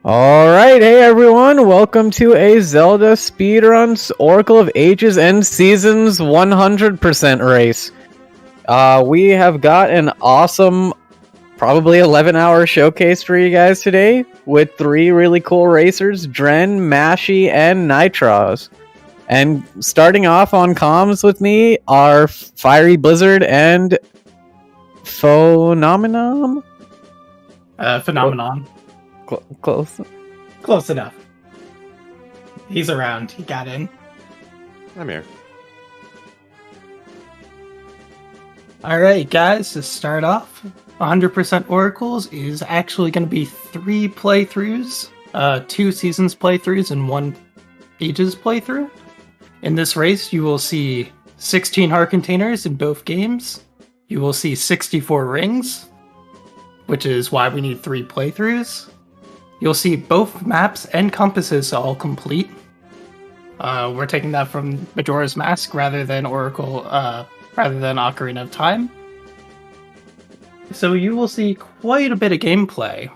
All right, hey everyone, welcome to a Zelda Speedruns Oracle of Ages and Seasons 100% race. We have got an awesome, probably 11-hour showcase for you guys today with three really cool racers, Dren, Mashy, and Nitros. And starting off on comms with me are Fiery Blizzard and Phenomenon? Phenomenon. Close. Close enough. He's around. He got in. I'm here. Alright, guys, to start off, 100% Oracles is actually going to be 3 playthroughs, 2 Seasons playthroughs, and 1 Ages playthrough. In this race, you will see 16 heart containers in both games. You will see 64 rings, which is why we need 3 playthroughs. You'll see both maps and compasses all complete. We're taking that from Majora's Mask rather than Ocarina of Time. So you will see quite a bit of gameplay.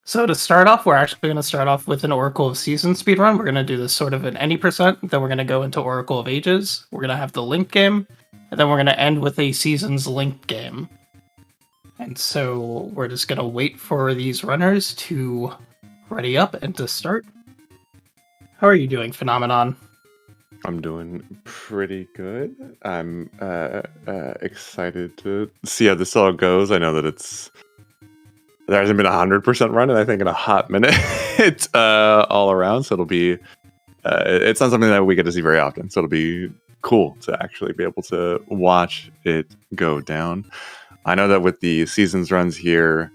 So to start off, we're actually going to start off with an Oracle of Seasons speedrun. We're going to do this sort of at any percent. Then we're going to go into Oracle of Ages. We're going to have the Link game. And then we're going to end with a Seasons Link game. And so we're just going to wait for these runners to ready up and to start. How are you doing, Phenomenon? I'm doing pretty good. I'm excited to see how this all goes. I know that there hasn't been 100% run, and I think in a hot minute it's all around. So it'll be it's not something that we get to see very often. So it'll be cool to actually be able to watch it go down. I know that with the seasons runs here,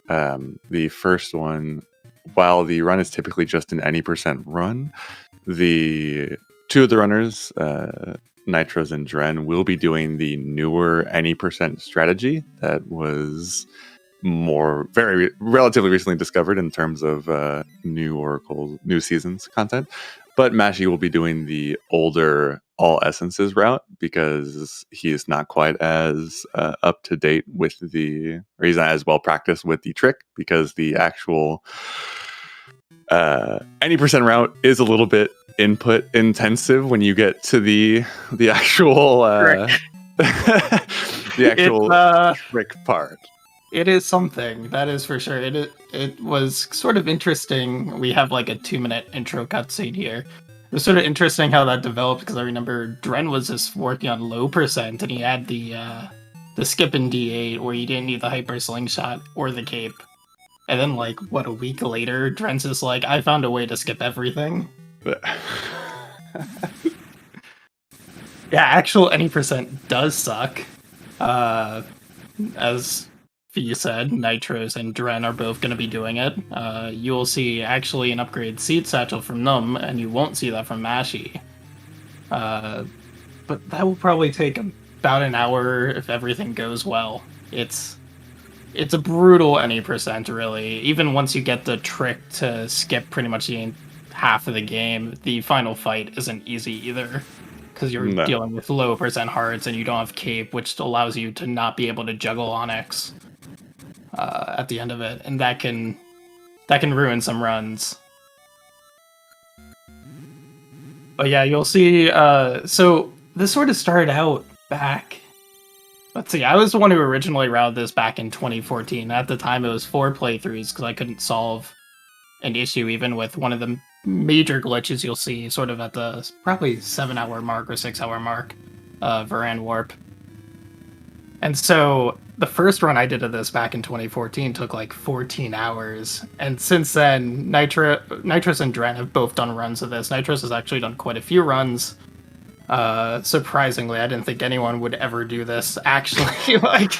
the first one, while the run is typically just an any percent run, the two of the runners, Nitros and Dren, will be doing the newer any percent strategy that was very relatively recently discovered in terms of new Oracle, new seasons content. But Mashy will be doing the older all essences route because he's not quite as up to date with or he's not as well practiced with the trick, because the actual any percent route is a little bit input intensive when you get to the actual the actual trick part. It is something, that is for sure. It was sort of interesting. We have like a 2-minute intro cutscene here. It was sort of interesting how that developed, because I remember Dren was just working on low percent, and he had the skip in D8 where you didn't need the hyper slingshot or the cape. And then like, a week later, Dren's just like, I found a way to skip everything. Yeah, actual any percent does suck. As you said, Nitros and Dren are both going to be doing it. You will see actually an upgrade seed satchel from them, and you won't see that from Mashy. But that will probably take about an hour if everything goes well. It's a brutal any percent, really. Even once you get the trick to skip pretty much the half of the game, the final fight isn't easy either, because you're dealing with low percent hearts and you don't have cape, which allows you to not be able to juggle Onyx at the end of it, and that can ruin some runs. But yeah, you'll see. So this sort of started out back. Let's see. I was the one who originally routed this back in 2014. At the time, it was 4 playthroughs because I couldn't solve an issue even with one of the major glitches you'll see sort of at the probably 7-hour mark or 6-hour mark of Varan Warp. And so the first run I did of this back in 2014 took like 14 hours. And since then, Nitros and Dren have both done runs of this. Nitros has actually done quite a few runs. Surprisingly, I didn't think anyone would ever do this. Actually, like,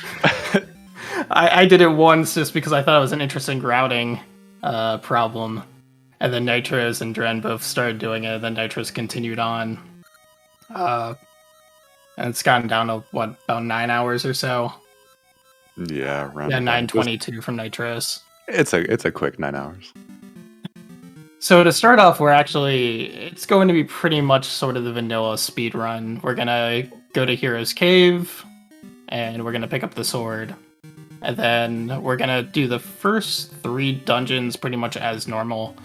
I did it once just because I thought it was an interesting routing problem. And then Nitros and Dren both started doing it. Then Nitros continued on. And it's gotten down to, about 9 hours or so? Yeah, around 9:22 from Nitros. It's a quick 9 hours. So to start off, it's going to be pretty much sort of the vanilla speedrun. We're going to go to Hero's Cave, and we're going to pick up the sword. and then we're gonna do the first 3 dungeons pretty much as normal.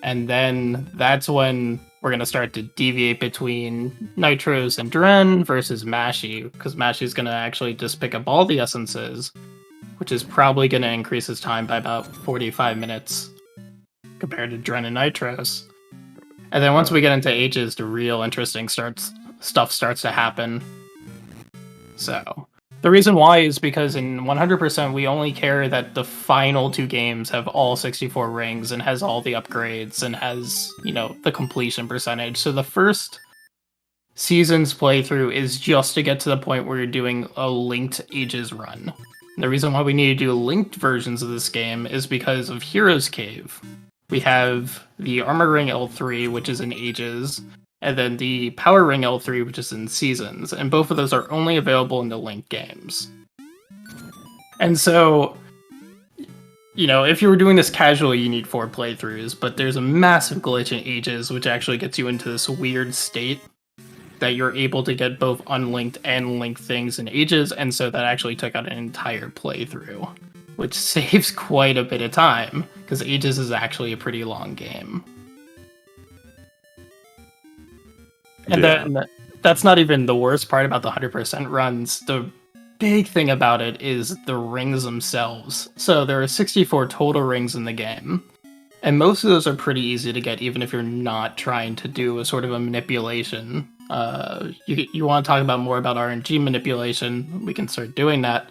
And then that's when we're going to start to deviate between Nitros and Dren versus Mashy, because Mashy's going to actually just pick up all the essences, which is probably going to increase his time by about 45 minutes compared to Dren and Nitros. And then once we get into Ages, the real interesting stuff starts to happen. So the reason why is because in 100% we only care that the final 2 games have all 64 rings and has all the upgrades and has, the completion percentage. So the first season's playthrough is just to get to the point where you're doing a linked Ages run. And the reason why we need to do linked versions of this game is because of Hero's Cave. We have the Armor Ring L3, which is in Ages, and then the Power Ring L3, which is in Seasons, and both of those are only available in the linked games. And so, if you were doing this casually, you need 4 playthroughs, but there's a massive glitch in Ages, which actually gets you into this weird state that you're able to get both unlinked and linked things in Ages, and so that actually took out an entire playthrough, which saves quite a bit of time, because Ages is actually a pretty long game. And then that's not even the worst part about the 100% runs. The big thing about it is the rings themselves. So there are 64 total rings in the game, and most of those are pretty easy to get, even if you're not trying to do a sort of a manipulation. You want to talk about more about RNG manipulation, we can start doing that.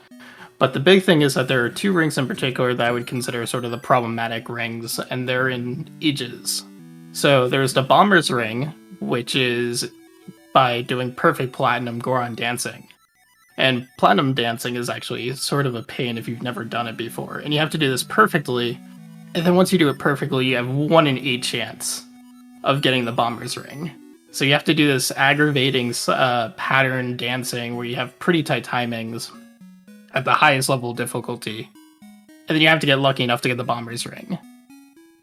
But the big thing is that there are 2 rings in particular that I would consider sort of the problematic rings, and they're in Ages. So there's the Bomber's Ring, which is by doing perfect Platinum Goron dancing. And Platinum dancing is actually sort of a pain if you've never done it before. And you have to do this perfectly, and then once you do it perfectly, you have 1 in 8 chance of getting the Bomber's Ring. So you have to do this aggravating pattern dancing where you have pretty tight timings at the highest level of difficulty. And then you have to get lucky enough to get the Bomber's Ring.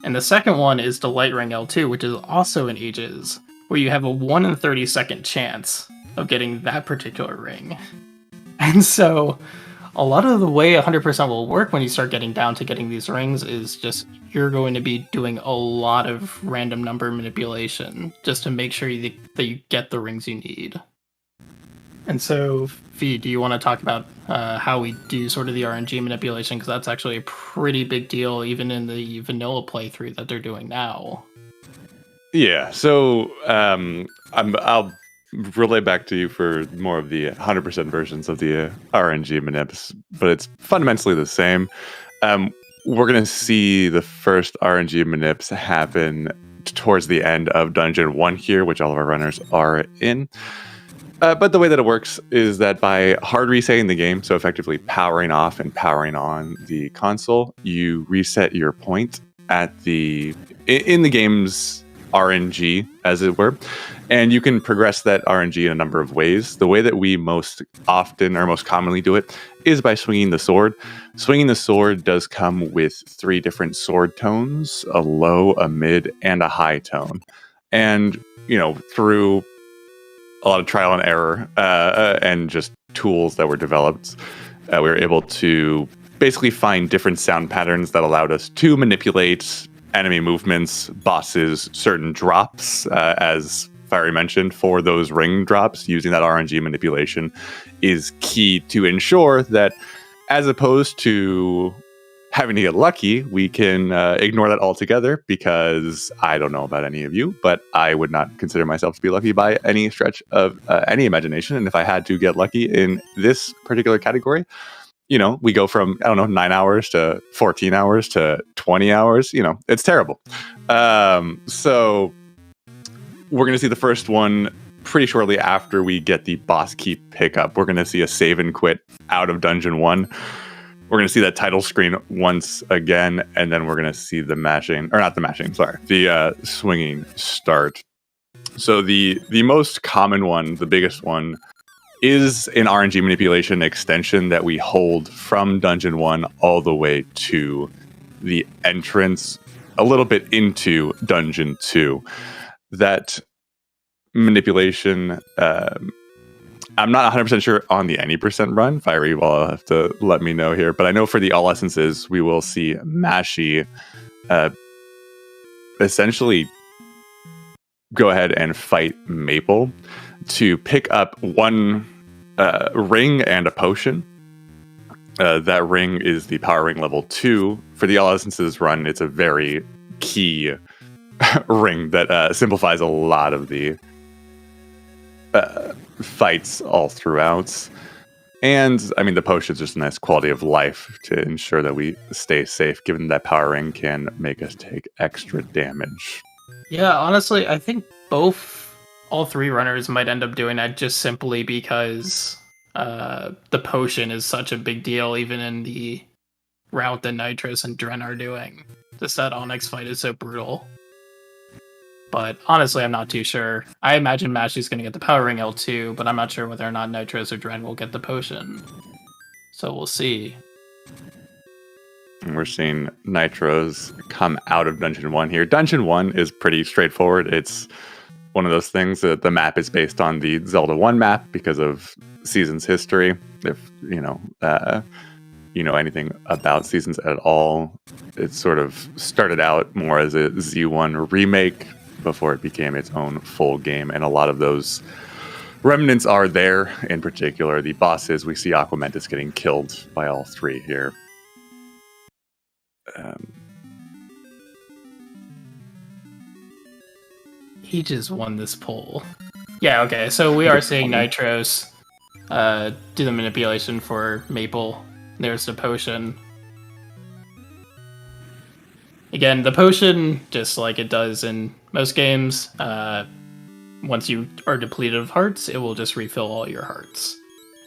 And the second one is the Light Ring L2, which is also in Ages, where you have a 1 in 32nd chance of getting that particular ring. And so, a lot of the way 100% will work when you start getting down to getting these rings is just, you're going to be doing a lot of random number manipulation, just to make sure that you get the rings you need. And so, Fee, do you want to talk about how we do sort of the RNG manipulation? Because that's actually a pretty big deal, even in the vanilla playthrough that they're doing now. Yeah, so I'll relay back to you for more of the 100% versions of the RNG manips, but it's fundamentally the same. We're going to see the first RNG manips happen towards the end of Dungeon 1 here, which all of our runners are in. But the way that it works is that by hard resetting the game, so effectively powering off and powering on the console, you reset your point in the game's RNG, as it were, and you can progress that RNG in a number of ways. The way that we most often or most commonly do it is by swinging the sword. Swinging the sword does come with 3 different sword tones: a low, a mid, and a high tone. And through a lot of trial and error and just tools that were developed, we were able to basically find different sound patterns that allowed us to manipulate enemy movements, bosses, certain drops, as Fiery mentioned, for those ring drops. Using that RNG manipulation is key to ensure that, as opposed to having to get lucky, we can ignore that altogether, because I don't know about any of you, but I would not consider myself to be lucky by any stretch of any imagination. And if I had to get lucky in this particular category, we go from, 9 hours to 14 hours to 20 hours. It's terrible. So we're going to see the first one pretty shortly after we get the boss key pickup. We're going to see a save and quit out of Dungeon 1. We're going to see that title screen once again, and then we're going to see the swinging start. So the most common one, the biggest one, is an RNG manipulation extension that we hold from Dungeon 1 all the way to the entrance a little bit into Dungeon 2. That manipulation I'm not 100% sure on the any percent run. Fiery will have to let me know here. But I know for the all essences, we will see Mashy essentially go ahead and fight Maple to pick up one ring and a potion. That ring is the power ring level 2. For the all essences run, it's a very key ring that simplifies a lot of the fights all throughout. And I mean, the potion's just a nice quality of life to ensure that we stay safe, given that power ring can make us take extra damage. Yeah, honestly, I think all three runners might end up doing that just simply because the potion is such a big deal, even in the route that Nitros and Dren are doing. Just that Onyx fight is so brutal. But honestly, I'm not too sure. I imagine Mashy's going to get the Power Ring L2, but I'm not sure whether or not Nitros or Dren will get the potion. So we'll see. And we're seeing Nitros come out of Dungeon 1 here. Dungeon 1 is pretty straightforward. It's one of those things that the map is based on the Zelda 1 map because of Seasons history. If you know anything about Seasons at all, it sort of started out more as a Z1 remake before it became its own full game, and a lot of those remnants are there. In particular, the bosses, we see Aquamentus getting killed by all three here. He just won this poll. Yeah, okay, so we are seeing Nitros do the manipulation for Maple. There's the potion. Again, the potion, just like it does in most games, once you are depleted of hearts, it will just refill all your hearts.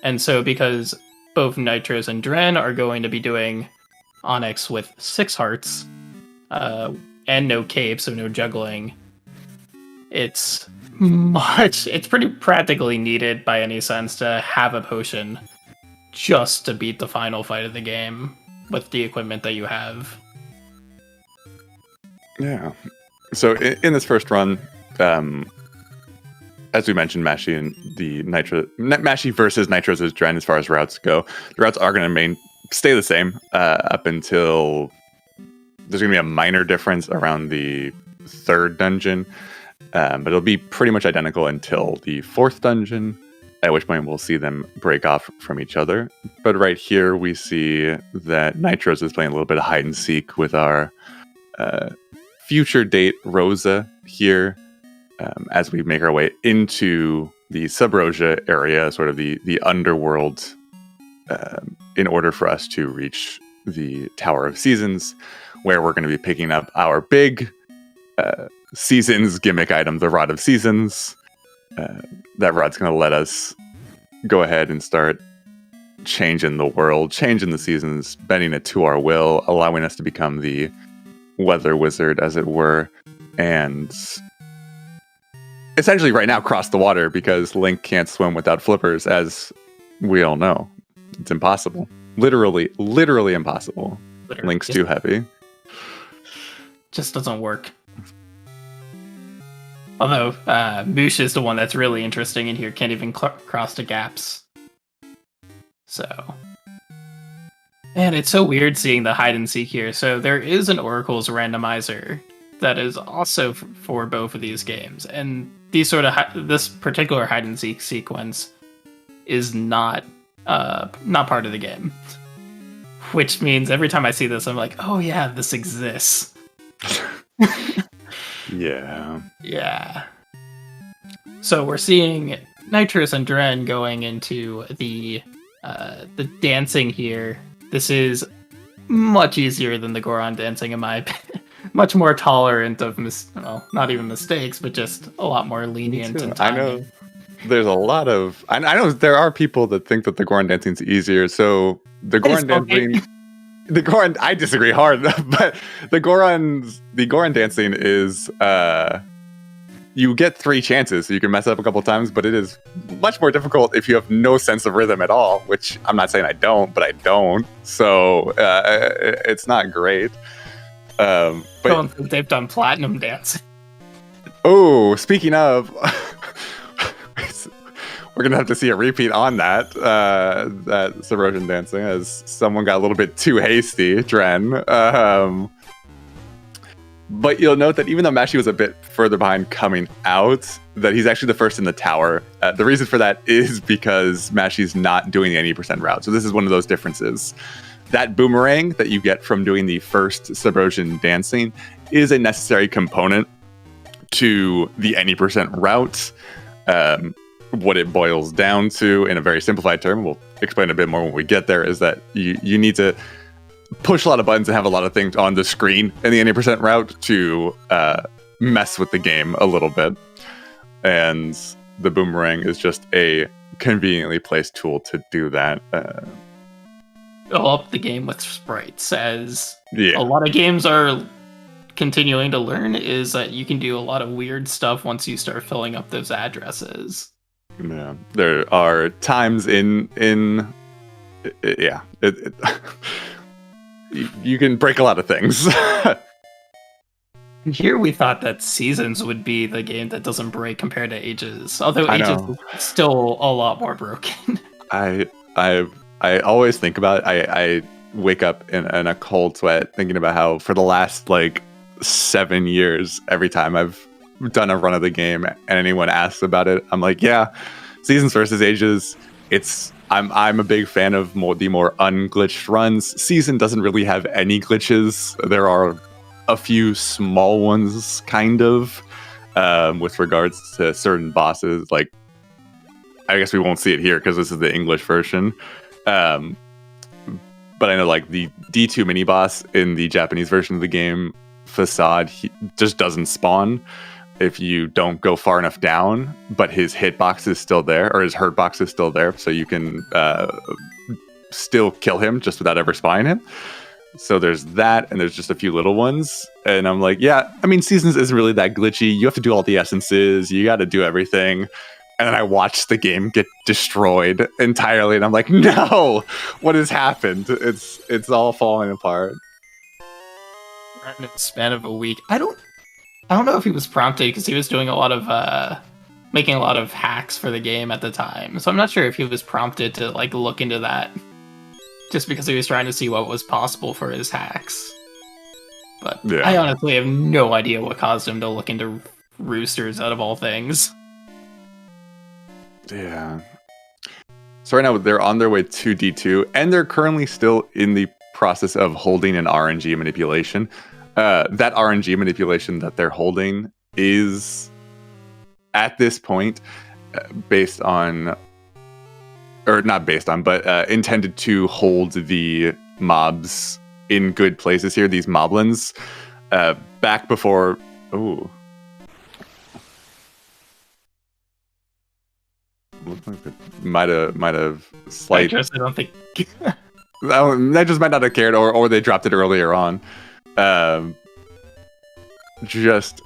And so because both Nitros and Dren are going to be doing Onyx with 6 hearts, and no cape, so no juggling, it's pretty practically needed by any sense to have a potion just to beat the final fight of the game with the equipment that you have. Yeah. So in this first run, as we mentioned, Mashy and the Mashy versus Nitros' Dren as far as routes go. The routes are going to stay the same up until there's going to be a minor difference around the 3rd dungeon, but it'll be pretty much identical until the 4th dungeon, at which point we'll see them break off from each other. But right here, we see that Nitros is playing a little bit of hide and seek with our future date Rosa here, as we make our way into the Subrosia area, sort of the underworld, in order for us to reach the Tower of Seasons, where we're going to be picking up our big Seasons gimmick item, the Rod of Seasons. That rod's going to let us go ahead and start changing the world, changing the seasons, bending it to our will, allowing us to become the weather wizard, as it were, and essentially right now cross the water, because Link can't swim without flippers, as we all know. It's impossible. Literally impossible. Literally. Link's too heavy. Just doesn't work. Although, Moosh is the one that's really interesting in here, can't even cross the gaps. So. And it's so weird seeing the hide and seek here. So there is an Oracle's randomizer that is also for both of these games. And these this particular hide and seek sequence is not part of the game. Which means every time I see this, I'm like, oh yeah, this exists. Yeah. Yeah. So we're seeing Nitros and Dren going into the dancing here. This is much easier than the Goron dancing, in my opinion. Much more tolerant of not even mistakes, but just a lot more lenient in timing. I know there's a lot of... I know there are people that think that the Goron dancing is easier. So the Goron dancing... The Goron... I disagree hard, but the Goron dancing is... you get 3 chances, so you can mess up a couple times, but it is much more difficult if you have no sense of rhythm at all, which I'm not saying I don't, but I don't. So it's not great. But they've done platinum dancing. Oh, speaking of, we're gonna have to see a repeat on that that Subrosion dancing, as someone got a little bit too hasty, Dren. But you'll note that even though Mashi was a bit further behind coming out, that he's actually the first in the tower. The reason for that is because Mashi's not doing the 80% route. So this is one of those differences. That boomerang that you get from doing the first Subrosion dancing is a necessary component to the 80% route. What it boils down to, in a very simplified term, we'll explain a bit more when we get there, is that you need to push a lot of buttons and have a lot of things on the screen in the 80% route to mess with the game a little bit. And the boomerang is just a conveniently placed tool to do that. Fill up the game with sprites, as a lot of games are continuing to learn, is that you can do a lot of weird stuff once you start filling up those addresses. Yeah, there are times you can break a lot of things. Here we thought that Seasons would be the game that doesn't break compared to Ages, although Ages is still a lot more broken. I always think about it. I wake up in a cold sweat thinking about how for the last 7 years, every time I've done a run of the game and anyone asks about it, I'm like, yeah, Seasons versus Ages. I'm a big fan of the more unglitched runs. Season doesn't really have any glitches. There are a few small ones, kind of, with regards to certain bosses. Like, I guess we won't see it here because this is the English version. But I know, the D2 mini boss in the Japanese version of the game, Facade, he just doesn't spawn if you don't go far enough down, but his hitbox is still there, or his hurt box is still there, so you can still kill him just without ever spawning him. So there's that, and there's just a few little ones. And I'm like, yeah, I mean, Seasons isn't really that glitchy. You have to do all the essences, you got to do everything. And then I watched the game get destroyed entirely, and I'm like, no, what has happened? It's all falling apart. In the span of a week. I don't know if he was prompted because he was doing a lot of making a lot of hacks for the game at the time. So I'm not sure if he was prompted to look into that just because he was trying to see what was possible for his hacks. But yeah. I honestly have no idea what caused him to look into roosters out of all things. Yeah. So right now they're on their way to D2, and they're currently still in the process of holding an RNG manipulation. That RNG manipulation that they're holding is, at this point, intended to hold the mobs in good places here, these moblins. Back before... Ooh. Looks like it might have slight... I don't think... That just might not have cared, or they dropped it earlier on. Just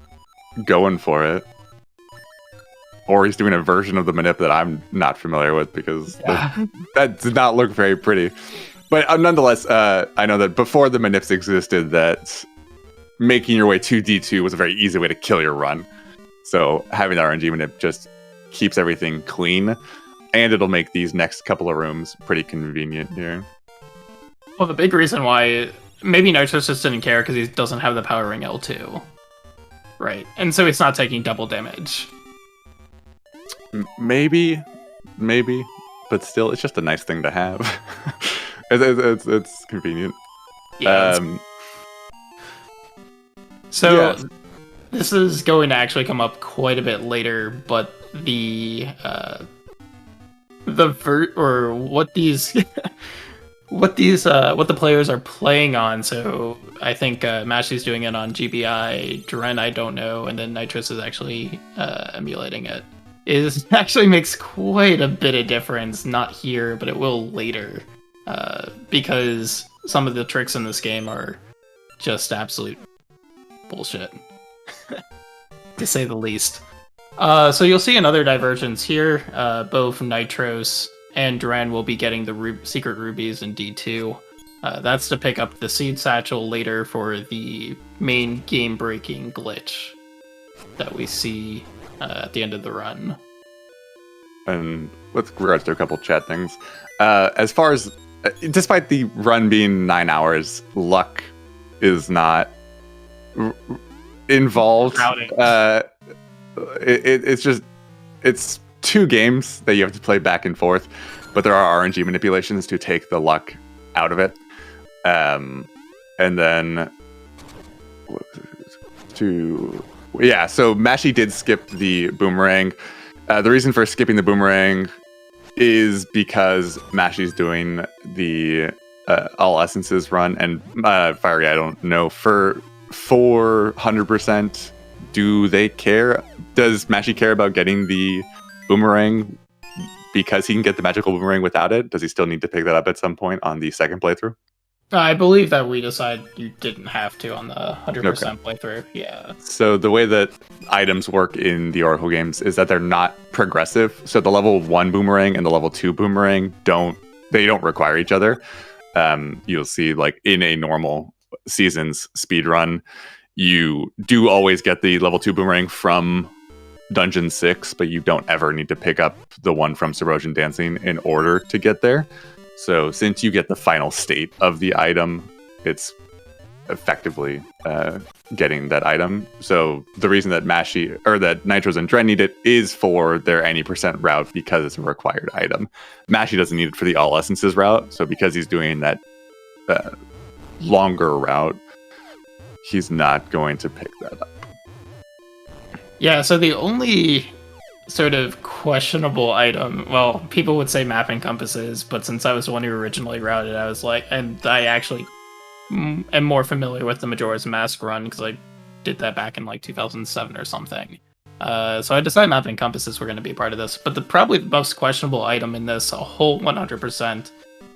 going for it. Or he's doing a version of the manip that I'm not familiar with, because that did not look very pretty. But nonetheless, I know that before the manips existed, that making your way to D2 was a very easy way to kill your run. So having the RNG manip just keeps everything clean, and it'll make these next couple of rooms pretty convenient here. Well, the big reason why maybe Nitros just didn't care because he doesn't have the power ring L2, right? And so he's not taking double damage. Maybe, but still, it's just a nice thing to have. it's convenient. Yeah. This is going to actually come up quite a bit later, but what the players are playing on. So I think Mashi's doing it on GBI, Dren I don't know, and then Nitros is actually emulating it. It actually makes quite a bit of difference, not here, but it will later, because some of the tricks in this game are just absolute bullshit, to say the least. So you'll see another divergence here. Both Nitros and Dren will be getting the secret rubies in D2. That's to pick up the seed satchel later for the main game-breaking glitch that we see at the end of the run. and with regards to a couple chat things, as far as despite the run being 9 hours, luck is not involved. It's 2 games that you have to play back and forth, but there are RNG manipulations to take the luck out of it. And then so Mashy did skip the boomerang. The reason for skipping the boomerang is because Mashy's doing the all essences run, and Fiery, I don't know, for 400%, do they care? Does Mashy care about getting the boomerang because he can get the magical boomerang without it? Does he still need to pick that up at some point on the second playthrough? I believe that we decided you didn't have to on the 100% playthrough. Yeah. So the way that items work in the Oracle games is that they're not progressive. So the level 1 boomerang and the level 2 boomerang don't require each other. You'll see, like, in a normal season's speedrun, you do always get the level 2 boomerang from Dungeon 6, but you don't ever need to pick up the one from Subrosion Dancing in order to get there. So since you get the final state of the item, it's effectively getting that item. So the reason that that Nitros and Dren need it is for their any % route, because it's a required item. Mashy doesn't need it for the all essences route. So because he's doing that longer route, he's not going to pick that up. Yeah, so the only sort of questionable item, well, people would say mapping compasses, but since I was the one who originally routed, I was like, and I actually am more familiar with the Majora's Mask run because I did that back in like 2007 or something. So I decided mapping compasses were going to be a part of this, but probably the most questionable item in this, a whole 100%,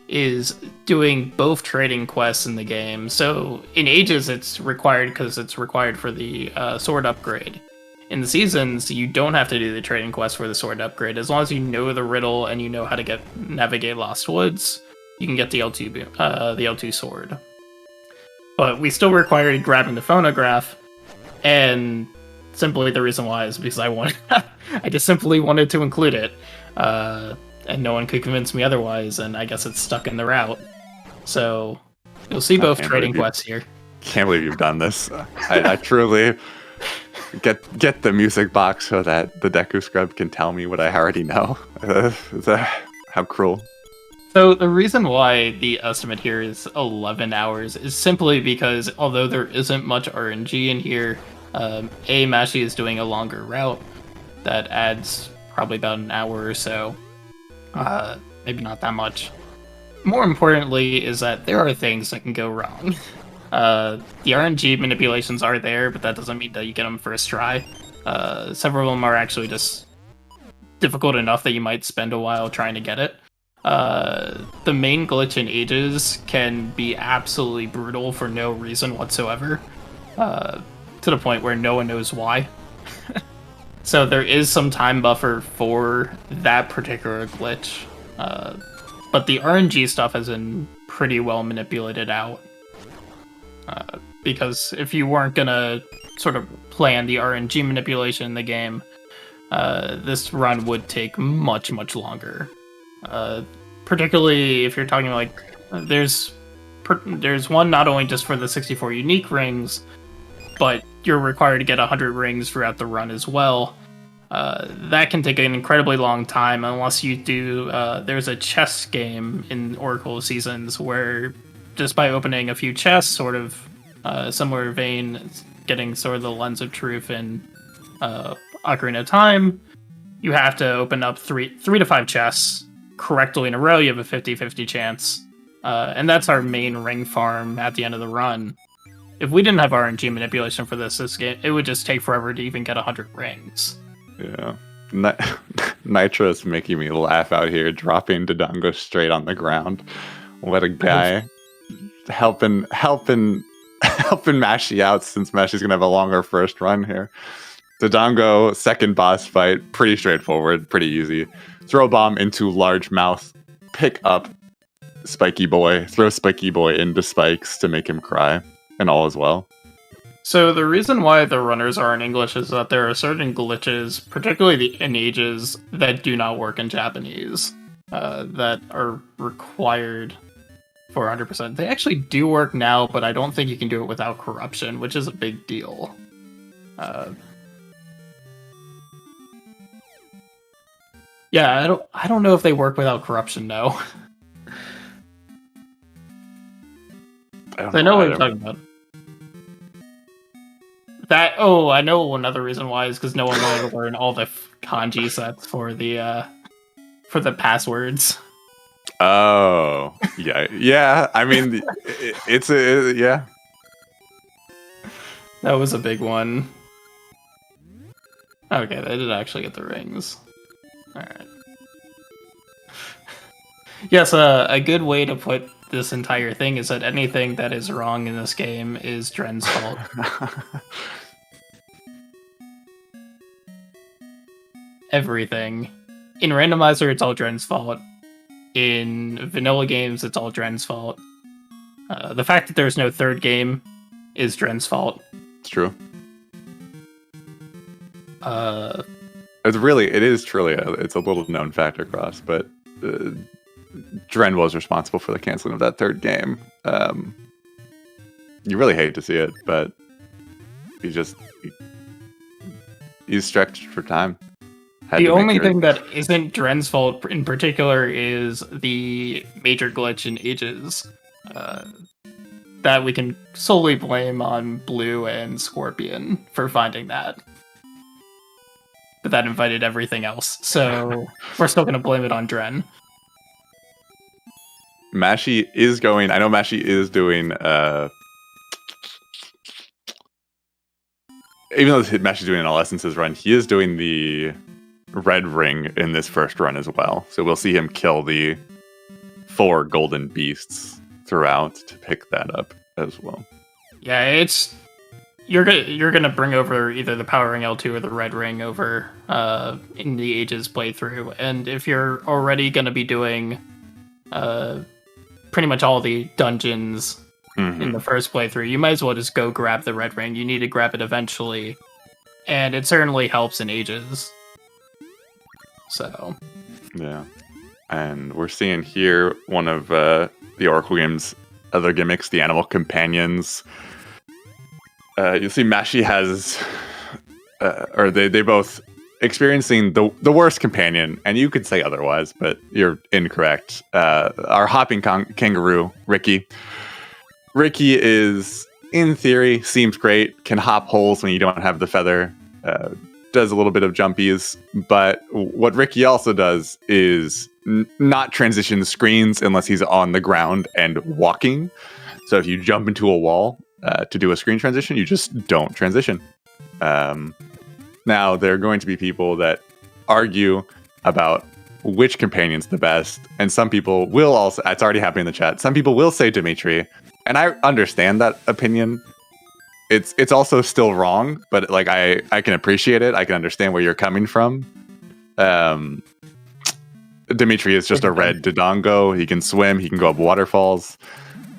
is doing both trading quests in the game. So in Ages, it's required because it's required for the sword upgrade. In the seasons, you don't have to do the trading quest for the sword upgrade. As long as you know the riddle and you know how to navigate Lost Woods, you can get the L2 sword. But we still required grabbing the phonograph, and simply the reason why is because I just simply wanted to include it, and no one could convince me otherwise, and I guess it's stuck in the route. So you'll see both trading quests here. Can't believe you've done this. I truly... Get the music box so that the Deku Scrub can tell me what I already know. How cruel. So the reason why the estimate here is 11 hours is simply because although there isn't much RNG in here, Mashy is doing a longer route that adds probably about an hour or so. Maybe not that much. More importantly is that there are things that can go wrong. The RNG manipulations are there, but that doesn't mean that you get them first try. Several of them are actually just difficult enough that you might spend a while trying to get it. The main glitch in Ages can be absolutely brutal for no reason whatsoever, to the point where no one knows why. So there is some time buffer for that particular glitch, but the RNG stuff has been pretty well manipulated out. Because if you weren't gonna sort of plan the RNG manipulation in the game, this run would take much, much longer. Particularly if you're talking like, there's one not only just for the 64 unique rings, but you're required to get 100 rings throughout the run as well. That can take an incredibly long time unless you do, there's a chess game in Oracle Seasons where just by opening a few chests, sort of similar vein, getting sort of the Lens of Truth in Ocarina of Time, you have to open up 3 to 5 chests correctly in a row. You have a 50-50 chance. And that's our main ring farm at the end of the run. If we didn't have RNG manipulation for this game, it would just take forever to even get 100 rings. Yeah. Nitro's making me laugh out here, dropping Dodongo straight on the ground. What a guy. Helping Mashy out, since Mashy's gonna have a longer first run here. Dodongo, second boss fight, pretty straightforward, pretty easy. Throw a bomb into large mouth, pick up Spiky Boy, throw Spiky Boy into spikes to make him cry, and all is well. So the reason why the runners are in English is that there are certain glitches, particularly in Ages, that do not work in Japanese, that are required for 100%. They actually do work now, but I don't think you can do it without corruption, which is a big deal. Yeah, I don't know if they work without corruption, no. I know what you're talking about. I know another reason why is because no one wanted to learn all the kanji sets for the passwords. Oh, yeah. I mean, yeah. That was a big one. Okay, they did actually get the rings. Alright. Yes, a good way to put this entire thing is that anything that is wrong in this game is Dren's fault. Everything. In Randomizer, it's all Dren's fault. In vanilla games, it's all Dren's fault. The fact that there's no third game is Dren's fault. It's true. It is truly it's a little known fact across, but Dren was responsible for the canceling of that third game. You really hate to see it, but he's stretched for time. The only thing that isn't Dren's fault in particular is the major glitch in Ages. That we can solely blame on Blue and Scorpion for finding that. But that invited everything else, so we're still going to blame it on Dren. Mashi is going... I know Mashi is doing... even though Mashi's doing an All Essences run, he is doing the red ring in this first run as well. So we'll see him kill the 4 golden beasts throughout to pick that up as well. Yeah, it's... You're gonna bring over either the Power Ring L2 or the Red Ring over in the Ages playthrough, and if you're already gonna be doing pretty much all the dungeons in the first playthrough, you might as well just go grab the Red Ring. You need to grab it eventually, and it certainly helps in Ages. So yeah, and we're seeing here one of the Oracle game's other gimmicks, the animal companions. You'll see Mashi has, or they both experiencing the worst companion, and you could say otherwise, but you're incorrect. Our hopping kangaroo, Ricky. Ricky is, in theory, seems great, can hop holes when you don't have the feather, does a little bit of jumpies, but what Ricky also does is not transition screens unless he's on the ground and walking. So if you jump into a wall, to do a screen transition, you just don't transition. Now, there are going to be people that argue about which companion's the best, and some people will also, it's already happening in the chat, some people will say Dimitri, and I understand that opinion. It's also still wrong, but like I can appreciate it, I can understand where you're coming from. Dimitri is just a red Dodongo, he can swim, he can go up waterfalls.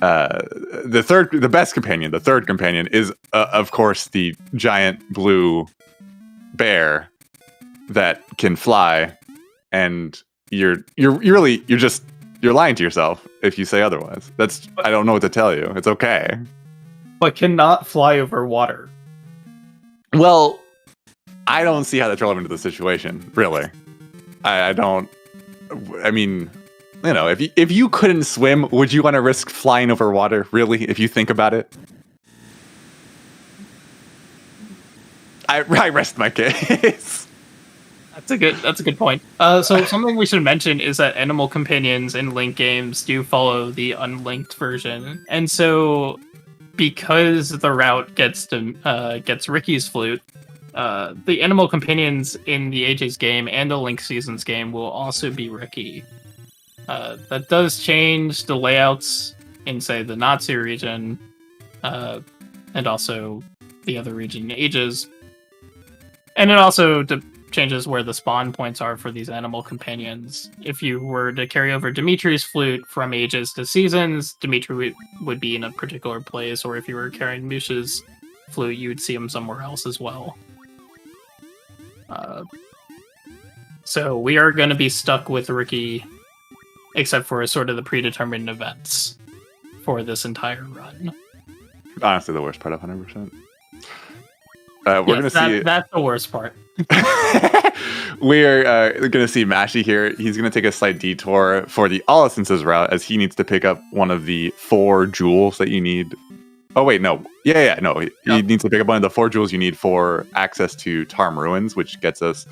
The best companion, the third companion, is of course the giant blue bear that can fly, and you're lying to yourself if you say otherwise. I don't know what to tell you. It's okay, but cannot fly over water. Well, I don't see how that's relevant to the situation. Really, I don't. I mean, you know, if you couldn't swim, would you want to risk flying over water? Really, if you think about it. I rest my case. That's a good point. So something we should mention is that animal companions in Link games do follow the unlinked version, and so because the route gets Ricky's flute, the animal companions in the Ages game and the Link Seasons game will also be Ricky. That does change the layouts in, say, the Nazi region, and also the other region, Ages. And it also changes where the spawn points are for these animal companions. If you were to carry over Dimitri's flute from Ages to Seasons, Dimitri would be in a particular place, or if you were carrying Mush's Flute, you would see him somewhere else as well. So we are going to be stuck with Ricky, except for sort of the predetermined events for this entire run. Honestly, the worst part of 100%. We're going to see... That's the worst part. We're going to see Mashy here. He's going to take a slight detour for the All Essences route, as he needs to pick up one of the 4 jewels that you need. Oh, wait, no. No. He needs to pick up one of the 4 jewels you need for access to Tarm Ruins, which gets us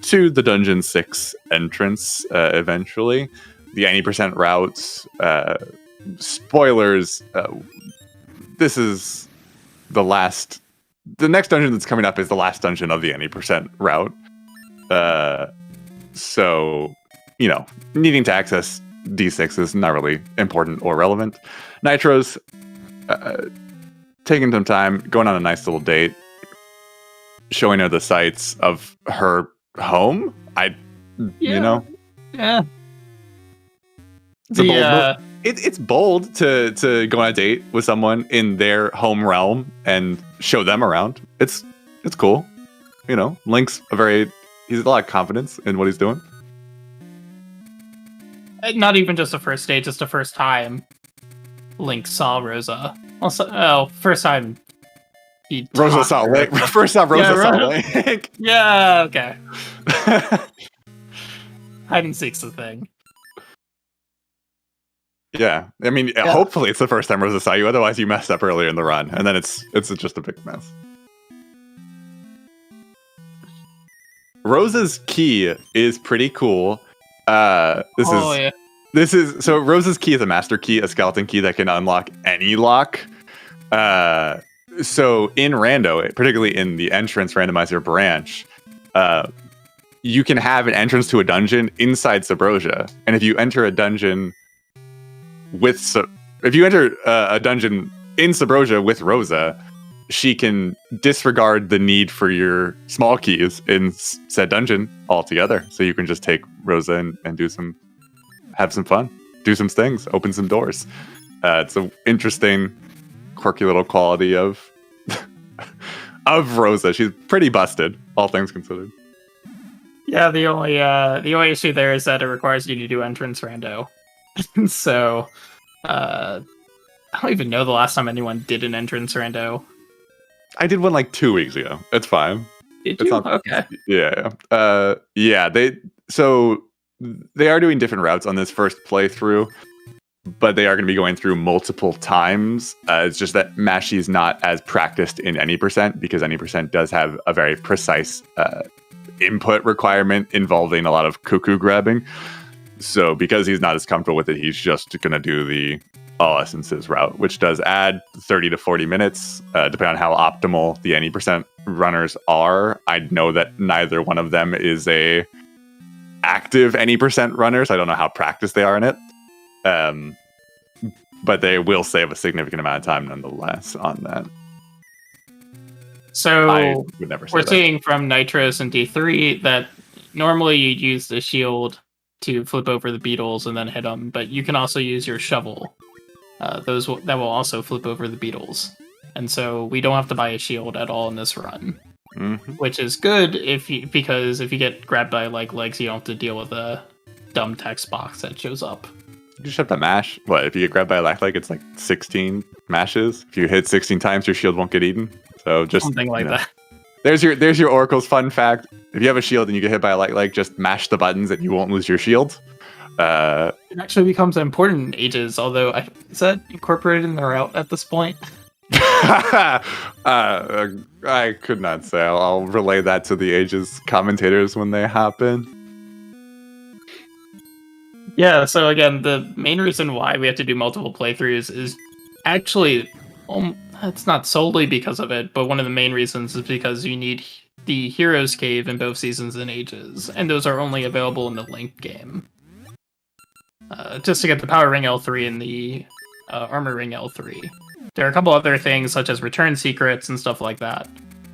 to the Dungeon 6 entrance eventually. The 90% routes. Spoilers. This is the last... The next dungeon that's coming up is the last dungeon of the 90% route. So, needing to access D6 is not really important or relevant. Nitro's taking some time, going on a nice little date, showing her the sights of her home. Yeah. It's bold to go on a date with someone in their home realm and show them around. It's cool. Link's he's a lot of confidence in what he's doing. Not even just the first date, just the first time Link saw Rosa. Also, first time Rosa saw Link. First time Rosa saw Link. Yeah, okay. Hide and seek's the thing. Yeah, I mean, hopefully it's the first time Rosa saw you. Otherwise, you messed up earlier in the run, and then it's just a big mess. Rosa's key is pretty cool. This is so Rosa's key is a master key, a skeleton key that can unlock any lock. So in Rando, particularly in the entrance randomizer branch, you can have an entrance to a dungeon inside Subrosia, and if you enter a dungeon in Subrosia with Rosa, she can disregard the need for your small keys in said dungeon altogether. So you can just take Rosa and have some fun, do some things, open some doors. It's an interesting, quirky little quality of Rosa. She's pretty busted, all things considered. Yeah, the only issue there is that it requires you to do entrance rando. So, I don't even know the last time anyone did an entrance rando. I did one like 2 weeks ago. It's fine. Did you? Okay. Yeah. They are doing different routes on this first playthrough, but they are going to be going through multiple times. It's just that Mashy is not as practiced in any percent, because any percent does have a very precise input requirement involving a lot of cuckoo grabbing. So because he's not as comfortable with it, he's just going to do the All Essences route, which does add 30 to 40 minutes, depending on how optimal the 90% runners are. I know that neither one of them is a active 90% runner, so I don't know how practiced they are in it. But they will save a significant amount of time nonetheless on that. So I would never say we're that. seeing from Nitros and D3 that normally you'd use the shield to flip over the beetles and then hit them, but you can also use your shovel. That will also flip over the beetles. And so we don't have to buy a shield at all in this run. Mm-hmm. Which is good because if you get grabbed by legs, you don't have to deal with a dumb text box that shows up. You just have to mash. What, if you get grabbed by a leg, it's like 16 mashes. If you hit 16 times, your shield won't get eaten. So just something like that. There's your Oracle's fun fact. If you have a shield and you get hit by a light leg, just mash the buttons and you won't lose your shield. It actually becomes important in Ages, although is that incorporated in the route at this point? I could not say. I'll relay that to the Ages commentators when they happen. Yeah, so again, the main reason why we have to do multiple playthroughs is actually, it's not solely because of it, but one of the main reasons is because you need the Heroes Cave in both Seasons and Ages, and those are only available in the Link game. Just to get the Power Ring L3 and the Armor Ring L3. There are a couple other things, such as return secrets and stuff like that,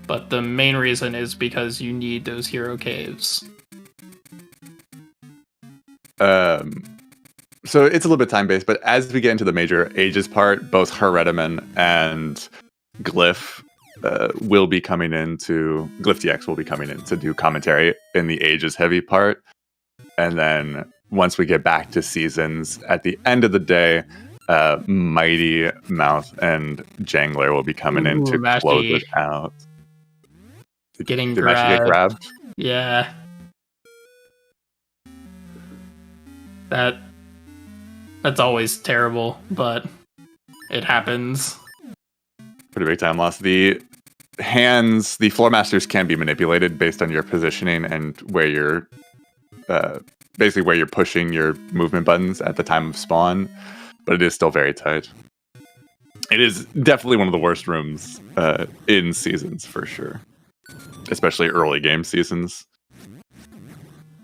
but the main reason is because you need those Hero Caves. So it's a little bit time-based, but as we get into the major Ages part, both Herediman and Glyph will be coming into GlyphDX will be coming in to do commentary in the ages heavy part, and then once we get back to seasons, at the end of the day, Mighty Mouth and Jangler will be coming in to close it out. Did Mashy get grabbed? Yeah. That's always terrible, but it happens. Pretty big time loss. The floor masters can be manipulated based on your positioning and where you're basically where you're pushing your movement buttons at the time of spawn, but it is still very tight. It is definitely one of the worst rooms in seasons for sure, especially early game seasons.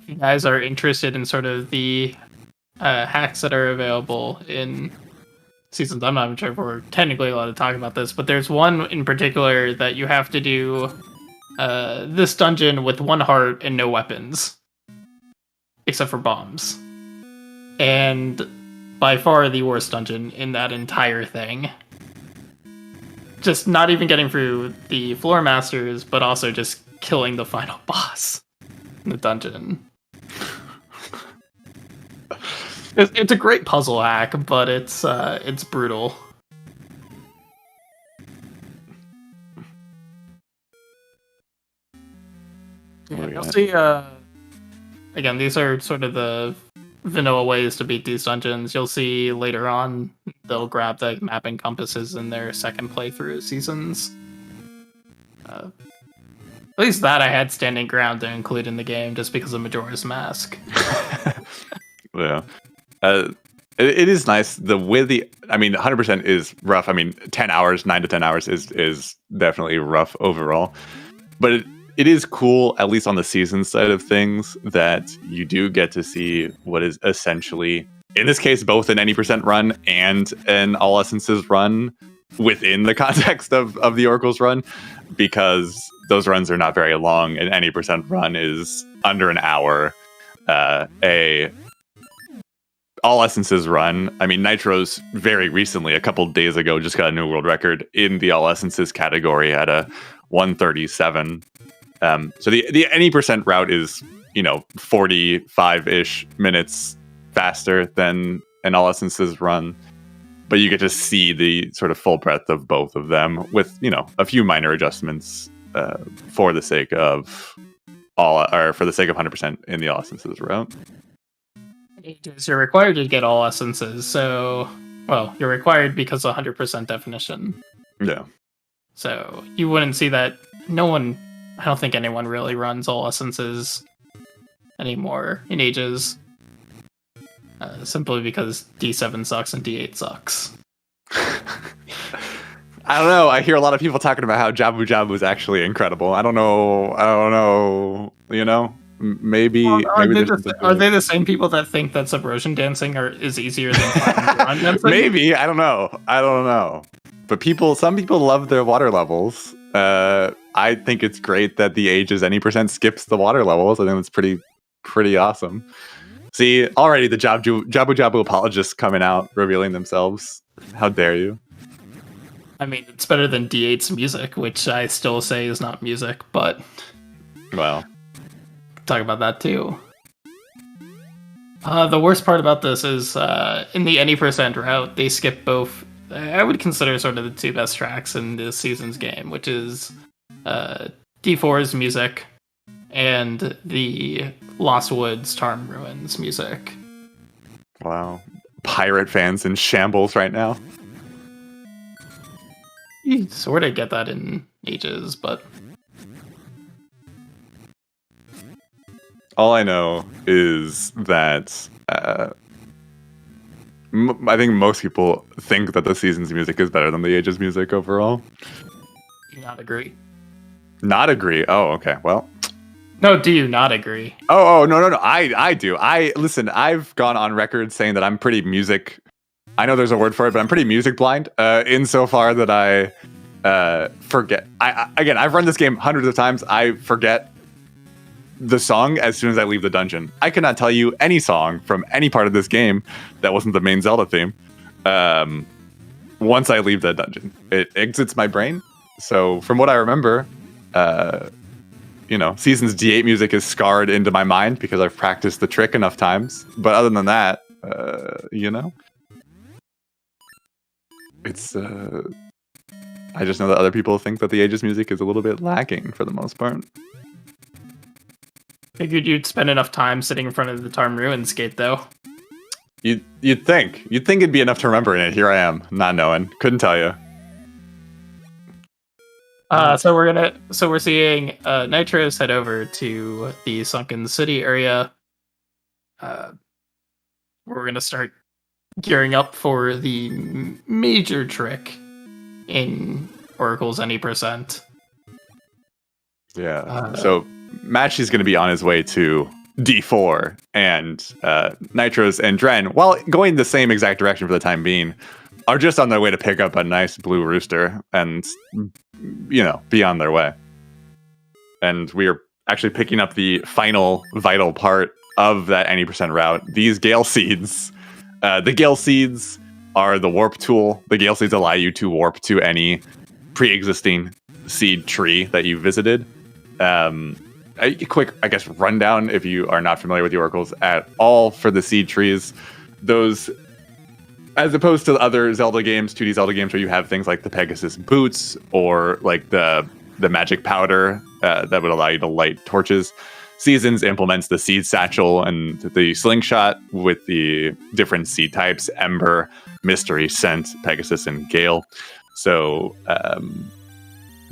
If you guys are interested in sort of the hacks that are available in seasons, I'm not even sure if we're technically allowed to talk about this, but there's one in particular that you have to do this dungeon with 1 heart and no weapons, except for bombs. And by far the worst dungeon in that entire thing. Just not even getting through the floor masters, but also just killing the final boss in the dungeon. It's a great puzzle hack, but it's brutal. Yeah, you'll see. Again, these are sort of the vanilla ways to beat these dungeons. You'll see later on they'll grab the mapping compasses in their second playthrough seasons. At least that I had standing ground to include in the game just because of Majora's Mask. Yeah. It is nice. I mean, 100% is rough. I mean, 9 to 10 hours is definitely rough overall. But it is cool, at least on the season side of things, that you do get to see what is essentially, in this case, both an any percent run and an all essences run within the context of the Oracle's run, because those runs are not very long. An any percent run is under an hour. A all essences run, I mean, Nitro's very recently, a couple days ago, just got a new world record in the all essences category at a 137. So the any percent route is, 45-ish minutes faster than an all essences run, but you get to see the sort of full breadth of both of them with, a few minor adjustments for the sake of 100% in the all essences route. You're required to get all essences, so you're required because of 100% definition. Yeah. So you wouldn't see that. I don't think anyone really runs all essences anymore in ages. Simply because D7 sucks and D8 sucks. I don't know. I hear a lot of people talking about how Jabu Jabu is actually incredible. I don't know. Maybe. Are they the same people that think that subversion dancing is easier than run dancing? Maybe. I don't know. But some people love their water levels. I think it's great that the ages any percent skips the water levels. I think that's pretty awesome. See, already the Jabu Jabu apologists coming out, revealing themselves. How dare you? I mean, it's better than D8's music, which I still say is not music, but... Well... Talk about that, too. The worst part about this is, in the any percent route, they skip both... I would consider sort of the two best tracks in this season's game, which is D4's music and the Lost Woods Tarm Ruins music. Wow. Pirate fans in shambles right now. You sort of get that in ages, but... All I know is that I think most people think that the season's music is better than the ages music overall. Do you not agree? Not agree? Oh, okay. Well... No, do you not agree? Oh, no. I do. Listen, I've gone on record saying that I'm pretty music... I know there's a word for it, but I'm pretty music blind insofar that I forget. I've run this game hundreds of times. I forget the song as soon as I leave the dungeon. I cannot tell you any song from any part of this game that wasn't the main Zelda theme once I leave the dungeon. It exits my brain. So from what I remember, Seasons D8 music is scarred into my mind because I've practiced the trick enough times. But other than that, it's I just know that other people think that the Ages music is a little bit lacking for the most part. Figured you'd spend enough time sitting in front of the Tarm Ruins gate, though. You'd think it'd be enough to remember in it. Here I am, not knowing. Couldn't tell you. So we're seeing Nitros head over to the Sunken City area. We're gonna start gearing up for the major trick in Oracle's any percent. Yeah. So Matchy's going to be on his way to D4, and Nitros and Dren, while going the same exact direction for the time being, are just on their way to pick up a nice blue rooster and, be on their way. And we are actually picking up the final vital part of that any percent route. These Gale Seeds. The Gale Seeds are the warp tool. The Gale Seeds allow you to warp to any pre-existing seed tree that you visited. A quick, rundown if you are not familiar with the oracles at all for the seed trees. Those, as opposed to other Zelda games, 2D Zelda games where you have things like the Pegasus boots or like the magic powder that would allow you to light torches, Seasons implements the seed satchel and the slingshot with the different seed types: Ember, Mystery, Scent, Pegasus, and Gale. So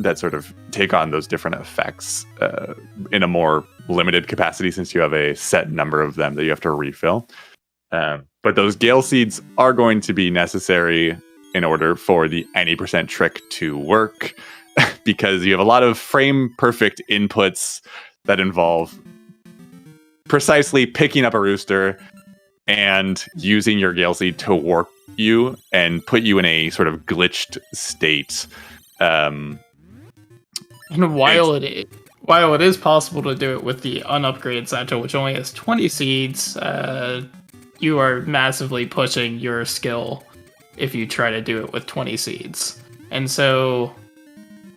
that sort of take on those different effects in a more limited capacity, since you have a set number of them that you have to refill. But those Gale Seeds are going to be necessary in order for the any percent trick to work, because you have a lot of frame perfect inputs that involve precisely picking up a rooster and using your Gale Seed to warp you and put you in a sort of glitched state. And while it is possible to do it with the unupgraded satchel, which only has 20 seeds, you are massively pushing your skill if you try to do it with 20 seeds. And so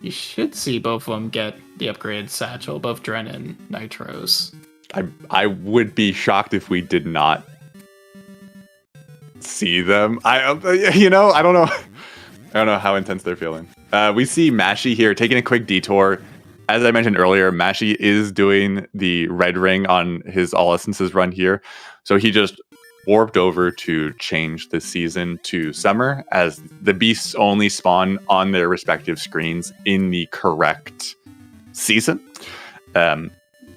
you should see both of them get the upgraded satchel, both Dren and Nitros. I would be shocked if we did not see them. I don't know. I don't know how intense they're feeling. We see Mashy here taking a quick detour. As I mentioned earlier, Mashy is doing the red ring on his All Essences run here. So he just warped over to change the season to summer, as the beasts only spawn on their respective screens in the correct season.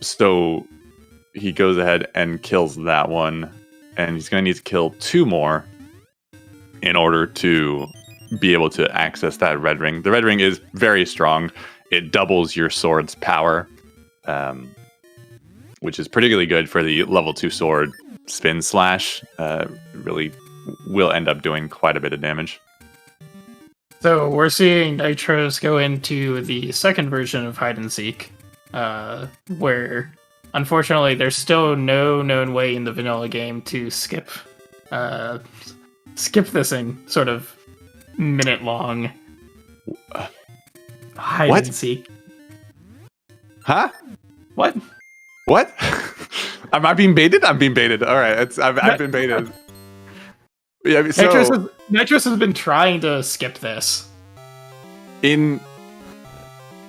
So he goes ahead and kills that one, and he's going to need to kill 2 more in order to be able to access that red ring. The red ring is very strong. It doubles your sword's power, which is particularly good for the level 2 sword spin slash. Really will end up doing quite a bit of damage. So we're seeing Nitros go into the second version of hide and seek, where unfortunately there's still no known way in the vanilla game to skip this in sort of minute-long hide and seek. Huh? What? Am I being baited? I'm being baited. All right, I've been baited. Yeah, so Nitros has been trying to skip this. Are we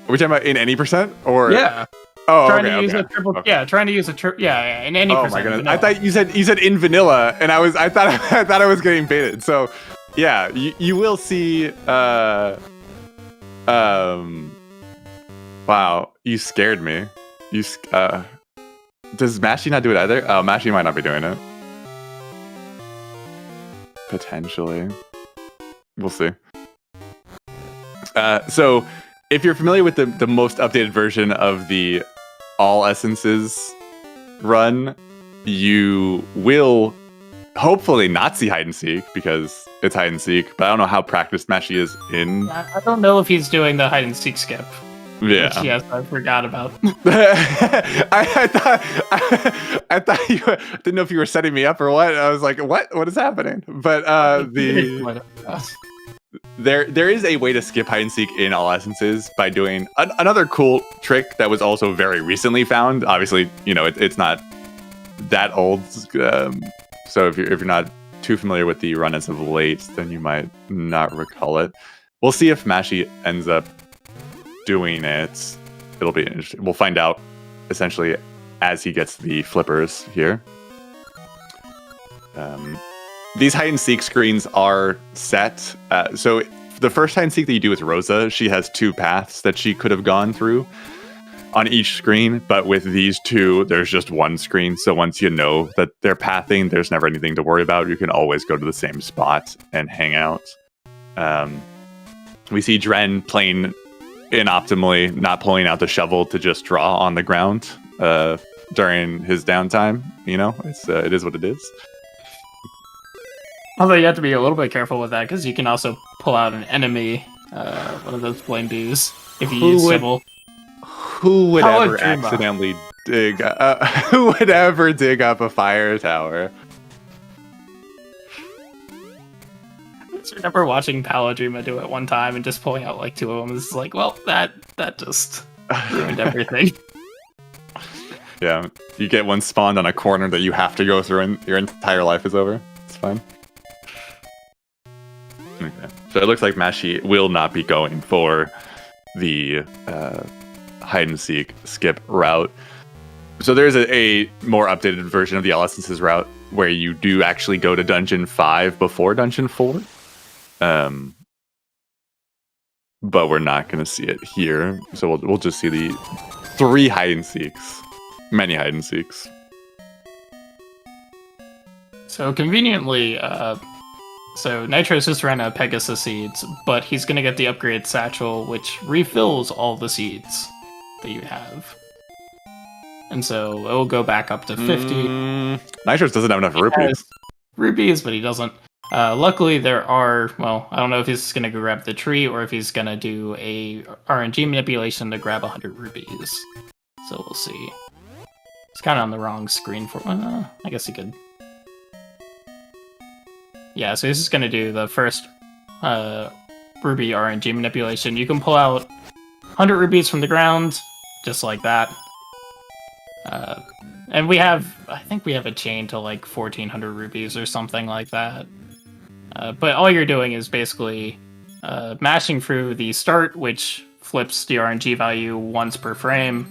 talking about in any percent or? Yeah. Oh, trying okay, to use okay. a triple. Okay. Yeah, trying to use a triple. Yeah, in any percent. Oh my goodness! Vanilla. I thought you said in vanilla, and I thought I was getting baited. So, yeah, you will see. Wow, you scared me. Does Mashy not do it either? Oh, Mashy might not be doing it. Potentially. We'll see. So, if you're familiar with the most updated version of the All Essences run, you will hopefully not see hide and seek because it's hide and seek, but I don't know how practiced Mashy is in. I don't know if he's doing the hide and seek skip. Yeah. Which, yes, I forgot about. I thought you didn't know if you were setting me up or what. I was like, what is happening? But there is a way to skip hide and seek in All Essences by doing another cool trick that was also very recently found. Obviously, it's not that old, so if you're not too familiar with the run as of late, then you might not recall it. We'll see if Mashy ends up doing it. It'll be interesting. We'll find out essentially as he gets the flippers here. These hide and seek screens are set. So the first hide and seek that you do with Rosa, she has 2 paths that she could have gone through on each screen. But with these 2, there's just 1 screen. So once you know that they're pathing, there's never anything to worry about. You can always go to the same spot and hang out. We see Dren playing inoptimally, not pulling out the shovel to just draw on the ground during his downtime. It is what it is. Although you have to be a little bit careful with that, because you can also pull out an enemy, one of those flame bees, if you use shovel. Who would ever accidentally dig? Who would ever dig up a fire tower? I just remember watching Paladrima do it one time and just pulling out like 2 of them. It's like, well, that just ruined everything. Yeah, you get one spawned on a corner that you have to go through, and your entire life is over. It's fine. Okay. So it looks like Mashy will not be going for the hide and seek skip route. So there's a more updated version of the All Essences route where you do actually go to Dungeon 5 before Dungeon 4. But we're not going to see it here. So we'll just see the 3 hide and seeks. Many hide and seeks. So conveniently, Nitro's just ran out of Pegasus seeds, but he's going to get the upgrade satchel, which refills all the seeds that you have. And so it will go back up to 50. Nitros doesn't have enough rupees. Rupees, but he doesn't. Luckily, there are, I don't know if he's going to go grab the tree or if he's going to do a RNG manipulation to grab 100 rupees. So we'll see. It's kind of on the wrong screen for, I guess he could. Yeah, so he's just going to do the first ruby RNG manipulation. You can pull out 100 rupees from the ground, just like that. And I think we have a chain to like 1,400 rupees or something like that. But all you're doing is basically mashing through the start, which flips the RNG value once per frame,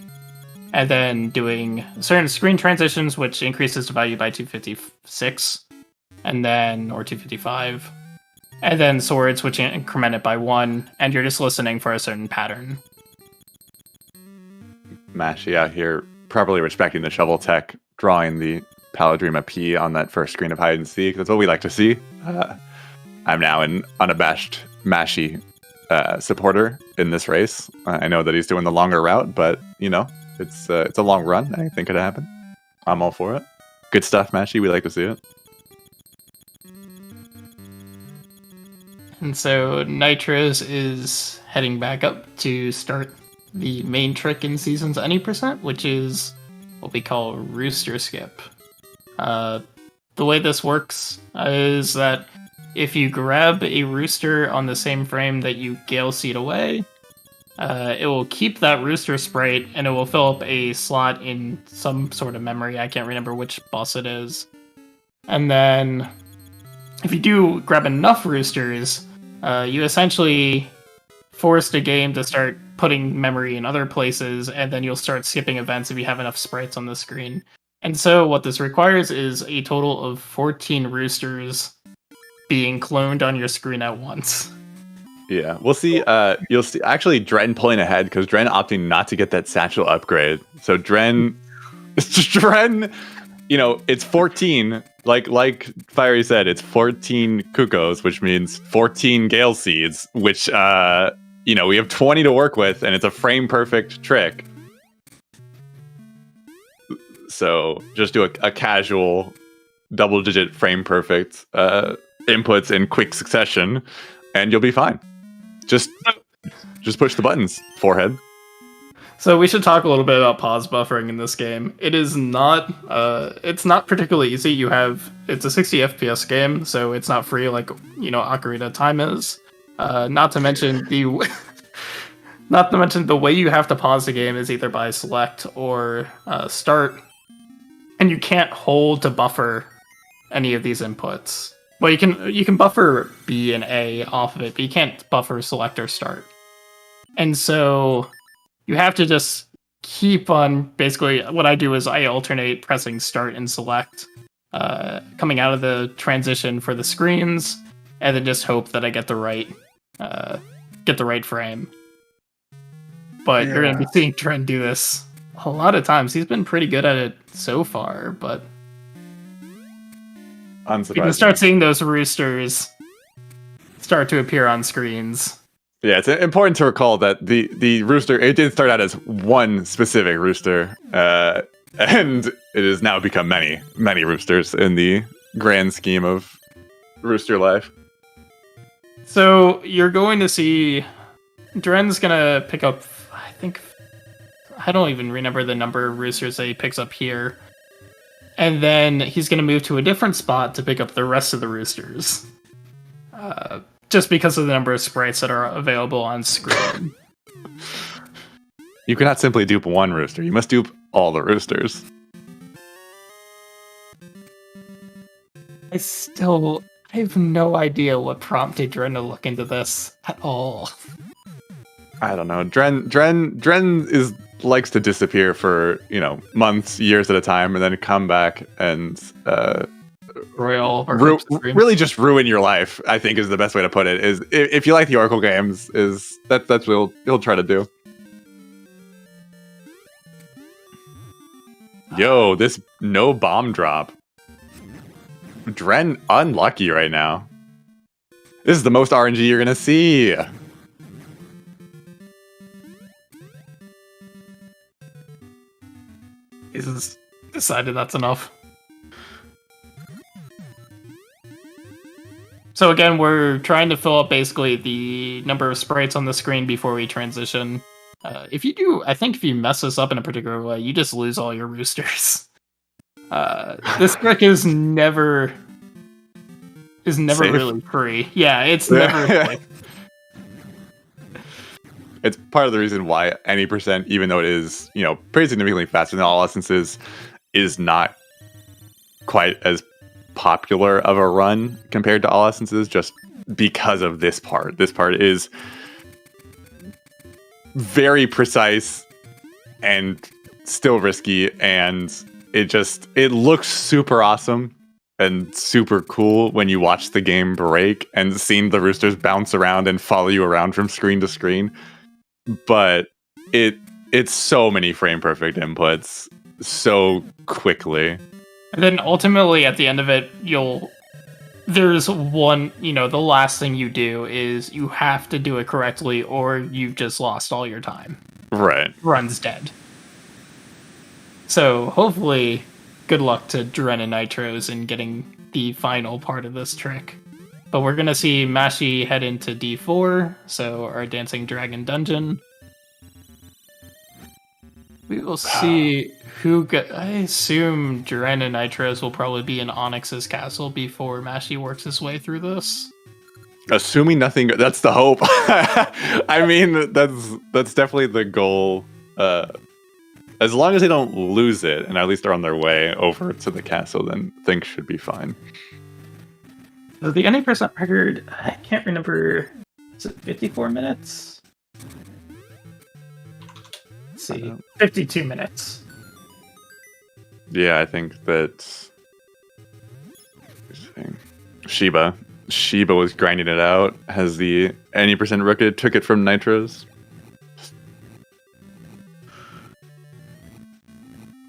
and then doing certain screen transitions, which increases the value by 256. And then, or 255, and then swords, which increment it by 1, and you're just listening for a certain pattern. Mashy out here, properly respecting the shovel tech, drawing the Paladrima P on that first screen of hide and seek. That's what we like to see. I'm now an unabashed Mashy supporter in this race. I know that he's doing the longer route, but it's a long run. I think it could happen. I'm all for it. Good stuff, Mashy. We like to see it. And so Nitros is heading back up to start the main trick in Season's Any %, which is what we call Rooster Skip. The way this works is that if you grab a rooster on the same frame that you Gale Seed away, it will keep that rooster sprite and it will fill up a slot in some sort of memory. I can't remember which boss it is. And then if you do grab enough roosters, you essentially force the game to start putting memory in other places, and then you'll start skipping events if you have enough sprites on the screen. And so what this requires is a total of 14 roosters being cloned on your screen at once. Yeah, we'll see. You'll see actually Dren pulling ahead because Dren opting not to get that satchel upgrade. So Dren, it's 14. Like Fiery said, it's 14 Kukos, which means 14 Gale Seeds, which we have 20 to work with, and it's a frame perfect trick. So just do a casual double-digit frame perfect inputs in quick succession, and you'll be fine. Just push the buttons, forehead. So we should talk a little bit about pause buffering in this game. It is not, it's not particularly easy. It's a 60 FPS game, so it's not free like, Ocarina of Time is. Not to mention not to mention the way you have to pause the game is either by select or start, and you can't hold to buffer any of these inputs. Well, you can buffer B and A off of it, but you can't buffer select or start. And so you have to just keep on. Basically, what I do is I alternate pressing start and select, coming out of the transition for the screens, and then just hope that I get the right frame. But you're gonna be seeing Trent do this a lot of times. He's been pretty good at it so far, but you can start seeing those roosters start to appear on screens. Yeah, it's important to recall that the rooster, it did start out as one specific rooster, and it has now become many roosters in the grand scheme of rooster life. So you're going to see Dren's gonna pick up, I don't even remember the number of roosters that he picks up here. And then he's gonna move to a different spot to pick up the rest of the roosters. Just because of the number of sprites that are available on screen. You cannot simply dupe one rooster. You must dupe all the roosters. I have no idea what prompted Dren to look into this at all. I don't know. Dren likes to disappear for, months, years at a time, and then come back and really just ruin your life, I think is the best way to put it. Is if you like the Oracle games, that's what he'll try to do. Yo, this no bomb drop. Dren unlucky right now. This is the most RNG you're gonna see. He's decided that's enough. So again, we're trying to fill up basically the number of sprites on the screen before we transition. If you mess this up in a particular way, you just lose all your roosters. This trick is never safe. Really free. Yeah, it's never safe. It's part of the reason why any percent, even though it is, pretty significantly faster than all essences, is not quite as popular of a run compared to all essences, just because of this part. This part is very precise and still risky, and it looks super awesome and super cool when you watch the game break and seeing the roosters bounce around and follow you around from screen to screen. But it's so many frame perfect inputs so quickly. And then ultimately at the end of it, there's one, the last thing you do is you have to do it correctly or you've just lost all your time. Right. Run's dead. So hopefully, good luck to Dren and Nitros in getting the final part of this trick. But we're going to see Mashi head into D4, so our Dancing Dragon Dungeon. We will see I assume Dren and Nitros will probably be in Onyx's castle before Mashi works his way through this. Assuming nothing, that's the hope. I mean, that's definitely the goal. As long as they don't lose it, and at least they're on their way over to the castle, then things should be fine. So the any percent record, I can't remember, is it 54 minutes? Let's see, 52 minutes. Yeah, I think that Shiba was grinding it out, has the any percent record, took it from Nitros.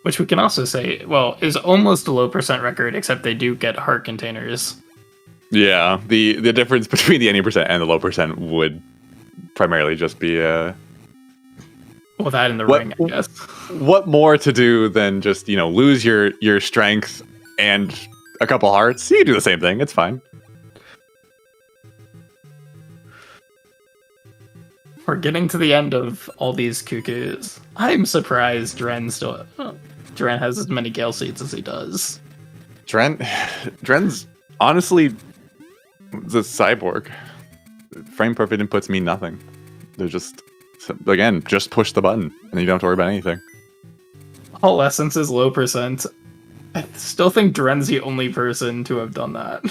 Which we can also say, is almost a low percent record, except they do get heart containers. Yeah, the difference between the any percent and the low percent would primarily just be that in the ring, I guess. What more to do than just, lose your strength and a couple hearts? You can do the same thing, it's fine. We're getting to the end of all these cuckoos. I'm surprised Dren has as many Gale Seeds as he does. Dren's honestly the cyborg. frame perfect inputs mean nothing. They're just, again, just push the button and you don't have to worry about anything. All essence is low percent. I still think Dren's the only person to have done that.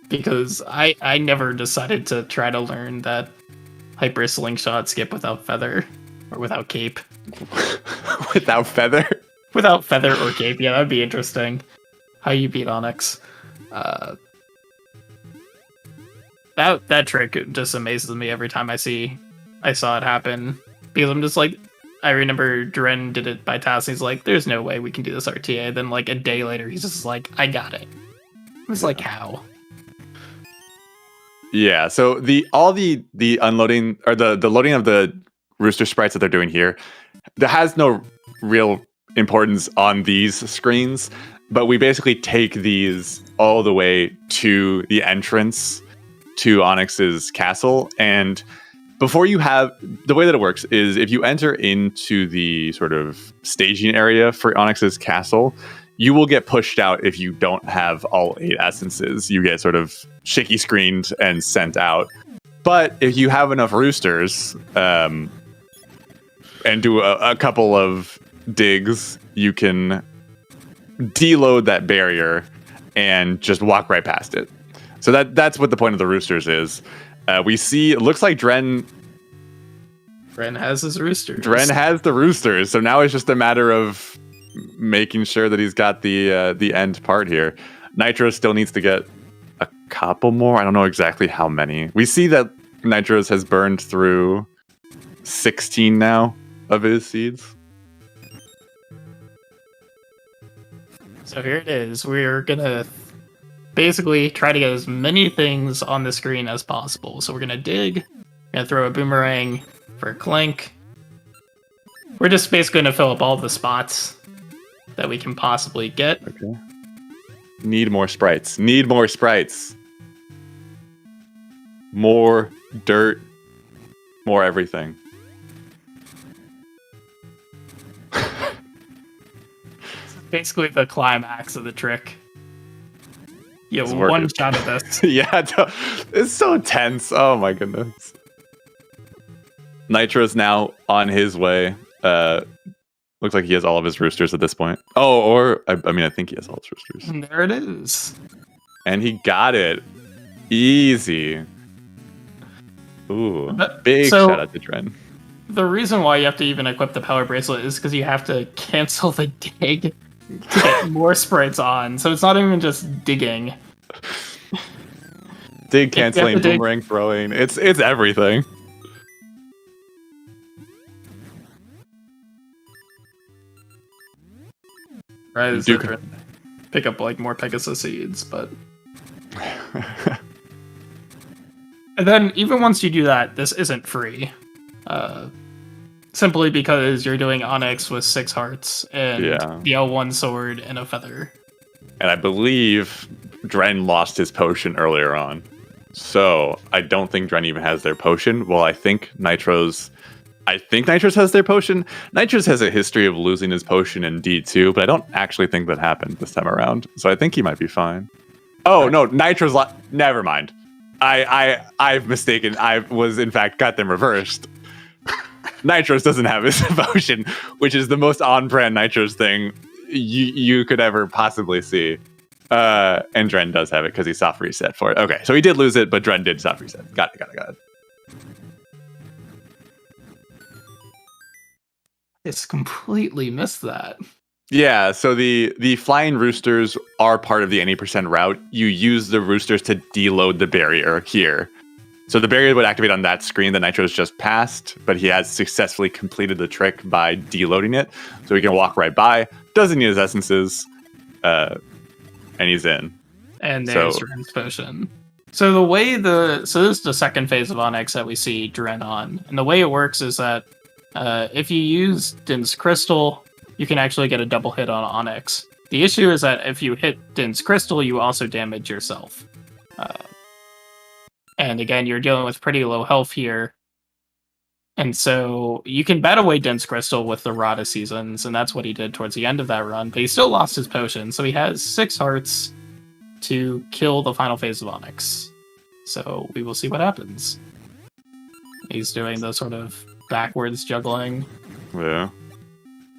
Because I never decided to try to learn that hyper slingshot skip without feather. Or without cape. Without feather? Without feather or cape, yeah, that'd be interesting. How you beat Onyx. That trick just amazes me every time I saw it happen. Because I'm just like, I remember Dren did it by task, and he's like, there's no way we can do this RTA. Then like a day later, he's just like, I got it. It's like, how? Yeah, so the unloading or the loading of the rooster sprites that they're doing here, that has no real importance on these screens, but we basically take these all the way to the entrance to Onyx's castle, and before you have, the way that it works is if you enter into the sort of staging area for Onyx's castle, you will get pushed out if you don't have all 8 essences. You get sort of shaky screened and sent out. But if you have enough roosters and do a couple of digs, you can deload that barrier and just walk right past it. So that's what the point of the roosters is. We see, it looks like Dren has his roosters. Dren has the roosters, so now it's just a matter of making sure that he's got the end part here. Nitro still needs to get a couple more. I don't know exactly how many. We see that Nitros has burned through 16 now of his seeds. So here it is. We're gonna basically try to get as many things on the screen as possible. So we're gonna dig, gonna throw a boomerang for a clink. We're just basically gonna fill up all the spots that we can possibly get. Okay. Need more sprites. Need more sprites. More dirt. More everything. Basically the climax of the trick. Yeah, It's one working. shot of this. Yeah, it's so tense. Oh my goodness. Nitro's now on his way. Looks like he has all of his roosters at this point. Oh, or I mean, I think he has all his roosters. And there it is. And he got it. Easy. Ooh, big shout out to Dren. The reason why you have to even equip the power bracelet is because you have to cancel the dig to get more sprites on. So it's not even just digging. Dig canceling, boomerang throwing. It's everything. Right, is pick up like more Pegasus seeds, but and then even once you do that, this isn't free. Simply because you're doing Onyx with 6 hearts and the L1 sword and a feather. And I believe Dren lost his potion earlier on. So I don't think Dren even has their potion. Well, I think Nitros has their potion. Nitros has a history of losing his potion in D2, but I don't actually think that happened this time around. So I think he might be fine. Oh, no, Nitros never mind. I've mistaken. I was, in fact, got them reversed. Nitros doesn't have his potion, which is the most on-brand Nitros thing you could ever possibly see. And Dren does have it because he soft reset for it. Okay, so he did lose it, but Dren did soft reset. Got it. It's completely missed that. Yeah, so the flying roosters are part of the any percent route. You use the roosters to deload the barrier here. So the barrier would activate on that screen that Nitro's just passed, but he has successfully completed the trick by deloading it. So he can walk right by, doesn't need his essences, and he's in. And there's Dren's potion. So this is the second phase of Onyx that we see Dren on. And the way it works is that if you use Din's Crystal, you can actually get a double hit on Onyx. The issue is that if you hit Din's Crystal, you also damage yourself. And again, you're dealing with pretty low health here. And so you can bat away Din's Crystal with the Rod of Seasons, and that's what he did towards the end of that run. But he still lost his potion, so he has 6 hearts to kill the final phase of Onyx. So we will see what happens. He's doing the sort of backwards juggling. Yeah.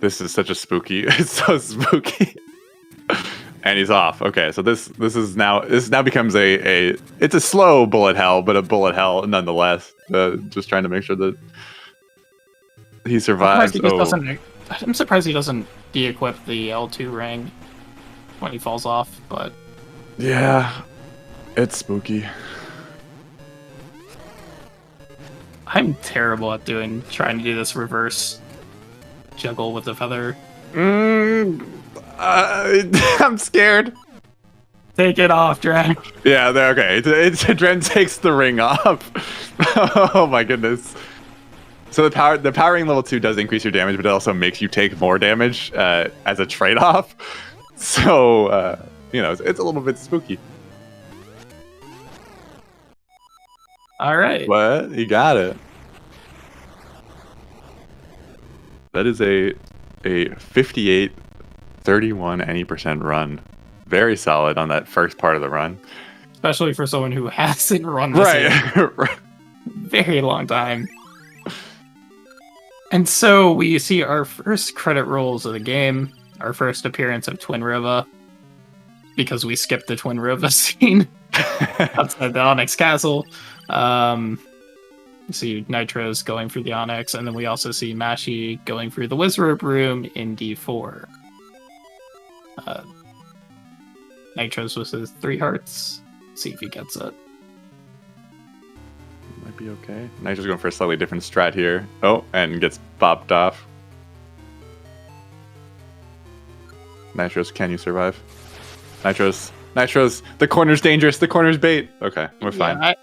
This is such a spooky. It's so spooky. And he's off. Okay, so this now becomes it's a slow bullet hell, but a bullet hell nonetheless. Just trying to make sure that he survives. I'm surprised he doesn't de-equip the L2 ring when he falls off, but yeah, it's spooky. I'm terrible at trying to do this reverse juggle with the feather. I'm scared. Take it off, Dren. Yeah, okay. Dren takes the ring off. Oh my goodness. So the powering level 2 does increase your damage, but it also makes you take more damage as a trade-off. So it's a little bit spooky. All right. What? You got it. That is a 58, 31 any percent run. Very solid on that first part of the run. Especially for someone who hasn't run this in a very long time. And so we see our first credit rolls of the game, our first appearance of Twin Riva, because we skipped the Twin Riva scene outside the Onyx Castle. We see Nitro's going through the Onyx, and then we also see Mashi going through the Wizard Room in D4. Nitro's with his 3 hearts. See if he gets it. Might be okay. Nitro's going for a slightly different strat here. Oh, and gets bopped off. Nitros, can you survive? Nitros, the corner's dangerous. The corner's bait. Okay, we're fine. Yeah,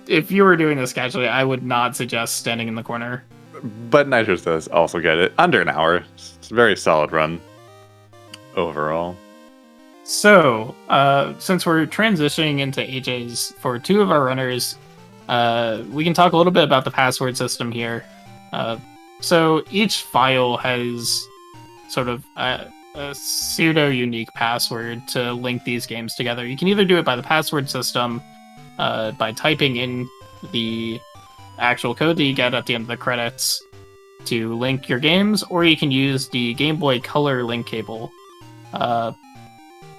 if you were doing this casually, I would not suggest standing in the corner. But Nitros does also get it. Under an hour. It's a very solid run overall. So, since we're transitioning into AJs for 2 of our runners, we can talk a little bit about the password system here. So each file has sort of a pseudo-unique password to link these games together. You can either do it by the password system, by typing in the actual code that you get at the end of the credits to link your games, or you can use the Game Boy Color link cable.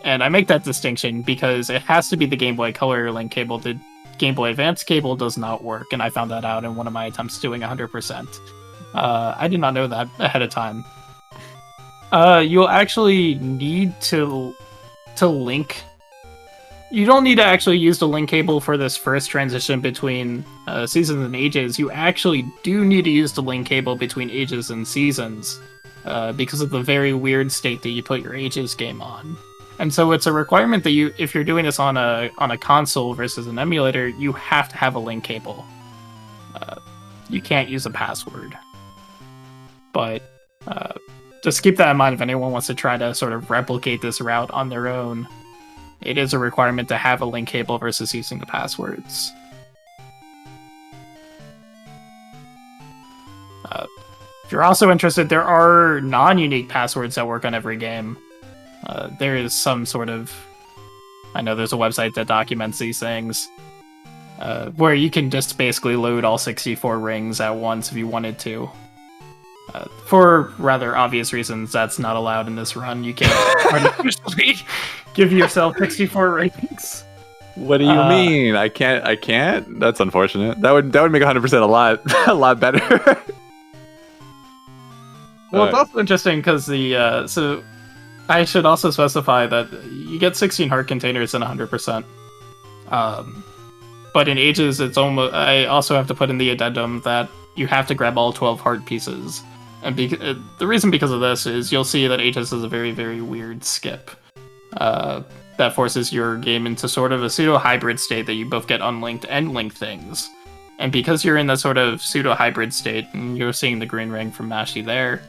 And I make that distinction because it has to be the Game Boy Color link cable. The Game Boy Advance cable does not work, and I found that out in one of my attempts doing 100%. I did not know that ahead of time. You'll actually need to link. You don't need to actually use the link cable for this first transition between seasons and ages. You actually do need to use the link cable between ages and seasons because of the very weird state that you put your ages game on. And so it's a requirement that if you're doing this on a console versus an emulator, you have to have a link cable. You can't use a password. But just keep that in mind if anyone wants to try to sort of replicate this route on their own. It is a requirement to have a link cable versus using the passwords. If you're also interested, there are non-unique passwords that work on every game. There is some sort of... I know there's a website that documents these things, where you can just basically load all 64 rings at once if you wanted to. For rather obvious reasons, that's not allowed in this run. You can't artificially give yourself 64 rings. What do you mean? I can't? That's unfortunate. That would make 100% a lot better. Well, it's also interesting because so I should also specify that you get 16 heart containers in 100%. But in ages, it's almost. I also have to put in the addendum that you have to grab all 12 heart pieces. And the reason because of this is you'll see that ages is a very, very weird skip. That forces your game into sort of a pseudo-hybrid state that you both get unlinked and linked things. And because you're in that sort of pseudo-hybrid state, and you're seeing the green ring from Mashi there,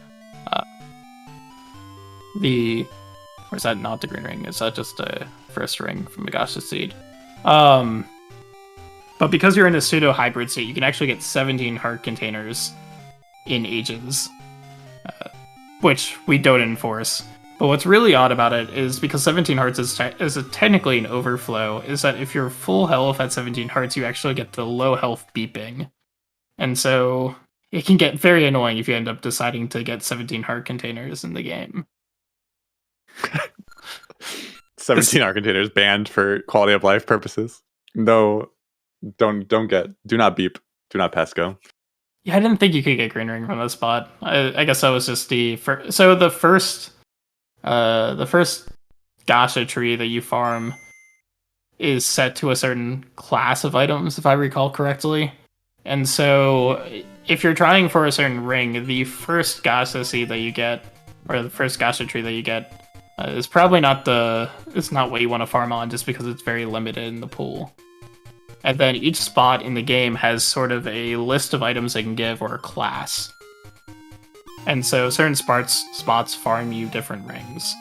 or is that not the green ring? Is that just a first ring from Megash's Seed? But because you're in a pseudo-hybrid state, you can actually get 17 heart containers in ages, which we don't enforce. But what's really odd about it is because 17 hearts is technically an overflow, is that if you're full health at 17 hearts, you actually get the low health beeping. And so it can get very annoying if you end up deciding to get 17 heart containers in the game. 17 art containers banned for quality of life purposes. No, do not beep. Do not pass go. Yeah, I didn't think you could get green ring from this spot. I guess that was just the first. So the first gacha tree that you farm is set to a certain class of items, if I recall correctly. And so if you're trying for a certain ring, the first gacha seed that you get, or the first gacha tree that you get, is probably it's not what you want to farm on, just because it's very limited in the pool. And then each spot in the game has sort of a list of items they can give, or a class. And so certain spots farm you different rings.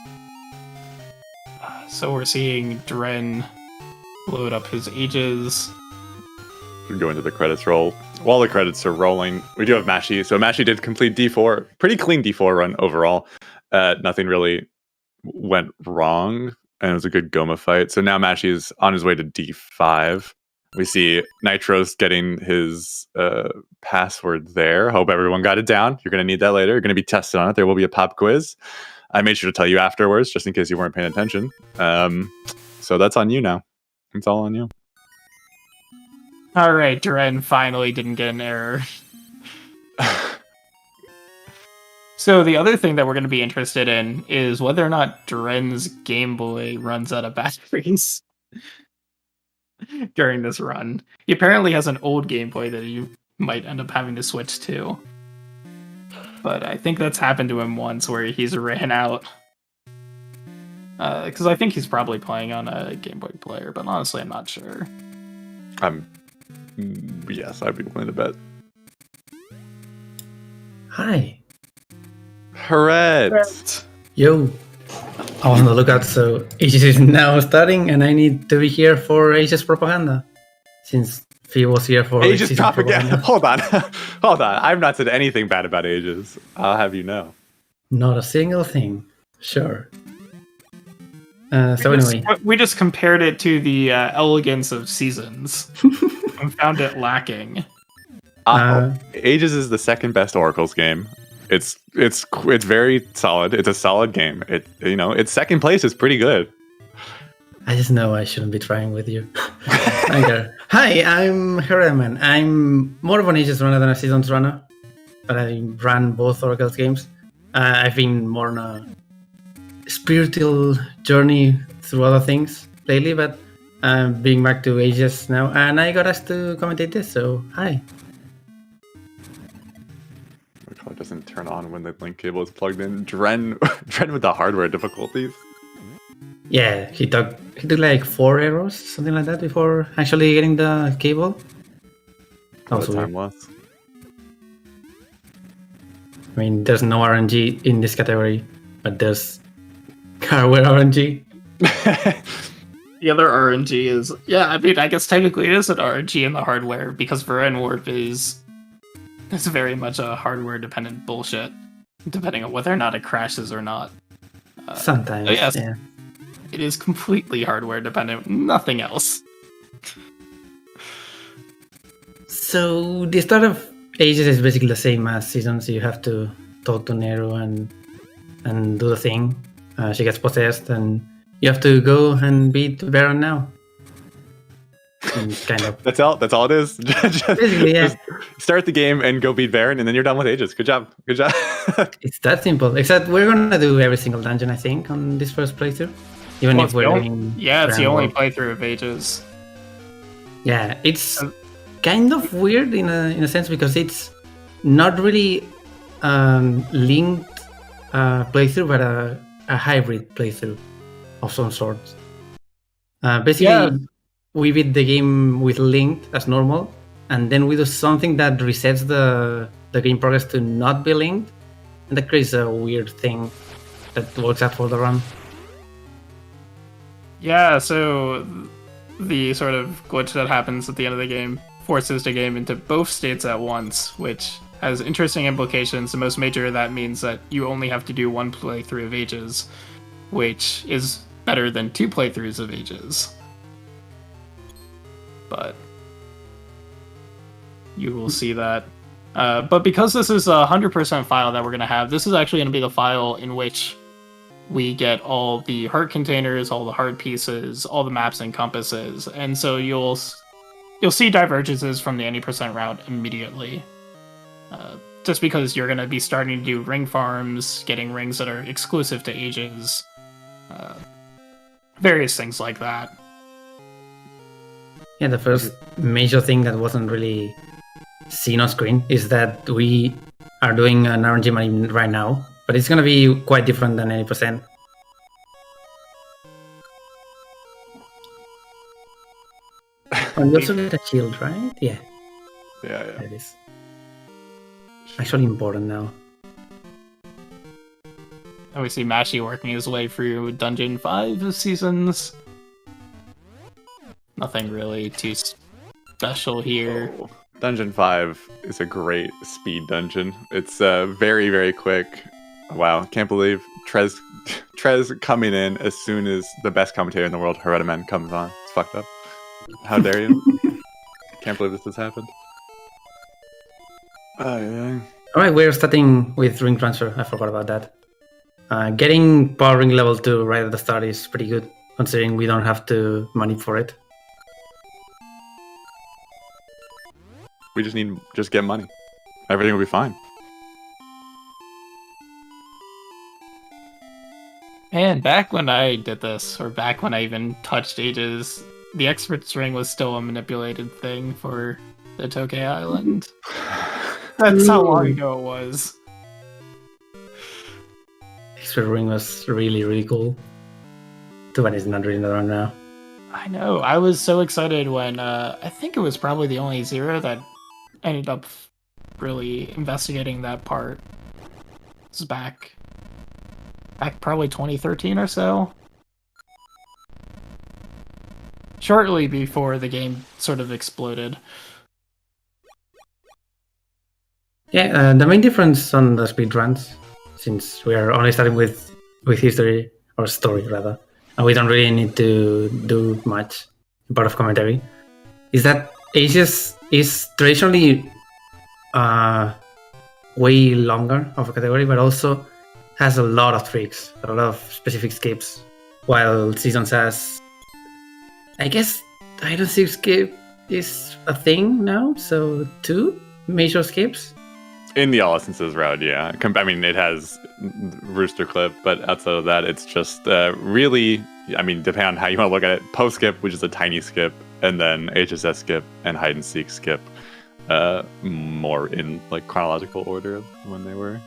So we're seeing Dren load up his ages. We go into the credits roll. While the credits are rolling, we do have Mashi. So Mashi did complete D4. Pretty clean D4 run overall. Nothing really went wrong, and it was a good Goma fight. So now Mashi is on his way to D5. We see Nitros getting his password there. Hope everyone got it down. You're going to need that later. You're going to be tested on it. There will be a pop quiz. I made sure to tell you afterwards, just in case you weren't paying attention. So that's on you now. It's all on you. All right, Dren finally didn't get an error. So the other thing that we're going to be interested in is whether or not Dren's Game Boy runs out of batteries during this run. He apparently has an old Game Boy that he might end up having to switch to. But I think that's happened to him once, where he's ran out. Because I think he's probably playing on a Game Boy player, but honestly, I'm not sure. Yes, I'd be willing to bet. Hi. Hooray! Yo. I was on the lookout, so Aegis is now starting, and I need to be here for Aegis propaganda. Since Fee was here for Aegis propaganda. Hold on. Hold on. I've not said anything bad about Aegis. I'll have you know. Not a single thing. Sure. Anyway. We just compared it to the elegance of Seasons and found it lacking. Aegis is the second best Oracles game. It's very solid. It's a solid game. Its second place is pretty good. I just know I shouldn't be trying with you. Hi, I'm Herman. I'm more of an Aegis runner than a Seasons runner, but I ran both Oracles games. I've been more on a spiritual journey through other things lately, but I'm being back to Aegis now, and I got asked to commentate this, so hi. It doesn't turn on when the link cable is plugged in. Dren with the hardware difficulties. Yeah, he took like 4 arrows, something like that, before actually getting the cable. What time was? I mean, there's no RNG in this category, but there's hardware RNG. The other RNG is, I guess technically it is an RNG in the hardware, because Varen Warp is very much a hardware dependent bullshit, depending on whether or not it crashes or not. Sometimes, yes, yeah. It is completely hardware dependent, nothing else. So the start of Aegis is basically the same as Seasons. You have to talk to Nero and do the thing. She gets possessed, and you have to go and beat Baron now. Kind of. That's all it is. Basically, yeah. Just start the game and go beat Baron, and then you're done with Aegis. Good job. It's that simple. Except we're gonna do every single dungeon, I think, on this first playthrough. Even if we're doing... Yeah, it's the only playthrough of Aegis. Yeah, it's kind of weird in a sense, because it's not really linked playthrough, but a hybrid playthrough of some sort. Basically, we beat the game with linked as normal, and then we do something that resets the game progress to not be linked, and that creates a weird thing that works out for the run. Yeah, so the sort of glitch that happens at the end of the game forces the game into both states at once, which has interesting implications. The most major of that means that you only have to do one playthrough of Aegis, which is better than 2 playthroughs of Aegis. But you will see that. But because this is a 100% file that we're going to have, this is actually going to be the file in which we get all the heart containers, all the heart pieces, all the maps and compasses, and so you'll see divergences from the any percent route immediately. Just because you're going to be starting to do ring farms, getting rings that are exclusive to ages, various things like that. Yeah, the first major thing that wasn't really seen on screen is that we are doing an RNG money right now, but it's going to be quite different than 80%. And you also get a shield, right? Yeah. Yeah. That is actually important now. And we see Mashi working his way through Dungeon 5 of Seasons. Nothing really too special here. Oh, Dungeon 5 is a great speed dungeon. It's very, very quick. Wow, can't believe Trez coming in as soon as the best commentator in the world, Herediman, comes on. It's fucked up. How dare you? Can't believe this has happened. Yeah. Alright, we're starting with ring transfer. I forgot about that. Getting power ring level 2 right at the start is pretty good, considering we don't have to money for it. We just get money. Everything will be fine. And back when I did this, or back when I even touched Ages, the Expert's Ring was still a manipulated thing for the Tokay Island. That's how long ago it was. Expert ring was really, really cool. Too bad it's not really around now. I know. I was so excited when I think it was probably the only Zero that ended up really investigating that part. This is back probably 2013 or so. Shortly before the game sort of exploded. Yeah, the main difference on the speedruns, since we are only starting with history, or story rather, and we don't really need to do much in part of commentary, is that Ages is traditionally way longer of a category, but also has a lot of tricks, a lot of specific skips, while Seasons has, I guess, I don't think skip is a thing now, so 2 major skips. In the All Essences route, yeah. I mean, it has Rooster Clip, but outside of that, it's just really, I mean, depending on how you want to look at it, Post Skip, which is a tiny skip, and then HSS Skip and Hide and Seek Skip, more in like chronological order of when they were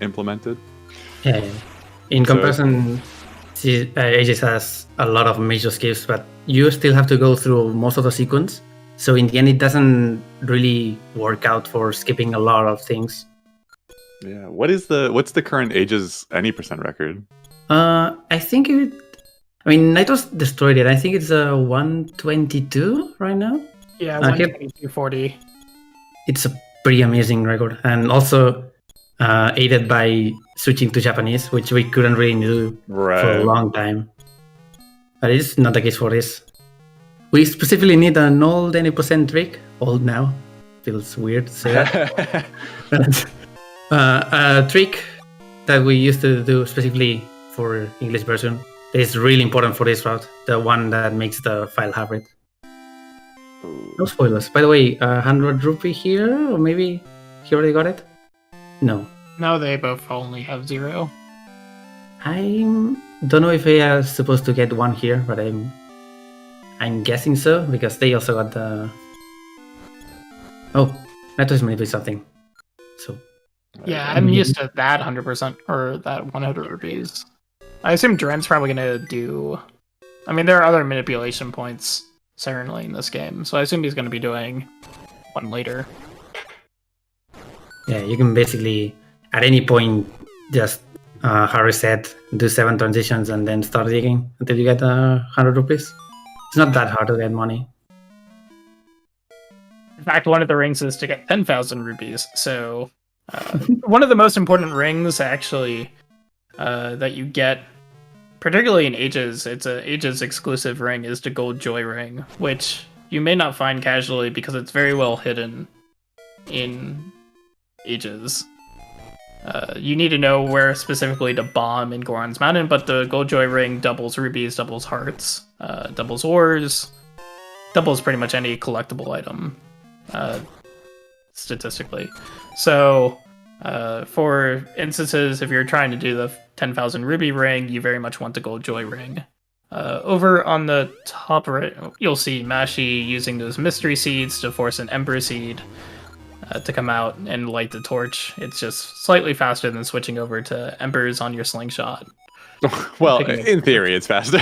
implemented. Yeah. In comparison, Aegis has a lot of major skips, but you still have to go through most of the sequence. So in the end, it doesn't really work out for skipping a lot of things. Yeah. What's the current Ages any percent record? I think I Nitos destroyed it. I think it's 122 right now. Yeah, 122.40. It's a pretty amazing record, and also aided by switching to Japanese, which we couldn't really do for a long time. But it's not the case for this. We specifically need an old 80% trick. Old now. Feels weird to say that. A trick that we used to do specifically for English version is really important for this route. The one that makes the file hybrid. No spoilers. By the way, 100 rupee here, or maybe he already got it? No. No, they both only have 0. I don't know if I are supposed to get 1 here, but I'm guessing so, because they also got the... Oh, that was maybe something. So... Yeah, I'm used to that 100%, or that 100 rupees. I assume Duran's probably going to do... I mean, there are other manipulation points, certainly, in this game, so I assume he's going to be doing 1 later. Yeah, you can basically, at any point, just hard reset, do 7 transitions, and then start digging until you get 100 rupees. It's not that hard to get money. In fact, one of the rings is to get 10,000 rupees, so... one of the most important rings, actually, that you get, particularly in Ages, it's a Ages exclusive ring, is the Gold Joy Ring, which you may not find casually because it's very well hidden in Ages. You need to know where specifically to bomb in Goron's Mountain, but the Gold Joy Ring doubles rubies, doubles hearts, doubles ores, doubles pretty much any collectible item, statistically. So, for instances, if you're trying to do the 10,000 ruby ring, you very much want the Gold Joy Ring. Over on the top right, you'll see Mashi using those mystery seeds to force an Ember Seed to come out and light the torch. It's just slightly faster than switching over to embers on your slingshot. Well, in theory, it's faster.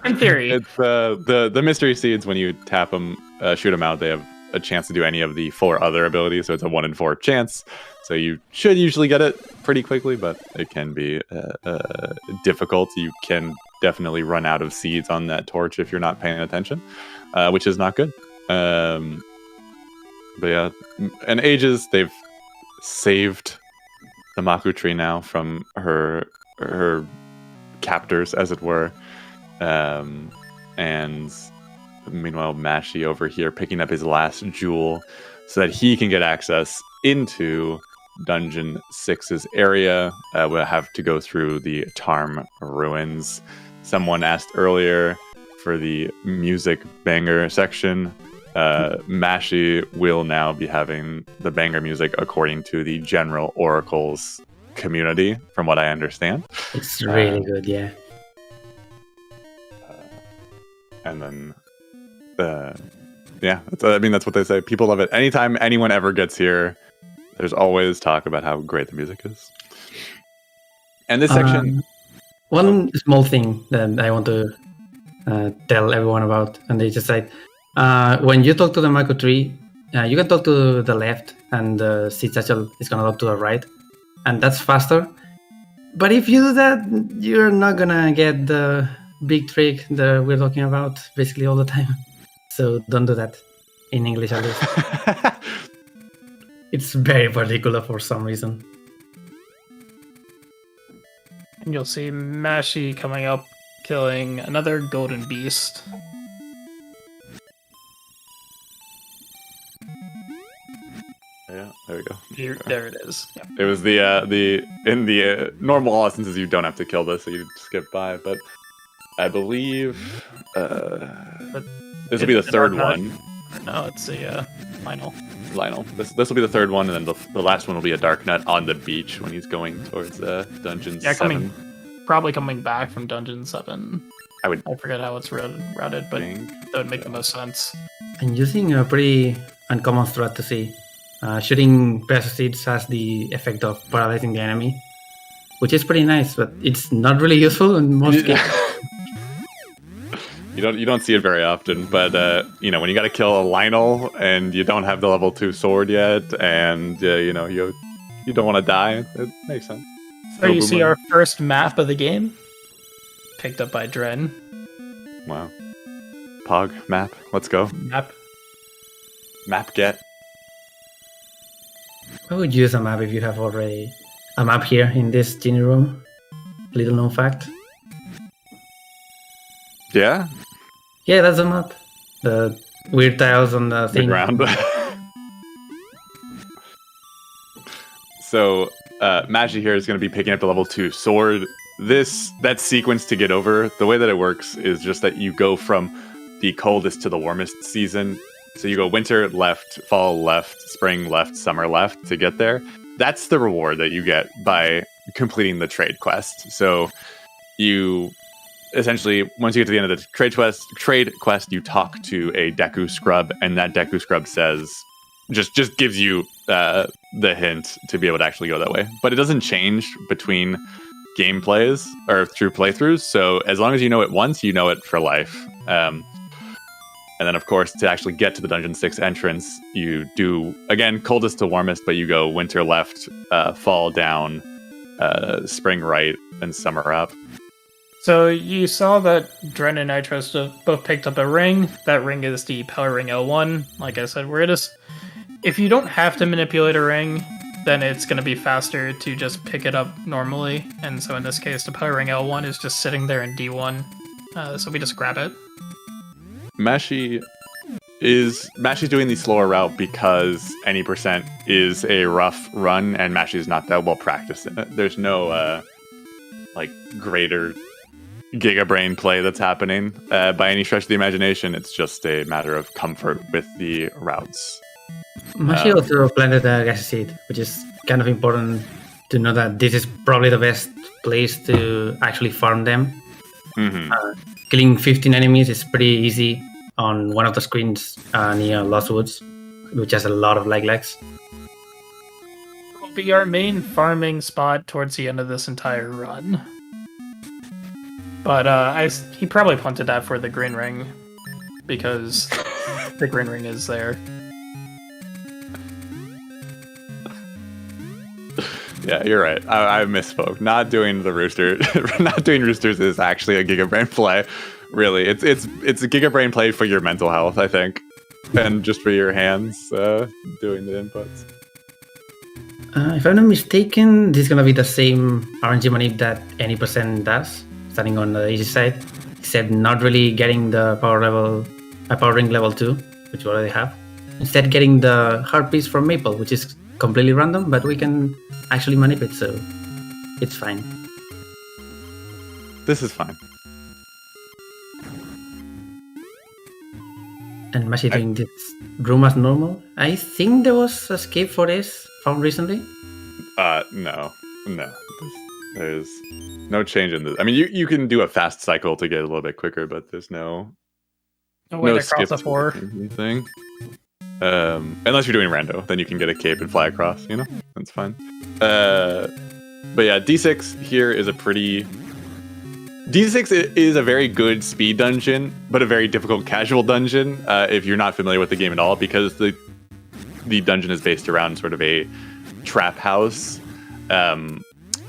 In theory. It's the mystery seeds, when you tap them, shoot them out, they have a chance to do any of the 4 other abilities, so it's a 1 in 4 chance. So you should usually get it pretty quickly, but it can be difficult. You can definitely run out of seeds on that torch if you're not paying attention, which is not good. But yeah, in Ages, they've saved the Maku tree now from her captors, as it were. And meanwhile, Mashi over here picking up his last jewel so that he can get access into Dungeon 6's area. We'll have to go through the Tarm Ruins. Someone asked earlier for the music banger section. Mashi will now be having the banger music according to the general Oracle's community, from what I understand. It's really good, yeah. And then, yeah, that's what they say. People love it. Anytime anyone ever gets here, there's always talk about how great the music is. And this section... One small thing that I want to tell everyone about, and they just said, when you talk to the Maku tree, you can talk to the left, and the seed satchel is going to talk to the right, and that's faster. But if you do that, you're not going to get the big trick that we're talking about basically all the time. So don't do that, in English at least. It's very particular for some reason. And you'll see Mashi coming up, killing another golden beast. Yeah, there we go. There it is. Yep. It was in the normal instances you don't have to kill this, so you skip by. But I believe this will be the third one. No, it's the final. Lionel. This will be the third one, and then the last one will be a Dark Nut on the beach when he's going towards Dungeon 7. Probably coming back from Dungeon 7. I forget how it's routed, but that would make the most sense. And using a pretty uncommon strat to see. Shooting Pegasus Seeds has the effect of paralyzing the enemy, which is pretty nice, but it's not really useful in most cases. You don't see it very often, but when you got to kill a Lionel and you don't have the level 2 sword yet, and you don't want to die, it makes sense. So you see our first map of the game, picked up by Dren. Wow. Pog map. Let's go. Map get. I would use a map if you have already a map here in this genie room. Little known fact. Yeah? Yeah, that's a map. The weird tiles on the thing. The ground. So, Mashi here is going to be picking up the level 2 sword. That sequence to get over, the way that it works is just that you go from the coldest to the warmest season. So you go winter left, fall left, spring left, summer left to get there. That's the reward that you get by completing the trade quest. So you essentially, once you get to the end of the trade quest, you talk to a Deku Scrub, and that Deku Scrub says, just gives you the hint to be able to actually go that way. But it doesn't change between gameplays or through playthroughs. So as long as you know it once, you know it for life. And then, of course, to actually get to the Dungeon 6 entrance, you do, again, coldest to warmest, but you go winter left, fall down, spring right, and summer up. So you saw that Dren and Nitros both picked up a ring. That ring is the Power Ring L1. Like I said, if you don't have to manipulate a ring, then it's going to be faster to just pick it up normally. And so in this case, the Power Ring L1 is just sitting there in D1. So we just grab it. Mashi Mashy's doing the slower route because any percent is a rough run, and Mashy's not that well practiced in it. There's no like greater Giga Brain play that's happening by any stretch of the imagination. It's just a matter of comfort with the routes. Mashy also planted a gas seed, which is kind of important to know that this is probably the best place to actually farm them. Killing 15 enemies is pretty easy on one of the screens near Lost Woods, which has a lot of legs. It will be our main farming spot towards the end of this entire run. But he probably punted that for the green ring, because the green ring is there. Yeah, you're right. I misspoke. Not doing roosters is actually a Giga Brain play. Really, it's a Giga Brain play for your mental health, I think, and just for your hands doing the inputs. If I'm not mistaken, this is gonna be the same RNG manip that any percent does, starting on the easy side, except not really getting the power ring level 2, which we already have. Instead, getting the heart piece from Maple, which is completely random, but we can actually manip it, so it's fine. This is fine. And Mashy doing this room as normal. I think there was escape for this found recently. No. There's no change in this. I mean, you can do a fast cycle to get a little bit quicker, but there's no way to cross the 4 thing. Unless you're doing rando, then you can get a cape and fly across. That's fine. But yeah, D6 here is D6 is a very good speed dungeon, but a very difficult casual dungeon if you're not familiar with the game at all, because the dungeon is based around sort of a trap house.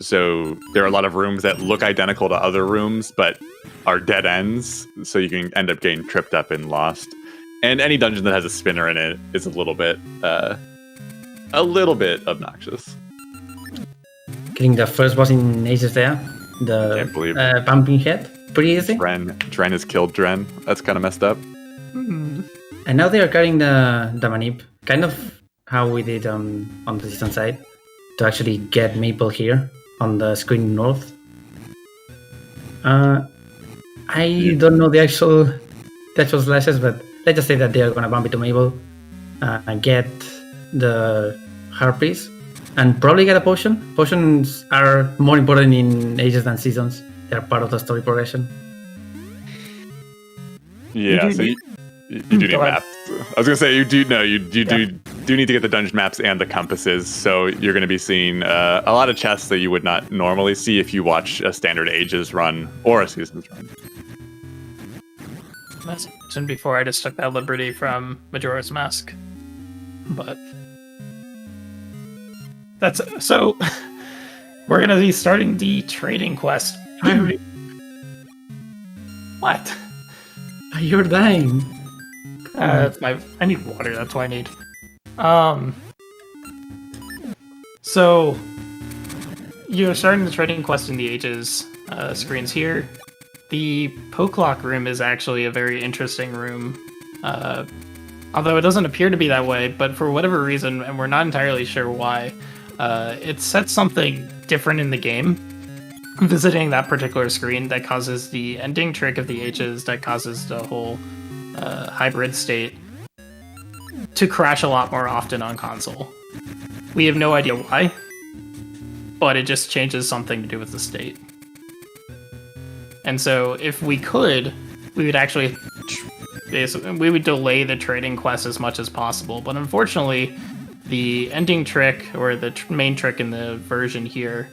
So there are a lot of rooms that look identical to other rooms, but are dead ends, so you can end up getting tripped up and lost. And any dungeon that has a spinner in it is a little bit obnoxious. Getting the first boss in ages there, the pumping head, pretty easy. Dren has killed Dren. That's kind of messed up. And now they are carrying the manip, kind of how we did on the season side, to actually get Maple here on the screen north. I don't know the actual slashes, but let's just say that they are gonna bump into Maple, get the harpies, and probably get a potion. Potions are more important in ages than seasons. They are part of the story progression. Yeah, so you do need maps. I was gonna say you do need to get the dungeon maps and the compasses. So you're gonna be seeing a lot of chests that you would not normally see if you watch a standard ages run or a seasons run. As I mentioned before, I just took that liberty from Majora's Mask, but that's so. We're gonna be starting the trading quest. What? You're dying. I need water. That's what I need. So you're starting the trading quest in the ages screens here. The poke lock room is actually a very interesting room, although it doesn't appear to be that way. But for whatever reason, and we're not entirely sure why, it sets something different in the game. Visiting that particular screen that causes the ending trick of the H's, that causes the whole hybrid state to crash a lot more often on console. We have no idea why, but it just changes something to do with the state. And so if we could, we would actually we would delay the trading quest as much as possible. But unfortunately, the ending trick, or the main trick in the version here,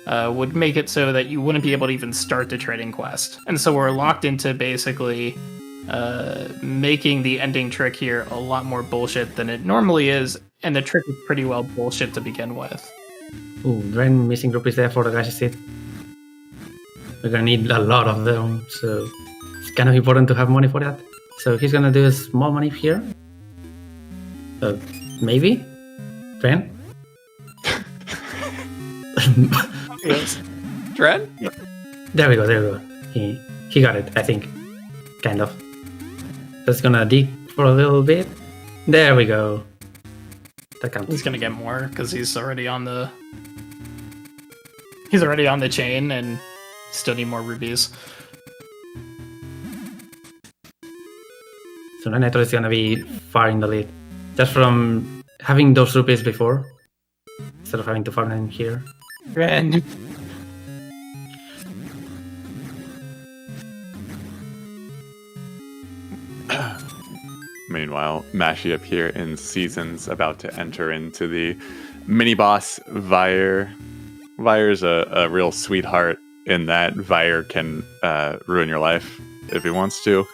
would make it so that you wouldn't be able to even start the trading quest. And so we're locked into basically making the ending trick here a lot more bullshit than it normally is, and the trick is pretty well bullshit to begin with. Ooh, Dren missing group is there for the gaseous seed. We're gonna need a lot of them, so it's kind of important to have money for that. So he's gonna do a small money here. Maybe? Dren? Yes. Dren? Yep. There we go. He got it, I think. Kind of. Just gonna dig for a little bit. There we go. That counts. He's gonna get more because he's already on the. He's already on the chain and still need more rubies. So Neto is gonna be far in the lead, just from having those rupees before, instead of having to farm them here. And Meanwhile, Mashy up here in Seasons about to enter into the mini boss Vire. Vire's a real sweetheart in that Vire can ruin your life if he wants to.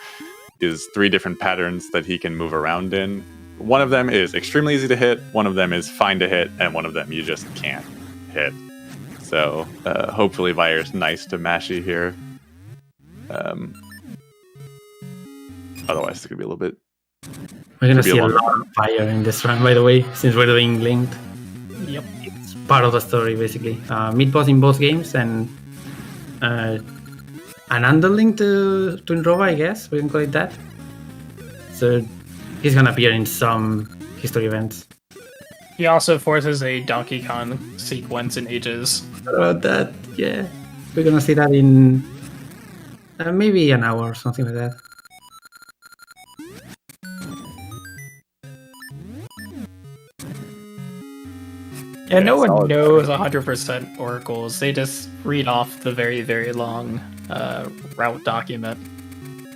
Is 3 different patterns that he can move around in. One of them is extremely easy to hit, one of them is fine to hit, and one of them you just can't hit. So hopefully Vire's nice to Mashy here. Otherwise it's going to be a little bit... We're gonna see a lot of fire in this run, by the way, since we're doing linked. yep. It's part of the story, basically. Mid boss in both games, and an underling to Twinrova, I guess we can call it that. So he's gonna appear in some history events. He also forces a Donkey Kong sequence in Ages. About that, yeah, we're gonna see that in maybe an hour or something like that. Yeah, no one knows 100% oracles. They just read off the very, very long route document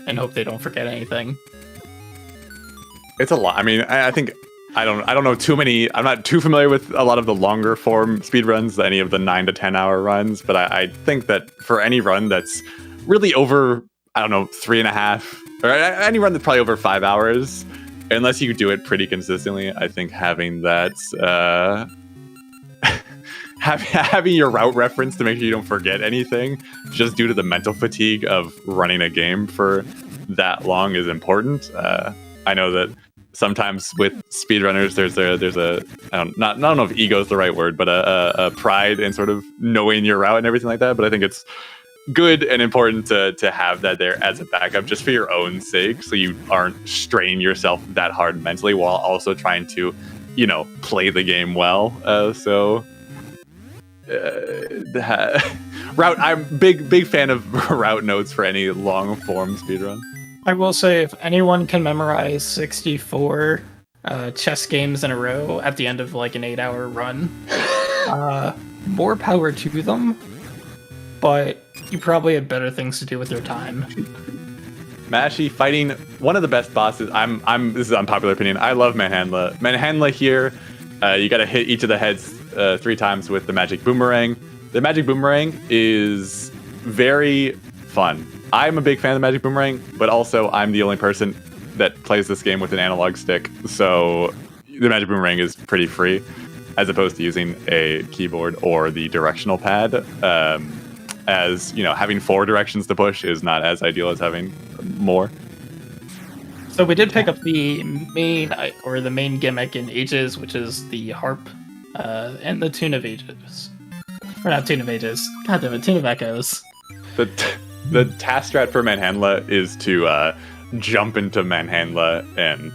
and hope they don't forget anything. It's a lot. I mean, I think I don't know too many. I'm not too familiar with a lot of the longer form speedruns, any of the 9 to 10 hour runs. But I think that for any run that's really over, I don't know, 3.5, or any run that's probably over 5 hours, unless you do it pretty consistently, I think having that. Having your route reference to make sure you don't forget anything, just due to the mental fatigue of running a game for that long, is important. I know that sometimes with speedrunners, there's a I don't know if ego is the right word, but a pride in sort of knowing your route and everything like that. But I think it's good and important to have that there as a backup, just for your own sake, so you aren't straining yourself that hard mentally while also trying to, play the game well. Route. I'm big fan of route notes for any long form speedrun. I will say, if anyone can memorize 64 chess games in a row at the end of like an 8-hour run, more power to them. But you probably have better things to do with your time. Mashy fighting one of the best bosses. This is unpopular opinion. I love Manhandla. Manhandla here. You got to hit each of the heads 3 times with the magic boomerang. The magic boomerang is very fun. I'm a big fan of the magic boomerang, but also I'm the only person that plays this game with an analog stick. So the magic boomerang is pretty free, as opposed to using a keyboard or the directional pad. As having 4 directions to push is not as ideal as having more. So we did pick up the main gimmick in Ages, which is the harp, and the Tune of Ages. Or not Tune of Ages. God damn it, Tune of Echoes. The task strat for Manhandla is to jump into Manhandla and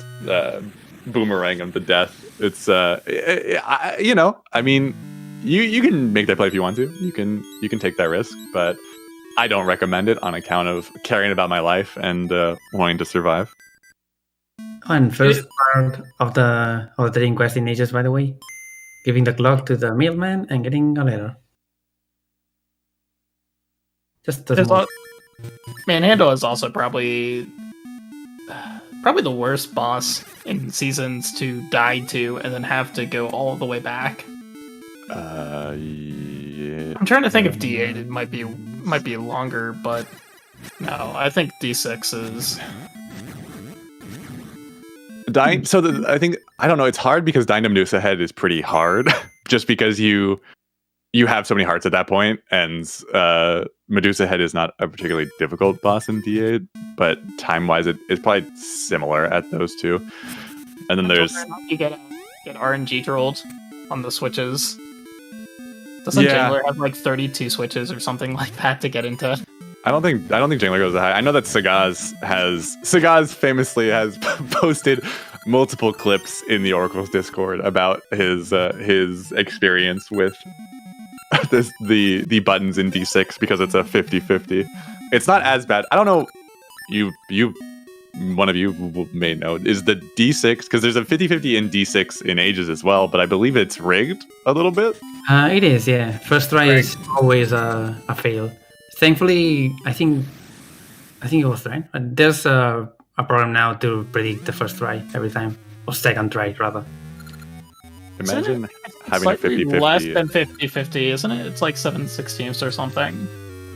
boomerang him to death. It's I mean, you can make that play if you want to. You can take that risk, but I don't recommend it on account of caring about my life and wanting to survive. And first part of the trading quest in Ages, by the way, giving the clock to the mailman and getting a letter. Just Manhandle is also probably the worst boss in Seasons to die to and then have to go all the way back. Yeah. I'm trying to think if D8 might be longer, but no, I think D6 is. I don't know. It's hard because Dying to Medusa Head is pretty hard, just because you have so many hearts at that point, and Medusa Head is not a particularly difficult boss in D8, but time-wise, it's probably similar at those two. And then there's you get RNG trolled on the switches. Doesn't Jangler have like 32 switches or something like that to get into? I don't think Jingler goes that high. I know that Sagaz famously has posted multiple clips in the Oracle's Discord about his experience with the buttons in D6 because it's a 50-50. It's not as bad. I don't know. One of you may know, is the D6, because there's a 50-50 in D6 in Ages as well, but I believe it's rigged a little bit. It is, yeah. First try is always a fail. Thankfully, I think it was right. But there's a program now to predict the first try every time, or second try rather. Imagine having a 50-50. Less than 50-50, isn't it? It's like 7/16 or something.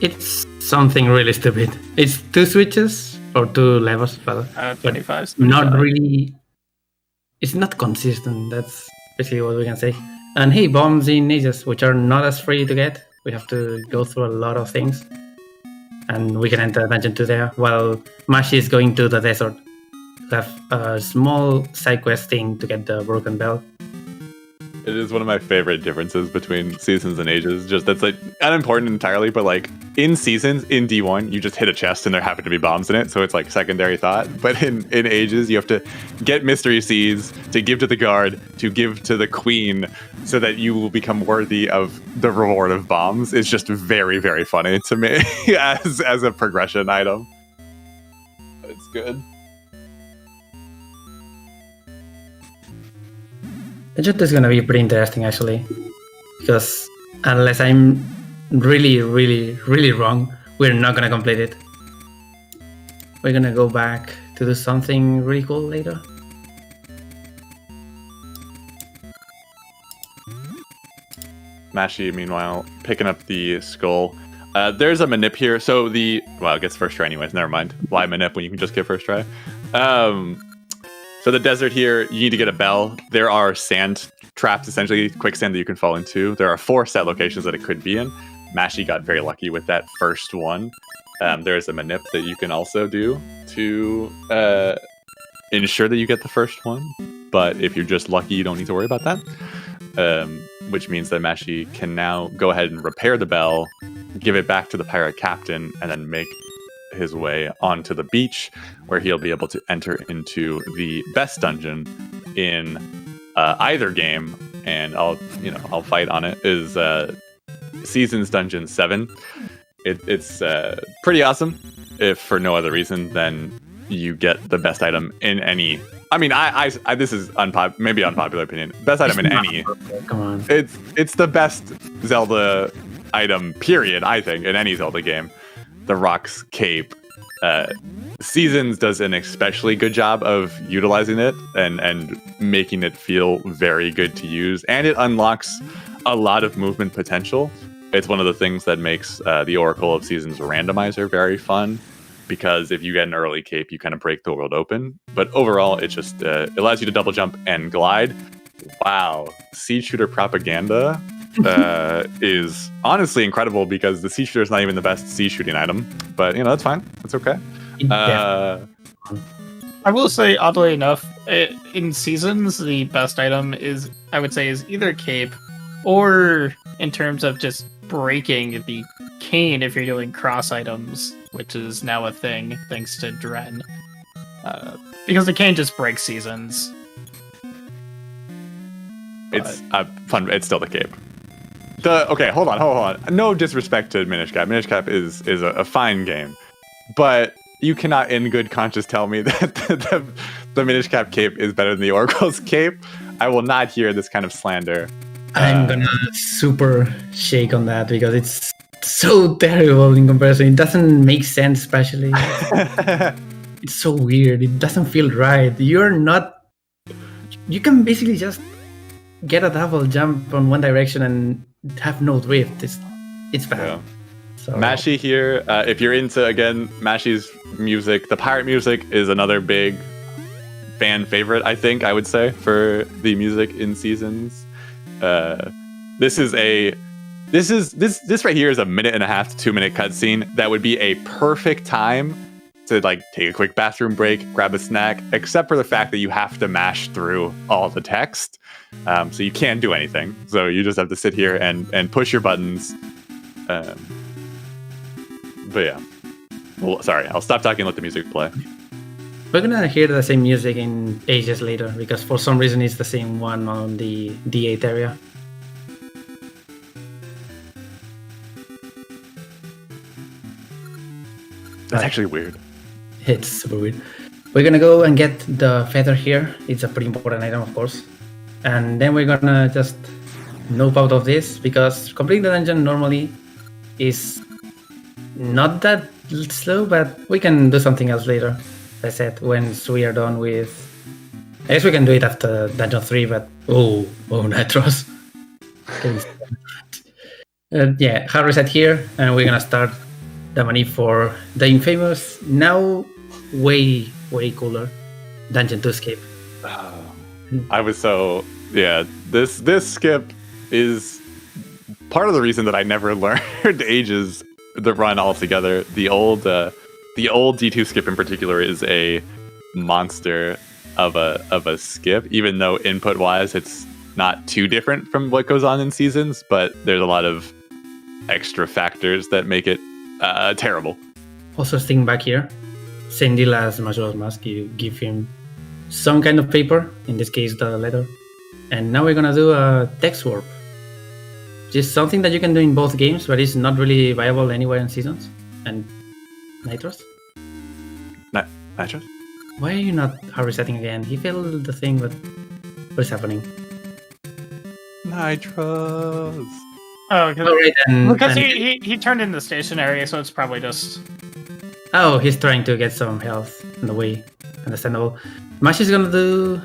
It's something really stupid. It's 2 switches or 2 levels rather. 25. Not really. It's not consistent. That's basically what we can say. And hey, bombs in Ages, which are not as free to get. We have to go through a lot of things. And we can enter a dungeon 2 there, while Mashi is going to the desert to have a small side quest thing to get the broken bell. It is one of my favorite differences between Seasons and Ages. Just that's like unimportant entirely, but like in Seasons, in D1, you just hit a chest and there happen to be bombs in it, so it's like secondary thought. But in Ages, you have to get mystery seeds to give to the guard, to give to the queen, so that you will become worthy of the reward of bombs. It's just very, very funny to me as a progression item. It's good. The chapter is gonna be pretty interesting actually, because unless I'm really, really, really wrong, we're not gonna complete it. We're gonna go back to do something really cool later. Mashi, meanwhile, picking up the skull. There's a manip here, so it gets first try anyways, never mind. Why manip when you can just get first try? So the desert here, you need to get a bell. There are sand traps, essentially, quicksand that you can fall into. There are 4 set locations that it could be in. Mashi got very lucky with that first one. There's a manip that you can also do to ensure that you get the first one. But if you're just lucky, you don't need to worry about that. Which means that Mashi can now go ahead and repair the bell, give it back to the pirate captain, and then make his way onto the beach, where he'll be able to enter into the best dungeon in either game, and I'll fight on it, is Seasons Dungeon 7. It's pretty awesome, if for no other reason than you get the best item in any. I mean, I this is maybe unpopular opinion. Best item in any. Come on. It's the best Zelda item, period, I think, in any Zelda game. The Rock's Cape. Seasons does an especially good job of utilizing it and making it feel very good to use, and it unlocks a lot of movement potential. It's one of the things that makes the Oracle of Seasons randomizer very fun, because if you get an early cape, you kind of break the world open. But overall, it just it allows you to double jump and glide. Wow, Siege Shooter propaganda is honestly incredible, because the Siege Shooter is not even the best siege shooting item. But that's fine. That's okay. I will say, oddly enough, in Seasons, the best item is either cape, or in terms of just breaking, the cane if you're doing cross items, which is now a thing thanks to Dren. Because the cane just breaks Seasons. It's fun. It's still the cape. Okay, hold on. No disrespect to Minish Cap. Minish Cap is a fine game, but you cannot, in good conscience, tell me that the Minish Cap cape is better than the Oracle's cape. I will not hear this kind of slander. I'm gonna super shake on that, because it's so terrible in comparison. It doesn't make sense, especially. It's so weird. It doesn't feel right. You can basically just get a double jump on one direction and have no drift. It's bad. Yeah. So. Mashi here, if you're into, again, Mashi's music, the pirate music is another big fan favorite, I think, I would say, for the music in Seasons. This right here is a 1.5 to 2 minute cutscene that would be a perfect time to take a quick bathroom break, grab a snack, except for the fact that you have to mash through all the text. So you can't do anything. So you just have to sit here and push your buttons. But yeah, Well, sorry, I'll stop talking and let the music play. We're gonna hear the same music in ages later because for some reason it's the same one on the D8 area. That's actually weird. It's super weird. We're gonna go and get the feather here. It's a pretty important item, of course. And then we're gonna just nope out of this because completing the dungeon normally is not that slow, but we can do something else later. As I said, once we are done with... I guess we can do it after Dungeon 3, but... Oh, Nitros. Yeah, hard reset here, and we're gonna start the manip for the infamous, now way cooler Dungeon 2 skip. I was so... Yeah, this skip is part of the reason that I never learned Ages the run altogether. The old D2 skip in particular is a monster of a skip, even though input wise it's not too different from what goes on in Seasons, but there's a lot of extra factors that make it terrible. Also, staying back here, same deal as Majora's Mask. You give him some kind of paper, in this case the letter, and now we're gonna do a text warp. Just something that you can do in both games, but it's not really viable anywhere in Seasons. And Nitros? Nitros? Why are you not hard resetting again? He failed the thing, but what is happening? Nitros. Oh, Right, because he turned into stationary, so it's probably just... Oh, he's trying to get some health in the way. Understandable. Mash is gonna do...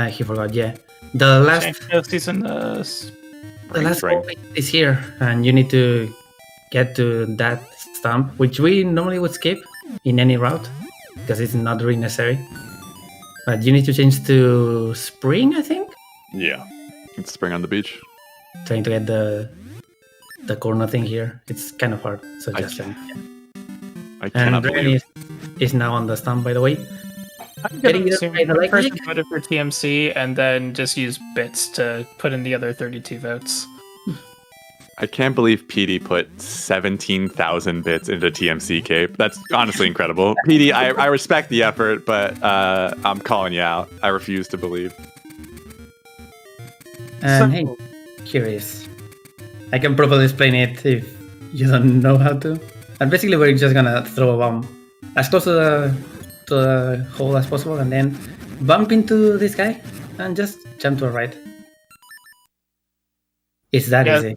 he forgot, yeah. The last season, the last goal is here, and you need to get to that stump, which we normally would skip in any route, because it's not really necessary. But you need to change to Spring, I think? Yeah, it's Spring on the beach. Trying to get the corner thing here. It's kind of hard, so just... I cannot believe is now on the stump, by the way. I'm going to assume the person voted for TMC and then just use bits to put in the other 32 votes. I can't believe PD put 17,000 bits into TMC Cape. That's honestly incredible. PD, I respect the effort, but I'm calling you out. I refuse to believe. And hey, curious. I can probably explain it if you don't know how to. And basically we're just gonna throw a bomb as close to the hole as possible and then bump into this guy and just jump to the right. It's that easy.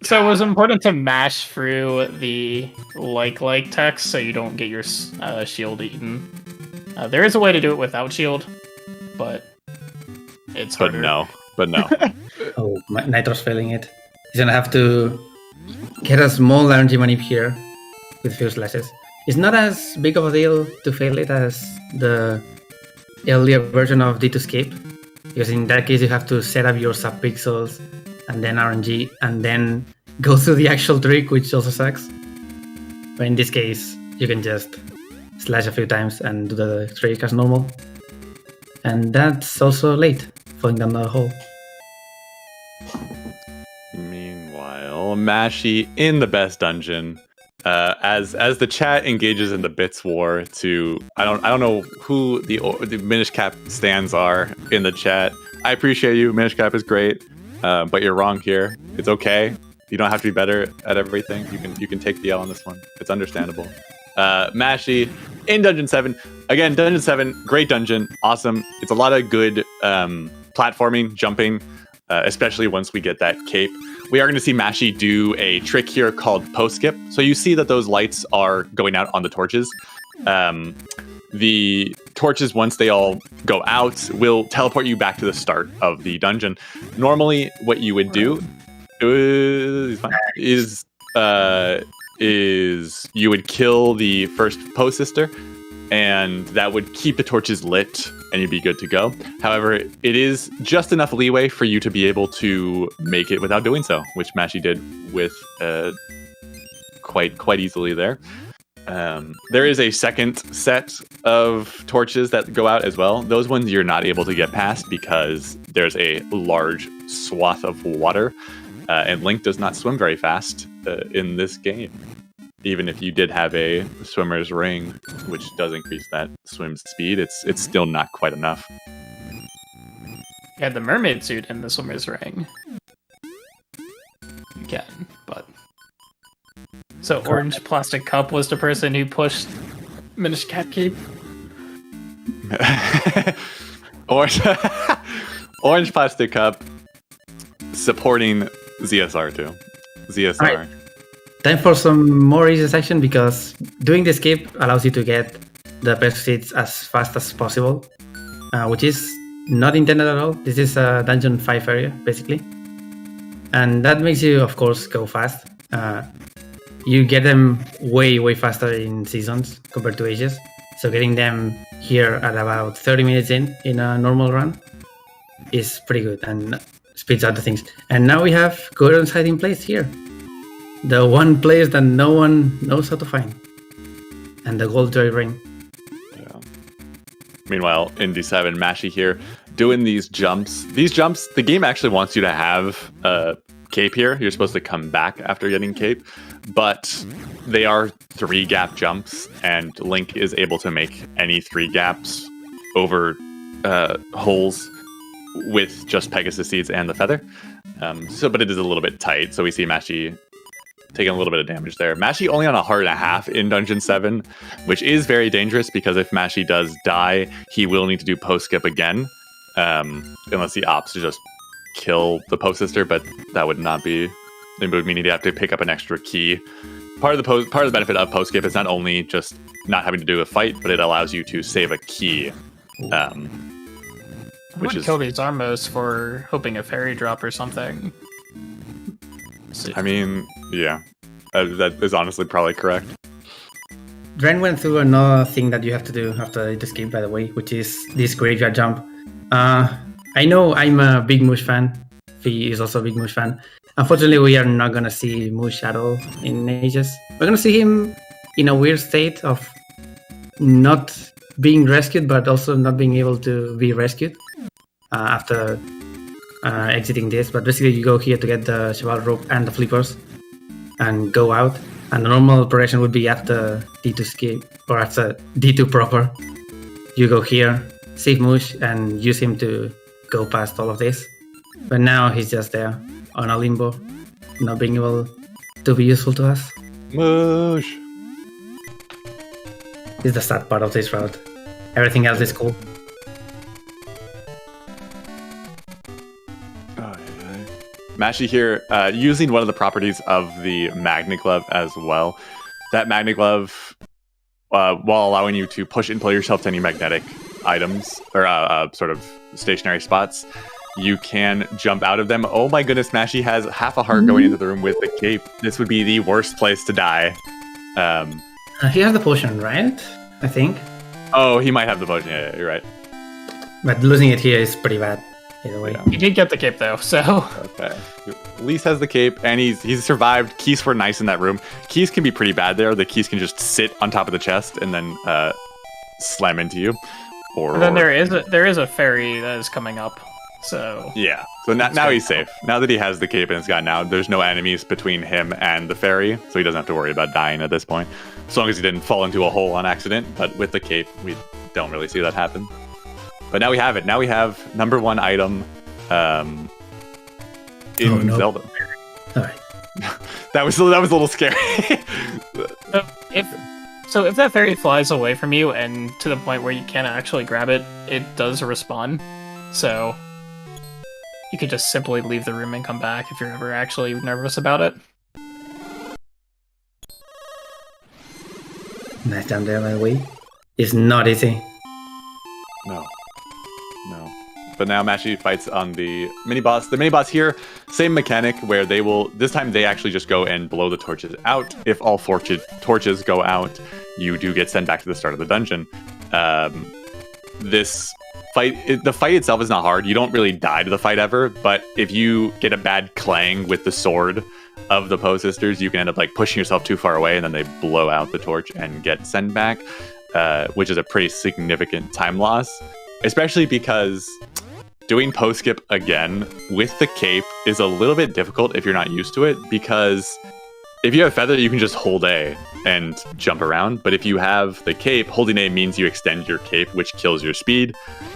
So it was important to mash through the like text so you don't get your shield eaten. There is a way to do it without shield, but it's harder. But no. Oh, Nitro's failing it. He's gonna have to get a small RNG manip here with few slashes. It's not as big of a deal to fail it as the earlier version of D2 Skip, because in that case you have to set up your subpixels and then RNG and then go through the actual trick, which also sucks. But in this case, you can just slash a few times and do the trick as normal. And that's also late, falling down the hole. Meanwhile, Mashy in the best dungeon. As the chat engages in the bits war to I don't know who the Minish Cap stands are in the chat. I appreciate you. Minish Cap is great, but you're wrong here. It's okay. You don't have to be better at everything. You can take the L on this one. It's understandable. Mashy in Dungeon 7 again. Dungeon 7, great dungeon, awesome. It's a lot of good platforming, jumping, especially once we get that cape. We are going to see Mashy do a trick here called post skip. So you see that those lights are going out on the torches. The torches, once they all go out, will teleport you back to the start of the dungeon. Normally, what you would do is you would kill the first post sister, and that would keep the torches lit and you'd be good to go. However, it is just enough leeway for you to be able to make it without doing so, which Mashy did with quite easily there. There is a second set of torches that go out as well. Those ones you're not able to get past because there's a large swath of water, and Link does not swim very fast in this game. even if you did have a swimmer's ring, which does increase that swim speed, it's still not quite enough. You had the mermaid suit and the swimmer's ring. Again, but... So Orange Plastic Cup was the person who pushed Minish Cap Cape? Orange Plastic Cup supporting ZSR too. ZSR. Right. Time for some more easy section because doing the escape allows you to get the best seats as fast as possible, which is not intended at all. This is a Dungeon 5 area, basically. And that makes you, of course, go fast. You get them way, way faster in seasons compared to ages. So getting them here at about 30 minutes in a normal run is pretty good and speeds up the things. And now we have Goron's hiding place here. The one place that no one knows how to find. And the gold joy ring. Yeah. Meanwhile, in D7, Mashy here doing these jumps. These jumps, the game actually wants you to have a cape here. You're supposed to come back after getting cape. But they are 3 gap jumps, and Link is able to make any 3 gaps over holes with just Pegasus Seeds and the feather. But it is a little bit tight, so we see Mashy taking a little bit of damage there. Mashy only on a heart and a half in Dungeon 7, which is very dangerous because if Mashy does die, he will need to do post skip again, unless he opts to just kill the post sister, but that would not be. It would mean he'd have to pick up an extra key. Part of the benefit of post skip is not only just not having to do a fight, but it allows you to save a key. Which is kill these Armos for hoping a fairy drop or something. I mean, yeah, that is honestly probably correct. Dren went through another thing that you have to do after the escape, by the way, which is this graveyard jump. I know I'm a big Mush fan. Fee is also a big Mush fan. Unfortunately, we are not going to see Mush at all in ages. We're going to see him in a weird state of not being rescued, but also not being able to be rescued after exiting this. But basically, you go here to get the Cheval Rope and the flippers and go out. And the normal progression would be after D2 skip or after D2 proper. You go here, save Mush, and use him to go past all of this. But now he's just there on a limbo, not being able to be useful to us. Mush! This is the sad part of this route. Everything else is cool. Mashy here, using one of the properties of the Magnet Glove as well. That Magnet Glove, while allowing you to push and pull yourself to any magnetic items, or sort of stationary spots, you can jump out of them. Oh my goodness, Mashy has half a heart going into the room with the cape. This would be the worst place to die. He has the potion, right? I think. Oh, he might have the potion, yeah, you're right. But losing it here is pretty bad. Either way. Yeah. He did get the cape though, so okay. Lise has the cape, and he's survived. Keys were nice in that room. Keys can be pretty bad there. The keys can just sit on top of the chest and then slam into you. And then there is a fairy that is coming up. So yeah. So now he's safe. Now that he has the cape and it's gone out, there's no enemies between him and the fairy, so he doesn't have to worry about dying at this point. As long as he didn't fall into a hole on accident. But with the cape, we don't really see that happen. But now we have it. Now we have number 1 item in Zelda. All right. that was a little scary. If that fairy flies away from you and to the point where you can't actually grab it, it does respawn. So you could just simply leave the room and come back if you're ever actually nervous about it. Nice jump there, by the way. It's not easy. No. But now Mashy fights on the mini-boss. The mini-boss here, same mechanic where this time they actually just go and blow the torches out. If all 4 torches go out, you do get sent back to the start of the dungeon. This fight, the fight itself is not hard. You don't really die to the fight ever, but if you get a bad clang with the sword of the Poe sisters, you can end up like pushing yourself too far away, and then they blow out the torch and get sent back, which is a pretty significant time loss, especially because doing post skip again with the cape is a little bit difficult if you're not used to it, because if you have feather, you can just hold A and jump around. But if you have the cape, holding A means you extend your cape, which kills your speed,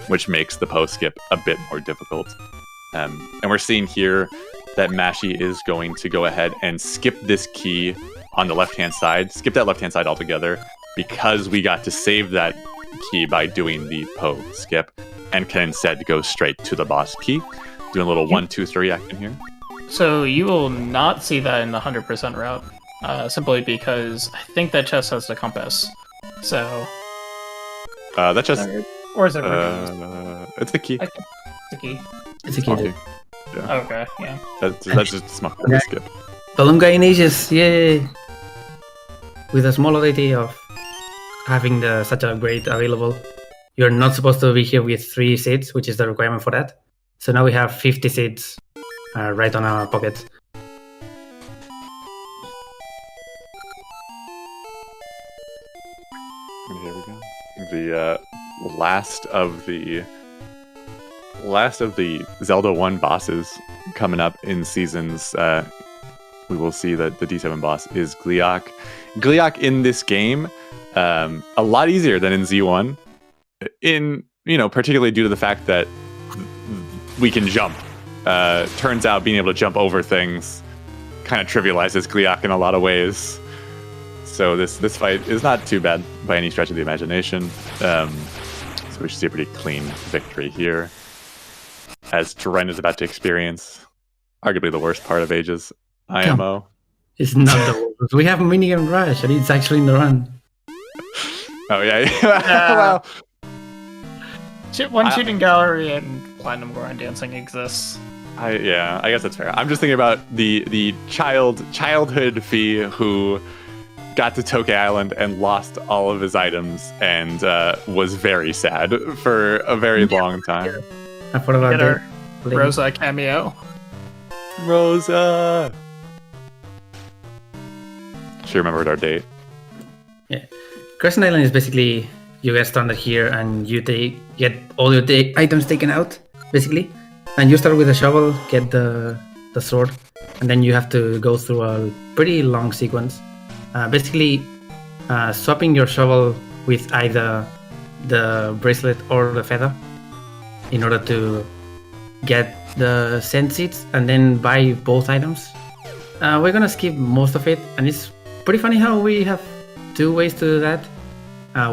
which makes the post skip a bit more difficult. And we're seeing here that Mashi is going to go ahead and skip this key on the left-hand side, skip that left-hand side altogether, because we got to save that key by doing the post skip, and can instead go straight to the boss key, doing a little 1, 2, 3 action here. So you will not see that in the 100% route, simply because I think that chest has the compass. So that chest, or is it? it's the key. The key. It's a key. Yeah. Okay, yeah. That's just smart skip. Column in ages, yay! With a small oddity of having such a upgrade available, you're not supposed to be here with 3 seeds, which is the requirement for that. So now we have 50 seeds right on our pocket. Here we go. The last of the Zelda 1 bosses coming up in seasons. We will see that the D7 boss is Gliok. Gliok in this game, a lot easier than in Z1. Particularly due to the fact that we can jump. Turns out being able to jump over things kind of trivializes Gliok in a lot of ways. So this fight is not too bad by any stretch of the imagination. So we should see a pretty clean victory here, as Dren is about to experience arguably the worst part of Ages IMO. It's not the worst. We have minigun rush, and it's actually in the run. Oh yeah. Well, One shooting gallery and Platinum Goron dancing exists. I guess that's fair. I'm just thinking about the childhood Fee who got to Tokay Island and lost all of his items and was very sad for a very long time. I forgot about that. Rosa cameo. Rosa. She remembered our date. Yeah, Crescent Island is basically you get stranded here and you get all your items taken out, basically, and you start with a shovel, get the sword, and then you have to go through a pretty long sequence. Basically, swapping your shovel with either the bracelet or the feather in order to get the sand seeds and then buy both items. We're gonna skip most of it, and it's pretty funny how we have 2 ways to do that.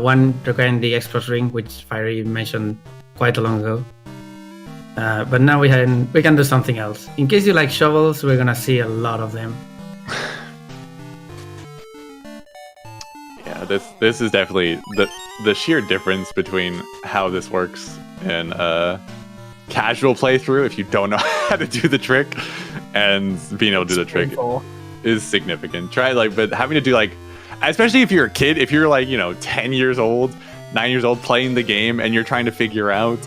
One requiring the expert ring, which Fiery mentioned quite a long ago. But now we can do something else. In case you like shovels, we're gonna see a lot of them. Yeah, this is definitely the sheer difference between how this works in a casual playthrough, if you don't know how to do the trick, and being able to do the trick is significant. But having to do especially if you're a kid, if you're 10 years old, 9 years old playing the game, and you're trying to figure out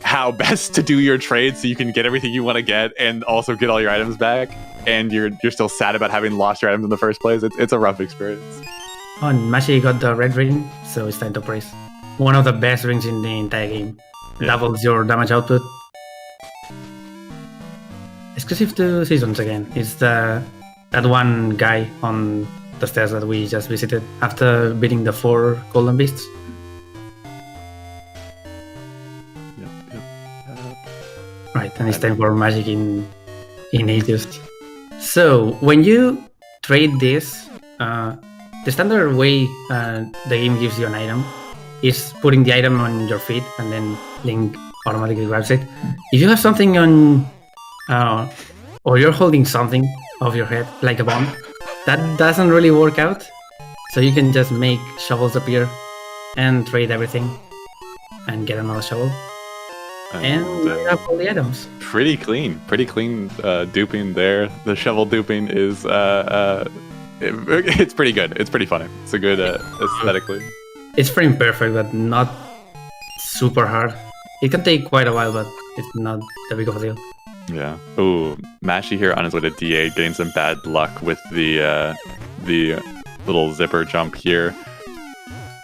how best to do your trade so you can get everything you want to get and also get all your items back, and you're still sad about having lost your items in the first place. It's a rough experience. Oh, and Mashi got the red ring, so it's time to praise. One of the best rings in the entire game. Yeah. Doubles your damage output. Exclusive to seasons again. It's that one guy on the stairs that we just visited after beating the 4 golden beasts. Right, and it's time for magic in Ages. So when you trade this, the standard way the game gives you an item is putting the item on your feet, and then Link automatically grabs it. If you have something on, or you're holding something off your head, like a bomb, that doesn't really work out. So you can just make shovels appear and trade everything and get another shovel. And you have all the items. Pretty clean duping there. The shovel duping is it's pretty good. It's pretty funny. It's a good aesthetically. It's frame perfect, but not super hard. It can take quite a while, but it's not that big of a deal. Yeah. Ooh, Mashi here on his way to D8, getting some bad luck with the little zipper jump here.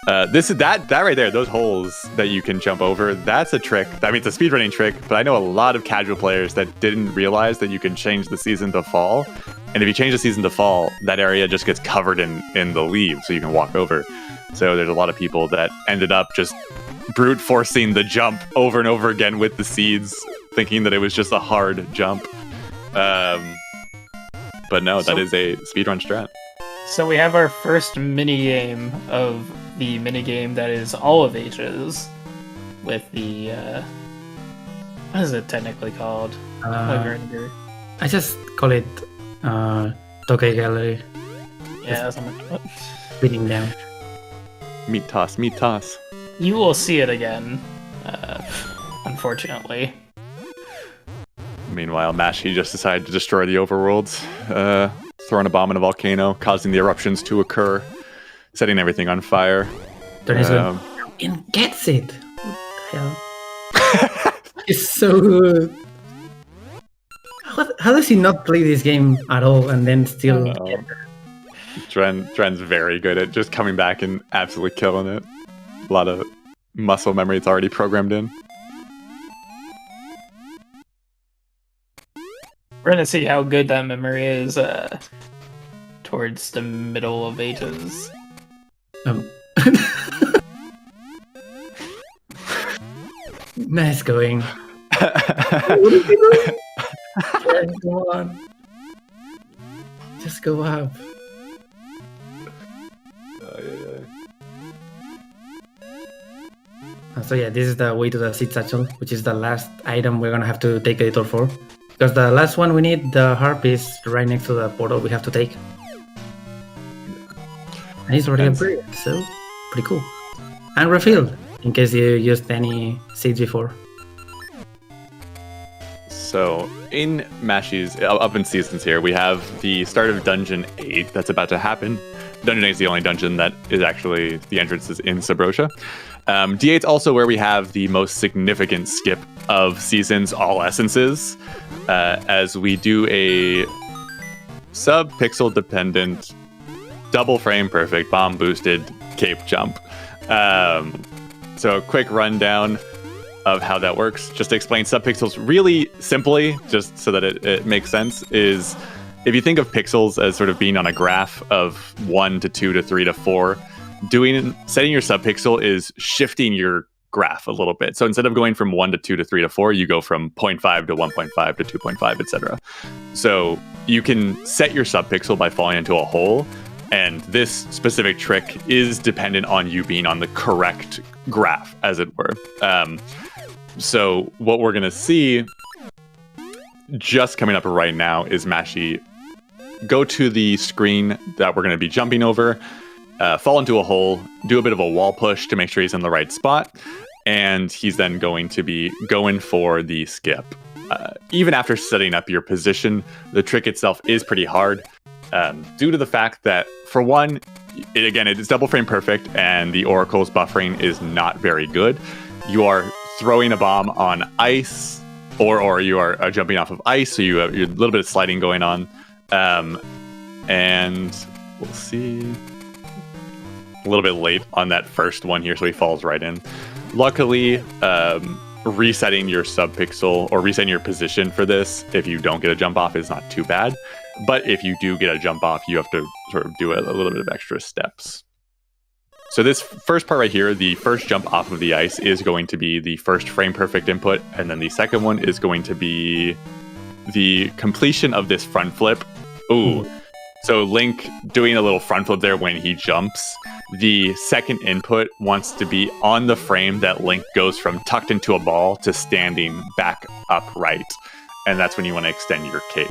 That right there, those holes that you can jump over, that's a trick. I mean, it's a speedrunning trick, but I know a lot of casual players that didn't realize that you can change the season to fall And if you change the season to fall, that area just gets covered in the leaves, so you can walk over. So there's a lot of people that ended up just brute forcing the jump over and over again with the seeds, thinking that it was just a hard jump. But no, that is a speedrun strat. So we have our first minigame of the minigame that is all of ages, with the what is it technically called? I just call it Tokai Gallery. Yeah, something like that. Beating down. Meat toss, meat toss. You will see it again, unfortunately. Meanwhile, Mashi just decided to destroy the overworld, throwing a bomb in a volcano, causing the eruptions to occur, setting everything on fire. And gets it. What the hell? It's so good. How does he not play this game at all and then still? Dren's very good at just coming back and absolutely killing it. A lot of muscle memory it's already programmed in. We're gonna see how good that memory is towards the middle of ages. Nice going. What is he doing? Yeah, come on. Just go up. So yeah, this is the way to the seed satchel, which is the last item we're gonna have to take the detour for. Because the last one we need, the harp, is right next to the portal we have to take. And it's already upgraded, so pretty cool. And refilled, in case you used any seeds before. So, in Mashi's, up in seasons here, we have the start of Dungeon 8 that's about to happen. Dungeon 8 is the only dungeon that is actually, the entrance is in Subrotia. D8's also where we have the most significant skip of seasons, all essences, as we do a sub-pixel dependent, double frame perfect, bomb boosted cape jump. So a quick rundown of how that works. Just to explain sub-pixels really simply, just so that it makes sense, is if you think of pixels as sort of being on a graph of 1 to 2 to 3 to 4, setting your subpixel is shifting your graph a little bit. So instead of going from 1 to 2 to 3 to 4, you go from 0.5 to 1.5 to 2.5, etc. So you can set your subpixel by falling into a hole, and this specific trick is dependent on you being on the correct graph, as it were. So what we're going to see just coming up right now is Mashi go to the screen that we're going to be jumping over, fall into a hole, do a bit of a wall push to make sure he's in the right spot, and he's then going to be going for the skip. Even after setting up your position, the trick itself is pretty hard, due to the fact that, for one, it's double frame perfect, and the Oracle's buffering is not very good. You are throwing a bomb on ice, or you are jumping off of ice, so you're a little bit of sliding going on. And we'll see. A little bit late on that first one here, so he falls right in. Luckily, resetting your subpixel or resetting your position for this, if you don't get a jump off, is not too bad. But if you do get a jump off, you have to sort of do a little bit of extra steps. So this first part right here, the first jump off of the ice, is going to be the first frame perfect input, and then the second one is going to be the completion of this front flip. Ooh. So Link doing a little front flip there when he jumps. The second input wants to be on the frame that Link goes from tucked into a ball to standing back upright. And that's when you want to extend your cape.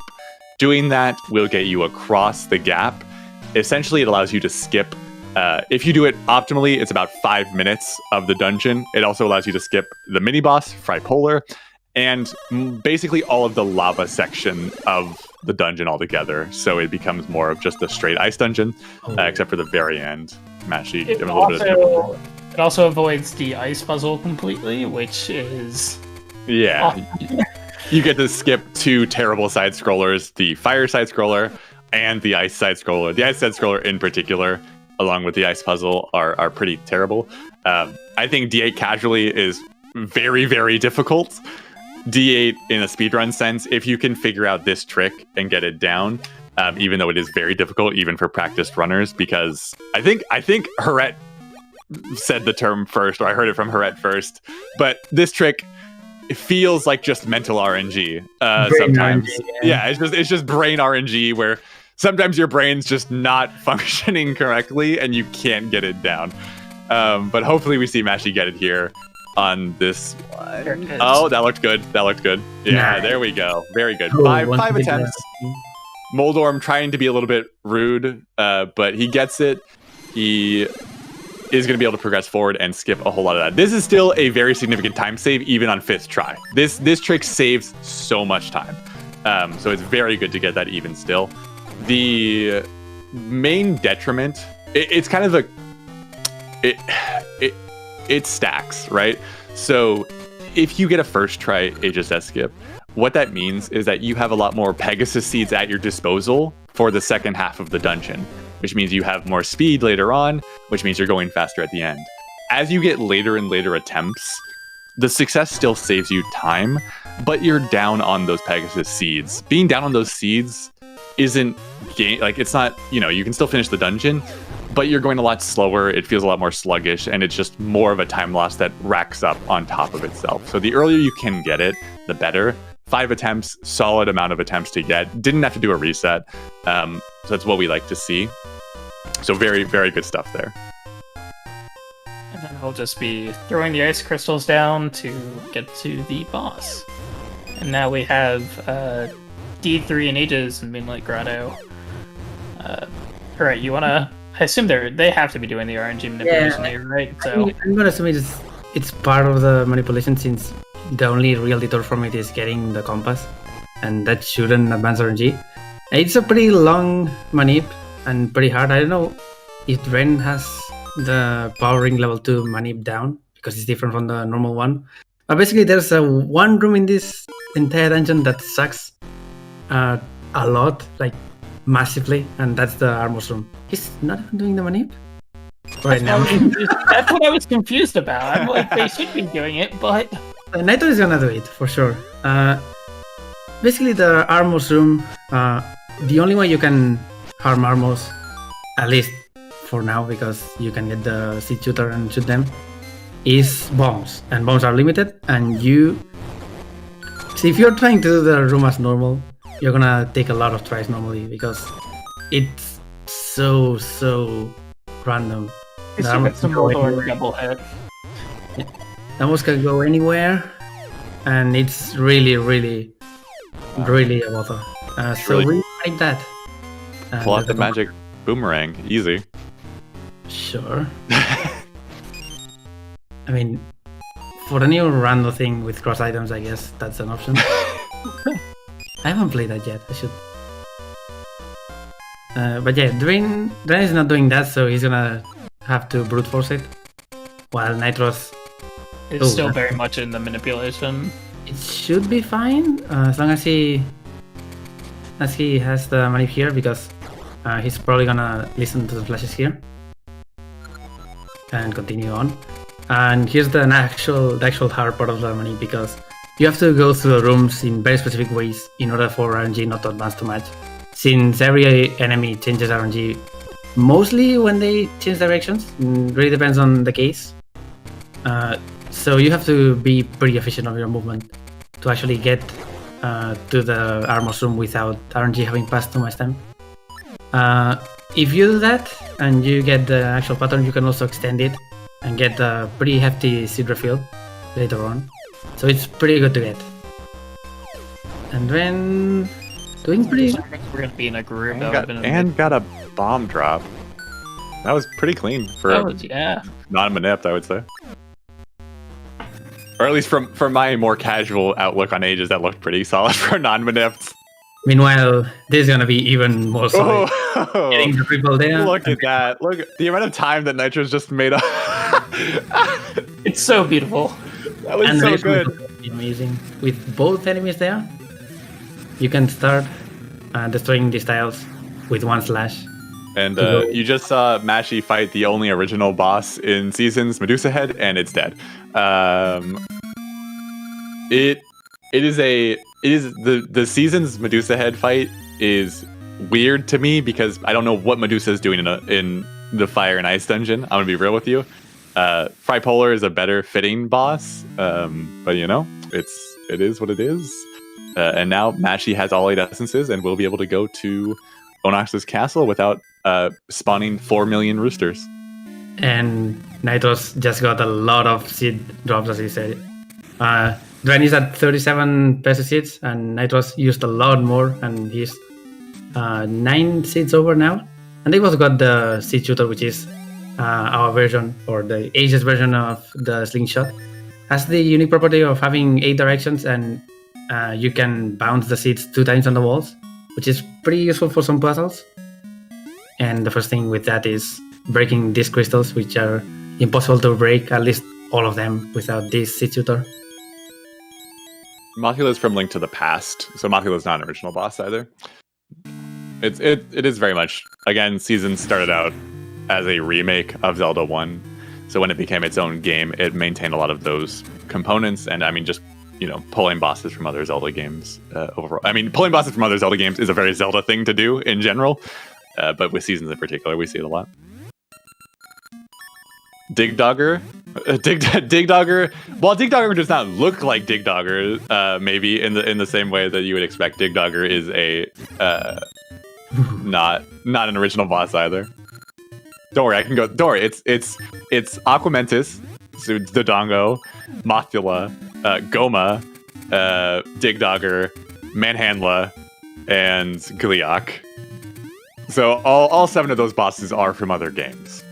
Doing that will get you across the gap. Essentially, it allows you to skip. If you do it optimally, it's about 5 minutes of the dungeon. It also allows you to skip the mini-boss, Frypolar, and basically all of the lava section of the dungeon altogether. So it becomes more of just a straight ice dungeon, except for the very end. Mashi, it also avoids the ice puzzle completely, which is... Yeah. You get to skip 2 terrible side scrollers, the fire side scroller and the ice side scroller. The ice side scroller in particular, along with the ice puzzle, are pretty terrible. I think D8 casually is very, very difficult. D8 in a speedrun sense, if you can figure out this trick and get it down, even though it is very difficult, even for practiced runners, because I think Harette said the term first, or I heard it from Harette first, but this trick, it feels like just mental RNG sometimes. RNG, yeah, it's just brain RNG, where sometimes your brain's just not functioning correctly and you can't get it down. But hopefully we see Mashi get it here on this one. Oh, that looked good. Yeah, nice. There we go. Very good. Cool. Five attempts. Moldorm trying to be a little bit rude, but he gets it. He is going to be able to progress forward and skip a whole lot of that. This is still a very significant time save, even on 5th try. This trick saves so much time. So it's very good to get that even still. The main detriment, it's kind of it stacks, right? So if you get a first try HSS skip, what that means is that you have a lot more Pegasus seeds at your disposal for the second half of the dungeon, which means you have more speed later on, which means you're going faster at the end. As you get later and later attempts, the success still saves you time, but you're down on those Pegasus seeds. Being down on those seeds isn't it's not, you can still finish the dungeon, but you're going a lot slower, it feels a lot more sluggish, and it's just more of a time loss that racks up on top of itself. So the earlier you can get it, the better. 5 attempts, solid amount of attempts to get. Didn't have to do a reset. So that's what we like to see. So very, very good stuff there. And then he'll just be throwing the ice crystals down to get to the boss. And now we have D3 and Aegis in Moonlight Grotto. Alright, you wanna... I assume they have to be doing the RNG manipulation here, right? So I'm gonna assume it's part of the manipulation, since the only real detour from it is getting the compass, and that shouldn't advance RNG. It's a pretty long manip and pretty hard. I don't know if Ren has the powering level 2 manip down, because it's different from the normal one. But basically there's one room in this entire dungeon that sucks a lot, like massively, and that's the Armor's room. He's not even doing the manip right now. That's what I was confused about. I'm like, they should be doing it, but... Nitro is gonna do it, for sure. Basically, the Armor's room, the only way you can harm Armors, at least for now, because you can get the seed shooter and shoot them, is bombs. And bombs are limited, and see, if you're trying to do the room as normal, you're gonna take a lot of tries normally, because it's so random. It's some Moldor double hit. Yeah. The Armors can go anywhere, and it's really a bother. So we like that. Pull out the magic boomerang, easy. Sure. I mean, for the new random thing with cross items, I guess that's an option. I haven't played that yet. I should. But yeah, Dren is not doing that, so he's gonna have to brute force it. While Nitro's is still very much in the manipulation. It should be fine, as long as he has the manip here, because he's probably gonna listen to the flashes here and continue on. And here's the actual hard part of the manip, because you have to go through the rooms in very specific ways in order for RNG not to advance too much. Since every enemy changes RNG, mostly when they change directions, really depends on the case. So you have to be pretty efficient of your movement to actually get to the Armor's room without RNG having passed too much time. If you do that and you get the actual pattern, you can also extend it and get a pretty hefty seed refill later on. So it's pretty good to get. And then doing pretty... We're gonna be in a group. And got a bomb drop. That was pretty clean for non-manipped, I would say. Or at least from my more casual outlook on Ages, that looked pretty solid for non-manipped. Meanwhile, this is gonna be even more solid. Oh, getting the people there. Look at that. Look at the amount of time that Nitro's just made up. It's so beautiful. That was so good. Amazing. With both enemies there, you can start destroying these tiles with one slash. And you just saw Mashi fight the only original boss in Seasons, Medusa Head, and it's dead. It is the Seasons Medusa Head fight is weird to me because I don't know what Medusa is doing in the Fire and Ice dungeon. I'm gonna be real with you. Tripolar is a better fitting boss, but you know, it is what it is. And now Mashi has all 8 essences and will be able to go to Onox's castle without spawning 4 million roosters. And Nitros just got a lot of seed drops, as he said. Dren is at 37 peso seeds, and Nitros used a lot more, and he's 9 seeds over now. And they both got the seed shooter, which is our version, or the Aegis version of the slingshot. Has the unique property of having 8 directions, and you can bounce the seeds 2 times on the walls, which is pretty useful for some puzzles. And the first thing with that is breaking these crystals, which are impossible to break, at least all of them, without this seed shooter. Mothula is from Link to the Past, so Mothula is not an original boss either. It is very much, again, Seasons started out as a remake of Zelda 1, so when it became its own game, it maintained a lot of those components, and I mean, just, you know, pulling bosses from other Zelda games overall. I mean, pulling bosses from other Zelda games is a very Zelda thing to do in general, but with Seasons in particular, we see it a lot. Digdogger? Digdogger? Well, Digdogger does not look like Digdogger, maybe in the same way that you would expect. Digdogger is a not an original boss either. Don't worry, I can go. Don't worry, it's Aquamentus, Dodongo, Mothula, Goma, Digdogger, Manhandla, and Gliok. So all 7 of those bosses are from other games.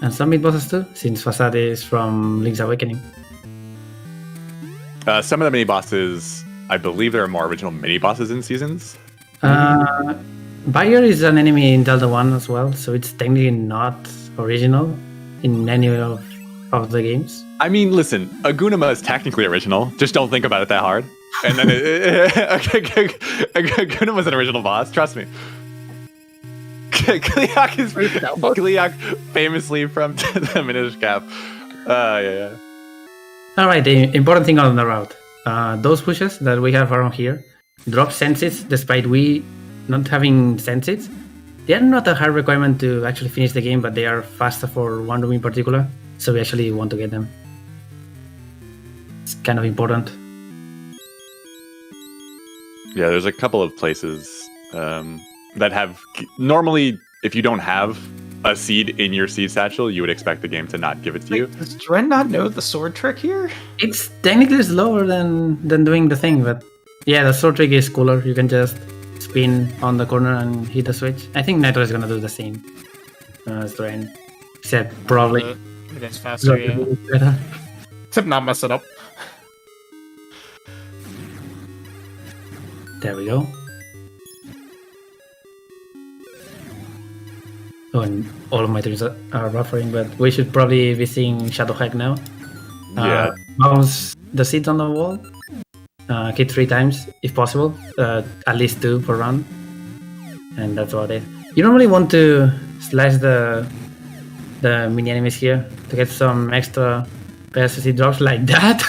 And some mid-bosses too, since Facade is from Link's Awakening. Some of the mini-bosses, I believe there are more original mini-bosses in Seasons. Bayer is an enemy in Zelda 1 as well, so it's technically not original in any of the games. I mean, listen, Agunima is technically original, just don't think about it that hard. And then Agunima's an original boss, trust me. Gliok famously from the Minish Cap. Yeah. Alright, the important thing on the route. Those pushes that we have around here drop senses despite we not having senses. They are not a hard requirement to actually finish the game, but they are faster for one room in particular, so we actually want to get them. It's kind of important. Yeah, there's a couple of places that have... Normally, if you don't have a seed in your seed satchel, you would expect the game to not give it to you. Does Dren not know the sword trick here? It's technically slower than doing the thing, but yeah, the sword trick is cooler. You can just spin on the corner and hit the switch. I think Nitro is gonna do the same as Dren, except probably it is faster, yeah. Better. Except not mess it up. There we go. Oh, and all of my dreams are buffering, but we should probably be seeing Shadow Hack now. Yeah. Bounce the seeds on the wall. Hit 3 times if possible. At least 2 per round. And that's about it. You don't really want to slash the mini enemies here to get some extra PSC drops like that.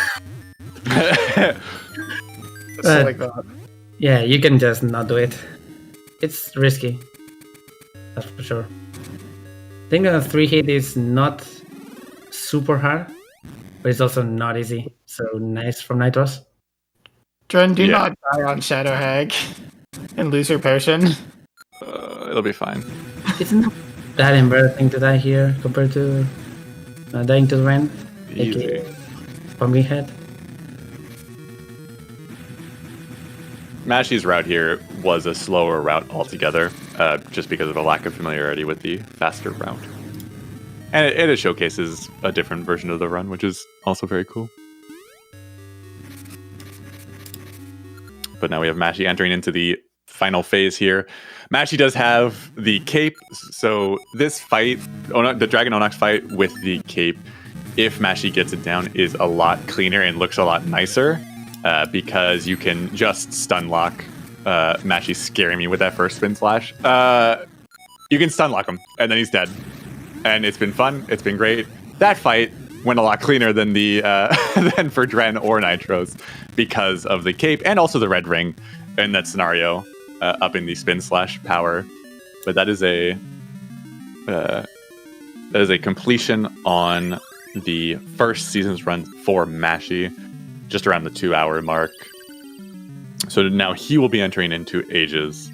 Like that. Yeah, you can just not do it. It's risky. That's for sure. I think the 3 hit is not super hard, but it's also not easy. So nice from Nitros. Dren, do not die on Shadow Hag and lose your potion. It'll be fine. It's not that embarrassing to die here compared to dying to the Ren. Easy. Pumpkin head. Mashi's route here was a slower route altogether, just because of a lack of familiarity with the faster route. And it showcases a different version of the run, which is also very cool. But now we have Mashi entering into the final phase here. Mashi does have the cape, so this fight, the Dragon Onox fight with the cape, if Mashi gets it down, is a lot cleaner and looks a lot nicer. Because you can just stun lock Mashi's scaring me with that first spin slash. You can stun lock him, and then he's dead. And it's been fun. It's been great. That fight went a lot cleaner than the than for Dren or Nitros because of the cape and also the red ring in that scenario. upping the spin slash power. But that is a completion on the first season's run for Mashy, just around the 2-hour mark. So now he will be entering into Ages.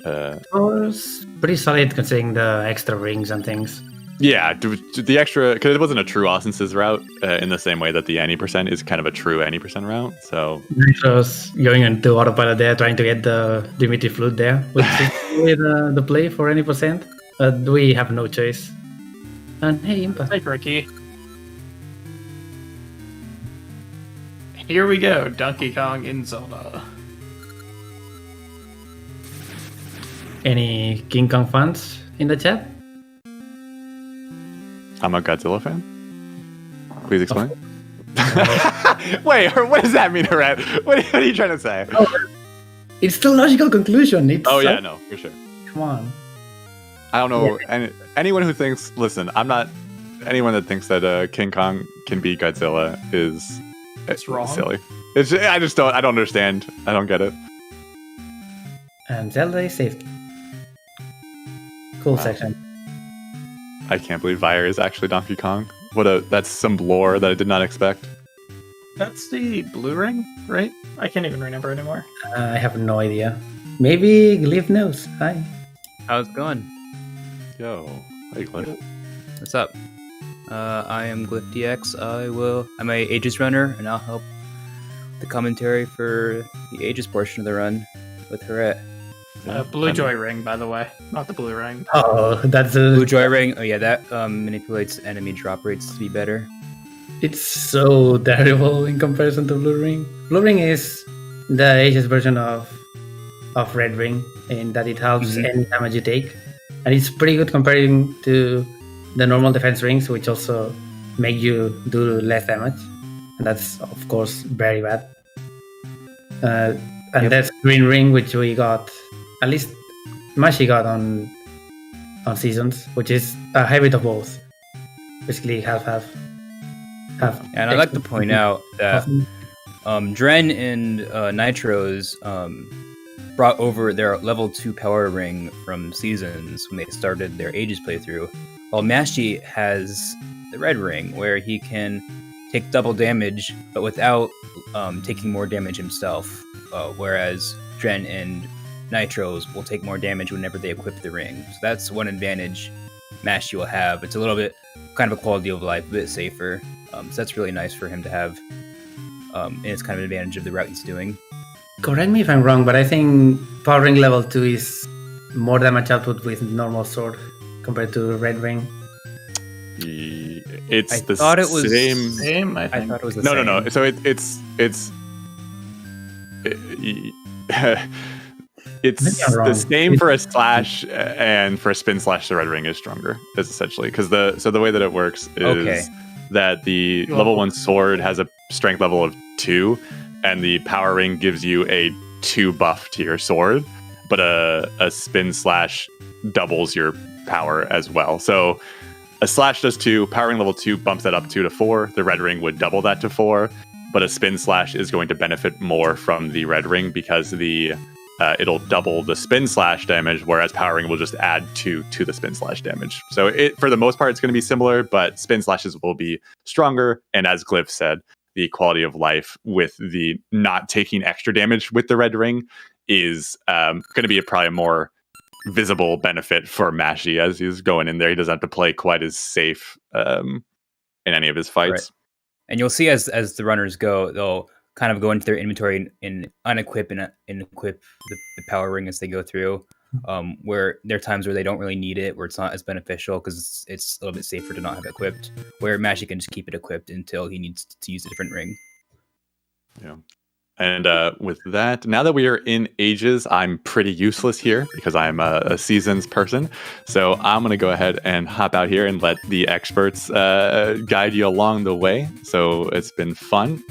It's pretty solid considering the extra rings and things. Yeah, the extra, because it wasn't a true Ausence's route in the same way that the any percent is kind of a true any percent route. So Nitro's going into autopilot there, trying to get the Dimitri Flute there, which is really the play for any percent. But we have no choice. And hey, Impa. Hey, Ricky. Here we go, Donkey Kong in Zelda. Any King Kong fans in the chat? I'm a Godzilla fan. Please explain. Wait, what does that mean, Red? What are you trying to say? It's the logical conclusion. Yeah, no, for sure. Come on. I don't know. Anyone who thinks, listen, I'm not. Anyone that thinks that King Kong can beat Godzilla is wrong. Silly. I don't understand. I don't get it. And Zelda is safe. Cool Wow. section. I can't believe Vire is actually Donkey Kong. That's some lore that I did not expect. That's the blue ring, right? I can't even remember anymore. I have no idea. Maybe Glyph knows. Hi. How's it going? Yo, how you Glyph? What's up? I am Glyph DX. I'm a Aegis runner, and I'll help the commentary for the Aegis portion of the run with Haret. Blue Joy ring, by the way, not the blue ring. Oh, that's a... Blue Joy Ring. Oh yeah, that manipulates enemy drop rates to be better. It's so terrible in comparison to Blue Ring. Blue Ring is the Aegis version of Red Ring in that it helps any damage you take. And it's pretty good comparing to the normal defense rings, which also make you do less damage. And that's, of course, very bad. And that's Green Ring, which we got, at least Mashy got on Seasons, which is a hybrid of both. Basically, half. And I'd like to point out that Dren and Nitros brought over their level 2 power ring from Seasons when they started their Aegis playthrough, while Mashy has the red ring where he can take double damage but without taking more damage himself, whereas Dren and Nitros will take more damage whenever they equip the ring. So that's one advantage Mashy will have. It's a little bit kind of a quality of life, a bit safer. So that's really nice for him to have, and it's kind of an advantage of the route he's doing. Correct me if I'm wrong, but I think Power Ring level 2 is more damage output with normal sword compared to Red Ring. It's I the thought it was Same, I think. I thought it was the No. same. So it's Maybe I'm the wrong. same for a slash, and for a spin slash, the red ring is stronger. Is essentially because the way that it works is that the level 1 sword has a strength level of 2, and the power ring gives you a 2 buff to your sword, but a spin slash doubles your power as well. So a slash does 2, power ring level 2 bumps that up 2 to 4. The red ring would double that to 4, but a spin slash is going to benefit more from the red ring because it'll double the spin slash damage, whereas power ring will just add 2 to the spin slash damage. So for the most part, it's going to be similar, but spin slashes will be stronger. And as Glyph said, the quality of life with the not taking extra damage with the red ring is going to be probably a more visible benefit for Mashy as he's going in there. He doesn't have to play quite as safe in any of his fights. Right. And you'll see as the runners go, they'll kind of go into their inventory and unequip and equip the power ring as they go through, where there are times where they don't really need it, where it's not as beneficial because it's a little bit safer to not have it equipped, where Mashy can just keep it equipped until he needs to use a different ring. Yeah. And with that, now that we are in Ages, I'm pretty useless here because I'm a Seasons person. So I'm going to go ahead and hop out here and let the experts guide you along the way. So it's been fun.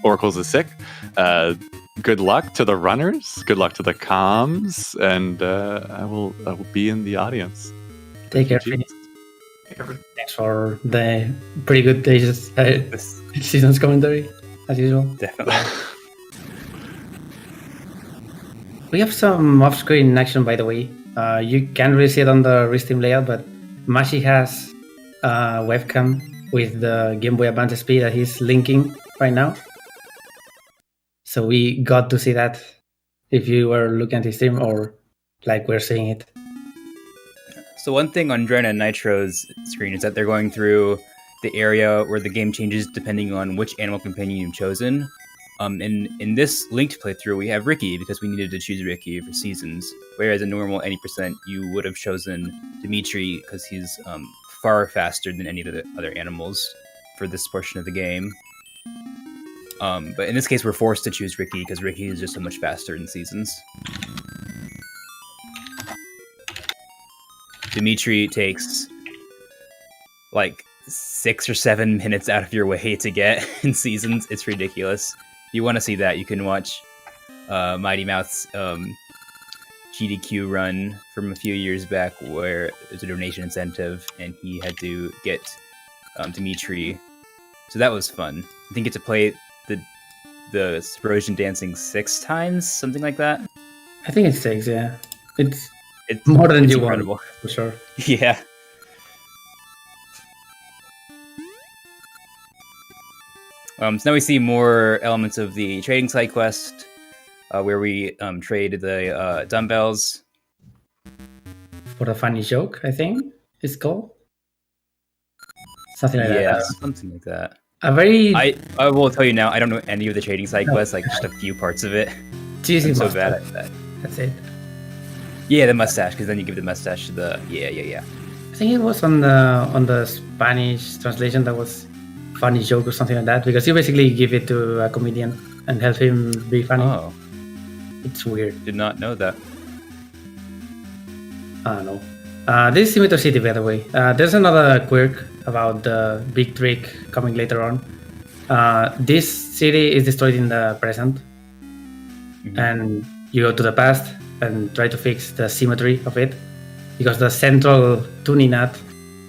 Oracles is sick. Good luck to the runners. Good luck to the comms. And I will be in the audience. Take care. Thanks for the pretty good Aegis Seasons commentary, as usual. Definitely. We have some off-screen action, by the way. You can't really see it on the Restream layout, but Mashi has a webcam with the Game Boy Advance SP that he's linking right now. So we got to see that if you were looking at his stream or like we're seeing it. So one thing on Dren and Nitro's screen is that they're going through the area where the game changes depending on which animal companion you've chosen. In this linked playthrough, we have Ricky because we needed to choose Ricky for seasons, whereas in normal 80% you would have chosen Dimitri because he's far faster than any of the other animals for this portion of the game. But in this case, we're forced to choose Ricky because Ricky is just so much faster in seasons. Dimitri takes like 6 or 7 minutes out of your way to get in seasons. It's ridiculous. If you want to see that, you can watch Mighty Mouth's GDQ run from a few years back where there's a donation incentive and he had to get Dimitri. So that was fun. I think you get to play the Subrosion dancing 6 times, something like that. I think it's 6, yeah. It's more than you incredible. want, for sure. Yeah. So now we see more elements of the trading side quest, where we trade the dumbbells. For a funny joke, I think it's called. Something like that. Yeah, something like that. A very... I will tell you now, I don't know any of the trading side quests, like just a few parts of it. Cheesy I'm so mustache. bad at that. That's it. Yeah, the mustache, because then you give the mustache to the... Yeah. I think it was on the Spanish translation that was funny joke or something like that, because you basically give it to a comedian and help him be funny. Oh. It's weird. Did not know that. I don't know. This is Scimitar City, by the way. There's another quirk about the big trick coming later on. This city is destroyed in the present, and you go to the past and try to fix the symmetry of it, because the central tuning nut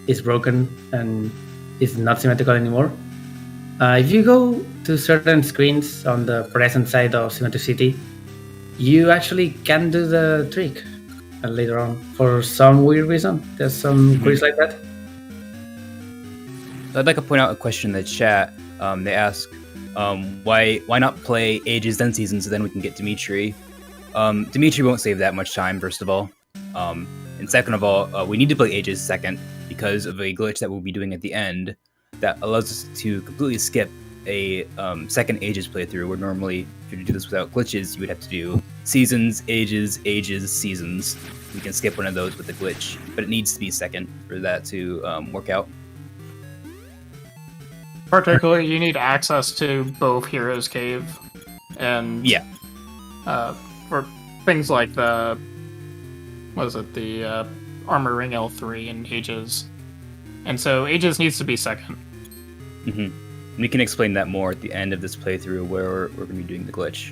is broken and is not symmetrical anymore. If you go to certain screens on the present side of Scimitar City, you actually can do the trick later on for some weird reason. There's some quirks like that. I'd like to point out a question in the chat. They ask, why not play Ages then Seasons so then we can get Dimitri? Dimitri won't save that much time, first of all. And second of all, we need to play Ages second because of a glitch that we'll be doing at the end that allows us to completely skip a second Ages playthrough, where normally, if you were to do this without glitches, you would have to do Seasons, Ages, Seasons. We can skip one of those with the glitch, but it needs to be second for that to work out. Particularly, you need access to both Heroes Cave and for things like the Armor Ring L3 and Ages, and so Ages needs to be second. We can explain that more at the end of this playthrough, where we're going to be doing the glitch.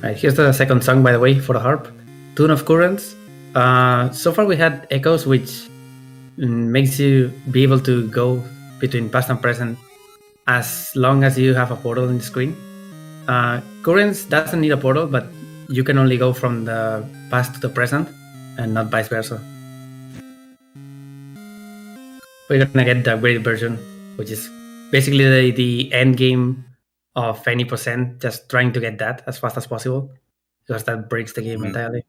Right, here's the second song, by the way, for the harp. Tune of Currents. So far we had Echoes, which makes you be able to go between past and present as long as you have a portal in the screen. Currents doesn't need a portal, but you can only go from the past to the present and not vice versa. We're gonna get the upgraded version, which is basically the end game of any percent, just trying to get that as fast as possible, because that breaks the game entirely.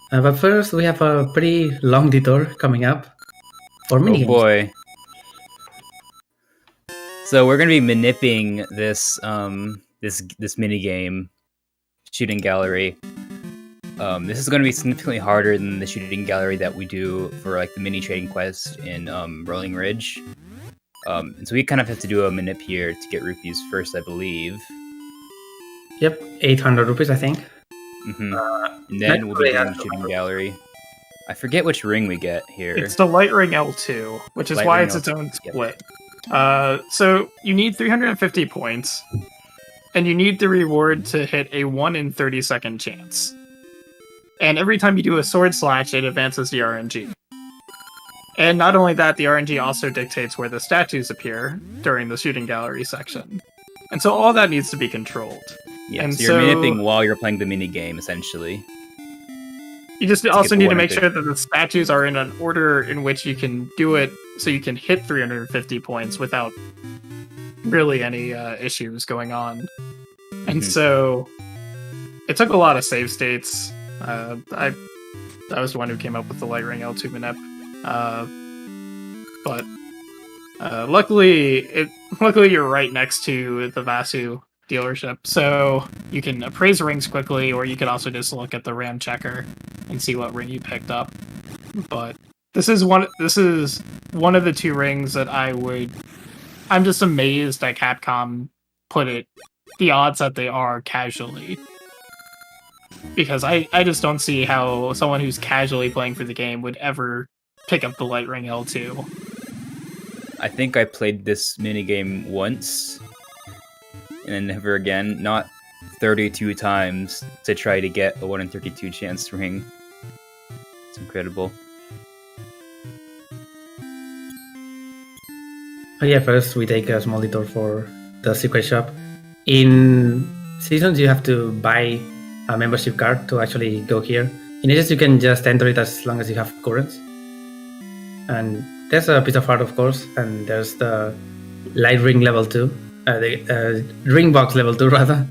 But first, we have a pretty long detour coming up for minigames. Oh boy. So we're going to be manipulating this this mini game, shooting gallery. This is going to be significantly harder than the shooting gallery that we do for like the mini trading quest in Rolling Ridge. And so we kind of have to do a manip here to get rupees first, I believe. Yep, 800 rupees, I think. And then we'll be doing the shooting gallery. I forget which ring we get here. It's the Light Ring L2, which is Light why Ring it's its L2. own split. So you need 350 points, and you need the reward to hit a 1 in 30 second chance. And every time you do a sword slash, it advances the RNG. And not only that, the RNG also dictates where the statues appear during the shooting gallery section. And so all that needs to be controlled. Yeah, And so you're minipping while you're playing the mini game, essentially. You just to also get the need to make 150. sure that the statues are in an order in which you can do it, so you can hit 350 points without really any issues going on. And so it took a lot of save states. I was the one who came up with the Light Ring L2 manip. But luckily you're right next to the Vasu dealership, so you can appraise rings quickly, or you could also just look at the RAM checker and see what ring you picked up. But this is one of the two rings that I'm just amazed that Capcom put it the odds that they are casually. Because I just don't see how someone who's casually playing for the game would ever pick up the Light Ring L2. I think I played this minigame once, and then never again. Not 32 times to try to get a 1 in 32 chance ring. It's incredible. Oh yeah, first we take a small detour for the secret shop. In Seasons, you have to buy a membership card to actually go here. In Ages, you can just enter it as long as you have currents. And there's a piece of art, of course, and there's the light ring level 2, the ring box level 2 rather.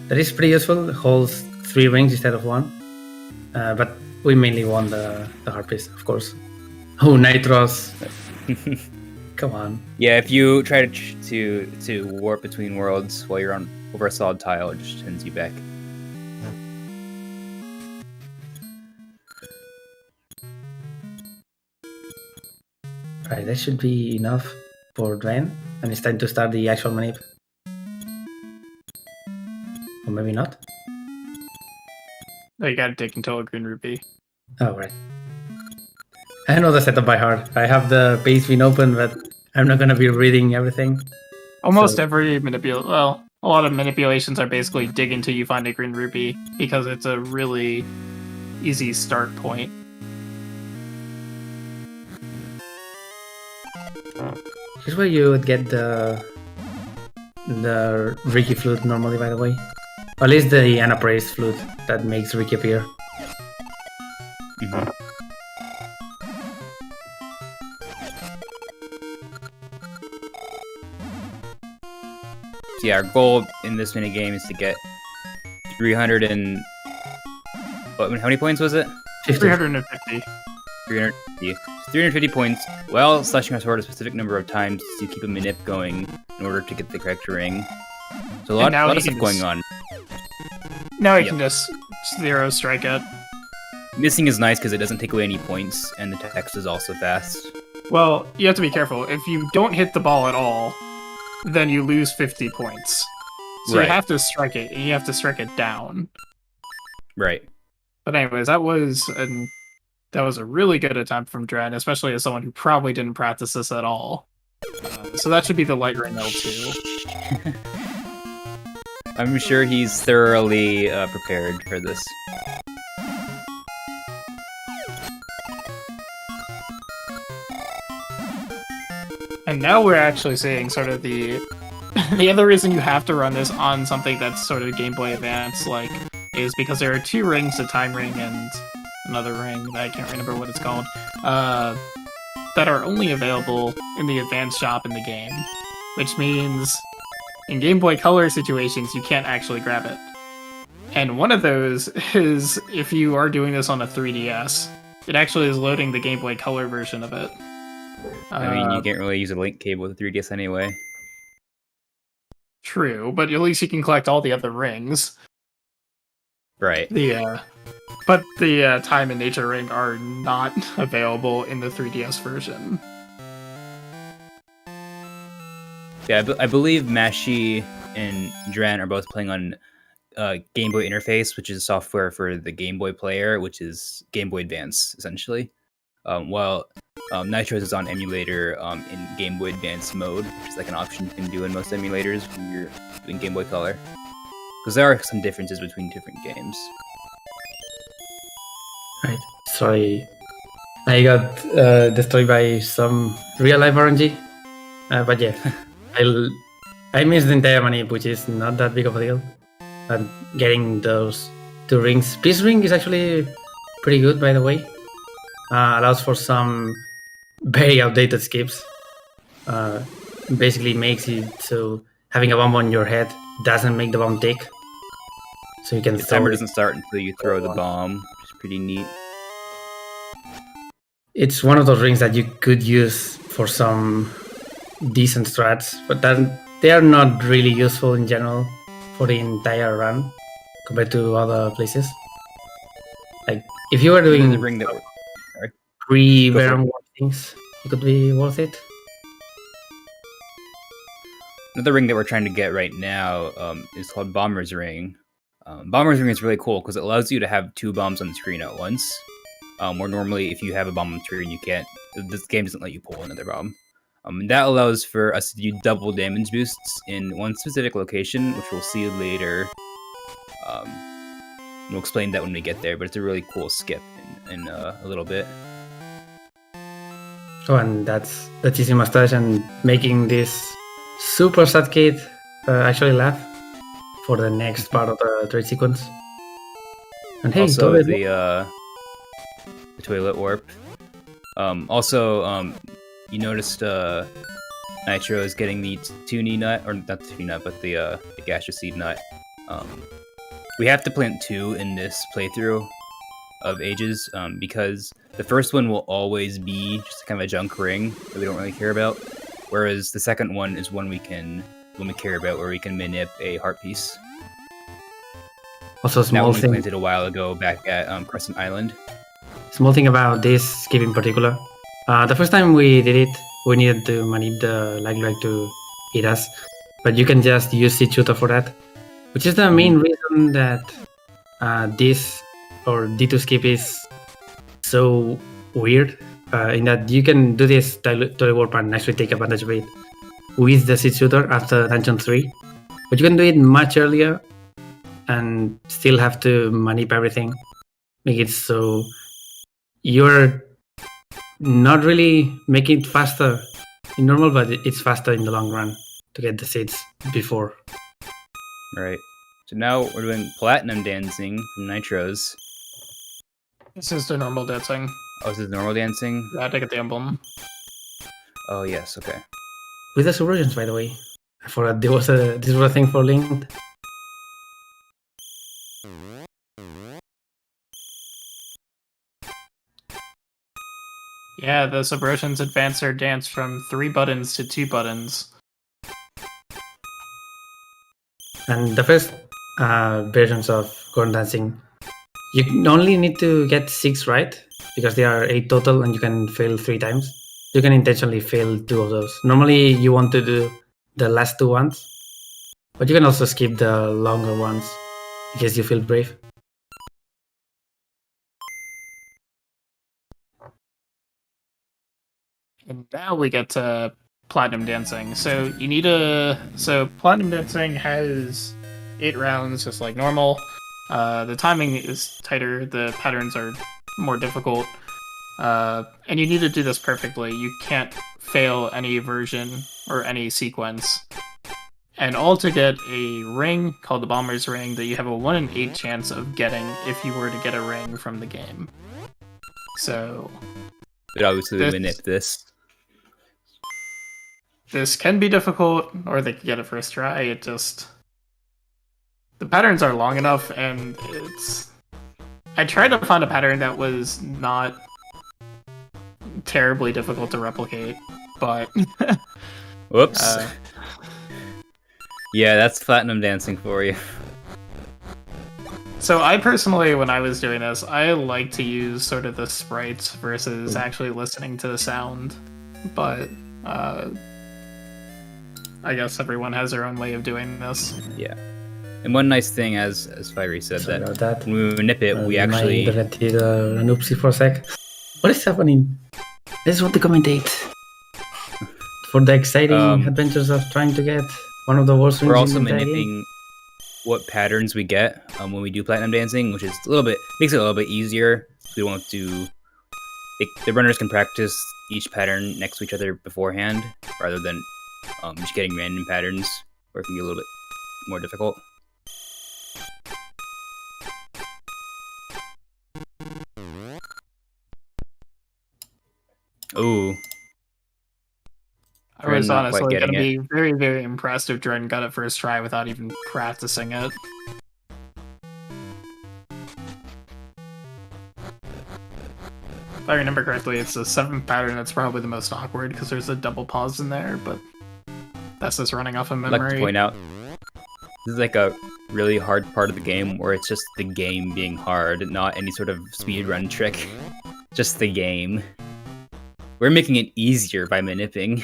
That is pretty useful. It holds 3 rings instead of 1. But we mainly want the hard piece, of course. Oh, Nitros. Come on. Yeah, if you try to warp between worlds while you're over a solid tile, it just sends you back. Right, that should be enough for Dren, and it's time to start the actual manip. Or maybe not. Oh, you gotta dig until a green rupee. Oh, right. I know the setup by heart. I have the page been open, but I'm not gonna be reading everything. Almost every a lot of manipulations are basically dig until you find a green rupee, because it's a really easy start point. Here's where you would get the Ricky flute normally, by the way. Or at least the unappraised flute that makes Ricky appear. So yeah, our goal in this minigame is to get 300 and... how many points was it? 350. 350. 350 points while slashing our sword a specific number of times to keep a manip going in order to get the correct ring. So a lot of stuff going on. Now you can just zero strike it. Missing is nice because it doesn't take away any points, and the text is also fast. Well, you have to be careful. If you don't hit the ball at all, then you lose 50 points. So you have to strike it, and you have to strike it down. Right. But anyways, that was a really good attempt from Dren, especially as someone who probably didn't practice this at all. So that should be the Light Ring L2. I'm sure he's thoroughly prepared for this. And now we're actually seeing sort of the other reason you have to run this on something that's sort of Game Boy Advance like is because there are 2 rings, a time ring and another ring that I can't remember what it's called, that are only available in the Advance shop in the game, which means in Game Boy Color situations you can't actually grab it. And one of those is if you are doing this on a 3DS, it actually is loading the Game Boy Color version of it. I mean, you can't really use a link cable with a 3DS anyway. True, but at least you can collect all the other rings. Right. But the Time and Nature ring are not available in the 3DS version. Yeah, I believe Mashi and Dren are both playing on Game Boy Interface, which is software for the Game Boy player, which is Game Boy Advance, essentially. While Nitros is on emulator in Game Boy Advance mode, which is like an option you can do in most emulators when you're doing Game Boy Color. Because there are some differences between different games. Right. Sorry. I got destroyed by some real-life RNG. But yeah, I missed the entire manip, which is not that big of a deal. and getting those 2 rings. Peace Ring is actually pretty good, by the way. Allows for some very outdated skips. Basically makes it so having a bomb on your head doesn't make the bomb tick. So you can The timer doesn't start until you throw the bomb, which is pretty neat. It's one of those rings that you could use for some decent strats, but then they are not really useful in general for the entire run compared to other places. Like if you were doing the ring that 3 Baron things, it could be worth it. Another ring that we're trying to get right now is called Bomber's Ring. Bomber's Ring is really cool because it allows you to have 2 bombs on the screen at once. Where normally, if you have a bomb on the screen, you can't. This game doesn't let you pull another bomb. And that allows for us to do double damage boosts in one specific location, which we'll see later. We'll explain that when we get there, but it's a really cool skip in a little bit. Oh, and that's Easy Mustache and making this super sad kid actually laugh for the next part of the trade sequence. And hey, also the toilet warp. You noticed Nitro is getting the Toonie nut, or not the Toonie nut, but the gaseous seed nut. We have to plant 2 in this playthrough of Ages because the first one will always be just kind of a junk ring that we don't really care about, whereas the second one is one we care about, where we can manip a heart piece. Also, small thing. We planted a while ago back at Crescent Island. Small thing about this skip in particular. The first time we did it, we needed to manip the like to eat us, but you can just use Seed Shooter for that, which is the main reason that this or D2 skip is so weird. In that you can do this toilet warp and actually take advantage of it with the Seed Shooter after Dungeon 3, but you can do it much earlier and still have to manip everything, make it so you're not really making it faster in normal, but it's faster in the long run to get the seeds before. Right. So now we're doing Platinum Dancing from Nitros. This is the normal dancing. Oh, this is normal dancing? Yeah, to get the emblem. Oh, yes, okay. With the subversions, by the way. I forgot this was a thing for Linked. Yeah, the Subversions advance their dance from 3 buttons to 2 buttons. And the first versions of Gordon Dancing, you only need to get 6 right, because there are 8 total and you can fail 3 times. You can intentionally fail 2 of those. Normally you want to do the last 2 ones, but you can also skip the longer ones in case you feel brave. And now we get to Platinum Dancing. So Platinum Dancing has 8 rounds, just like normal. The timing is tighter, the patterns are more difficult, and you need to do this perfectly. You can't fail any version or any sequence. And all to get a ring called the Bomber's Ring that you have a 1 in 8 chance of getting if you were to get a ring from the game. So... But obviously we manip this. This can be difficult, or they could get it first try. It just... The patterns are long enough, and it's... I tried to find a pattern that was not terribly difficult to replicate, but... Whoops. Yeah, that's Platinum Dancing for you. So I personally, when I was doing this, I like to use sort of the sprites versus actually listening to the sound, but I guess everyone has their own way of doing this. Yeah. And one nice thing, as Fiery said, that when we nip it, we actually... an oopsie for a sec. What is happening? I just want to commentate. For the exciting adventures of trying to get one of the worst rings. We're also manipping what patterns we get when we do Platinum Dancing, which is makes it a little bit easier. We won't do... the runners can practice each pattern next to each other beforehand, rather than just getting random patterns, where it can be a little bit more difficult. Ooh. I was Dren not quite honestly going getting to it. be very, very impressed if Dren got it first try without even practicing it. If I remember correctly, it's the 7th pattern that's probably the most awkward because there's a double pause in there, but that's just running off of I'd memory. like to point out, this is like a really hard part of the game where it's just the game being hard, not any sort of speedrun trick. Just the game. We're making it easier by manipping.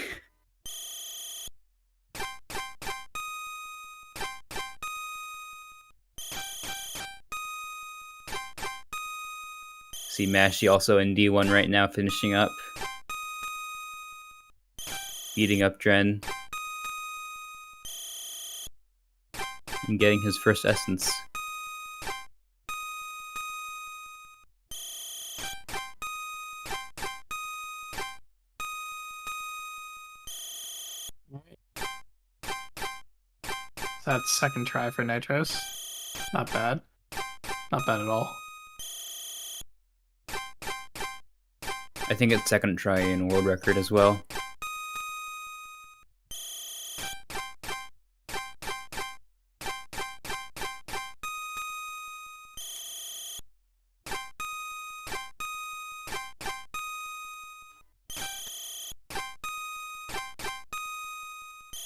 See Mashy also in D1 right now, finishing up. Beating up Dren. And getting his first essence. That second try for Nitros. Not bad. Not bad at all. I think it's second try in world record as well.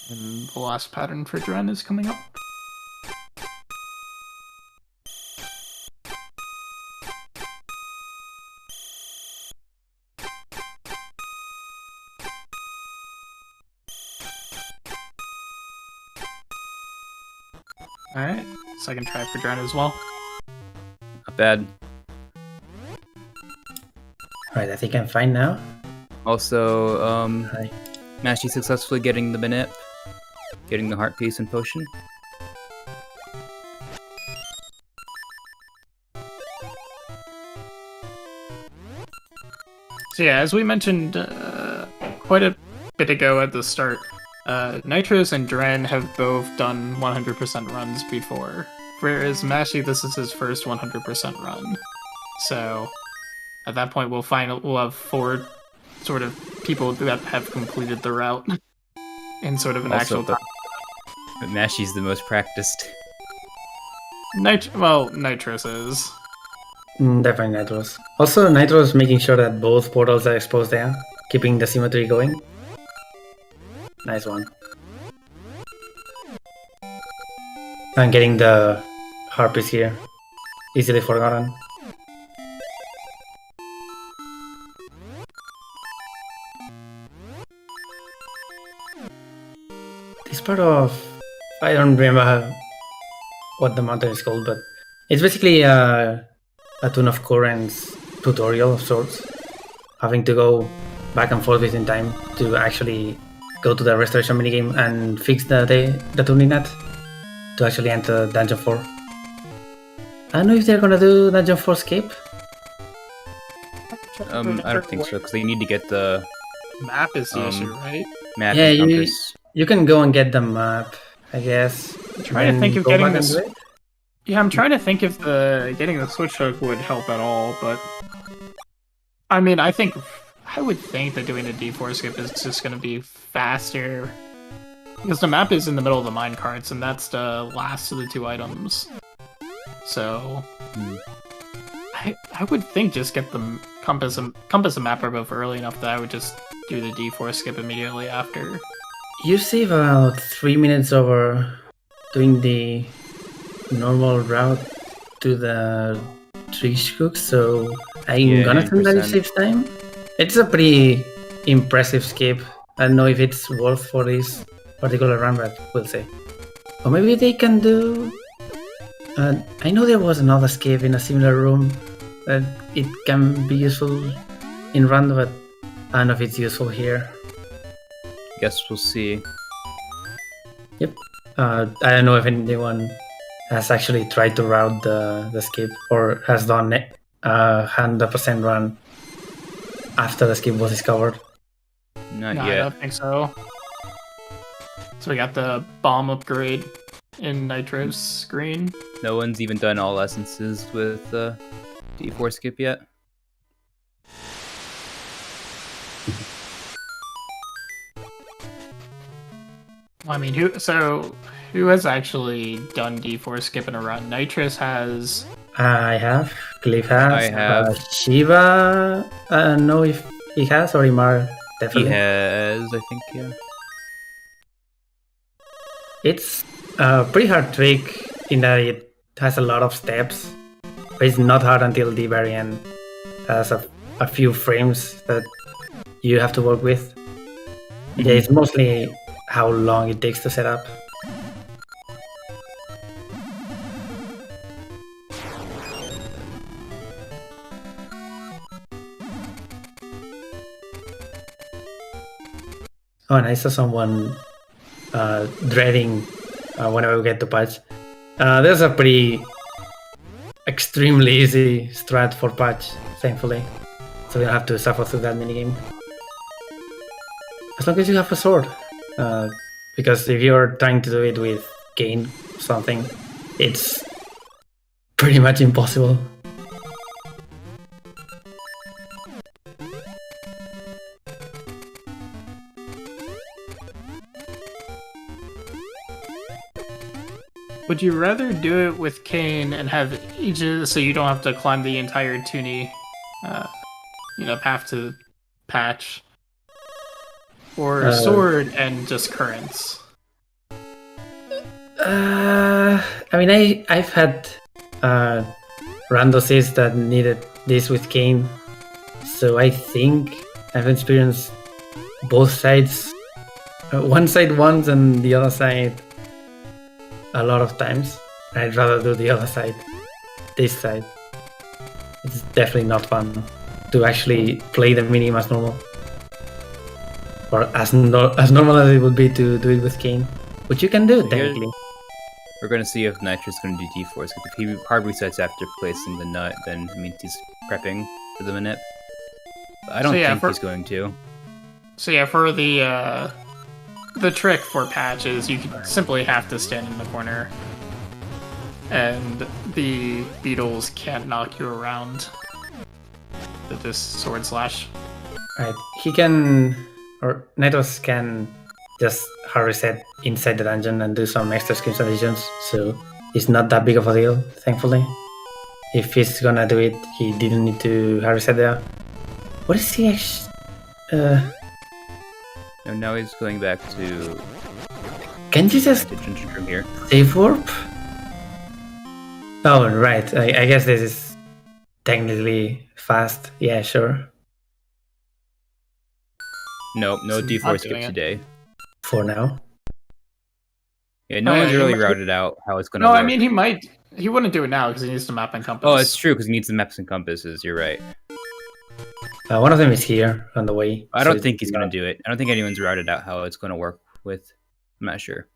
And the last pattern for Dren is coming up. Alright, second try for Dren as well. Not bad. Alright, I think I'm fine now. Also, Hi. Mashy successfully getting the Manip. Getting the Heart Piece and Potion. So yeah, as we mentioned quite a bit ago at the start, Nitros and Dren have both done 100% runs before, whereas Mashy, this is his first 100% run. So at that point, we'll have 4 sort of people that have completed the route in sort of an Also, actual time. But Mashy's the most practiced. Nitros is. Definitely Nitros. Also, Nitros making sure that both portals are exposed there, keeping the symmetry going. Nice one. And getting the Harpies here. Easily forgotten. This part of... I don't remember what the mountain is called, but it's basically a Tune of Currents tutorial of sorts. Having to go back and forth within time to actually go to the restoration minigame and fix the tuning net to actually enter Dungeon 4. I don't know if they're gonna do Dungeon 4 Escape. I don't think so, because they need to get the Map is the issue, right? map Yeah, and compass. you can go and get the map, I guess. I'm trying to think of go getting back and this. do it. Yeah, I'm trying to think if getting the switch hook would help at all, but I mean, I would think that doing a D4 skip is just going to be faster because the map is in the middle of the mine carts, and that's the last of the 2 items. So I would think just get the compass and map are both early enough that I would just do the D4 skip immediately after. You save about 3 minutes over doing the normal route to the tree cook, so I'm gonna assume that it 90%. saves time. It's a pretty impressive skip. I don't know if it's worth for this particular run, but we'll see. Or maybe they can do... I know there was another skip in a similar room that it can be useful in run, but I don't know if it's useful here. Guess we'll see. Yep. I don't know if anyone has actually tried to route the skip or has done it 100% run after the skip was discovered. Not No, I yet. don't think so. So we got the bomb upgrade in Nitro's green. No one's even done all essences with D4 skip yet. I mean, who has actually done D4 skip in a run? Nitrous has. I have. Cliff has. I have. Shiva. I don't know if he has, or Imar He definitely. has, I think, yeah. It's a pretty hard trick in that it has a lot of steps, but it's not hard until the very end. It has a few frames that you have to work with. Yeah, it's mostly how long it takes to set up. Oh, and I saw someone dreading whenever we get to patch. There's a pretty extremely easy strat for patch, thankfully. So we don't have to suffer through that minigame. As long as you have a sword. Because if you're trying to do it with Kane or something, it's pretty much impossible. Would you rather do it with Kane and have Aegis so you don't have to climb the entire Toonie, path to patch? Or sword and just currents? I mean, I've had randos that needed this with Kane, so I think I've experienced both sides. One side once and the other side a lot of times. I'd rather do the other side, this side. It's definitely not fun to actually play the minigame as normal. Or as normal as it would be to do it with Kane. Which you can do, technically. We're going to see if Nitro's going to do D4s. If he hard resets after placing the nut, then it means he's prepping for the manip. But I don't think he's going to. So yeah, for the trick for patch is you simply have to stand in the corner, and the beetles can't knock you around with this sword slash. Right, he can, or Nitros can just hard reset inside the dungeon and do some extra skills additions, so it's not that big of a deal, thankfully. If he's gonna do it, he didn't need to hard reset there. What is he actually... No, now he's going back to... Can you just from here? save warp? Oh, right. I guess this is technically fast. Yeah, sure. No D4 skip today. For now. Yeah, no one's really routed out how it's going to work. No, I mean, he wouldn't do it now because he needs the map and compass. Oh, it's true, because he needs the maps and compasses. You're right. One of them is here on the way. I don't think he's going to do it. I don't think anyone's routed out how it's going to work with. I'm not sure.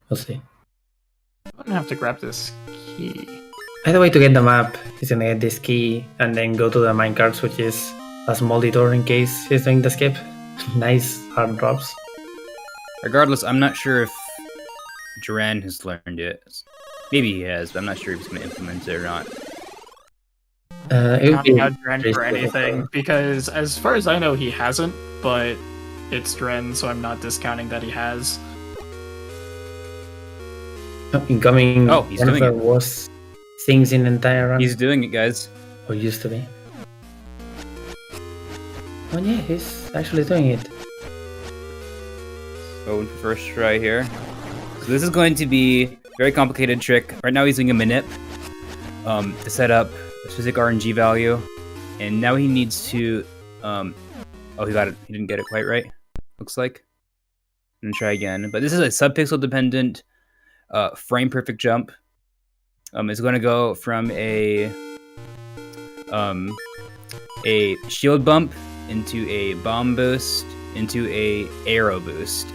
We'll see. I'm gonna have to grab this key. Either way, to get the map, he's gonna get this key and then go to the minecarts, which is a small detour in case he's doing the skip. Nice hard drops. Regardless, I'm not sure if Duran has learned it. Maybe he has, but I'm not sure if he's going to implement it or not. It would be out Dren for anything, because as far as I know, he hasn't, but it's Dren, so I'm not discounting that he has. Incoming. Oh, he's doing it. Was things in the entire run. He's doing it, guys. Or used to be. Oh yeah, he's actually doing it. Going for first try here. So this is going to be a very complicated trick. Right now he's doing a manip to set up a specific RNG value, and now he needs to. Oh, he got it. He didn't get it quite right. Looks like. I'm gonna try again. But this is a subpixel dependent frame perfect jump. It's going to go from a shield bump into a bomb boost into a arrow boost.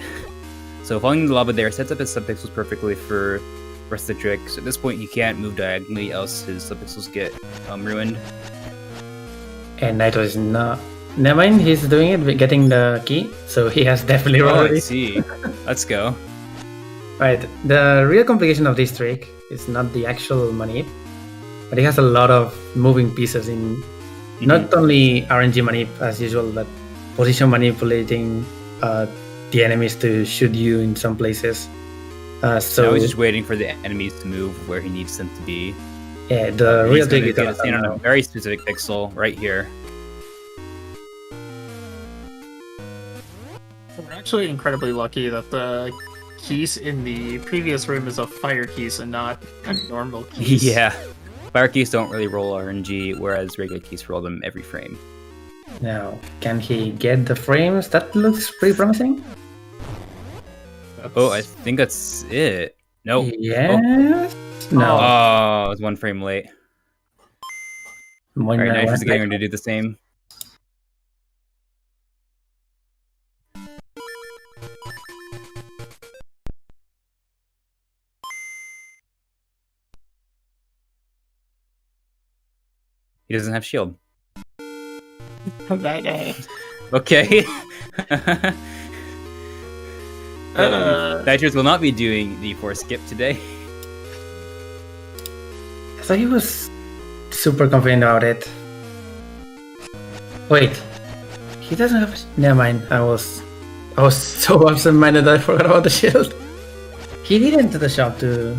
So falling in the lava there sets up his subpixels perfectly for the rest of the trick. So at this point he can't move diagonally, else his subpixels get ruined. And Naito is not. Never mind, he's doing it, getting the key, so he has definitely rolled it. I see. Let's go. Right, the real complication of this trick is not the actual manip, but it has a lot of moving pieces in not only RNG manip as usual, but position manipulating, the enemies to shoot you in some places. So now he's just waiting for the enemies to move where he needs them to be. yeah, the He's real gonna trick is get stand on a very specific pixel right here. We're actually incredibly lucky that the keys in the previous room is a fire keys and not a normal keys. Yeah. Fire keys don't really roll RNG, whereas regular keys roll them every frame. Now, can he get the frames? That looks pretty promising. Oh, I think that's it. Nope. Yes. No. Oh, I was 1 frame late. When Alright, I Nitro's went getting her to do the same. He doesn't have shield. That day. Okay. Nitrous will not be doing the force skip today. I thought he was super confident about it. Wait, he doesn't have. Never mind. I was so absent-minded that I forgot about the shield. He did enter the shop to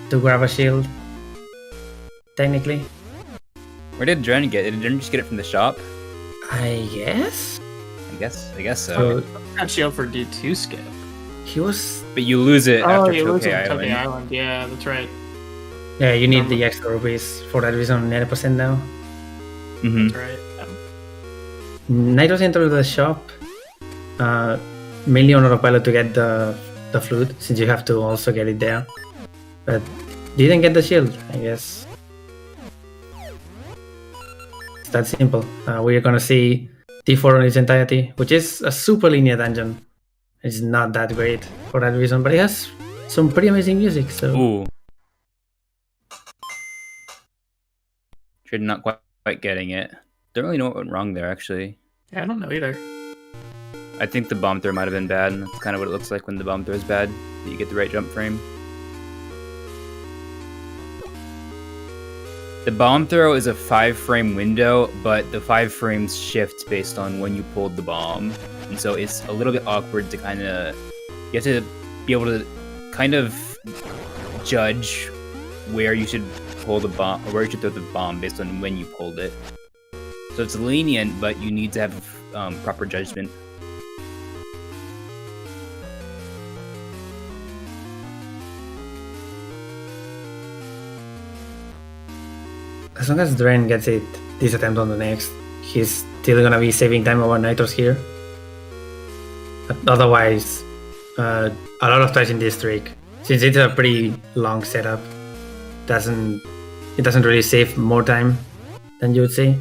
grab a shield. Technically, Where did Dren get it? Did Dren just get it from the shop? I guess. I guess so. Got shield for D2 skip. He was. But you lose it Oh, after you lose Tokay it to Island. Tokay Island. Yeah, that's right. Yeah, you need the extra rupees for that reason. 90% now. Mm-hmm. That's right. Nitro's entered the shop mainly on autopilot to get the flute, since you have to also get it there. But didn't get the shield, I guess. It's that simple. We're gonna see D4 in its entirety, which is a super linear dungeon. It's not that great for that reason, but it has some pretty amazing music, so... Ooh. Should not quite getting it. Don't really know what went wrong there, actually. Yeah, I don't know either. I think the bomb throw might have been bad, and that's kind of what it looks like when the bomb throw is bad. That you get the right jump frame. The bomb throw is a 5-frame window, but the 5 frames shift based on when you pulled the bomb. And so it's a little bit awkward to kind of... You have to be able to kind of judge where you should pull the bomb, or where you should throw the bomb based on when you pulled it. So it's lenient, but you need to have proper judgment. As long as Dren gets it this attempt on the next, he's still gonna be saving time over Nitros here. But otherwise, a lot of tries in this trick, since it's a pretty long setup, it doesn't really save more time than you would say.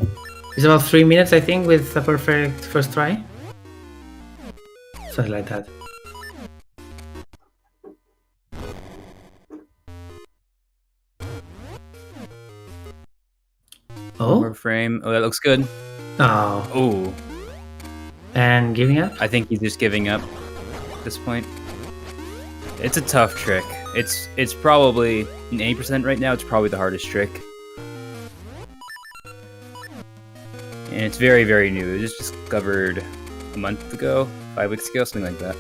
It's about 3 minutes, I think, with a perfect first try. Something like that. Oh? More frame. Oh, that looks good. Oh. Oh. And giving up? I think he's just giving up at this point. It's a tough trick. It's probably, in 80% right now, it's probably the hardest trick. And it's very, very new. It was just discovered a month ago, 5 weeks ago, something like that.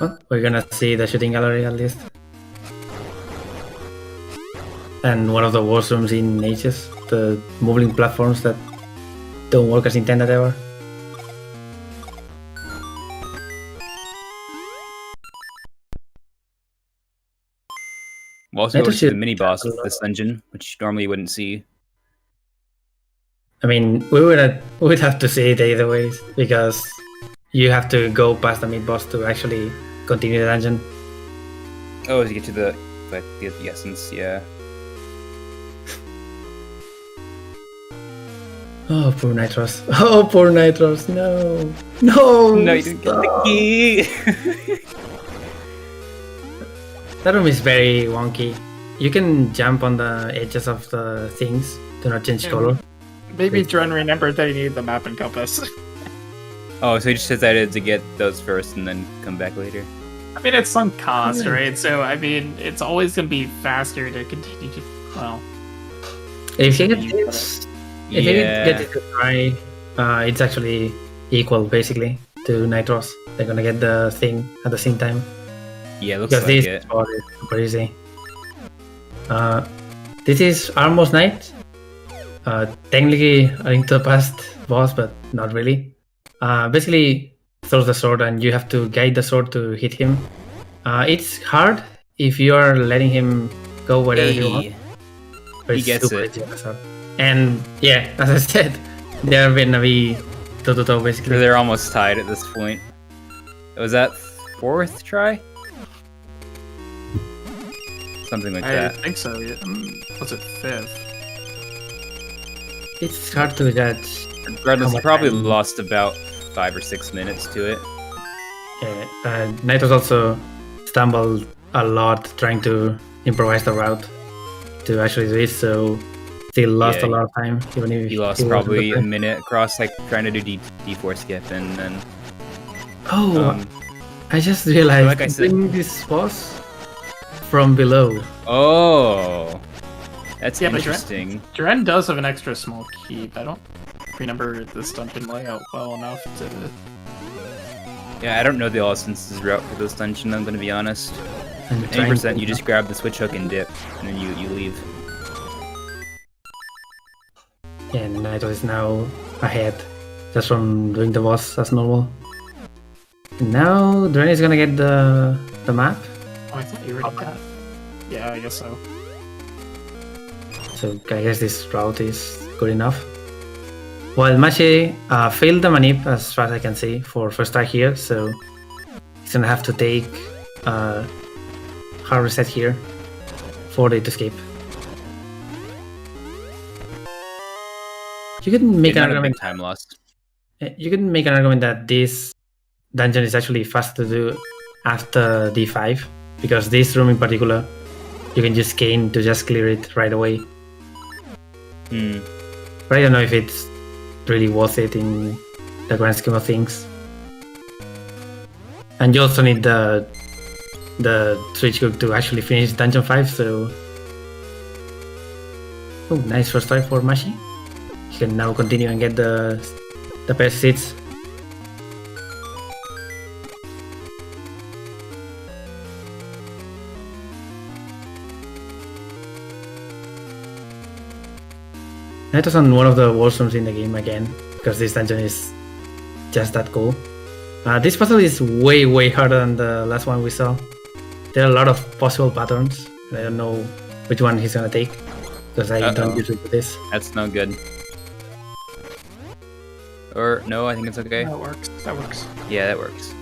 Well, we're gonna see the shooting gallery at least. And one of the worst rooms in ages, the moving platforms that don't work as intended ever. We'll also Nitrous go to the should- mini boss of this dungeon, which normally you wouldn't see. I mean, we would have to see it either ways, because you have to go past the mid boss to actually continue the dungeon. Oh, as you get to the essence, yeah. Oh, poor Nitros. Oh, poor Nitros. No. No. No, you didn't get the key! That room is very wonky. You can jump on the edges of the things to not change color. Maybe Dren remembered that he needed the map and compass. Oh, so he just decided to get those first and then come back later. I mean, it's sunk cost, right? So, I mean, it's always going to be faster to continue to, well... If he gets this, if he gets it to try it's actually equal basically to Nitros. They're gonna get the thing at the same time. Yeah, it looks Because like this it. spot is super easy. This is Almost Night. Technically a Link to the Past boss, but not really. Basically throws the sword and you have to guide the sword to hit him. It's hard if you are letting him go wherever you want. But He it's gets super it. easy on the sword. And yeah, as I said, they're gonna be toe-to-toe basically. They're almost tied at this point. Was that 4th try? Something like I that. think so. Yeah. What's it, 5th? It's hard to judge. Regardless, How he much probably time? lost about 5 or 6 minutes to it. Yeah, Nitros also stumbled a lot trying to improvise the route to actually do it, so still lost Yeah, a lot of time. Even if He lost wasn't probably the a best. minute across, like trying to do D4 skip, and then Oh, I just realized like I said- doing this boss from below. oh, that's Yeah, but interesting. Dren does have an extra small keep. I don't remember this dungeon layout well enough to... Yeah, I don't know the all instances route for this dungeon. I'm gonna be honest. And Any trying percent, to- you just grab the switch hook and dip, and then you leave. And Nitros is now ahead just from doing the boss as normal. And now Dren is gonna get the map. Oh, I thought you already got... Yeah, I guess so. So I guess this route is good enough. Well, Machi failed the manip as far as I can see for first try here, so he's gonna have to take hard reset here for it to escape. You could make an Not a argument. big time loss. You can make an argument that this dungeon is actually fast to do after D5 because this room in particular, you can just gain to just clear it right away. Hmm. But I don't know if it's really worth it in the grand scheme of things. And you also need the switch hook to actually finish dungeon 5, so... Oh, nice first try for Mashi. He can now continue and get the best seats. That was on one of the worst rooms in the game again, because this dungeon is just that cool. This puzzle is way harder than the last one we saw. There are a lot of possible patterns, and I don't know which one he's gonna take, because I don't usually do this. That's no good. Or no, I think it's okay. That works. That works. Yeah, that works.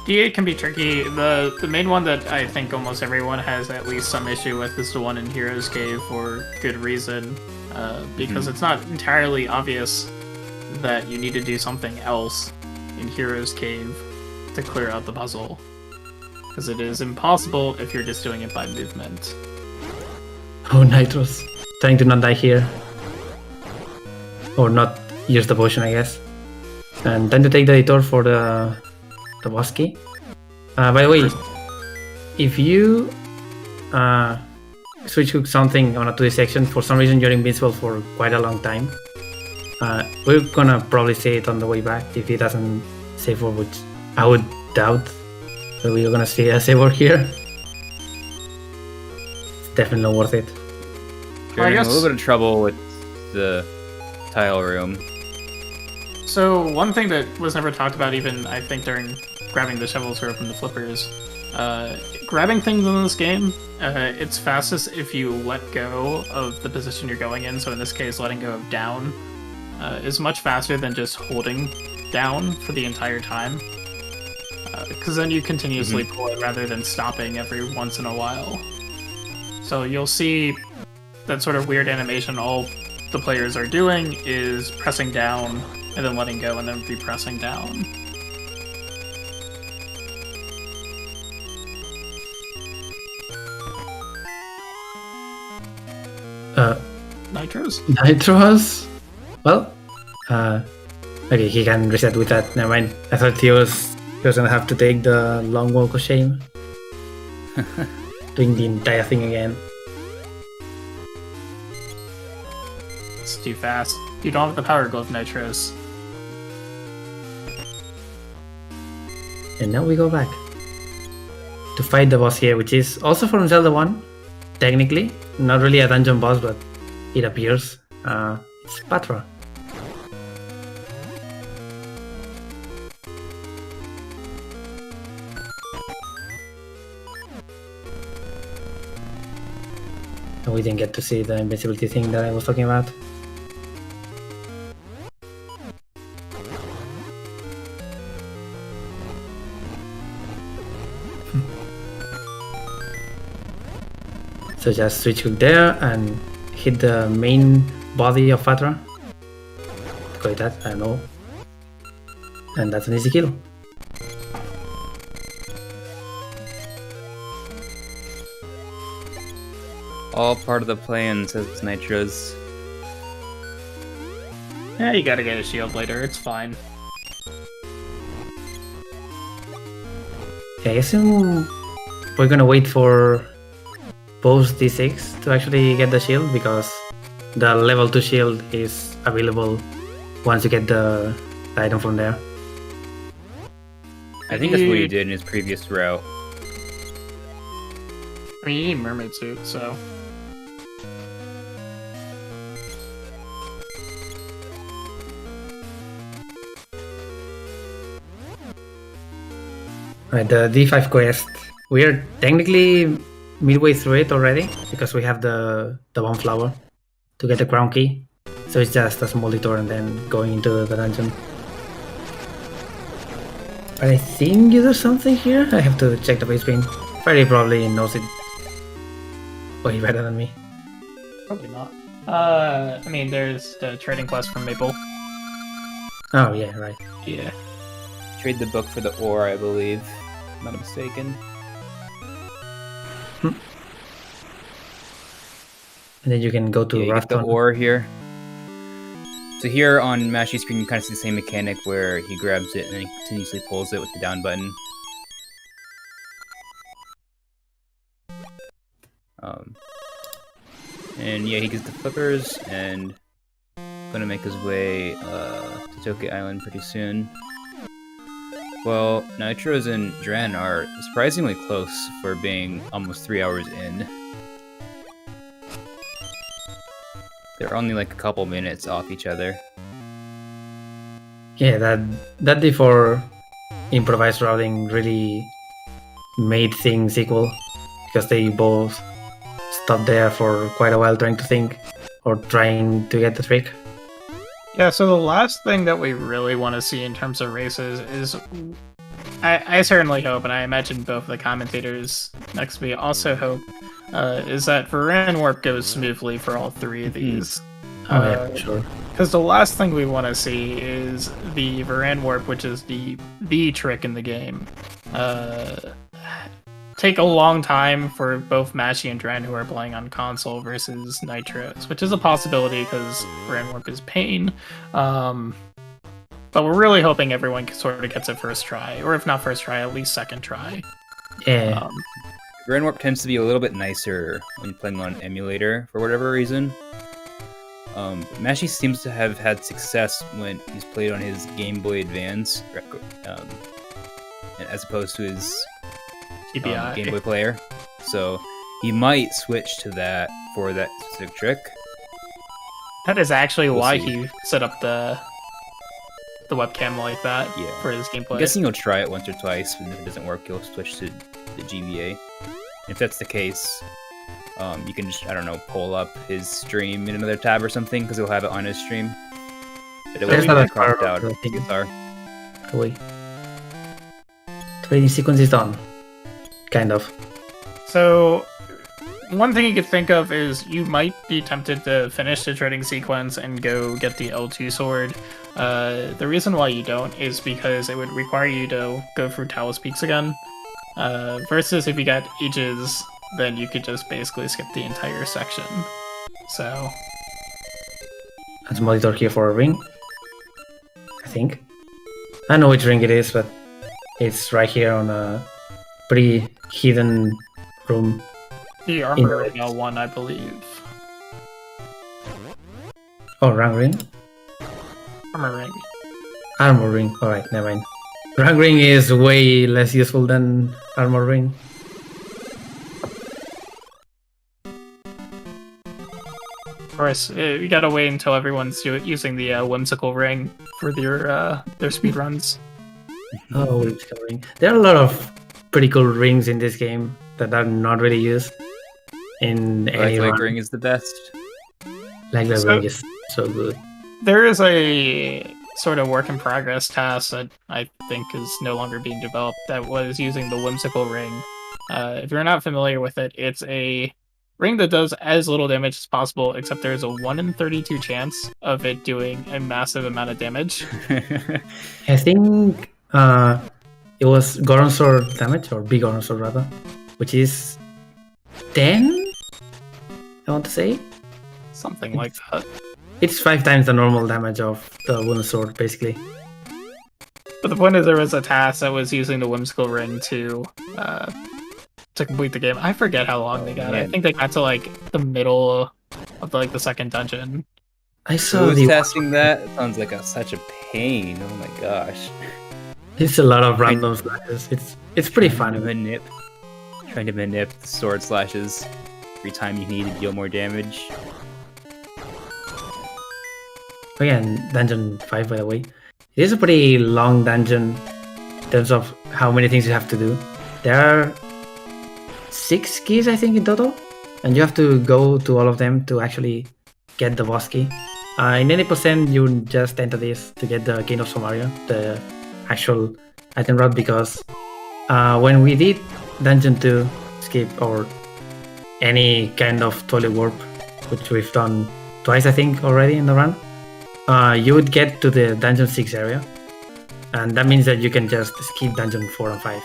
D8 can be tricky. The main one that I think almost everyone has at least some issue with is the one in Hero's Cave for good reason. Because it's not entirely obvious that you need to do something else in Hero's Cave to clear out the puzzle. Because it is impossible if you're just doing it by movement. Oh, Nitros. Trying to not die here. Or not use the potion, I guess. And time to take the detour for the boss key. By the way, if you switch hook something on a 2D section, for some reason you're invincible for quite a long time. We're gonna probably see it on the way back if it doesn't save word, which I would doubt. But we're gonna see a save word here. It's definitely not worth it. You're I having guess- a little bit of trouble with the tile room. So one thing that was never talked about, even I think during grabbing the shovels or open the flippers, grabbing things in this game, it's fastest if you let go of the position you're going in. So in this case, letting go of down is much faster than just holding down for the entire time. Because then you continuously pull it rather than stopping every once in a while. So you'll see that sort of weird animation all the players are doing is pressing down and then letting go and then repressing down. Nitros? Nitros? Well, okay, he can reset with that. Never mind. I thought he was gonna have to take the long walk of shame. Doing the entire thing again. It's too fast. You don't have the power glove, Nitros. And now we go back to fight the boss here, which is also from Zelda 1, technically. Not really a dungeon boss, but it appears. It's Patra. And we didn't get to see the invincibility thing that I was talking about. So just switch hook there and hit the main body of Patra. Call it that, I don't know. And that's an easy kill. All part of the plan, says Nitros. Yeah, you gotta get a shield later, it's fine. Yeah, I assume we're gonna wait for post D6 to actually get the shield, because the level 2 shield is available once you get the item from there. I think that's what he did in his previous route. I mean, you need mermaid suit, so... Right, the D5 quest. We're technically midway through it already, because we have the bomb flower to get the crown key. So it's just a small detour and then going into the dungeon. But I think you do something here. I have to check the base screen. Freddy probably knows it way better than me. Probably not. I mean, there's the trading quest from Maple. Oh yeah, right. Yeah. Trade the book for the ore, I believe. If I'm not mistaken. And then you can go to you get the Rafton. ore here. So here on Mashy's screen, you kind of see the same mechanic where he grabs it and then he continuously pulls it with the down button. And yeah, he gets the flippers and gonna make his way to Tokyo Island pretty soon. Well, Nitros and Dren are surprisingly close for being almost 3 hours in. They're only like a couple minutes off each other. Yeah, that D4 improvised routing really made things equal, because they both stopped there for quite a while trying to think or trying to get the trick. Yeah, so the last thing that we really want to see in terms of races is... I certainly hope, and I imagine both the commentators next to me also hope, is that Varan Warp goes smoothly for all three of these. Oh yeah, sure. Because the last thing we want to see is the Varan Warp, which is the trick in the game, take a long time for both Mashy and Dren, who are playing on console, versus Nitros, which is a possibility because Varan Warp is pain. But we're really hoping everyone sort of gets it first try, or if not first try, at least second try. Yeah. Varan Warp tends to be a little bit nicer when playing on emulator for whatever reason. Mashy seems to have had success when he's played on his Game Boy Advance, as opposed to his Game Boy player. So he might switch to that for that specific trick. That is actually why he set up the webcam like that for his gameplay. I'm guessing he'll try it once or twice, and if it doesn't work, he'll switch to the GBA. And if that's the case, you can just, I don't know, pull up his stream in another tab or something, because he'll have it on his stream. But it will be carved out. Wait. Trading sequence is done. Kind of. So, one thing you could think of is you might be tempted to finish the trading sequence and go get the L2 sword. The reason why you don't is because it would require you to go through Talus Peaks again. Versus if you got Aegis, then you could just basically skip the entire section. So... Let's monitor here for a ring. I think. I don't know which ring it is, but it's right here on a pretty hidden room. The Armor L1, I believe. Oh, wrong ring? Armor ring. Armor ring. Alright, never mind. Rank ring is way less useful than armor ring. Of course, you gotta wait until everyone's using the whimsical ring for their speedruns. Oh, whimsical ring. There are a lot of pretty cool rings in this game that are not really used in any Like run. ring is the best. Like the ring is so good. There is a sort of work in progress task that I think is no longer being developed that was using the whimsical ring. If you're not familiar with it, it's a ring that does as little damage as possible, except there's a 1 in 32 chance of it doing a massive amount of damage. I think it was Goron Sword damage, or Big Goron Sword rather, which is 10, I want to say. Something like that. It's 5 times the normal damage of the wooden sword, basically. But the point is, there was a task that was using the whimsical ring to complete the game. I forget how long they got. I think they got to like the middle of like the second dungeon. I saw Who's the testing that? It sounds like such a pain. Oh my gosh. It's a lot of random slashes. It's pretty Trying to fun. manip the sword slashes every time you need to deal more damage. Again, dungeon 5, by the way. It is a pretty long dungeon in terms of how many things you have to do. There are 6 keys, I think, in total, and you have to go to all of them to actually get the boss key. In any percent, you just enter this to get the King of Somaria, the actual item route, because when we did Dungeon 2 skip or any kind of toilet warp, which we've done twice, I think, already in the run, you would get to the Dungeon 6 area, and that means that you can just skip Dungeon 4 and 5.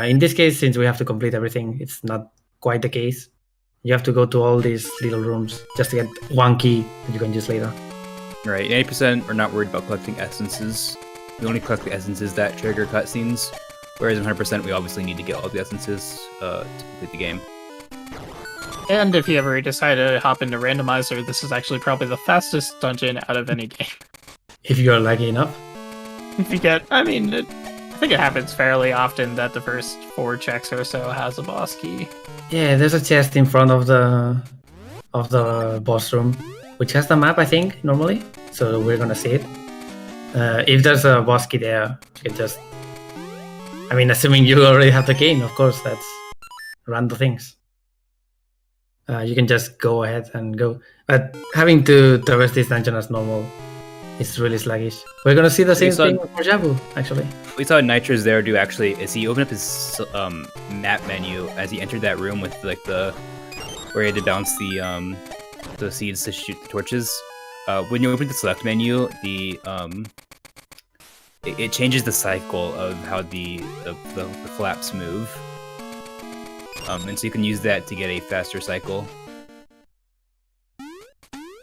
In this case, since we have to complete everything, it's not quite the case. You have to go to all these little rooms just to get one key that you can use later. Right, 80% are not worried about collecting essences. We only collect the essences that trigger cutscenes, whereas 100% we obviously need to get all the essences to complete the game. And if you ever decide to hop into randomizer, this is actually probably the fastest dungeon out of any game. If you're lucky enough. If you get, I think it happens fairly often that the first 4 checks or so has a boss key. Yeah, there's a chest in front of the boss room, which has the map, I think, normally. So we're gonna see it. If there's a boss key there, you can just... assuming you already have the key, of course, that's random things. You can just go ahead and go. But having to traverse this dungeon as normal is really sluggish. We're gonna see the same thing for Jabu, actually. We saw Nitro's there do actually, is he opened up his map menu as he entered that room with like where he had to bounce the seeds to shoot the torches. When you open the select menu, it changes the cycle of how the flaps move. And so you can use that to get a faster cycle.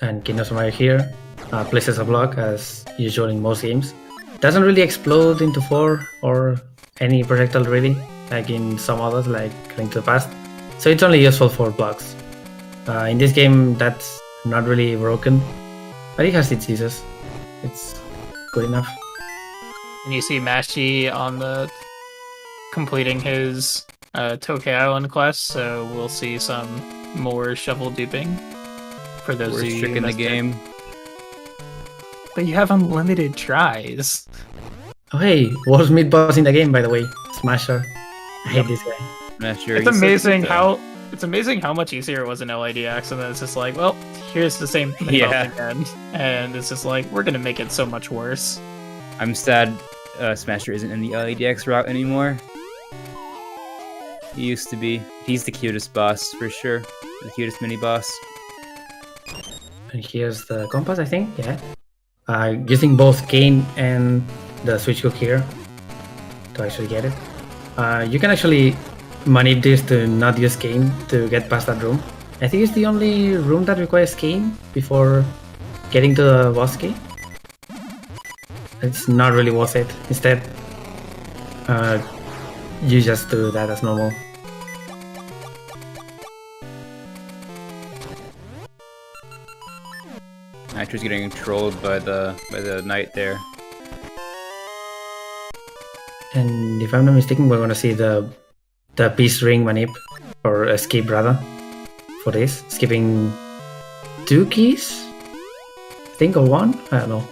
And King of Somaria here places a block as usual in most games. Doesn't really explode into 4 or any projectile really, like in some others like Link to the Past. So it's only useful for blocks. In this game that's not really broken, but it has its uses. It's good enough. And you see Mashi on the completing his Tokay Island quest, so we'll see some more shovel duping for those Worst of you trick in the game. But you have unlimited tries. Oh hey, worst mid boss in the game, by the way. Smasher. I hate this guy. Not sure. It's amazing how much easier it was in LADX, and then it's just like, well, here's the same thing again, and it's just like, we're gonna make it so much worse. I'm sad Smasher isn't in the LADX route anymore. He used to be. He's the cutest boss, for sure. The cutest mini-boss. And here's the compass, I think, yeah. Using both Cane and the switch hook here to actually get it. You can actually manipulate this to not use Cane to get past that room. I think it's the only room that requires Cane before getting to the boss key. It's not really worth it. Instead, you just do that as normal. Nitro's getting trolled by the knight there. And if I'm not mistaken, we're gonna see the peace ring manip, or escape rather, for this. Skipping 2 keys? I think, or 1? I don't know.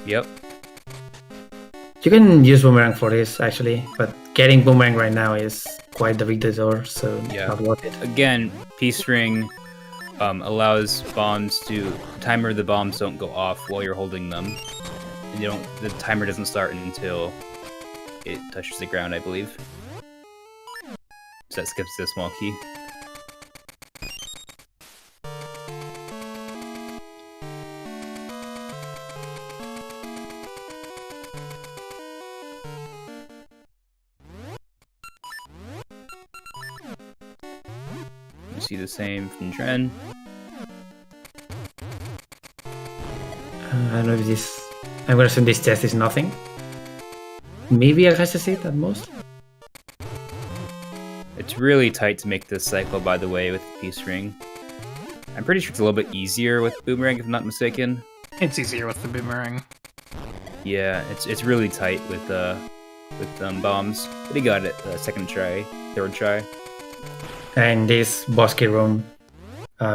Yep. You can use boomerang for this actually, but getting boomerang right now is quite the big detour, so Yeah. not worth it. Again, peace ring allows bombs to timer the bombs don't go off while you're holding them. And the timer doesn't start until it touches the ground, I believe. So that skips the small key. You see the same from Dren. I don't know if this... I'm gonna assume this test is nothing. Maybe a hesitate at most. It's really tight to make this cycle, by the way, with the peace ring. I'm pretty sure it's a little bit easier with boomerang, if I'm not mistaken. It's easier with the boomerang. Yeah, it's really tight with bombs. But he got it second try, third try. And this boss key room,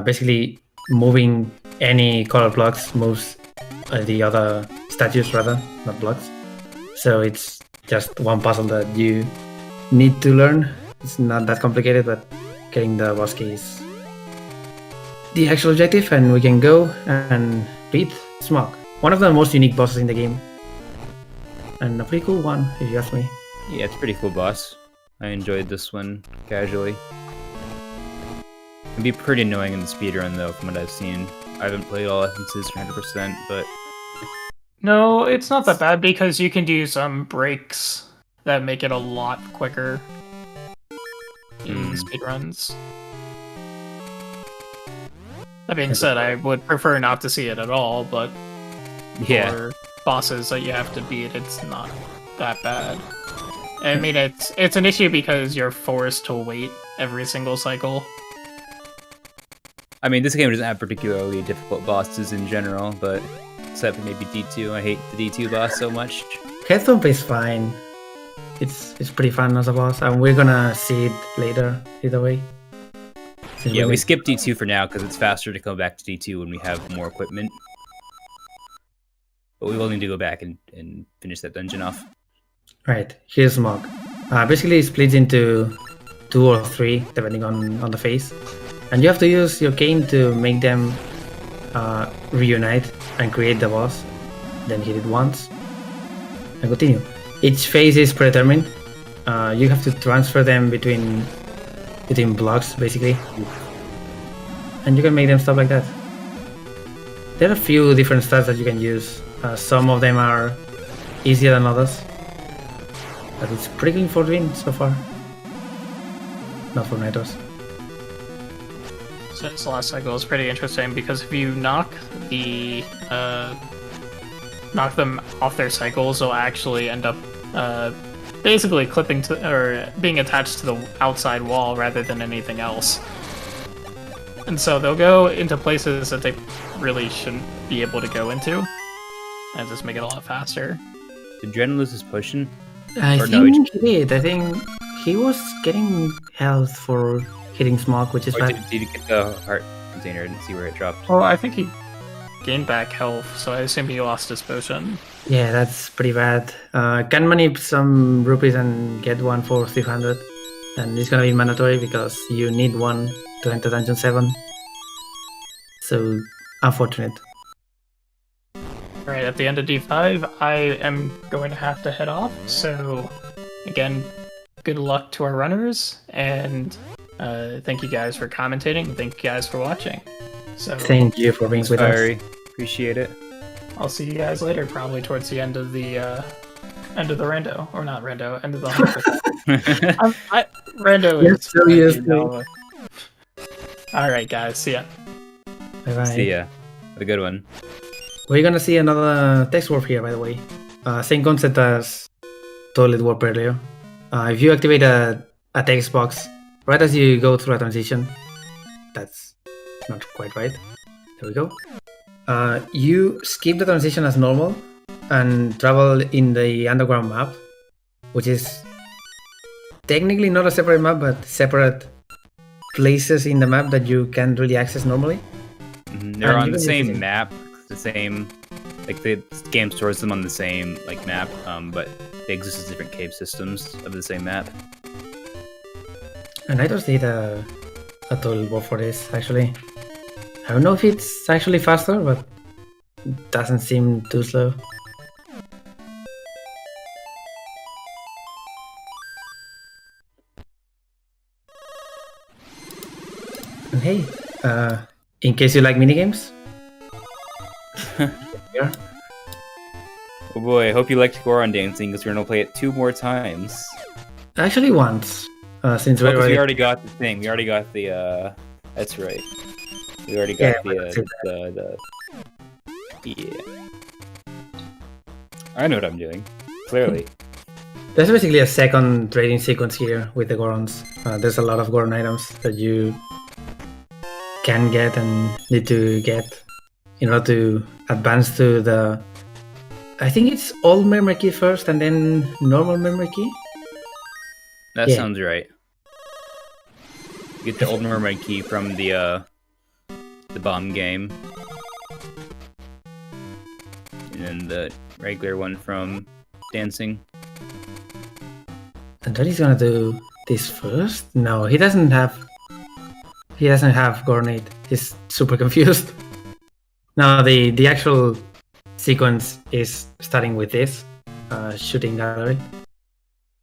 basically moving any color blocks moves the other statues rather, not blocks. So it's just one puzzle that you need to learn. It's not that complicated, but getting the boss key is the actual objective, and we can go and beat Smog. One of the most unique bosses in the game. And a pretty cool one, if you ask me. Yeah, it's a pretty cool boss. I enjoyed this one casually. It'd be pretty annoying in the speedrun though, from what I've seen. I haven't played all essences 100%, but... No, it's not that bad because you can do some breaks that make it a lot quicker in speedruns. That being said, I would prefer not to see it at all, but yeah. for bosses that you have to beat, it's not that bad. I mean, it's an issue because you're forced to wait every single cycle. I mean, this game doesn't have particularly difficult bosses in general, but except for maybe D2. I hate the D2 boss so much. Headthump is fine. It's pretty fun as a boss, and we're gonna see it later, either way. Yeah, we skip D2 for now because it's faster to come back to D2 when we have more equipment. But we will need to go back and finish that dungeon off. Right, here's Smog. Basically, it splits into 2 or 3, depending on the phase. And you have to use your cane to make them reunite and create the boss. Then hit it once and continue. Each phase is predetermined. You have to transfer them between blocks, basically. And you can make them stop like that. There are a few different stats that you can use. Some of them are easier than others. But it's pretty clean for Rin so far. Not for Nitros. So this last cycle is pretty interesting because if you knock them off their cycles, they'll actually end up basically clipping to or being attached to the outside wall rather than anything else. And so they'll go into places that they really shouldn't be able to go into, and just make it a lot faster. Did Dren lose his potion? I think he did. I think he was getting health for hitting Smog, which is bad. Did he get the heart container? I didn't see where it dropped. Well, I think he gained back health, so I assume he lost his potion. Yeah, that's pretty bad. Can manip some rupees and get one for 300. And it's gonna be mandatory because you need one to enter Dungeon 7. So, unfortunate. Alright, at the end of D5, I am going to have to head off, so again, good luck to our runners, and thank you guys for commentating, and thank you guys for watching. So thank you for being with us. Appreciate it. I'll see you guys later, probably towards the end of the rando, or not rando, end of the 100. Rando is Alright guys, see ya. Bye bye. See ya. Have a good one. We're gonna see another text warp here, by the way. Same concept as Toilet Warp earlier. If you activate a text box right as you go through a transition, that's not quite right. There we go. You skip the transition as normal and travel in the underground map, which is technically not a separate map, but separate places in the map that you can't really access normally. They're on the same map, the same, like the game stores them on the same like map, but they exist as different cave systems of the same map. And I just did a tutorial for this actually. I don't know if it's actually faster, but it doesn't seem too slow. And hey, in case you like minigames. Yeah. Oh boy, I hope you liked Goron dancing because we're gonna play it 2 more times. Actually, once. Since we already got the thing. We already got the. That's right. We already got the. Yeah. I know what I'm doing. Clearly. There's basically a second trading sequence here with the Gorons. There's a lot of Goron items that you can get and need to get in order to advance to the... I think it's old memory key first and then normal memory key. That sounds right. Get the old memory key from the bomb game. And then the regular one from dancing. And then he's gonna do this first? No, he doesn't have Gornate. He's super confused. No, the actual sequence is starting with this shooting gallery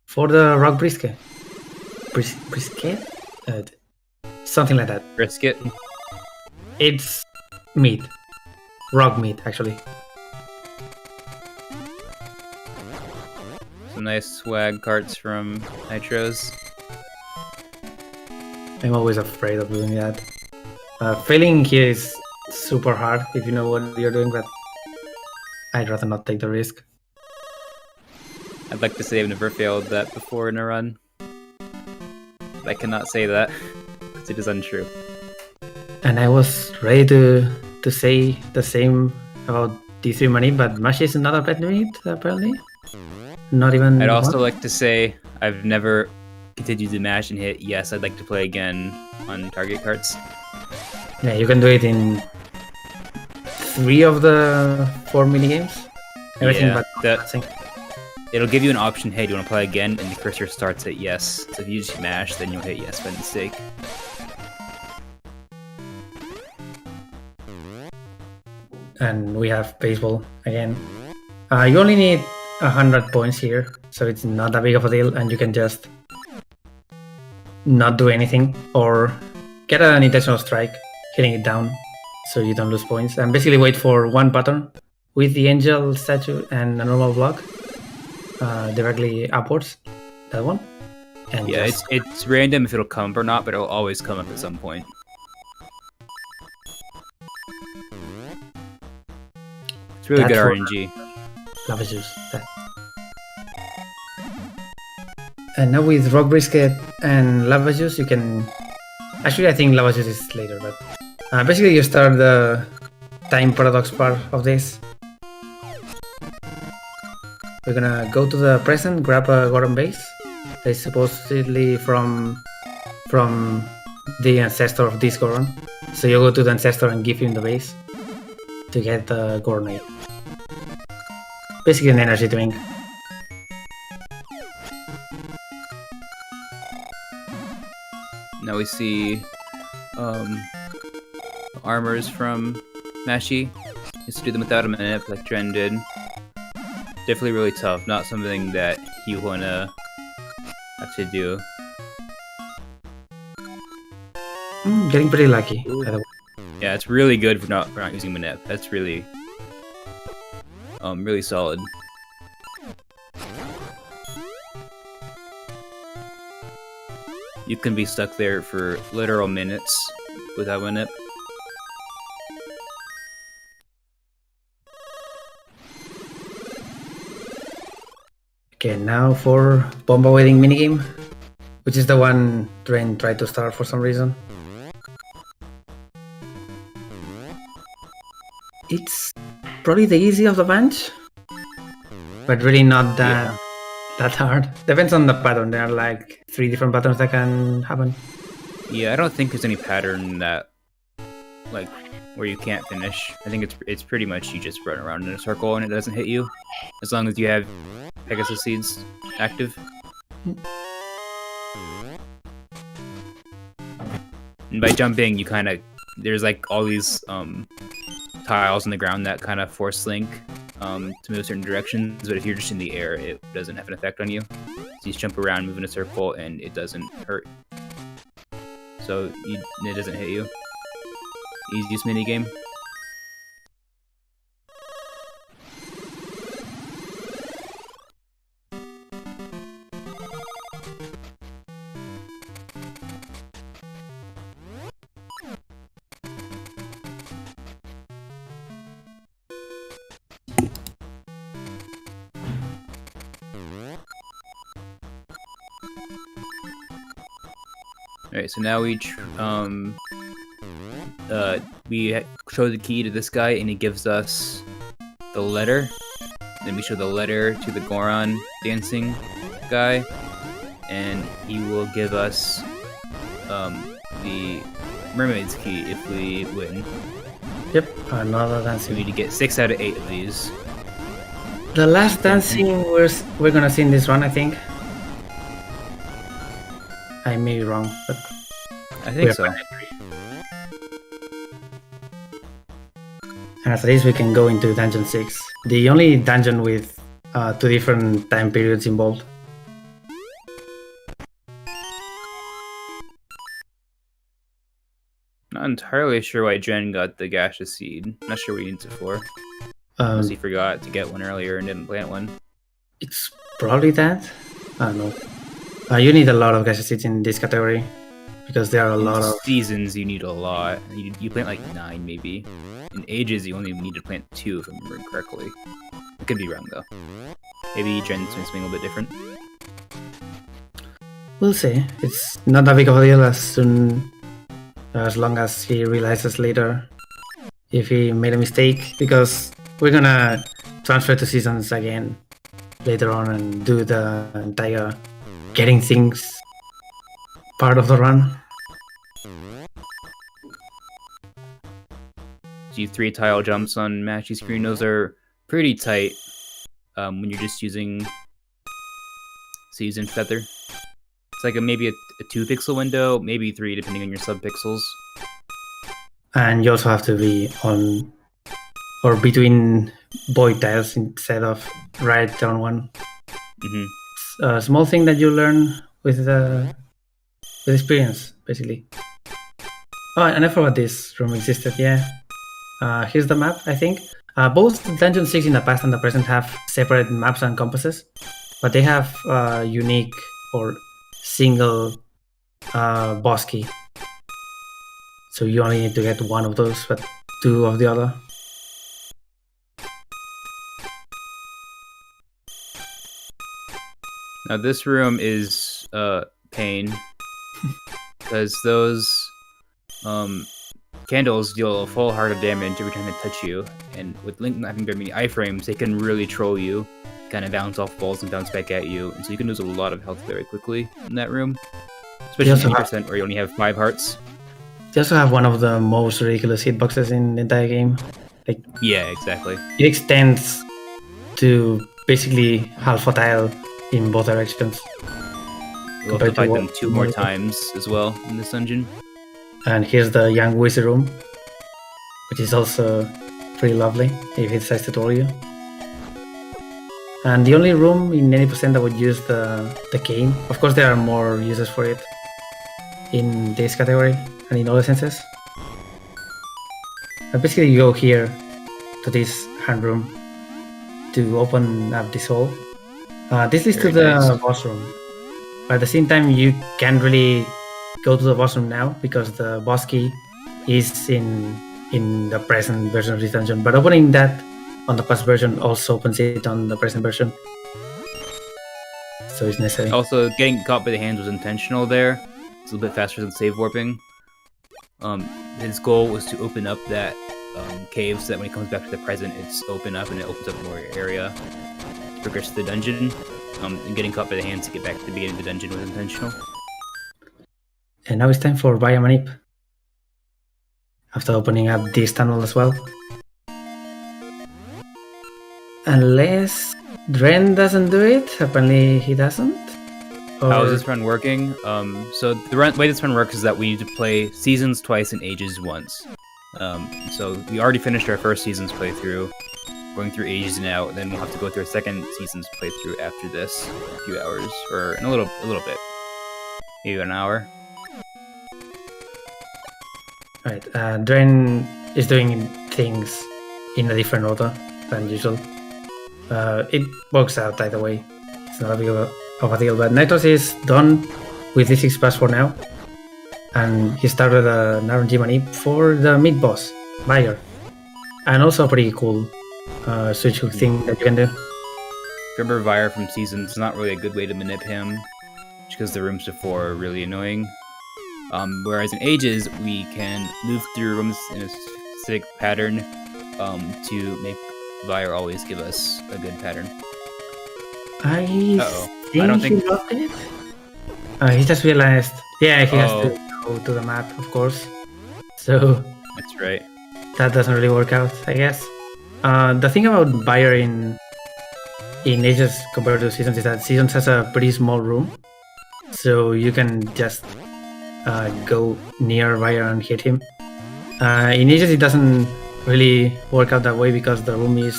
for the rock brisket. Brisket? Something like that. Brisket? It's meat. Rock meat, actually. Some nice swag carts from Nitros. I'm always afraid of doing that. Failing here is super hard if you know what you're doing, but I'd rather not take the risk. I'd like to say I've never failed that before in a run. But I cannot say that, because it is untrue. And I was ready to say the same about D3 money, but Mash is not a pet meat, apparently. Not even... I'd also like to say I've never continued to mash and hit yes, I'd like to play again on target carts. Yeah, you can do it in 3 of the 4 minigames. Everything but it'll give you an option, hey, do you want to play again? And the cursor starts at yes. So if you just mash, then you'll hit yes by mistake. And we have baseball again. You only need 100 points here, so it's not that big of a deal, and you can just not do anything or get an intentional strike, hitting it down so you don't lose points, and basically wait for one pattern with the angel statue and a normal block directly upwards. That one. And yeah, it's random if it'll come up or not, but it'll always come up at some point. It's really good RNG. Lava juice. And now with rock brisket and lava juice, you can... Actually, I think lava juice is later, but... basically, you start the time paradox part of this. We're gonna go to the present, grab a Goron base. That's supposedly from the ancestor of this Goron. So you go to the ancestor and give him the base to get the Goronate. Basically an energy drink. Now we see armors from Mashi. Used to do them without a minute, like Dren did. Definitely really tough, not something that you wanna actually do. Getting pretty lucky. Yeah, it's really good for not using Manip. That's really really solid. You can be stuck there for literal minutes without Manip. Okay, now for Bomba Wedding minigame, which is the one Dren tried to start for some reason. It's probably the easy of the bunch, but really not that hard. Depends on the pattern. There are like 3 different patterns that can happen. Yeah, I don't think there's any pattern that, like, where you can't finish. I think it's pretty much you just run around in a circle and it doesn't hit you, as long as you have Pegasus seeds active. And by jumping, you kind of there's like all these tiles on the ground that kind of force link to move certain directions. But if you're just in the air, it doesn't have an effect on you. So you just jump around, move in a circle, and it doesn't hurt. So it doesn't hit you. Easiest minigame. Alright, so now we show the key to this guy, and he gives us the letter. Then we show the letter to the Goron dancing guy, and he will give us the mermaid's key if we win. Yep, another dancing. So we need to get 6 out of 8 of these. The last dancing we're gonna see in this run, I think. I may be wrong, but I think so. And after this, we can go into Dungeon 6. The only dungeon with 2 different time periods involved. Not entirely sure why Jen got the gaseous seed. Not sure what he needs it for. Unless he forgot to get one earlier and didn't plant one. It's probably that. I don't know. You need a lot of gaseous seeds in this category because there are a lot of seasons. You need a lot. You plant like 9 maybe. In ages, you only need to plant 2 if I remember correctly. I could be wrong though. Maybe Jen's been something a little bit different. We'll see. It's not that big of a deal as long as he realizes later if he made a mistake, because we're gonna transfer to seasons again later on and do the entire getting things part of the run. So 3 tile jumps on matchy screen, those are pretty tight when you're just using Season Feather. It's like maybe a 2 pixel window, maybe 3 depending on your subpixels. And you also have to be on or between void tiles instead of right down one. It's a small thing that you learn with experience, basically. Oh, and I forgot this room existed, yeah. Here's the map, I think. Both Dungeon 6 in the past and the present have separate maps and compasses, but they have unique or single boss key. So you only need to get 1 of those, but 2 of the other. Now this room is pain because those candles deal a full heart of damage every time they touch you, and with Link not having very many iframes, they can really troll you, kind of bounce off walls and bounce back at you, and so you can lose a lot of health very quickly in that room, especially 80% where you only have 5 hearts. They also have one of the most ridiculous hitboxes in the entire game. Like, yeah, exactly. It extends to basically half a tile in both directions. We'll have to fight them 2 more times as well in this dungeon. And here's the young wizard room, which is also pretty lovely if it decides to troll you. And the only room in 80% that would use the cane. Of course, there are more uses for it in this category and in other senses. But basically, you go here to this hand room to open up this hole. This leads to the boss room. But at the same time, you can't really go to the boss room now because the boss key is in the present version of this dungeon. But opening that on the past version also opens it on the present version. So it's necessary. Also, getting caught by the hands was intentional there. It's a little bit faster than save warping. His goal was to open up that cave, so that when he comes back to the present, it's open up and it opens up more area to progress to the dungeon. And getting caught by the hands to get back to the beginning of the dungeon was intentional. And now it's time for Biomanip. After opening up this tunnel as well. Unless Dren doesn't do it, apparently he doesn't. How is this run working? So the way this run works is that we need to play seasons twice and ages once. So we already finished our first seasons playthrough, going through ages now, and then we'll have to go through a second seasons playthrough after this, a few hours, or in a little bit, maybe an hour. Right, Dren is doing things in a different order than usual. It works out either way. It's not a big of a deal, but Nitros is done with D6 Plus for now. And he started an RNG manip for the mid-boss, Bayer. And also a pretty cool switch hook thing that you can do. Remember Vire from Seasons, it's not really a good way to manip him, just because the rooms before are really annoying. Whereas in Ages, we can move through rooms in a specific pattern to make Vire always give us a good pattern. I don't think think- he lost it. He just realized, yeah, he has to go to the map, of course. So That's right. that doesn't really work out, I guess. The thing about Bayer in Ages compared to Seasons is that Seasons has a pretty small room, so you can just go near Bayer and hit him. In Ages it doesn't really work out that way because the room is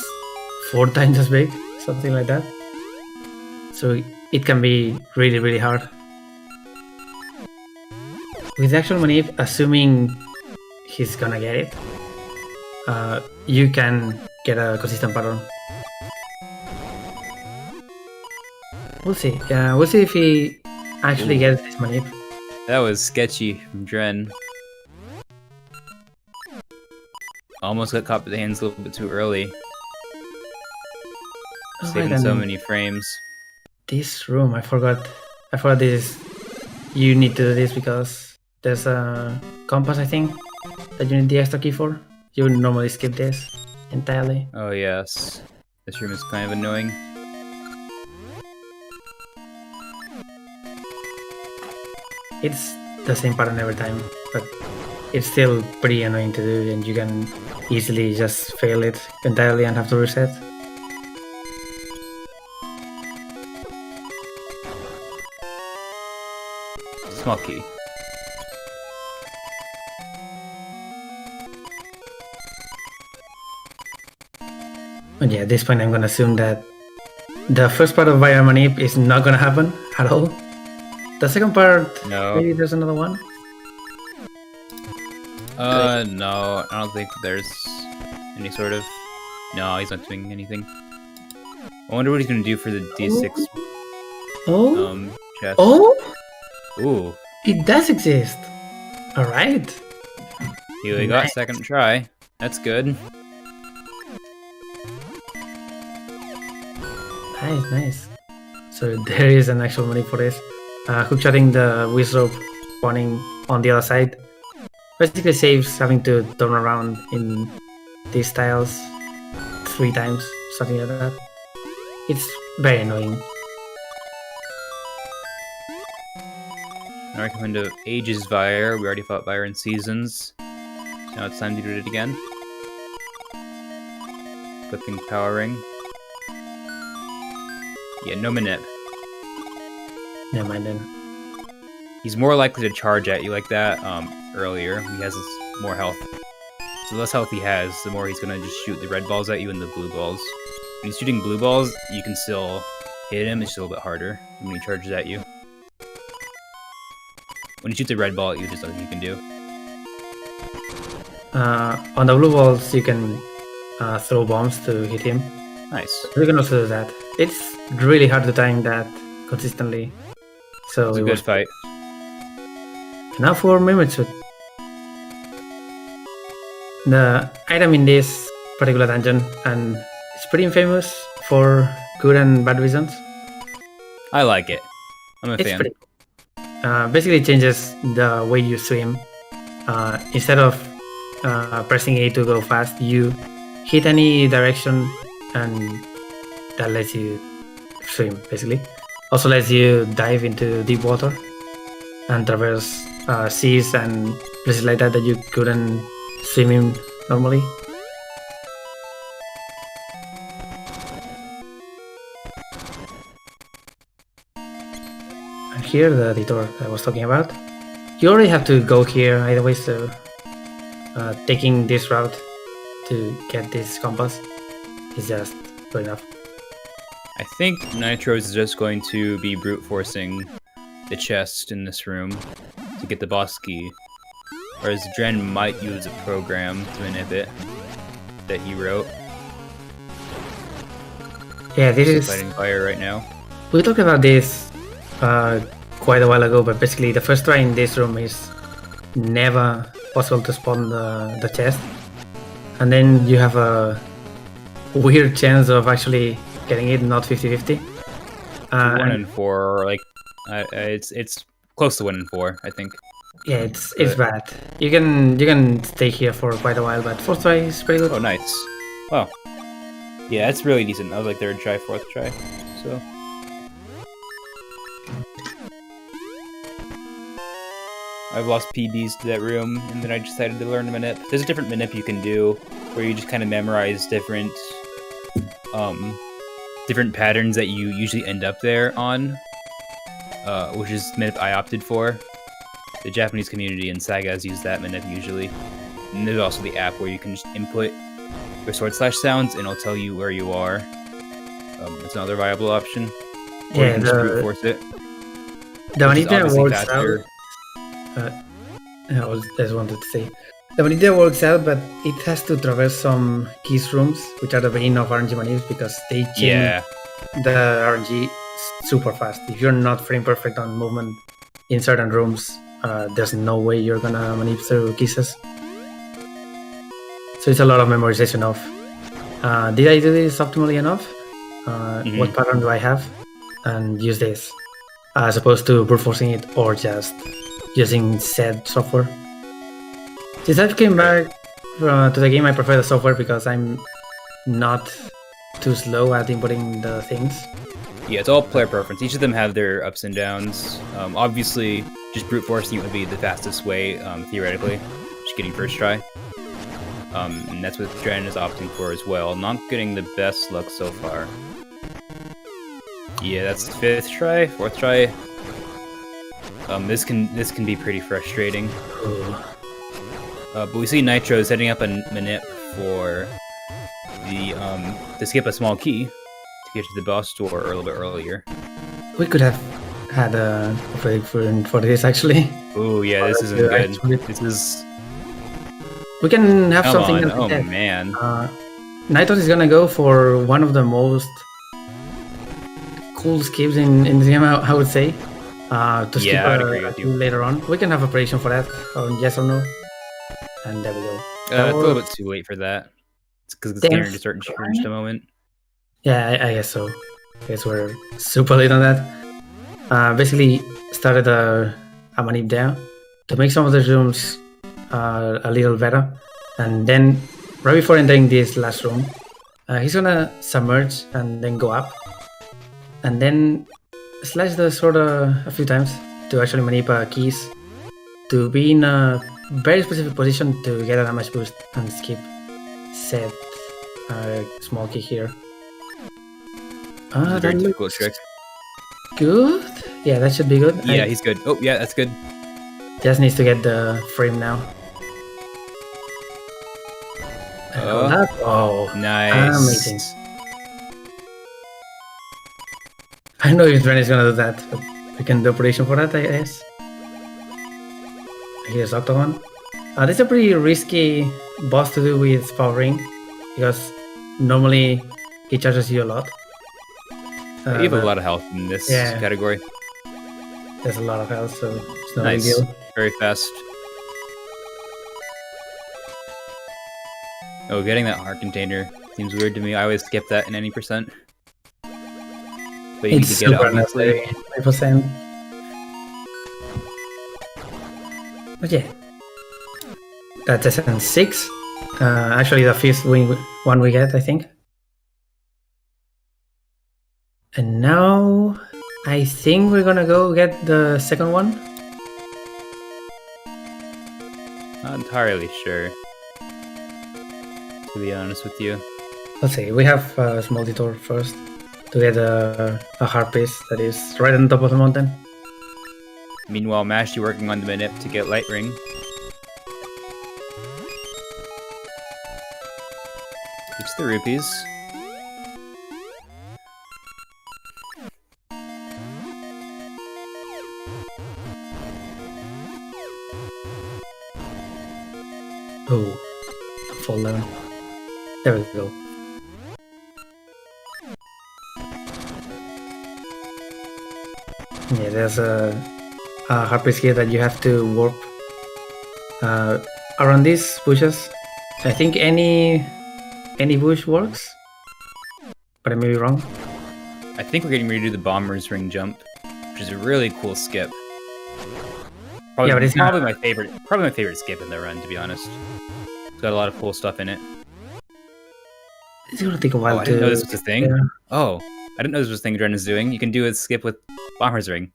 4 times as big, something like that. So it can be really, really hard. With the actual manip, assuming he's gonna get it, you can get a consistent pattern. We'll see. We'll see if he actually gets this manip. That was sketchy from Dren. Almost got caught by the hands a little bit too early. Saving so many frames. This room, I forgot this. You need to do this because there's a compass, I think, that you need the extra key for. You would normally skip this entirely. Oh yes. This room is kind of annoying. It's the same pattern every time, but it's still pretty annoying to do, and you can easily just fail it entirely and have to reset. Small key. But yeah, at this point I'm gonna assume that the first part of Bayer Manip is not gonna happen at all. The second part, No. maybe there's another one? No, I don't think there's any sort of... No, he's not doing anything. I wonder what he's gonna do for the D6 Oh? chest. Oh? Ooh, It does exist! Alright. he only got Nice. second try. That's good. Nice. So there is an actual money for this. Hookshotting the whiz rope spawning on the other side basically saves having to turn around in these tiles 3 times, something like that. It's very annoying. I recommend to Ages Vire. We already fought Vire in Seasons. So now it's time to do it again. Equipping Power Ring. Yeah, no manip. Never mind then. He's more likely to charge at you like that earlier. He has more health. So the less health he has, the more he's gonna just shoot the red balls at you and the blue balls. When he's shooting blue balls, you can still hit him. It's just a little bit harder when he charges at you. When he shoots a red ball at you, there's nothing you can do. On the blue balls, you can throw bombs to hit him. Nice. You can also do that. It's really hard to time that consistently. So It's a it good was fight. now for Mirmitsu. The item in this particular dungeon, and it's pretty infamous for good and bad reasons. I like it. I'm a It's fan. pretty cool. Basically, it changes the way you swim. Instead of pressing A to go fast, you hit any direction and that lets you swim, basically. Also lets you dive into deep water and traverse seas and places like that you couldn't swim in normally. And here, the detour I was talking about. You already have to go here either way, so taking this route to get this compass is just good enough. I think Nitros is just going to be brute forcing the chest in this room to get the boss key, whereas Dren might use a program to inhibit that he wrote. Yeah, this He's is fighting fire right now. We talked about this quite a while ago, but basically the first try in this room is never possible to spawn the chest, and then you have a weird chance of actually getting it, not 50-50. 1 in 4, or like it's close to 1 in 4, I think. Yeah, it's bad. You can stay here for quite a while, but fourth try is pretty good. Oh, nice. Wow. Yeah, it's really decent. I was like 3rd try, 4th try. So. I've lost PBs to that room, and then I decided to learn a manip. There's a different manip you can do, where you just kind of memorize different patterns that you usually end up there on, which is the manip I opted for. The Japanese community and sagas use that manip usually. And there's also the app where you can just input your / sounds, and it'll tell you where you are. It's another viable option. Or you can just brute force it. The Manita works out. I just wanted to say, the Manita works out, but it has to traverse some keys rooms, which are the vein of RNG manips, because they change the RNG super fast. If you're not frame perfect on movement in certain rooms, there's no way you're gonna manip through kisses. So it's a lot of memorization of, did I do this optimally enough? What pattern do I have? And use this, as opposed to brute forcing it or just using said software. Since I've came back to the game, I prefer the software because I'm not too slow at inputting the things. Yeah, it's all player preference. Each of them have their ups and downs. Obviously, just brute forcing it would be the fastest way, theoretically. Just getting first try. And that's what Dren is opting for as well. Not getting the best luck so far. Yeah, that's 5th try, 4th try. This can be pretty frustrating. But we see Nitro setting up a manip for the to skip a small key to get to the boss door a little bit earlier. We could have had a prediction for this actually. Oh yeah, this isn't good. This is. We can have something. Oh man. Nitro is gonna go for one of the most cool skips in the game, I would say. To skip a key later on. We can have a prediction for that, or yes or no. And there we go. It's a little bit too late for that. It's because it's nearing to certain just a moment. Yeah, I guess so. I guess we're super late on that. Basically, started a manip there to make some of the rooms a little better. And then, right before entering this last room, he's gonna submerge and then go up. And then slash the sword a few times to actually manip keys to be in a very specific position to get a damage boost and skip said small key here. Very difficult trick. Good. Yeah, that should be good. Yeah, he's good. Oh, yeah, that's good. Just needs to get the frame now. Oh, nice. Amazing. I don't know if Dren is gonna do that, but we can do operation for that, I guess. Here's Octagon. This is a pretty risky boss to do with Power Ring, because normally he charges you a lot. You have a lot of health in this category. There's a lot of health, so it's no nice. big deal. Very fast. Oh, getting that heart container seems weird to me. I always skip that in any percent. But you need to get it, obviously. 5%. But yeah. That's SN6. Actually, the fifth one we get, I think. And now, I think we're gonna go get the second one. Not entirely sure, to be honest with you. Let's see, we have a small detour first to get a harpist that is right on top of the mountain. Meanwhile, Mashy working on the manip to get Light Ring. It's the rupees. Oh, fall down. There we go. Yeah, there's a harpist here that you have to warp around these bushes. I think any bush works, but I may be wrong. I think we're getting ready to do the Bomber's Ring jump, which is a really cool skip. Probably, Yeah, but it's probably my favorite skip in the run, to be honest. It's got a lot of cool stuff in it. It's gonna take a while Oh, I to... didn't know this was a thing. Yeah. Oh, I didn't know this was a thing Dren is doing. You can do a skip with Bomber's Ring.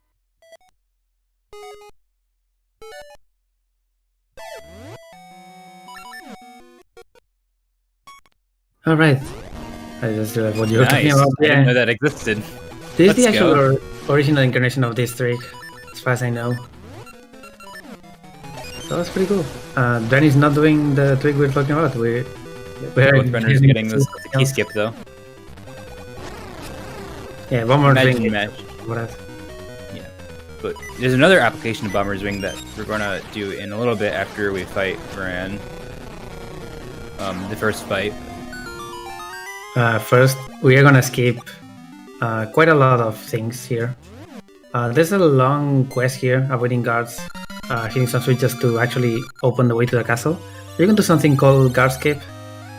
Alright. I just realized what you were talking Nice. about. I didn't know that existed. This is the Let's go. actual original incarnation of this trick, as far as I know. So that's pretty cool. Dren is not doing the trick we're talking about. We're Both runners are getting this the key skip though. Yeah, one more Imagine thing. match. What Yeah. But there's another application of Bomber's Ring that we're gonna do in a little bit after we fight Varan. The first fight. First, we are gonna skip quite a lot of things here. There's a long quest here, avoiding guards, hitting some switches to actually open the way to the castle. You can do something called guardscape,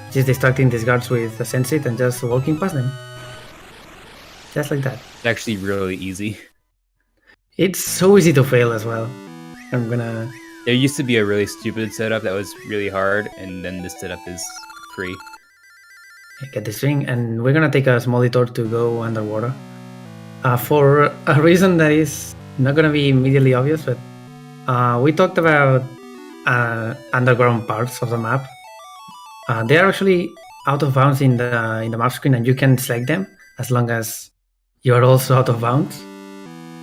which is distracting these guards with a sensit and just walking past them. Just like that. It's actually really easy. It's so easy to fail as well. I'm gonna... There used to be a really stupid setup that was really hard, and then this setup is free. get this ring, and we're gonna take a small detour to go underwater. For a reason that is not gonna be immediately obvious, but we talked about underground parts of the map. They are actually out of bounds in the map screen, and you can select them as long as you are also out of bounds.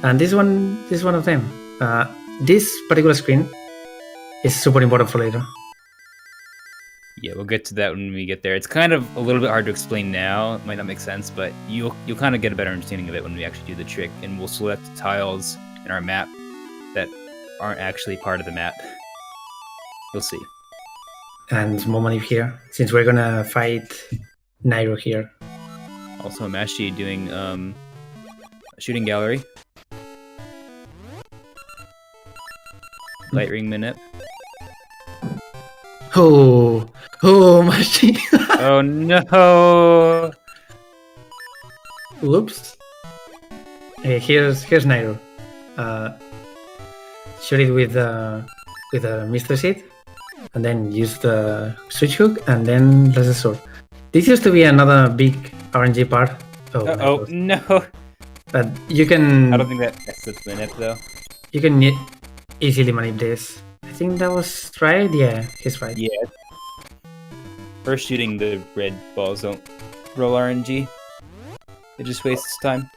And this one is one of them. This particular screen is super important for later. Yeah, we'll get to that when we get there. It's kind of a little bit hard to explain now. It might not make sense, but you'll kind of get a better understanding of it when we actually do the trick, and we'll select tiles in our map that aren't actually part of the map. You'll see. And small money here, since we're gonna fight Nairo here. Also, Mashi doing shooting gallery. Light ring minute. Oh, Mashi. Oh no! Whoops. Okay, here's Nairo. Shoot it with a Mr. Seed, and then use the switch hook, and then there's a sword. This used to be another big RNG part. Oh no! But you can. I don't think that's the minute though. You can easily manipulate this. I think that was right. Yeah, he's right. Yeah. First shooting the red balls don't roll RNG. It just wastes time.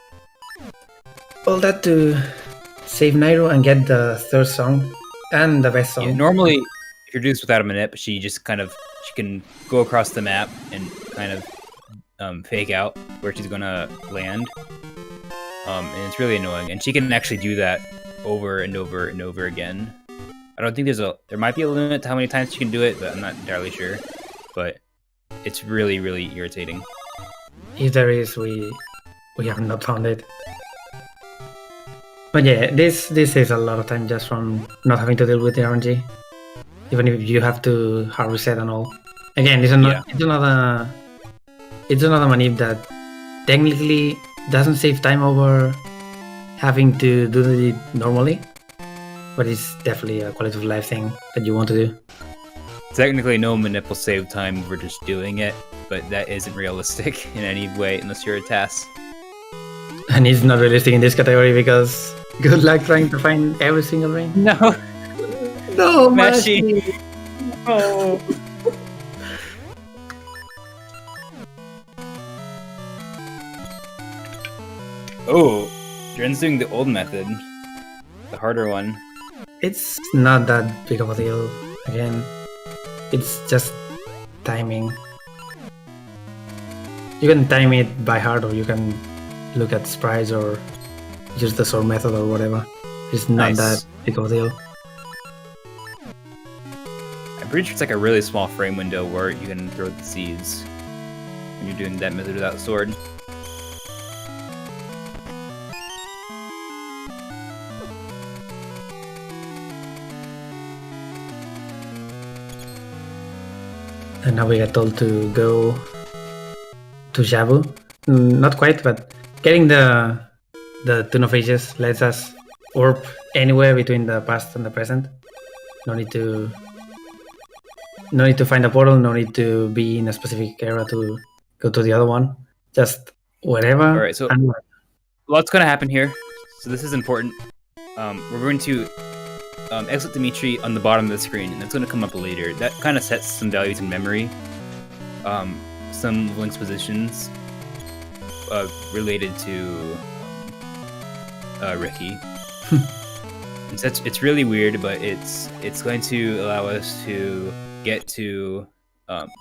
All that to save Nairo and get the third song and the best song. Yeah, normally, if you're doing this without a manip, she can go across the map and kind of fake out where she's gonna land. And it's really annoying. And she can actually do that over and over and over again. I don't think there might be a limit to how many times she can do it, but I'm not entirely sure. But it's really, really irritating. If there is, we have not found it. But yeah, this saves a lot of time just from not having to deal with the RNG. Even if you have to hard reset and all. Again, it's another manip that technically doesn't save time over having to do it normally. But it's definitely a quality of life thing that you want to do. technically no manipul save time, we're just doing it, but that isn't realistic in any way unless you're a TAS. And it's not realistic in this category because good luck trying to find every single ring. No, No, Mashi. Mashi. Oh. Oh, Dren's doing the old method, the harder one. It's not that big of a deal. Again, it's just timing. You can time it by heart, or you can look at sprites, or use the sword method, or whatever. It's not Nice. that big of a deal. I'm pretty sure it's like a really small frame window where you can throw the seeds when you're doing that method without sword. And now we get told to go to Jabu. Not quite, but getting the Tune of Ages lets us warp anywhere between the past and the present. No need to find a portal, no need to be in a specific era to go to the other one. Just wherever. Alright, so and where. what's going to happen here? So this is important. We're going to exit Dimitri on the bottom of the screen, and it's going to come up later. That kind of sets some values in memory. Some Link's positions related to Ricky. It's really weird, but it's going to allow us to get to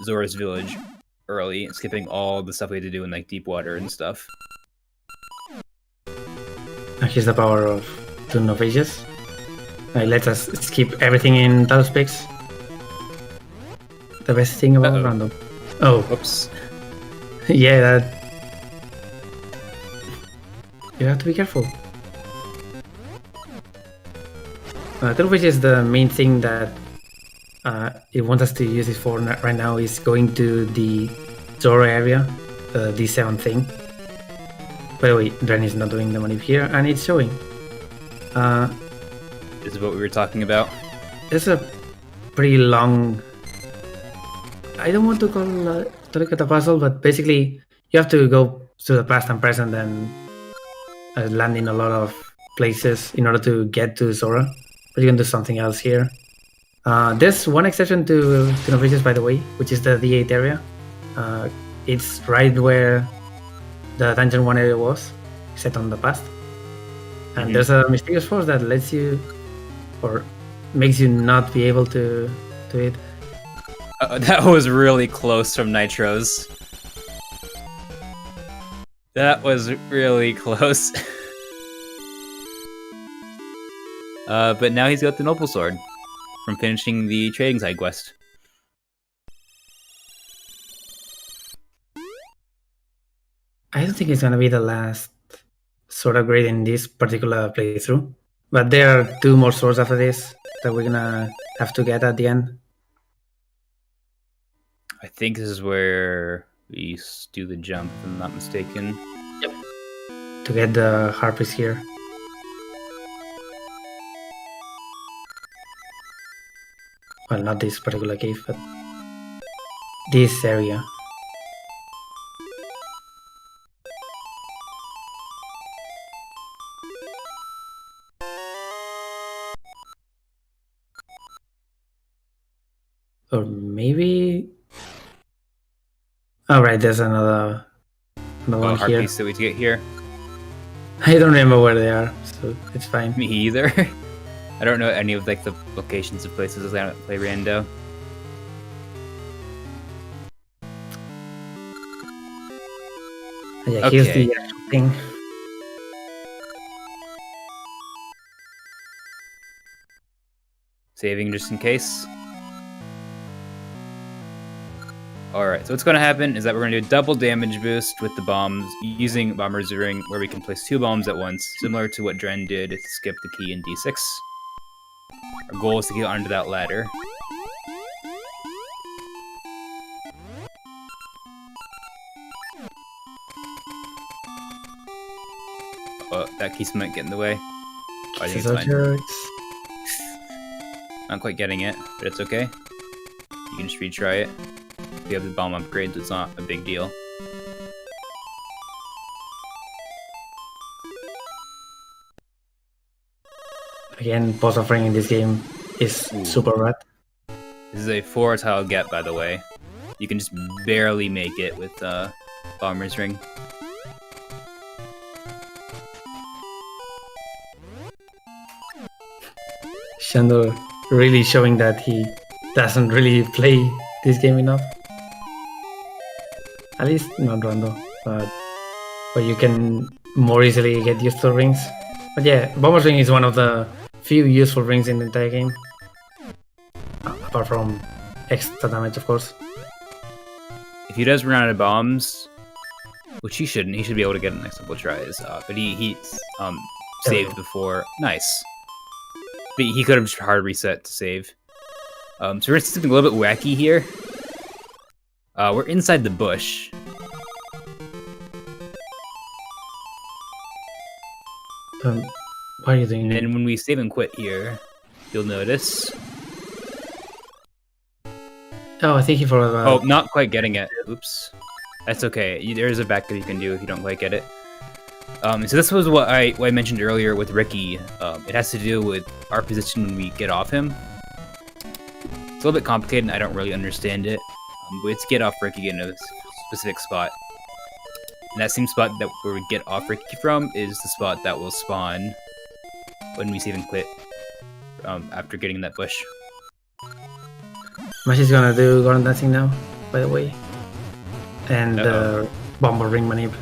Zora's village early, skipping all the stuff we had to do in like deep water and stuff. And here's the power of Tune of Ages. It lets us skip everything in Talos Peaks. The best thing about random. Oh, Oops. yeah, that. You have to be careful. Tune of Ages is the main thing that it wants us to use it for right now is going to the Zora area, the D7 thing. By the way, Dren is not doing the manip here, and it's showing. This is what we were talking about. There's a pretty long. I don't want to call to look at the puzzle, but basically you have to go to the past and present and land in a lot of places in order to get to Zora. But you can do something else here. There's one exception to Tune of Ages, by the way, which is the D8 area. It's right where the Dungeon 1 area was, set on the past. And there's a mysterious force that lets you, or makes you not be able to do it. That was really close from Nitro's. That was really close. But now he's got the Noble Sword from finishing the trading side quest. I don't think it's gonna be the last sword upgrade in this particular playthrough. But there are 2 more swords after this that we're gonna have to get at the end. I think this is where we do the jump, if I'm not mistaken. To get the Harpies here. Well, not this particular cave, but this area. Or maybe... Oh, right, there's another one here. Harpies that we get here. I don't remember where they are, so it's fine. Me either. I don't know any of like the locations of places I don't play rando. Yeah, here's Okay. the actual thing. Saving just in case. Alright, so what's going to happen is that we're going to do a double damage boost with the bombs using Bomber's Ring, where we can place 2 bombs at once, similar to what Dren did to skip the key in D6. Our goal is to get onto that ladder. Oh, that keys might get in the way. I think it's fine. Jerks. Not quite getting it, but it's okay. You can just retry it. You have the bomb upgrades, it's not a big deal. Again, boss offering in this game is super rad. This is a 4-tile get, by the way. You can just barely make it with Bomber's Ring. Shandor really showing that he doesn't really play this game enough. At least not Rondo, but you can more easily get used to rings. But yeah, Bomber's Ring is one of the few useful rings in the entire game. Apart from extra damage, of course. If he does run out of bombs, which he shouldn't, he should be able to get the next couple tries. But he saved before. Nice. But he could have just hard reset to save. So we're gonna see something a little bit wacky here. We're inside the bush. What are you doing? And then when we save and quit here, you'll notice. Oh, I think he forgot. Oh, not quite getting it. Oops. That's okay. There is a backup you can do if you don't quite get it. So this was what I mentioned earlier with Ricky. It has to do with our position when we get off him. It's a little bit complicated and I don't really understand it. But it's get off Ricky in a specific spot. And that same spot that where we get off Ricky from is the spot that will spawn when we save and quit after getting in that bush. Mashi's gonna do Gordon Dancing now, by the way. And Bomber Ring Manip.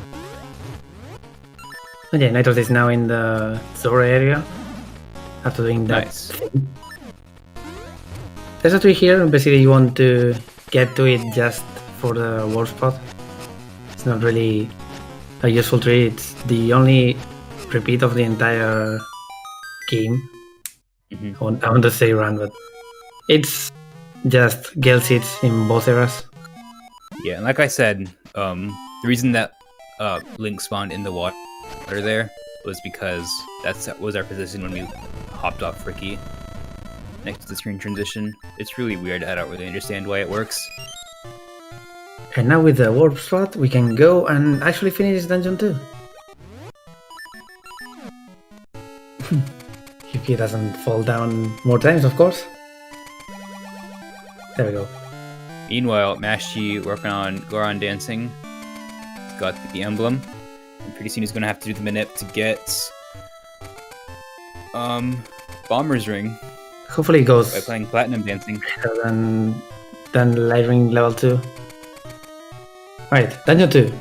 And yeah, Nitros is now in the Zora area after doing that. Nice. Thing. There's a trick here, basically you want to get to it just for the warp spot. It's not really a useful trick, it's the only repeat of the entire game. I want to say run, but it's just Gale Seeds in both eras. Yeah, and like I said, the reason that Link spawned in the water there was because that was our position when we hopped off Ricky next to the screen transition. It's really weird. I don't really understand why it works. And now with the warp spot, we can go and actually finish this dungeon too. Yuki doesn't fall down more times, of course. There we go. Meanwhile, Mashchi working on Goron dancing. He's got the emblem. And pretty soon he's gonna have to do the manip to get Bomber's Ring. Hopefully it goes by playing Platinum Dancing. better than Light Ring level 2. Alright, dungeon 2.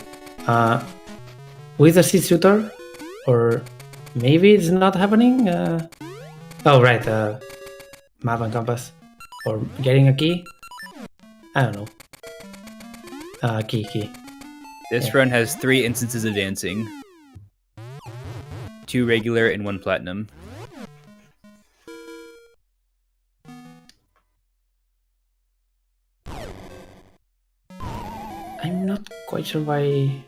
With a seed shooter? Or maybe it's not happening? Oh right, map and compass. Or getting a key? I don't know. Key. This run has 3 instances of dancing. 2 regular and 1 platinum. I'm not quite sure why.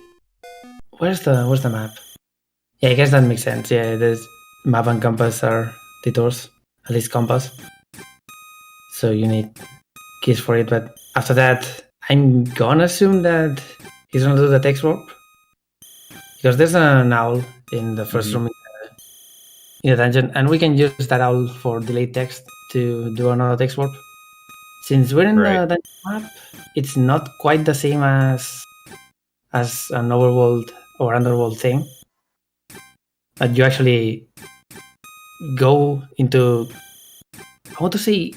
Where's the map? Yeah, I guess that makes sense. Yeah, there's map and compass are detours, at least compass. So you need keys for it. But after that, I'm gonna assume that he's gonna do the text warp because there's an owl in the first room in the dungeon, and we can use that owl for delayed text to do another text warp. Since we're in the dungeon map, it's not quite the same as an overworld or underworld thing. But you actually go into, I want to say,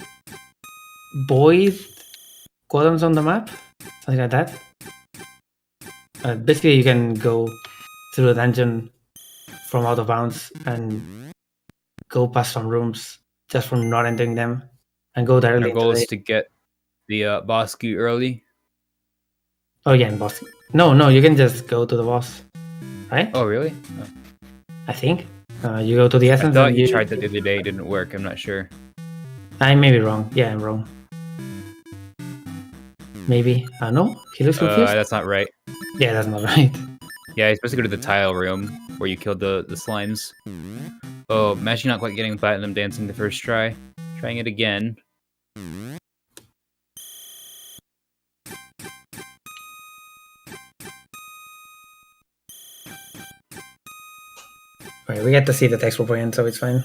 void quadrants on the map, something like that. Basically, you can go through the dungeon from out of bounds and go past some rooms just from not entering them. And go directly. Our goal is to get the boss key early. Oh yeah, and boss. No, you can just go to the boss, right? Oh really? Oh. I think you go to the essence. I thought you tried that the other day. It didn't work. I'm not sure. I may be wrong. Yeah, I'm wrong. Maybe. No, he looks confused. That's not right. Yeah, that's not right. Yeah, you're supposed to go to the tile room where you killed the slimes. Oh, Mashchi not quite getting platinum dancing the first try. Trying it again. Right, we get to see the text point, so it's fine.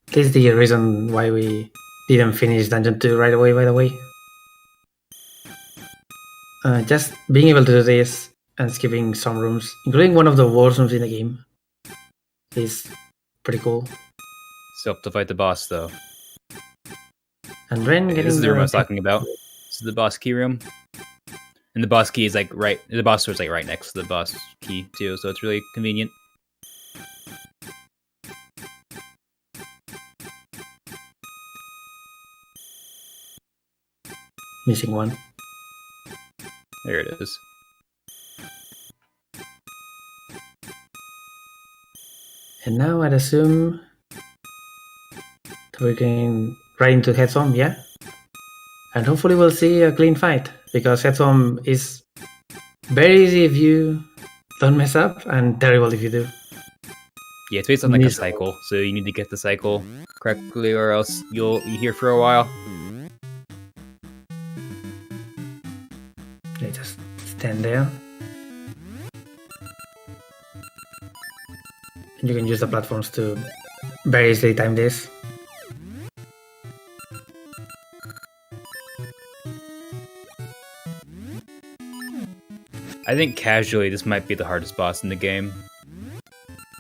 This is the reason why we didn't finish Dungeon 2 right away, by the way. Just being able to do this and skipping some rooms, including one of the worst rooms in the game, is pretty cool. Still have to fight the boss, though. And Ren Okay, getting this is the room I was talking about. This is the boss key room. And the boss key is like the boss sword's like right next to the boss key too, so it's really convenient. Missing one. There it is. And now I'd assume that we're going right into Headhome, yeah? And hopefully we'll see a clean fight, because Headhome is very easy if you don't mess up, and terrible if you do. Yeah, it's based on like a cycle, so you need to get the cycle correctly, or else you'll be here for a while. They just stand there. And you can use the platforms to very easily time this. I think casually this might be the hardest boss in the game.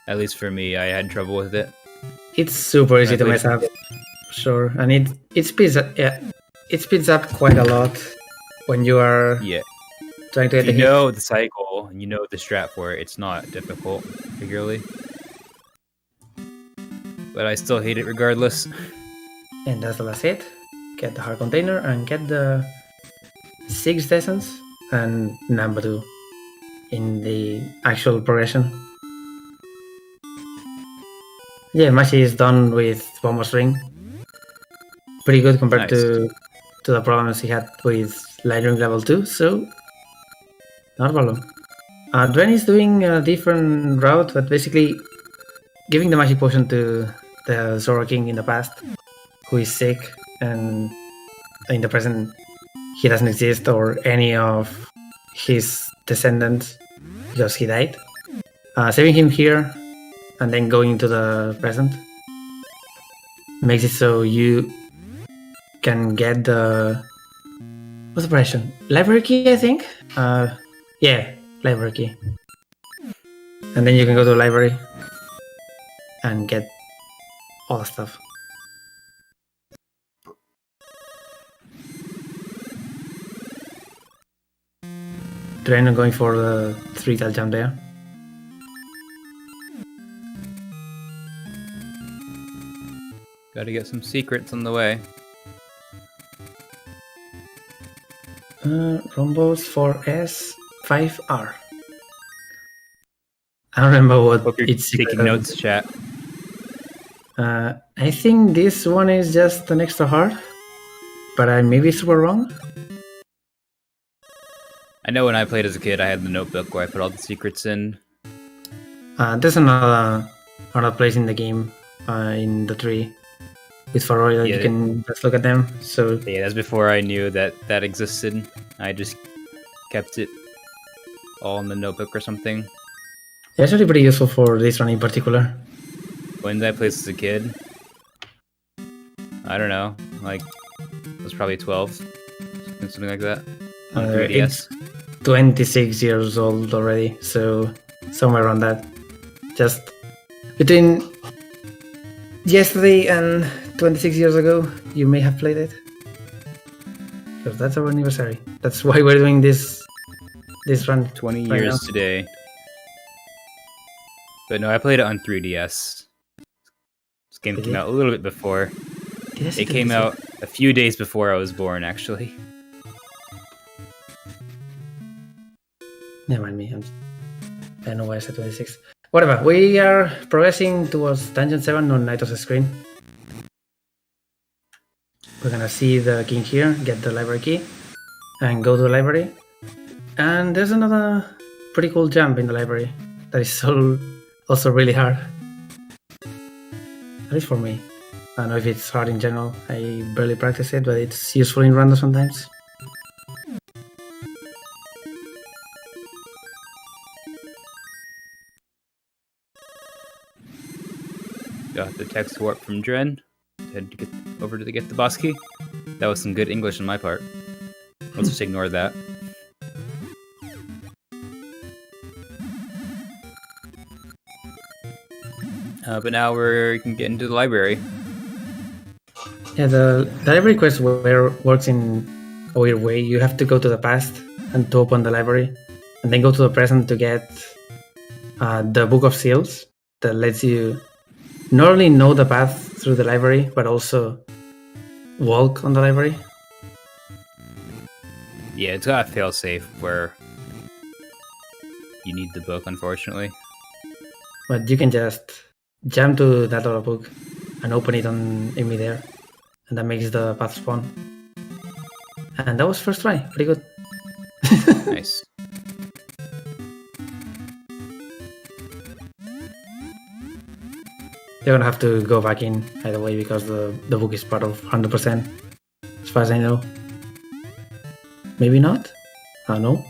At least for me, I had trouble with it. It's super easy to mess up, sure, and it speeds up. Yeah, it speeds up quite a lot when you are trying to get the know the cycle and you know the strat for it. It's not difficult, particularly, but I still hate it regardless. And that's the last hit. Get the heart container and get the 6 essence and number 2 in the actual progression. Yeah, Mashi is done with Bomber's Ring. Pretty good compared to the problems he had with Light Ring level 2, so not a problem. Dren is doing a different route, but basically giving the magic potion to the Zora King in the past, who is sick, and in the present he doesn't exist, or any of his descendants, because he died. Saving him here and then going into the present makes it so you can get the... what's the operation? Library key, I think? Yeah, library key. And then you can go to the library and get all the stuff. Dren going for the 3-tile jump there. Gotta get some secrets on the way. Rombos 4S 5R. I don't remember what it's taking notes, chat. I think this one is just an extra heart, but I may be super wrong. I know when I played as a kid, I had the notebook where I put all the secrets in. There's another place in the game, in the tree, with Faroi that you can just look at them. So yeah, that's before I knew that existed. I just kept it all in the notebook or something. Yeah, it's actually pretty useful for this one in particular. When did I play this as a kid? I don't know, like I was probably 12, something like that. On 3DS. 26 years old already, so somewhere around that. Just between yesterday and 26 years ago, you may have played it. Because that's our anniversary. That's why we're doing this run. 20 years today. But no, I played it on 3DS. This game came out a little bit before. It came out a few days before I was born, actually. Never mind me. I don't know why I said 26. Whatever. We are progressing towards Dungeon 7 on Nitro's screen. We're gonna see the king here, get the library key, and go to the library. And there's another pretty cool jump in the library that is also really hard. At least for me. I don't know if it's hard in general. I barely practice it, but it's useful in random sometimes. Got the text warp from Dren. Had to get over to get the boss key. That was some good English on my part. Let's just ignore that. But now we can get into the library. Yeah, the library quest works in a weird way. You have to go to the past and to open the library, and then go to the present to get the Book of Seals that lets you not only know the path through the library, but also walk on the library. Yeah, it's got a failsafe where you need the book, unfortunately. But you can just jump to that other book and open it in midair, and that makes the path spawn. And that was first try, pretty good. Nice. You're gonna have to go back in either way because the book is part of 100%, as far as I know. Maybe not? I don't know.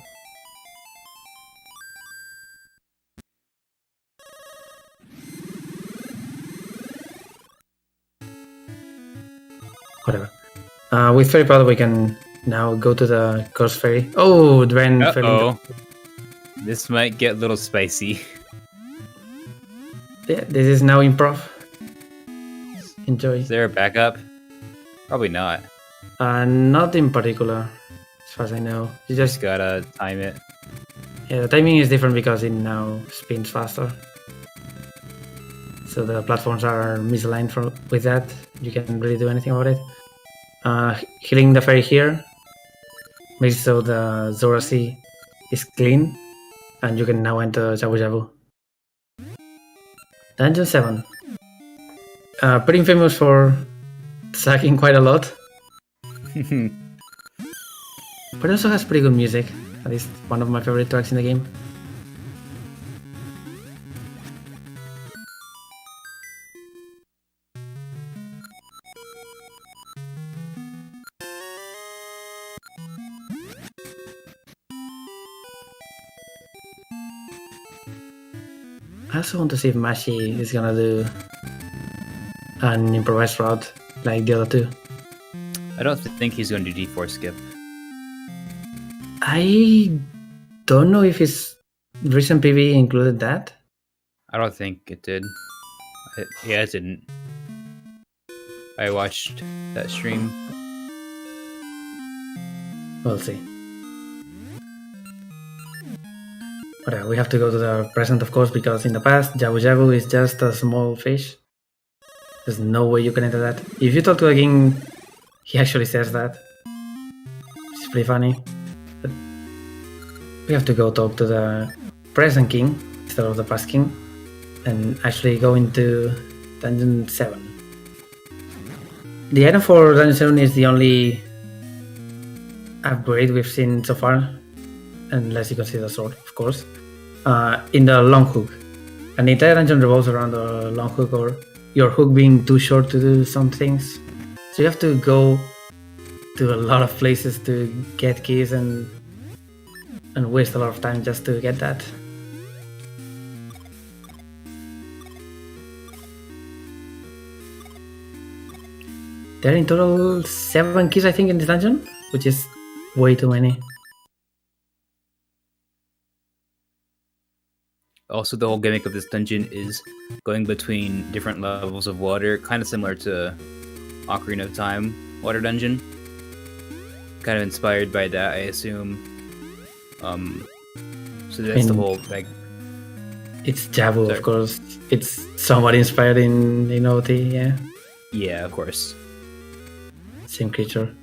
Whatever. With Fairy Powder we can now go to the Curse Fairy. Oh, Dren fell Uh-oh. This might get a little spicy. Yeah, this is now improv. Enjoy. Is there a backup? Probably not. Not in particular, as far as I know. You Just just gotta time it. yeah, the timing is different because it now spins faster. So the platforms are misaligned with that. You can't really do anything about it. Healing the fairy here makes so the Zora Sea is clean, and you can now enter Jabu Jabu. Dungeon 7. Pretty famous for sucking quite a lot, but also has pretty good music. At least one of my favorite tracks in the game. I also want to see if Mashi is gonna do an improvised route like the other two. I don't think he's going to do D4 skip. I don't know if his recent PV included that. I don't think it did. Yeah, it didn't. I watched that stream. We'll see. But we have to go to the present, of course, because in the past, Jabu Jabu is just a small fish. There's no way you can enter that. If you talk to a king, he actually says that. It's pretty funny. But we have to go talk to the present king instead of the past king, and actually go into Dungeon 7. The item for Dungeon 7 is the only upgrade we've seen so far, unless you consider the sword, of course, in the long hook. And the entire dungeon revolves around the long hook, or your hook being too short to do some things. So you have to go to a lot of places to get keys and waste a lot of time just to get that. There are in total 7 keys, I think, in this dungeon, which is way too many. Also, the whole gimmick of this dungeon is going between different levels of water, kind of similar to Ocarina of Time water dungeon. Kind of inspired by that, I assume. So that's the whole like. It's Jabu, of course. It's somewhat inspired in OT, yeah. Yeah, of course. Same creature.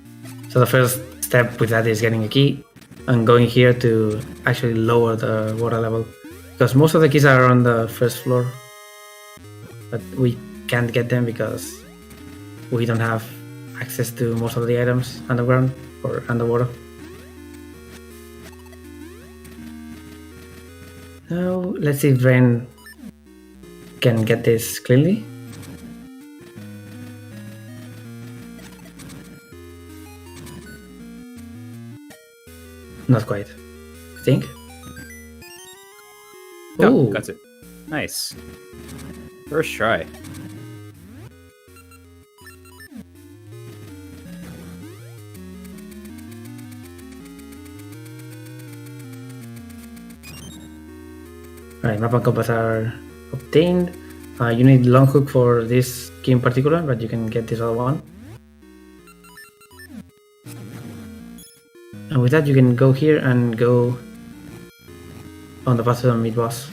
So the first step with that is getting a key and going here to actually lower the water level. Because most of the keys are on the first floor, but we can't get them because we don't have access to most of the items underground or underwater. Now let's see if Drain can get this cleanly. not quite. I think. Oh, Oh, got it. Nice. First try. Alright, map and compass are obtained. You need long hook for this key in particular, but you can get this other one. And with that, you can go here and go on the path to the mid boss.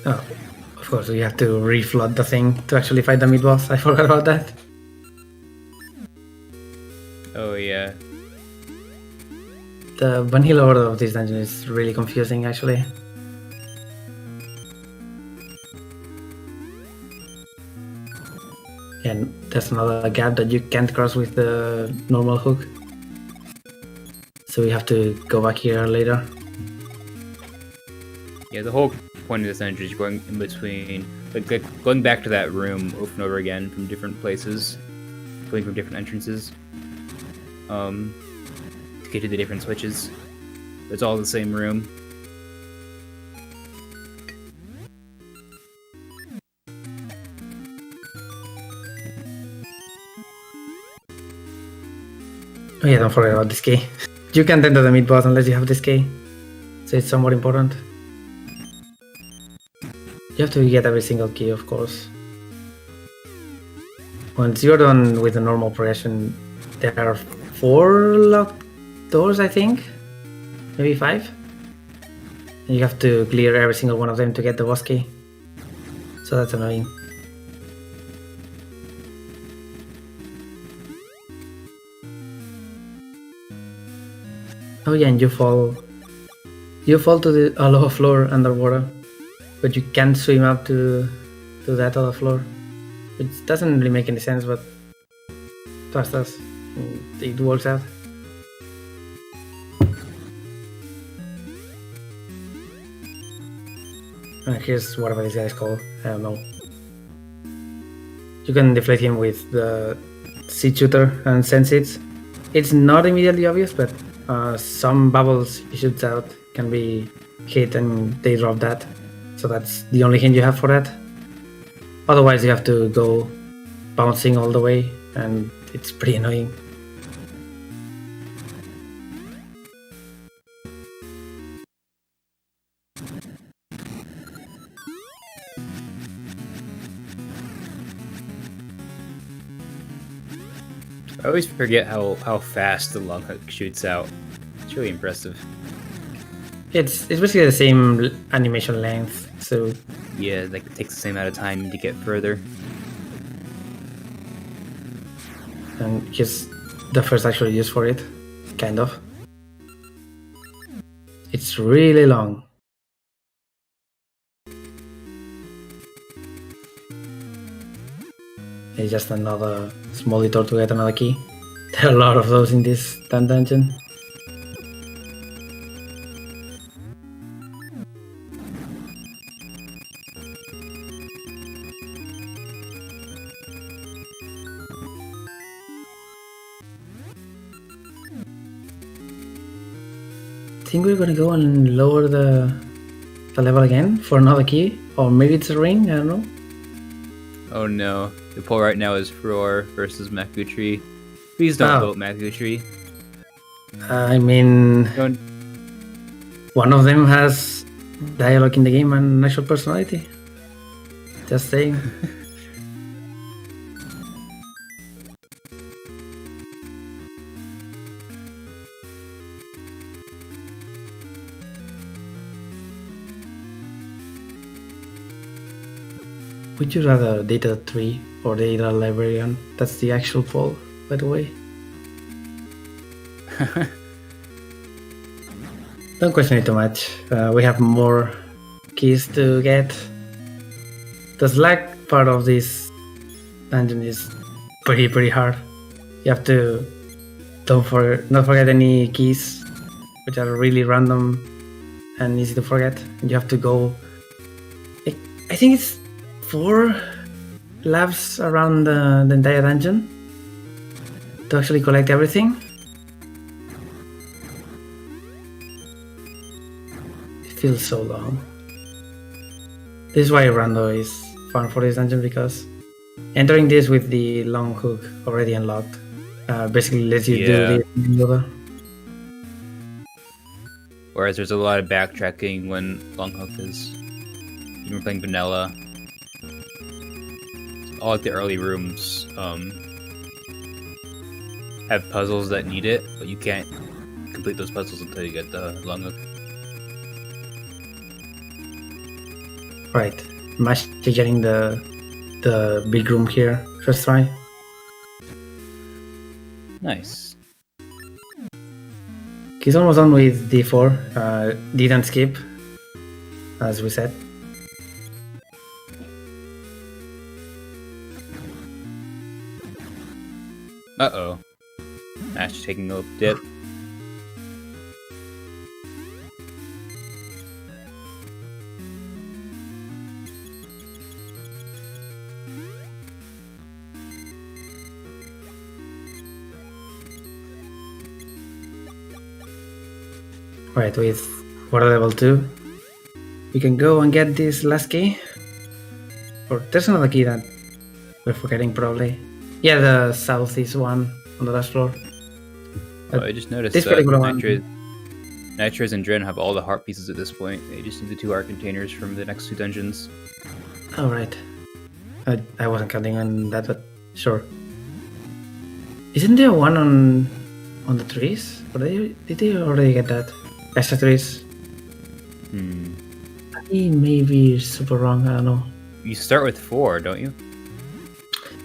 Oh, of course, you have to reflood the thing to actually fight the mid boss. I forgot about that. Oh yeah. The vanilla order of this dungeon is really confusing, actually. And there's another gap that you can't cross with the normal hook. So we have to go back here later. Yeah, the whole point of this dungeon is going in between, like going back to that room over and over again from different places, going from different entrances, to get to the different switches. It's all the same room. Oh yeah, don't forget about this key. You can't enter the mid boss unless you have this key. So it's somewhat important. You have to get every single key, of course. Once you're done with the normal progression, there are 4 locked doors, I think? Maybe 5? And you have to clear every single one of them to get the boss key. So that's annoying. Oh yeah, and you fall to the lower floor underwater, but you can't swim up to that other floor. It doesn't really make any sense, but trust us, it works out. Here's whatever this guy is called, I don't know. You can deflate him with the seed shooter and sense it. It's not immediately obvious, but some bubbles he shoots out can be hit and they drop that. So that's the only hint you have for that. Otherwise you have to go bouncing all the way and it's pretty annoying. I always forget how fast the long hook shoots out. It's really impressive. It's basically the same animation length, so Yeah, like it takes the same amount of time to get further. and here's the first actual use for it, kind of. It's really long. It's just another small detour to get another key. There are a lot of those in this dungeon. I think we're gonna go and lower the level again for another key, or maybe it's a ring, I don't know. Oh no. The poll right now is Roar versus Makutri. Please don't vote Makutri. I mean, Don't. one of them has dialogue in the game and actual personality. Just saying. Would you rather Data 3 or Data Librarian? That's the actual poll, by the way. Don't question it too much. We have more keys to get. The slack part of this dungeon is pretty hard. You have to not forget any keys, which are really random and easy to forget. You have to go. I think it's 4 laps around the entire dungeon to actually collect everything. It feels so long. This is why Rando is fun for this dungeon, because entering this with the long hook already unlocked basically lets you do the Whereas there's a lot of backtracking when long hook is. Even we're playing vanilla. All like the early rooms have puzzles that need it, but you can't complete those puzzles until you get the long hook. Right. Mashti getting the big room here. First try. Nice. He's almost done with D4. Didn't skip, as we said. Uh-oh. Ash taking a dip. Right, with water level 2, we can go and get this last key. Or there's another key that we're forgetting probably. Yeah, the southeast one on the last floor. Oh, I just noticed this that particular one. Nitros and Dren have all the heart pieces at this point. They just need the 2 heart containers from the next 2 dungeons. Oh, right. I wasn't counting on that, but sure. Isn't there one on the trees? Or did they already get that? Extra trees? Maybe super wrong, I don't know. You start with 4, don't you?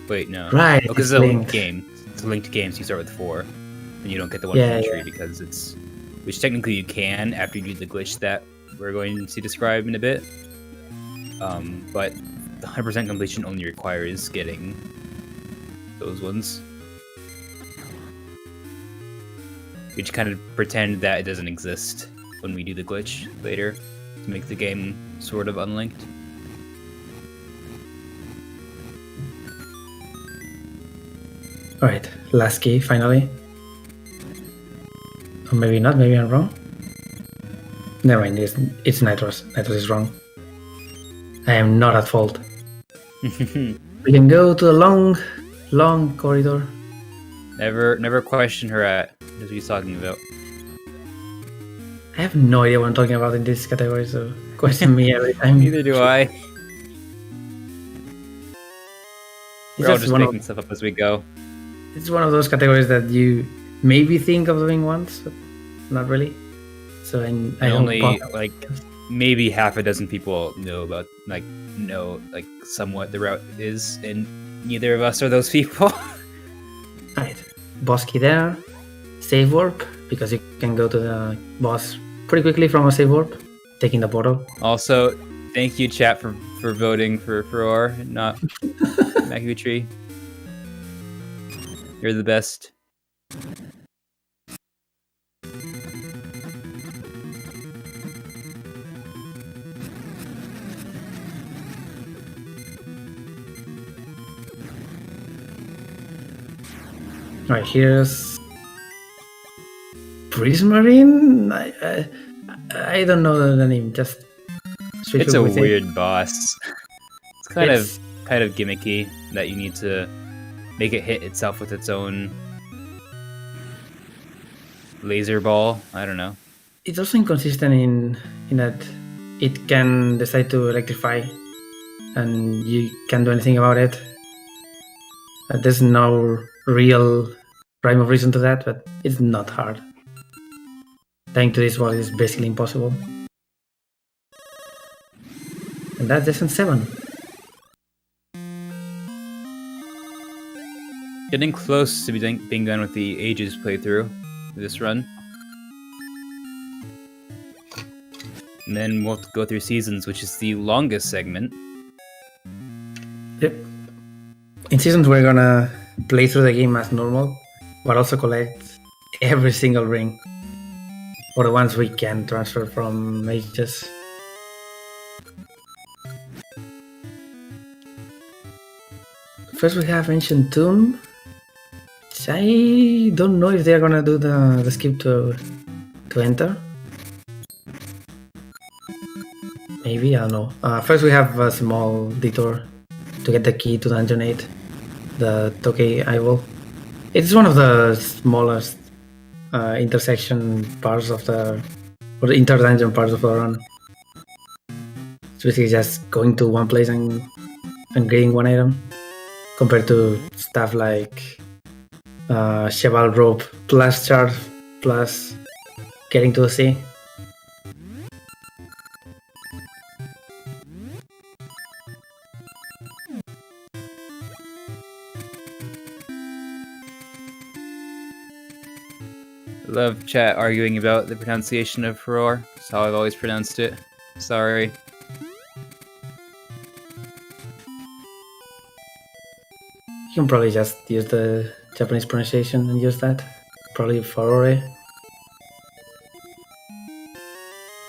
Wait, no. Right, because it's a linked game. It's a linked game, so you start with 4. And you don't get the one from the tree because it's... Which technically you can after you do the glitch that we're going to describe in a bit. But the 100% completion only requires getting those ones. We just kind of pretend that it doesn't exist when we do the glitch later to make the game sort of unlinked. Alright, last key finally. Or maybe not, maybe I'm wrong. Never mind, it's Nitros. Nitros is wrong. I am not at fault. We can go to the long corridor. Never question her at what he's talking about. I have no idea what I'm talking about in this category, so question me every time. Neither do I. We're all just making stuff up as we go. It's one of those categories that you maybe think of doing once, but not really. So I only like maybe half a dozen people know somewhat the route is, and neither of us are those people. Alright, boss key there. Save warp, because you can go to the boss pretty quickly from a save warp, taking the portal. Also, thank you, chat, for voting for Furor, not Makutree. You're the best. Alright, here's Prismarine. I don't know the name. Just it's a weird boss. It's kind of gimmicky that you need to make it hit itself with its own laser ball. I don't know. It's also inconsistent in that it can decide to electrify, and you can't do anything about it. There's no real rhyme of reason to that, but it's not hard. Dying to this boss is basically impossible. And that's Descent 7. Getting close to being done with the Ages playthrough this run. And then we'll go through Seasons, which is the longest segment. Yep. In Seasons, we're gonna play through the game as normal, but also collect every single ring. Or the ones we can transfer from mages. First we have Ancient Tomb. I don't know if they're gonna do the skip to enter. Maybe, I don't know. First we have a small detour to get the key to Dungeon 8, the Tokei Eyeball. It's one of the smallest intersection parts of the, or the inter-dungeon parts of the run. It's basically just going to one place and getting one item, compared to stuff like Cheval Rope plus charge plus getting to the sea. Love chat arguing about the pronunciation of Furore. That's how I've always pronounced it. Sorry. You can probably just use the Japanese pronunciation and use that. Probably Furore.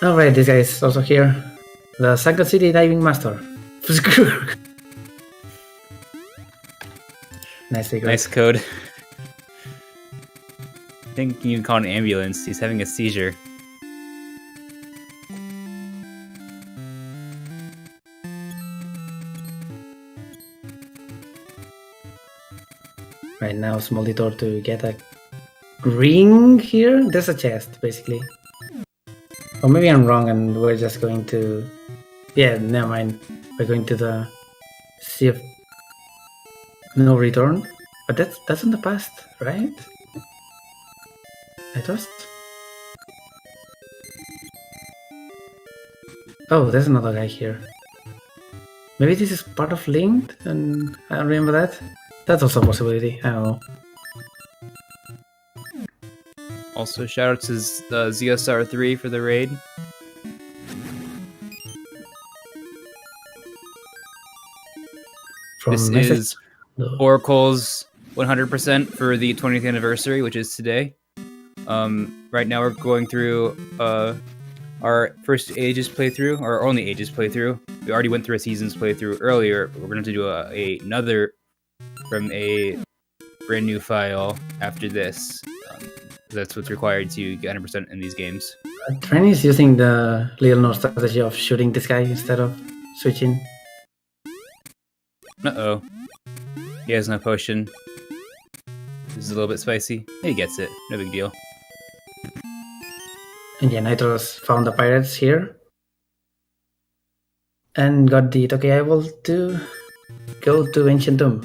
Alright, this guy is also here. The Sunken City Diving Master. Nice code. I think you can call an ambulance. He's having a seizure. Right now, small detour to get a ring here. There's a chest, basically. Or maybe I'm wrong and we're just going to... Yeah, never mind. We're going to the Sea of No Return. But that's in the past, right? I trust. Oh, there's another guy here. Maybe this is part of Linked and I don't remember that. That's also a possibility, I don't know. Also, shoutouts to the ZSR3 for the raid. This is Oracle's 100% for the 20th anniversary, which is today. Right now we're going through our first Ages playthrough, our only Ages playthrough. We already went through a Seasons playthrough earlier, but we're going to do another from a brand new file after this. That's what's required to get 100% in these games. Tren is using the little no strategy of shooting this guy instead of switching. Uh-oh. He has no potion. This is a little bit spicy. He gets it. No big deal. And yeah, Nitros found the pirates here. And got the Tokei Eyeball to go to Ancient Tomb.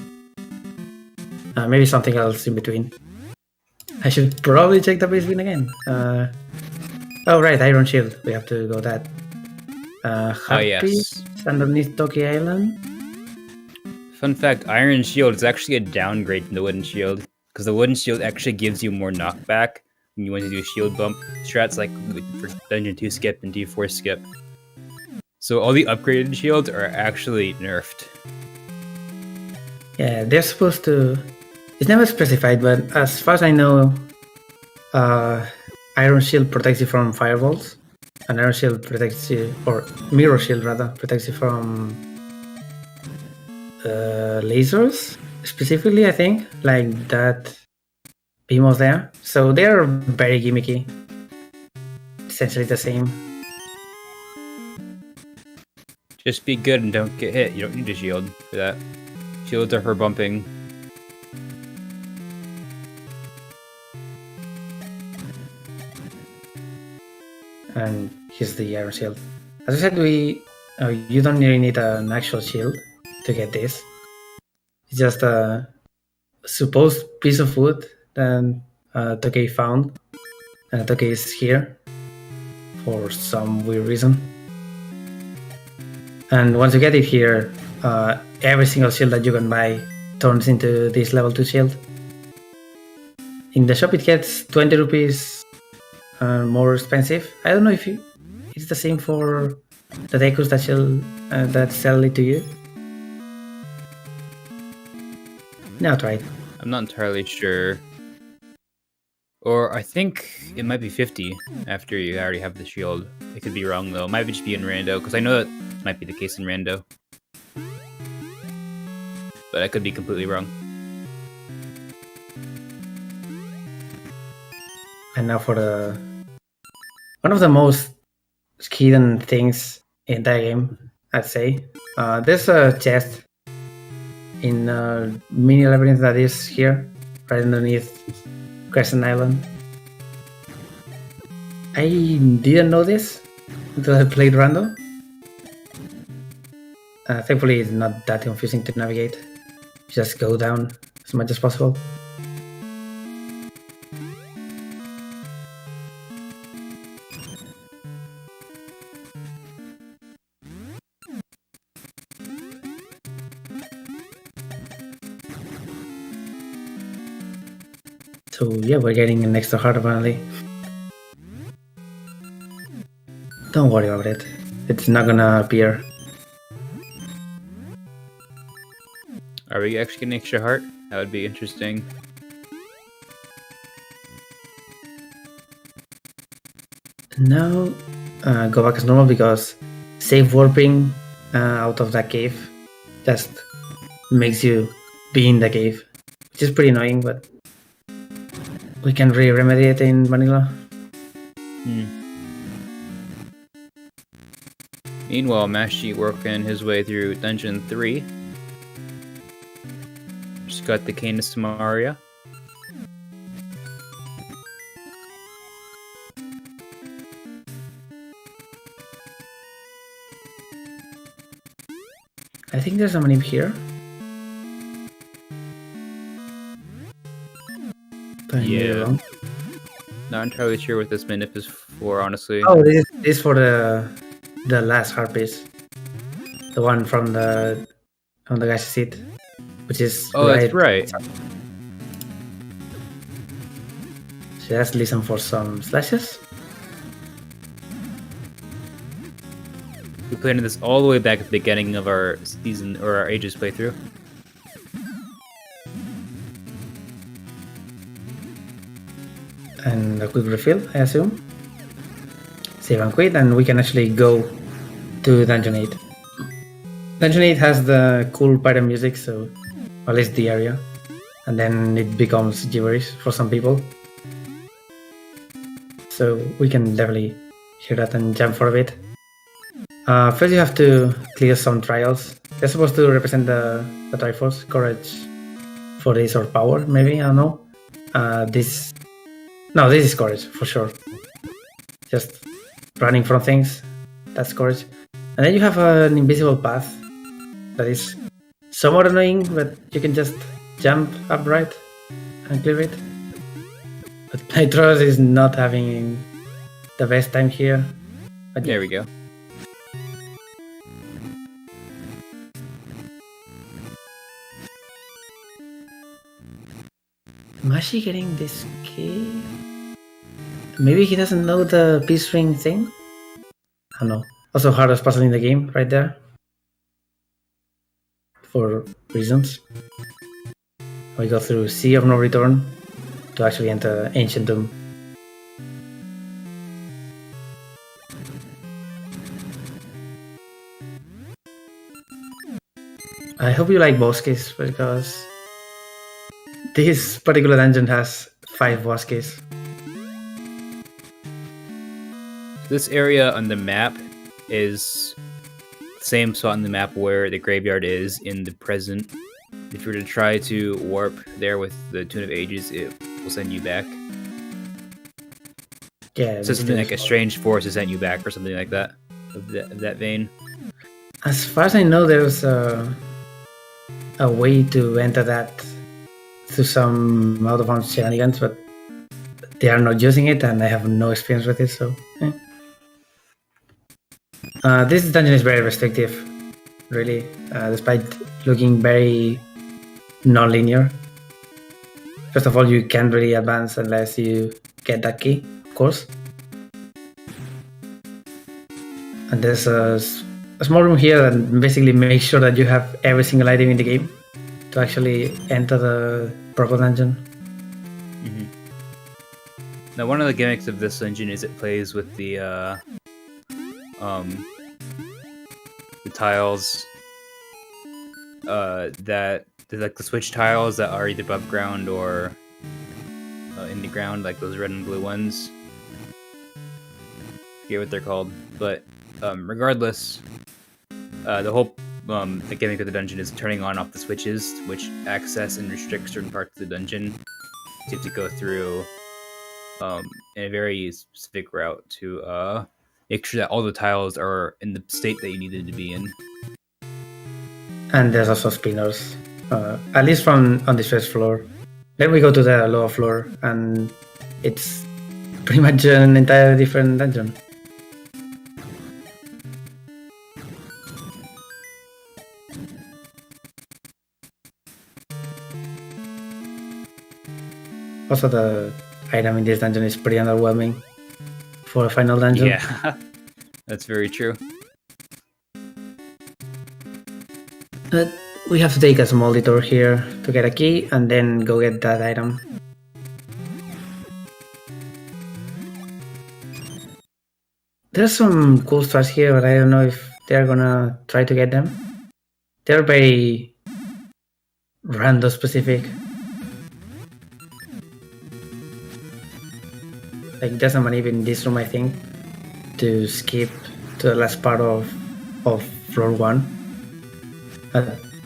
Maybe something else in between. I should probably check the base bin again. Oh right, Iron Shield. We have to go that. Yes. Underneath Tokei Island. Fun fact, Iron Shield is actually a downgrade from the Wooden Shield. Because the Wooden Shield actually gives you more knockback when you want to do shield bump strats like for Dungeon 2 skip and D4 skip. So all the upgraded shields are actually nerfed. Yeah, they're supposed to... It's never specified, but as far as I know, Iron Shield protects you from fireballs, and Iron Shield protects you, or Mirror Shield rather, protects you from lasers, specifically I think, like that beam was there. So they're very gimmicky, essentially the same. Just be good and don't get hit. You don't need a shield for that. Shields are for bumping. And here's the Iron Shield. As I said, you don't really need an actual shield to get this. It's just a supposed piece of wood that Tokei found. And Tokei is here for some weird reason. And once you get it here, every single shield that you can buy turns into this level 2 shield. In the shop it gets 20 rupees more expensive. I don't know if it's the same for the Dekus that sell it to you. No, try it. I'm not entirely sure. Or I think it might be 50 after you already have the shield. I could be wrong though. It might just be in rando, because I know that might be the case in rando. But I could be completely wrong. And now for one of the most hidden things in that game, I'd say. There's a chest in mini labyrinth that is here, right underneath Crescent Island. I didn't know this until I played random. Thankfully, it's not that confusing to navigate. Just go down as much as possible. So yeah, we're getting an extra heart apparently. Don't worry about it. It's not gonna appear. Are we actually getting extra heart? That would be interesting. Now, go back as normal because safe warping out of that cave just makes you be in the cave, which is pretty annoying, but we can remedy it in vanilla. Meanwhile, Mashi working his way through Dungeon 3. Just got the Canis Maria. I think there's a manip here. Yeah. Not entirely sure what this manip is for, honestly. Oh, this is for the last heart piece. The one from the guy's seat, which is that's right. Just listen for some slashes. We played this all the way back at the beginning of our season or our Ages playthrough. And a quick refill, I assume. Save and quit, and we can actually go to Dungeon 8. Dungeon 8 has the cool pirate music, so at least the area. And then it becomes gibberish for some people. So we can definitely hear that and jump for a bit. First you have to clear some trials. They're supposed to represent the Triforce, courage, force or power, maybe, I don't know. This is courage, for sure. Just running from things, that's courage. And then you have an invisible path that is somewhat annoying, but you can just jump upright and clear it. But Nitros is not having the best time here. But there we go. Mashi getting this key? Maybe he doesn't know the peace ring thing? I don't know. Also hardest puzzle in the game, right there. For reasons. We go through Sea of No Return to actually enter Ancient Doom. I hope you like bosques because this particular dungeon has 5 bosques. This area on the map is the same spot on the map where the graveyard is in the present. If you were to try to warp there with the Tune of Ages, it will send you back. Yeah, so something like a strange force has sent you back or something like that, of that vein. As far as I know, there's a way to enter that through some out-of-bounds shenanigans, but they are not using it and I have no experience with it, so... this dungeon is very restrictive, really, despite looking very non-linear. First of all, you can't really advance unless you get that key, of course. And there's a small room here that basically makes sure that you have every single item in the game to actually enter the proper dungeon. Now, one of the gimmicks of this dungeon is it plays with the tiles that they're like the switch tiles that are either above ground or in the ground, like those red and blue ones. I forget what they're called, but regardless, the whole the gimmick of the dungeon is turning on and off the switches, which access and restrict certain parts of the dungeon. You have to go through in a very specific route to make sure that all the tiles are in the state that you needed to be in. And there's also spinners, at least on the first floor. Then we go to the lower floor, and it's pretty much an entirely different dungeon. Also, the item in this dungeon is pretty underwhelming for a final dungeon. Yeah, that's very true. But we have to take a small detour here to get a key and then go get that item. There's some cool stars here, but I don't know if they're gonna try to get them. They're very random specific. Like there's someone even in this room, I think, to skip to the last part of floor 1.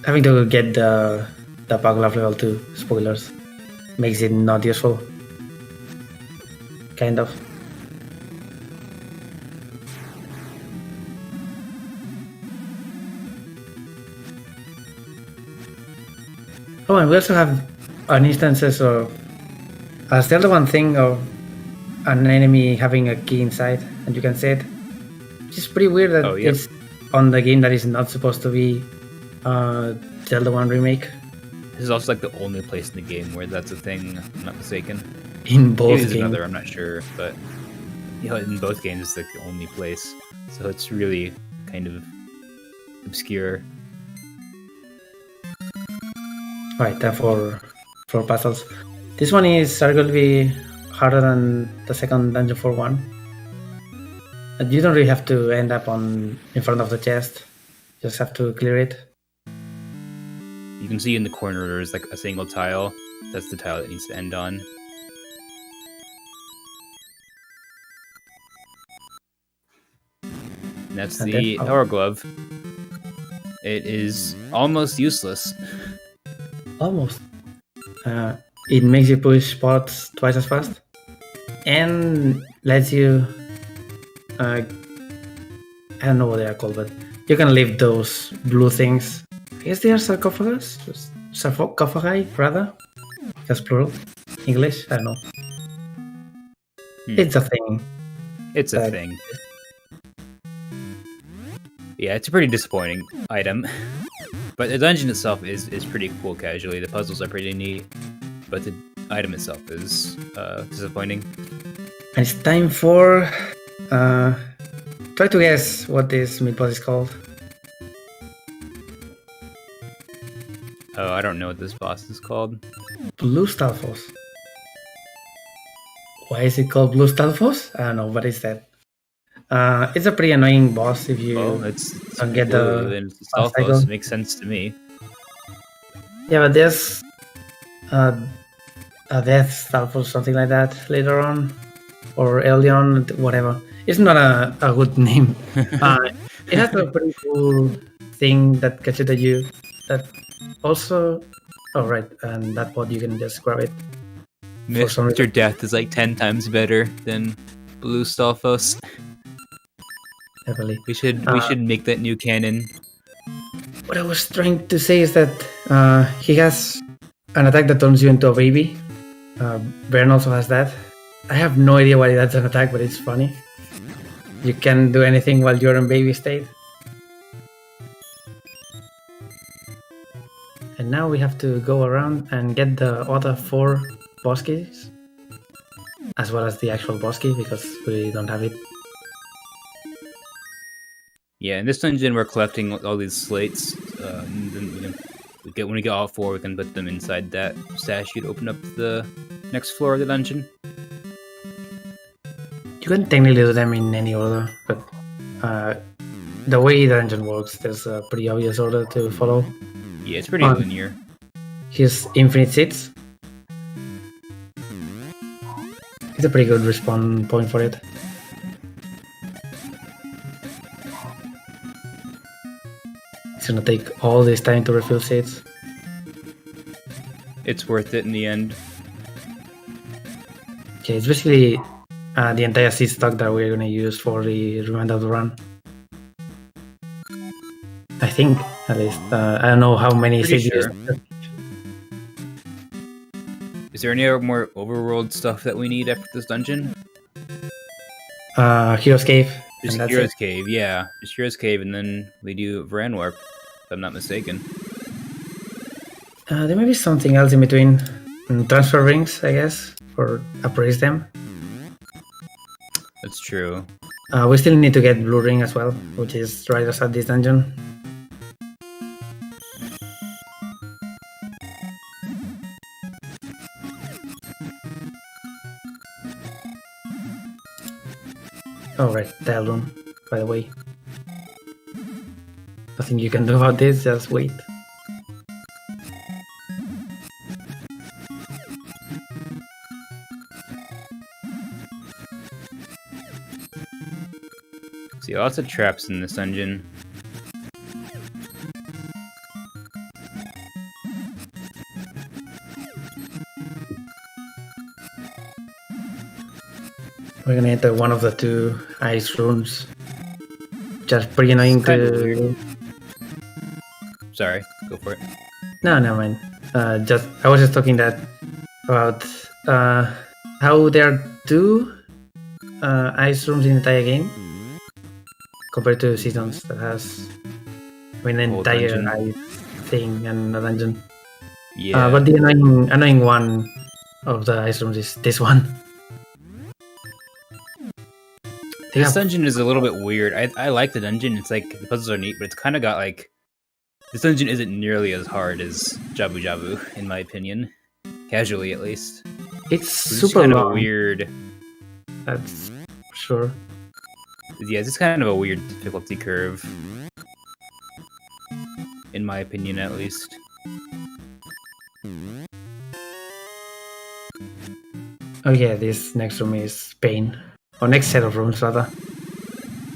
Having to get the bug of level 2 spoilers makes it not useful. Kind of. Oh, and we also have an instances of Zelda 1 thing of an enemy having a key inside, and you can see it. Which is pretty weird that it's on the game that is not supposed to be Zelda 1 remake. This is also like the only place in the game where that's a thing, if I'm not mistaken. In both games. Another, I'm not sure, but in both games it's like the only place. So it's really kind of obscure. Right, for puzzles. This one is arguably harder than the second dungeon for 1. But you don't really have to end up in front of the chest. You just have to clear it. You can see in the corner there's like a single tile. That's the tile that needs to end on. And that's the Power Glove. It is almost useless. Almost. It makes you push spots twice as fast. And lets you... I don't know what they are called, but you can lift those blue things. I guess they are sarcophagus? Sarcophagi, rather? Because plural. English? I don't know. It's a thing. It's a thing. Yeah, it's a pretty disappointing item. But the dungeon itself is pretty cool casually. The puzzles are pretty neat. But the item itself is disappointing. And it's time for... try to guess what this mid-boss is called. Oh, I don't know what this boss is called. Blue Stalfos. Why is it called Blue Stalfos? I don't know, what is that? It's a pretty annoying boss if you don't get the Stalfos. Makes sense to me. Yeah, but there's a Death Stalfos, something like that, later on. Or early on, whatever. It's not a good name. It has a pretty cool thing that catches you. That also... Oh, right. And that pod, you can just grab it. Mr. Death is like 10 times better than Blue Stalfos. Definitely. We should make that new canon. What I was trying to say is that he has an attack that turns you into a baby. Bern also has that. I have no idea why that's an attack, but it's funny. You can't do anything while you're in baby state. And now we have to go around and get the other 4 boss keys. As well as the actual boss key, because we don't have it. Yeah, in this dungeon we're collecting all these slates. And then when we get all 4, we can put them inside that statue to open up the next floor of the dungeon. You can technically do them in any order, but the way the dungeon works, there's a pretty obvious order to follow. Yeah, it's pretty linear. Here's infinite seeds. It's a pretty good respawn point for it. It's gonna take all this time to refill seeds. It's worth it in the end. Okay, it's basically the entire seed stock that we're gonna use for the remainder of the run. I think, at least. I don't know how many seeds. Sure. Is there any more overworld stuff that we need after this dungeon? Hero's Cave. Just Hero's Cave, yeah. Just Hero's Cave, and then we do Varan Warp, if I'm not mistaken. There may be something else in between. Transfer rings, I guess, or appraise them. That's true. We still need to get Blue Ring as well, which is right outside this dungeon. Oh right, Dial Room, by the way. Nothing you can do about this, just wait. See, lots of traps in this dungeon. We're gonna enter one of the two ice rooms. Just pretty annoying to... Sorry, go for it. No, never mind. I was just talking about how there are two ice rooms in the entire game compared to Seasons that has an entire dungeon. ice thing and a dungeon. Yeah. But the annoying one of the ice rooms is this one. This dungeon is a little bit weird. I like the dungeon. It's like the puzzles are neat, but it's kind of got like this dungeon isn't nearly as hard as Jabu Jabu, in my opinion. Casually, at least. It's It's super kind long. of weird. That's for sure. Yeah, it's kind of a weird difficulty curve, in my opinion, at least. Oh yeah, this next room is Pain. Or next set of rooms, rather.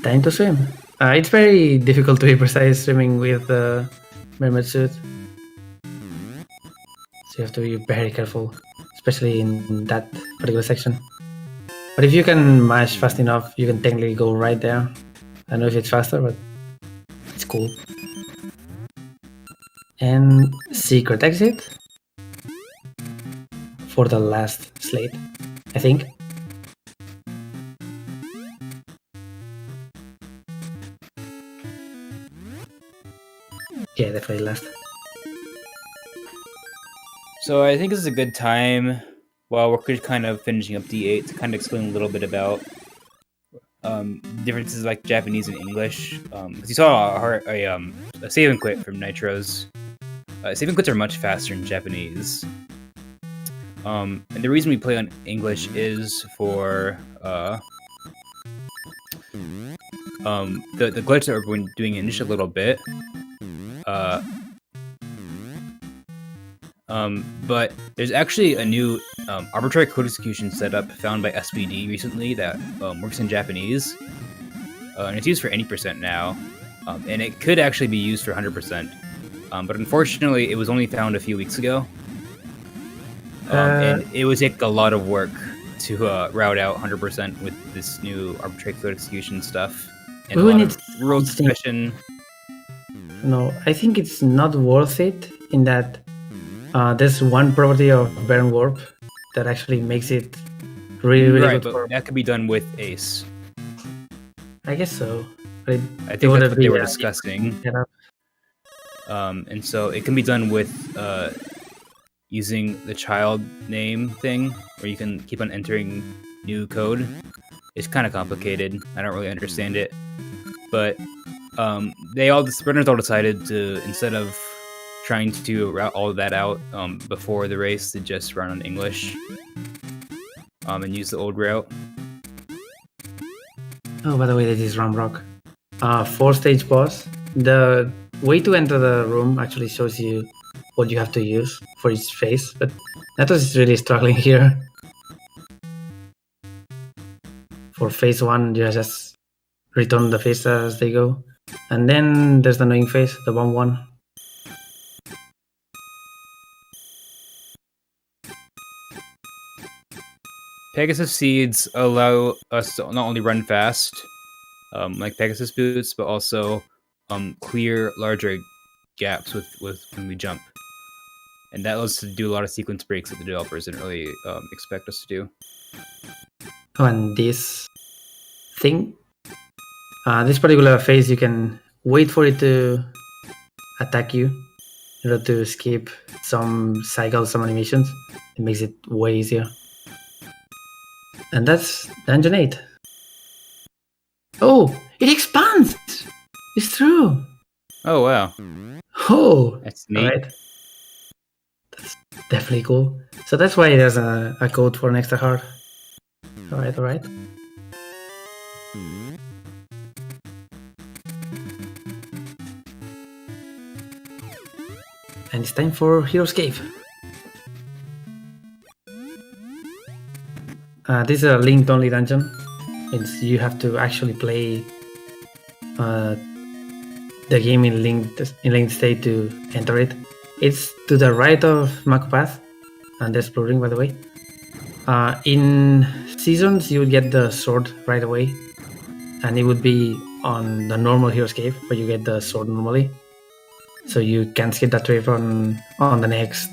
Time to swim. It's very difficult to be precise swimming with the mermaid suit. So you have to be very careful, especially in that particular section. But if you can mash fast enough, you can technically go right there. I don't know if it's faster, but it's cool. And secret exit for the last slate, I think. Yeah, definitely last. So I think this is a good time, while we're just kind of finishing up D8, to kind of explain a little bit about differences like Japanese and English. Because you saw a save and quit from Nitro's. Save and quits are much faster in Japanese. And the reason we play on English is for the glitch that we're doing in just a little bit. But there's actually a new arbitrary code execution setup found by SPD recently that works in Japanese, and it's used for any percent now, and it could actually be used for 100%, but unfortunately it was only found a few weeks ago, and it would take a lot of work to route out 100% with this new arbitrary code execution stuff, and a lot of rule discussion. No, I think it's not worth it in that there's one property of Baron Warp that actually makes it really Right, good. but that could be done with Ace. I guess so. But I think that's what they were discussing. And so it can be done with using the child name thing, where you can keep on entering new code. It's kind of complicated. I don't really understand it, but the sprinters all decided to, instead of trying to route all of that out before the race, to just run on English and use the old route. Oh, by the way, this is Ramrock. 4-stage boss. The way to enter the room actually shows you what you have to use for each phase, but Natos is really struggling here. For phase 1, you just return the phase as they go. And then there's the annoying phase, the bomb one. Pegasus seeds allow us to not only run fast, like Pegasus boots, but also clear larger gaps with when we jump, and that allows us to do a lot of sequence breaks that the developers didn't really expect us to do. Oh, and this thing, this particular phase, you can wait for it to attack you in order to skip some cycles, some animations. It makes it way easier. And that's Dungeon 8. Oh, it expands! It's true! Oh, wow. Oh! That's neat. Alright. That's definitely cool. So that's why there's a code for an extra heart. Alright. And it's time for Hero's Cave. This is a linked only dungeon. You have to actually play the game in linked state to enter it. It's to the right of Mako Path, and there's exploring, by the way. In seasons, you would get the sword right away, and it would be on the normal Hero's Cave, where you get the sword normally. So you can skip that trip on the next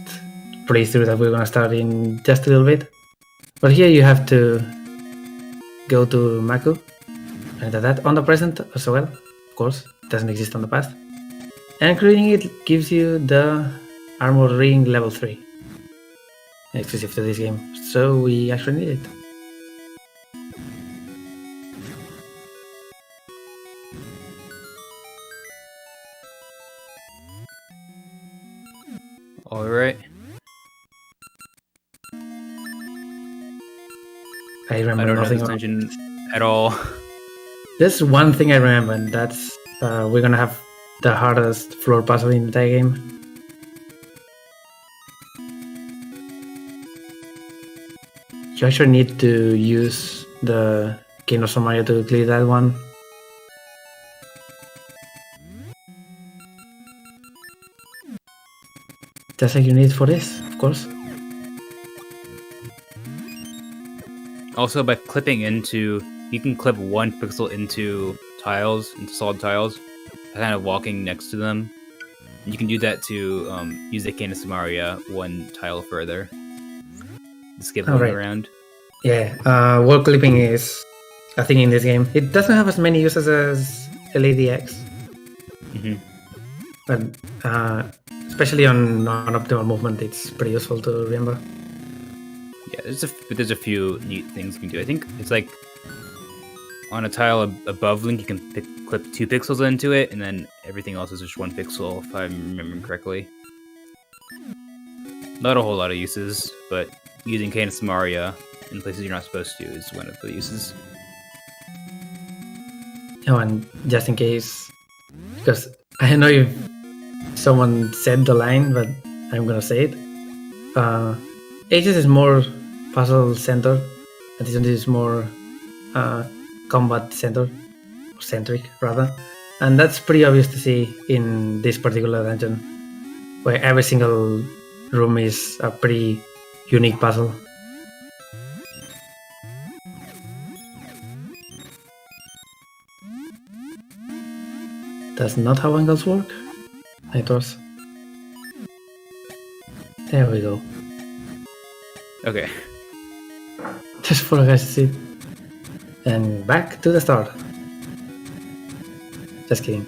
playthrough that we're gonna start in just a little bit. But here you have to go to Mako, and that on the present as well. Of course, it doesn't exist on the past. And creating it gives you the Armor Ring level 3, exclusive to this game. So we actually need it. All right. I remember I don't know nothing this about dungeon at all. There's one thing I remember, and that's we're gonna have the hardest floor puzzle in the entire game. You actually need to use the Kingdom of Mario to clear that one. Just like you need for this, of course. Also, by clipping into, you can clip one pixel into tiles, into solid tiles, kind of walking next to them. And you can do that to use the Canis Maria one tile further. Skip going around. Yeah, wall clipping is a thing in this game. It doesn't have as many uses as LADX. Mm-hmm. But especially on non-optimal movement, it's pretty useful to remember. Yeah, there's a few neat things you can do. I think it's like on a tile above Link, you can clip 2 pixels into it, and then everything else is just 1 pixel, if I'm remembering correctly. Not a whole lot of uses, but using Canis Maria in places you're not supposed to is one of the uses. Oh, and just in case, because I don't know if someone said the line, but I'm gonna say it. Ages is more puzzle centered, and this one is more combat centered, or centric rather, and that's pretty obvious to see in this particular dungeon, where every single room is a pretty unique puzzle. That's not how angles work. It was. There we go. Okay. Just for you guys to see. And back to the start. Just kidding.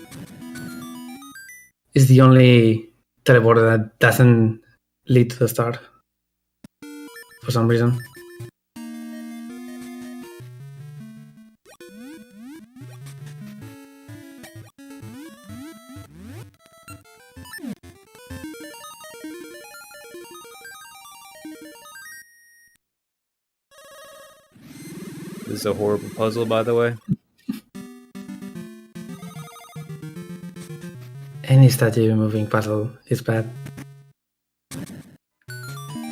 It's the only teleporter that doesn't lead to the start. For some reason. This is a horrible puzzle, by the way. Any statue moving puzzle is bad.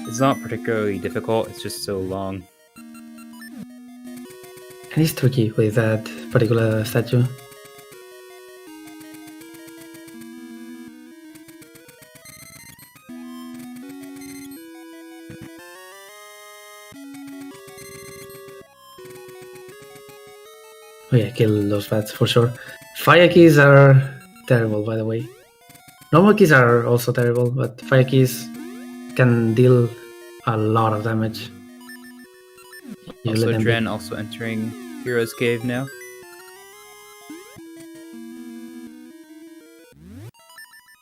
It's not particularly difficult, it's just so long. And it's tricky with that particular statue. Oh yeah, kill those bats for sure. Fire keys are terrible, by the way. Normal keys are also terrible, but fire keys can deal a lot of damage. Also, Dren also entering Hero's Cave now.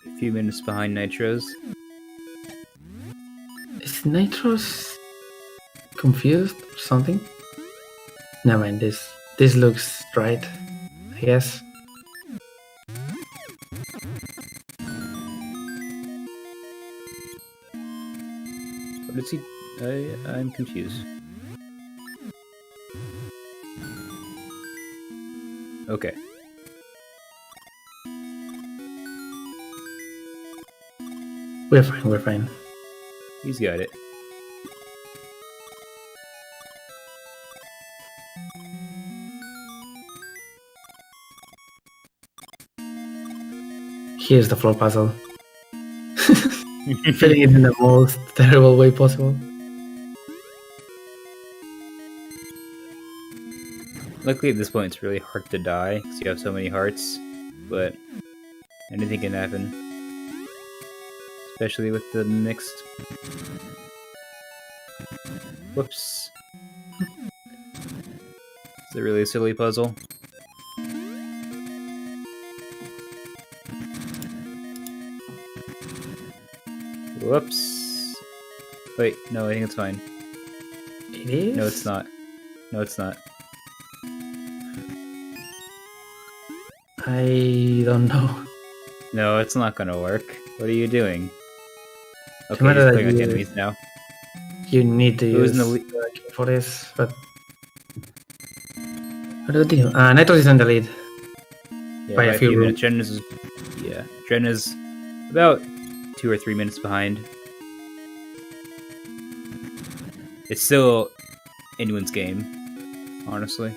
A few minutes behind Nitros. Is Nitros confused or something? Never mind, this looks right, I guess. What is he? I'm confused. Okay. We're fine. He's got it. Here's the floor puzzle. Filling it in the most terrible way possible. Luckily at this point it's really hard to die because you have so many hearts, but anything can happen. Especially with the mixed. Whoops. It's a really silly puzzle. Whoops. Wait, no, I think it's fine. It is? No, it's not. No, it's not. I don't know. No, it's not gonna work. What are you doing? Okay, matter he's that playing with you- enemies now. You need to Who's use in the lead? the key for this, but... What do you do? Nitros is in the lead. Yeah, By a few minutes. Dren is about 2 or 3 minutes behind. It's still anyone's game, honestly.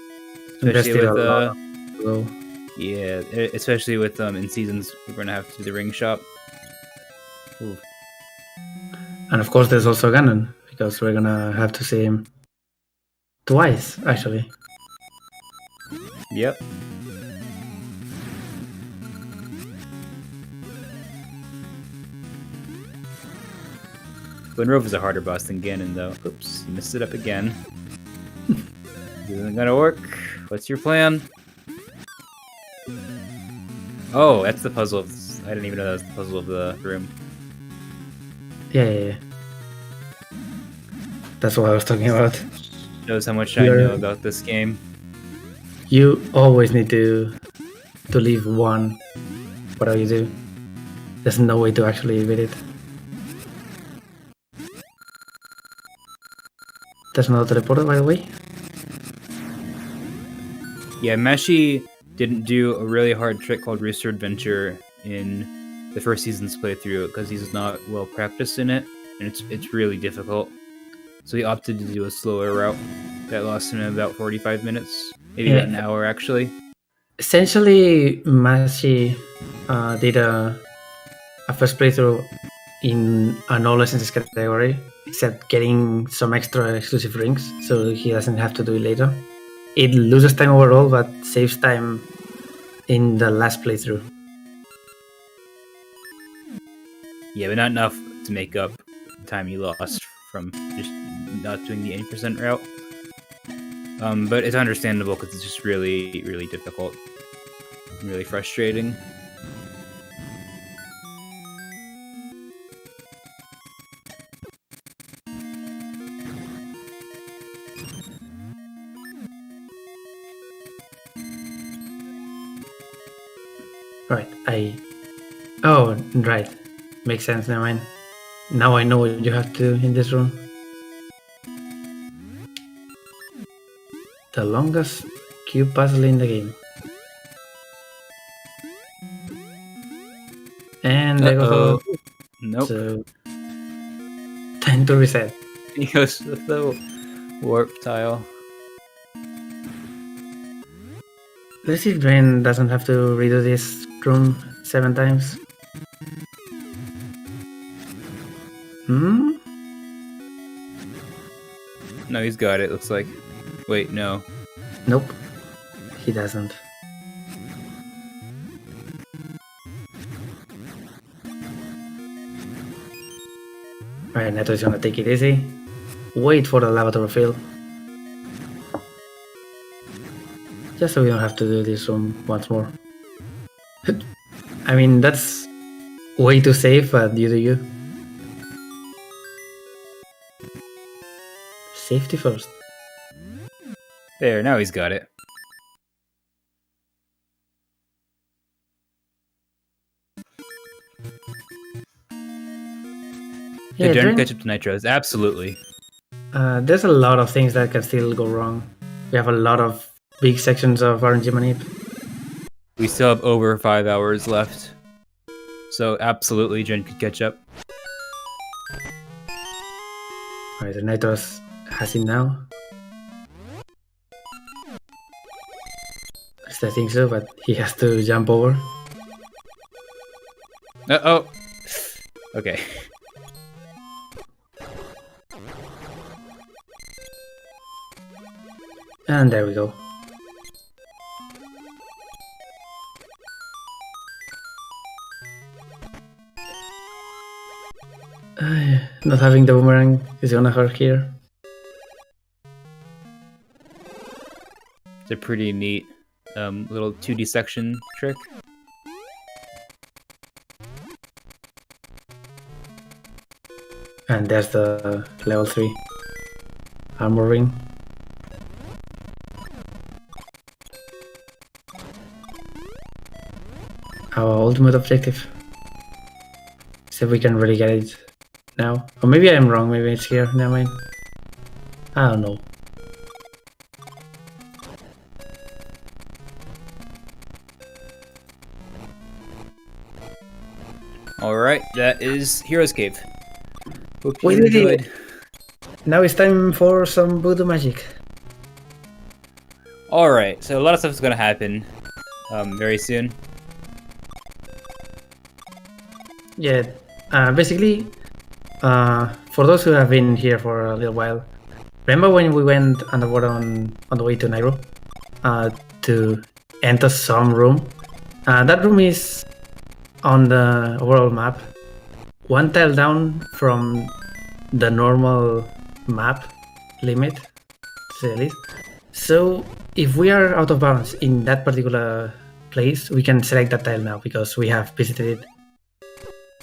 Especially Invested a with lot. So, yeah, especially with in seasons we're gonna have to do the ring shop. Ooh. and of course there's also Ganon, because we're gonna have to see him twice, actually. Yep. Glenrove is a harder boss than Ganon, though. Oops, you messed it up again. This isn't gonna work. What's your plan? Oh, that's the puzzle. I didn't even know that was the puzzle of the room. Yeah. That's what I was talking about. Shows how much I know about this game. You always need to leave one, whatever you do. There's no way to actually beat it. There's another teleporter, by the way. Yeah, Meshi didn't do a really hard trick called Rooster Adventure in the first season's playthrough because he's not well practiced in it, and it's really difficult. So he opted to do a slower route that lost him about 45 minutes, maybe about an hour actually. Essentially, Mashi did a first playthrough in a no licenses category, except getting some extra exclusive rings, so he doesn't have to do it later. It loses time overall, but saves time in the last playthrough. Yeah, but not enough to make up the time you lost from just not doing the 80% route. But it's understandable because it's just really, really difficult. Really frustrating. Right, Oh, right. Makes sense, never mind. Now I know what you have to do in this room. The longest cube puzzle in the game. And there goes Nope. So, time to reset. He goes with the warp tile. Let's see if Drain doesn't have to redo this room 7 times. No, he's got it, looks like. Wait, no. Nope, he doesn't. Alright, Neto is gonna take it easy. Wait for the lava to refill. Just so we don't have to do this room once more. I mean, that's way too safe, but you do you. Safety first. There, now he's got it. Yeah, Did Drain Drain- catch up to Nitros? Absolutely. There's a lot of things that can still go wrong. We have a lot of big sections of RNG manip. We still have over 5 hours left. So absolutely, Jen could catch up. Alright, the Nitros has him now. At least I think so, but he has to jump over. Oh. Okay. And there we go. Not having the boomerang is gonna hurt here. It's a pretty neat little 2D section trick. And there's the level 3 armor ring. Our ultimate objective. See if we can really get it now. Or maybe I'm wrong, maybe it's here, never mind. I don't know. Alright, that is Hero's Cave. Hope you We did it. enjoyed. Now it's time for some voodoo magic. Alright, so a lot of stuff is going to happen very soon. Yeah, basically, for those who have been here for a little while, remember when we went underwater on the way to Nairo to enter some room? That room is on the overall map, one tile down from the normal map limit, to say the least. So if we are out of bounds in that particular place, we can select that tile now because we have visited it.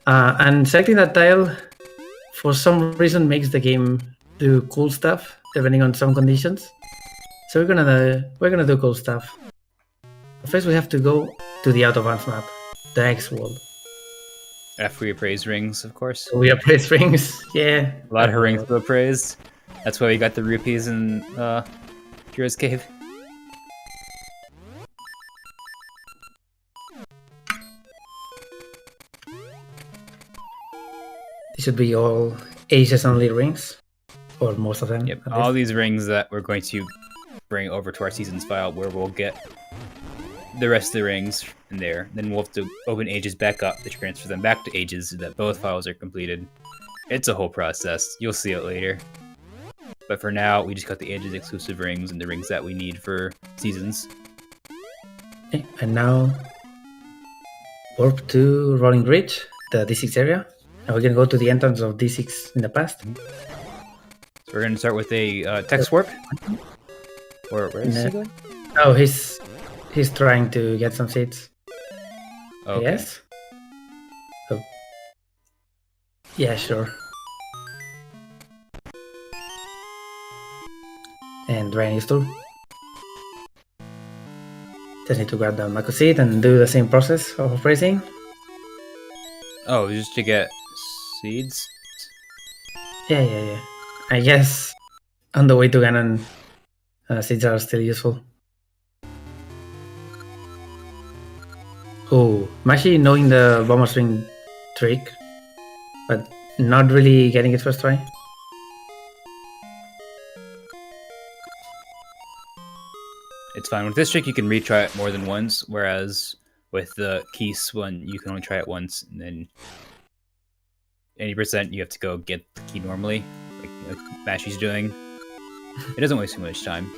And selecting that tile, for some reason, makes the game do cool stuff depending on some conditions. So we're gonna do cool stuff. First, we have to go to the out of bounds map, the X world. After we appraise rings, of course. We appraise rings, yeah. A lot of rings were appraised. That's why we got the rupees in Hero's Cave. These should be all aces only rings, or most of them. Yep, at all least. these rings that we're going to bring over to our seasons file where we'll get the rest of the rings in there. Then we'll have to open ages back up to transfer them back to ages so that both files are completed. It's a whole process. You'll see it later. But for now, we just got the ages exclusive rings and the rings that we need for seasons. Okay, and now warp to Rolling Ridge, the D6 area. And we're gonna go to the entrance of D6 in the past. So we're going to start with a text warp. Where is he going? Oh, he's trying to get some seats. Okay. Yes. Oh. Yeah, sure. And Drain is too. Just need to grab the Mako seat and do the same process of appraising. Oh, just to get seeds? Yeah. I guess on the way to Ganon, seeds are still useful. Oh, Mashi knowing the bomber string streak, but not really getting it first try. It's fine. With this trick, you can retry it more than once, whereas with the Keys one, you can only try it once, and then 80% you have to go get the key normally, like Mashy's doing. It doesn't waste too much time.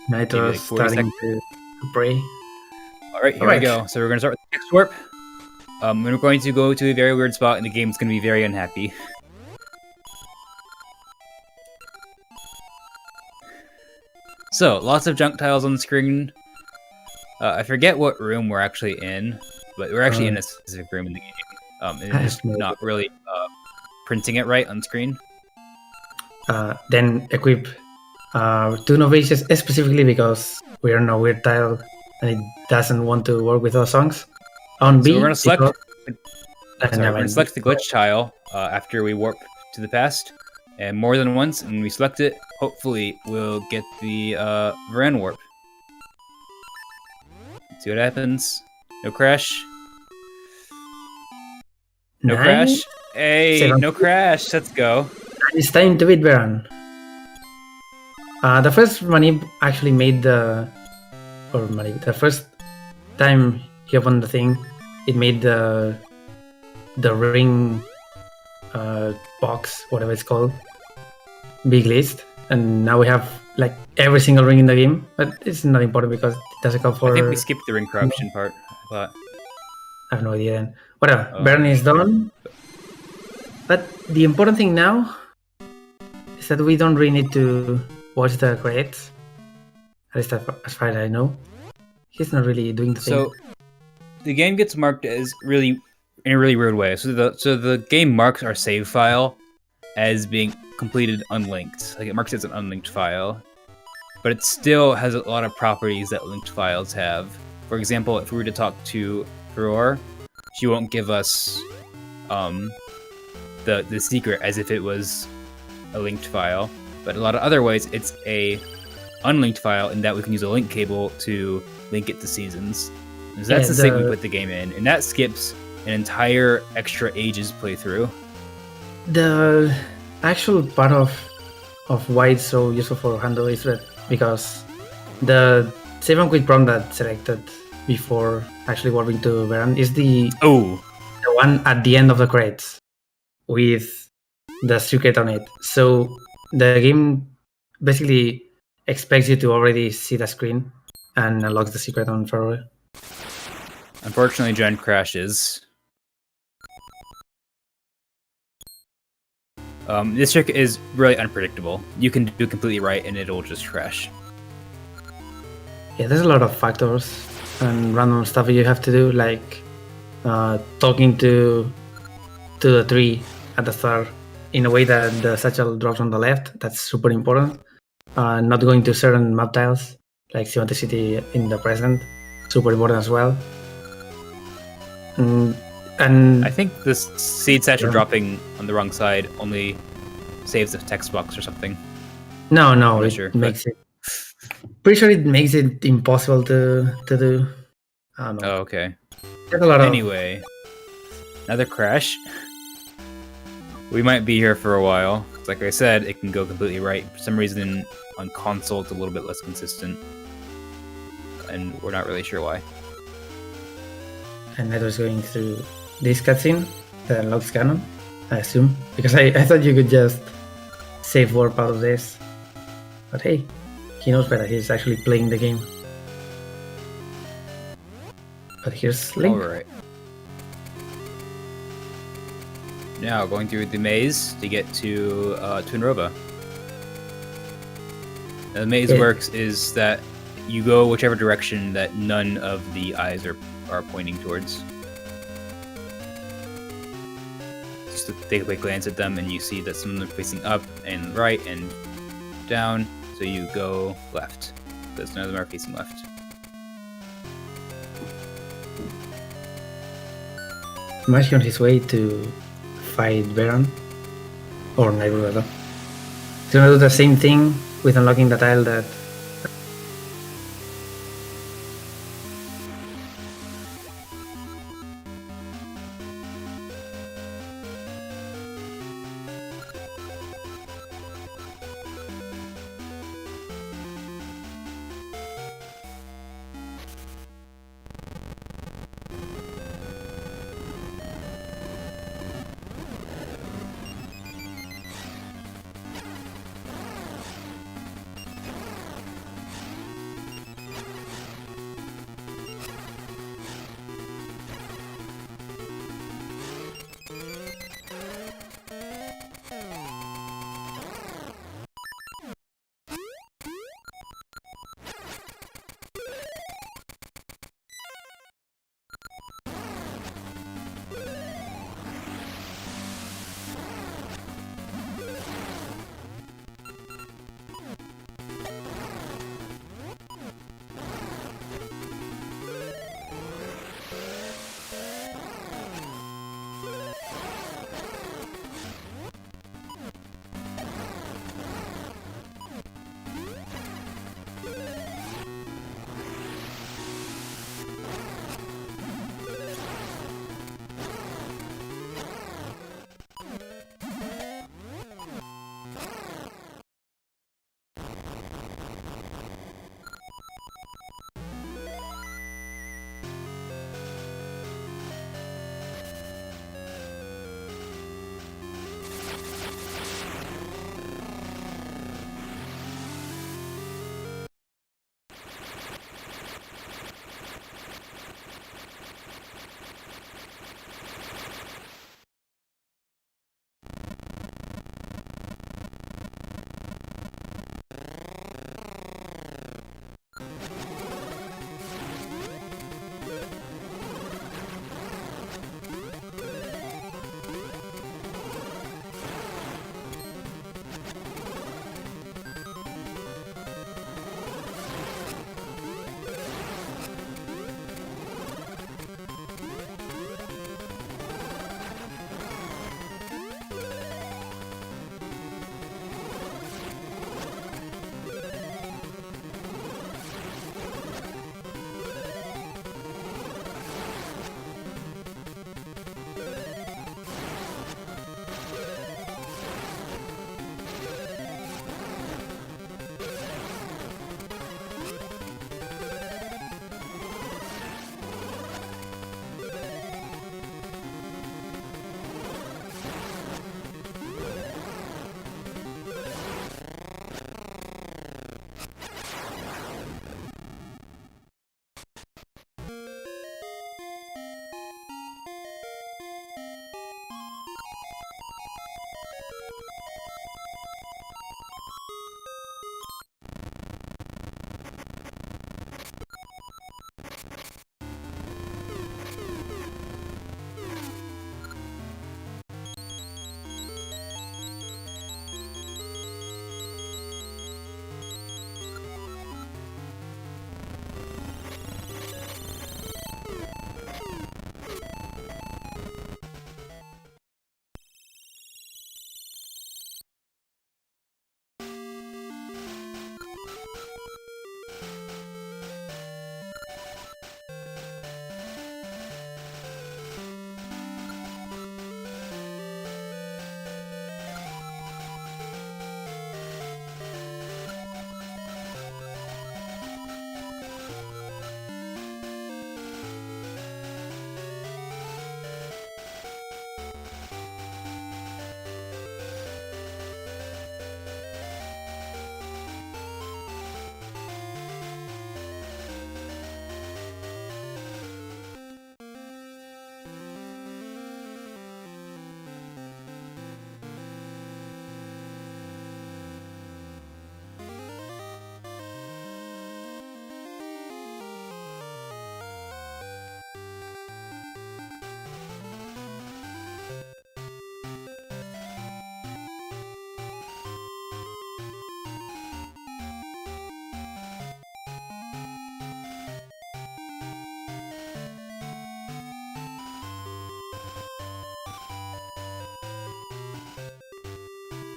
Nitro's starting to pray. Alright, here we go. So we're going to start with the next warp. We're going to go to a very weird spot, and the game's going to be very unhappy. So, lots of junk tiles on the screen. I forget what room we're actually in, but we're actually in a specific room in the game. And it's just not really printing it right on screen. Then equip 2 novices specifically because we're on a weird tile and it doesn't want to work with our songs. On B, so we're going to select the glitch tile after we warp to the past, and more than once, and we select it, hopefully we'll get the Varan warp. Let's see what happens. No crash. No crash. Hey, no crash. Let's go. It's time to beat Varan. The first Manib actually made the first time he opened the thing, it made the ring box, whatever it's called, big list, and now we have like every single ring in the game, but it's not important because it doesn't come for... I think we skipped the ring corruption part, but I have no idea then. Whatever, Baron is done. But the important thing now is that we don't really need to watch the credits, at least as far as I know. He's not really doing the thing. So the game gets marked as in a really weird way. So the game marks our save file as being completed unlinked. Like, it marks it as an unlinked file, but it still has a lot of properties that linked files have. For example, if we were to talk to Furor, she won't give us the secret as if it was a linked file. But a lot of other ways, it's a unlinked file in that we can use a link cable to link it to seasons. So that's the state we put the game in, and that skips an entire extra ages playthrough. The actual part of why it's so useful for handle is that because the save and quit prompt that selected before actually warping to Varan is the one at the end of the credits with the secret on it. So the game basically expects you to already see the screen and unlocks the secret on Furor. Unfortunately, Jen crashes. This trick is really unpredictable. You can do it completely right and it'll just crash. Yeah, there's a lot of factors and random stuff you have to do, like talking to the tree at the start in a way that the satchel drops on the left. That's super important. Not going to certain map tiles, like Simonte City in the present, super important as well. And I think this seed satchel dropping on the wrong side only saves the text box or something. No, it makes it. Pretty sure it makes it impossible to do. I don't know. Oh, okay. There's a lot anyway, another crash. We might be here for a while. Like I said, it can go completely right. For some reason, on console, it's a little bit less consistent, and we're not really sure why. And I was going through this cutscene that unlocks canon, I assume, because I thought you could just save warp out of this. But hey, he knows better. He's actually playing the game. But here's Link. Alright. Now, going through the maze to get to Twinrova. The maze works is that you go whichever direction that none of the eyes are pointing towards. Just to take a quick glance at them and you see that some of them are facing up and right and down, so you go left, because none of them are facing left. Mash on his way to fight Varan, or Nairu rather. He's gonna do the same thing with unlocking the tile that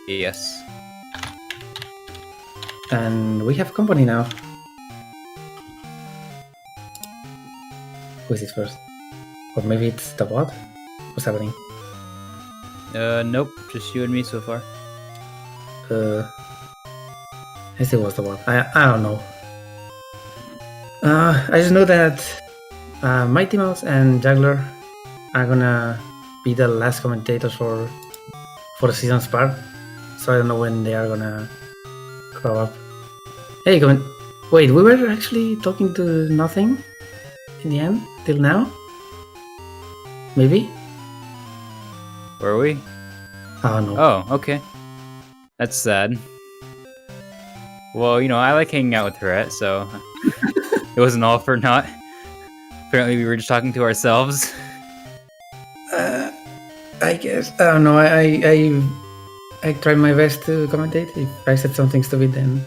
Yes. And we have company now. Who is it first? Or maybe it's the bot? What's happening? Nope, just you and me so far. I think it was the bot. I don't know. I just know that Mighty Mouse and Juggler are gonna be the last commentators for the season's part. So I don't know when they are gonna grow up. Hey, wait, we were actually talking to nothing in the end till now? Maybe? Were we? I don't know. Oh, okay. That's sad. Well, you know, I like hanging out with Tourette, so it wasn't all for naught. Apparently we were just talking to ourselves. I guess. I don't know. I tried my best to commentate. If I said something stupid, then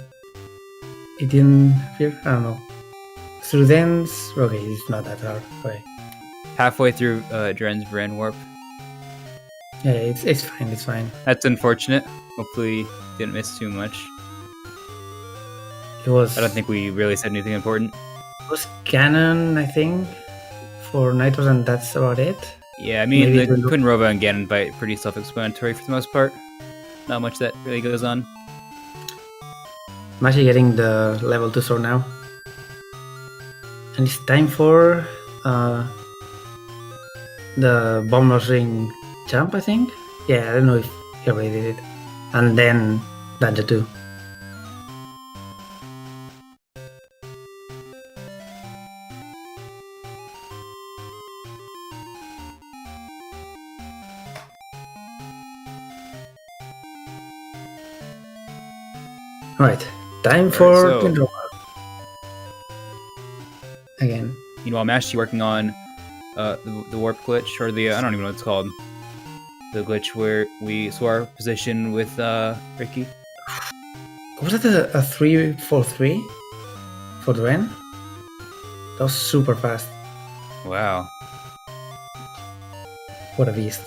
it didn't appear. I don't know. Through dance, okay, it's not that hard. Okay. Halfway through Dren's brand warp. Yeah, it's fine. It's fine. That's unfortunate. Hopefully didn't miss too much. It was. I don't think we really said anything important. It was canon, I think, for Nitros, and that's about it. Yeah, I mean, Maybe the Twin Robo and Ganon fight pretty self-explanatory for the most part. Not much that really goes on. I'm actually getting the level 2 sword now. And it's time for the Bomber's Ring jump, I think? Yeah, I don't know if he already did it. And then Danger 2. Alright, time for so- Twin Robo. Again. Meanwhile, I'm actually working on the warp glitch, or the I don't even know what it's called. The glitch where we swap our position with Ricky. Was it a 3-4-3 for the Ren? That was super fast. Wow. What a beast.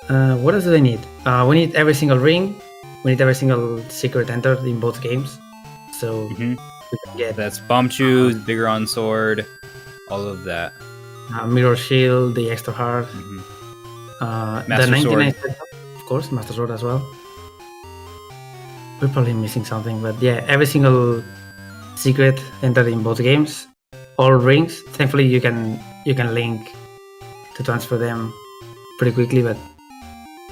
What else do they need? We need every single ring. We need every single secret entered in both games. So we can get That's Bomb Choose, Bigger on Sword, all of that. Mirror Shield, the extra heart, the Master 99 Sword. of course, Master Sword as well. We're probably missing something, but yeah, every single secret entered in both games, all rings. Thankfully, you can link to transfer them pretty quickly, but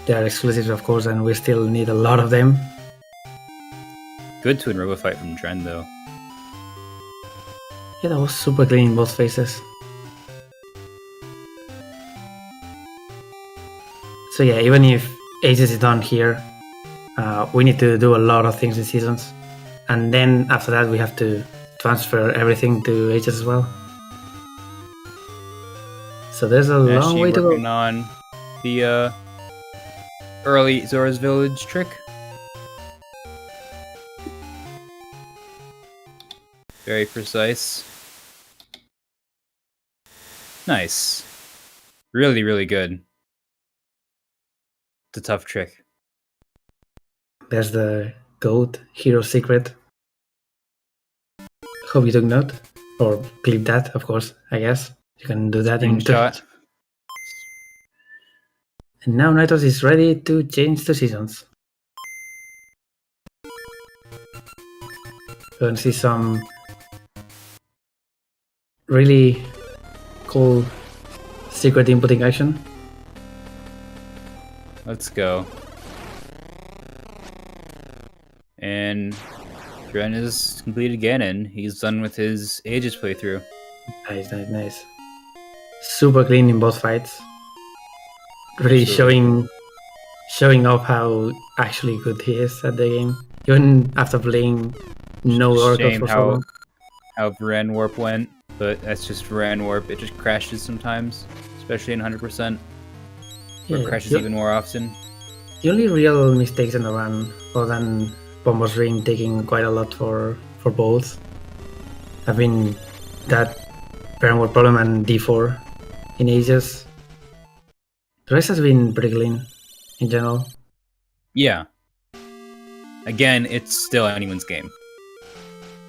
they are exclusives, of course, and we still need a lot of them. Good Twin Robo fight from Dren, though. Yeah, that was super clean in both phases. So yeah, even if Ages is done here, we need to do a lot of things in seasons, and then after that we have to transfer everything to Ages as well. So there's a long way to go. Working on the early Zora's Village trick. Very precise. Nice. Really, really good. It's a tough trick. There's the goat hero secret. Hope you took note, or clip that, of course. I guess you can do that in Screenshot. And now Nitros is ready to change the seasons. We're gonna see some really cool secret inputting action. Let's go. And Dren is completed Ganon. He's done with his Ages playthrough. Nice. Super clean in both fights. Really showing off how actually good he is at the game. Even after playing no Oracle Shame for so long. how Ren Warp went, but that's just Ren Warp. It just crashes sometimes, especially in 100%. Or crashes even more often. The only real mistakes in the run, other than Bomber's Ring taking quite a lot for both, have been that Parent World problem and D4 in Ages. The rest has been pretty clean. in general. Yeah. Again, it's still anyone's game.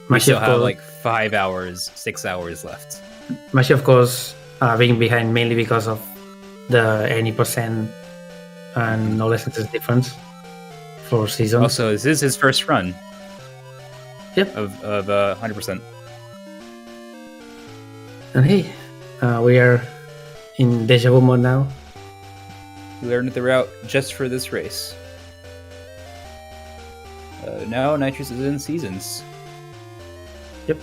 We Mashi, still of have course, like 5 hours, 6 hours left. Mashi, of course, being behind mainly because of the 80% and knowledge difference for seasons. Also, this is his first run. Yep. Of 100%. And hey, we are in deja vu mode now. We learned the route just for this race. Now Nitrous is in seasons. Yep.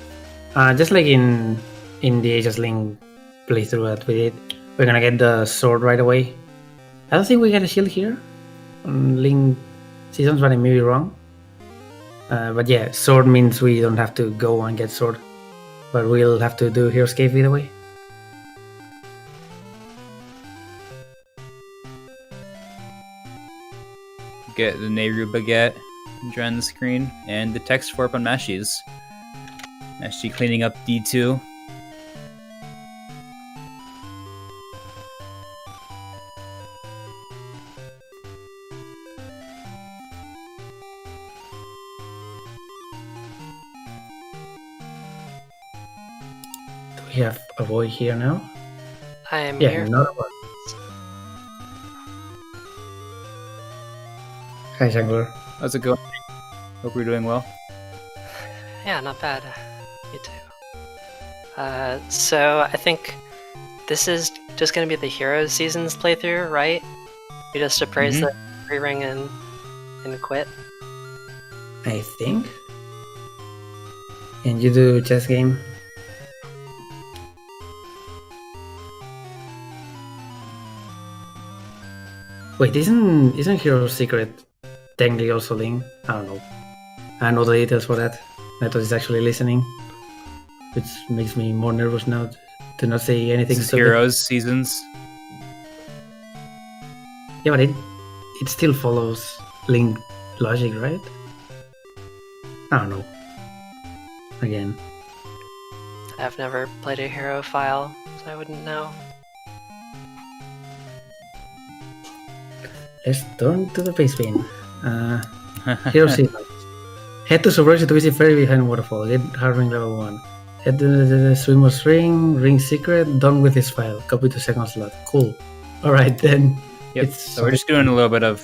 Just like in the Ages Link playthrough that we did, we're gonna get the sword right away. I don't think we get a shield here on Link seasons, but I may be wrong. But yeah, sword means we don't have to go and get sword, but we'll have to do Hero's Cave either way. Get the Nehru baguette on the screen, and the text for up on Mashi's. Mashi cleaning up D2. Do we have a boy here now? I am Yeah, here. not a boy. Hi, Jangler. How's it going? Hope you're doing well. Yeah, not bad. You too. So I think this is just gonna be the Heroes Seasons playthrough, right? You just appraise the free ring and quit. I think. And you do chess game. Wait, isn't Hero's Secret technically also Link? I don't know. I know the details for that. I thought it's actually listening, which makes me more nervous now to not say anything. This is stupid. Heroes seasons. Yeah, but it still follows Link logic, right? I don't know. Again. I've never played a hero file, so I wouldn't know. Let's turn to the base bin. Hero Seasons. Head to Subversion to visit Ferry behind Waterfall. Get hard ring level 1. Head to the Swimmer's Ring secret, done with this file. Copy to second slot. Cool. Alright then. Yep. So we're just doing a little bit of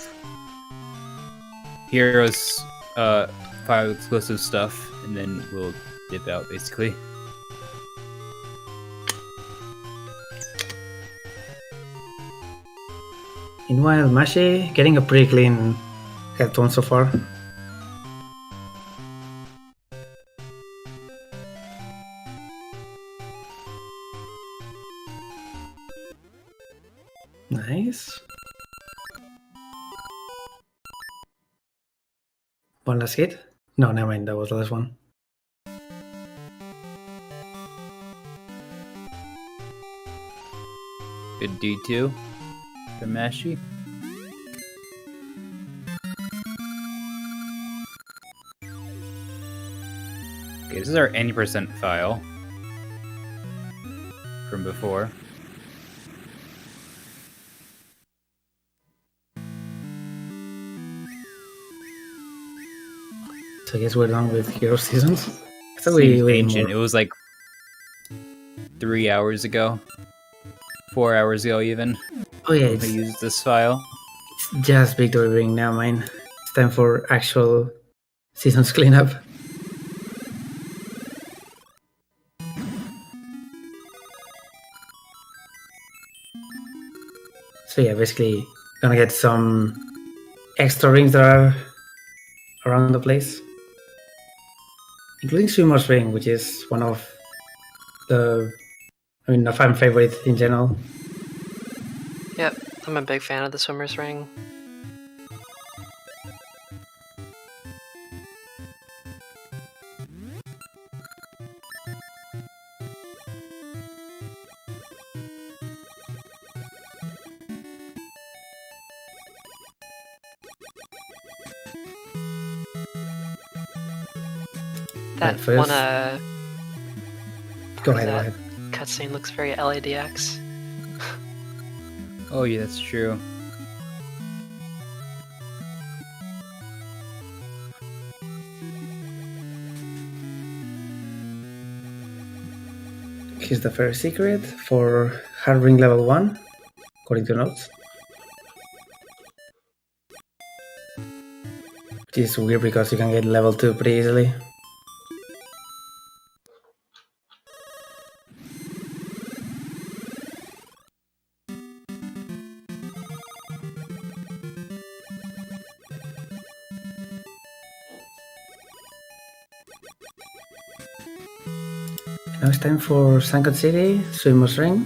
Heroes file exclusive stuff, and then we'll dip out basically. Meanwhile, Mashi getting a pretty clean headphone so far. Nice. One last hit? No, never mind, that was the last one. Good D2 from Mashi. Okay, this is our 80% file from before. So I guess we're done with Hero Seasons. I thought Seems we ancient. It was like 3 hours ago. 4 hours ago even. Oh yeah, I it's used this file. just Victory Ring now, mine. It's time for actual Seasons cleanup. So yeah, basically gonna get some extra rings that are around the place. Including Swimmer's Ring, which is one of a fan favorite in general. Yep, I'm a big fan of the Swimmer's Ring. That first- one Go ahead. cutscene looks very LADX. Oh yeah, that's true. here's the first secret for hard ring level 1, according to notes. Which is weird because you can get level 2 pretty easily. Now it's time for Sunken City, Swimmer's Ring.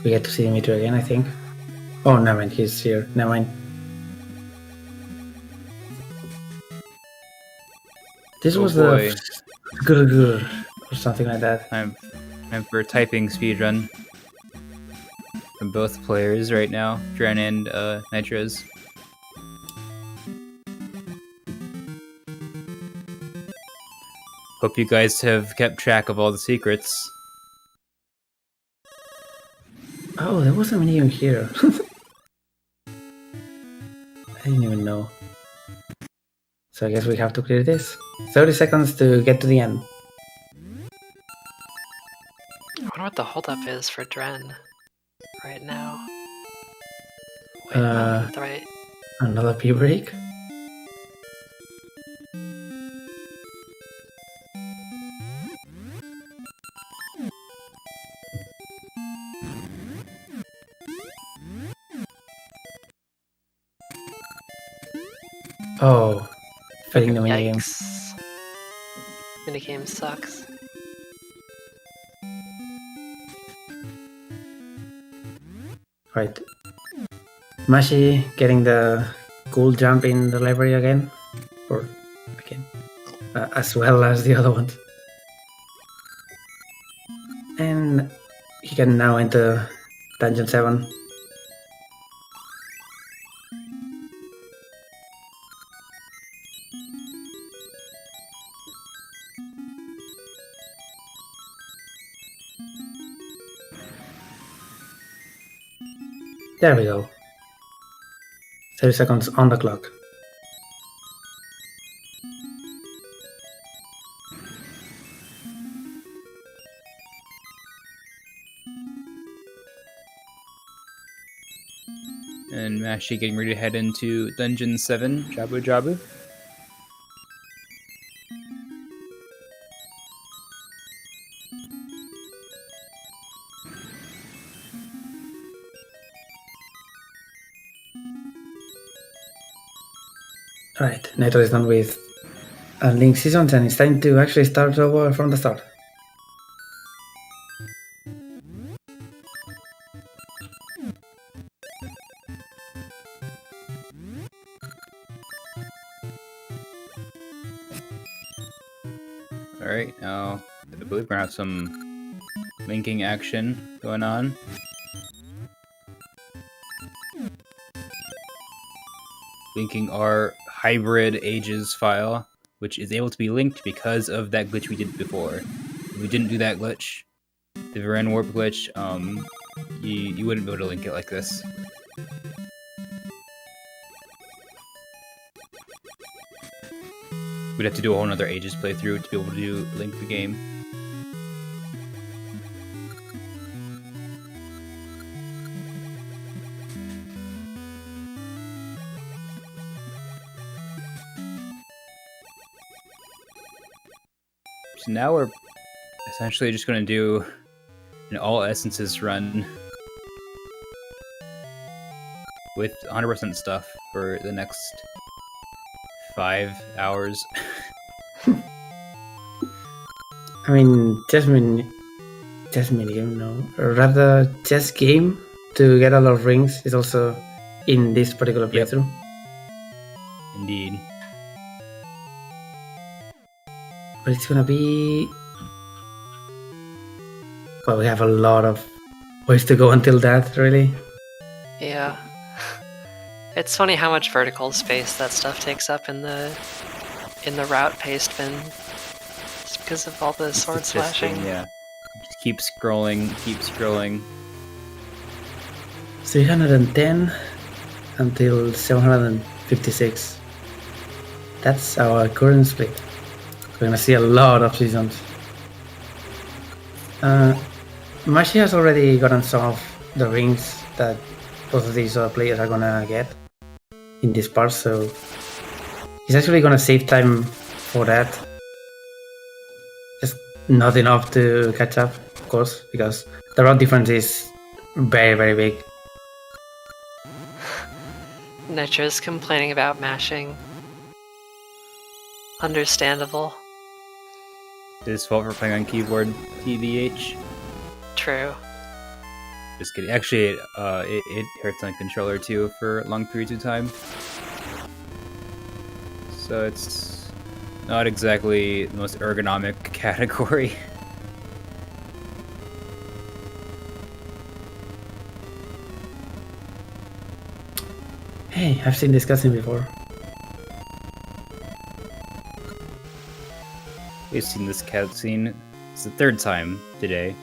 We get to see Dimitri again, I think. Oh, never mind, he's here. Never mind. This was boy. the or something like that. I'm for typing speedrun from both players right now, Dren and Nitros. Hope you guys have kept track of all the secrets. Oh, there wasn't many even here. I didn't even know. So I guess we have to clear this. 30 seconds to get to the end. I wonder what the holdup is for Dren right now. Wait, right. Another pee break. Oh, failing the minigame. Yikes. Minigame sucks. Right. Mashi getting the cool jump in the library again. Or again. As well as the other ones. And he can now enter Dungeon 7. There we go. 30 seconds on the clock. And Mashi getting ready to head into Dungeon 7, Jabu Jabu. Alright, Nitro is done with Link Seasons and it's time to actually start over from the start. Alright, now I believe we're gonna have some linking action going on. Linking our hybrid ages file, which is able to be linked because of that glitch we did before. If we didn't do that glitch, the Viren warp glitch, you wouldn't be able to link it like this. We'd have to do a whole nother ages playthrough to be able to link the game. So now we're essentially just going to do an all essences run with 100% stuff for the next 5 hours. I mean, chess minigame, no. Or rather, chess game to get a lot of rings is also in this particular playthrough. Indeed. But it's gonna be... Well, we have a lot of ways to go until that, really. Yeah. It's funny how much vertical space that stuff takes up in the route paste bin. It's because of all the sword slashing. Yeah. Just keep scrolling, keep scrolling. 310 until 756. That's our current split. We're gonna see a lot of seasons. Mashi has already gotten some of the rings that both of these other players are gonna get in this part, so he's actually gonna save time for that. Just not enough to catch up, of course, because the route difference is very, very big. Nitro's complaining about mashing. Understandable. His fault for playing on keyboard, TBH. True. Just kidding. Actually, it hurts on controller too for long periods of time. So it's not exactly the most ergonomic category. Hey, I've seen this cutscene before. We've seen this cutscene. It's the third time today.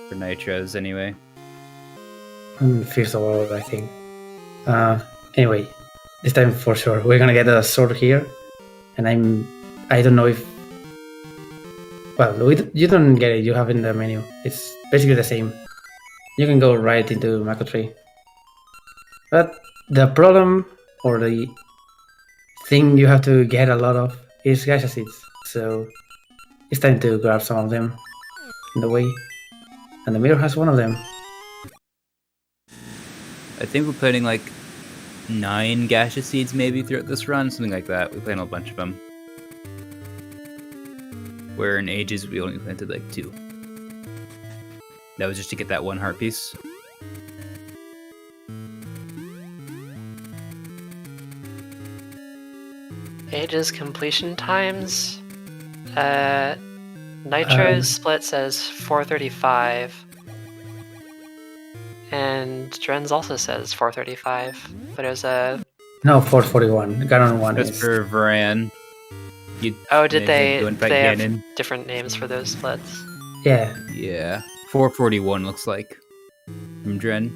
For Nitros, anyway. First of all, I think. Anyway, this time for sure we're gonna get a sword here, and I don't know if. Well, you don't get it. You have it in the menu. It's basically the same. You can go right into Mako Tree. But the problem or the thing you have to get a lot of is gacha seeds. So it's time to grab some of them in the way. And the mirror has one of them. I think we're planting like 9 gaseous seeds maybe throughout this run, something like that. We planted a bunch of them. Where in Ages we only planted like 2. That was just to get that one heart piece. Ages completion times. Nitro's split says 435. And Dren's also says 435. But it was a... No, 441. Ganon 1 That's is... for Varan. did they have different names for those splits? Yeah. Yeah. 441 looks like. From Dren.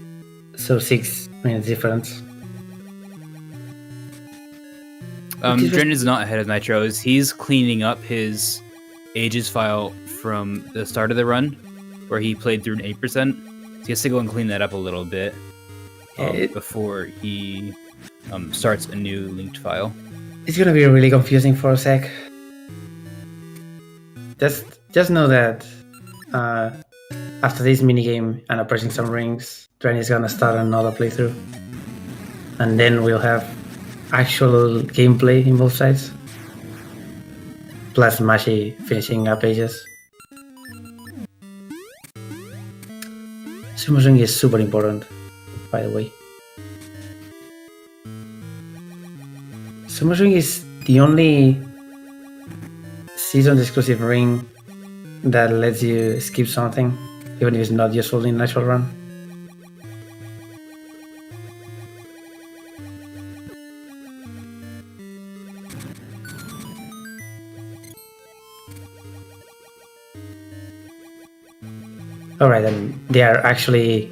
So 6 minutes difference. Dren is not ahead of Nitros. He's cleaning up his Ages file from the start of the run, where he played through an 8%. So he has to go and clean that up a little bit before he starts a new linked file. It's gonna be really confusing for a sec. Just know that after this minigame and approaching some rings, Dren is gonna start another playthrough. And then we'll have actual gameplay in both sides. Plus Mashi finishing up Ages. Sumo Ring is super important, by the way. Sumo Ring is the only season exclusive ring that lets you skip something, even if it's not useful in natural run. Alright, and they are actually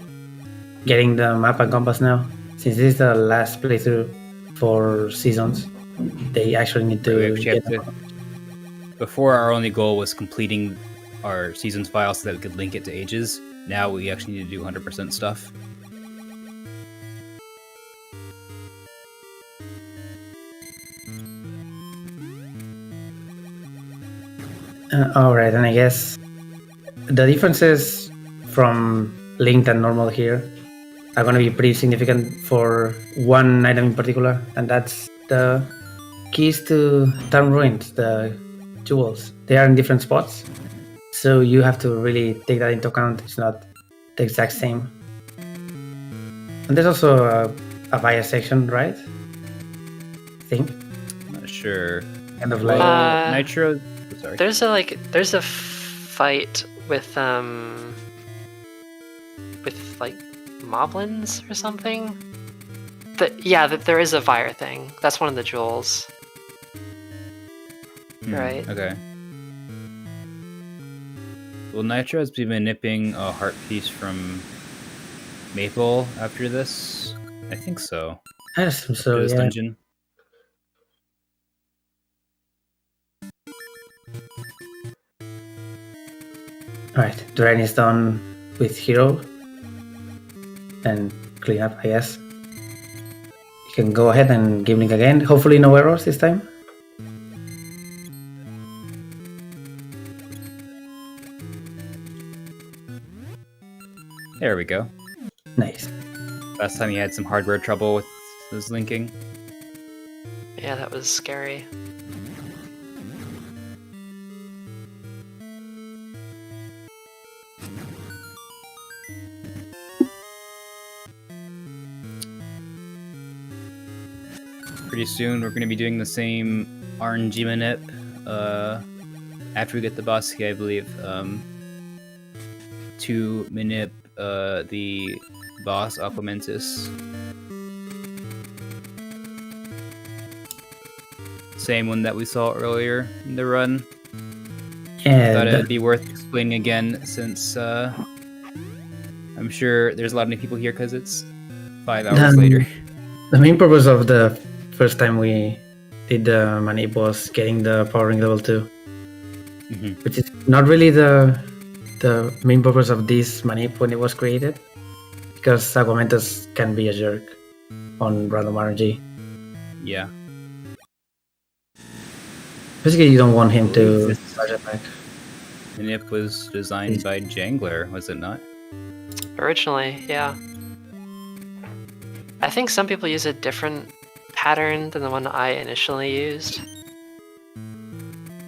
getting the map and compass now. Since this is the last playthrough for seasons, they actually need to Before, our only goal was completing our seasons file so that we could link it to Ages. Now we actually need to do 100% stuff. Alright, and I guess the differences from linked and normal here are going to be pretty significant for one item in particular, and that's the keys to Town Ruins, the jewels. They are in different spots, so you have to really take that into account. It's not the exact same. And there's also a bias section, right? I think. Not sure. Kind of like Nitro. Sorry. There's a fight with like moblins or something. There is a fire thing. That's one of the jewels. Right. Okay. Well, Nitro has been nipping a heart piece from Maple after this? I think so. I assume so, After this yeah. dungeon. Alright, Drain is done with Hero. And clean up, I guess. You can go ahead and give Link again. Hopefully no errors this time. There we go. Nice. Last time you had some hardware trouble with this linking. Yeah, that was scary. Pretty soon we're going to be doing the same RNG manip after we get the boss key, I believe. To manip the boss Aquamentus. Same one that we saw earlier in the run. Yeah, Thought it'd be worth explaining again since I'm sure there's a lot of new people here because it's 5 hours later. the main purpose of the first time we did the manip was getting the power ring level 2. Which is not really the main purpose of this manip when it was created. Because Aquamentus can be a jerk on random RNG. Yeah. Basically, you don't want him to charge it back. Manip was designed by Jangler, was it not? Originally, yeah. I think some people use a different pattern than the one I initially used.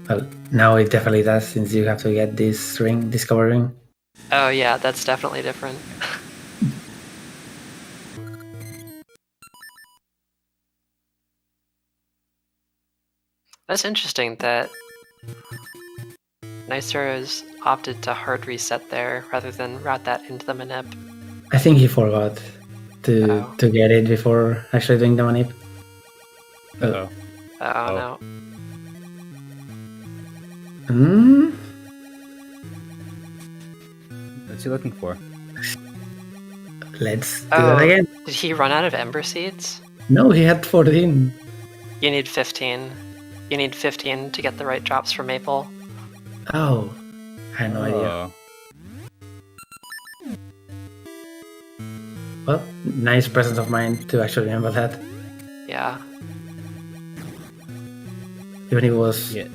Well, now it definitely does, since you have to get this ring, discover ring. Oh yeah, that's definitely different. That's interesting that Nicero's opted to hard reset there rather than route that into the manip. I think he forgot to get it before actually doing the manip. Uh-oh. Oh no. What's he looking for? Let's do that again. Did he run out of Ember Seeds? No, he had 14. You need 15. You need 15 to get the right drops for Maple. Oh, I had no idea. Well, nice presence of mind to actually remember that. Yeah. Even if it was a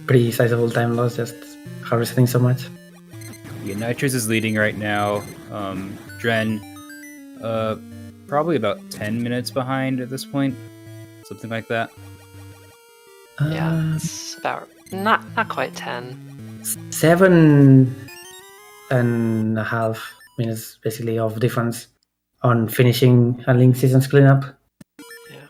pretty sizable time loss, just harvesting so much. Yeah, Nitrous is leading right now. Dren, probably about 10 minutes behind at this point. Something like that. Yeah, it's about not quite 10. 7.5 minutes basically of difference on finishing a Link Seasons cleanup. Yeah.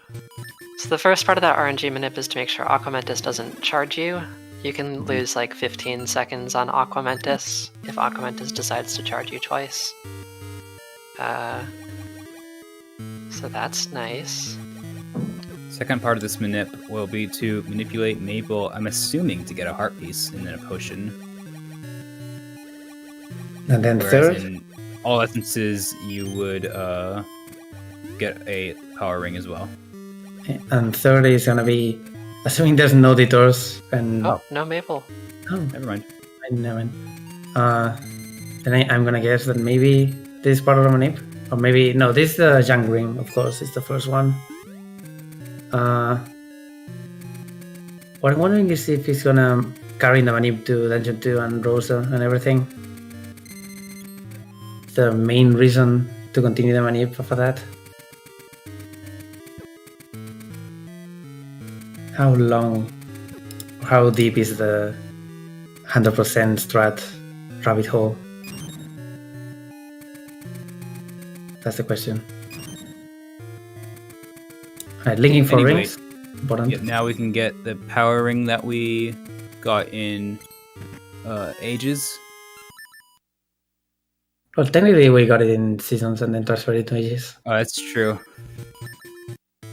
So the first part of that RNG manip is to make sure Aquamentus doesn't charge you. You can lose like 15 seconds on Aquamentus if Aquamentus decides to charge you twice. So that's nice. Second part of this manip will be to manipulate Maple, I'm assuming to get a heart piece and then a potion. And then Whereas third? in all essences, you would get a power ring as well. And third is gonna be, assuming there's no detours and... Oh, no Maple. Oh, Never mind. never mind. Then I'm gonna guess that maybe this is part of the manip. Or maybe, no, this is the Young Ring, of course, it's the first one. What I'm wondering is if he's gonna carry the manip to Dungeon 2 and Rosa and everything. The main reason to continue the manip for that. How long, how deep is the 100% strat rabbit hole? That's the question. Alright, linking for Anyway, rings. Important. Yeah, now we can get the power ring that we got in Ages. Well, technically we got it in Seasons and then transferred it to Ages. Oh, that's true.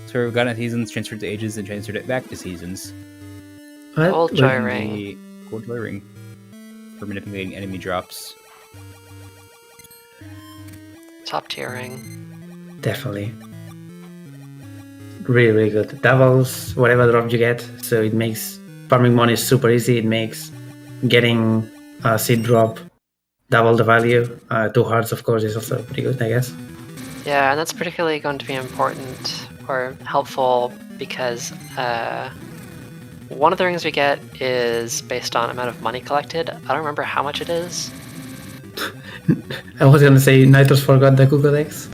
So we got it in Seasons, transferred to Ages, and transferred it back to Seasons. What? Gold Joy Ring. The Gold Joy Ring for manipulating enemy drops. Top tier ring. Definitely. Really, really good. Doubles whatever drop you get, so it makes farming money super easy. It makes getting a seed drop double the value. 2 hearts, of course, is also pretty good, I guess. Yeah, and that's particularly going to be important or helpful because one of the rings we get is based on amount of money collected. I don't remember how much it is. I was gonna say Nitrous forgot the Kukodex,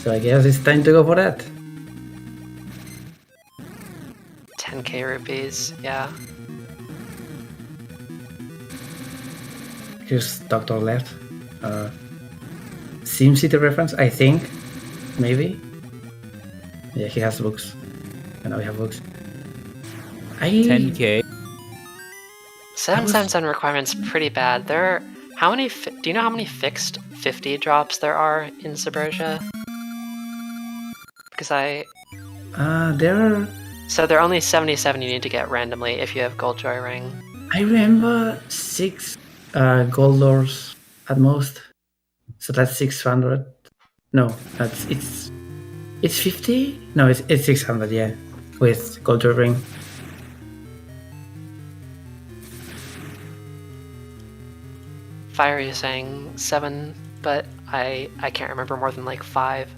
so I guess it's time to go for that. 10k rupees, yeah. Here's Doctor left. SimCity reference, I think. Maybe. Yeah, he has books. I know we have books. 10k. 777 requirement's pretty bad. There are how many? Do you know how many fixed 50 drops there are in Suburbia? Because there are. So there are only 77 you need to get randomly if you have Gold Joy Ring. I remember 6 gold doors at most. So that's 600. No, it's 50. No, it's 600. Yeah, with Gold Joy Ring. Fire is saying 7, but I can't remember more than like 5.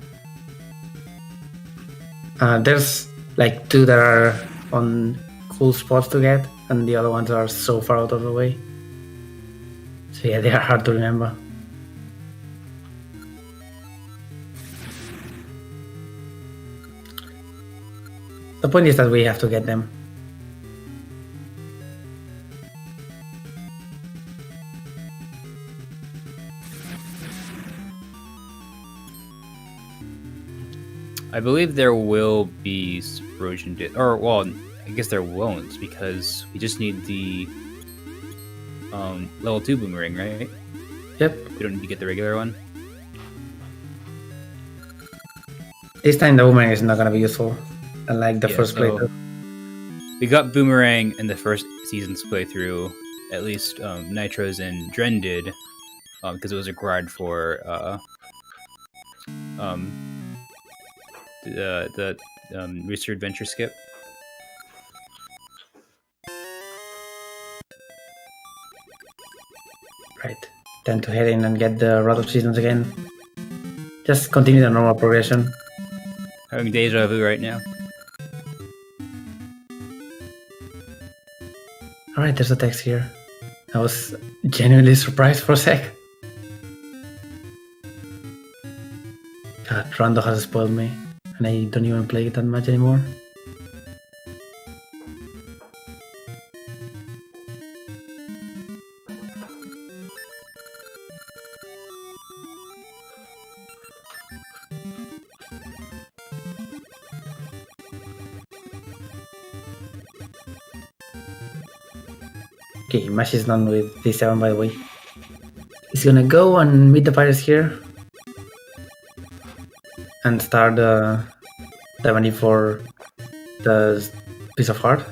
There's like 2 that are on cool spots to get, and the other ones are so far out of the way. So yeah, they are hard to remember. The point is that we have to get them. I believe there will be Subversion, or well, I guess there won't because we just need the level 2 boomerang, right? Yep. We don't need to get the regular one. This time the boomerang is not gonna be useful, unlike the first playthrough. We got boomerang in the first season's playthrough. At least Nitros and Dren did, because it was required for the Rooster Adventure skip. Right. Time to head in and get the Rod of Seasons again. Just continue the normal progression. Having deja vu right now. Alright, there's a text here. I was genuinely surprised for a sec. God, Rondo has spoiled me, and I don't even play it that much anymore. Okay, Mash is done with D7 by the way. He's gonna go and meet the pirates here. And start the money for the piece of heart.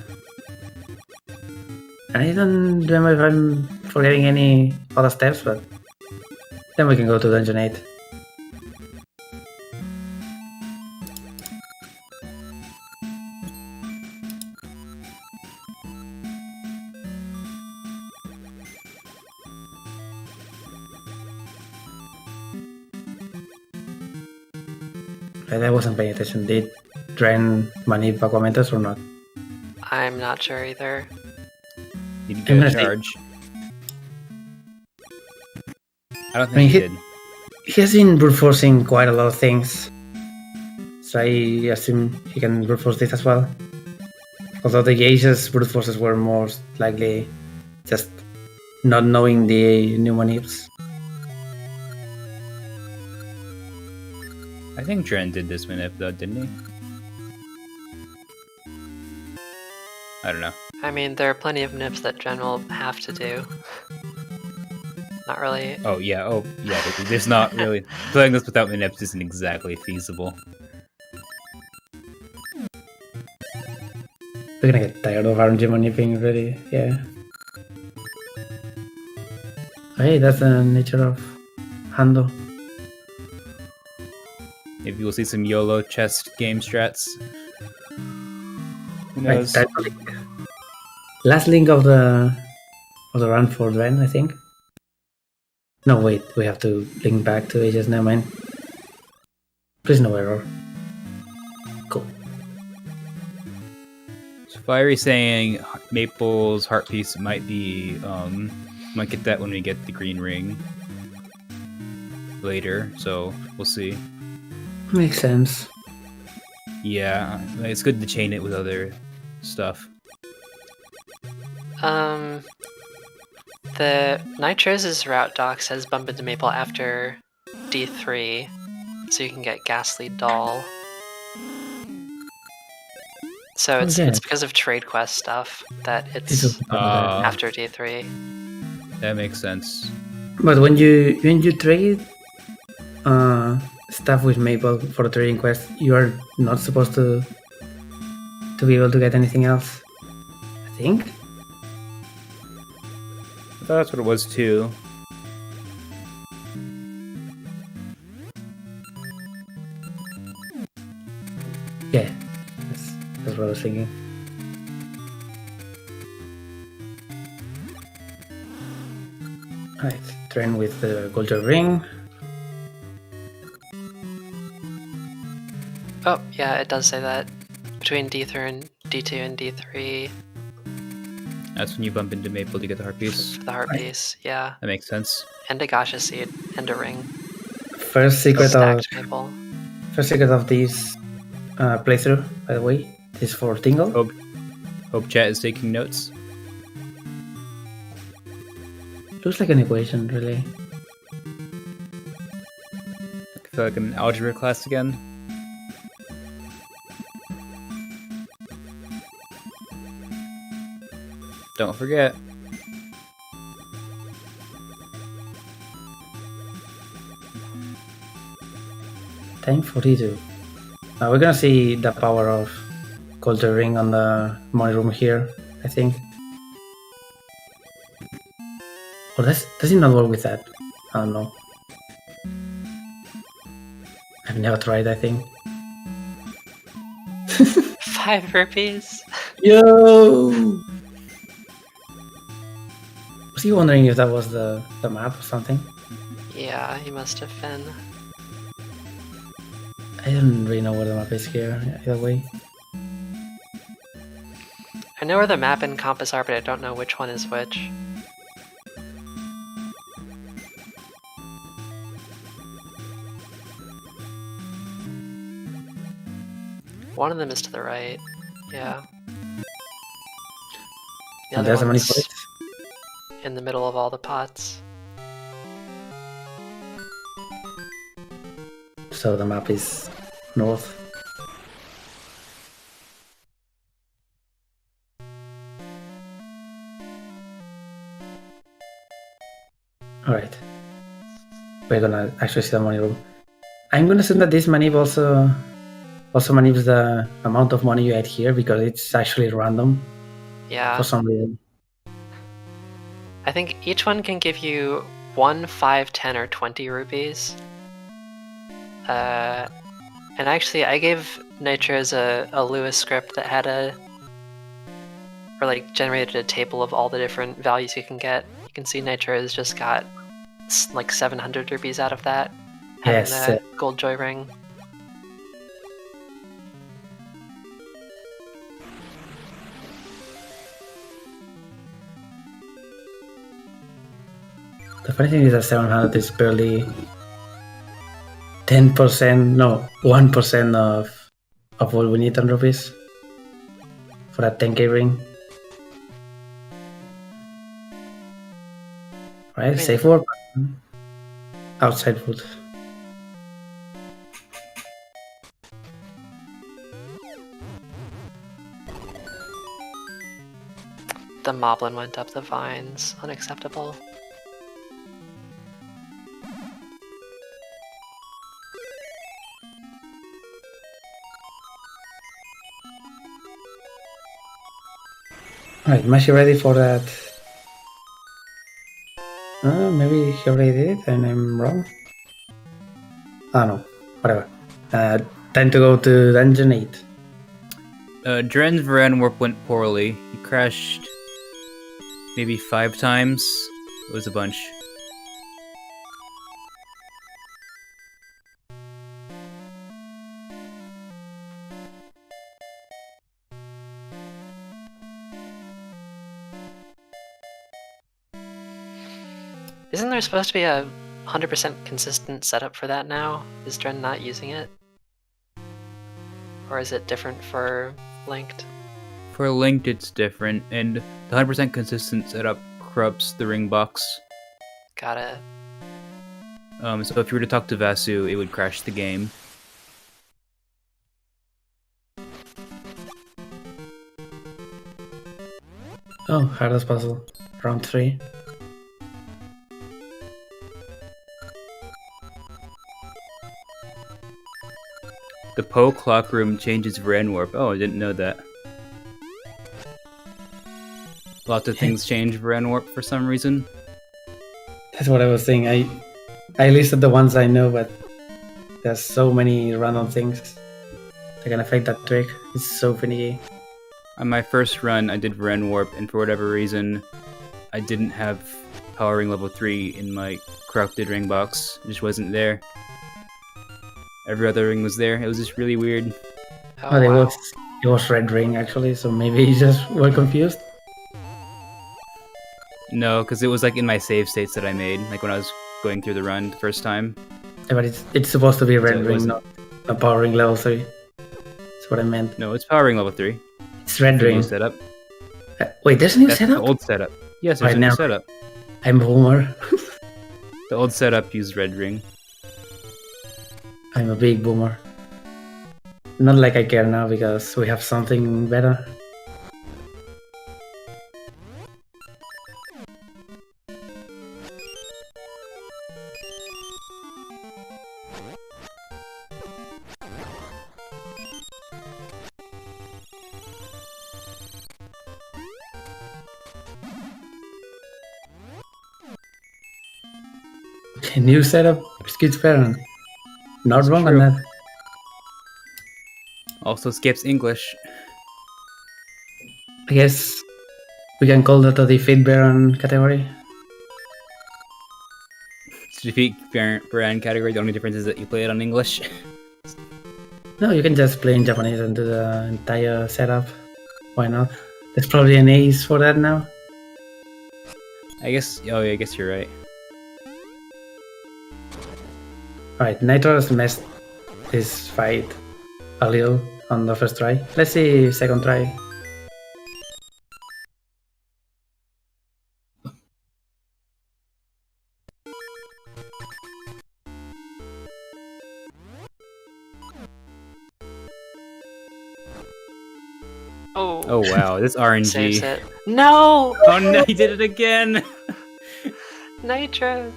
And I don't remember if I'm forgetting any other steps, but then we can go to Dungeon 8. I wasn't paying attention. Did Dren manip Aquamentus or not? I'm not sure either. He didn't get a charge. I don't think he did. He has been brute forcing quite a lot of things, so I assume he can brute force this as well. Although the Geishas brute forces were most likely just not knowing the new manips. I think Dren did this manip though, didn't he? I don't know. I mean, there are plenty of nips that Dren will have to do. Not really. Oh yeah, there's not really... Playing this without manips isn't exactly feasible. We're gonna get tired of RNG manipping already, yeah. Hey, that's the nature of Hando. Maybe we'll see some YOLO chest game strats. Who Right, knows? that's last link of the run for Dren, I think. No, wait, we have to link back to Ages. Never mind. Please no error. Cool. So Fiery saying Maple's heart piece might be might get that when we get the green ring later, so we'll see. Makes sense. Yeah, it's good to chain it with other stuff. The Nitrous' route doc says bump into Maple after D3, so you can get Ghastly Doll. So it's because of trade quest stuff that it's after D3. That makes sense. But when you trade stuff with Maple for a trading quest, you are not supposed to be able to get anything else, I think. I thought that's what it was too. Yeah, that's what I was thinking. Alright, train with the gold ring. Oh, yeah, it does say that. Between D3 and D2 and D3. That's when you bump into Maple to get the heart piece. For the heart piece, yeah. That makes sense. And a Gacha Seed, and a ring. First secret Stacked Maple. of this playthrough, by the way, is for Tingle. Hope chat is taking notes. Looks like an equation, really. I feel like I'm in algebra class again. Don't forget. Time 42. We're gonna see the power of Culture Ring on the money room here, I think. Oh, does it not work with that? I don't know. I've never tried, I think. 5 rupees. Yo! Was he wondering if that was the map or something? Yeah, he must have been. I don't really know where the map is here, either way. I know where the map and compass are, but I don't know which one is which. One of them is to the right. Yeah. The And other there's the money one's for it. in the middle of all the pots. So the map is north. Alright. We're gonna actually see the money room. I'm gonna assume that this manip also manips the amount of money you add here because it's actually random Yeah. for some reason. I think each one can give you 1, 5, 10, or 20 rupees. And actually, I gave Nitros a Lewis script that had generated a table of all the different values you can get. You can see Nitros just got like 700 rupees out of that. Yes. Having the gold joy ring. The funny thing is that 700 is barely 10%, no, 1% of what we need on rupees for that 10k ring. Right, safe word. Outside food. The Moblin went up the vines. Unacceptable. Alright, am I ready for that? Maybe he already did it and I'm wrong. Ah, no, whatever. Time to go to Dungeon 8. Dren's Varan warp went poorly. He crashed maybe 5 times. It was a bunch. Isn't there supposed to be a 100% consistent setup for that now? Is Dren not using it? Or is it different for Linked? For Linked, it's different, and the 100% consistent setup corrupts the ring box. Got it. So if you were to talk to Vasu, it would crash the game. Oh, hardest puzzle. Round 3. The Poe clock room changes Varan warp. Oh, I didn't know that. Lots of things change Varan warp for some reason. That's what I was saying. I listed the ones I know, but there's so many random things that can affect that trick. It's so finicky. On my first run, I did Varan warp, and for whatever reason, I didn't have Power Ring level 3 in my corrupted ring box. It just wasn't there. Every other ring was there. It was just really weird. Oh, it wow. was red ring actually, so maybe you just were confused. No, because it was like in my save states that I made, like when I was going through the run the first time. Yeah, but it's supposed to be red So it ring, wasn't- not Power Ring level 3. That's what I meant. No, it's Power Ring level 3. It's red The ring. new setup. Wait, there's a new That's setup? the old setup. Yes, there's Right a new now. setup. I'm a boomer. The old setup used red ring. I'm a big boomer. Not like I care now because we have something better. New setup, Speedrun. Not It's wrong on true. that. Also skips English. I guess we can call that a defeat Baron category. To defeat Varan category, the only difference is that you play it on English. No, you can just play in Japanese and do the entire setup. Why not? There's probably an ace for that now. I guess. Oh, yeah, I guess you're right. Alright, Nitro has messed this fight a little on the first try. Let's see second try. Oh, Oh wow, this RNG. saves it. No! Oh no, he did it again! Nitros!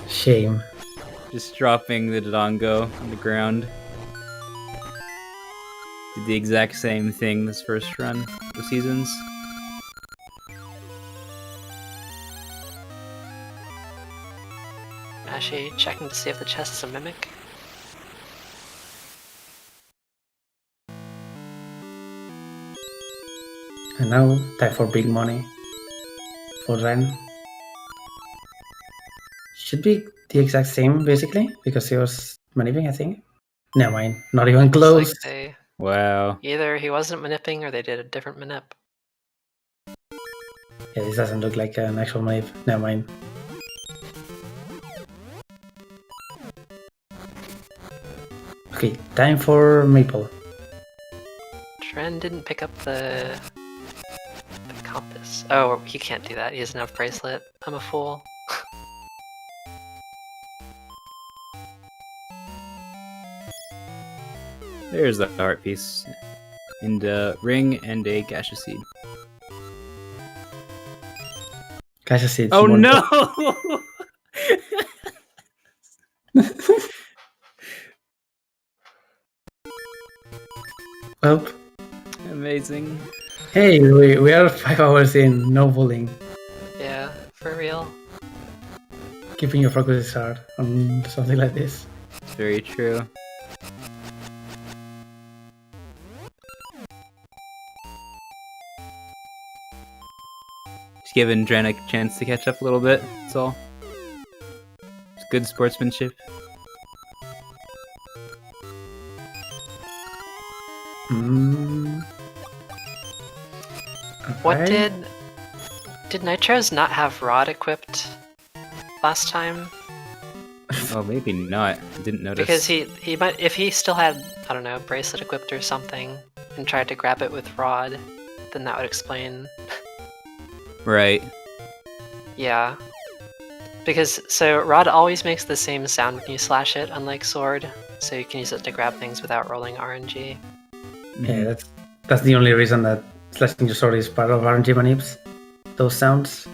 Shame. Just dropping the Dodongo on the ground. Did the exact same thing this first run of seasons. Actually, checking to see if the chest is a mimic. And now, time for big money. For Ren. Should be the exact same, basically, because he was manipulating, I think. Never mind, not even Looks close. like they Wow. either he wasn't maniping or they did a different manip. Yeah, this doesn't look like an actual manip. Never mind. Okay, time for Maple. Dren didn't pick up the compass. Oh, he can't do that. He doesn't have bracelet. I'm a fool. There's the heart piece. And a ring and a gaseous seed. Guys, I see it's Oh more- no! Well, Amazing. hey, we are 5 hours in, no bullying. Yeah, for real. keeping your focus is hard on something like this. It's very true. Just giving Dren a chance to catch up a little bit, that's all. It's good sportsmanship. What Okay. did Nitros not have Rod equipped last time? Oh, maybe not. I didn't notice. Because he might, if he still had, I don't know, Bracelet equipped or something and tried to grab it with Rod, then that would explain. Right. Yeah. Because so Rod always makes the same sound when you slash it, unlike Sword, so you can use it to grab things without rolling RNG. Yeah, that's the only reason that slashing your sword is part of RNG manips. Those sounds.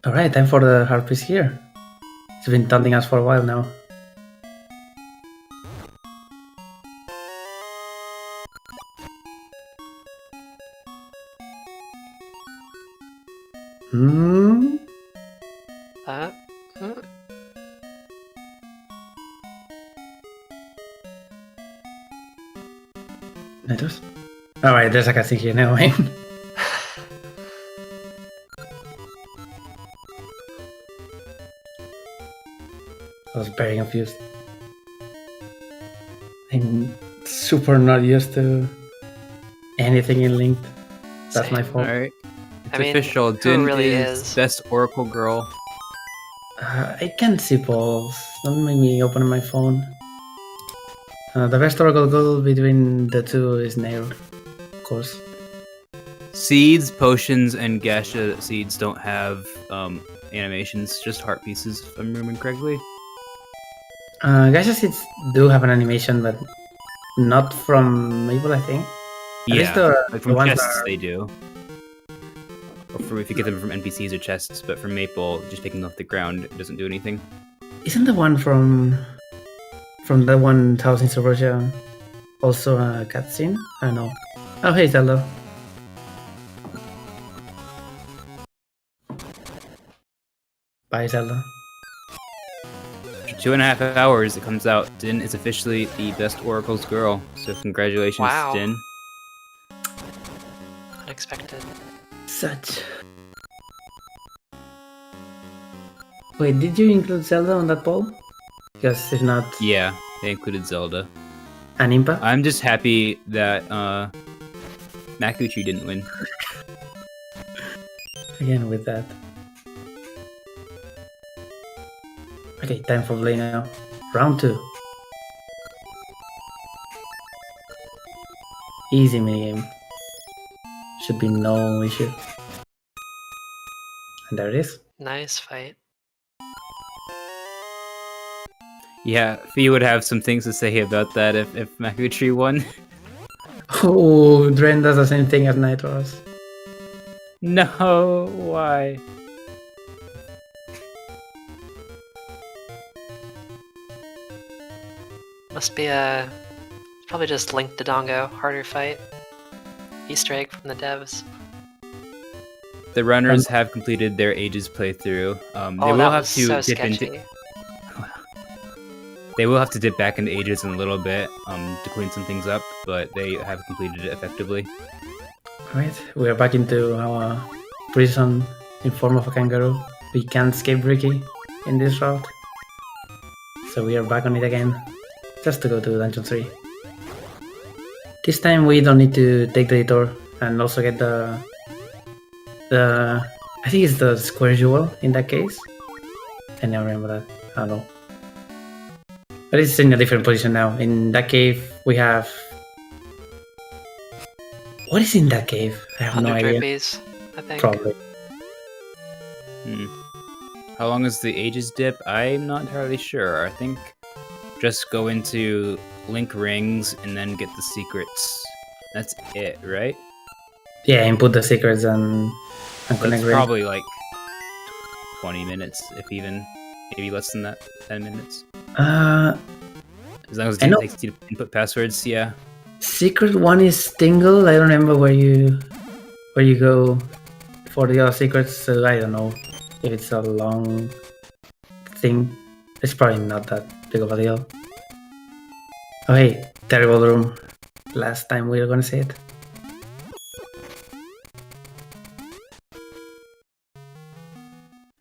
Alright, time for the hard piece here. It's been taunting us for a while now. Hmm. Hmm. Nitros? Alright, there's a cutscene here, never mind. I was very confused. I'm super not used to anything in Linked. That's my fault. Alright. It's I mean, official. who Din really is is? best Oracle girl. I can't see polls. Don't make me open my phone. The best Oracle goal between the two is Nair, of course. Seeds, potions, and Gasha seeds don't have animations, just heart pieces, if I'm remembering correctly. Gacha seeds do have an animation, but not from Maple, I think. At least Yeah, the, like the from ones chests that are, they do. Or from, if you get them from NPCs or chests, but from Maple, just picking them off the ground, it doesn't do anything. isn't the one from the 1000 Subrosia also a cutscene? I don't know. Oh, hey, Zelda. Bye, Zelda. For 2.5 hours, it comes out. Din is officially the best Oracle's girl. So congratulations, Wow. Din. Unexpected. Such. Wait, did you include Zelda on that poll? Because if not, Yeah, they included Zelda. an Impa? I'm just happy that Makuchi didn't win. Again with that. Okay, time for play now. Round 2. Easy minigame. Should be no issue. And there it is. Nice fight. Yeah, Fee would have some things to say about that if Makuchi won. Oh, Dren does the same thing as Nitros. No, why? Must be a... probably just Link to Dongo, harder fight. Easter egg from the devs. The runners have completed their Ages playthrough. They Oh, will that have was to so dip sketchy. into. They will have to dip back into Ages in a little bit to clean some things up, but they have completed it effectively. Alright, we are back into our prison in form of a kangaroo. We can't escape Ricky in this route. So we are back on it again, just to go to Dungeon 3. This time we don't need to take the detour and also get the I think it's the square jewel in that case. I never remember that. I don't know. But it's in a different position now. In that cave we have... What is in that cave? I have no 100 idea. rupees, I think. Probably. How long is the Ages dip? I'm not entirely sure. I think just go into Link Rings and then get the secrets. That's it, right? Yeah, input the secrets and So connect it's rings. probably like 20 minutes, if even. Maybe less than that, 10 minutes. As long as I it know. takes you to input passwords, yeah. Secret one is Tingle. I don't remember where you go for the other secrets, so I don't know if it's a long thing. It's probably not that big of a deal. Oh hey, terrible room. Last time we were gonna say it.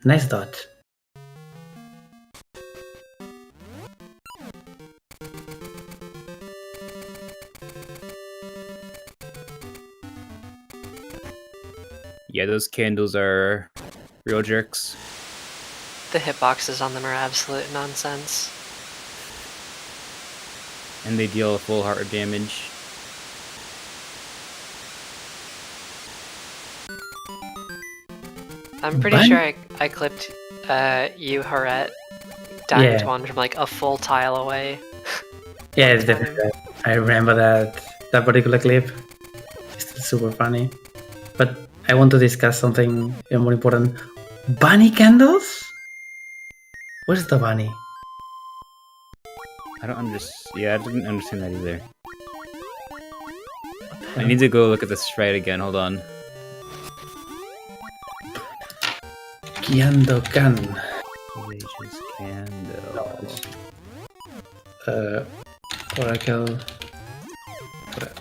Nice dodge. Yeah, those candles are real jerks. The hitboxes on them are absolute nonsense. And they deal full heart damage. I'm pretty sure I clipped you, Harette, down into one from like a full tile away. Yeah, it's definitely that. I remember that particular clip. It's super funny. But I want to discuss something more important. Bunny candles? Where's the bunny? I don't understand. Yeah, I didn't understand that either. I need to go look at the sprite again. Hold on. Kyandokan. Ages candle.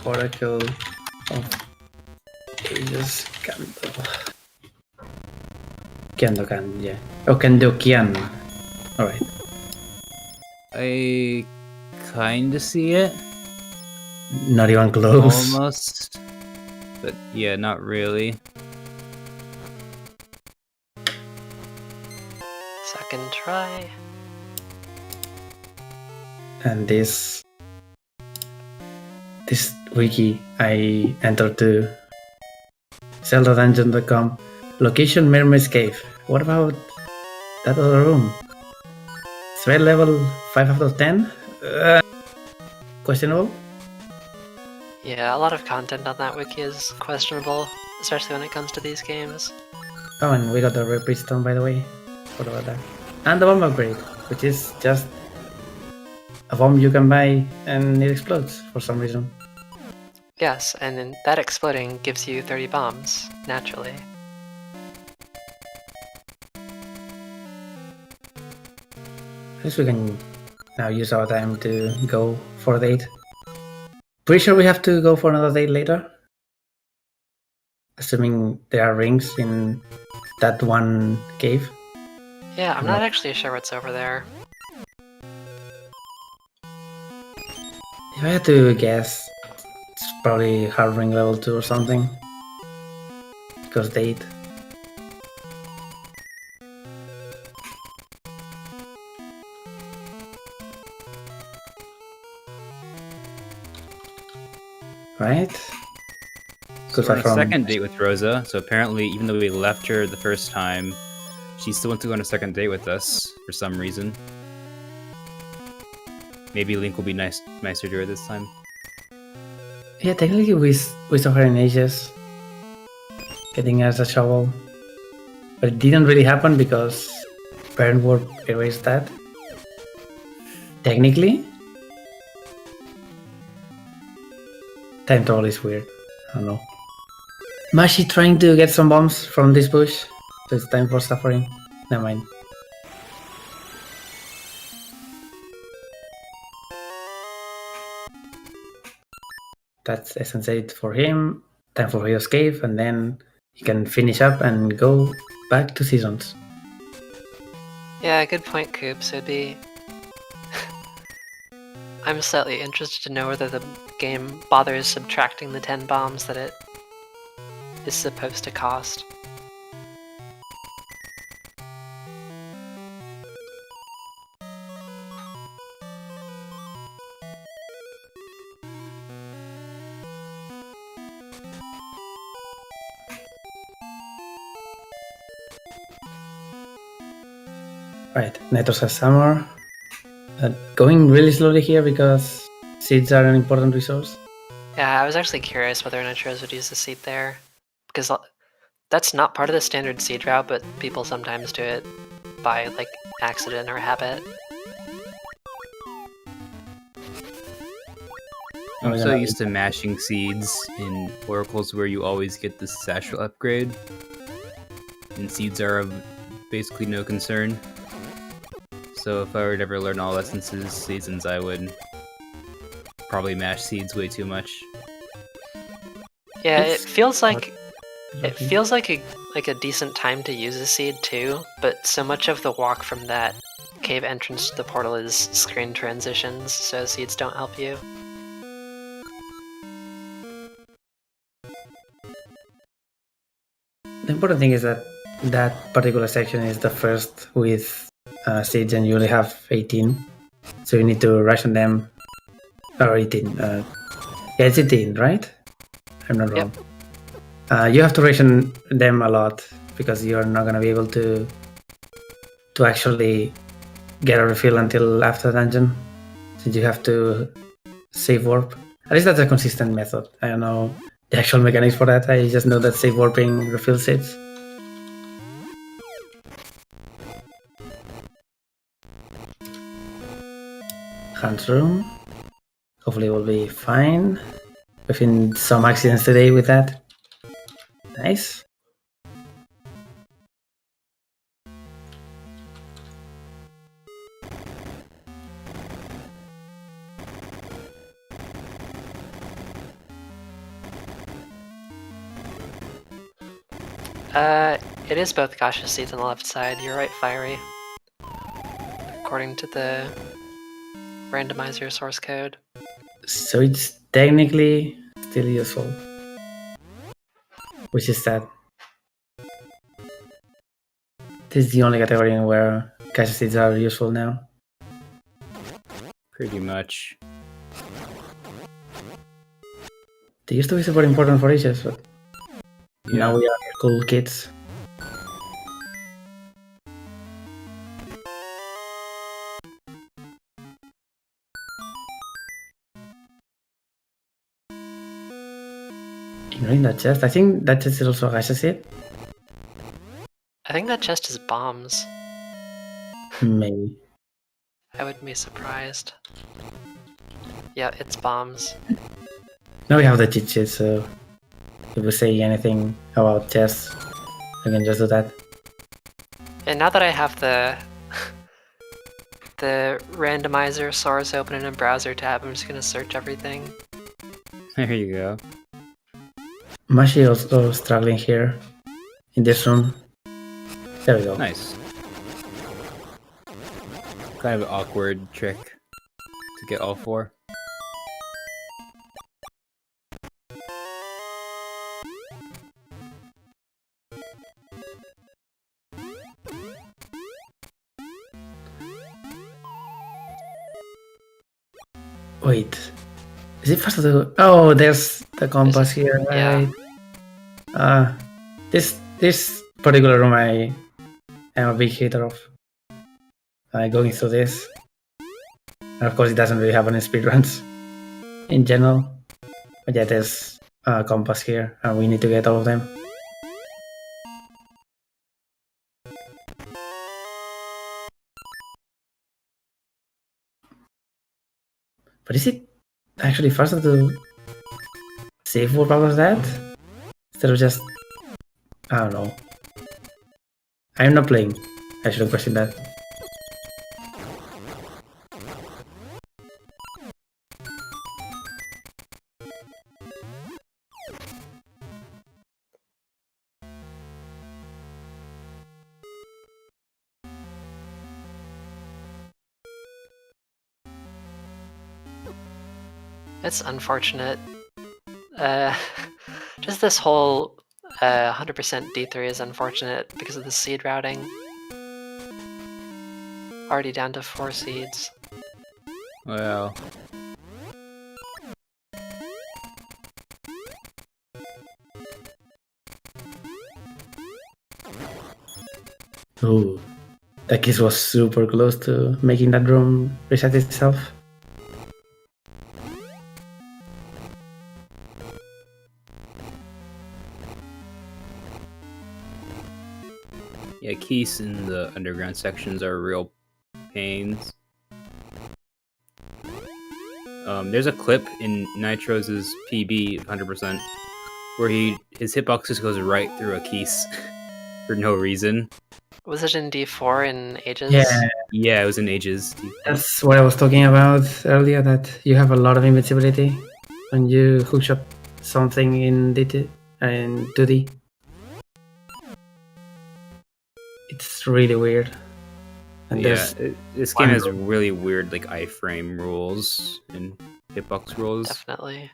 Oracle of Ages candle. Kyandokan, yeah. Oh, Kandokian. Alright. I kinda see it. Not even close. Almost. But yeah, not really. Second try. And this wiki I entered to ZeldaDungeon.com. Location Mermaid's Cave. What about that other room? Threat level 5 out of 10? Questionable? Yeah, a lot of content on that wiki is questionable, especially when it comes to these games. Oh, and we got the Red Stone, by the way. What about that? And the bomb upgrade, which is just a bomb you can buy and it explodes for some reason. Yes, and then that exploding gives you 30 bombs, naturally. I guess we can now use our time to go for a date. Pretty sure we have to go for another date later. Assuming there are rings in that one cave. Yeah, I'm not actually sure what's over there. If I had to guess, it's probably hard ring level 2 or something. Because date. Right? So we're on a second date with Rosa, so apparently even though we left her the first time, she still wants to go on a second date with us for some reason. Maybe Link will be nicer to her this time. Yeah, technically we saw her in ages. Getting us a shovel. But it didn't really happen because Parent Warp erased that. Technically. Time travel is weird. I don't know. Mashi trying to get some bombs from this bush. So it's time for suffering. Never mind. That's Essence 8 for him. Time for his escape, and then he can finish up and go back to Seasons. Yeah, good point, Coops. It'd be... I'm slightly interested to know whether the game bothers subtracting the 10 bombs that it is supposed to cost. Right, Netos has Summer. Going really slowly here because seeds are an important resource. Yeah, I was actually curious whether Nitros would use the seed there, because that's not part of the standard seed route, but people sometimes do it by, like, accident or habit. I'm so used to mashing seeds in oracles where you always get the satchel upgrade. and seeds are of basically no concern. So if I were to ever learn all essences seasons, I would probably mash seeds way too much. Yeah, It's it feels like a decent time to use a seed too, but so much of the walk from that cave entrance to the portal is screen transitions, so seeds don't help you. The important thing is that that particular section is the first with seeds, and you only have 18, so you need to ration them. Or 18. Yeah, it's 18, right? I'm not wrong. You have to ration them a lot because you're not gonna be able to actually get a refill until after dungeon, since you have to save warp. At least that's a consistent method. I don't know the actual mechanics for that. I just know that save warping refills it. Hunt room. Hopefully we'll be fine. We've had some accidents today with that. Nice. It is both Gasha seeds on the left side. You're right, Fiery. According to the randomizer source code. So it's technically still useful. Which is sad. This is the only category where Gasha seeds are useful now. Pretty much. They used to be super important for ages, but Yeah. now we are cool kids. Ignoring that chest. I think that chest is also a Gasha seed. I think that chest is bombs. Maybe. I wouldn't be surprised. Yeah, it's bombs. Now we have the cheat sheet, so if we say anything about chests, we can just do that. And now that I have the randomizer source open in a browser tab, I'm just gonna search everything. There you go. Mashi also struggling here in this room. There we go. Nice. Kind of an awkward trick to get all 4. Wait, is it faster to? Oh, there's the compass here, right? Yeah. This particular room I am a big hater of. Going through this, and of course it doesn't really happen in speedruns in general. But yeah, there's a compass here, and we need to get all of them. But is it actually faster to save warp out of that? Instead of just... I don't know. I'm not playing. I should have questioned that. It's unfortunate. Just this whole 100% D3 is unfortunate because of the seed routing. Already down to 4 seeds. Well, Ooh, that kiss was super close to making that room reset itself. yeah, keys in the underground sections are real pains. There's a clip in Nitro's PB 100% where his hitbox just goes right through a keys for no reason. Was it in D4 in Ages? Yeah, it was in Ages. That's what I was talking about earlier, that you have a lot of invincibility when you hook up something in DT and 2D. It's really weird. And Yeah, this game has really weird like iframe rules and hitbox rules. Definitely.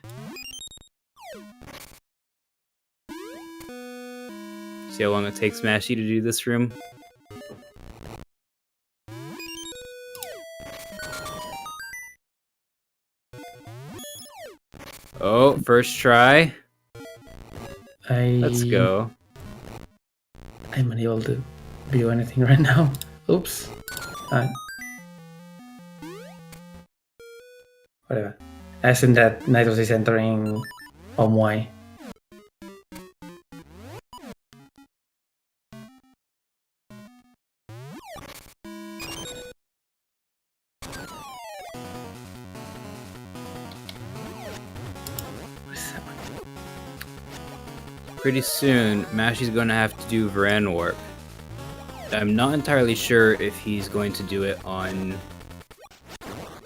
See how long it takes Mashy to do this room? Oh, first try. Let's go. I'm unable to view anything right now. Oops. Whatever. I assume that Nitos is entering Omwai. Pretty soon, Mashy's gonna have to do Varan Warp. I'm not entirely sure if he's going to do it on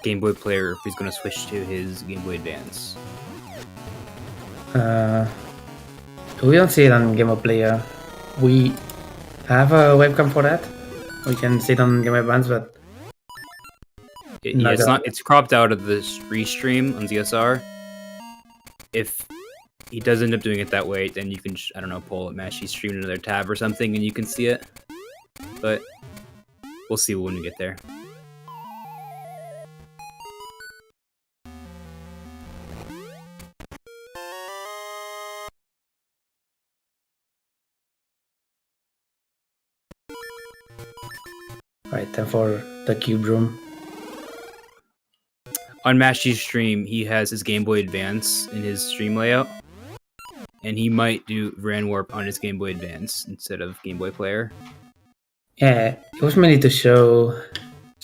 Game Boy Player or if he's gonna switch to his Game Boy Advance. We don't see it on Game Boy Player. We have a webcam for that. We can see it on Game Boy Advance, but it's cropped out of the restream on ZSR. If he does end up doing it that way, then you can, I don't know, pull up Mashy stream another tab or something and you can see it. But we'll see when we get there. Right, time for the cube room. On Mashy's stream, he has his Game Boy Advance in his stream layout. And he might do Varan Warp on his Game Boy Advance instead of Game Boy Player. Yeah, it was mainly to show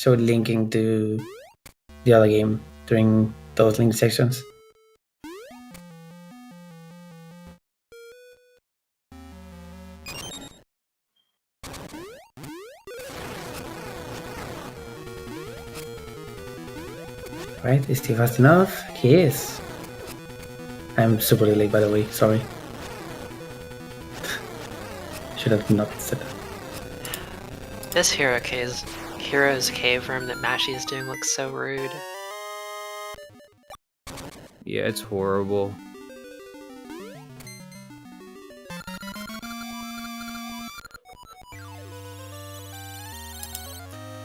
linking to the other game during those link sections. Right, is he fast enough? He is. I'm super late, by the way, sorry. Should have not said that. This Hero's Cave room that Mashy is doing looks so rude. Yeah, it's horrible.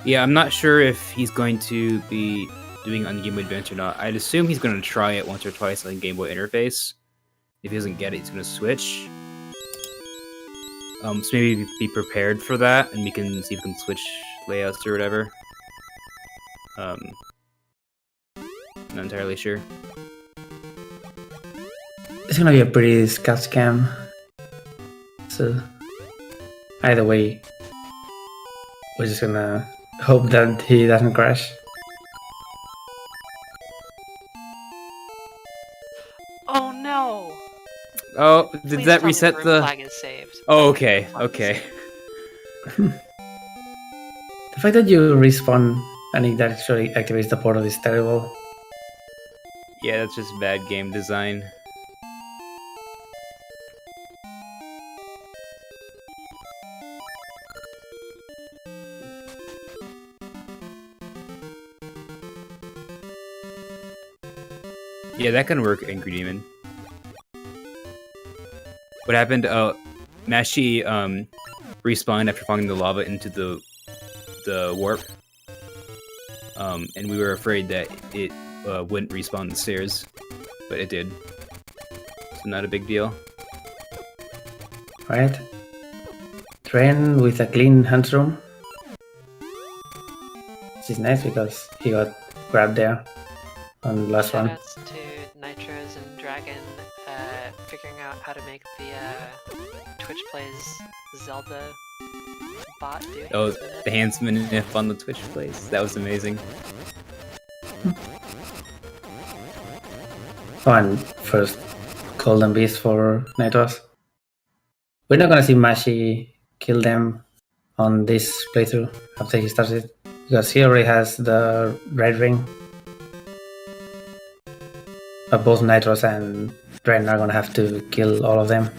Yeah, I'm not sure if he's going to be doing it on Game Boy Advance or not. I'd assume he's going to try it once or twice on Game Boy Interface. If he doesn't get it, he's going to switch. So maybe be prepared for that, and we can see if we can switch layouts or whatever. Not entirely sure. It's gonna be a pretty scout scam. So either way, we're just gonna hope that he doesn't crash. Oh no! Oh, did Please that tell me reset room the... flag is saved. Oh, okay, okay. The fact that you respawn and it actually activates the portal is terrible. Yeah, that's just bad game design. Yeah, that can work, Angry Demon. What happened? Mashy respawned after falling in the lava into the warp, and we were afraid that it wouldn't respawn the stairs, but it did. So not a big deal. Right. Train with a clean hands room. This is nice because he got grabbed there on the last one. Shoutouts to Nitros and Dragon figuring out how to make the Twitch Plays Zelda bot do Oh, Handsman the Handsman if on the Twitch plays. That was amazing. Oh, and first Golden Beast for Nitros. We're not gonna see Mashy kill them on this playthrough after he starts it, because he already has the red ring. But both Nitros and Ren are gonna have to kill all of them.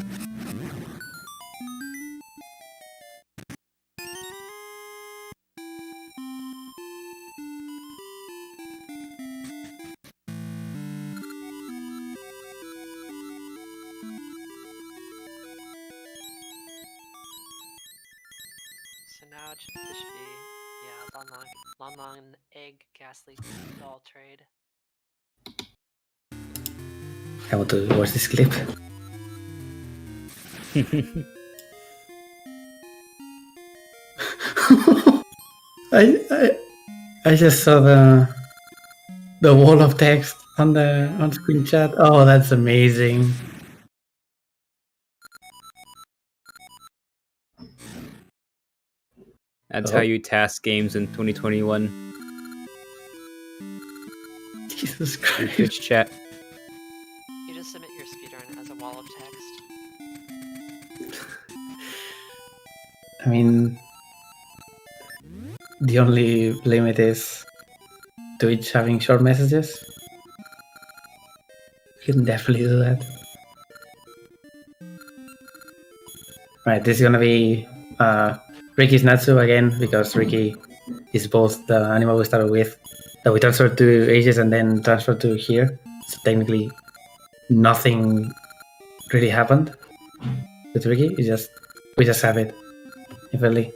So now this should be, yeah, Lon Lon egg ghastly doll trade. I want to watch this clip. I just saw the wall of text on the on-screen chat. Oh, that's amazing. That's how you task games in 2021. Jesus In Christ. Twitch chat. You just submit your speedrun as a wall of text. I mean, the only limit is Twitch having short messages. You can definitely do that. Right, this is gonna be Ricky's Natsu again, because Ricky is both the animal we started with, that we transferred to Ages and then transferred to here. So technically, nothing really happened with Ricky. We just have it, eventually.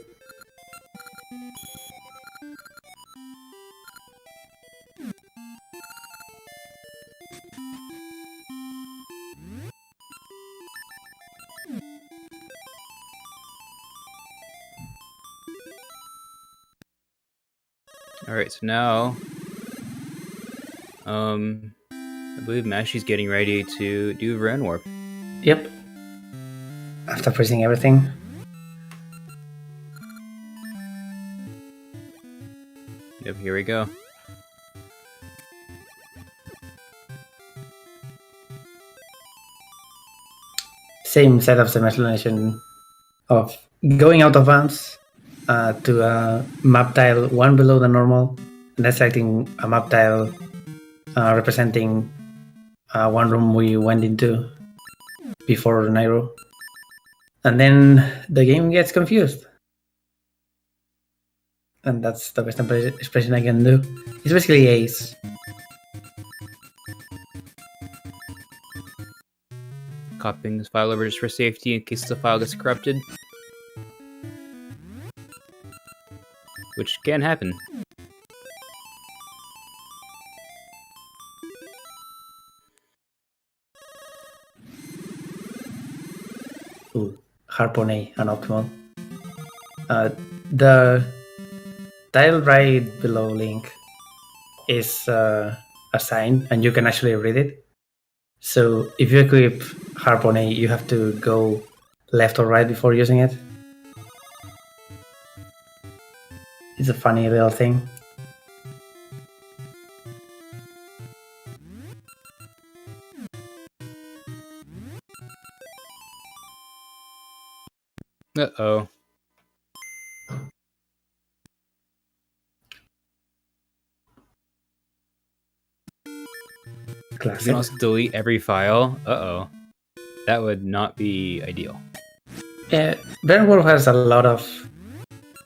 Alright, so now I believe Mashy's getting ready to do Ren Warp. Yep. After pressing everything. Yep, here we go. Same setup, same explanation of going out of bounds to a map tile one below the normal, and then selecting a map tile representing one room we went into before Nairo. And then the game gets confused. And that's the best expression I can do. It's basically Ace. Copying this file over just for safety in case the file gets corrupted. Which can happen. Ooh, Harpone and Optimal. The tile right below Link is a sign, and you can actually read it. So if you equip Harpone, you have to go left or right before using it. It's a funny little thing. Uh-oh. You Classic. can also delete every file. Uh-oh. That would not be ideal. Yeah, Burn has a lot of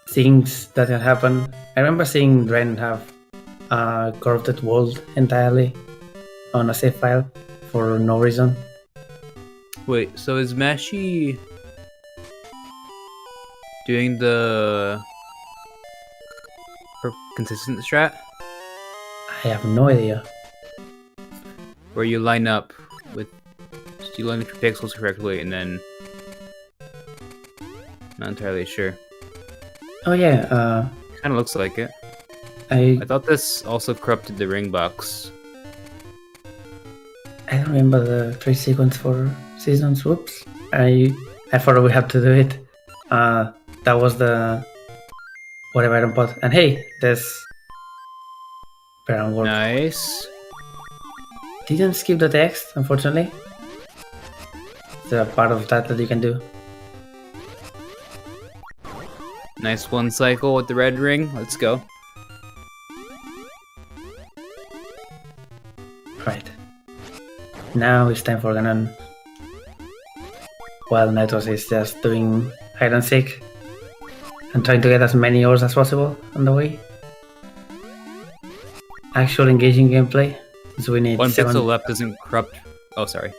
things that can happen. I remember seeing Ren have a corrupted world entirely on a save file for no reason. Wait, so is Mashy doing the consistent strat? I have no idea. Where you line up with... You line up your pixels correctly and then... Not entirely sure. Oh yeah, Kinda looks like it. I I thought this also corrupted the ring box. don't remember the trace sequence for seasons. Whoops. I thought we had to do it. That was the whatever item pot. And hey, there's Baron World. Nice. Didn't skip the text, unfortunately. It's a part of that you can do. Nice one cycle with the red ring. Let's go. Right. Now it's time for Ganon. While Nitros is just doing hide and seek and trying to get as many ores as possible on the way. Actual engaging gameplay. So we need One 7... pixel left doesn't corrupt. Oh, sorry.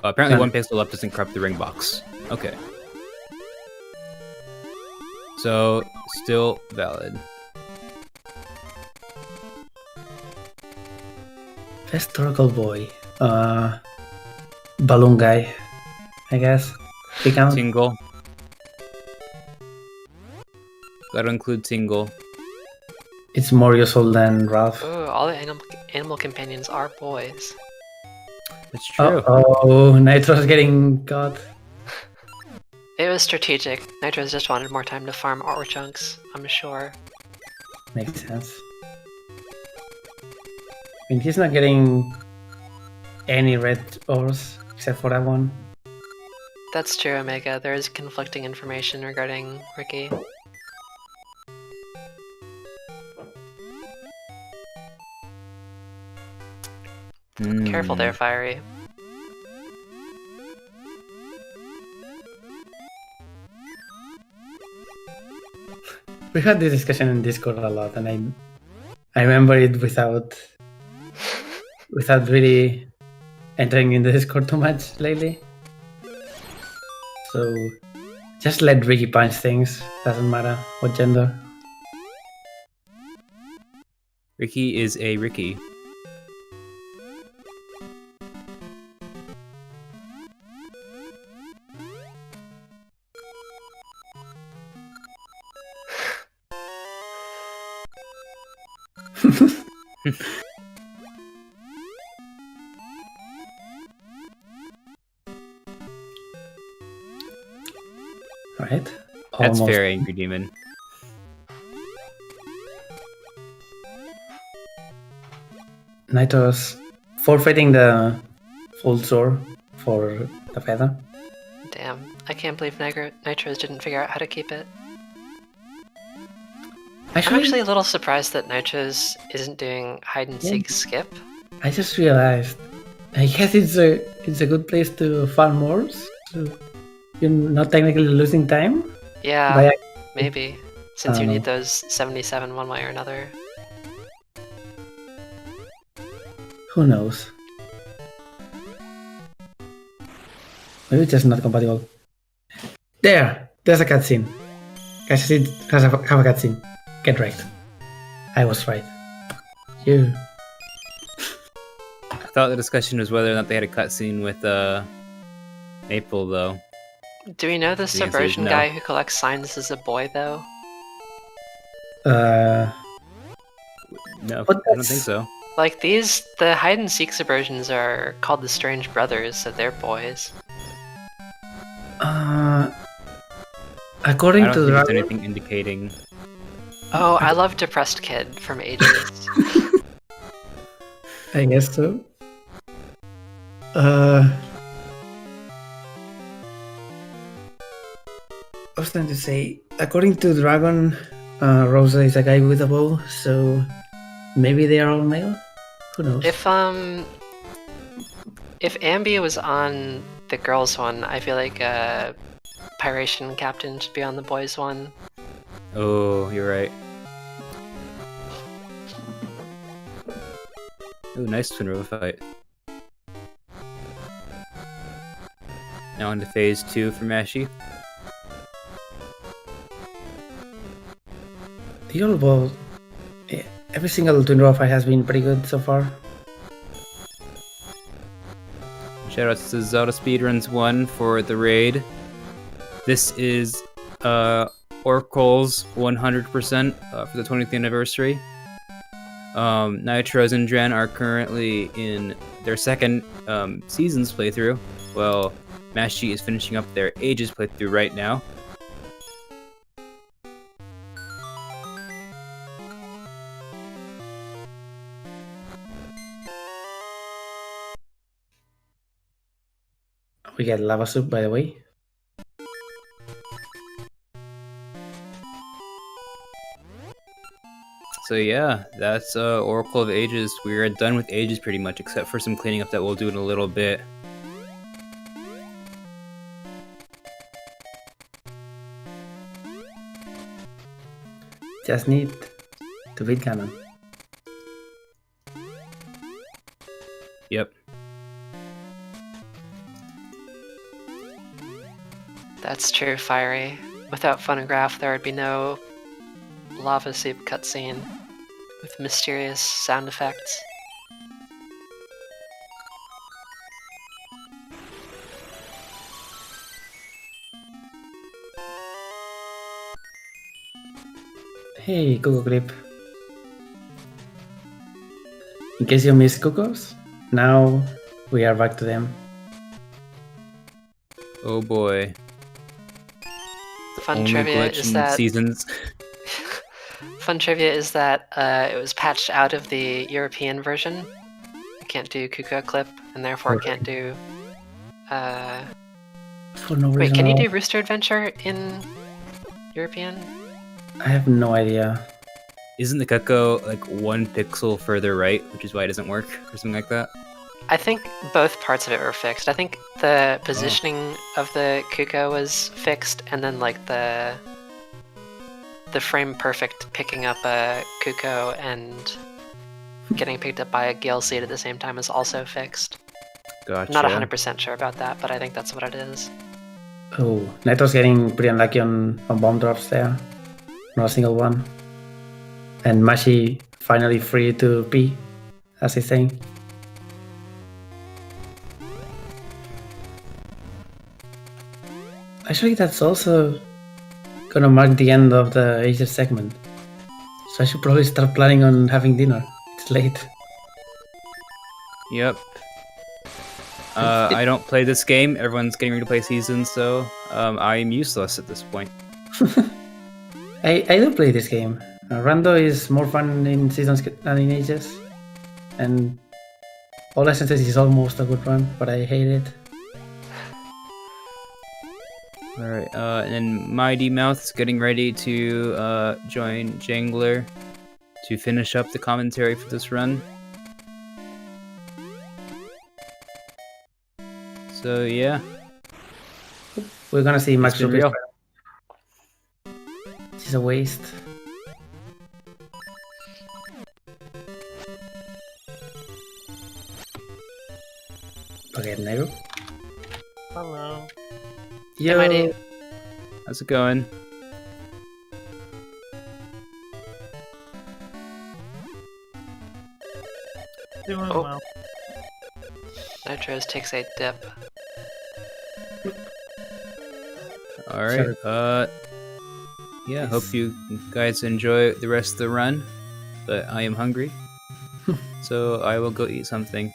Apparently, one pixel left doesn't corrupt the ring box. Okay. So, still valid. Historical boy. Balloon guy, I guess. He counts. Tingle. Gotta include Tingle. It's more useful than Ralph. Ooh, all the animal companions are boys. That's true. Oh, Nitro's getting caught. It was strategic. Nitro's just wanted more time to farm ore chunks, I'm sure. Makes sense. I mean, he's not getting any red ores except for that one. That's true, Omega. There is conflicting information regarding Ricky. Careful there, Fiery. We had this discussion in Discord a lot, and I remember it without really entering in the Discord too much lately. So just let Ricky punch things. Doesn't matter what gender. Ricky is a Ricky. Right? That's Almost. fair, Angry Demon. Nitro's forfeiting the full sword for the feather. Damn, I can't believe Nitros didn't figure out how to keep it. I'm actually a little surprised that Nitros isn't doing hide and seek skip. I just realized. I guess it's a good place to farm ores. So you're not technically losing time. Yeah, maybe. Since you know. need those 77 one way or another. Who knows? Maybe it's just not compatible. There's a cutscene. Guys, it has have a cutscene. Get right. I was right. You. I thought the discussion was whether or not they had a cutscene with Maple, though. Do we know the The answer is subversion no. guy who collects signs is a boy, though? No, But I don't think so. Like, the hide and seek subversions are called the Strange Brothers, so they're boys. According I don't to think the there's Dragon, anything indicating. Oh, I love Depressed Kid from Ages. I guess so. I was trying to say, according to Dragon, Rosa is a guy with a bow, so maybe they are all male. Who knows? If Ambi was on the girls one, I feel like Pyration Captain should be on the boys one. Oh, you're right. Ooh, nice Twin Rover fight. Now into phase 2 for Mashi. The old ball, every single Twin Rover fight has been pretty good so far. Shoutouts to ZeldaSpeedRuns 1 for the raid. This is Oracle's 100% for the 20th anniversary. Nitros and Dren are currently in their second season's playthrough. Well, Mashi is finishing up their Ages playthrough right now. We get lava soup, by the way. So yeah, that's Oracle of Ages. We're done with Ages pretty much, except for some cleaning up that we'll do in a little bit. Just need to beat Ganon. Yep. That's true, Fiery. Without Phonograph, there would be no lava soup cutscene with mysterious sound effects. Hey, Coco Clip. In case you missed Cocos, now we are back to them. Oh boy. Fun Only trivia glitch is in that seasons. Fun trivia is that it was patched out of the European version. It can't do Kuka Clip, and therefore Okay. can't do. For no reason Wait, can you at all. do Rooster Adventure in European? I have no idea. Isn't the Cuckoo like 1 pixel further right, which is why it doesn't work, or something like that? I think both parts of it were fixed. I think the positioning of the Kuka was fixed, and then like the frame perfect picking up a Kuko and getting picked up by a Gale Seed at the same time is also fixed. Gotcha. Not 100% sure about that, but I think that's what it is. Oh, Nito's getting pretty unlucky on bomb drops there. Not a single one. And Mashi finally free to pee, as he's saying. Actually, that's also gonna mark the end of the Ages segment. So I should probably start planning on having dinner. It's late. Yep. I don't play this game. Everyone's getting ready to play Seasons, so I am useless at this point. I do play this game. Rando is more fun in Seasons than in Ages. And All Essences is almost a good run, but I hate it. Alright, and then Mighty Mouth's getting ready to join Jangler to finish up the commentary for this run. So yeah, We're gonna see Max it's been Ruby's. real. It's a waste. Okay, Nero. Hello. Yo. Mighty. How's it going? Doing Oh. well. Nitros takes a dip. Alright, yeah, hope you guys enjoy the rest of the run, but I am hungry, so I will go eat something.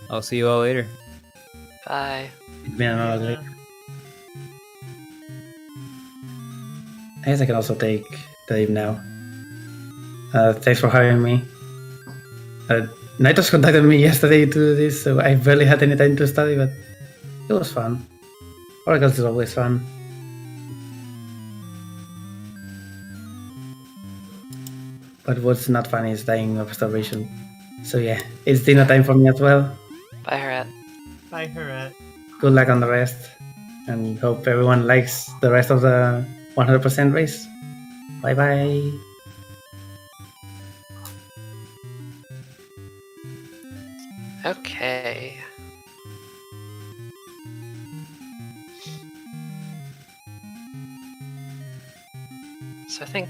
I'll see you all later. Bye. It's been another day. I guess I can also take the leave now. Thanks for having me. Nitos contacted me yesterday to do this, so I barely had any time to study, but it was fun. Oracles is always fun. But what's not fun is dying of starvation. So yeah, it's dinner time for me as well. Bye, Harat. Bye, Harat. Good luck on the rest, and hope everyone likes the rest of the 100% race. Bye bye. Okay. So I think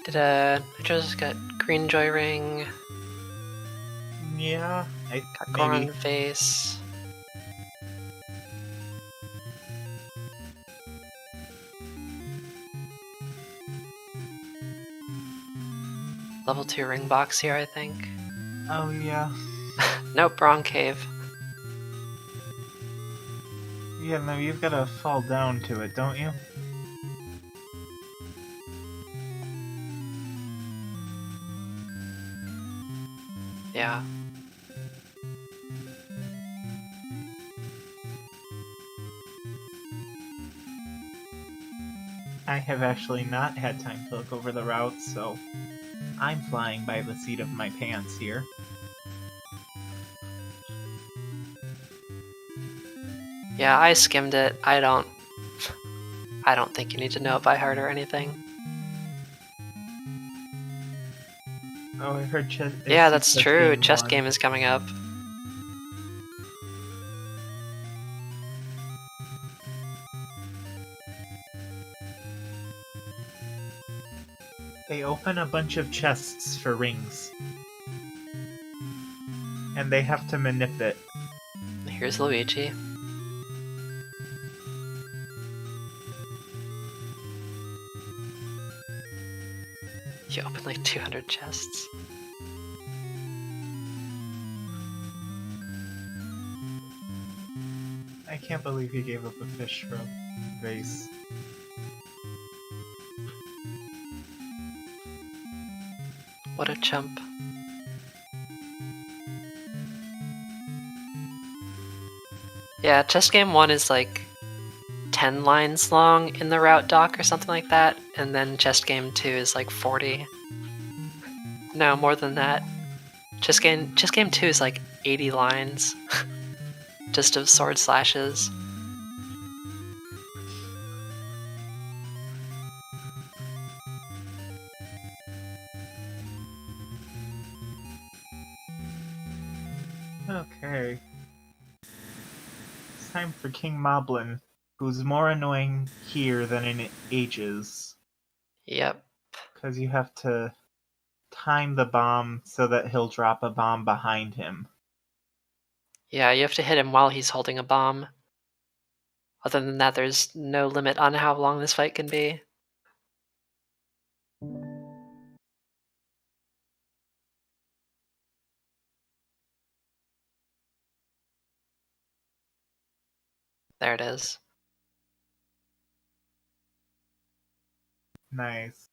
did Nitros got Green Joy Ring, Yeah, got maybe. Goron Face. Level 2 ring box here, I think. Oh yeah. Nope, wrong cave. Yeah, no, you've got to fall down to it, don't you? Yeah. I have actually not had time to look over the routes, so I'm flying by the seat of my pants here. Yeah, I skimmed it. I don't think you need to know it by heart or anything. Oh, I heard chess. Yeah, that's true. Chess game is coming up. They open a bunch of chests for rings. And they have to manipulate. Here's Luigi. You open like 200 chests. I can't believe he gave up a fish for a vase. What a chump. Yeah, chess game 1 is like 10 lines long in the route doc or something like that, and then chess game 2 is like 40. No, more than that. Chess game 2 is like 80 lines. Just of sword slashes. Okay. It's time for King Moblin, who's more annoying here than in Ages. Yep. Because you have to time the bomb so that he'll drop a bomb behind him. Yeah, you have to hit him while he's holding a bomb. Other than that, there's no limit on how long this fight can be. There it is. Nice.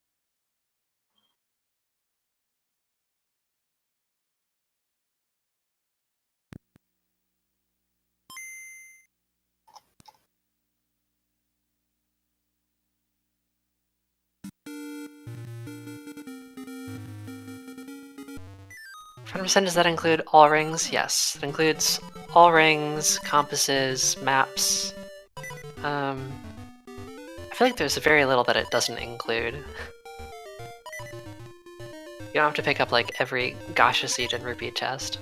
%, does that include all rings? Yes, it includes all rings, compasses, maps. I feel like there's very little that it doesn't include. You don't have to pick up like every gacha seed and rupee chest.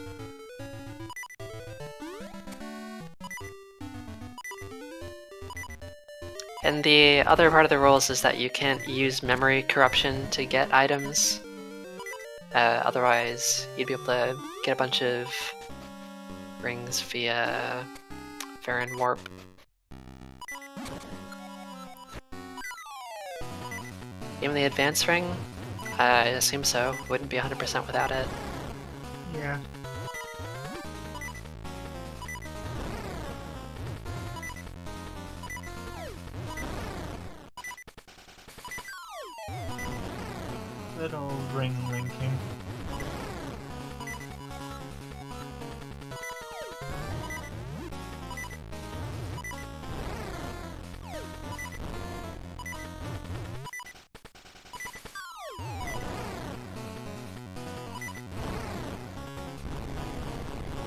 And the other part of the rules is that you can't use memory corruption to get items. Otherwise, you'd be able to get a bunch of rings via Farron Warp. Even the advanced ring? I assume so. Wouldn't be 100% without it. Yeah. Little ring linking.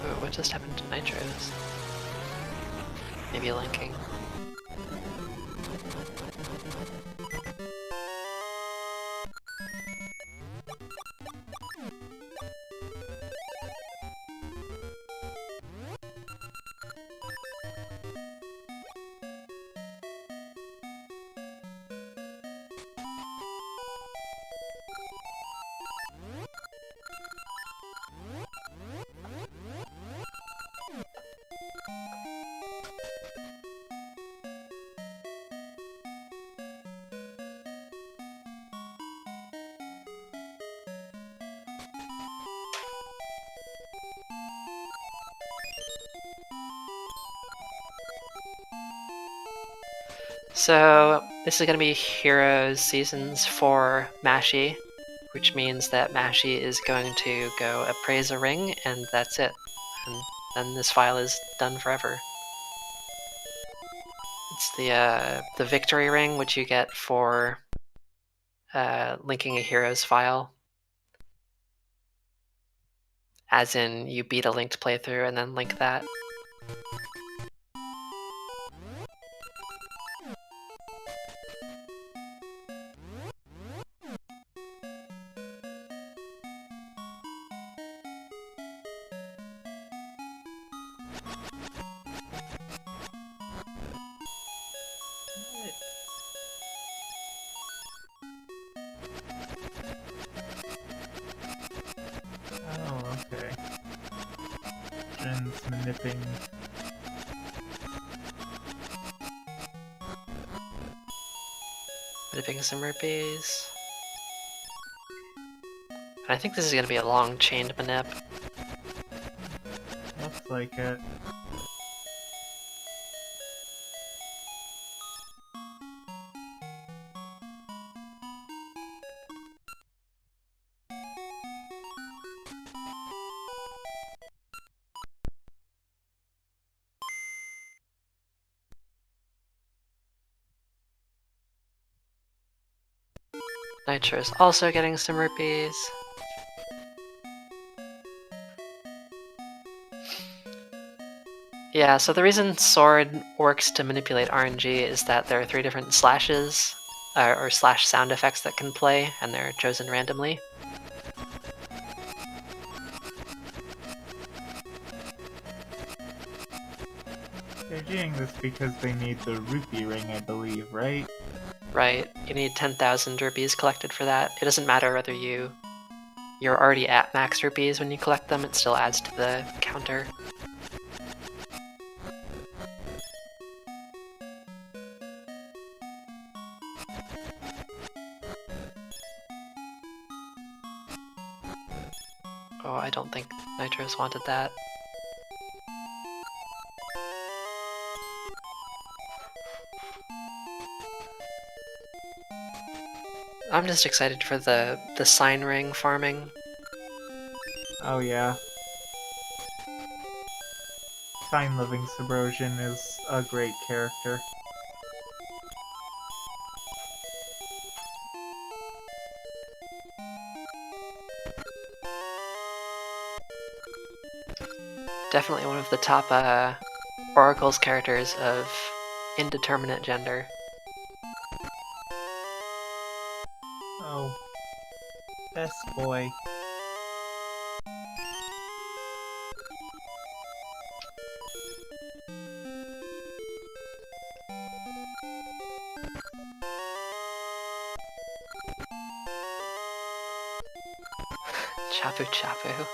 Ooh, what just happened to Nitros? Maybe linking. So this is going to be Heroes Seasons for Mashi, which means that Mashi is going to go appraise a ring, and that's it. And then this file is done forever. It's the victory ring, which you get for linking a hero's file. As in, you beat a linked playthrough and then link that. Oh, okay. Jen's manipulating. Manipulating some rupees. I think this is going to be a long chained manip. Looks like it. Nitro's also getting some rupees. Yeah, so the reason Sword works to manipulate RNG is that there are 3 different slashes, or slash sound effects that can play, and they're chosen randomly. They're doing this because they need the rupee ring, I believe, right? Right, you need 10,000 rupees collected for that. It doesn't matter whether you're already at max rupees when you collect them, it still adds to the counter. Oh, I don't think Nitro's wanted that. I'm just excited for the sign ring farming. Oh yeah. Fine Living Subrosion is a great character. Definitely one of the top Oracle's characters of indeterminate gender. Oh. Best boy. Chapu Chapu.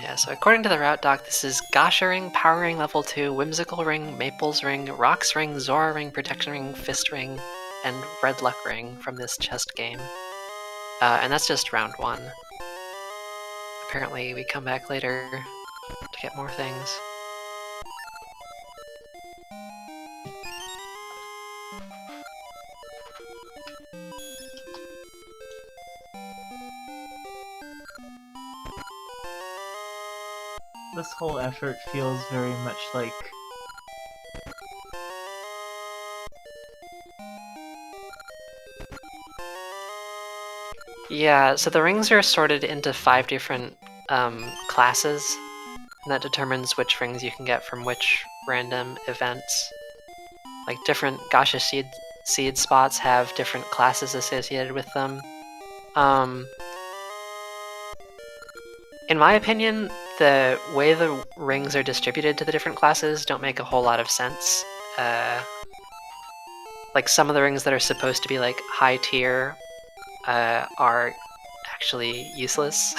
Yeah, so according to the route doc, this is Gasha Ring, Power Ring Level 2, Whimsical Ring, Maples Ring, Rocks Ring, Zora Ring, Protection Ring, Fist Ring, and Red Luck Ring from this chest game. And that's just round 1. Apparently we come back later to get more things. This whole effort feels very much like Yeah, so the rings are sorted into 5 different classes, and that determines which rings you can get from which random events. Like different Gasha seed spots have different classes associated with them. In my opinion, the way the rings are distributed to the different classes don't make a whole lot of sense. Like some of the rings that are supposed to be like high tier are actually useless,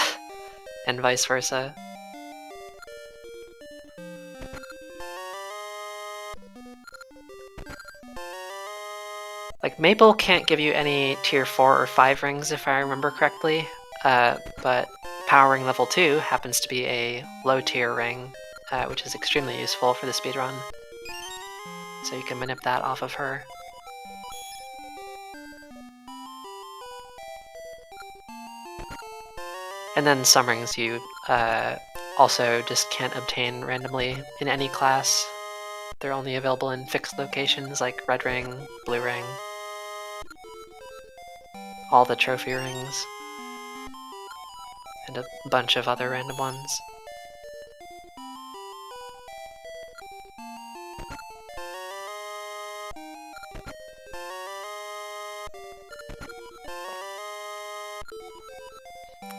and vice versa. Like, Maple can't give you any tier 4 or 5 rings if I remember correctly, but Power Ring level 2 happens to be a low tier ring, which is extremely useful for the speedrun. So you can manip that off of her. And then some rings you also just can't obtain randomly in any class. They're only available in fixed locations like Red Ring, Blue Ring, all the trophy rings, and a bunch of other random ones.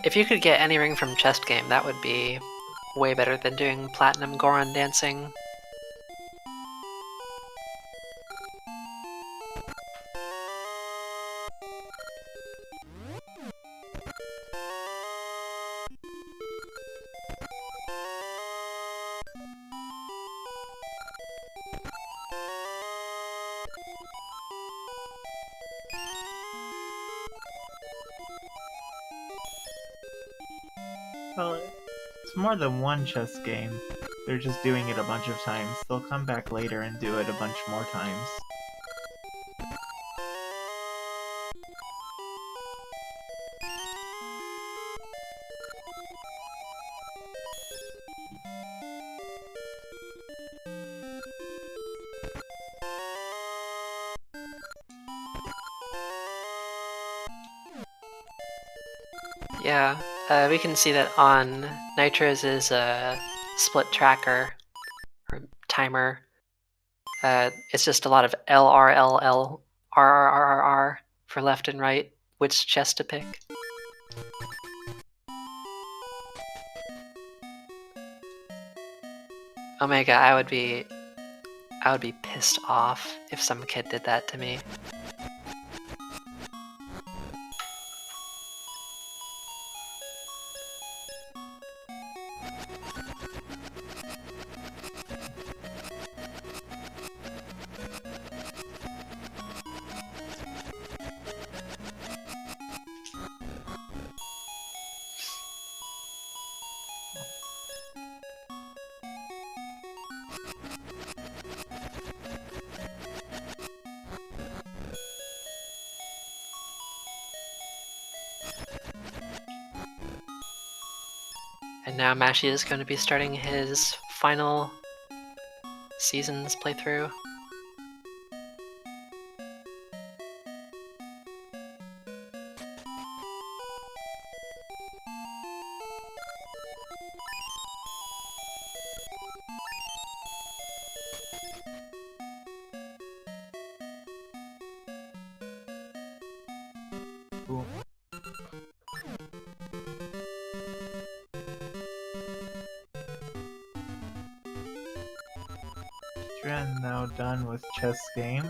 If you could get any ring from Chest Game, that would be way better than doing Platinum Goron dancing. Well, it's more than one chess game. They're just doing it a bunch of times. They'll come back later and do it a bunch more times. Yeah, we can see that on Nitro's is a split tracker or timer. It's just a lot of LRLL, RRRR for left and right, which chest to pick. Omega, I would be pissed off if some kid did that to me. And now Mashi is going to be starting his final seasons playthrough. Cool. Dren now done with chess game.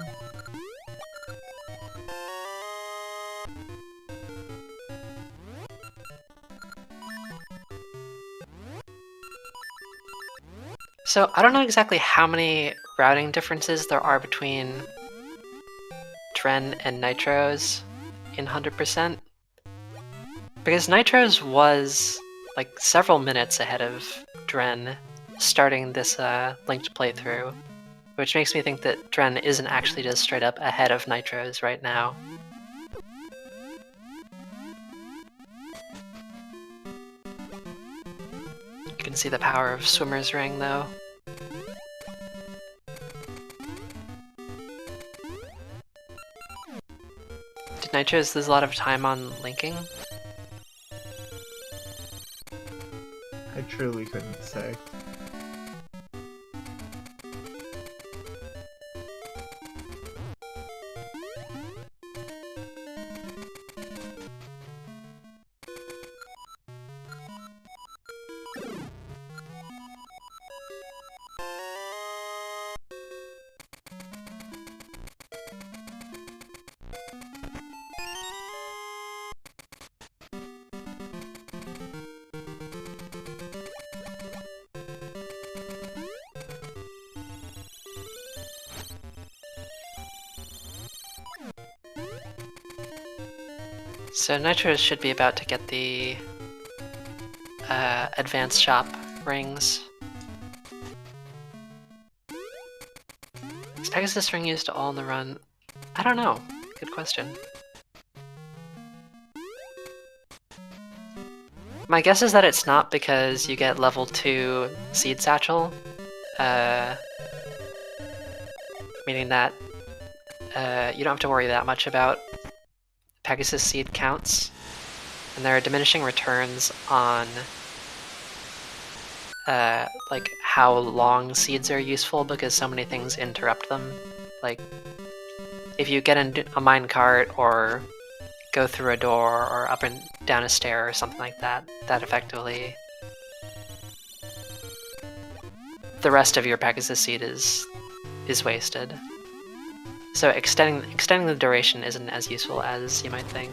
So I don't know exactly how many routing differences there are between Dren and Nitros in 100%. Because Nitros was like several minutes ahead of Dren starting this linked playthrough, which makes me think that Dren isn't actually just straight up ahead of Nitros right now. You can see the power of Swimmer's Ring though. Did Nitros lose a lot of time on linking? I truly couldn't say. So Nitro should be about to get the advanced shop rings. Is Pegasus ring used all in the run? I don't know. Good question. My guess is that it's not because you get level 2 Seed Satchel, meaning that you don't have to worry that much about Pegasus seed counts, and there are diminishing returns on like how long seeds are useful because so many things interrupt them. Like if you get in a minecart or go through a door or up and down a stair or something like that, that effectively the rest of your Pegasus seed is wasted. So extending the duration isn't as useful as you might think.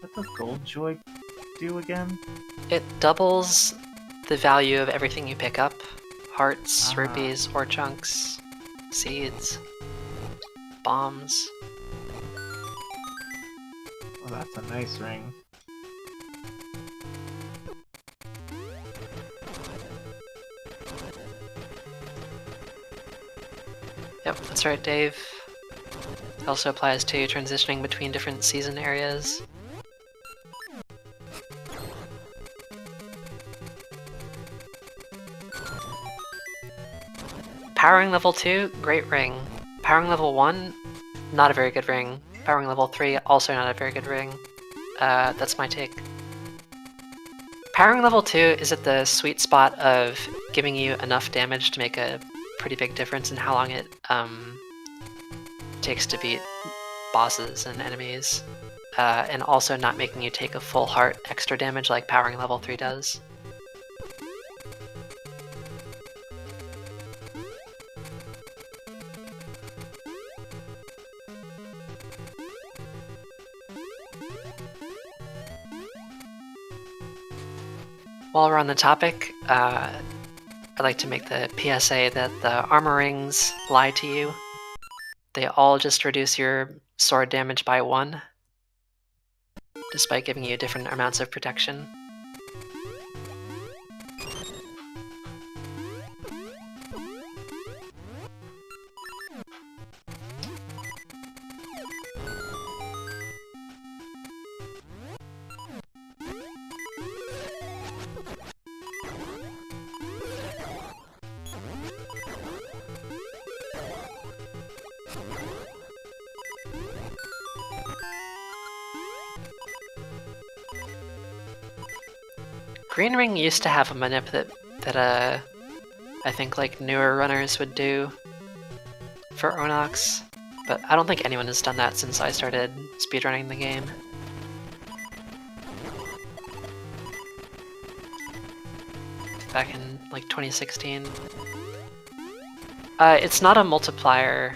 What does Gold Joy do again? It doubles the value of everything you pick up. Hearts, Ah. rupees, ore chunks, seeds, bombs. Well, that's a nice ring. Yep, that's right, Dave. It also applies to transitioning between different season areas. Powering level 2, great ring. Powering level 1, not a very good ring. Powering level 3, also not a very good ring. That's my take. Powering level 2 is at the sweet spot of giving you enough damage to make a pretty big difference in how long it takes to beat bosses and enemies. And also not making you take a full heart extra damage like powering level 3 does. While we're on the topic, I'd like to make the PSA that the armor rings lie to you. They all just reduce your sword damage by 1, despite giving you different amounts of protection. Green Ring used to have a manip that I think like newer runners would do for Onox, but I don't think anyone has done that since I started speedrunning the game. Back in like 2016. It's not a multiplier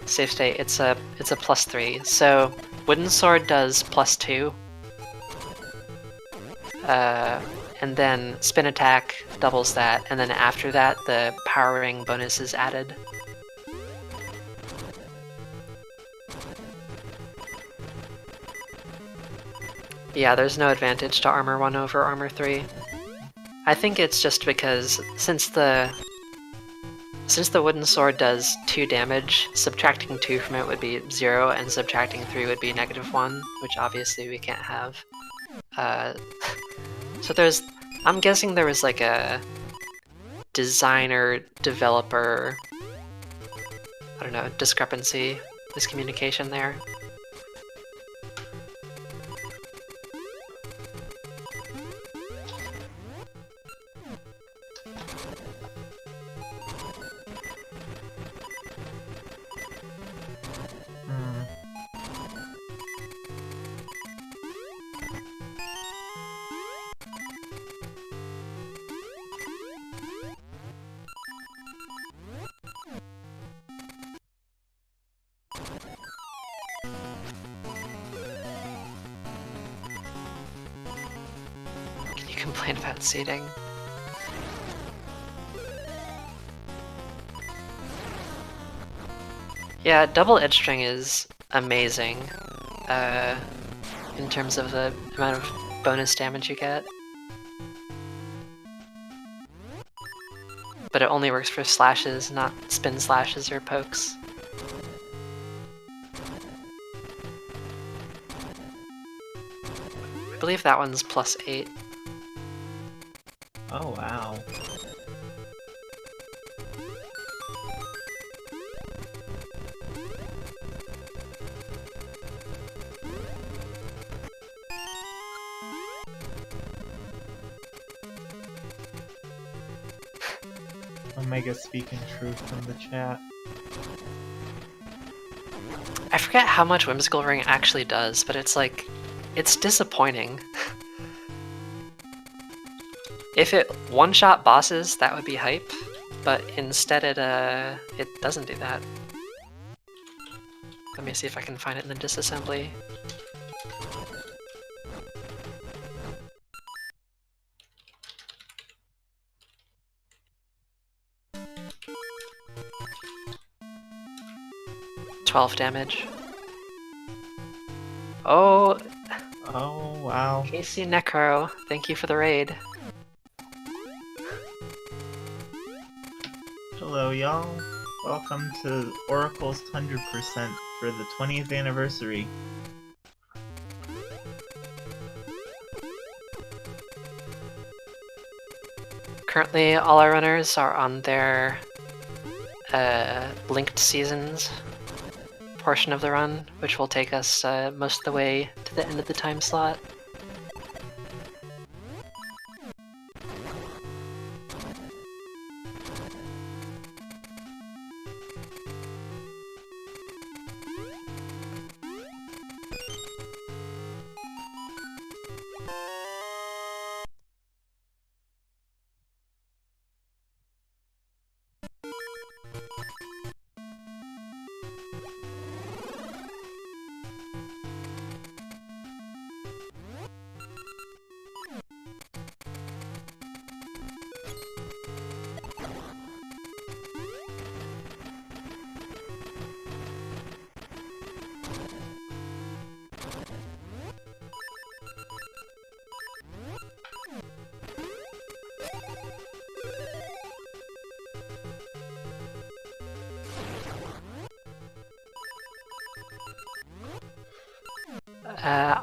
save state, it's a +3. So Wooden Sword does +2. And then Spin Attack doubles that, and then after that the Power Ring bonus is added. Yeah, there's no advantage to Armor 1 over Armor 3. I think it's just because since the Wooden Sword does 2 damage, subtracting 2 from it would be 0, and subtracting 3 would be -1, which obviously we can't have. So I'm guessing there was like a designer, developer, I don't know, discrepancy, miscommunication there. complain about seating. Yeah, double edge string is amazing in terms of the amount of bonus damage you get. But it only works for slashes, not spin slashes or pokes. I believe that one's +8. Oh wow. Omega speaking truth from the chat. I forget how much Whimsical Ring actually does, but it's like, it's disappointing. If it one-shot bosses, that would be hype, but instead it doesn't do that. Let me see if I can find it in the disassembly. $12 damage. Oh, Oh wow. Casey Necro, thank you for the raid. Hello y'all. Welcome to Oracle's 100% for the 20th anniversary. Currently, all our runners are on their linked seasons portion of the run, which will take us most of the way to the end of the time slot.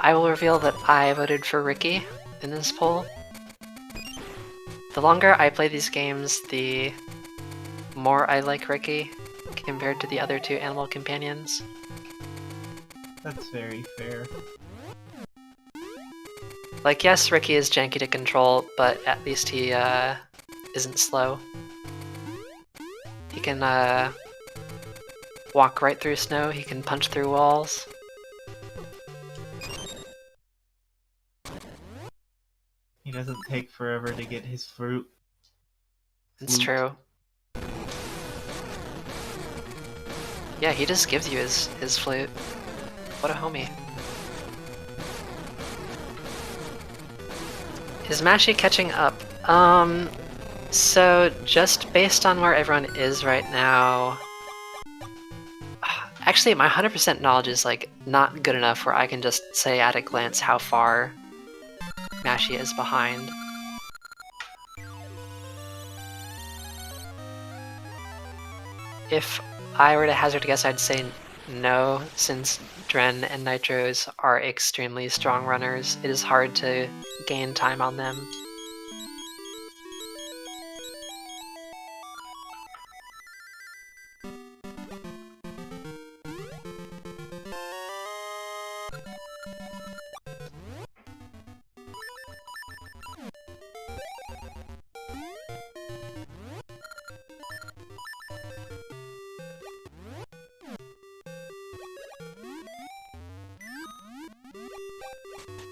I will reveal that I voted for Ricky in this poll. The longer I play these games, the more I like Ricky compared to the other two animal companions. That's very fair. Like, yes, Ricky is janky to control, but at least he isn't slow. He can walk right through snow, he can punch through walls. He doesn't take forever to get his fruit. It's true. Yeah, he just gives you his flute. What a homie. Is Mashy catching up? So just based on where everyone is right now... Actually, my 100% knowledge is like not good enough where I can just say at a glance how far Mashy is behind. If I were to hazard a guess, I'd say no, since Dren and Nitros are extremely strong runners. It is hard to gain time on them.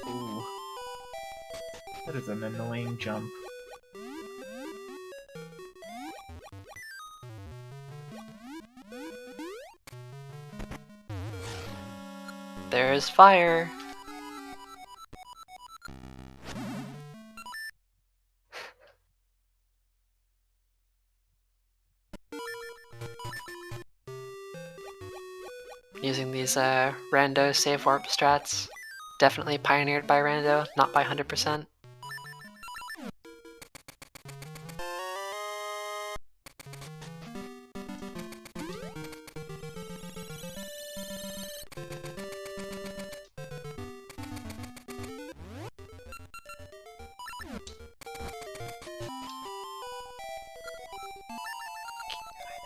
Ooh. That is an annoying jump. There's fire! these rando save warp strats. Definitely pioneered by rando, not by 100%.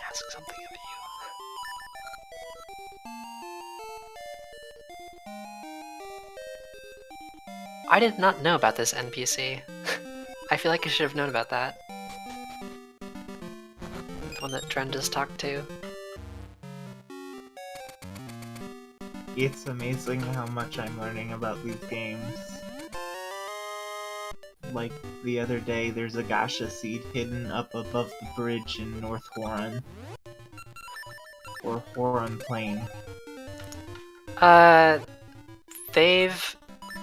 Ask something of you. I did not know about this NPC. I feel like I should have known about that. The one that Dren just talked to. It's amazing how much I'm learning about these games. Like the other day, there's a Gasha seed hidden up above the bridge in North Horon. Or Horon Plain.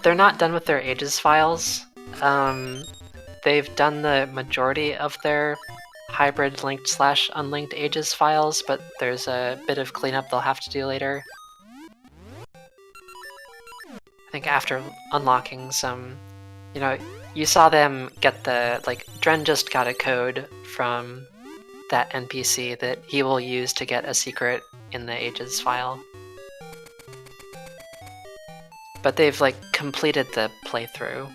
They're not done with their Ages files. They've done the majority of their hybrid linked / unlinked Ages files, but there's a bit of cleanup they'll have to do later. I think after unlocking some, you saw them get Dren just got a code from that NPC that he will use to get a secret in the Ages file. But they've completed the playthrough.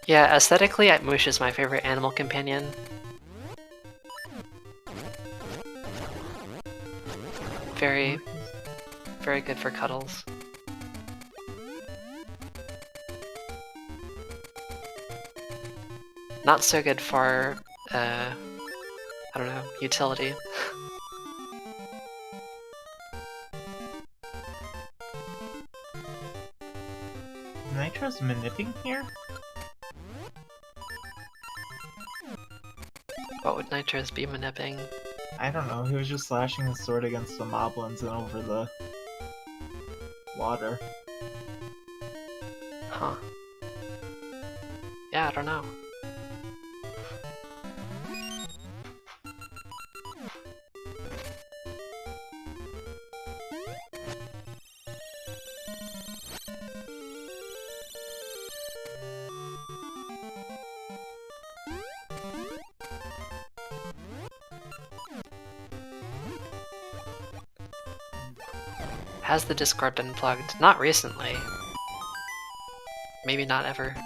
Yeah, aesthetically, Moosh is my favorite animal companion. Very, very good for cuddles. Not so good for, I don't know, utility. Nitro's manipping here? What would Nitros be manipping? I don't know, he was just slashing his sword against the moblins and over the water. Huh. Yeah, I don't know. Has the Discord been plugged? Not recently. Maybe not ever.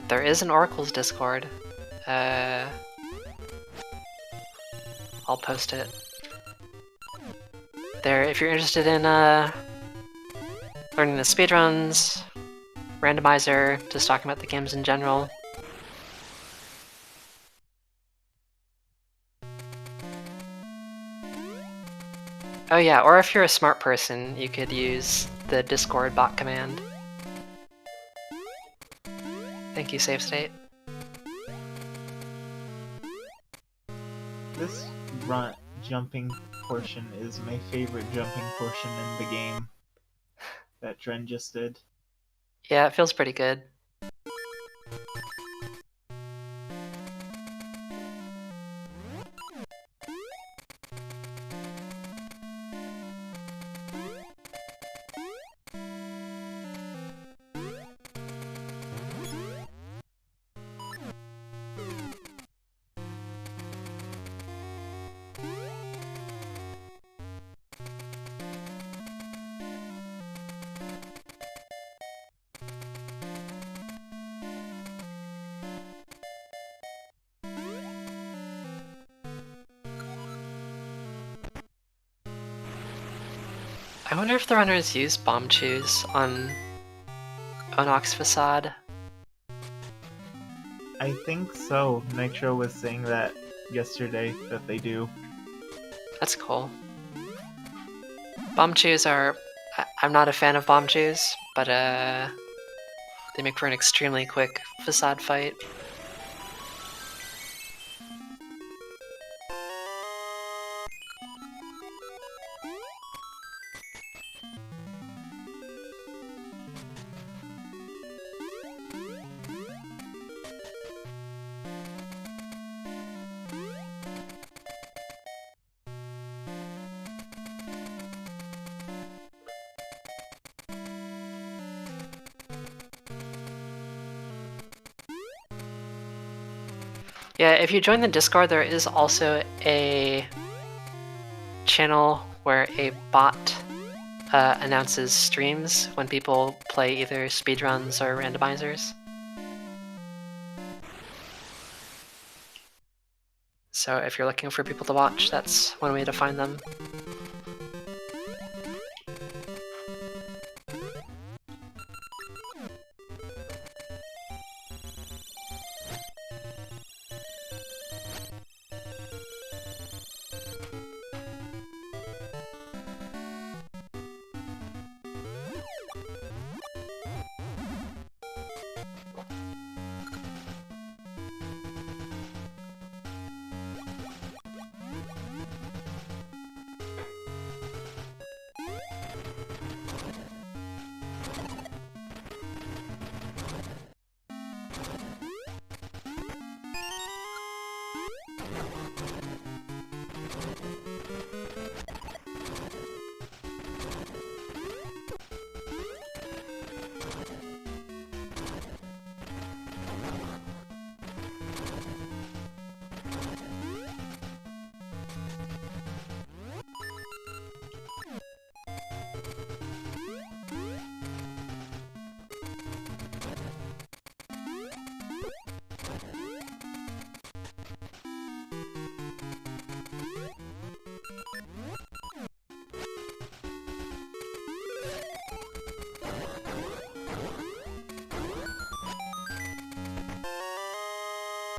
There is an Oracle's Discord. I'll post it. There, if you're interested in learning the speedruns, randomizer, just talking about the games in general. Oh yeah, or if you're a smart person, you could use the Discord bot command. Thank you, save state. This jumping portion is my favorite jumping portion in the game that Dren just did. Yeah, it feels pretty good. I wonder if the runners use bomb chews on Onox facade? I think so. Nitro was saying that yesterday that they do. That's cool. Bomb chews are... I'm not a fan of bomb chews, but they make for an extremely quick facade fight. Yeah, if you join the Discord, there is also a channel where a bot announces streams when people play either speedruns or randomizers. So if you're looking for people to watch, that's one way to find them.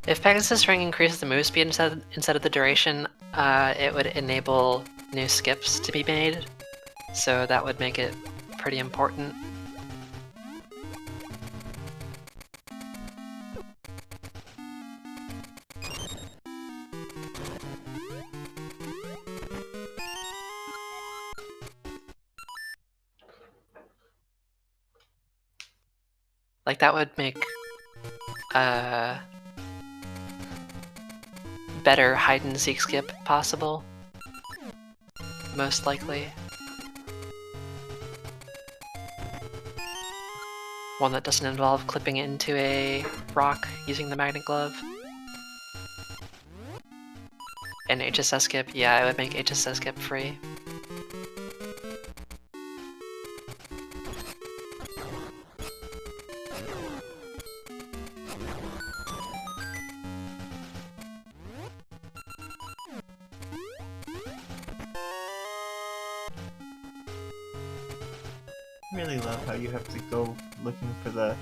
If Pegasus Ring increases the move speed instead of the duration, it would enable new skips to be made, so that would make it pretty important. Like, that would make better hide-and-seek skip possible, most likely. One that doesn't involve clipping into a rock using the magnet glove. And HSS skip, yeah, it would make HSS skip free. I really love how you have to go looking for the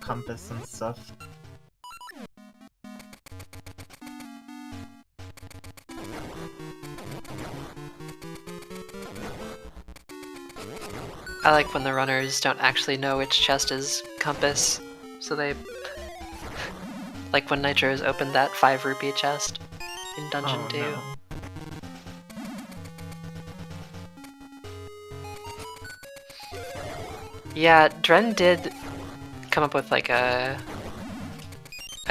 compass and stuff. I like when the runners don't actually know which chest is compass, so they... like when Nitro's opened that 5 rupee chest in Dungeon 2. No. Yeah, Dren did come up with like a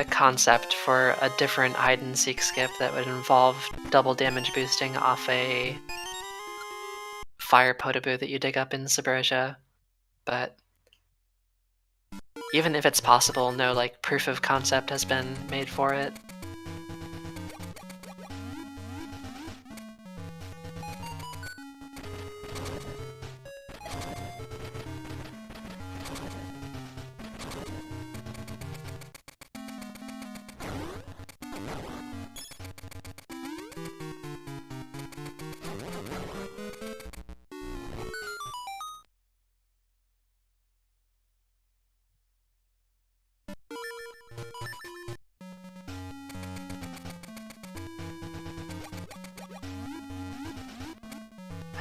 concept for a different hide-and-seek skip that would involve double damage boosting off a fire potaboo that you dig up in Subrosia, but even if it's possible, no like proof of concept has been made for it.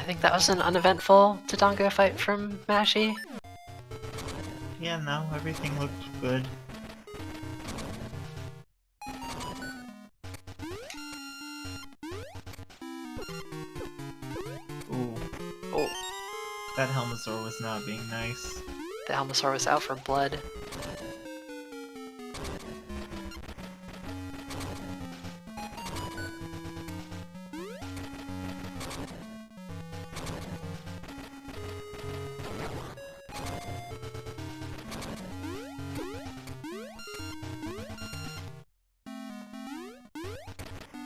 I think that was an uneventful Dodongo fight from Mashy. Yeah, no, everything looked good. Ooh. Oh, That Helmasaur was not being nice. the Helmasaur was out for blood.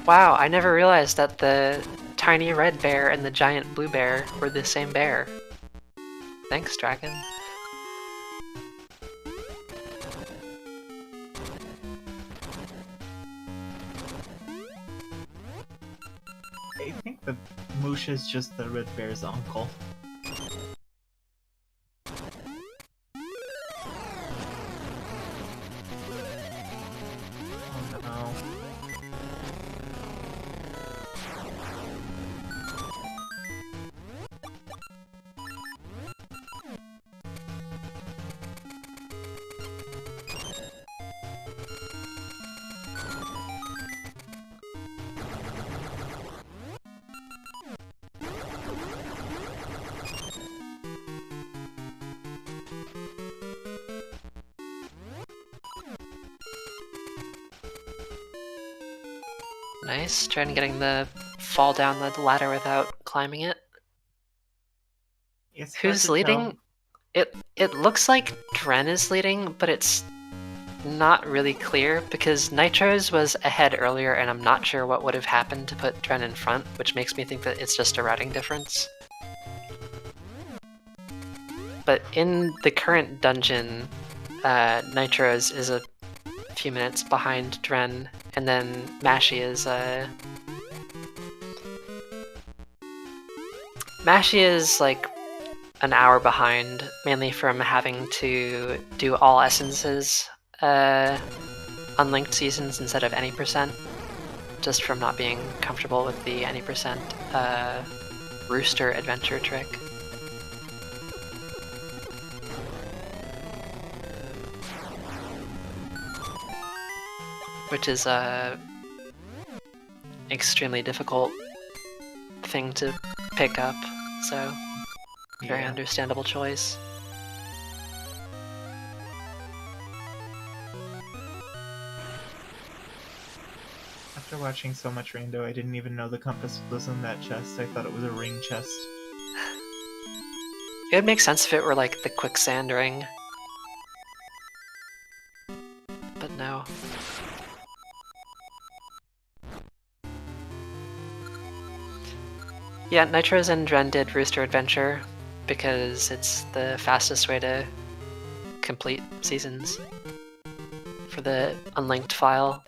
Wow, I never realized that the tiny red bear and the giant blue bear were the same bear. Thanks, Dragon. I think the Moosh is just the red bear's uncle. Oh no. Nice, trying getting the fall down the ladder without climbing it. It's hard Who's to leading? tell. It looks like Dren is leading, but it's not really clear because Nitro's was ahead earlier and I'm not sure what would have happened to put Dren in front, which makes me think that it's just a routing difference. But in the current dungeon, Nitro's is a few minutes behind Dren, and then Mashy is like an hour behind, mainly from having to do all essences unlinked seasons instead of any percent, just from not being comfortable with the any percent rooster adventure trick. Which is a extremely difficult thing to pick up, so very understandable choice. After watching so much Rainbow, I didn't even know the compass was in that chest. I thought it was a ring chest. It would make sense if it were like the quicksand ring. But no. Yeah, Nitros and Dren did Rooster Adventure because it's the fastest way to complete seasons for the unlinked file.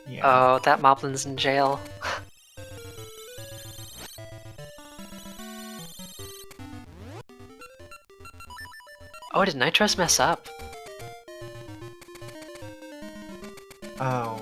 Yeah. Oh, that Moblin's in jail. Oh, did Nitros mess up? Oh.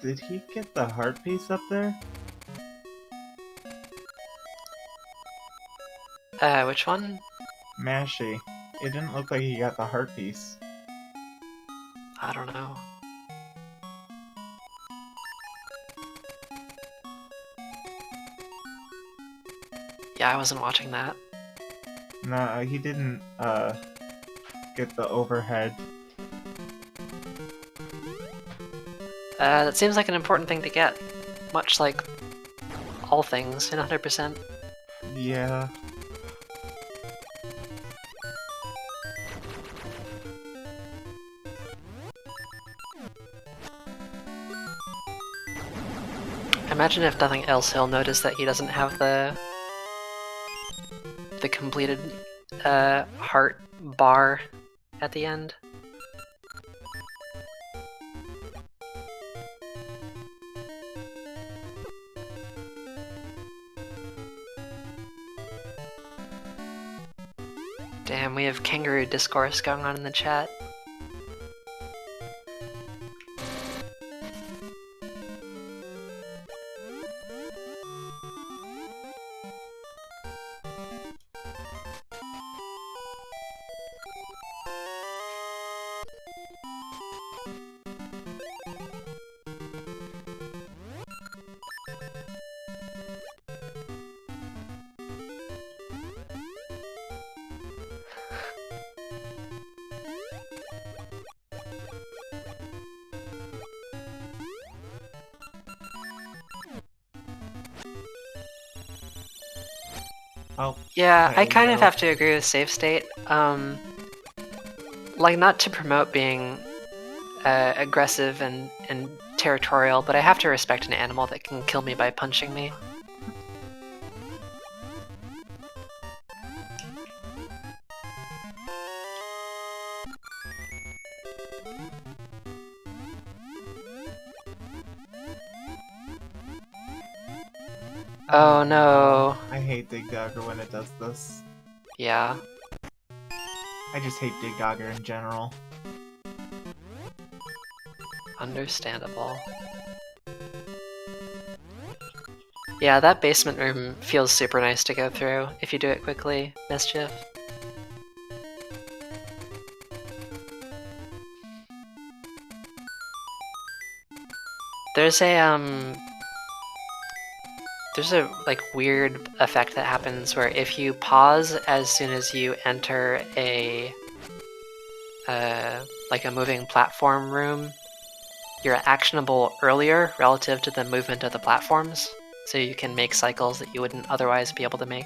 Did he get the heart piece up there? Which one? Mashy. It didn't look like he got the heart piece. I don't know. Yeah, I wasn't watching that. No, he didn't, get the overhead. That seems like an important thing to get, much like all things in 100%. Yeah. Imagine if nothing else, he'll notice that he doesn't have the completed heart bar at the end. Damn, we have kangaroo discourse going on in the chat. Oh. Yeah, there I you kind of go. have to agree with save state. Like, not to promote being aggressive and territorial, but I have to respect an animal that can kill me by punching me. Oh no. I hate Dig Dogger when it does this. Yeah. I just hate Dig Dogger in general. Understandable. Yeah, that basement room feels super nice to go through if you do it quickly, Mischief. There's a like weird effect that happens where if you pause as soon as you enter a like a moving platform room, you're actionable earlier relative to the movement of the platforms, so you can make cycles that you wouldn't otherwise be able to make.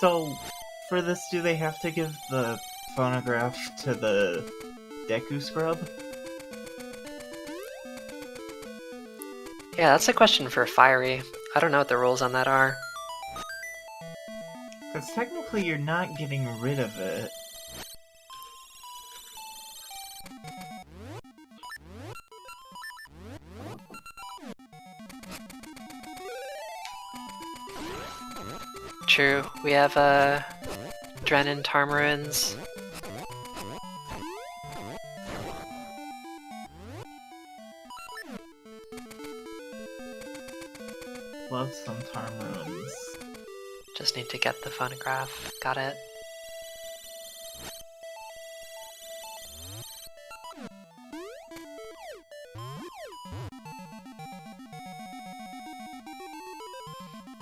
So, for this, do they have to give the phonograph to the Deku Scrub? Yeah, that's a question for Fiery. I don't know what the rules on that are. Because technically you're not getting rid of it. True. We have Drennan Tarmarins. Love some Tarmaruns. Just need to get the phonograph. Got it.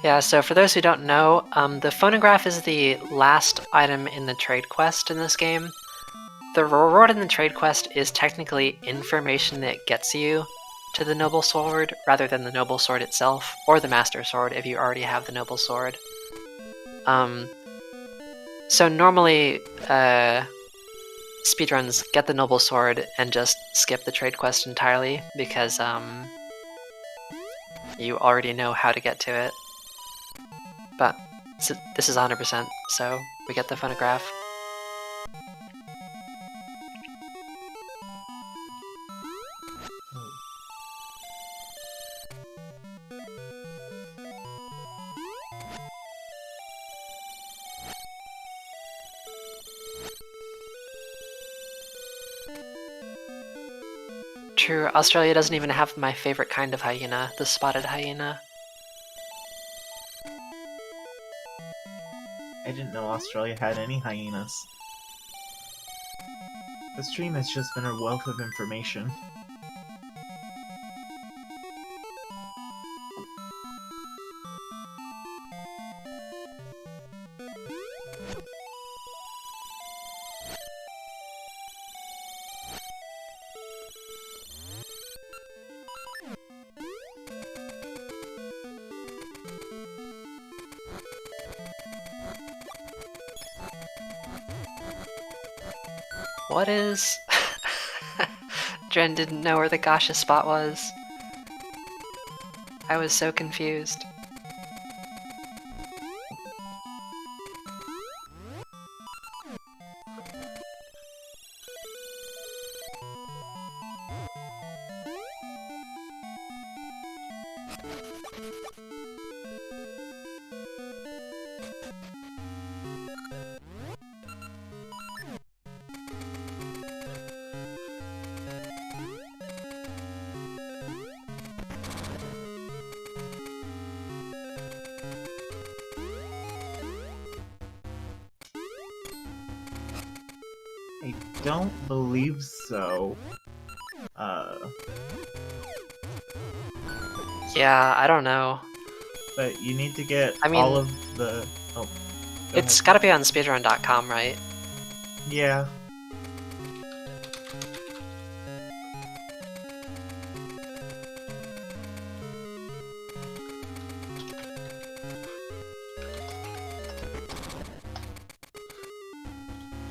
Yeah, so for those who don't know, the phonograph is the last item in the trade quest in this game. The reward in the trade quest is technically information that gets you to the noble sword, rather than the noble sword itself, or the master sword if you already have the noble sword. So normally, speedruns get the noble sword and just skip the trade quest entirely, because you already know how to get to it. But this is 100%, so we get the phonograph. True, Australia doesn't even have my favorite kind of hyena, the spotted hyena. I didn't know Australia had any hyenas. The stream has just been a wealth of information. What is... Dren didn't know where the gacha spot was. I was so confused. I don't believe so. Yeah, I don't know. But you need to get I mean, all of the... Oh, It's gotta be on speedrun.com, right? Yeah.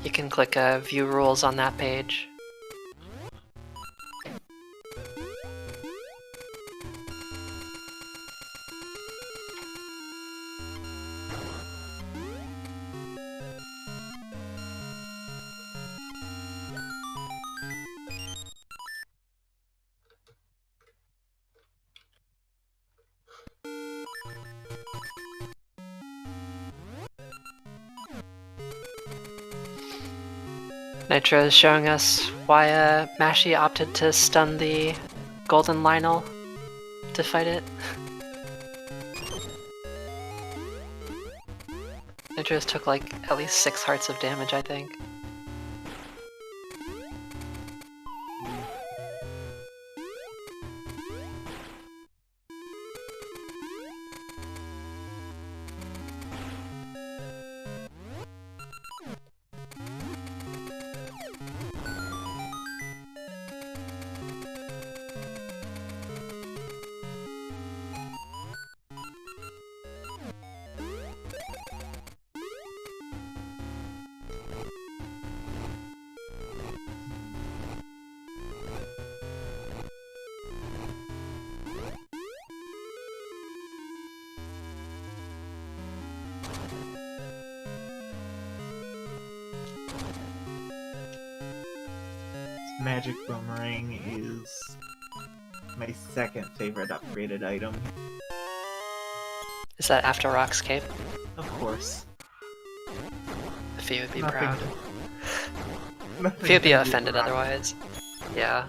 You can click View Rules on that page. Nitro is showing us why Mashi opted to stun the Golden Lionel to fight it. Nitro's took like at least 6 hearts of damage, I think. Magic Boomerang is my second favorite upgraded item. Is that after Rock's Cape? Of course. Fee would be Nothing- proud. nothing Fee would be can offended wrong. otherwise. Yeah.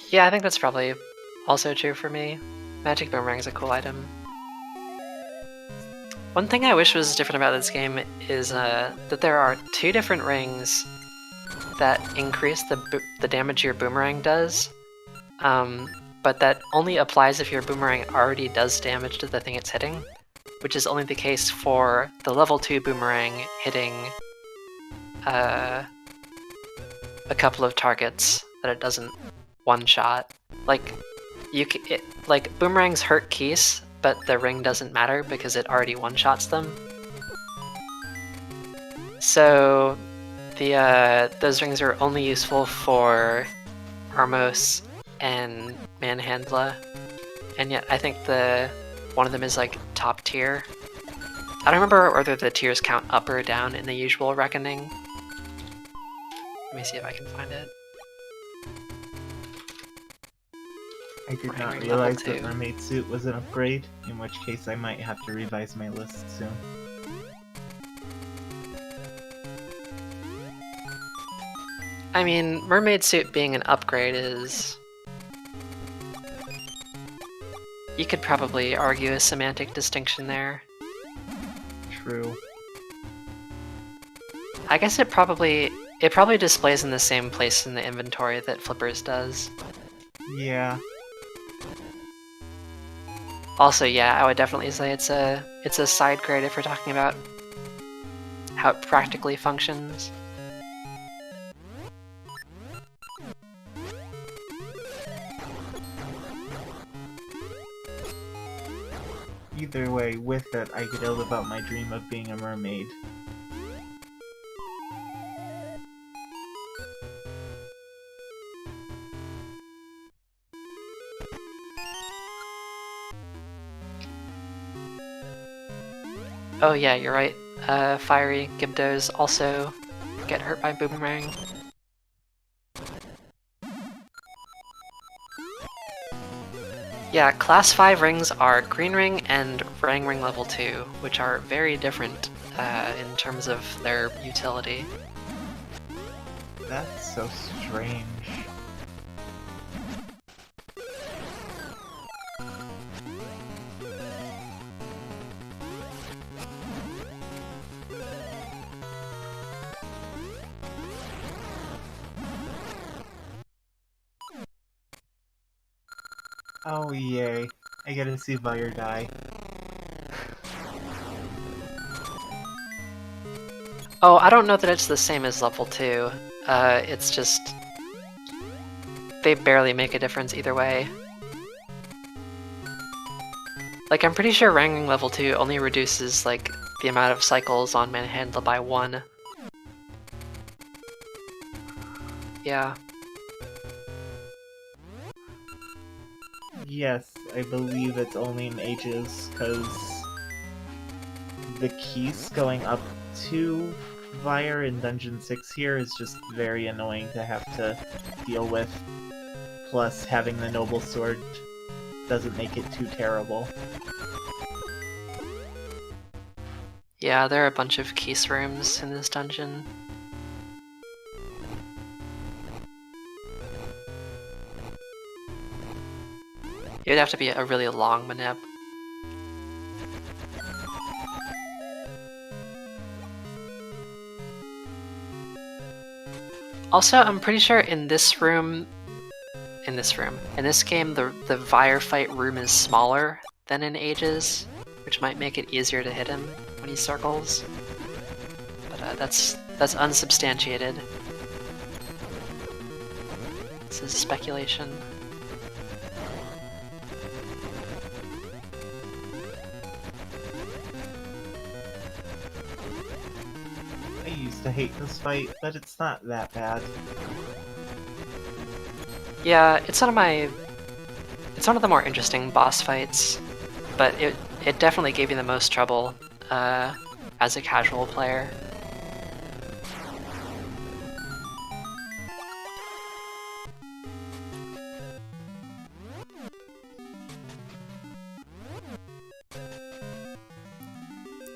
Yeah, I think that's probably also true for me. Magic Boomerang is a cool item. One thing I wish was different about this game is that there are 2 different rings that increase the damage your boomerang does, but that only applies if your boomerang already does damage to the thing it's hitting, which is only the case for the level 2 boomerang hitting a couple of targets that it doesn't one-shot. Like, like boomerangs hurt Keese, but the ring doesn't matter because it already one-shots them. So those rings are only useful for Armos and Manhandla, and yet I think one of them is like top tier. I don't remember whether the tiers count up or down in the usual reckoning. Let me see if I can find it. I did not Boomerang realize level that 2. Mermaid Suit was an upgrade, in which case I might have to revise my list soon. I mean, Mermaid Suit being an upgrade is... You could probably argue a semantic distinction there. True. I guess it probably displays in the same place in the inventory that Flippers does. Yeah. Also, yeah, I would definitely say it's a side grade if we're talking about how it practically functions. Either way, with it, I get to live out my dream of being a mermaid. Oh yeah, you're right. Fiery Gibdos also get hurt by Boomerang. Yeah, Class 5 rings are Green Ring and Rang Ring level 2, which are very different in terms of their utility. That's so strange. Oh yay. I get to see Vire die. Oh, I don't know that it's the same as level 2. It's just... they barely make a difference either way. Like, I'm pretty sure Rang Ring level 2 only reduces, like, the amount of cycles on Manhandle by 1. Yeah. Yes, I believe it's only in ages, because the keys going up to Vire in Dungeon 6 here is just very annoying to have to deal with. Plus, having the Noble Sword doesn't make it too terrible. Yeah, there are a bunch of keys rooms in this dungeon. It would have to be a really long manip. Also, I'm pretty sure in this game, the Vire fight room is smaller than in Ages, which might make it easier to hit him when he circles. But that's unsubstantiated. This is speculation. I used to hate this fight, but it's not that bad. Yeah, it's one of the more interesting boss fights, but it definitely gave you the most trouble as a casual player.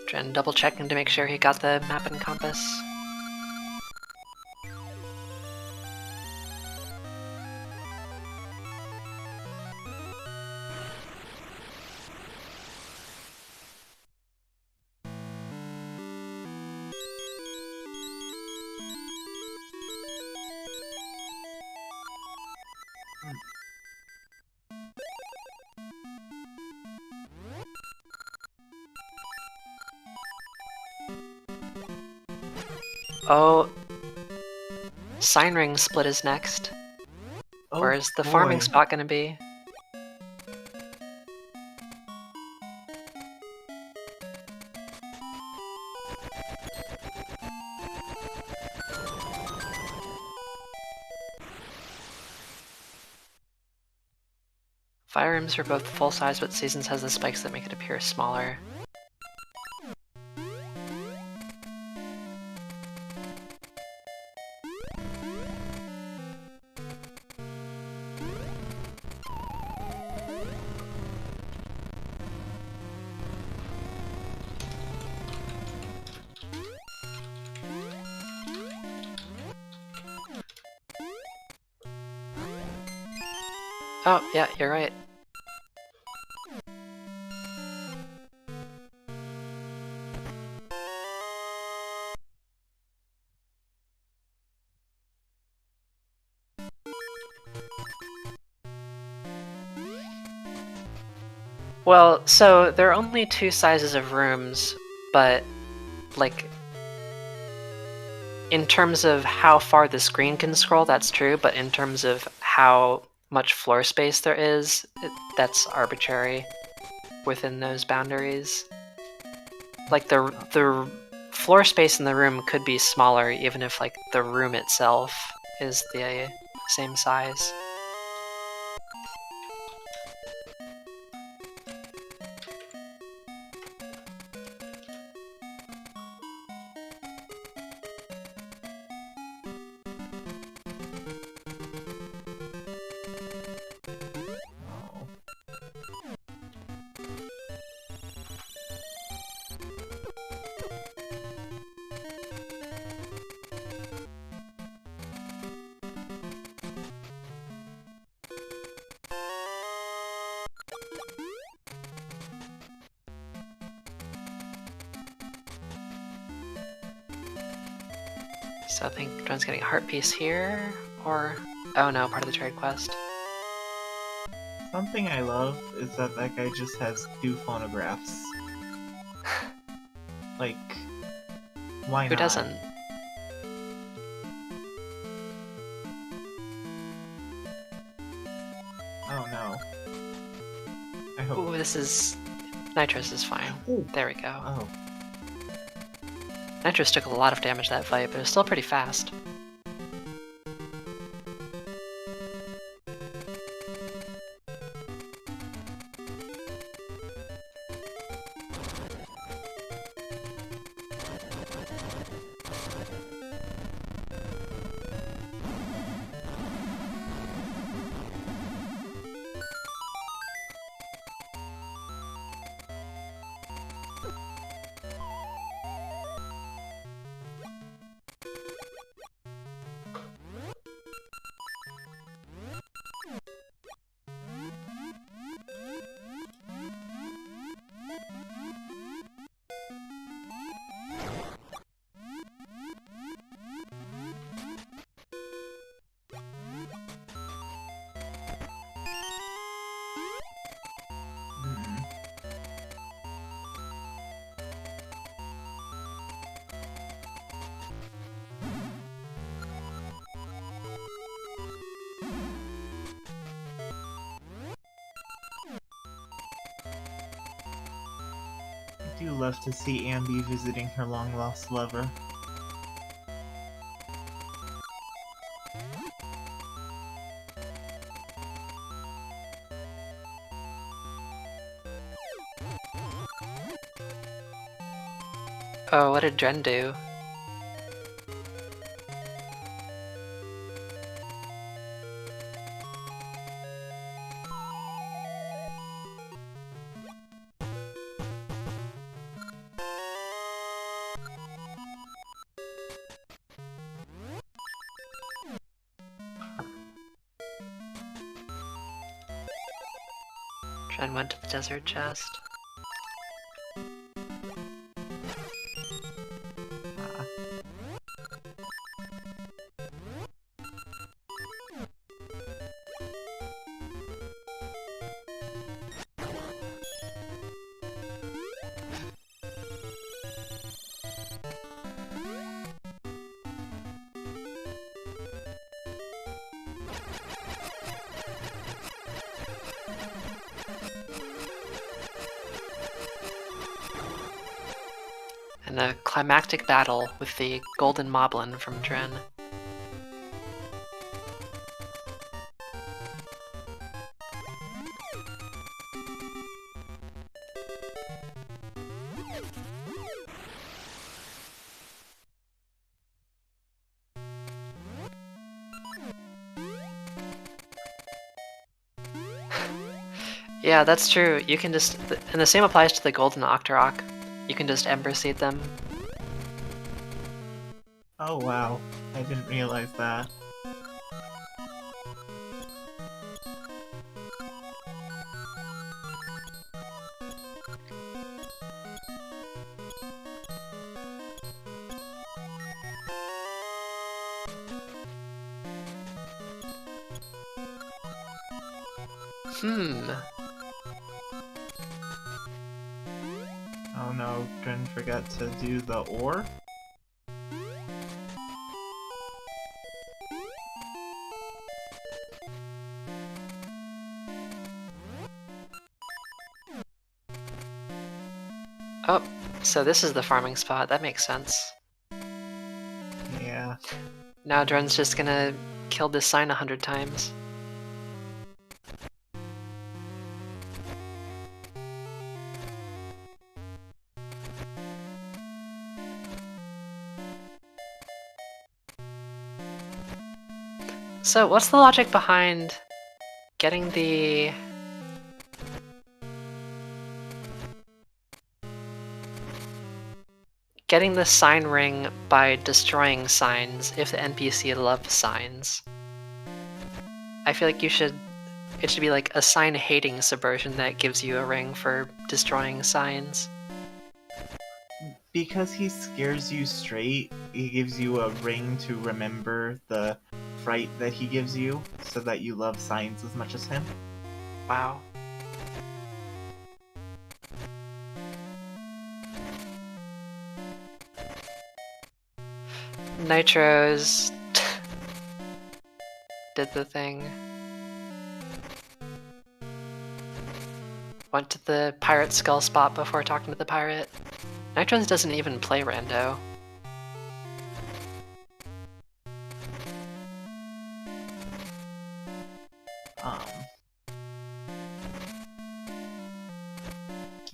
Dren double checking to make sure he got the map and compass. Oh, Sign Ring split is next. Oh, Where is the farming boy. spot gonna be? Fire rooms are both full size, but Seasons has the spikes that make it appear smaller. Oh, yeah, you're right. Well, so there are only two sizes of rooms, but, like, in terms of how far the screen can scroll, that's true, but in terms of how much floor space there is, that's arbitrary within those boundaries. Like, the floor space in the room could be smaller even if, like, the room itself is the same size. So I think Dren's getting a heart piece here, or... Oh no, part of the trade quest. Something I love is that that guy just has 2 phonographs. Like, why not? Who doesn't? Oh no. I hope. Ooh, this is... Nitros is fine. Ooh. There we go. Oh. Nitros took a lot of damage that fight, but it was still pretty fast. I do love to see Ambi visiting her long-lost lover. Oh, what did Dren do? Dren went to the desert chest. And a climactic battle with the golden moblin from Dren. Yeah, that's true. You can just... And the same applies to the golden Octorok. You can just Ember Seed them. Oh wow, I didn't realize that. Oh no, Dren forgot to do the ore? Oh, so this is the farming spot. That makes sense. Yeah. Now Dren's just gonna kill this sign 100 times. So what's the logic behind getting the... Getting the sign ring by destroying signs if the NPC loves signs? I feel like it should be like a sign-hating subversion that gives you a ring for destroying signs. because he scares you straight, he gives you a ring to remember the fright that he gives you, so that you love signs as much as him. Wow. Nitros did the thing. Went to the pirate skull spot before talking to the pirate. Nitros doesn't even play rando.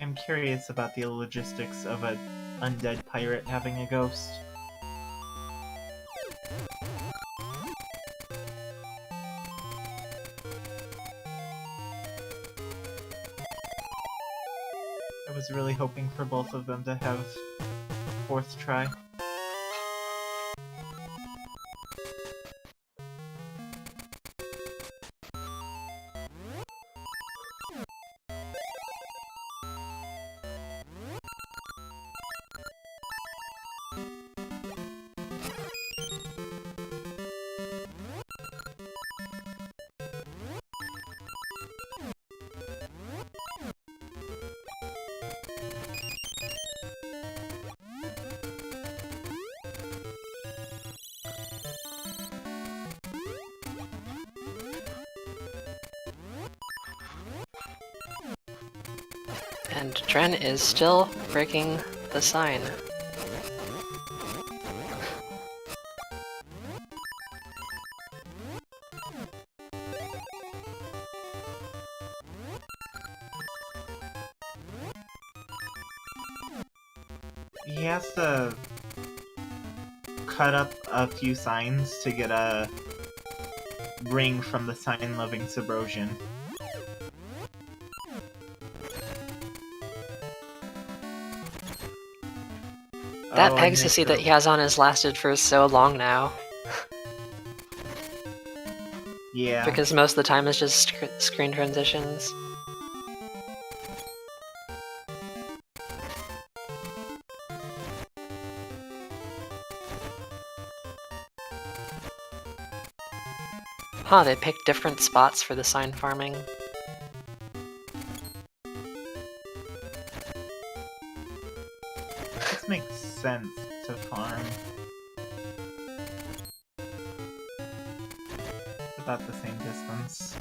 I'm curious about the logistics of an undead pirate having a ghost. I was really hoping for both of them to have fourth try. And Dren is still breaking the sign. He has to cut up a few signs to get a ring from the sign-loving Subrosian. That Pegasusy that he has on has lasted for so long now. Yeah. Because most of the time it's just screen transitions. Huh, they picked different spots for the sign farming. This makes sense to farm. It's about the same distance.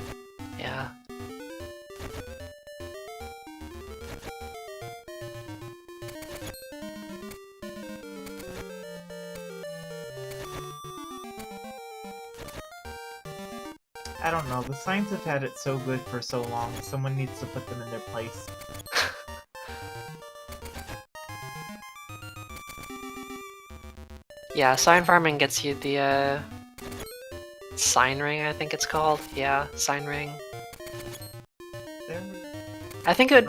Yeah. I don't know, the signs have had it so good for so long, someone needs to put them in their place. Yeah, sign farming gets you the, sign ring, I think it's called. Yeah, sign ring. There... I think it would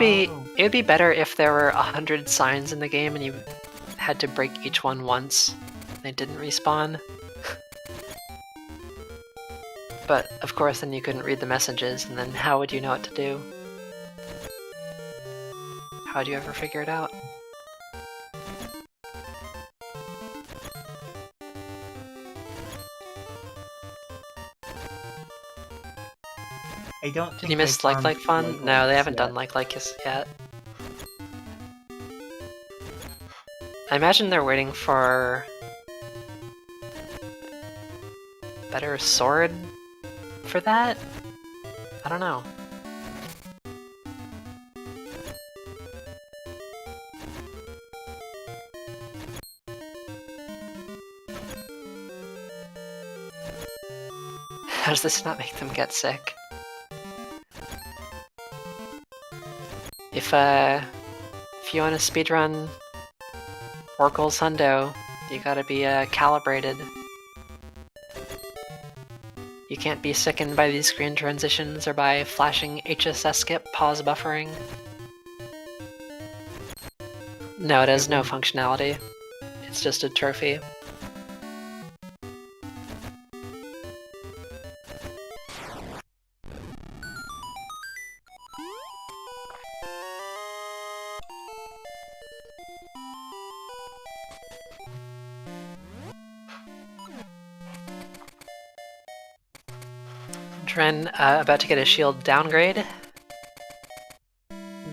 be better if there were 100 signs in the game and you had to break each one once. They didn't respawn. But, of course, then you couldn't read the messages, and then how would you know what to do? How do you ever figure it out? I don't think Did you miss Like Fun? No, they haven't done Like yet. I imagine they're waiting for... better sword for that? I don't know. How does this not make them get sick? If you want to speedrun Oracle's Hundo, you gotta be calibrated. You can't be sickened by these screen transitions or by flashing HSS skip pause buffering. No, it has no functionality. It's just a trophy. Tren, about to get a shield downgrade.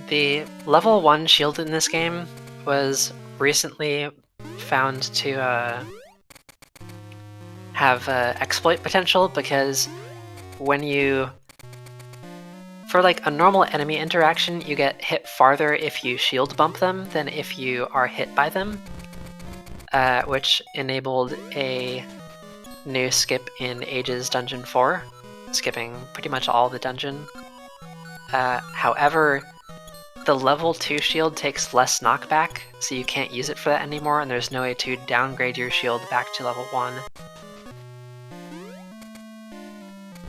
The level 1 shield in this game was recently found to have exploit potential, because when you... For like a normal enemy interaction, you get hit farther if you shield bump them than if you are hit by them, which enabled a new skip in Ages Dungeon 4, skipping pretty much all the dungeon. However, the level 2 shield takes less knockback, so you can't use it for that anymore, and there's no way to downgrade your shield back to level 1.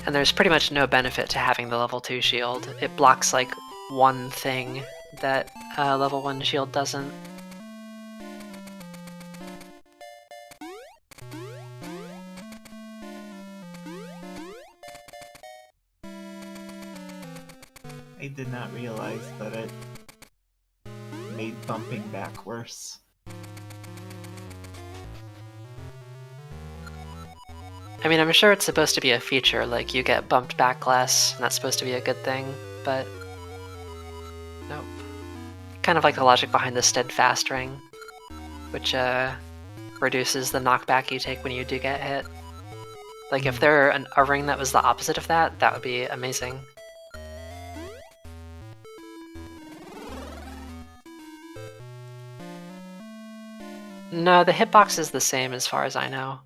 And there's pretty much no benefit to having the level 2 shield. It blocks like one thing that level 1 shield doesn't. I did not realize that it made bumping back worse. I mean, I'm sure it's supposed to be a feature, like you get bumped back less, and that's supposed to be a good thing, but nope. Kind of like the logic behind the steadfast ring, which reduces the knockback you take when you do get hit. Like if there were a ring that was the opposite of that, that would be amazing. No, the hitbox is the same as far as I know.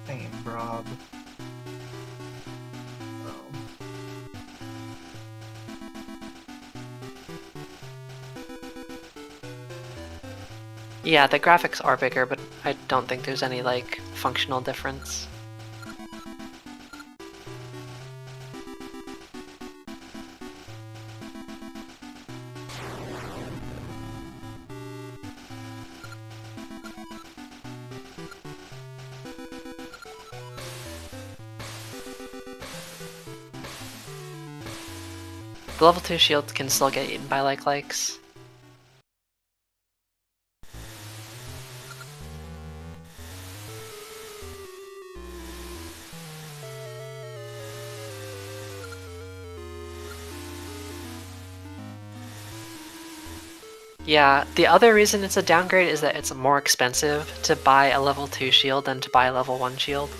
Same, Rob. Oh. Yeah, the graphics are bigger, but I don't think there's any, like, functional difference. The level 2 shield can still get eaten by likes. Yeah, the other reason it's a downgrade is that it's more expensive to buy a level 2 shield than to buy a level 1 shield.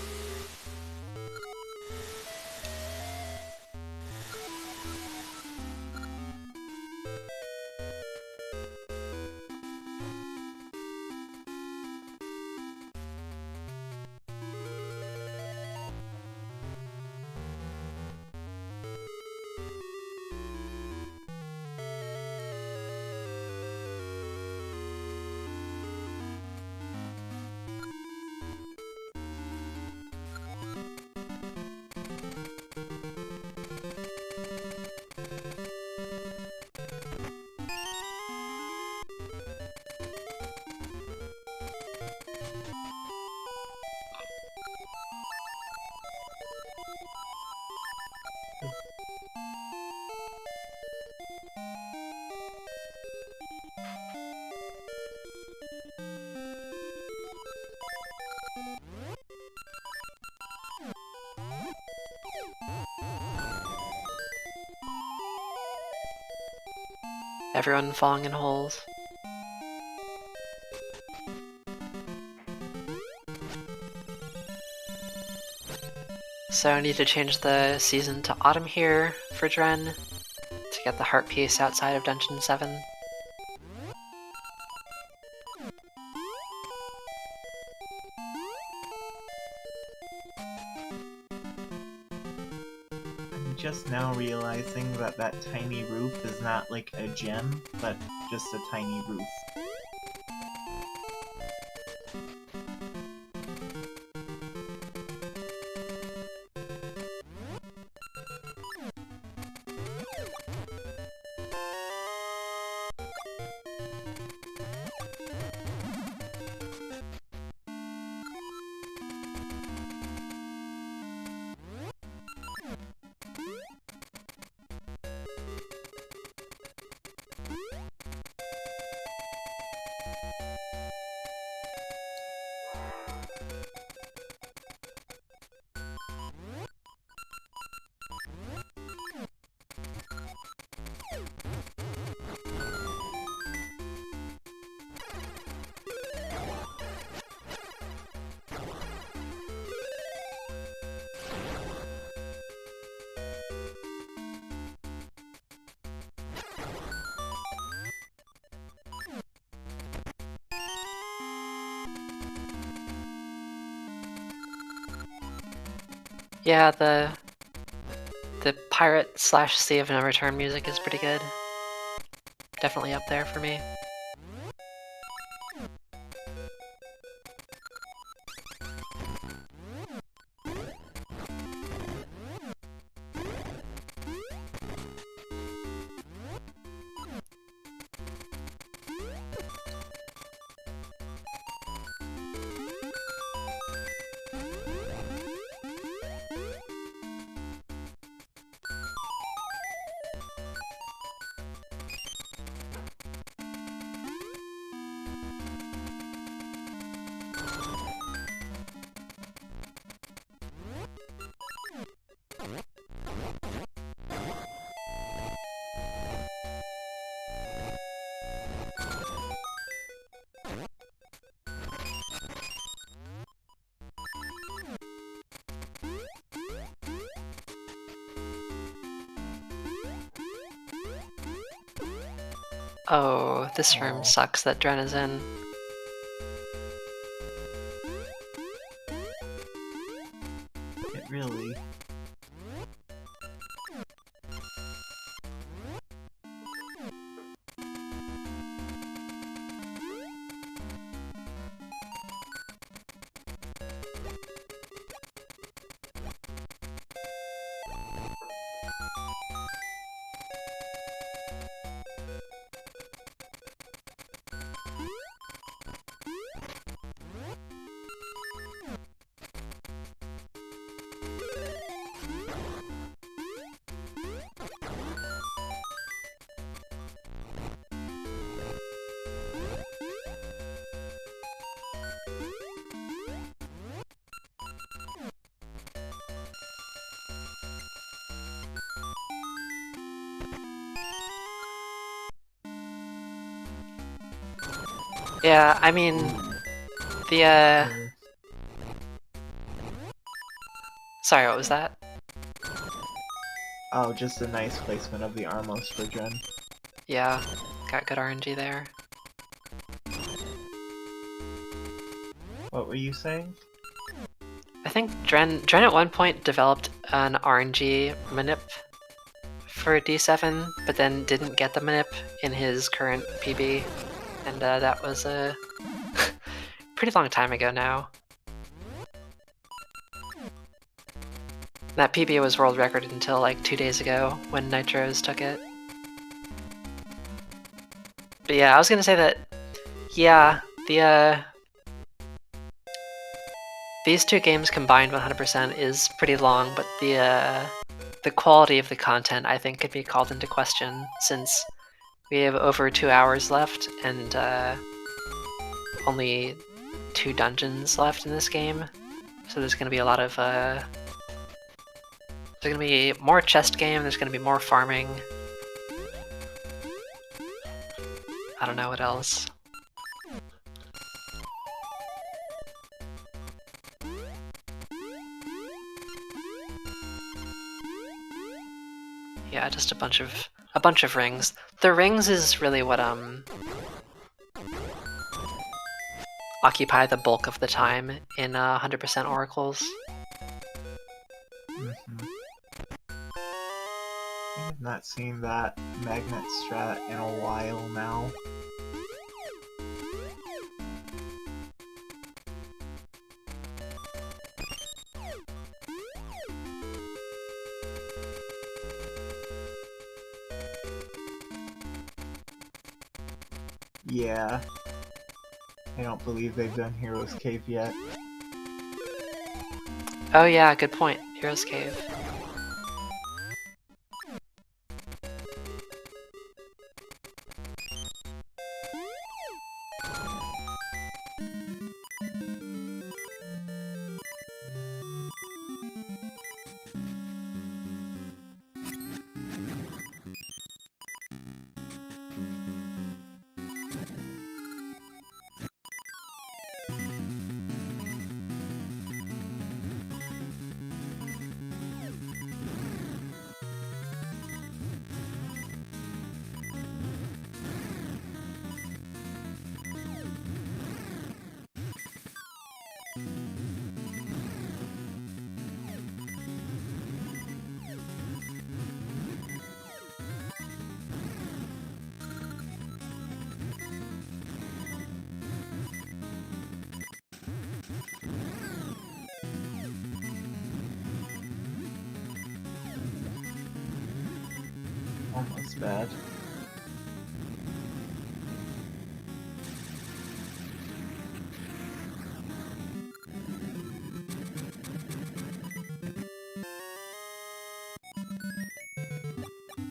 Everyone falling in holes. So I need to change the season to autumn here for Dren to get the heart piece outside of Dungeon 7. I'm just now realizing that that tiny roof is not like a gem, but just a tiny roof. Yeah, the pirate / Sea of No Return music is pretty good. Definitely up there for me. Oh, this room sucks that Dren is in. It really. Yeah, I mean, the Sorry, what was that? Oh, just a nice placement of the Armos for Dren. Yeah, got good RNG there. What were you saying? I think Dren at one point developed an RNG manip for D7, but then didn't get the manip in his current PB, and that was a pretty long time ago now. That PB was world record until like 2 days ago when Nitros took it. But yeah, I was gonna say that, yeah, these two games combined 100% is pretty long, but the quality of the content I think could be called into question since we have over 2 hours left and only 2 dungeons left in this game. So there's gonna be a lot of there's gonna be more chest game, there's gonna be more farming. I don't know what else. Yeah, just a bunch of rings. The rings is really what occupy the bulk of the time in 100% oracles. I have not seen that magnet strat in a while now. Yeah. I don't believe they've done Heroes Cave yet. Oh yeah, good point. Heroes Cave. bad.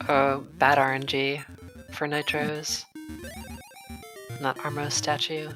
Oh, bad RNG for Nitros. Not Armo statue.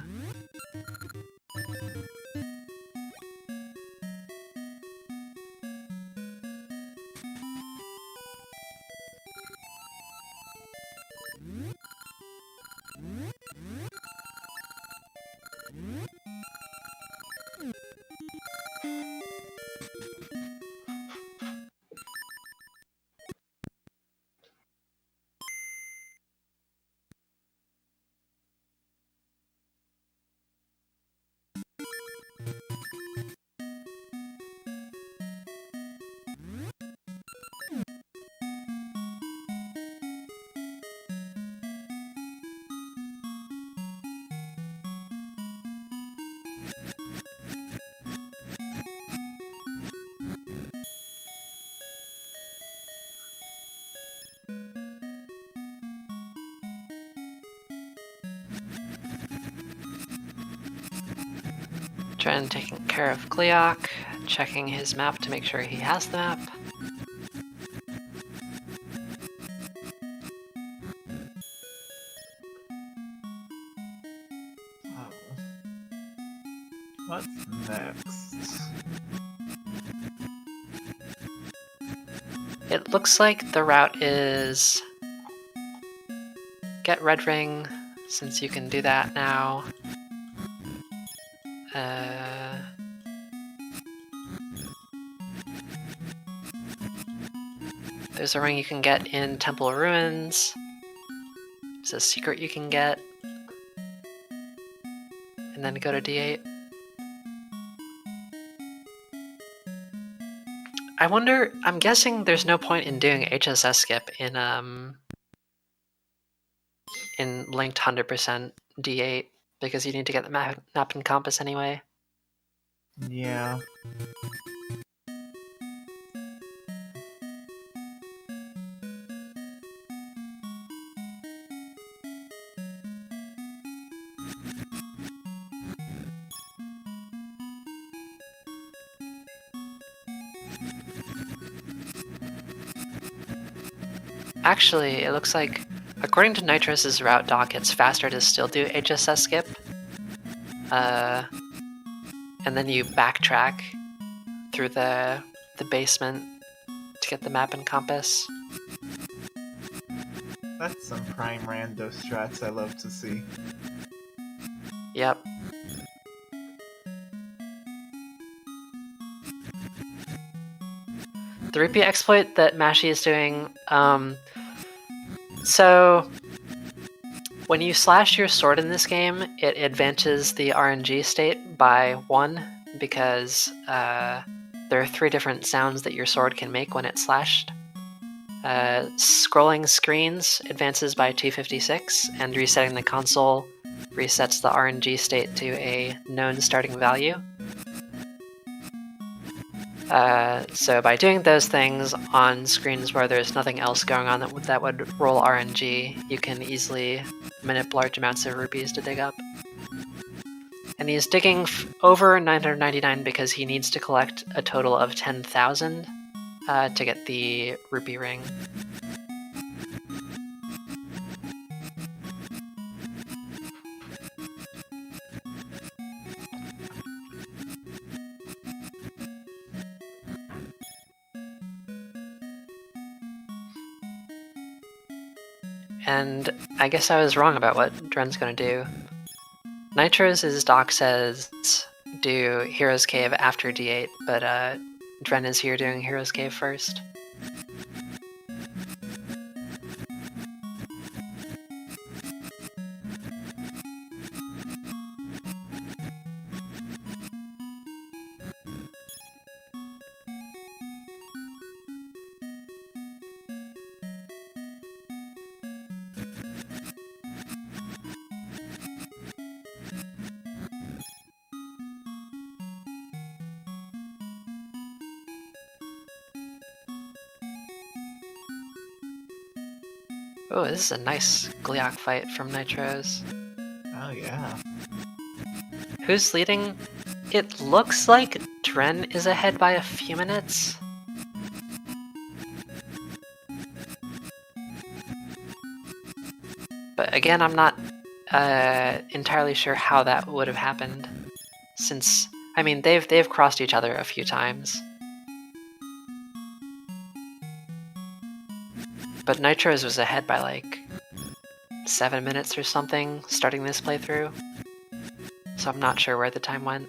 Dren taking care of Gleok, checking his map to make sure he has the map. Oh. What's next? It looks like the route is get red ring, since you can do that now. There's a ring you can get in Temple Ruins. There's a secret you can get. And then go to D8. I wonder, I'm guessing there's no point in doing HSS skip in linked 100% D8 because you need to get the map and compass anyway. Yeah. Actually, it looks like, according to Nitros's route doc, it's faster to still do HSS skip. And then you backtrack through the basement to get the map and compass. That's some prime rando strats I love to see. Yep. The repeat exploit that Mashi is doing, so when you slash your sword in this game, it advances the RNG state by 1 because there are 3 different sounds that your sword can make when it's slashed. Scrolling screens advances by 256, and resetting the console resets the RNG state to a known starting value. So by doing those things on screens where there's nothing else going on that would roll RNG, you can easily manip large amounts of rupees to dig up. And he's digging over 999 because he needs to collect a total of 10,000 to get the rupee ring. And I guess I was wrong about what Dren's gonna do. Nitros' doc says do Hero's Cave after D8, but Dren is here doing Hero's Cave first. Oh, this is a nice Gliok fight from Nitros. Oh yeah. Who's leading? It looks like Dren is ahead by a few minutes. But again, I'm not entirely sure how that would have happened, since I mean they've crossed each other a few times. But Nitros was ahead by like 7 minutes or something starting this playthrough, so I'm not sure where the time went.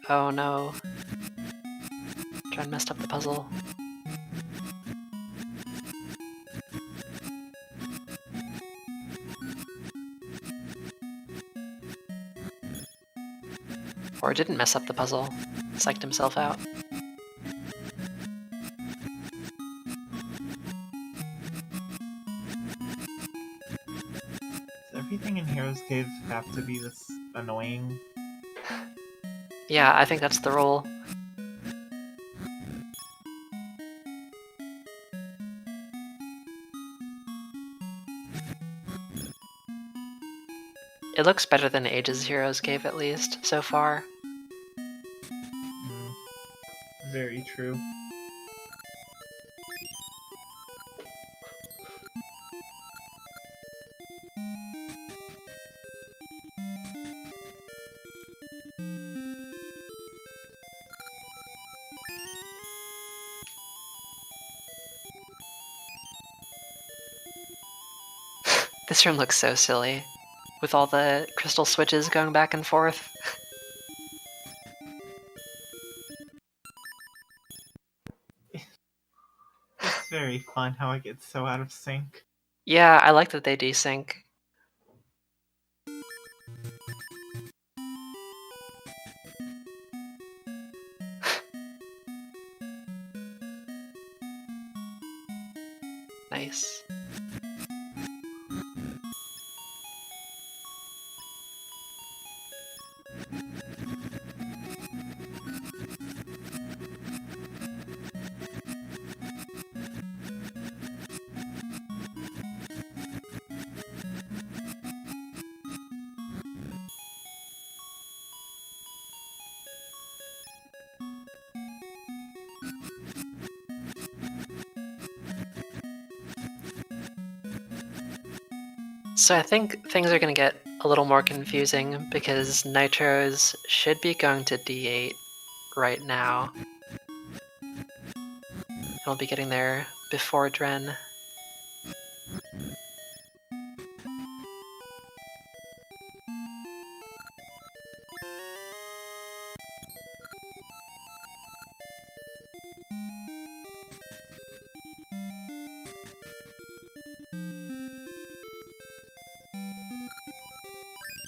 Oh no. Dren messed up the puzzle. Or didn't mess up the puzzle. Psyched himself out. Does everything in Hero's Cave have to be this annoying? Yeah, I think that's the rule. It looks better than Age's Heroes Cave, at least, so far. Very true. This room looks so silly, with all the crystal switches going back and forth. It's very fun how it gets so out of sync. Yeah, I like that they desync. Nice. So I think things are going to get a little more confusing because Nitros should be going to D8 right now. He'll be getting there before Dren.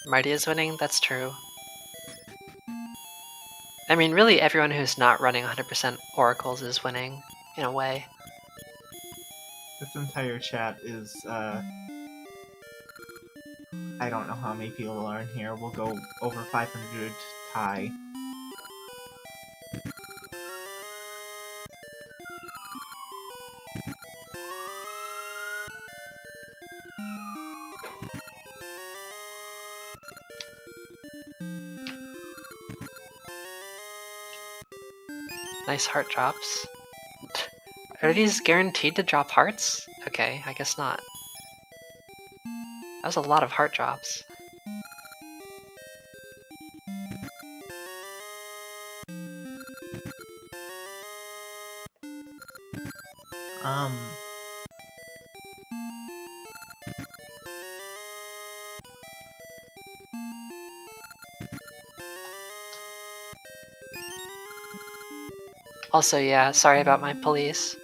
Mighty is winning, that's true. I mean, really everyone who's not running 100% Oracles is winning, in a way. This entire chat is, I don't know how many people are in here. We'll go over 500 tie. Nice heart drops. Are these guaranteed to drop hearts? Okay, I guess not. That was a lot of heart drops. Also, yeah, sorry about my police.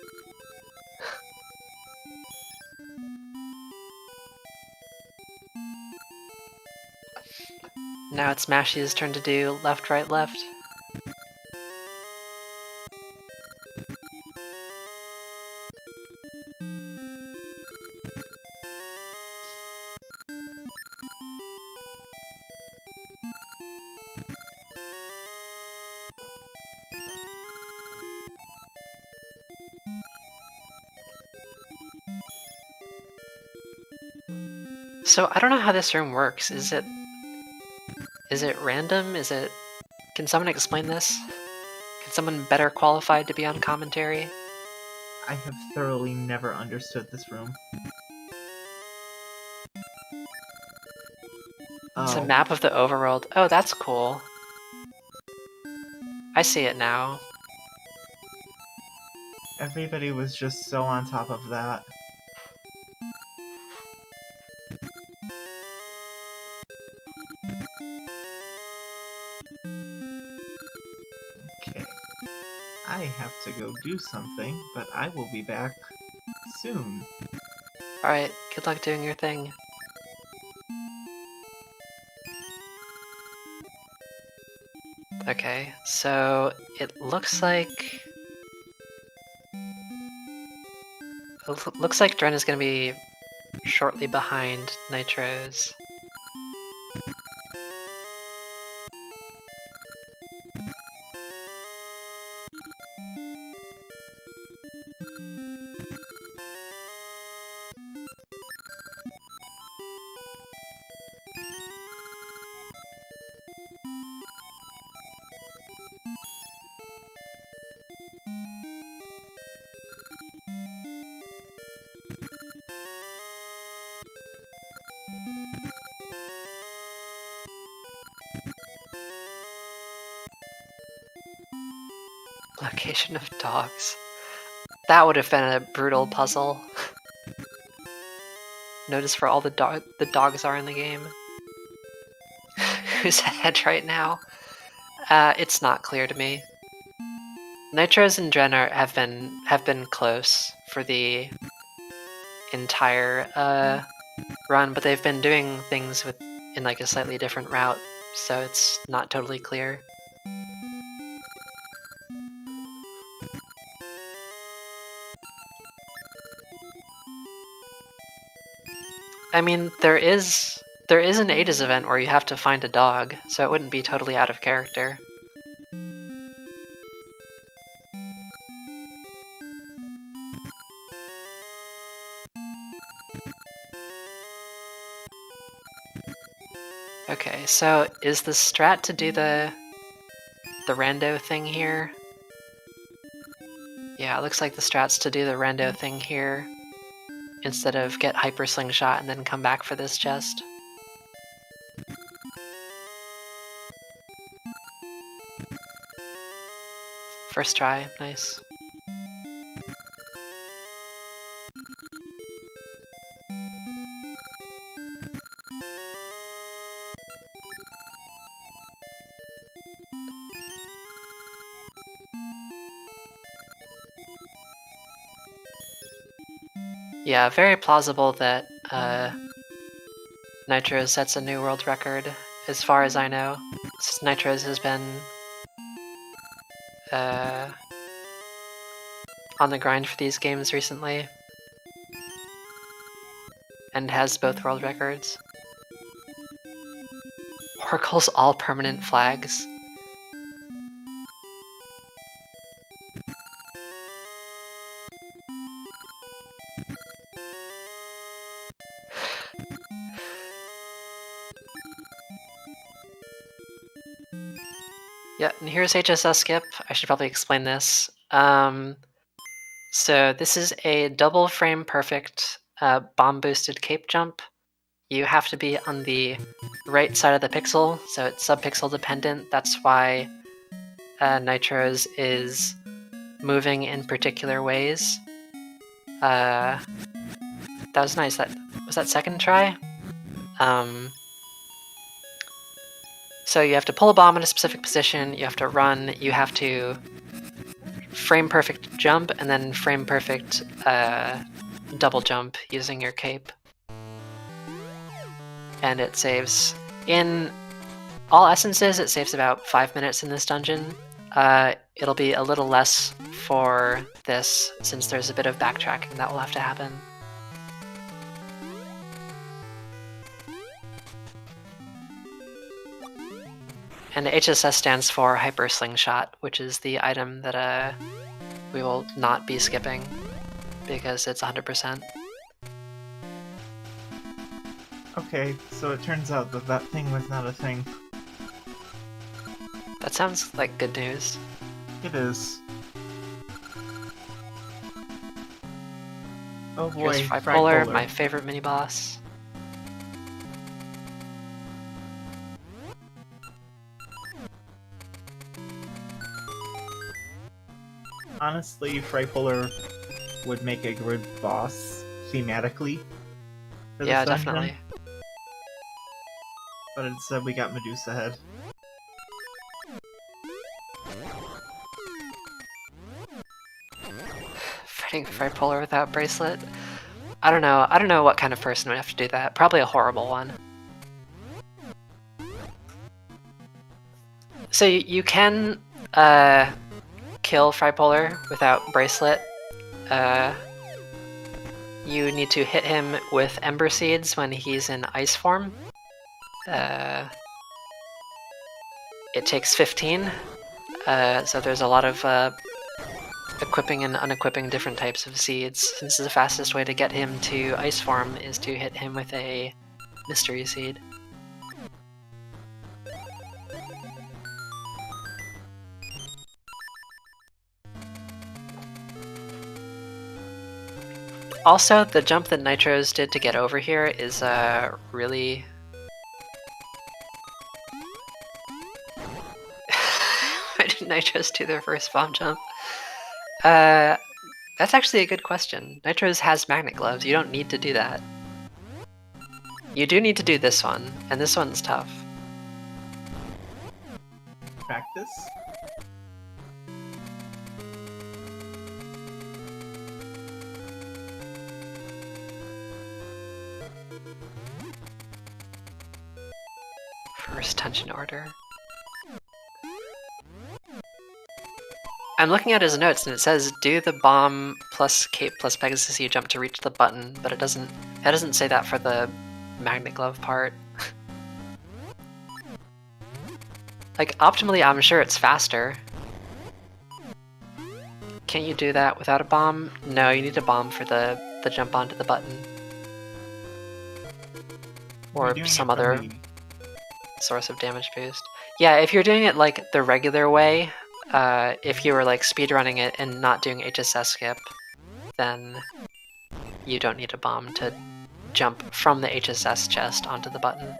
Now it's Mashy's turn to do left, right, left. So I don't know how this room works. Is it random? Can someone explain this? Can someone better qualified to be on commentary? I have thoroughly never understood this room. It's a map of the overworld. Oh, that's cool. I see it now. Everybody was just so on top of that. Okay. I have to go do something, but I will be back soon. Alright, good luck doing your thing. Okay, so it looks like Dren is going to be shortly behind Nitro's. Location of dogs. That would have been a brutal puzzle. Notice where all the dogs are in the game. Who's ahead right now? It's not clear to me. Nitros and Dren have been close for the entire run, but they've been doing things in like a slightly different route, so it's not totally clear. I mean, there is an Ages event where you have to find a dog, so it wouldn't be totally out of character. Okay, so is the strat to do the rando thing here? Yeah, it looks like the strat's to do the rando thing here, instead of get hyper slingshot and then come back for this chest. First try, nice. Yeah, very plausible that Nitros sets a new world record, as far as I know, since Nitros has been on the grind for these games recently, and has both world records. Oracle's all permanent flags. Yeah, and here's HSS skip. I should probably explain this. So this is a double frame perfect bomb boosted cape jump. You have to be on the right side of the pixel, so it's sub-pixel dependent. That's why Nitros is moving in particular ways. That was nice. Was that second try? So you have to pull a bomb in a specific position, you have to run, you have to frame perfect jump, and then frame perfect double jump using your cape. And it saves, in all essences, it saves about 5 minutes in this dungeon. It'll be a little less for this, since there's a bit of backtracking that will have to happen. And HSS stands for Hyper Slingshot, which is the item that we will not be skipping, because it's 100%. Okay, so it turns out that that thing was not a thing. That sounds like good news. It is. Oh boy, Here's Fripolar. Fripolar, my favorite mini boss. Honestly, Fripolar would make a good boss thematically for this Yeah, dungeon, definitely. but instead we got Medusa Head. Fighting Fripolar without bracelet. I don't know. I don't know what kind of person would have to do that. Probably a horrible one. So you can kill Fripolar without bracelet. You need to hit him with Ember Seeds when he's in ice form. It takes 15, so there's a lot of equipping and unequipping different types of seeds, since the fastest way to get him to ice form is to hit him with a mystery seed. Also, the jump that Nitros did to get over here is really... Why did Nitros do their first bomb jump? That's actually a good question. Nitros has magnet gloves, you don't need to do that. You do need to do this one, and this one's tough. Practice? First tension order. I'm looking at his notes and it says do the bomb plus cape plus Pegasus you jump to reach the button, but it doesn't say that for the magnet glove part. Like optimally I'm sure it's faster. Can't you do that without a bomb? No, you need a bomb for the jump onto the button. Or some other source of damage boost. Yeah, if you're doing it like the regular way, if you were like speedrunning it and not doing HSS skip, then you don't need a bomb to jump from the HSS chest onto the button.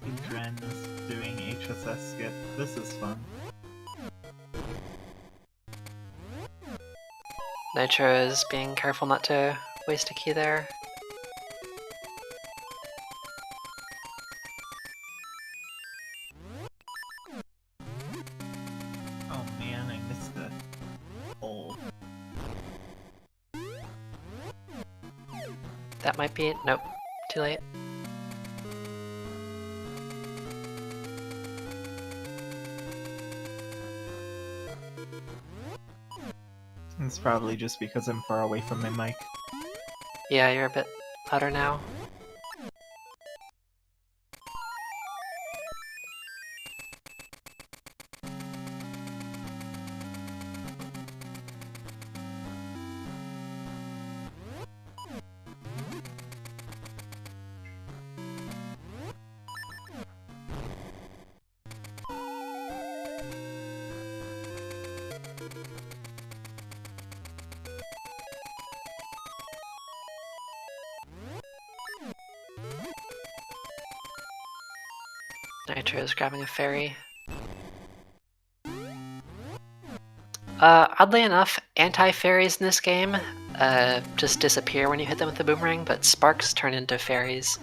Speedrun is doing HSS skip. This is fun. Nitro is being careful not to waste a key there. Oh man, I missed the hole. That might be it. Nope. Too late. It's probably just because I'm far away from my mic. Yeah, you're a bit louder now. Nitro is grabbing a fairy. Oddly enough, anti-fairies in this game just disappear when you hit them with the boomerang, but sparks turn into fairies.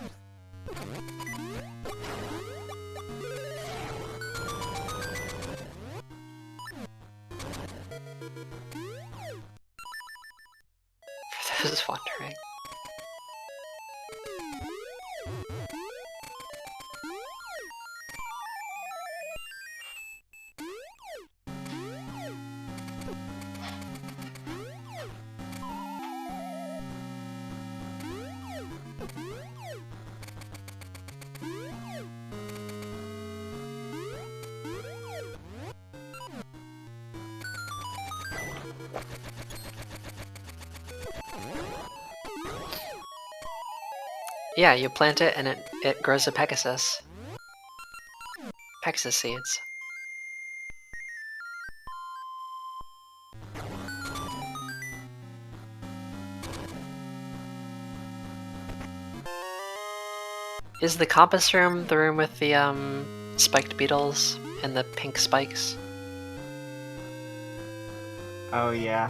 For those wondering. Yeah, you plant it and it grows a Pegasus. Pegasus seeds. Is the compass room the room with the spiked beetles and the pink spikes? Oh yeah.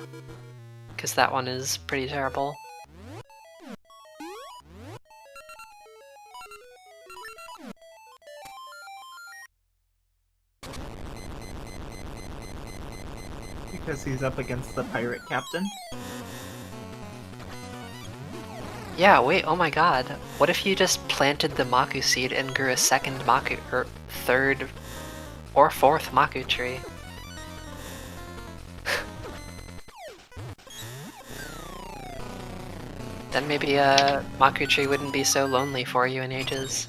Because that one is pretty terrible. Because he's up against the pirate captain. Yeah, wait, oh my god. What if you just planted the Maku seed and grew a second Maku, or third, or fourth Maku tree? Then maybe a Maku tree wouldn't be so lonely for you in ages.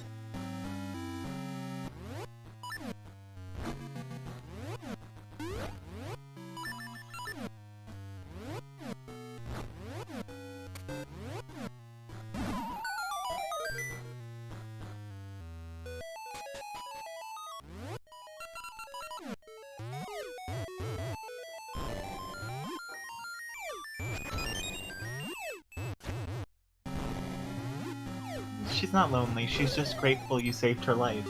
She's not lonely, she's just grateful you saved her life.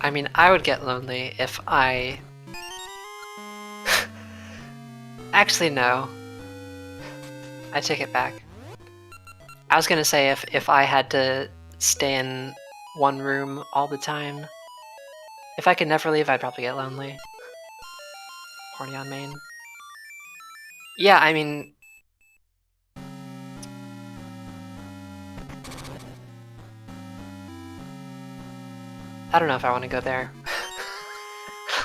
I mean, I would get lonely if I... Actually, no. I take it back. I was gonna say if I had to stay in one room all the time, if I could never leave, I'd probably get lonely. Horny on main. Yeah, I mean... I don't know if I want to go there.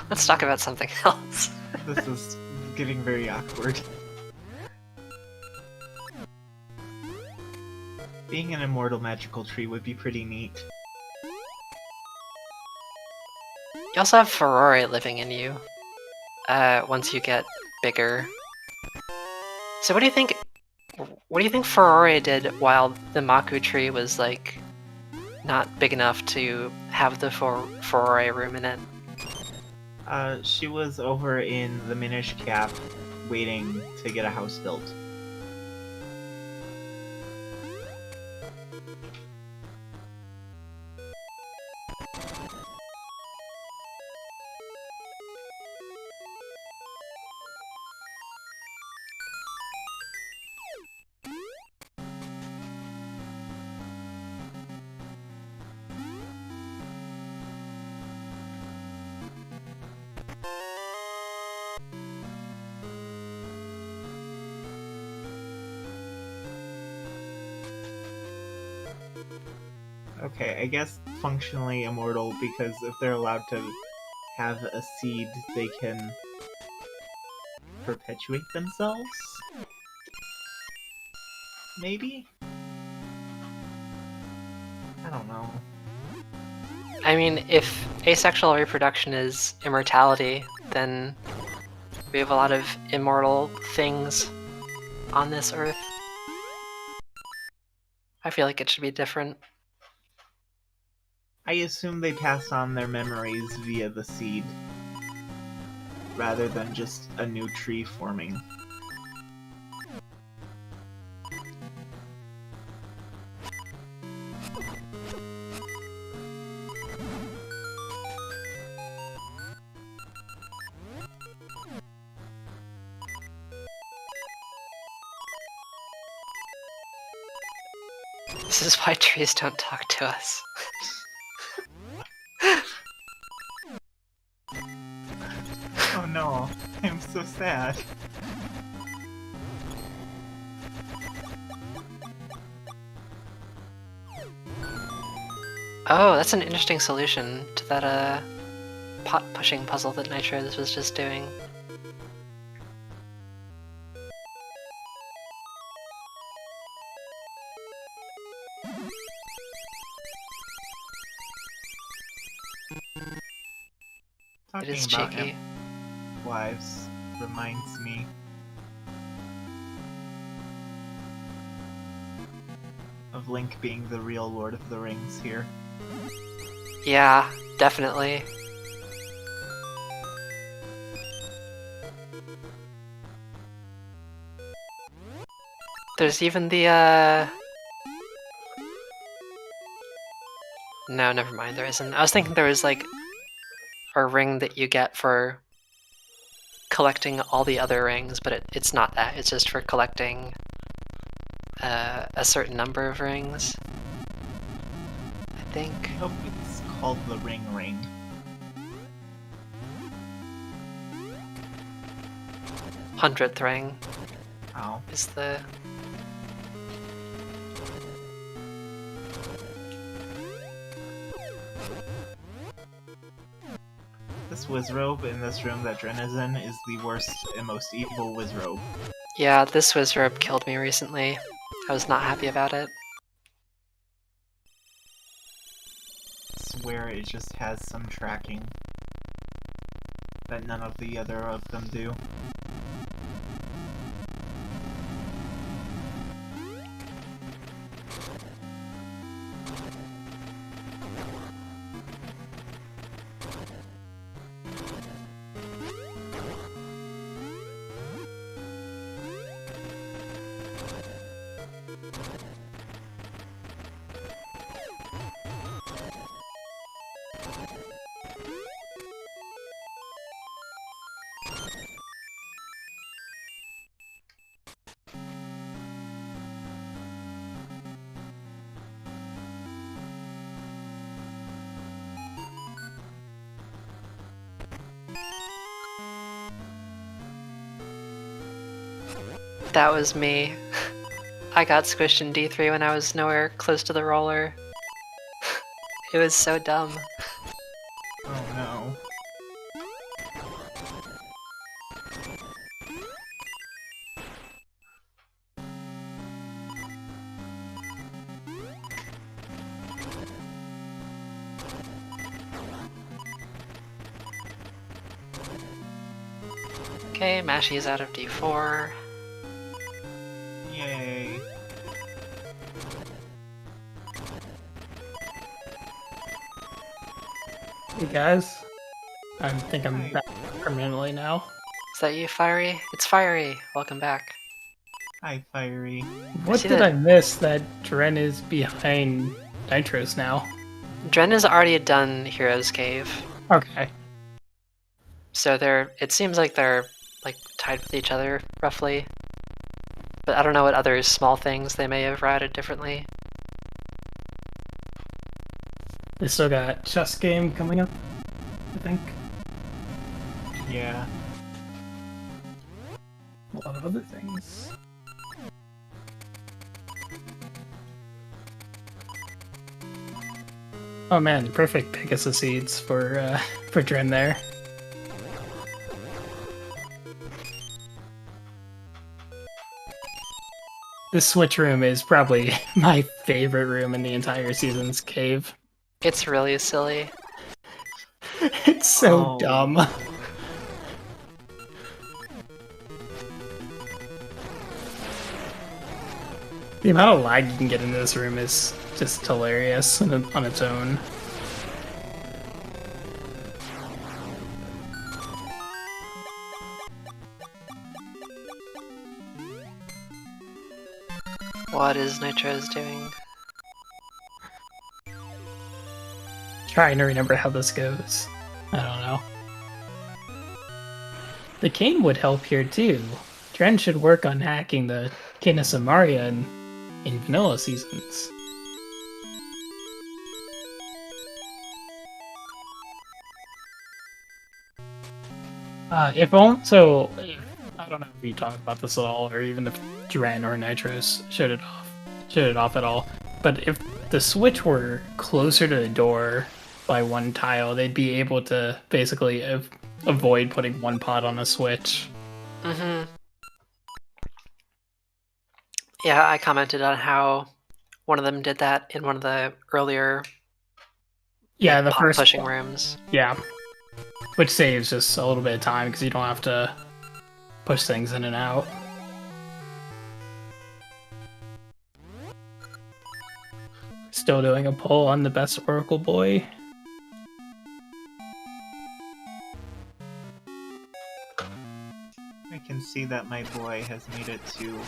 Let's talk about something else. This is getting very awkward. Being an immortal magical tree would be pretty neat. You also have Furore living in you. Once you get bigger. So what do you think? What do you think Furore did while the Maku tree was like not big enough to have the Furore room in it? She was over in the Minish Cap waiting to get a house built. Okay, I guess functionally immortal because if they're allowed to have a seed, they can perpetuate themselves? Maybe? I don't know. I mean, if asexual reproduction is immortality, then we have a lot of immortal things on this earth. I feel like it should be different. I assume they pass on their memories via the seed, rather than just a new tree forming. This is why trees don't talk to us. Oh no, I'm so sad. Oh, that's an interesting solution to that pot pushing puzzle that Nitros was just doing. It is Talking about cheeky. wives reminds me. of Link being the real Lord of the Rings here. Yeah, definitely. There's even the, No, never mind, there isn't. I was thinking there was, like, a ring that you get for collecting all the other rings, but it's not that. It's just for collecting a certain number of rings, I think. I hope it's called the Ring Ring. 100th ring Oh. is the... This Wizrobe in this room that Dren is in is the worst and most evil Wizrobe. Yeah, this Wizrobe killed me recently. I was not happy about it. I swear it just has some tracking that none of the other of them do. That was me. I got squished in D3 when I was nowhere close to the roller. It was so dumb. Oh no. Okay, Mashy's out of D4. Yay. Hey guys, I think I'm back permanently now. Is that you, Fiery? It's Fiery. Welcome back. Hi, Fiery. What see did that- I miss that Dren is behind Nitros now? Dren has already done Hero's Cave, Okay. so it seems like they're like tied with each other roughly. But I don't know what other small things they may have routed differently. They still got chess game coming up, I think. Yeah. A lot of other things. Oh man, perfect Pegasus seeds for Dren there. This switch room is probably my favorite room in the entire season's cave. It's really silly. It's so Oh. dumb. The amount of lag you can get in this room is just hilarious on its own. What is Nitro's doing? Trying to remember how this goes. I don't know. The cane would help here too. Dren should work on hacking the Cane of Samaria in vanilla seasons. I don't know if you talked about this at all, or even if Dren or Nitros showed it off at all. But if the switch were closer to the door by one tile, they'd be able to basically avoid putting one pot on a switch. Mm-hmm. Yeah, I commented on how one of them did that in one of the earlier Yeah, the pot first pushing rooms. Yeah, which saves just a little bit of time because you don't have to push things in and out. Still doing a poll on the best Oracle boy. I can see that my boy has made it to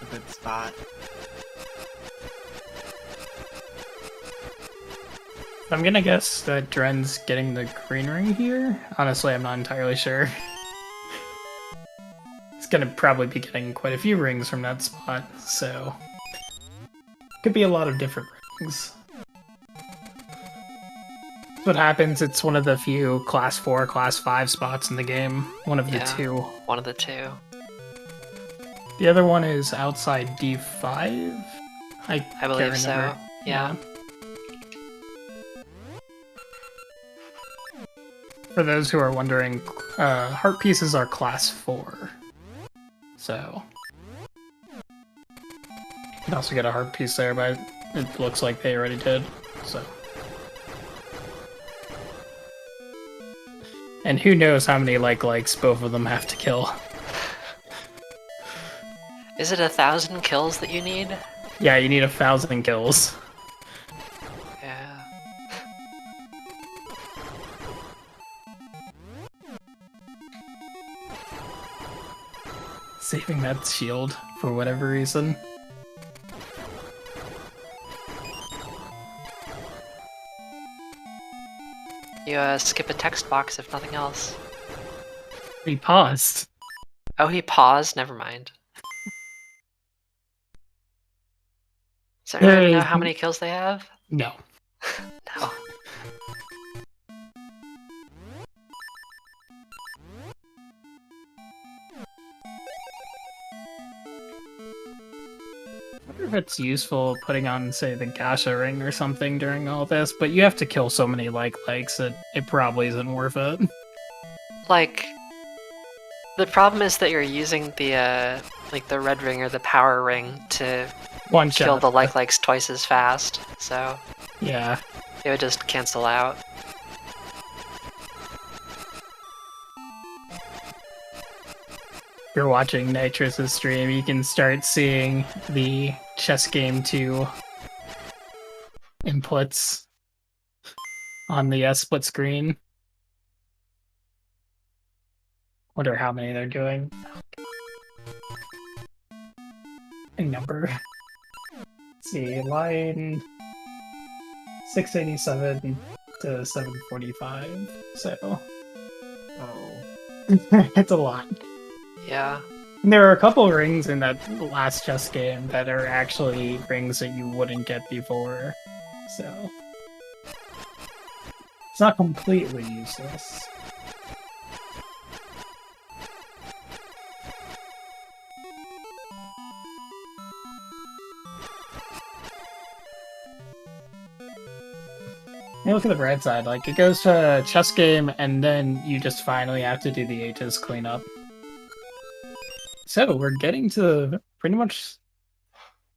a good spot. I'm gonna guess that Dren's getting the green ring here. Honestly, I'm not entirely sure. He's gonna probably be getting quite a few rings from that spot, so... Could be a lot of different rings. What happens, it's one of the few Class 4, Class 5 spots in the game. One of the two. One of the two. The other one is outside D5? I believe can't so, remember. yeah. For those who are wondering, heart pieces are Class 4. So... You can also get a heart piece there, but it looks like they already did, so... And who knows how many likes both of them have to kill. Is it 1,000 kills that you need? Yeah, you need 1,000 kills. Yeah. Saving that shield for whatever reason. You skip a text box if nothing else. He paused. Oh, he paused? Never mind. Does anyone know how many kills they have? No. No. I wonder if it's useful putting on, say, the Gasha ring or something during all this, but you have to kill so many likes that it probably isn't worth it. Like, the problem is that you're using the, like, the red ring or the power ring to One kill shot. the likes twice as fast, so Yeah. it would just cancel out. If you're watching Nitrous' stream, you can start seeing the chess game 2 inputs on the split screen. Wonder how many they're doing. And number. Let's see, line 687 to 745. So Oh. it's a lot. Yeah. And there are a couple rings in that last chess game that are actually rings that you wouldn't get before. So it's not completely useless. You look at the bright side, like, it goes to a chess game, and then you just finally have to do the Aegis cleanup. So, we're getting to pretty much...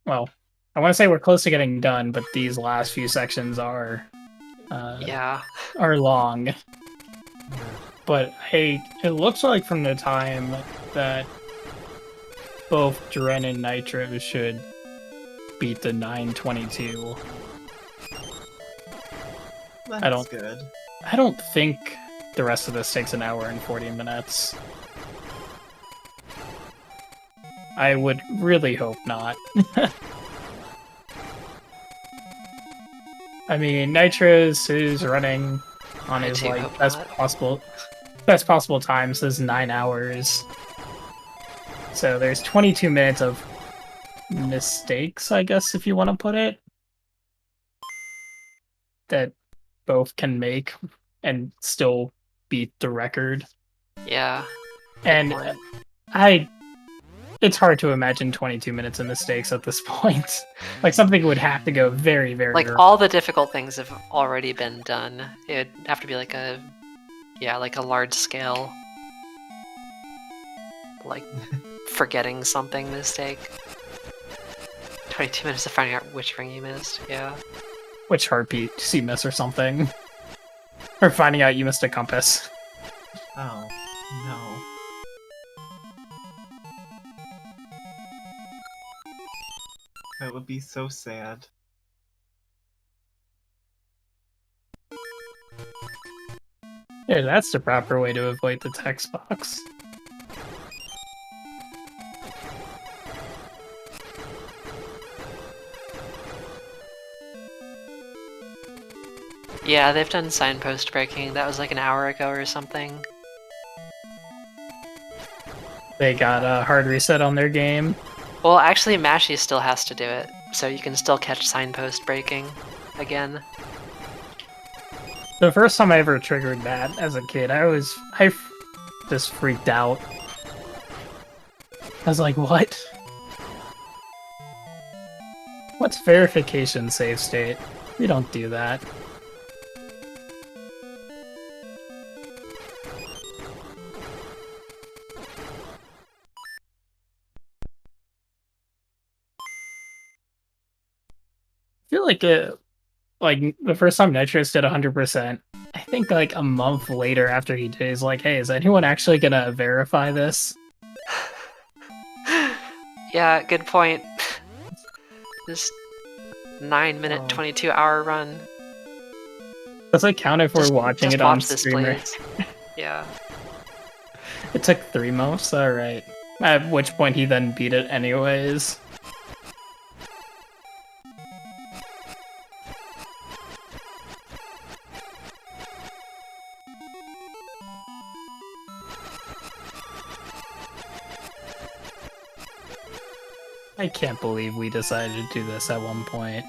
Well, I want to say we're close to getting done, but these last few sections are... Yeah. are long. But, hey, it looks like from the time that both Dren and Nitro should beat the 922... That's good. I don't think the rest of this takes an hour and 40 minutes. I would really hope not. I mean, Nitros is running on his do like hope best not. possible time, so it's 9 hours. So there's 22 minutes of mistakes, I guess, if you want to put it, that both can make and still beat the record. Yeah. And point. it's hard to imagine 22 minutes of mistakes at this point. Like, something would have to go very, very Like, wrong. all the difficult things have already been done. It'd have to be like a... Yeah, like a large scale... Like, forgetting something mistake. 22 minutes of finding out which ring you missed, yeah. Which heartbeat you miss or something. Or finding out you missed a compass. Oh, no. That would be so sad. Yeah, that's the proper way to avoid the text box. Yeah, they've done signpost breaking. That was like an hour ago or something. They got a hard reset on their game. Well, actually, Mashy still has to do it, so you can still catch signpost breaking again. The first time I ever triggered that as a kid, I just freaked out. I was like, what? What's verification save state? We don't do that. I feel like the first time Nitrous did 100%, I think like a month later after he did, he's like, hey, is anyone actually gonna verify this? Yeah, good point. This 9-minute, 22-hour run. Does it count if we're watching it on this, streamer? please. Yeah. It took 3 months? Alright. At which point he then beat it anyways. I can't believe we decided to do this at one point.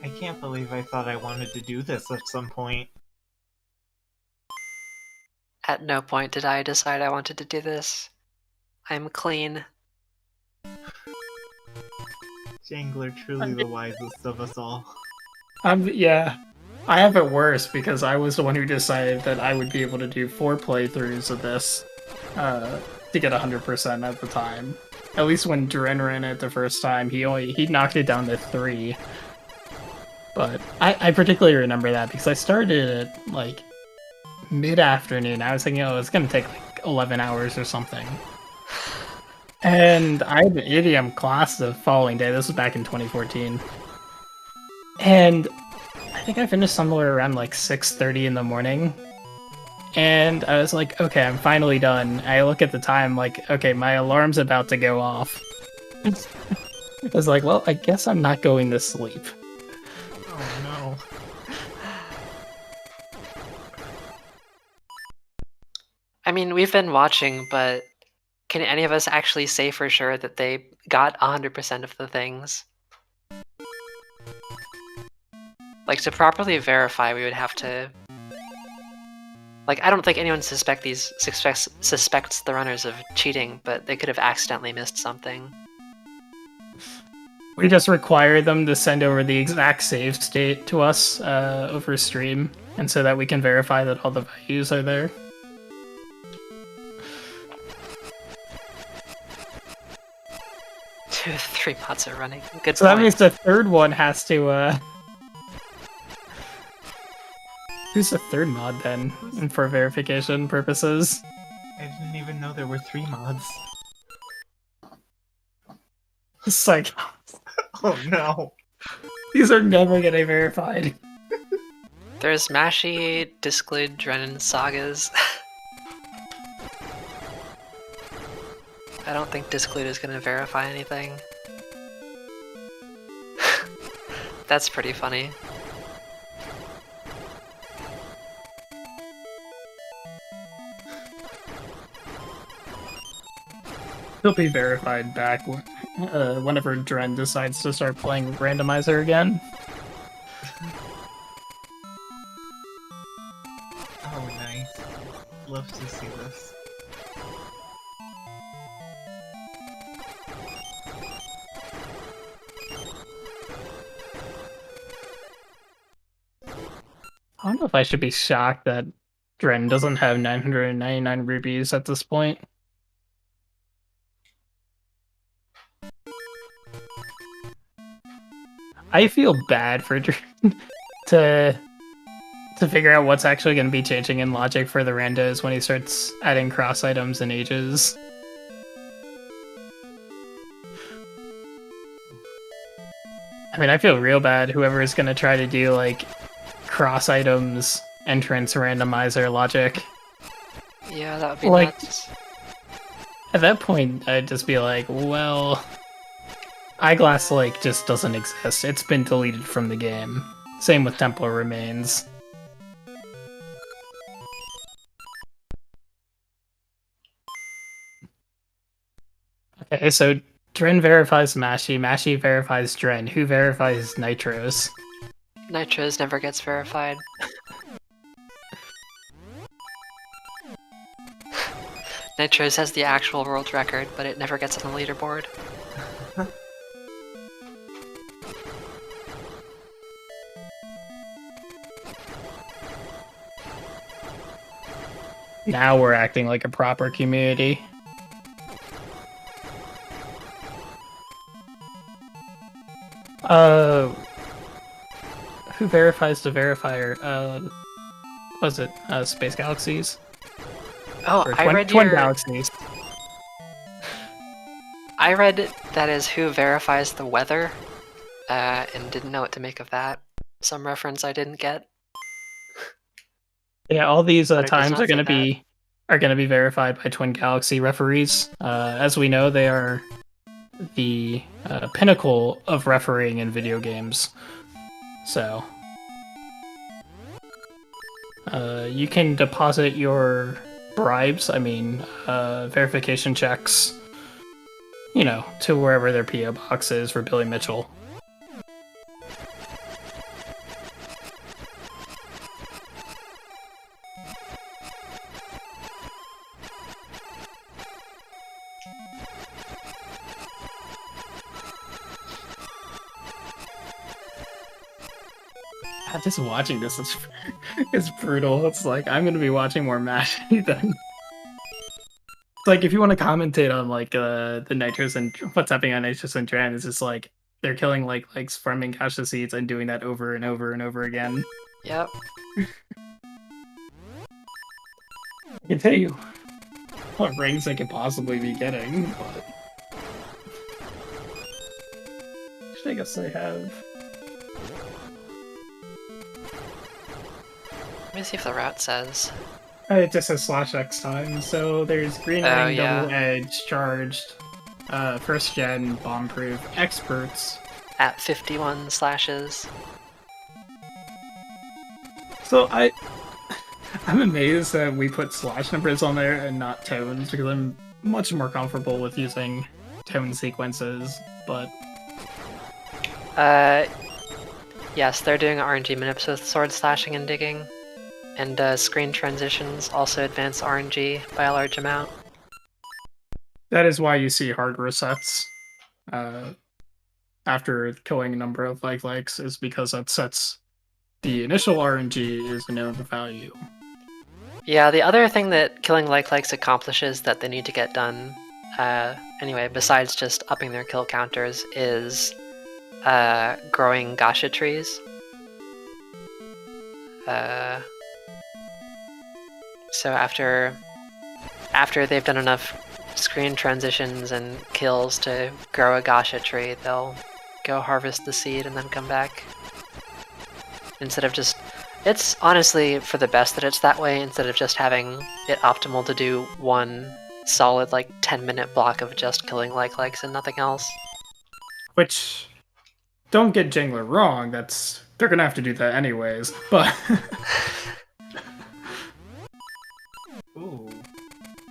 I can't believe I thought I wanted to do this at some point. At no point did I decide I wanted to do this. I'm clean. Jangler, truly the wisest of us all. Yeah. I have it worse because I was the one who decided that I would be able to do 4 playthroughs of this to get 100% at the time. At least when Dren ran it the first time, he knocked it down to 3. But I particularly remember that because I started it like mid-afternoon. I was thinking, oh, it's gonna take like 11 hours or something. And I had an idiom class the following day. This was back in 2014. And I think I finished somewhere around like 6:30 in the morning. And I was like, okay, I'm finally done. I look at the time like, okay, my alarm's about to go off. I was like, well, I guess I'm not going to sleep. Oh no. I mean, we've been watching, but can any of us actually say for sure that they got 100% of the things? Like, to properly verify, we would have to... Like, I don't think anyone suspects the runners of cheating, but they could have accidentally missed something. We just require them to send over the exact save state to us over stream, and so that we can verify that all the values are there. Two of the 3 mods are running. Good So point. that means the third one has to, Who's the third mod then, and for verification purposes? I didn't even know there were 3 mods. It's like, Oh no. these are never getting verified. There's Mashy, Disclude, Drennan, Sagas. I don't think Disclude is gonna verify anything. That's pretty funny. He'll be verified back whenever Dren decides to start playing Randomizer again. Oh nice. Love to see this. I don't know if I should be shocked that Dren doesn't have 999 rupees at this point. I feel bad for Dren to figure out what's actually going to be changing in logic for the randos when he starts adding cross items and ages. I mean, I feel real bad. Whoever is going to try to do like cross items, entrance randomizer logic. Yeah, that would be Like, nuts. At that point, I'd just be like, well, Eyeglass Lake just doesn't exist. It's been deleted from the game. Same with Temple Remains. Okay, so Dren verifies Mashi, Mashi verifies Dren. Who verifies Nitros? Nitros never gets verified. Nitros has the actual world record, but it never gets on the leaderboard. Now we're acting like a proper community. Who verifies the verifier? Was it Space Galaxies? Oh, Or I read Twin your... Galaxies. I read that is who verifies the weather, and didn't know what to make of that. Some reference I didn't get. Yeah, all these But it does times not are going to say be verified by Twin Galaxy referees. As we know, they are the pinnacle of refereeing in video games. So you can deposit your bribes, verification checks, to wherever their PO box is for Billy Mitchell. Just watching this is brutal. It's like I'm gonna be watching more Mashi than. It's like if you want to commentate on like the Nitros and what's happening on Nitros and Dren, it's just like they're killing like farming Gasha seeds and doing that over and over and over again. Yep. I can tell you what rings they could possibly be getting, but I guess they have. Let me see if the route says. It just says /X time, so there's green ring, yeah. double edge, charged, first gen, bomb proof, experts. At 51 slashes. So I'm amazed that we put slash numbers on there and not tones, because I'm much more comfortable with using tone sequences, but... Yes, they're doing RNG manips with sword slashing and digging. And screen transitions also advance RNG by a large amount. That is why you see hard resets after killing a number of likes, is because that sets the initial RNG is a known value. Yeah, the other thing that killing likes accomplishes that they need to get done, anyway, besides just upping their kill counters, is growing Gasha trees. So after they've done enough screen transitions and kills to grow a Gasha tree, they'll go harvest the seed and then come back. Instead of just... It's honestly for the best that it's that way, instead of just having it optimal to do one solid 10-minute block of just killing likes and nothing else. Which, don't get Jingler wrong, they're gonna have to do that anyways, but... Ooh,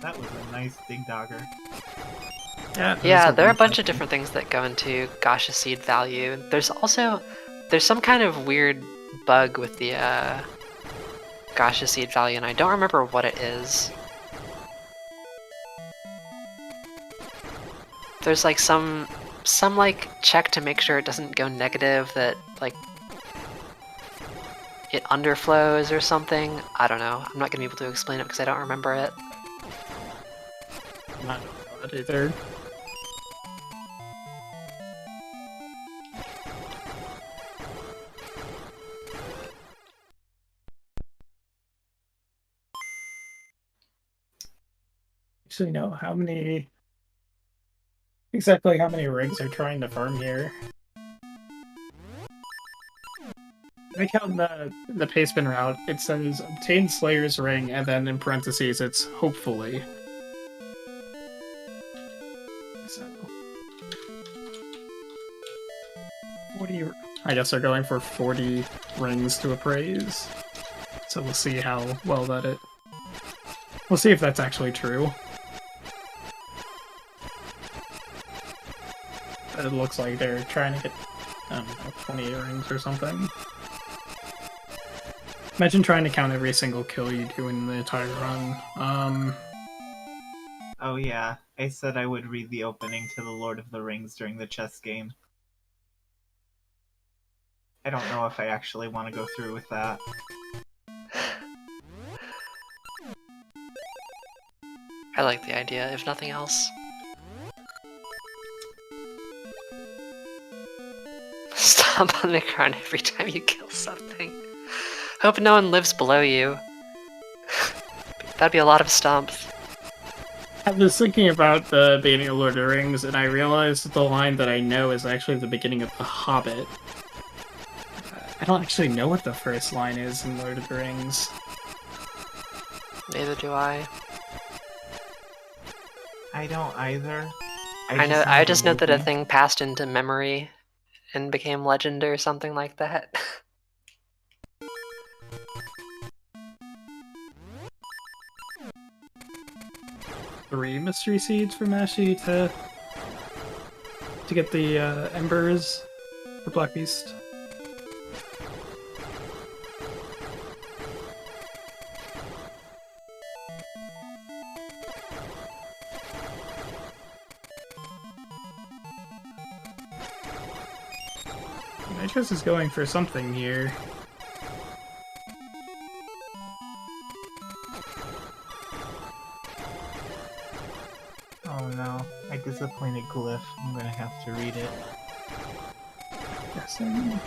that was a nice dig dogger. Yeah, there are a bunch of different things that go into Gasha seed value. There's some kind of weird bug with the Gasha seed value, and I don't remember what it is. There's some check to make sure it doesn't go negative, that it underflows or something. I don't know. I'm not gonna be able to explain it because I don't remember it. Not either. Actually, no. Exactly how many rigs are trying to farm here? I count the pastebin route. It says obtain Slayer's Ring, and then in parentheses it's hopefully. So 40. I guess they're going for 40 rings to appraise. So we'll see how well that We'll see if that's actually true. But it looks like they're trying to get, I don't know, 20 rings or something. Imagine trying to count every single kill you do in the entire run. Oh yeah, I said I would read the opening to The Lord of the Rings during the chess game. I don't know if I actually want to go through with that. I like the idea, if nothing else. Stomp on the ground every time you kill something. Hope no one lives below you. That'd be a lot of stomps. I was thinking about the beginning of Lord of the Rings, and I realized the line that I know is actually the beginning of The Hobbit. I don't actually know what the first line is in Lord of the Rings. Neither do I. I don't either. I just know that a thing passed into memory and became legend or something like that. Three mystery seeds for Mashi to get the embers for Black Beast. Nitrous is going for something here. Oh no, I disappointed Glyph. I'm gonna have to read it. Guessing.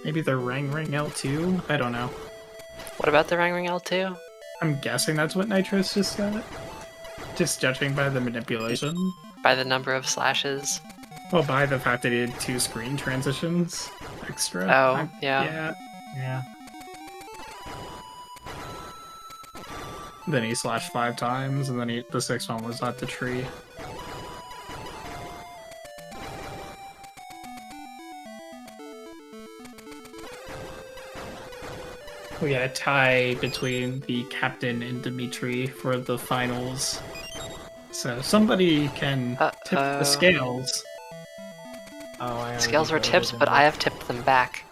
Maybe the Rang Ring L2? I don't know. What about the Rang Ring L2? I'm guessing that's what Nitrous just got. Just judging by the manipulation. By the number of slashes. Well, by the fact that he had 2 screen transitions extra. Oh, yeah. Yeah. Then he slashed 5 times, and then the 6th one was at the tree. We got a tie between the captain and Dimitri for the finals. So somebody can tip the scales. Oh, Scales were tipped, but I have tipped them back.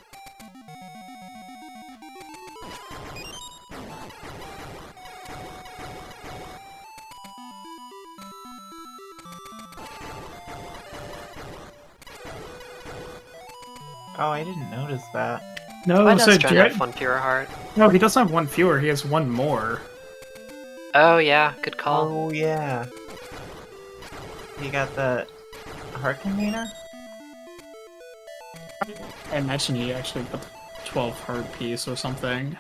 Oh, I didn't notice that. No, Why so does Dren Dren... have 1 fewer heart? No, he doesn't have 1 fewer, he has 1 more. Oh yeah, good call. Oh yeah. You got the heart container? I imagine he actually got the 12 heart piece or something.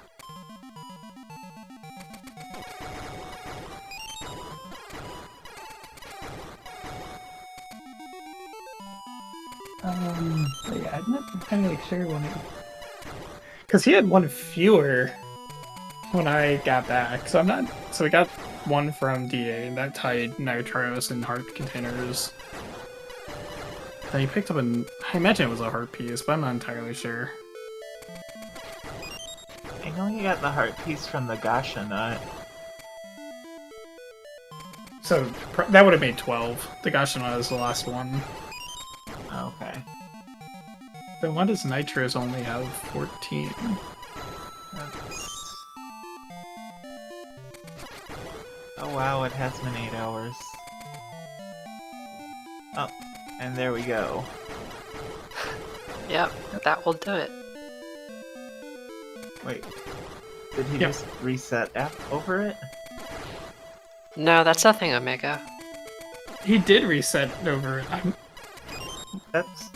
But yeah, I'm not entirely sure when because he had 1 fewer when I got back, so I'm not. So we got 1 from DA, and that tied Nitros and heart containers. Then he picked up I imagine it was a heart piece, but I'm not entirely sure. I know you got the heart piece from the Gasha nut. So that would have made 12. The Gashina is the last one. Okay. Then why does Nitros only have 14? That's... Oh wow, it has been 8 hours. Oh, and there we go. Yep, that will do it. Wait, did he just reset over it? No, that's nothing, Omega. He did reset over it. That's...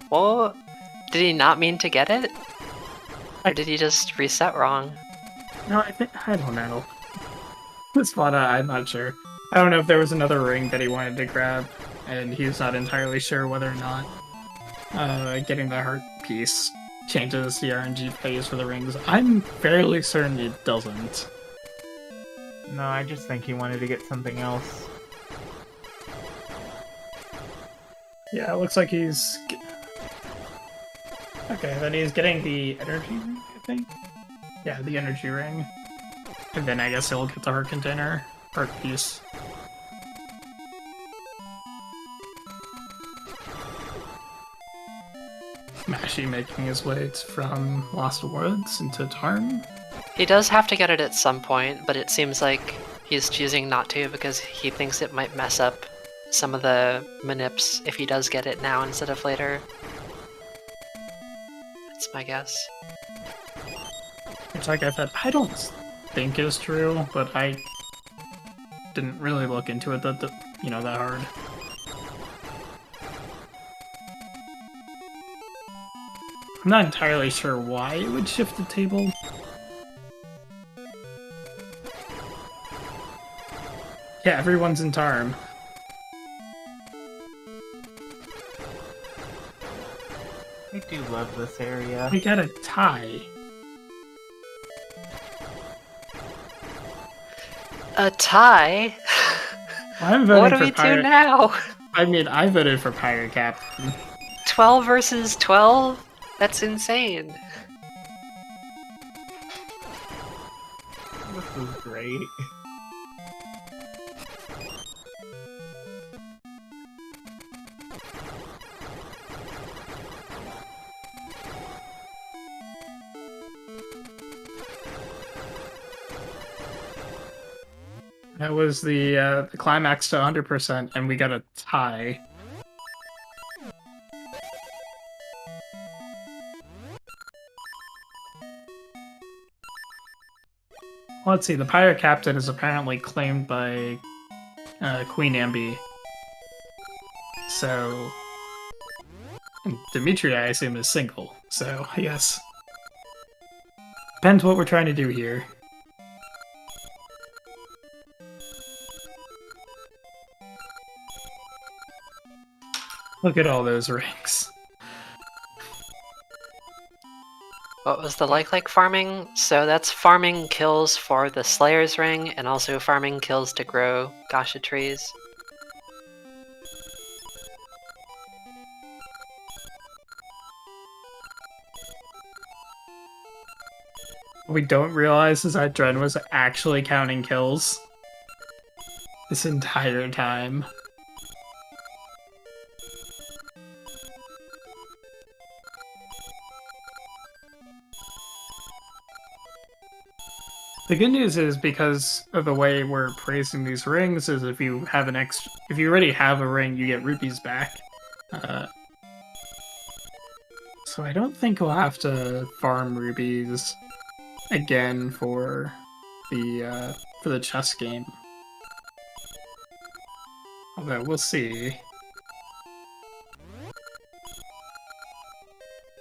Well, did he not mean to get it? Or did he just reset wrong? No, I don't know. This one, I'm not sure. I don't know if there was another ring that he wanted to grab. and he's not entirely sure whether or not getting the heart piece changes the RNG phase for the rings. I'm fairly certain it doesn't. No, I just think he wanted to get something else. Yeah, it looks like he's... Okay, then he's getting the energy ring, I think? Yeah, the energy ring. And then I guess he'll get the heart container, heart piece. Mashy making his way from Lost Woods into Tarn. He does have to get it at some point, but it seems like he's choosing not to because he thinks it might mess up some of the manips if he does get it now instead of later. That's my guess. Which, like I said, I don't think is true, but I didn't really look into it that hard. I'm not entirely sure why it would shift the table. Yeah, everyone's in Tarm. I do love this area. We got a tie. A tie? I'm voting What do for we Pirate... do now? I mean, I voted for Pirate Captain. 12 versus 12? That's insane. This is great. That was the climax to 100%, and we got a tie. Let's see, the Pirate Captain is apparently claimed by Queen Ambi. So... And Dimitri, I assume, is single, so yes. Depends what we're trying to do here. Look at all those rings. What was the like farming? So that's farming kills for the Slayer's Ring, and also farming kills to grow Gasha trees. What we don't realize is that Dren was actually counting kills this entire time. The good news is, because of the way we're praising these rings, is if you have if you already have a ring, you get rupees back. So I don't think we'll have to farm rubies again for the chess game. Although we'll see.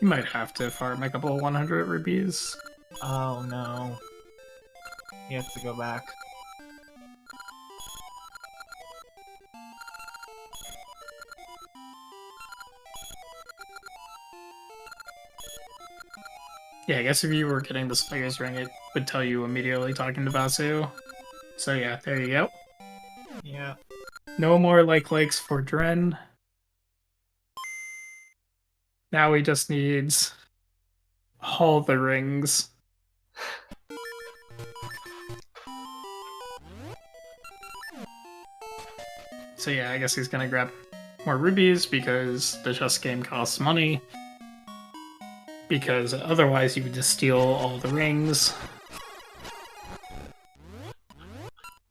You might have to farm a couple of 100 rupees. Oh no. He has to go back. Yeah, I guess if you were getting the Slayer's Ring, it would tell you immediately talking to Basu. So yeah, there you go. Yeah. No more likes for Dren. Now he just needs all the rings. So yeah, I guess he's gonna grab more rubies because the chess game costs money. Because otherwise you would just steal all the rings.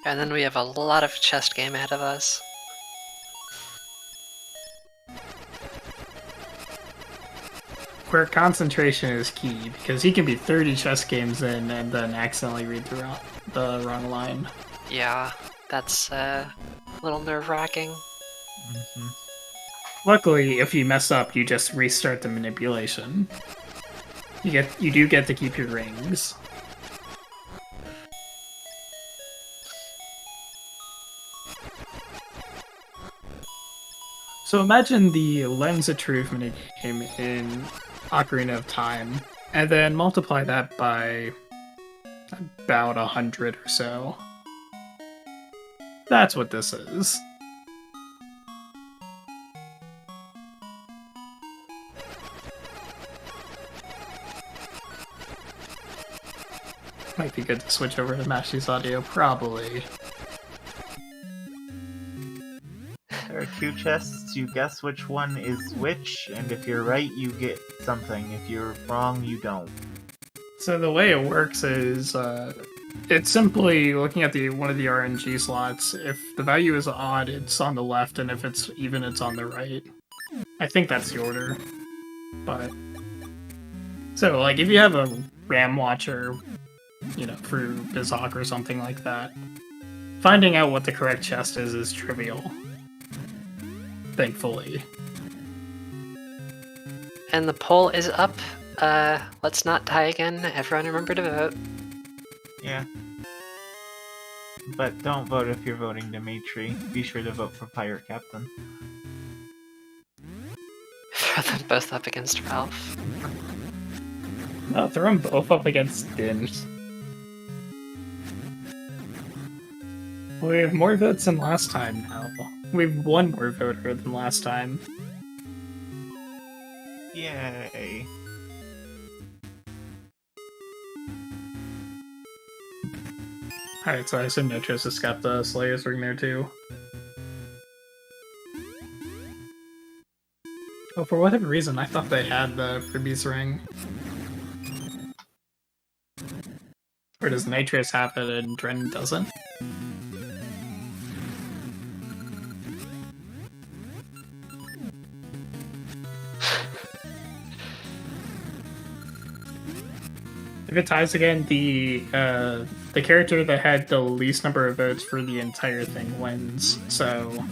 And then we have a lot of chess game ahead of us. Where concentration is key, because he can be 30 chess games in and then accidentally read the wrong line. Yeah, that's a little nerve-wracking. Mm-hmm. Luckily, if you mess up, you just restart the manipulation. You do get to keep your rings. So imagine the Lens of Truth minigame in Ocarina of Time, and then multiply that by about 100 or so. That's what this is. Might be good to switch over to Mashi's audio, probably. There are 2 chests, you guess which one is which, and if you're right, you get something. If you're wrong, you don't. So the way it works is, it's simply looking at one of the RNG slots. If the value is odd, it's on the left, and if it's even, it's on the right. I think that's the order. But so, like, if you have a RAM watcher, you know, for Bizak or something like that, finding out what the correct chest is trivial. Thankfully. And the poll is up. Let's not die again. Everyone remember to vote. Yeah. But don't vote if you're voting Dimitri. Be sure to vote for Pirate Captain. Throw them both up against Ralph. No, throw them both up against Din. We have more votes than last time now. We have one more voter than last time. Yay. Alright, so I assume Nitros has got the Slayer's ring there too. Oh, for whatever reason, I thought they had the Ruby's ring. Or does Nitros have it and Dren doesn't? If it ties again, the character that had the least number of votes for the entire thing wins. So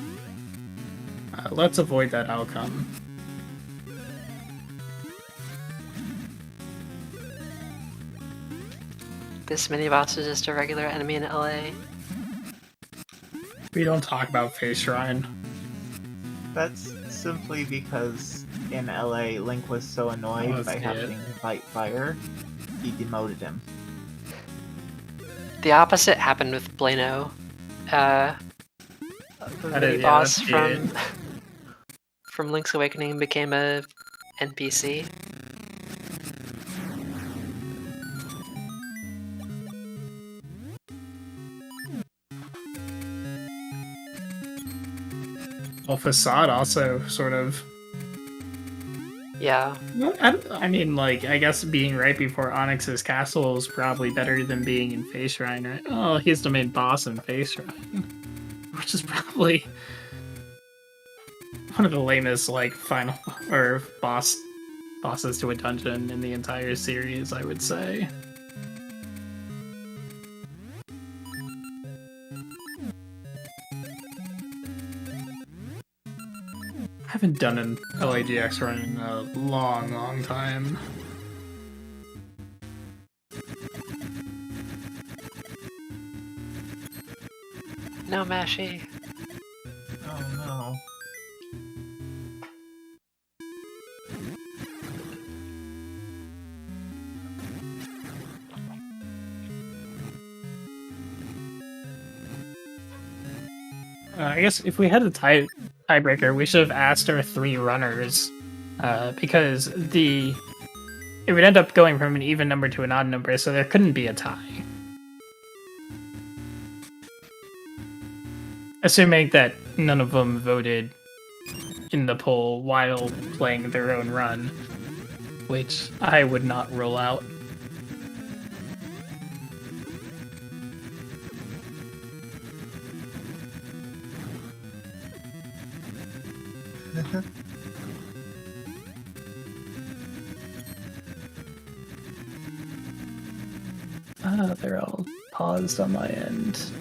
let's avoid that outcome. This mini boss is just a regular enemy in LA. We don't talk about Face Shrine. That's simply because in LA, Link was so annoyed by having to fight fire, he demoted him. The opposite happened with Blano. The mini boss from Link's Awakening became a NPC. Well, Facade also sort of. Yeah. I mean, like, I guess being right before Onyx's castle is probably better than being in Face Shrine, right? Oh, he's the main boss in Face Shrine. Which is probably one of the lamest, like, final or bosses to a dungeon in the entire series, I would say. I haven't done an LAGX run in a long time. No, Mashi. Oh no. I guess if we had a tiebreaker, we should have asked our 3 runners, because it would end up going from an even number to an odd number, so there couldn't be a tie. Assuming that none of them voted in the poll while playing their own run, which I would not rule out. They're all paused on my end.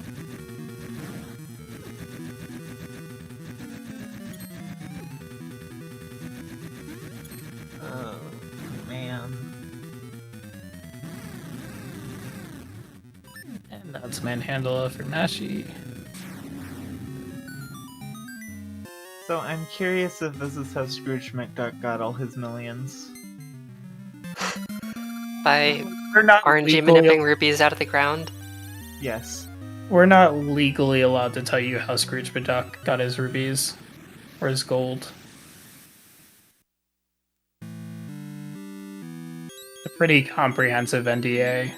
Oh, man. And that's Manhandle for Mashi. So I'm curious if this is how Scrooge McDuck got all his millions. By We're not RNG legally- manipping rupees out of the ground. Yes. We're not legally allowed to tell you how Scrooge McDuck got his rubies or his gold. A pretty comprehensive NDA.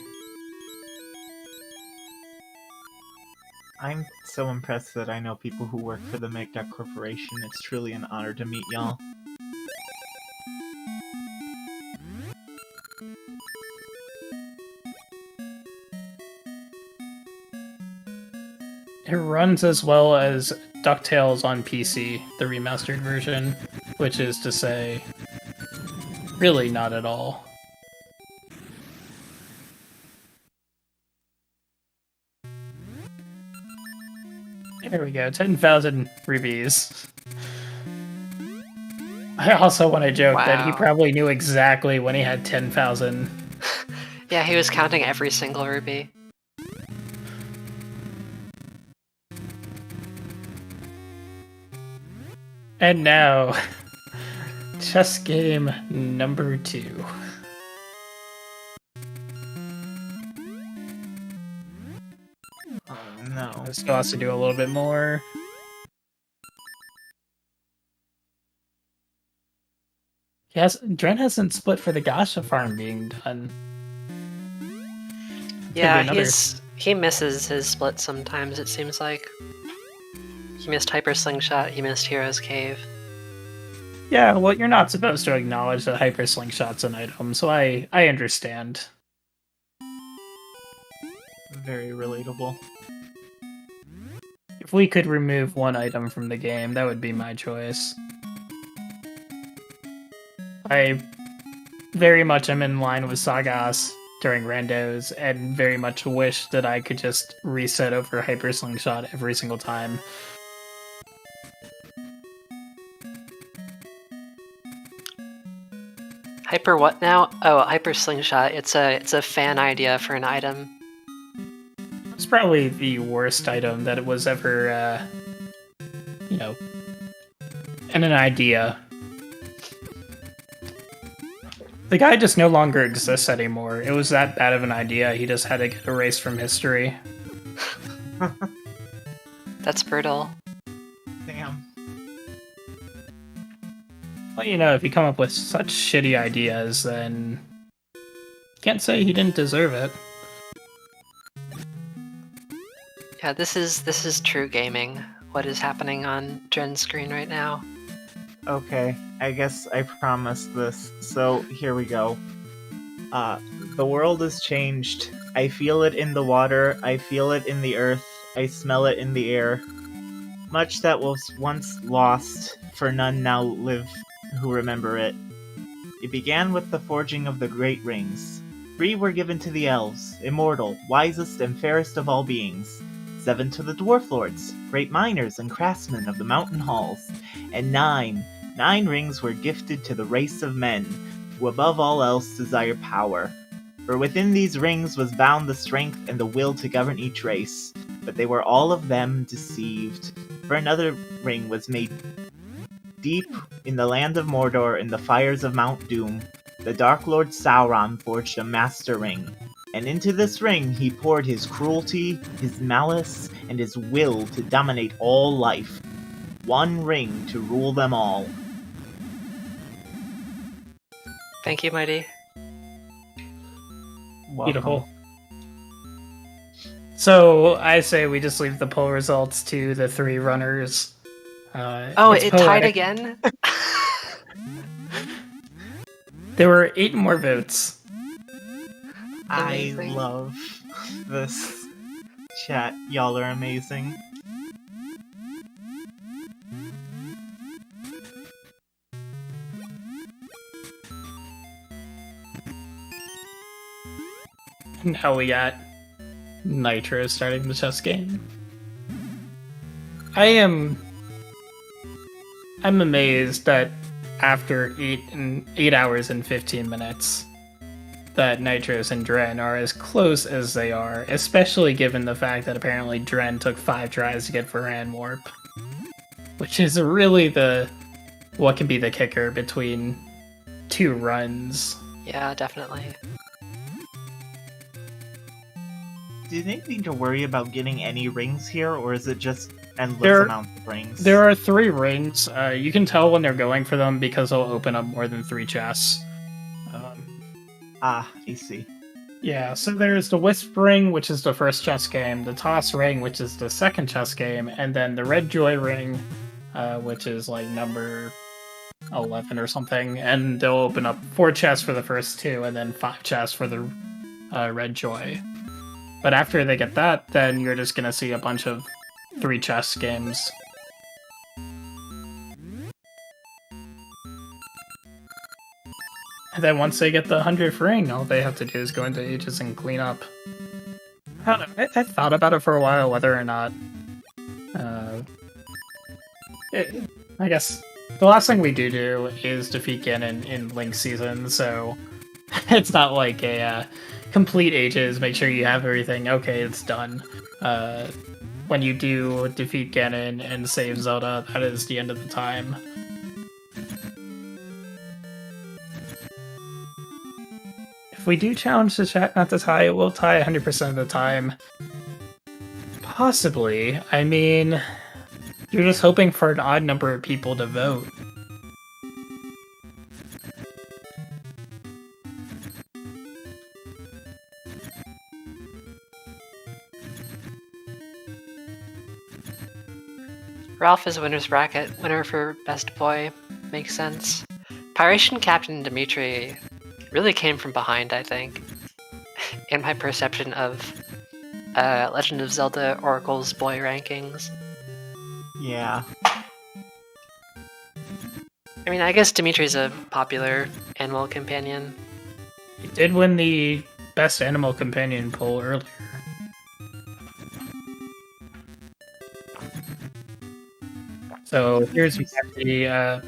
I'm so impressed that I know people who work for the McDuck Corporation. It's truly an honor to meet y'all. It runs as well as DuckTales on PC, the remastered version, which is to say, really not at all. There we go, 10,000 rubies. I also want to joke that he Wow. probably knew exactly when he had 10,000. Yeah, he was counting every single rupee. And now, chess game number 2. Oh no. Still has to do a little bit more. Yes, Dren hasn't split for the Gasha farm being done. Yeah, another- he misses his split sometimes, it seems like. He missed Hyper Slingshot, he missed Hero's Cave. Yeah, well, you're not supposed to acknowledge that Hyper Slingshot's an item, so I understand. Very relatable. If we could remove one item from the game, that would be my choice. I very much am in line with Sagas during randos, and very much wish that I could just reset over Hyper Slingshot every single time. Hyper what now? Oh, Hyper Slingshot. It's a fan idea for an item. It's probably the worst item that it was ever, and an idea. The guy just no longer exists anymore. It was that bad of an idea, he just had to get erased from history. That's brutal. Damn. Well, if you come up with such shitty ideas, then can't say he didn't deserve it. Yeah, this is true gaming. What is happening on Dren's screen right now? Okay, I guess I promised this, so here we go. The world has changed. I feel it in the water, I feel it in the earth, I smell it in the air. Much that was once lost, for none now live who remember it. It began with the forging of the great rings. 3 were given to the elves, immortal, wisest and fairest of all beings. 7 to the dwarf lords, great miners and craftsmen of the mountain halls. And 9 rings were gifted to the race of men, who above all else desire power. For within these rings was bound the strength and the will to govern each race, but they were all of them deceived. For another ring was made deep in the land of Mordor in the fires of Mount Doom. The Dark Lord Sauron forged a master ring, and into this ring he poured his cruelty, his malice, and his will to dominate all life. One ring to rule them all. Thank you, Mighty. Welcome. Beautiful. So I say we just leave the poll results to the 3 runners. Oh, it's it tied poetic. again? There were 8 more votes. I Amazing. love this chat. Y'all are amazing. Now we got Nitro starting the chess game. I'm amazed that after 8 hours and 15 minutes that Nitros and Dren are as close as they are, especially given the fact that apparently Dren took 5 tries to get Varan Warp. which is really what can be the kicker between 2 runs. Yeah, definitely. Do they need to worry about getting any rings here, or is it just endless amounts of rings? There are 3 rings. You can tell when they're going for them because they'll open up more than 3 chests. I see. Yeah, so there's the Wisp Ring, which is the first chess game, the Toss Ring, which is the second chess game, and then the Red Joy Ring, which is like number 11 or something, and they'll open up 4 chests for the first 2, and then 5 chests for the Red Joy. But after they get that, then you're just gonna see a bunch of 3 chess games. And then once they get the 100th ring, all they have to do is go into Ages and clean up. I don't know, I thought about it for a while, whether or not... I guess the last thing we do is defeat Ganon in Link Season, so it's not like a complete Ages, make sure you have everything, okay, it's done. When you do defeat Ganon and save Zelda, that is the end of the time. If we do challenge the chat not to tie, it will tie 100% of the time. Possibly. I mean, you're just hoping for an odd number of people to vote. Ralph is winner's bracket. Winner for best boy. Makes sense. Pyration Captain Dimitri really came from behind, I think, in my perception of Legend of Zelda Oracle's boy rankings. Yeah. I mean, I guess Dimitri's a popular animal companion. He did win the best animal companion poll earlier. So here's Matty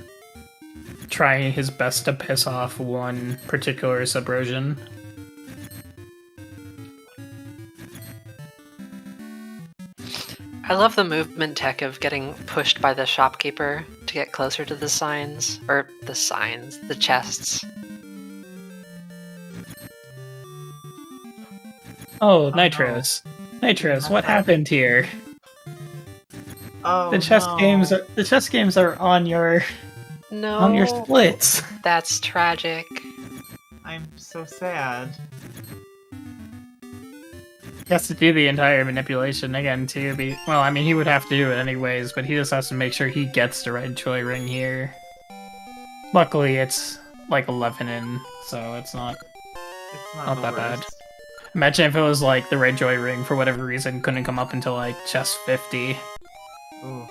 trying his best to piss off one particular Subrosion. I love the movement tech of getting pushed by the shopkeeper to get closer to the signs. Or the chests. Oh, Nitros. No. Nitros, what happened here? Oh, The chess no. games are on your No. splits. That's tragic. I'm so sad. He has to do the entire manipulation again too. Well, I mean, he would have to do it anyways, but he just has to make sure he gets the Red Joy Ring here. Luckily, it's like 11 in, so it's not It's not that the bad. worst. Imagine if it was like the Red Joy Ring, for whatever reason, couldn't come up until like chess 50. Ooh.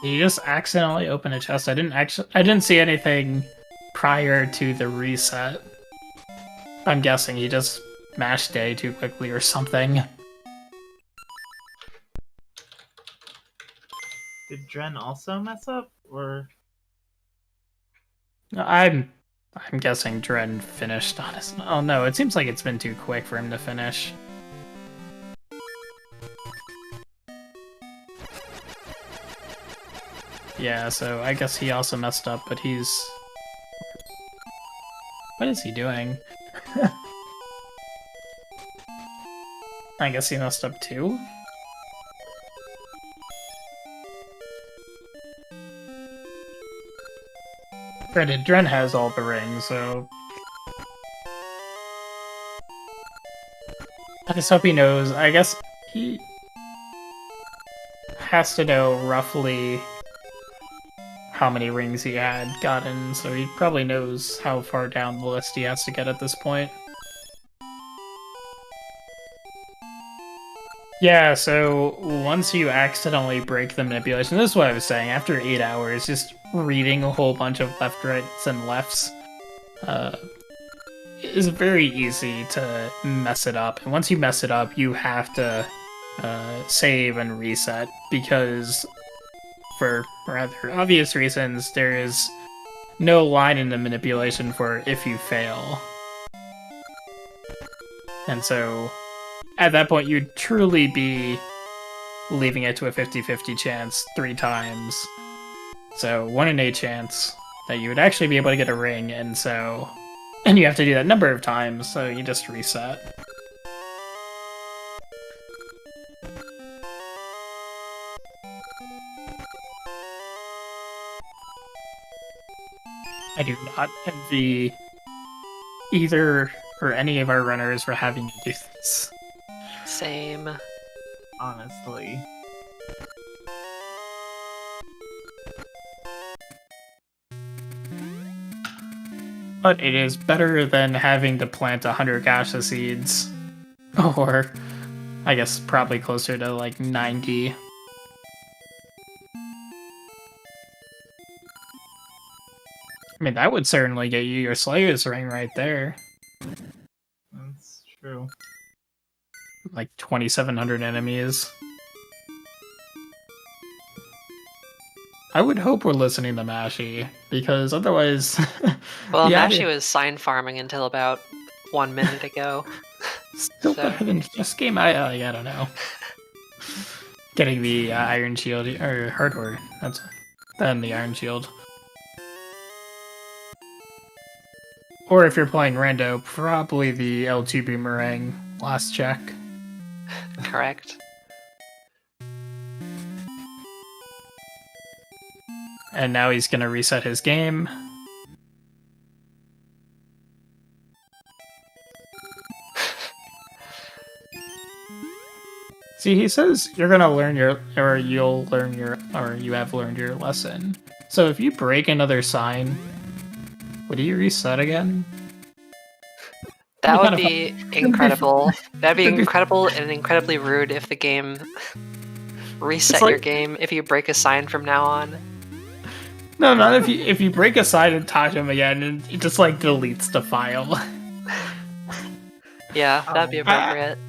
You just accidentally open a chest. I didn't see anything prior to the reset. I'm guessing he just mashed A too quickly or something. Did Dren also mess up, or? I'm guessing Dren finished on his... Oh no, it seems like it's been too quick for him to finish. Yeah, so I guess he also messed up, but he's... What is he doing? I guess he messed up too? Granted, Dren has all the rings, so... I just hope he knows. I guess he has to know roughly how many rings he had gotten, so he probably knows how far down the list he has to get at this point. Yeah, so once you accidentally break the manipulation, this is what I was saying, after 8 hours, just reading a whole bunch of left, rights, and lefts is very easy to mess it up. And once you mess it up, you have to save and reset, because for rather obvious reasons, there is no line in the manipulation for if you fail. And so, at that point, you'd truly be leaving it to a 50-50 chance 3 times. So, 1 in 8 chance that you would actually be able to get a ring, and you have to do that number of times, so you just reset. I do not envy either or any of our runners for having to do this. Same. Honestly. But it is better than having to plant 100 gacha seeds. Or, I guess, probably closer to like 90. I mean, that would certainly get you your Slayer's Ring right there. That's true. Like 2,700 enemies. I would hope we're listening to Mashy, because otherwise... Well, yeah, Mashy was sign farming until about 1 minute ago. Still better than just game. I don't know. Getting the Iron Shield, or Hardware. Then the Iron Shield. Or if you're playing Rando, probably the L2 Boomerang last check. Correct. And now he's gonna reset his game. See, he says you're gonna learn you have learned your lesson. So if you break another sign, would you reset again? That would be incredible. That'd be incredible and incredibly rude if the game reset your game if you break a sign from now on. No, not if you break a sign and touch him again, and it just like deletes the file. Yeah, that'd be appropriate.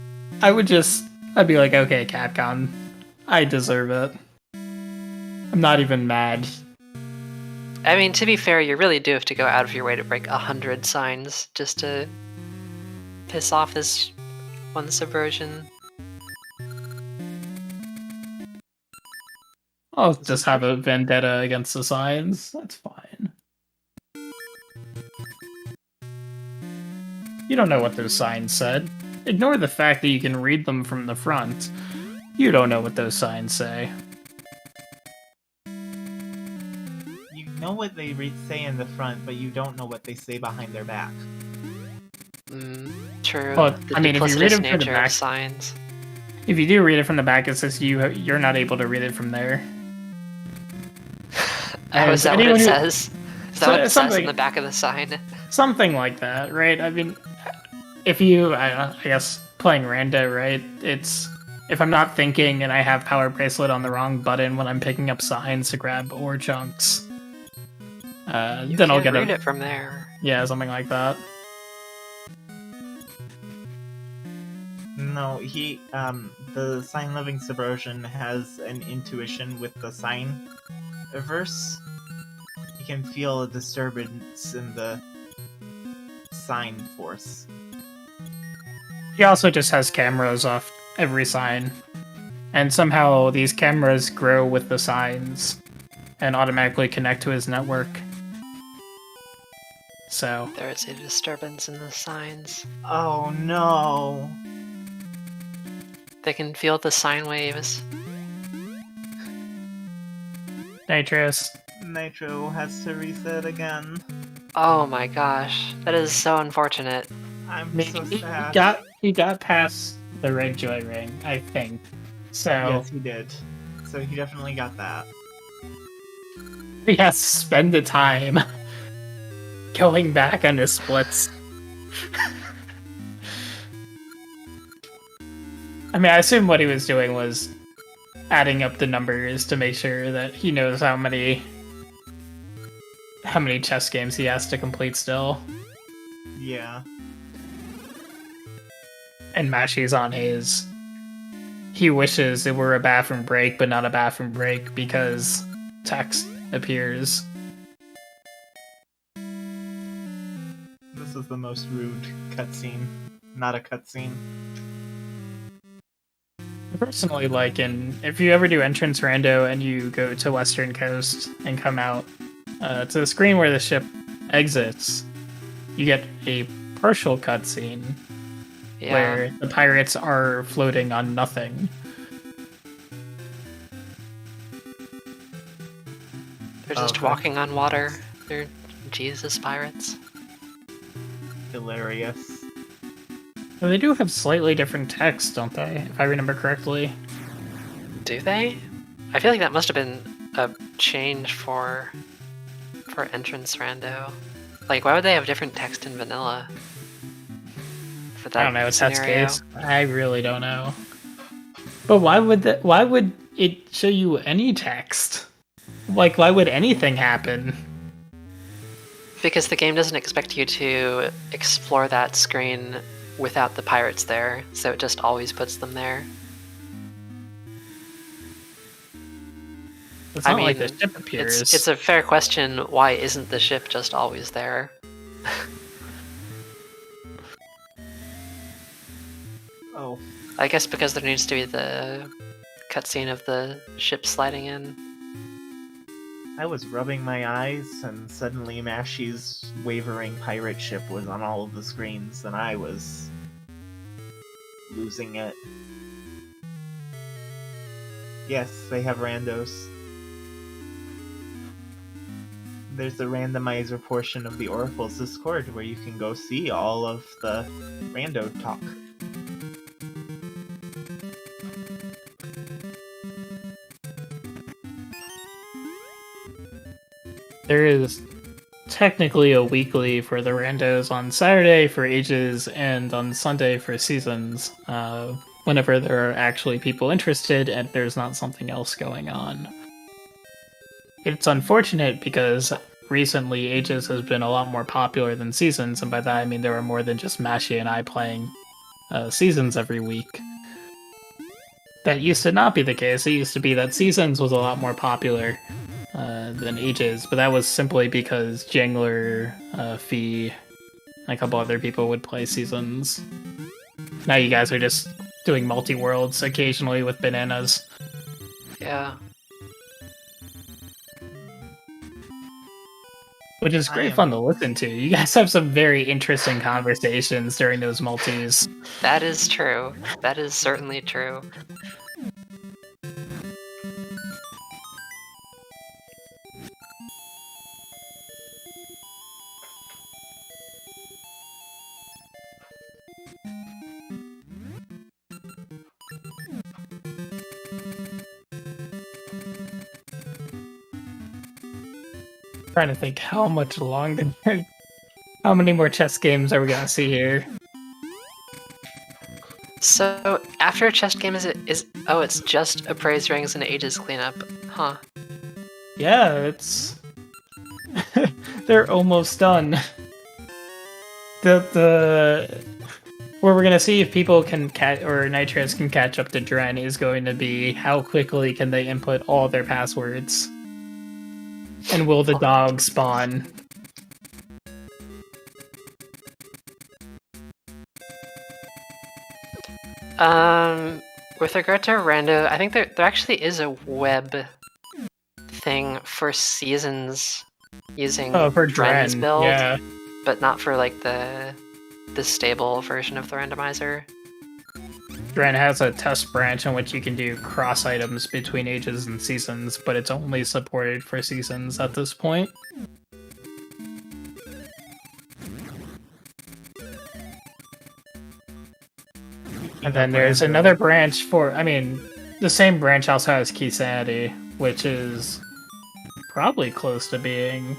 I'd be like, okay, Capcom, I deserve it. I'm not even mad. I mean, to be fair, you really do have to go out of your way to break 100 signs just to piss off this one subversion. I'll just have a vendetta against the signs. That's fine. You don't know what those signs said. Ignore the fact that you can read them from the front. You don't know what those signs say. You know what they say in the front, but you don't know what they say behind their back. True. Well, I mean, if you read it from the back, signs. If you do read it from the back, it says you're not able to read it from there. Oh, is that what it says? Is that what it says in the back of the sign? Something like that, right? I mean, if you, I guess, playing Rando, right? It's, if I'm not thinking and I have Power Bracelet on the wrong button when I'm picking up signs to grab ore chunks, then I'll get read it from there. Yeah, something like that. No, the Sign Living Subversion has an intuition with the sign verse. You can feel a disturbance in the sign force. He also just has cameras off every sign. And somehow these cameras grow with the signs and automatically connect to his network. So there is a disturbance in the signs. Oh no. They can feel the sine waves. Nitro has to reset again. Oh my gosh, that is so unfortunate. I'm so sad. He got past the Red Joy Ring, I think. So yes, he did. So he definitely got that. He has to spend the time going back on his splits. I mean, I assume what he was doing was adding up the numbers to make sure that he knows how many chess games he has to complete still. Yeah. And Mashy's on his. He wishes it were a bathroom break, but not a bathroom break because text appears. This is the most rude cutscene. Not a cutscene. I personally like if you ever do entrance rando and you go to Western Coast and come out to the screen where the ship exits, you get a partial cutscene where the pirates are floating on nothing. They're just walking on water. They're Jesus pirates. Hilarious. Well, they do have slightly different text, don't they? If I remember correctly. Do they? I feel like that must have been a change for entrance rando. Like, why would they have different text in vanilla? For that I don't know. It's that scenario? case. I really don't know. But why would it show you any text? Like, why would anything happen? Because the game doesn't expect you to explore that screen without the pirates there, so it just always puts them there. It's not like the ship appears. It's a fair question. Why isn't the ship just always there? Oh. I guess because there needs to be the cutscene of the ship sliding in. I was rubbing my eyes, and suddenly Mashy's wavering pirate ship was on all of the screens, and I was losing it. Yes, they have randos. There's the randomizer portion of the Oracle's Discord where you can go see all of the rando talk. There is technically a weekly for the randos on Saturday for ages and on Sunday for seasons, whenever there are actually people interested and there's not something else going on. It's unfortunate because recently ages has been a lot more popular than seasons, and by that I mean there are more than just Mashy and I playing seasons every week. That used to not be the case. It used to be that seasons was a lot more popular than ages, but that was simply because Jangler, Fee, and a couple other people would play seasons. Now you guys are just doing multi-worlds occasionally with bananas. Yeah. Which is great fun to listen to. You guys have some very interesting conversations during those multis. That is true. That is certainly true. Trying to think how much longer, how many more chess games are we gonna see here? So after a chess game, it's just Appraise Rings and Ages cleanup, huh? Yeah, it's they're almost done. The where we're gonna see if people can or Nitrous can catch up to Dren is going to be how quickly can they input all their passwords. And will the dog spawn? With regard to rando, I think there actually is a web thing for seasons using for Dren's Dren, build, yeah. but not for like the stable version of the randomizer. Dren has a test branch in which you can do cross items between ages and seasons, but it's only supported for seasons at this point. And then there's another branch for, I mean, the same branch also has Key Sanity, which is probably close to being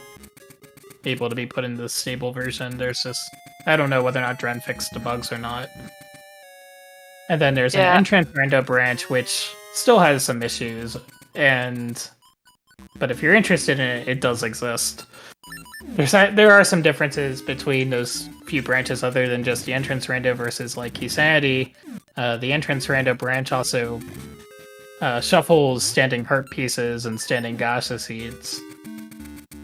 able to be put in the stable version. There's just, I don't know whether or not Dren fixed the bugs or not. And then there's an entrance rando branch, which still has some issues, but if you're interested in it, it does exist. There are some differences between those few branches other than just the entrance rando versus like Key Sanity. The entrance rando branch also shuffles standing hurt pieces and standing Gasha seeds,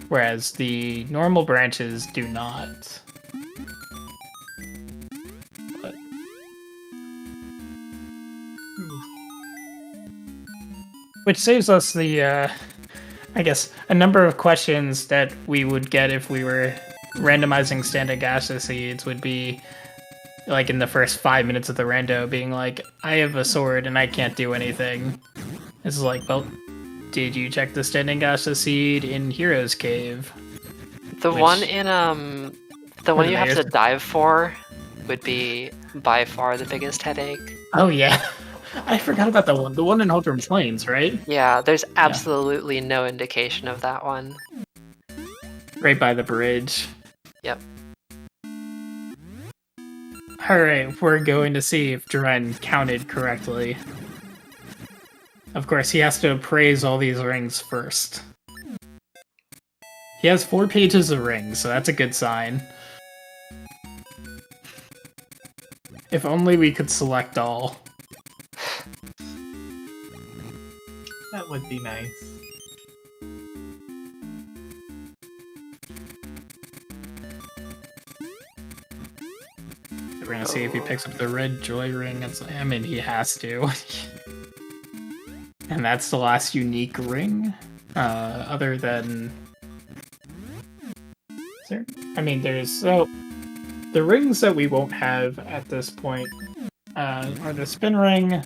whereas the normal branches do not. Which saves us the, I guess, a number of questions that we would get if we were randomizing standing gaseous seeds would be, like, in the first 5 minutes of the rando, being like, I have a sword and I can't do anything. It's like, well, did you check the standing gaseous seed in Hero's Cave? The one in, the one you have to dive for would be by far the biggest headache. Oh, yeah. I forgot about that one. The one in Holdrum Plains, right? Yeah, there's absolutely no indication of that one. Right by the bridge. Yep. Alright, we're going to see if Dren counted correctly. Of course, he has to appraise all these rings first. He has 4 pages of rings, so that's a good sign. If only we could select all. That would be nice. We're gonna see if he picks up the red joy ring. I mean, he has to. And that's the last unique ring. Other than... Is there? I mean, there's... So, the rings that we won't have at this point are the spin ring,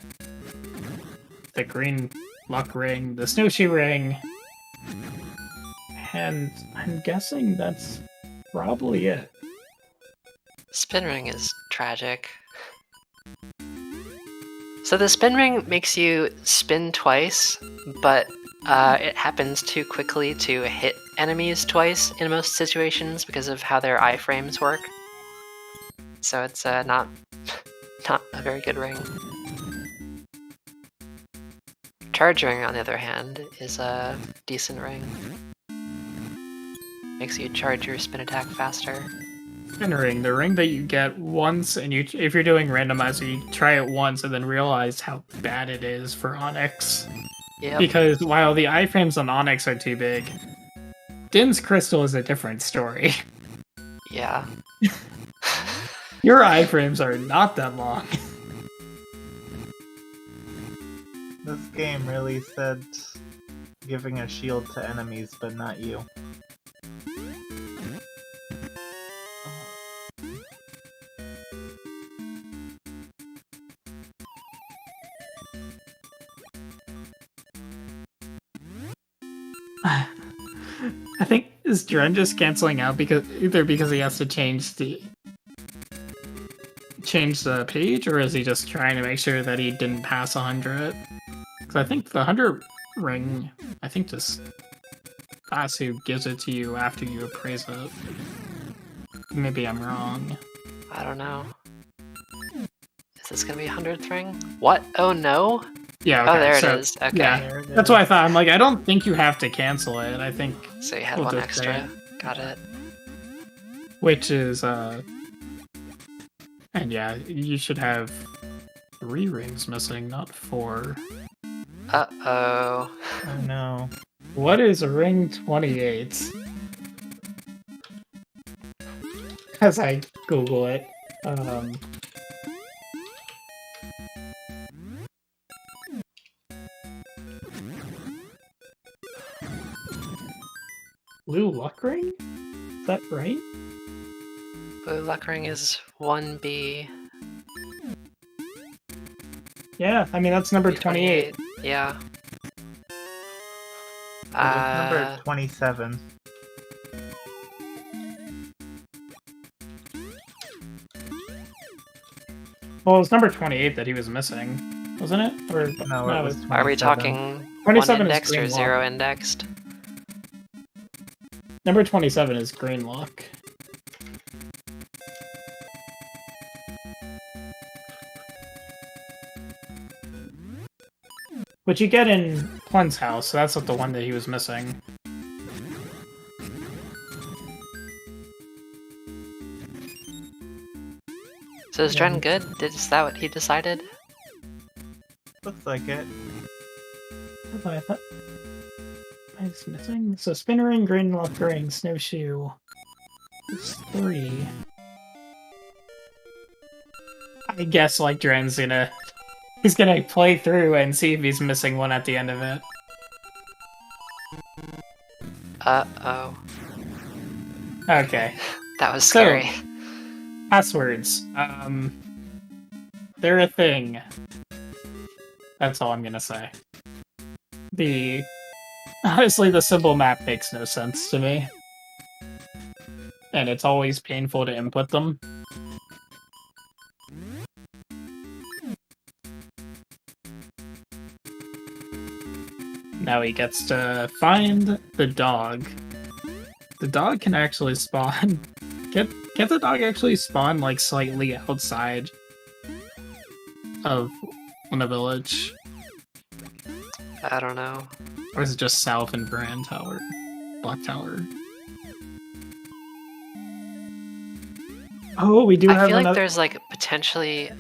the green luck ring, the snowshoe ring, and I'm guessing that's probably it. Spin ring is tragic. So the spin ring makes you spin twice, but it happens too quickly to hit enemies twice in most situations because of how their iframes work. So it's not a very good ring. Charge ring, on the other hand, is a decent ring. Makes you charge your spin attack faster. Spin ring, the ring that you get once, and if you're doing randomizer, you try it once and then realize how bad it is for Onyx. Yep. Because while the iframes on Onyx are too big, Din's Crystal is a different story. Yeah. Your iframes are not that long. This game really said giving a shield to enemies, but not you. I think, is Dren just canceling out because he has to change the page, or is he just trying to make sure that he didn't pass 100? Because I think the 100 ring, I think just Asu gives it to you after you appraise it. Maybe I'm wrong. I don't know. Is this gonna be 100th ring? What? Oh no? Yeah, okay. Oh, there it is. Okay. Yeah, that's what I thought. I'm like, I don't think you have to cancel it. I think... So you had one extra. Got it. Which is, And yeah, you should have 3 rings missing, not 4. Uh-oh. Oh no. What is ring 28? As I Google it. Blue luck ring? Is that right? Blue luck ring is 1B. Yeah, I mean, that's number 28. Yeah. Number 27. Well, it's number 28 that he was missing, wasn't it? Or No, it was 27. Are we talking 27 1 is indexed or green 0 luck. indexed? Number 27 is green luck. Which you get in Plen's house, so that's not the one that he was missing. So is Dren good? Is that what he decided? Looks like it. That's what I thought. I was missing. So spin ring, green luck ring, snowshoe. It's 3. I guess like Dren's he's gonna play through and see if he's missing one at the end of it. Uh-oh. Okay. That was scary. So, passwords. They're a thing. That's all I'm gonna say. Honestly, the symbol map makes no sense to me. And it's always painful to input them. Now he gets to find the dog. The dog can actually spawn. Get the dog actually spawn like slightly outside of the village? I don't know. Or is it just south and Brand Tower? Block Tower? Oh, we do have I feel like another... there's like potentially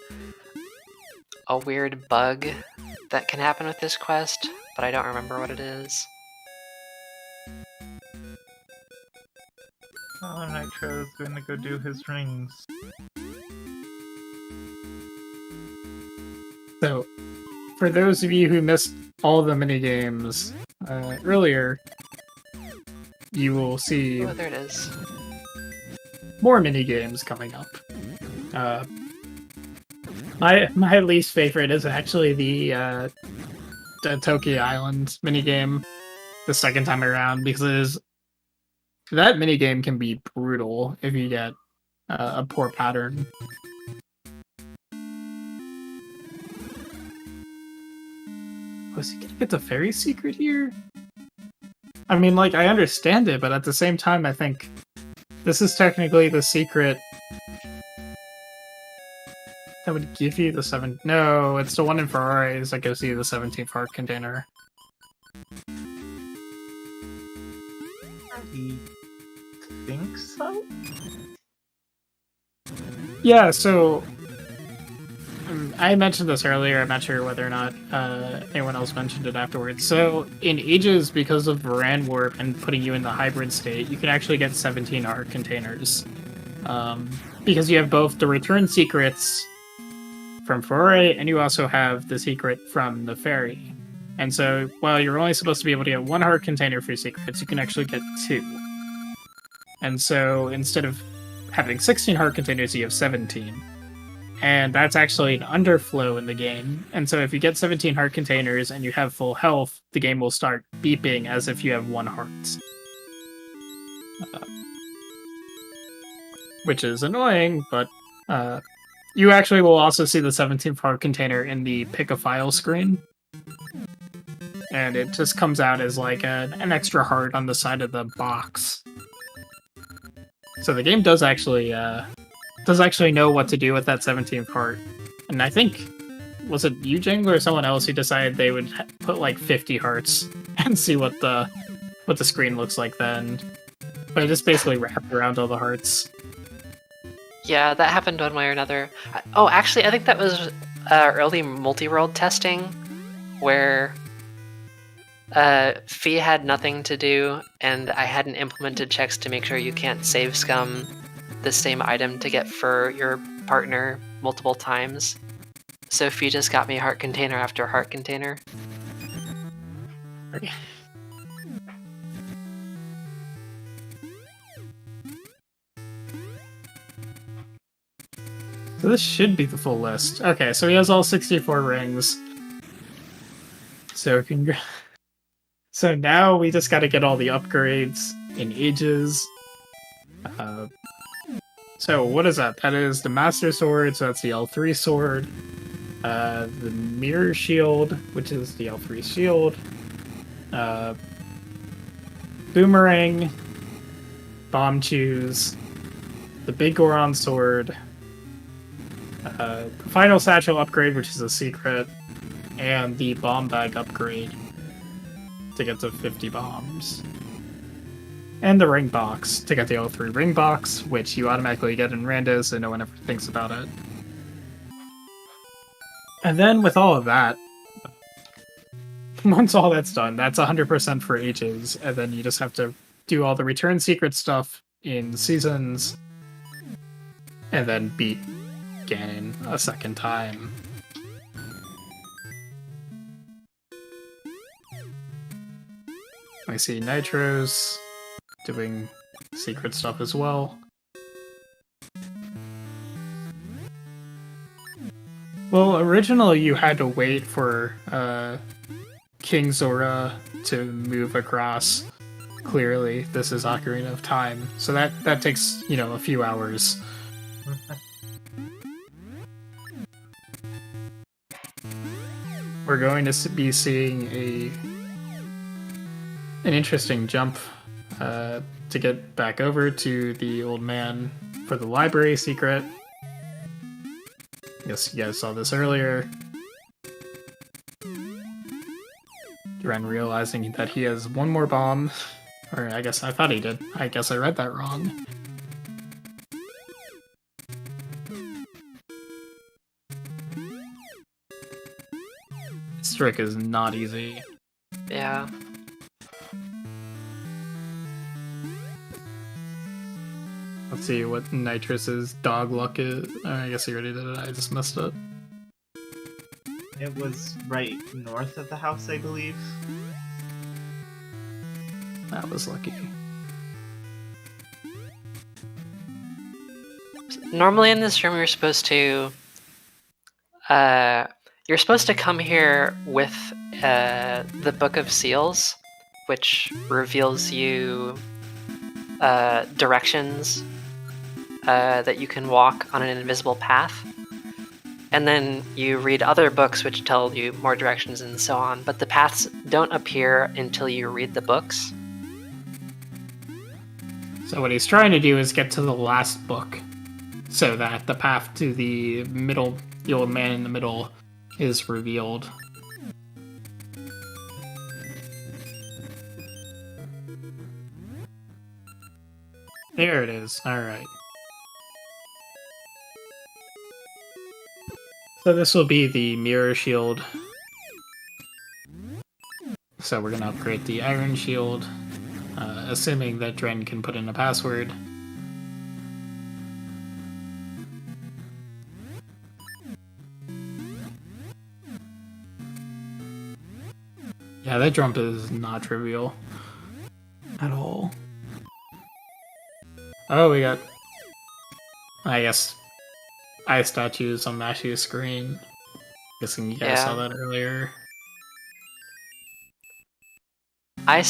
a weird bug that can happen with this quest, but I don't remember what it is. Oh, Nitro's gonna go do his rings. So, for those of you who missed all the minigames earlier, you will see Oh, there it is. more minigames coming up. My least favorite is actually the Tokyo Island minigame the second time around, because that minigame can be brutal if you get a poor pattern. Was he gonna get the fairy secret here? I mean, like, I understand it, but at the same time, I think this is technically the secret that would give you the 7... No, it's the one in Ferraris that gives you the 17th heart container. I think so? Yeah, so... I mentioned this earlier, I'm not sure whether or not anyone else mentioned it afterwards. So, in Ages, because of Varan Warp and putting you in the hybrid state, you can actually get 17 heart containers. Because you have both the return secrets from Foray, and you also have the secret from the fairy. And so, while you're only supposed to be able to get 1 heart container for secrets, you can actually get 2. And so, instead of having 16 heart containers, you have 17. And that's actually an underflow in the game. And so if you get 17 heart containers and you have full health, the game will start beeping as if you have 1 heart. Which is annoying, but you actually will also see the 17th heart container in the pick a file screen. And it just comes out as like an extra heart on the side of the box. So the game does actually know what to do with that 17th heart. And I think, was it you, Jingler, or someone else who decided they would put like 50 hearts and see what the screen looks like then. But it just basically wrapped around all the hearts. Yeah, that happened one way or another. Oh, actually, I think that was early multi-world testing, where Fee had nothing to do, and I hadn't implemented checks to make sure you can't save scum the same item to get for your partner multiple times. So Fee just got me heart container after heart container. Okay. So this should be the full list. Okay, so he has all 64 rings. So so now we just gotta get all the upgrades in Ages. So what is that? That is the Master Sword, so that's the L3 sword. The Mirror Shield, which is the L3 shield. Boomerang. Bomb Choose. The Big Goron Sword. The Final Satchel upgrade, which is a secret. And the Bomb Bag upgrade to get to 50 bombs. And the Ring Box to get the L3 Ring Box, which you automatically get in Randos, so no one ever thinks about it. And then with all of that, once all that's done, that's 100% for Ages, and then you just have to do all the return secret stuff in Seasons, and then beat Ganon a second time. Let me see, Nitros. doing secret stuff as well. Well, originally you had to wait for King Zora to move across. Clearly, this is Ocarina of Time, so that takes, you know, a few hours. We're going to be seeing an interesting jump to get back over to the old man for the library secret. Yes, you guys saw this earlier. Ren realizing that he has one more bomb. Or I guess I thought he did. I guess I read that wrong. This trick is not easy. Yeah. Let's see what Nitrus's dog luck is. I guess he already did it. I just missed it. It was right north of the house, I believe. That was lucky. Normally in this room, you're supposed to come here with the Book of Seals, which reveals you directions that you can walk on an invisible path. And then you read other books which tell you more directions and so on, but the paths don't appear until you read the books. So what he's trying to do is get to the last book, so that the path to the middle, the old man in the middle, is revealed. There it is. Alright. So this will be the mirror shield. So we're gonna upgrade the iron shield, assuming that Dren can put in a password. Yeah, that jump is not trivial at all. Oh, we got, I guess, ice statues on Mashy's screen. Guessing you guys saw that earlier. I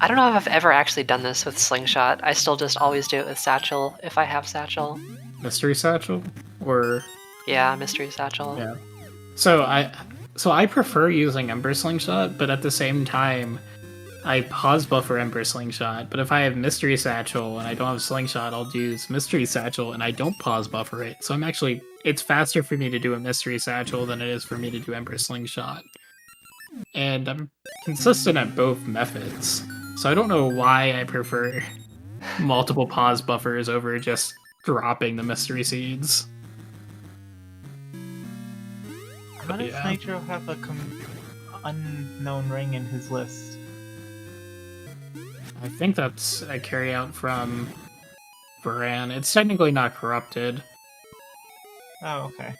don't know if I've ever actually done this with Slingshot. I still just always do it with Satchel if I have Satchel. Mystery Satchel? Or... Yeah, Mystery Satchel. Yeah. So I prefer using Ember Slingshot, but at the same time, I pause buffer Ember Slingshot. But if I have Mystery Satchel and I don't have Slingshot, I'll use Mystery Satchel and I don't pause buffer it. So it's faster for me to do a Mystery Satchel than it is for me to do Ember Slingshot. And I'm consistent at both methods. So I don't know why I prefer multiple pause buffers over just dropping the Mystery Seeds. How does Nitro have a unknown ring in his list? I think that's a carryout from Varan. It's technically not corrupted. Oh, okay.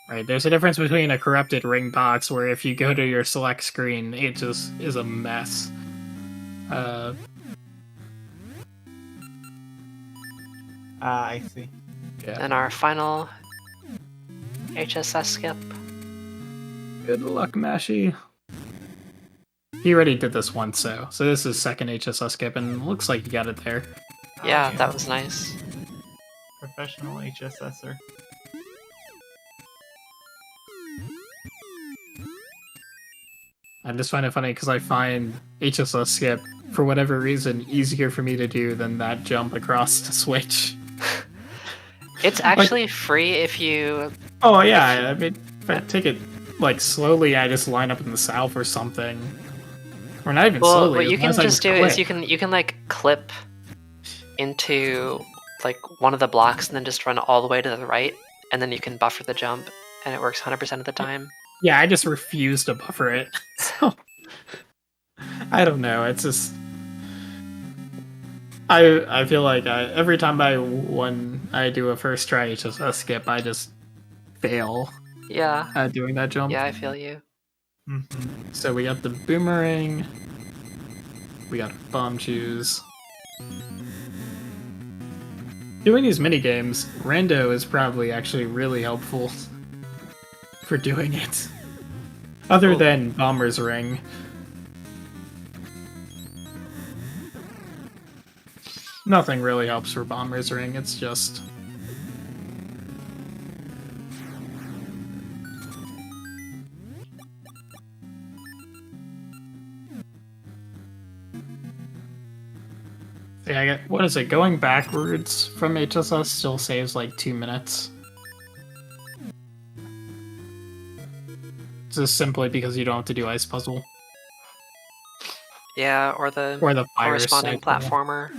Right, there's a difference between a corrupted ring box where if you go to your select screen, it just is a mess. I see. Yeah. And our final HSS skip. Good luck, Mashy. He already did this once, so this is second HSS skip, and looks like you got it there. Yeah, that was nice. Professional HSSer. I just find it funny because I find HSS skip, for whatever reason, easier for me to do than that jump across the Switch. It's actually free if you... Oh yeah, I mean, if I take it like slowly, I just line up in the south or something. Or not even slowly. What you can just do is you can like clip into like one of the blocks and then just run all the way to the right, and then you can buffer the jump, and it works 100% of the time. Yeah, I just refuse to buffer it. So I don't know. It's just I feel like every time when I do a first try HSS skip, I just fail. Yeah. At doing that jump. Yeah, I feel you. Mm-hmm. So we got the boomerang. We got bomb shoes. Doing these mini games, rando is probably actually really helpful for doing it. Other than Bomber's Ring. Nothing really helps for Bomber's Ring, it's just... Yeah, what is it? Going backwards from HSS still saves like 2 minutes. Just simply because you don't have to do Ice Puzzle. Yeah, or the fire corresponding cycle. platformer.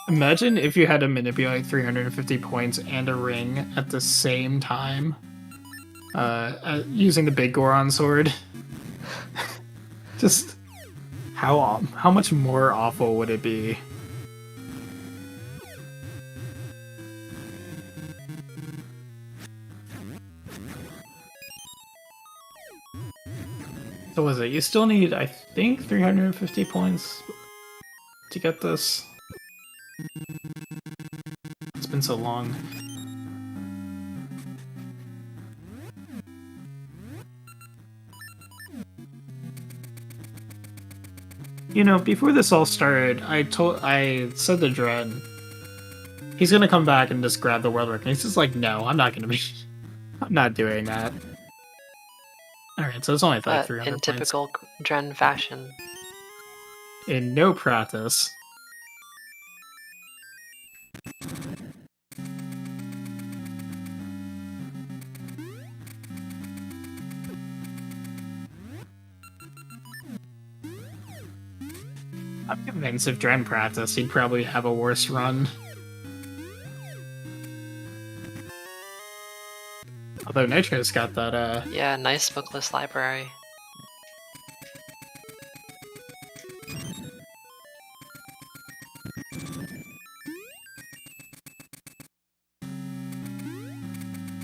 Imagine if you had to manipulate 350 points and a ring at the same time. Using the big Goron sword. Just how much more awful would it be? So was it? You still need, I think, 350 points to get this. It's been so long. You know, before this all started, I said to Dren, he's gonna come back and just grab the world record. He's just like, no, I'm not doing that. Alright, so it's only like 300 in points. typical Dren fashion. In no practice. I'm convinced if Dren practiced, he'd probably have a worse run. Although Nitro's got that, Yeah, nice bookless library.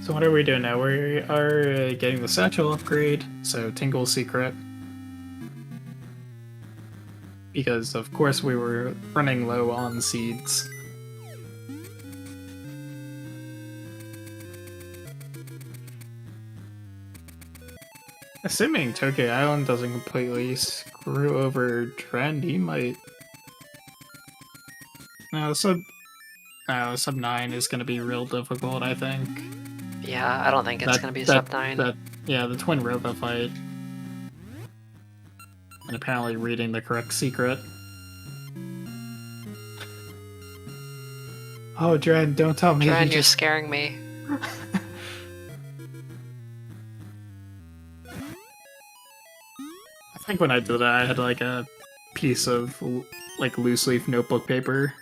So what are we doing now? We are getting the satchel upgrade, so Tingle's secret. Because, of course, we were running low on seeds. Assuming Tokyo Island doesn't completely screw over Trend, he might... No, sub 9 is going to be real difficult, I think. Yeah, I don't think it's going to be sub 9. Yeah, the Twin Robo fight. And apparently reading the correct secret. Oh, Dren, don't tell me. Dren, you're scaring me. I think when I did it, I had like a piece of like loose leaf notebook paper.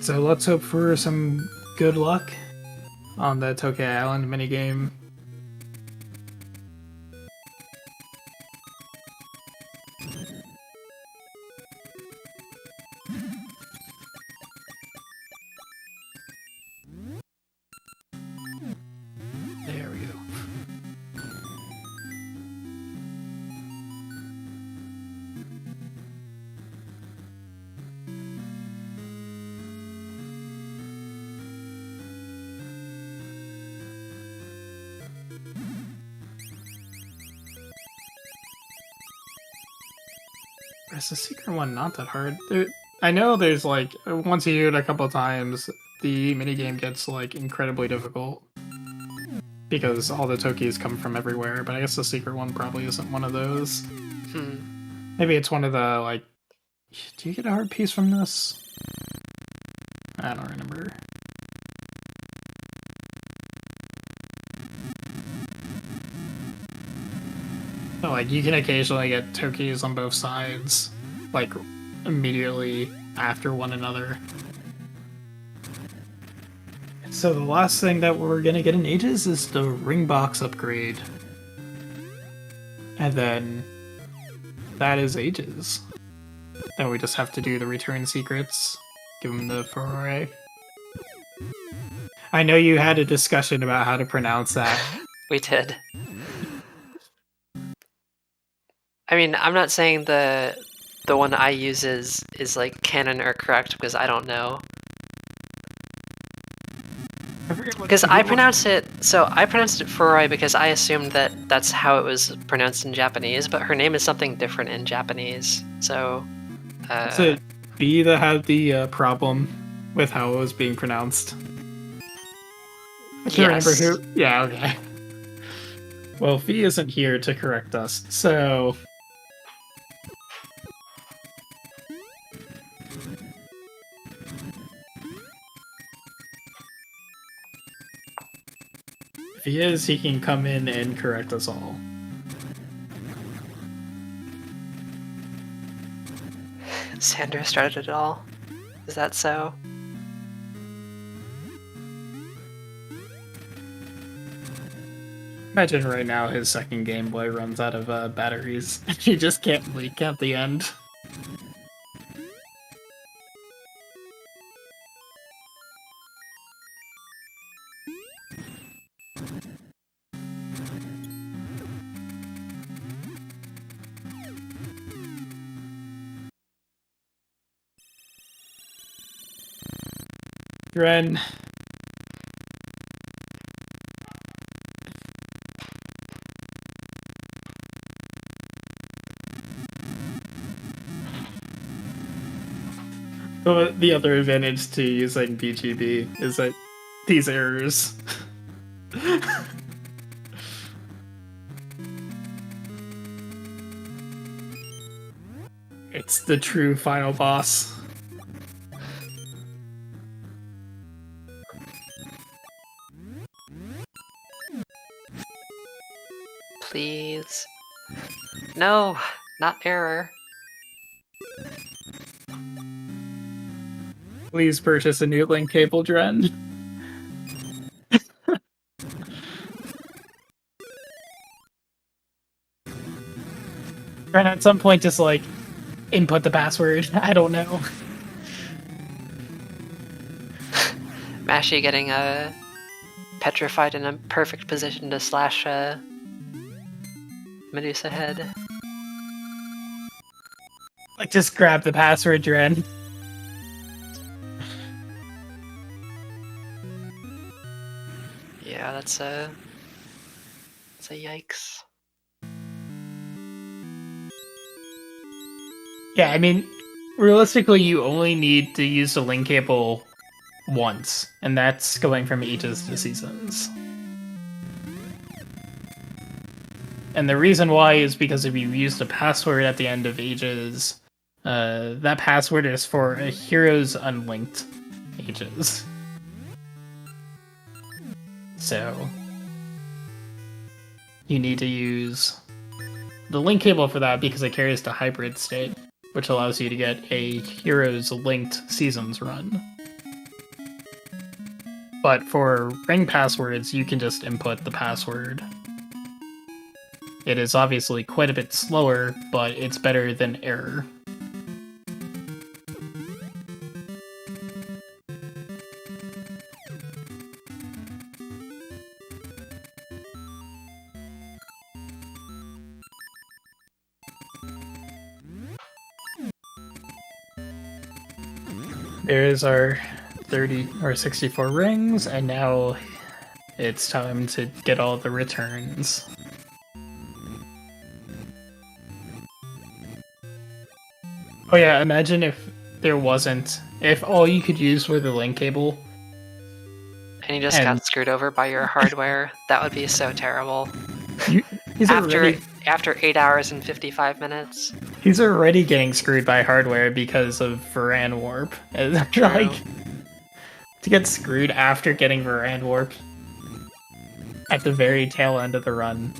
So let's hope for some good luck on the Tokyo Island minigame. There we go. Is the secret one not that hard? I know there's like, once you do it a couple times, the minigame gets like incredibly difficult. Because all the Tokis come from everywhere, but I guess the secret one probably isn't one of those. Maybe it's one of the, like... Do you get a hard piece from this? I don't remember. But, like, you can occasionally get Tokis on both sides, like, immediately after one another. It's So the last thing that we're gonna get in ages is the ring box upgrade. And then that is ages. Then we just have to do the return secrets. Give them the foray. I know you had a discussion about how to pronounce that. We did. I mean, I'm not saying the one I use is like canon or correct because I don't know. Because I pronounced it Furoi because I assumed that that's how it was pronounced in Japanese, but her name is something different in Japanese. So, is it B that had the problem with how it was being pronounced? I can't remember who. Yeah, okay. Well, Fee isn't here to correct us, so. If he is, he can come in and correct us all. Sandra started it all. Is that so? Imagine right now his second Game Boy runs out of batteries. He just can't leak at the end. Ren. The other advantage to using BGB is that these errors. It's the true final boss. Please. No, not error. Please purchase a new link cable, Dren. Dren, at some point, just like input the password. I don't know. Mashy getting petrified in a perfect position to slash Medusa head. Like, just grab the password, Dren. Yeah, that's a yikes. Yeah, I mean, realistically, you only need to use the link cable once, and that's going from ages to seasons. And the reason why is because if you use the password at the end of ages, that password is for a hero's unlinked ages. So you need to use the link cable for that because it carries the hybrid state, which allows you to get a hero's linked seasons run. But for ring passwords, you can just input the password. It is obviously quite a bit slower, but it's better than error. There's our 30 or 64 rings, and now it's time to get all the returns. Oh yeah, imagine if there wasn't, if all you could use were the link cable. And you just got screwed over by your hardware. That would be so terrible. After 8 hours and 55 minutes. He's already getting screwed by hardware because of Varan Warp. Like, to get screwed after getting Varan Warp at the very tail end of the run.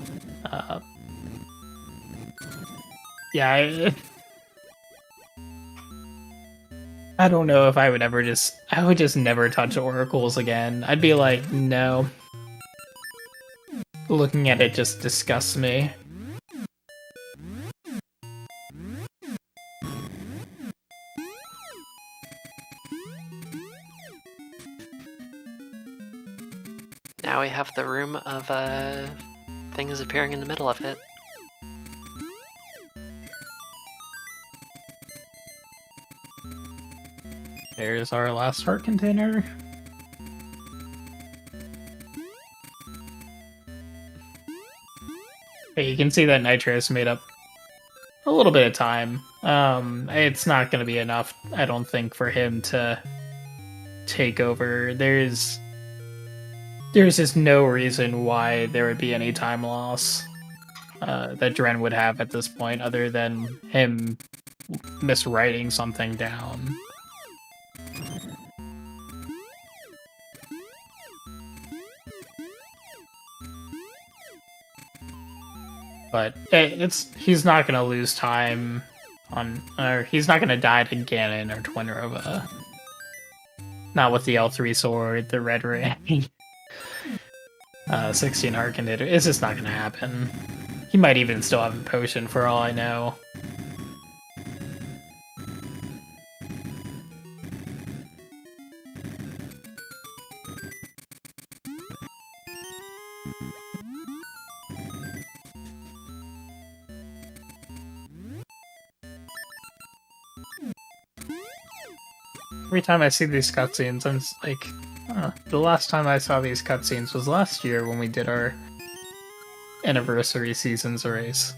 I don't know if I would ever I would just never touch oracles again. I'd be like, no. Looking at it just disgusts me. Now we have the room of things appearing in the middle of it. There's our last heart container. Okay, you can see that Nitro's made up a little bit of time. It's not going to be enough, I don't think, for him to take over. There's just no reason why there would be any time loss that Dren would have at this point, other than him miswriting something down. But he's not going to lose time on, or he's not going to die to Ganon or Twinrova. Not with the L3 sword, the red ring, 16 heart container. It's just not going to happen. He might even still have a potion for all I know. Every time I see these cutscenes, I'm just like, the last time I saw these cutscenes was last year when we did our anniversary seasons race.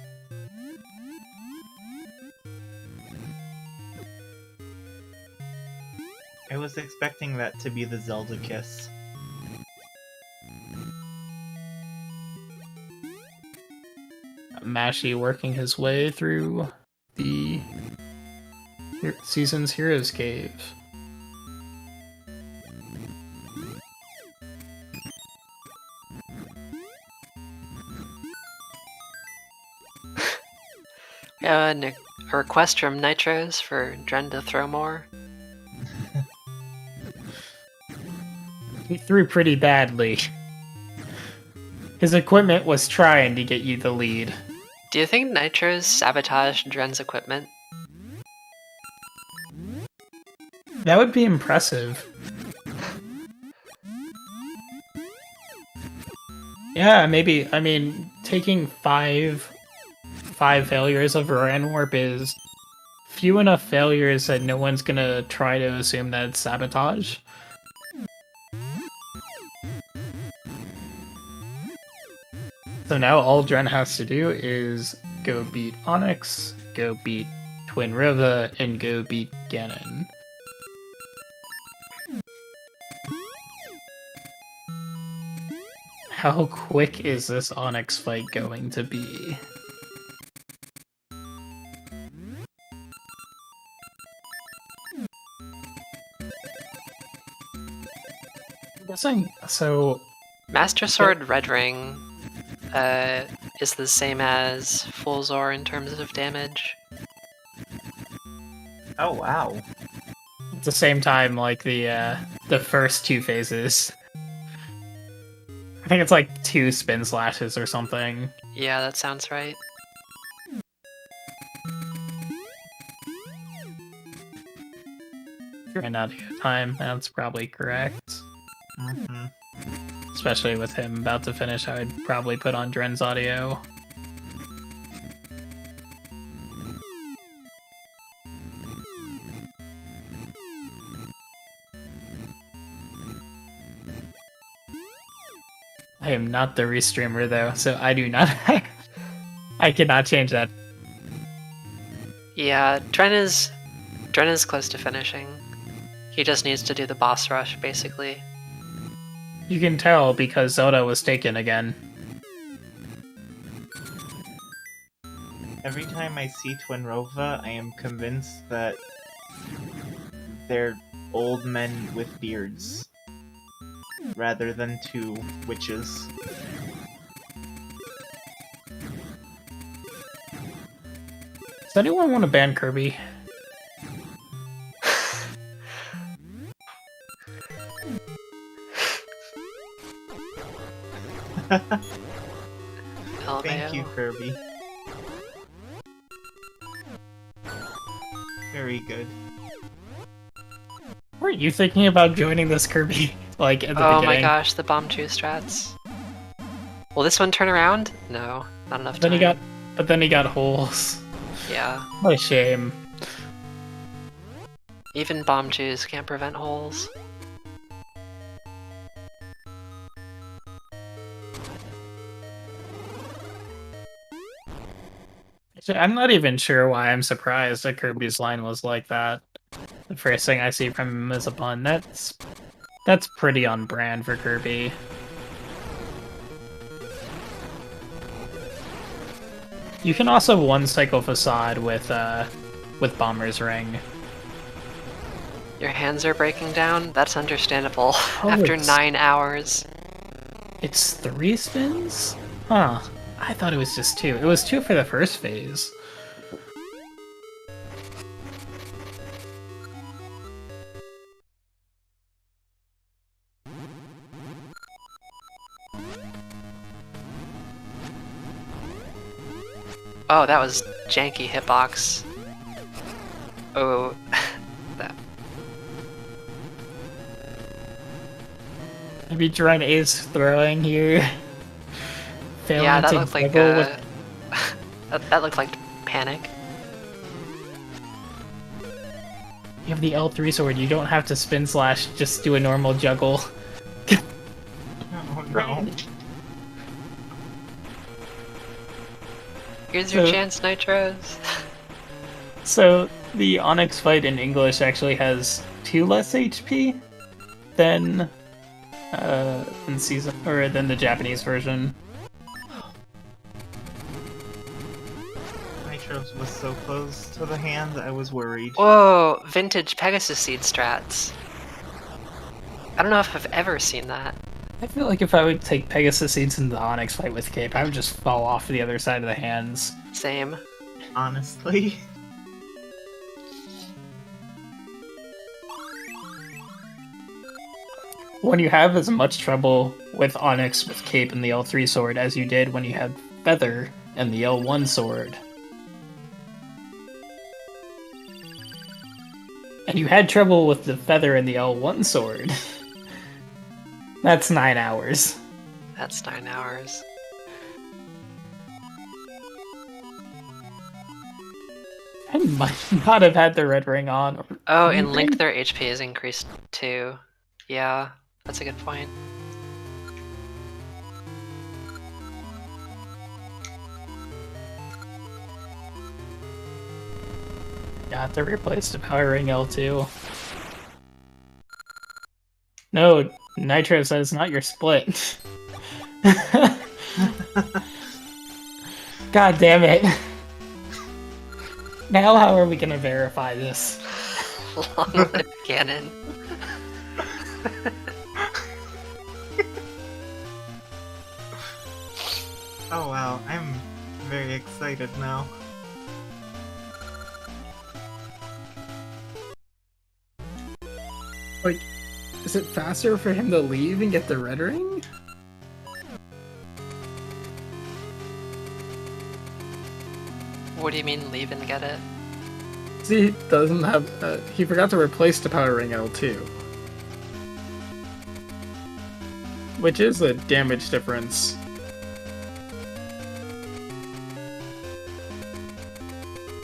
I was expecting that to be the Zelda kiss. Mashi working his way through the season's Heroes Cave. A request from Nitros for Dren to throw more. He threw pretty badly. His equipment was trying to get you the lead. Do you think Nitros sabotaged Dren's equipment? That would be impressive. Yeah, maybe. I mean, taking five failures of Ran Warp is few enough failures that no one's gonna try to assume that it's sabotage. So now all Dren has to do is go beat Onyx, go beat Twinrova, and go beat Ganon. How quick is this Onyx fight going to be? I'm guessing, so... Master Sword Red Ring is the same as Full Zor in terms of damage. Oh wow. At the same time, like the first two phases. I think it's like 2 spin slashes or something. Yeah, that sounds right. Ran out of time, that's probably correct. Mm-hmm. Especially with him about to finish, I would probably put on Dren's audio. I am not the restreamer though, so I do not. I cannot change that. Yeah, Dren is close to finishing. He just needs to do the boss rush, basically. You can tell because Zelda was taken again. Every time I see Twinrova, I am convinced that they're old men with beards, rather than 2 witches. Does anyone want to ban Kirby? Thank you, Kirby. Very good. Weren't you thinking about joining this, Kirby? Like at the Oh beginning? my gosh, the bomb chew strats. Will this one turn around? No, not enough Then time. but then he got holes. Yeah. What a shame. Even bomb chews can't prevent holes. Actually, I'm not even sure why I'm surprised that Kirby's line was like that. The first thing I see from him is a pun. That's pretty on brand for Kirby. You can also one-cycle Facade with Bomber's Ring. Your hands are breaking down? That's understandable. Oh, After it's- 9 hours. It's 3 spins? Huh. I thought it was just 2. It was 2 for the first phase. Oh, that was janky hitbox. Oh, that. Maybe trying ace throwing here. Failing Yeah, that to looked like juggle with- that looked like panic. You have the L3 sword, you don't have to spin slash, just do a normal juggle. Oh no. Here's your So- chance, Nitros. So, the Onyx fight in English actually has 2 less HP than than the Japanese version. Nitros was so close to the hand, I was worried. Whoa, vintage Pegasus Seed strats. I don't know if I've ever seen that. I feel like if I would take Pegasus Seeds in the Onyx fight with Cape, I would just fall off the other side of the hands. Same. Honestly. When you have as much trouble with Onyx with Cape and the L3 sword as you did when you had Feather and the L1 sword. And you had trouble with the Feather and the L1 sword. That's 9 hours. That's 9 hours. I might not have had the red ring on. Or Oh, in Link anything. their HP is increased too. Yeah, that's a good point. Got to replace the Power Ring L2. No, Nitro says not your split. God damn it. Now how are we gonna verify this? Long live cannon. Oh wow, I'm very excited now. Like, is it faster for him to leave and get the red ring? What do you mean leave and get it? See, he doesn't have. He forgot to replace the Power Ring L2. Which is a damage difference.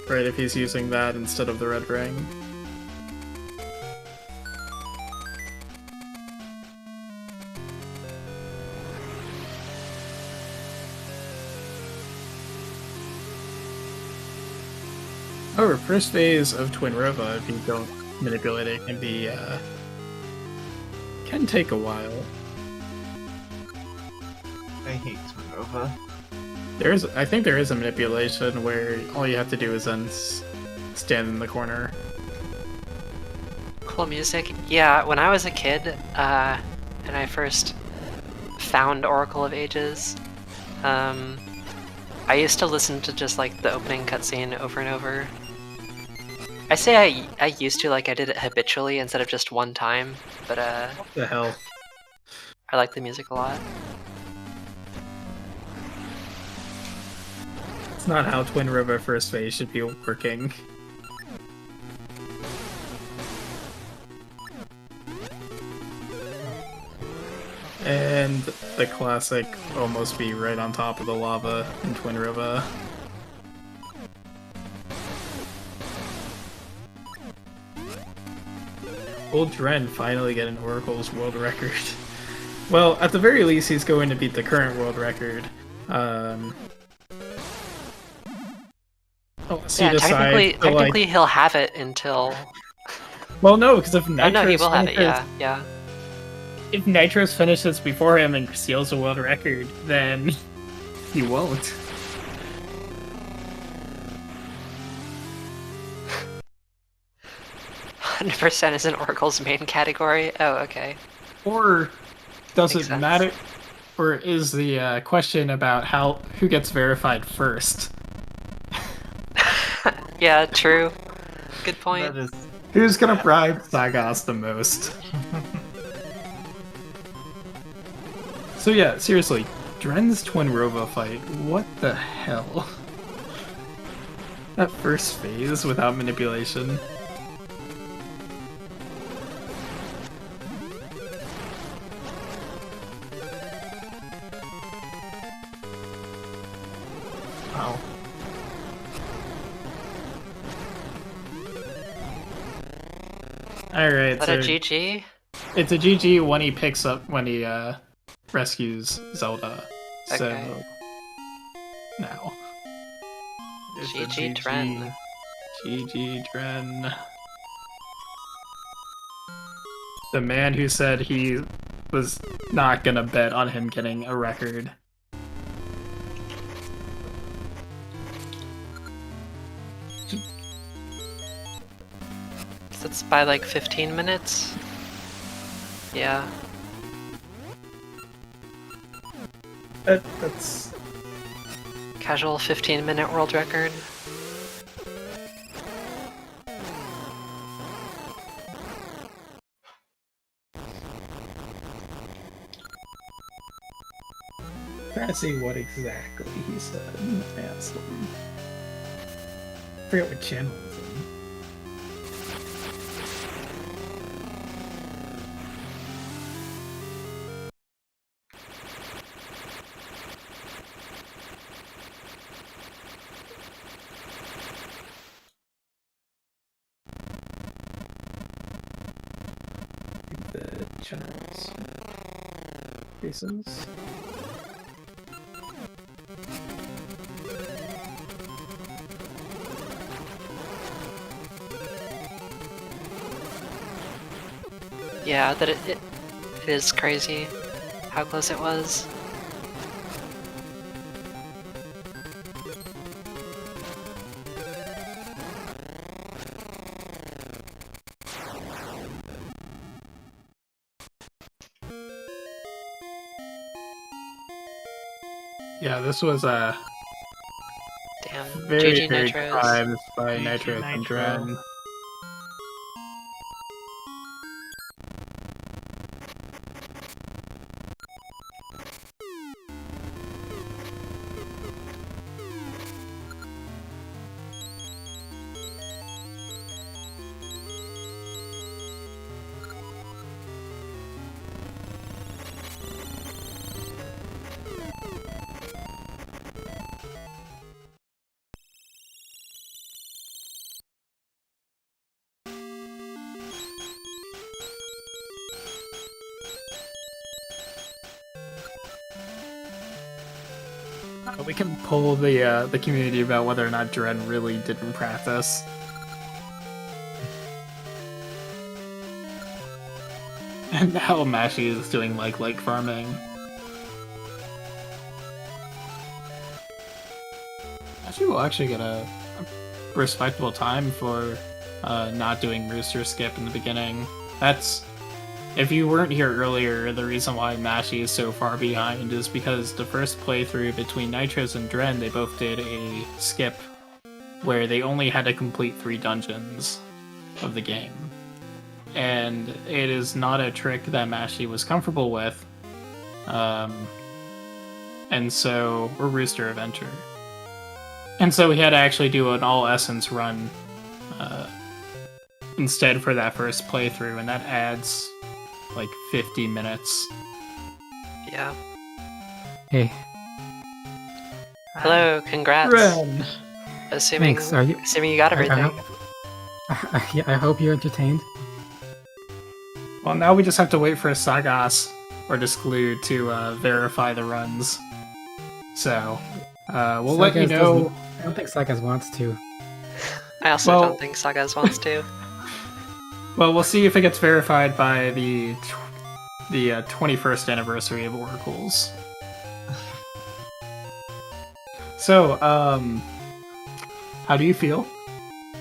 Right, if he's using that instead of the red ring. However, first phase of Twin Rova, if you don't manipulate it, can be, can take a while. I hate Twinrova. I think there is a manipulation where all you have to do is then stand in the corner. Cool music. Yeah, when I was a kid, and I first found Oracle of Ages, I used to listen to just like the opening cutscene over and over. I say I used to, like I did it habitually instead of just one time, but What the hell? I like the music a lot. That's not how Twin River first phase should be working. And the classic almost be right on top of the lava in Twin River. Will Dren finally get an Oracle's world record? Well, at the very least, he's going to beat the current world record. Technically he'll have it until... Well, no, because if Nitros... Oh, no, he will have it, yeah. If Nitros finishes before him and steals a world record, then he won't. %, is in Oracle's main category? Oh, okay. Or does it matter? Or is the question about who gets verified first? Yeah, true. Good point. Who's gonna bribe Sagos the most? So yeah, seriously, Dren's Twin Rova fight, what the hell? That first phase without manipulation. Wow. Alright, so... Is that a GG? It's a GG when he picks up, when he rescues Zelda. Okay. So, now. GG Dren. GG Dren. The man who said he was not gonna bet on him getting a record. That's by like 15 minutes? Yeah. That's... Casual 15-minute world record. Trying to see what exactly he said. I asked him. I forget what channel it was in. The channels. Reasons. Yeah, that it is crazy how close it was. Yeah, this was a very, GG very Nitros. Times by Nitros and Dren. We can poll the community about whether or not Dren really didn't practice. And now Mashi is doing like lake farming. Mashi will actually get a respectable time for not doing Rooster Skip in the beginning. That's... If you weren't here earlier, the reason why Mashi is so far behind is because the first playthrough between Nitros and Dren, they both did a skip where they only had to complete 3 dungeons of the game. And it is not a trick that Mashi was comfortable with. And so, or Rooster Adventure. And so we had to actually do an all essence run instead for that first playthrough, and that adds like 50 minutes. Yeah. Hey. Hello, congrats. Ren. Assuming, Thanks. Are you? assuming you got everything. Yeah, I hope you're entertained. Well, now we just have to wait for Sagas or Disclude to verify the runs. So, we'll let you Sagas know. doesn't- I don't think Sagas wants to. I also Well- don't think Sagas wants to. Well, we'll see if it gets verified by the 21st anniversary of Oracles. So, how do you feel?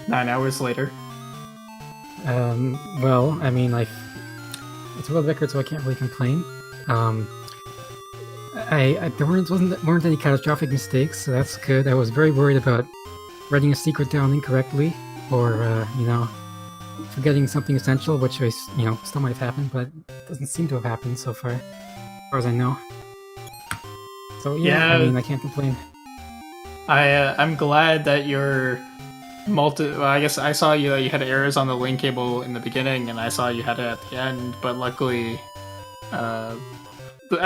9 hours later. Well, I mean, like, it's a world record, so I can't really complain. There weren't any catastrophic mistakes, so that's good. I was very worried about writing a secret down incorrectly, or forgetting something essential, which still might have happened, but it doesn't seem to have happened so far, as far as I know. So yeah, I mean, I can't complain. I'm glad that you're well, I guess I saw you had errors on the link cable in the beginning, and I saw you had it at the end. But luckily, at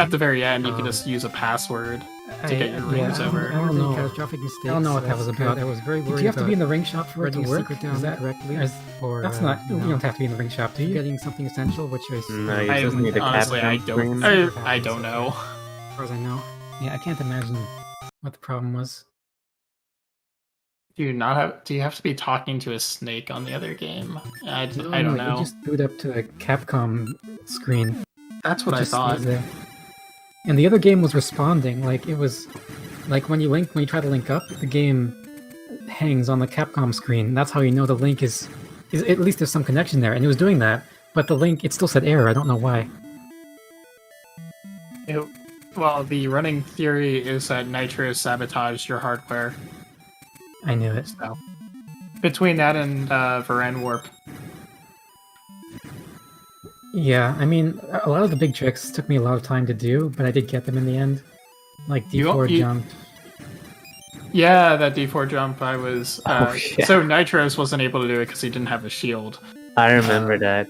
the very end, you can just use a password to get your rings over. I don't know. Catastrophic mistakes. I don't know what that was about. I was very worried. Do you have to be in the ring shop for it to work? Is that correctly? Or that's not. You don't have to be in the ring shop, do you? Getting something essential, which is No, you just need a honestly, I don't. I don't know. As far as I know, yeah, I can't imagine what the problem was. Do you have to be talking to a snake on the other game? I don't know. You just boot up to the Capcom screen. That's what I thought. And the other game was responding. Like, it was like when you try to link up, the game hangs on the Capcom screen. That's how you know the link is at least there's some connection there. And it was doing that, but the link, it still said error. I don't know why. Well, the running theory is that Nitro sabotaged your hardware. I knew it. So, between that and Varen Warp. Yeah, I mean, a lot of the big tricks took me a lot of time to do, but I did get them in the end. Like D4 jump. Yeah, that D4 jump, I was... yeah. So Nitros wasn't able to do it because he didn't have a shield. I remember that.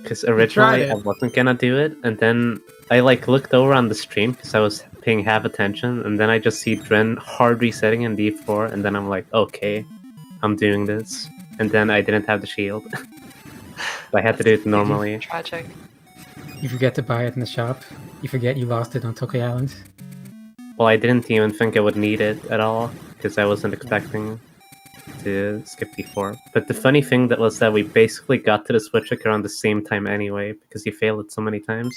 Because originally I wasn't gonna do it, and then I looked over on the stream because I was paying half attention, and then I just see Dren hard resetting in D4, and then I'm like, okay, I'm doing this. And then I didn't have the shield. So I had to do it normally. Tragic. You forget to buy it in the shop. You forget you lost it on Tokyo Island. Well, I didn't even think I would need it at all, because I wasn't expecting to skip D4. But the funny thing was that we basically got to the Switch around the same time anyway, because you failed it so many times.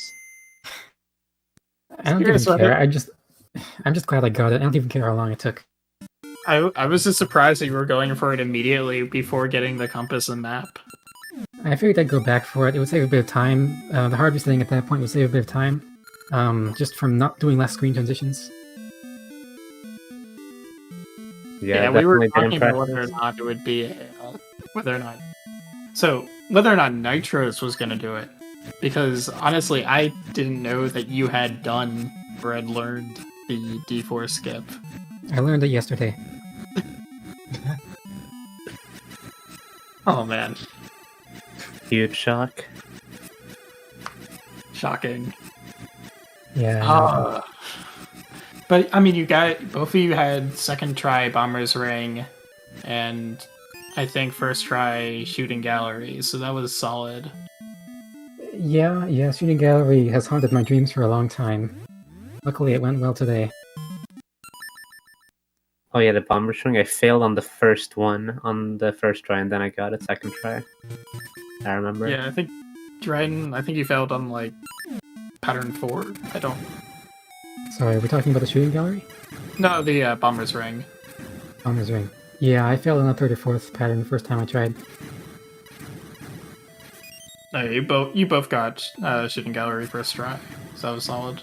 I don't even care. I'm just glad I got it. I don't even care how long it took. I was just surprised that you were going for it immediately before getting the compass and map. I figured I'd go back for it. It would save a bit of time. The hardest thing at that point would save a bit of time, just from not doing less screen transitions. Yeah, we were talking about whether or not it would be, whether or not Nitros was going to do it. Because honestly, I didn't know that you had done or had learned the D4 skip. I learned it yesterday. Oh man. Huge shock. Shocking. Yeah. But I mean, both of you had second try Bomber's Ring, and I think first try Shooting Gallery, so that was solid. Yeah, Shooting Gallery has haunted my dreams for a long time. Luckily, it went well today. Oh yeah, the Bomber's Ring. I failed on the first one on the first try, and then I got it second try. I remember. Yeah, I think Dryden, you failed on pattern 4. I don't. Sorry, are we talking about the Shooting Gallery? No, the Bomber's Ring. Bomber's Ring. Yeah, I failed on the third or fourth pattern the first time I tried. No, you both got Shooting Gallery first try, so that was solid.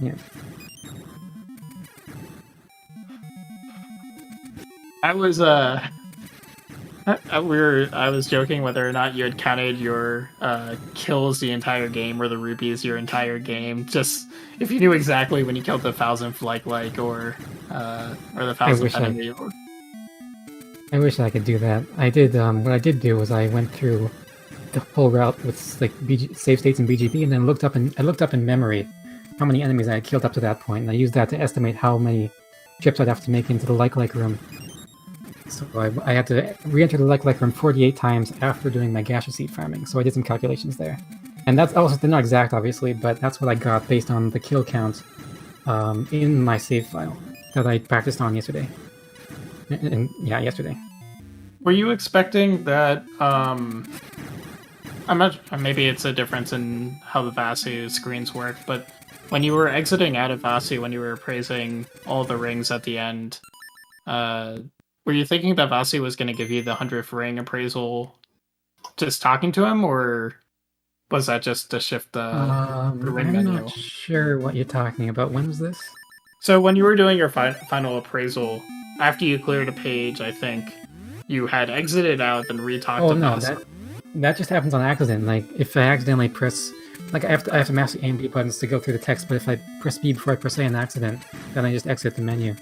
Yeah. I was I was joking whether or not you had counted your kills the entire game or the rupees your entire game. Just if you knew exactly when you killed the 1,000th like or the 1,000th enemy. I wish I could do that. I did. What I did do was I went through the whole route with like save states and BGB, and then I looked up in memory how many enemies I had killed up to that point, and I used that to estimate how many trips I'd have to make into the like room. So I had to re-enter the like room 48 times after doing my gaseous seed farming. So I did some calculations there, and that's also they're not exact, obviously, but that's what I got based on the kill count in my save file that I practiced on yesterday. And yeah, yesterday. Were you expecting that? I'm not. Maybe it's a difference in how the Vasi screens work, but when you were exiting out of Vasi, when you were appraising all the rings at the end, were you thinking that Vasi was going to give you the 100th ring appraisal, just talking to him, or was that just to shift the ring menu? I'm not sure what you're talking about. When was this? So when you were doing your final appraisal, after you cleared a page, I think you had exited out and re-talked to Vasi. That just happens on accident. Like if I accidentally press, like I have to mash the A and B buttons to go through the text, but if I press B before I press A on accident, then I just exit the menu.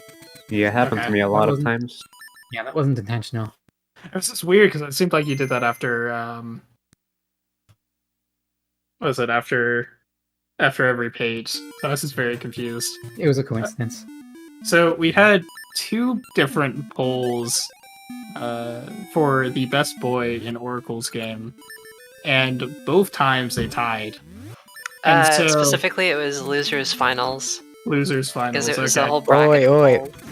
Yeah, it happened to me a lot of times. Yeah, that wasn't intentional. It was just weird because it seemed like you did that after what was it after every page? So I was just very confused. It was a coincidence. So we had 2 different polls for the best boy in Oracle's game, and both times they tied. And so, specifically, it was losers finals. Losers finals. Because it was okay. a whole bracket.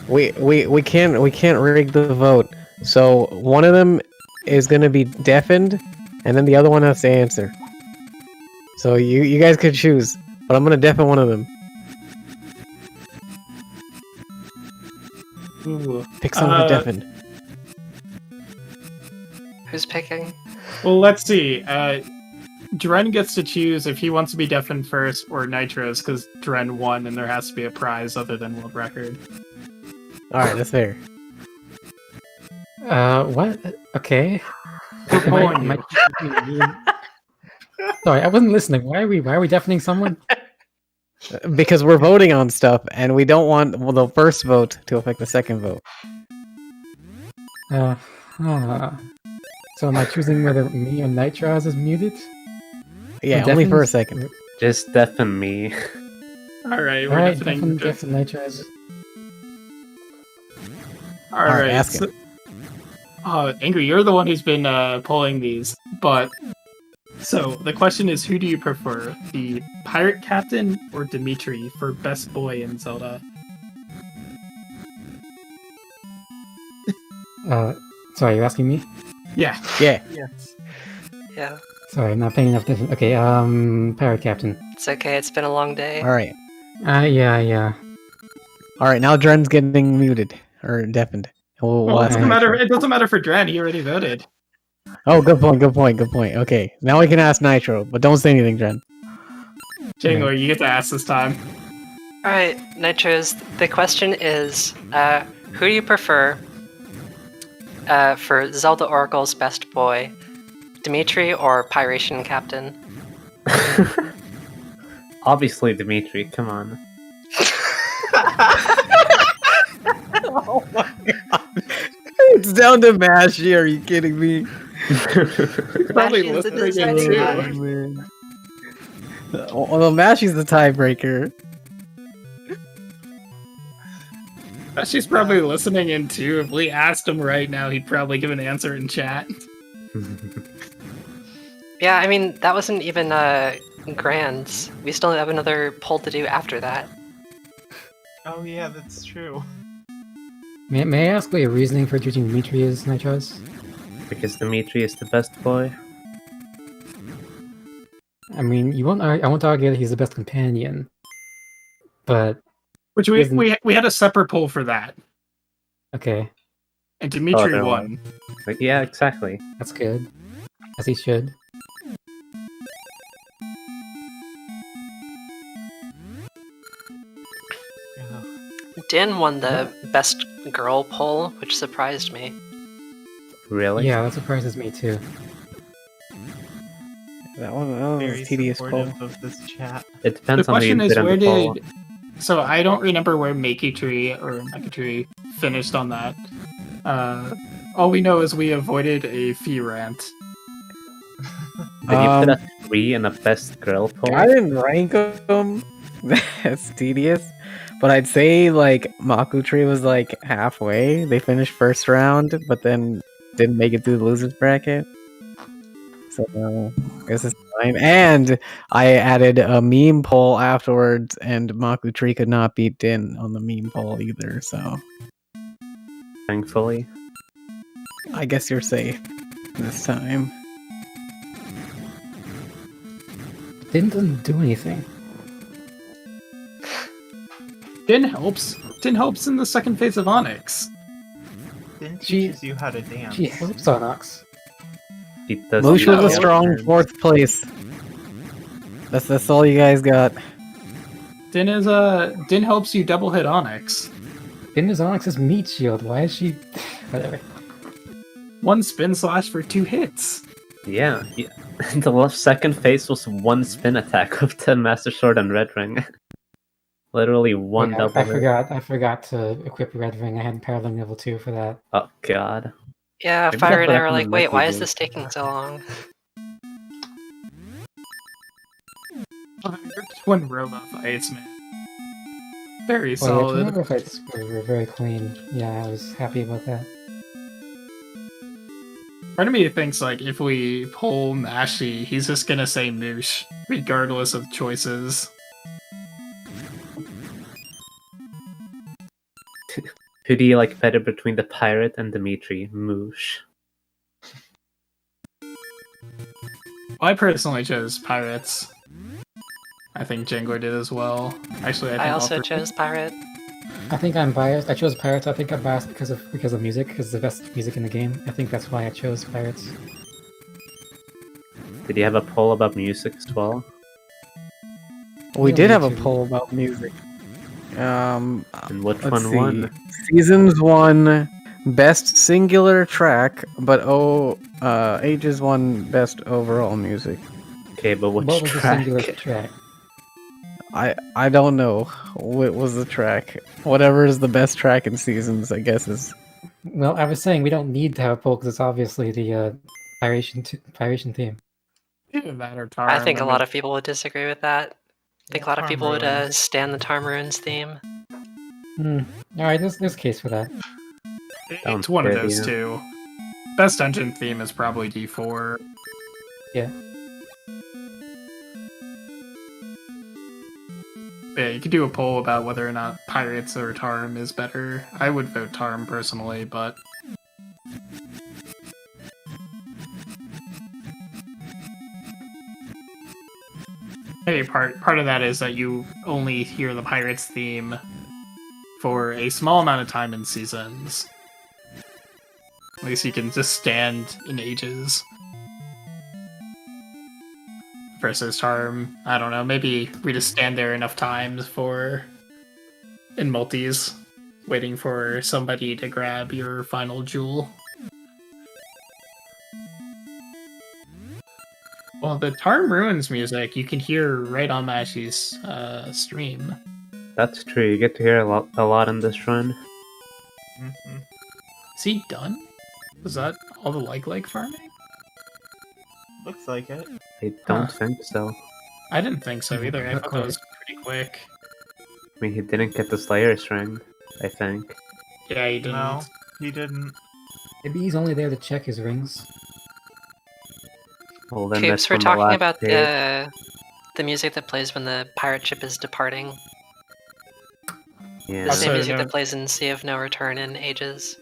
Wait. We can't rig the vote. So one of them is going to be deafened, and then the other one has to answer. So you guys could choose, but I'm going to deafen one of them. Ooh. Pick someone deafened. Who's picking? Well, let's see. Dren gets to choose if he wants to be deafened first or Nitros, because Dren won and there has to be a prize other than world record. Alright, that's fair. What? Okay. Am Sorry, I wasn't listening. Why are we deafening someone? Because we're voting on stuff, and we don't want the first vote to affect the second vote. So am I choosing whether me or Nitros is muted? Yeah, only for a second. Just deafen me. Alright, we're deafening Nitros. Alright, ask him. Angry, you're the one who's been pulling these, but so the question is, who do you prefer, the pirate captain or Dimitri for best boy in Zelda? Sorry, you're asking me? Yeah. Yeah. Yes. Yeah. Sorry, I'm not paying enough attention. Okay, pirate captain. It's okay, it's been a long day. Alright. Yeah. Alright, now Dren's getting muted. Or deafened. Well, it doesn't matter for Dren, he already voted. Oh, good point. Okay, now we can ask Nitro, but don't say anything, Dren. Jangler, you get to ask this time. Alright, Nitros, the question is, who do you prefer for Zelda Oracle's best boy, Dimitri or Pyration Captain? Obviously, Dimitri, come on. Oh my god. It's down to Mashy, are you kidding me? Probably Mashy's the listening deciding in too. Well, Mashy's the tiebreaker. She's probably listening in too. If we asked him right now, he'd probably give an answer in chat. Yeah, I mean, that wasn't even grand. We still have another poll to do after that. Oh yeah, that's true. May I ask what your reasoning for choosing Dimitri is, Nitros? Because Dimitri is the best boy. I mean, I won't argue that he's the best companion, but Which we had a separate poll for that, okay, and Dimitri there won. Like, yeah, exactly. that's good, as he should. Din won the best girl poll, which surprised me. Really? Yeah, that surprises me too. That was Very a tedious poll. supportive of this chat. It The depends on who you question is, did in where the poll. did... So I don't remember where Maketree finished on that. All we know is we avoided a fee rant. Did you put a 3 in a best girl poll? I didn't rank them. That's tedious. But I'd say like Makutree was like halfway. They finished first round, but then didn't make it through the losers bracket. So I guess it's fine. And I added a meme poll afterwards, and Makutree could not beat Din on the meme poll either. So Thankfully. I guess you're safe this time. Din doesn't do anything. Din helps. Din helps in the second phase of Onyx. Din She- teaches you how to dance. She helps on Ox. He does Moosh No. was a strong fourth place. That's all you guys got. Din helps you double hit Onyx. Din is Onyx's meat shield. Why is she... Whatever. One spin slash for 2 hits. Yeah. The second phase was one spin attack with the Master Sword and Red Ring. Literally one Yeah, double I hit. forgot to equip Red Ring. I had Paraling level 2 for that. Oh god. Yeah, Maybe Fire that's and what I were happened like, in wait, Lucky why is Game. this taking so long? Twin robot fights, man. Very Well, yeah, solid. Tornado fights were very clean. Yeah, I was happy about that. Part of me thinks like if we pull Mashi, he's just gonna say Moosh, regardless of choices. Who do you like better between the pirate and Dimitri? Moosh. I personally chose Pirates. I think Jangler did as well. Actually, I think I all also three- chose Pirate. I think I'm biased. I chose Pirates. I think I'm biased because of music, because it's the best music in the game. I think that's why I chose Pirates. Did you have a poll about music as well? We don't did have need a to. poll about music. And which Let's one see. won? Seasons won best singular track, but Ages won best overall music. Okay, but which What was the track? singular track? I don't know what was the track. Whatever is the best track in Seasons, I guess is. Well, I was saying we don't need to have a poll because it's obviously the Pyration theme. Either that or I think a Tarm. lot of people would disagree with that. I think a lot of Tarm people would ruins. stand the Tarm Ruins theme. Alright, there's a case for that. It's one of good, those yeah. two. Best dungeon theme is probably D4. Yeah. Yeah, you could do a poll about whether or not Pirates or Tarm is better. I would vote Tarm personally, but maybe part of that is that you only hear the Pirates theme for a small amount of time in Seasons. At least you can just stand in Ages. Versus Tarm, I don't know, maybe we just stand there enough times in multis, waiting for somebody to grab your final jewel. Well, the Tarm Ruins music you can hear right on Mashi's stream. That's true. You get to hear a lot in this run. Mhm. Is he done? Was that all the like farming? Looks like it. I don't Huh. think so. I didn't think so either. I Not thought that quite. was pretty quick. I mean, he didn't get the Slayer's ring, I think. Yeah, he didn't. No, he didn't. Maybe he's only there to check his rings. Well, then Coops, that's we're from the talking last about page. the music that plays when the pirate ship is departing. Yeah. The same Also, music no- that plays in Sea of No Return in Ages.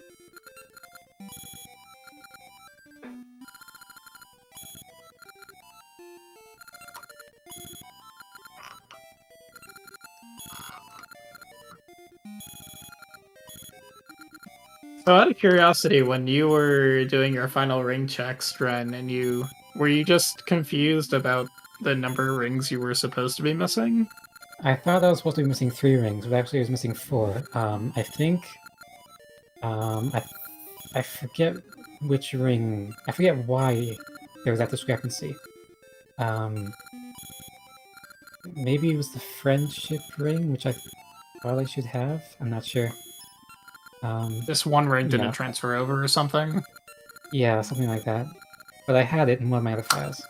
So out of curiosity, when you were doing your final ring checks, Dren, and were you just confused about the number of rings you were supposed to be missing? I thought I was supposed to be missing 3 rings, but actually I was missing 4. I think... I forget which ring. I forget why there was that discrepancy. Maybe it was the friendship ring, which I probably should have. I'm not sure. This one ring didn't yeah. transfer over or something. Yeah, something like that. But I had it in one of my other files.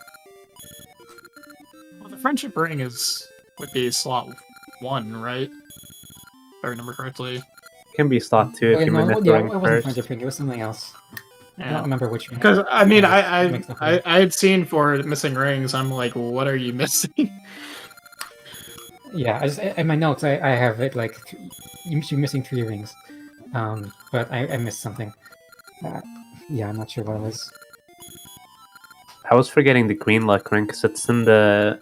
Well, the friendship ring would be slot 1, right? If I remember correctly. Can be slot 2 if Okay, you no, manip yeah, ring it wasn't first. friendship ring. It was something else. I Yeah. don't remember which ring. Because I mean, Yeah, I had seen 4 missing rings. I'm like, what are you missing? Yeah, in my notes I have it like you're missing 3 rings, but I missed something. Yeah, I'm not sure what it was. I was forgetting the green luck ring because it's in the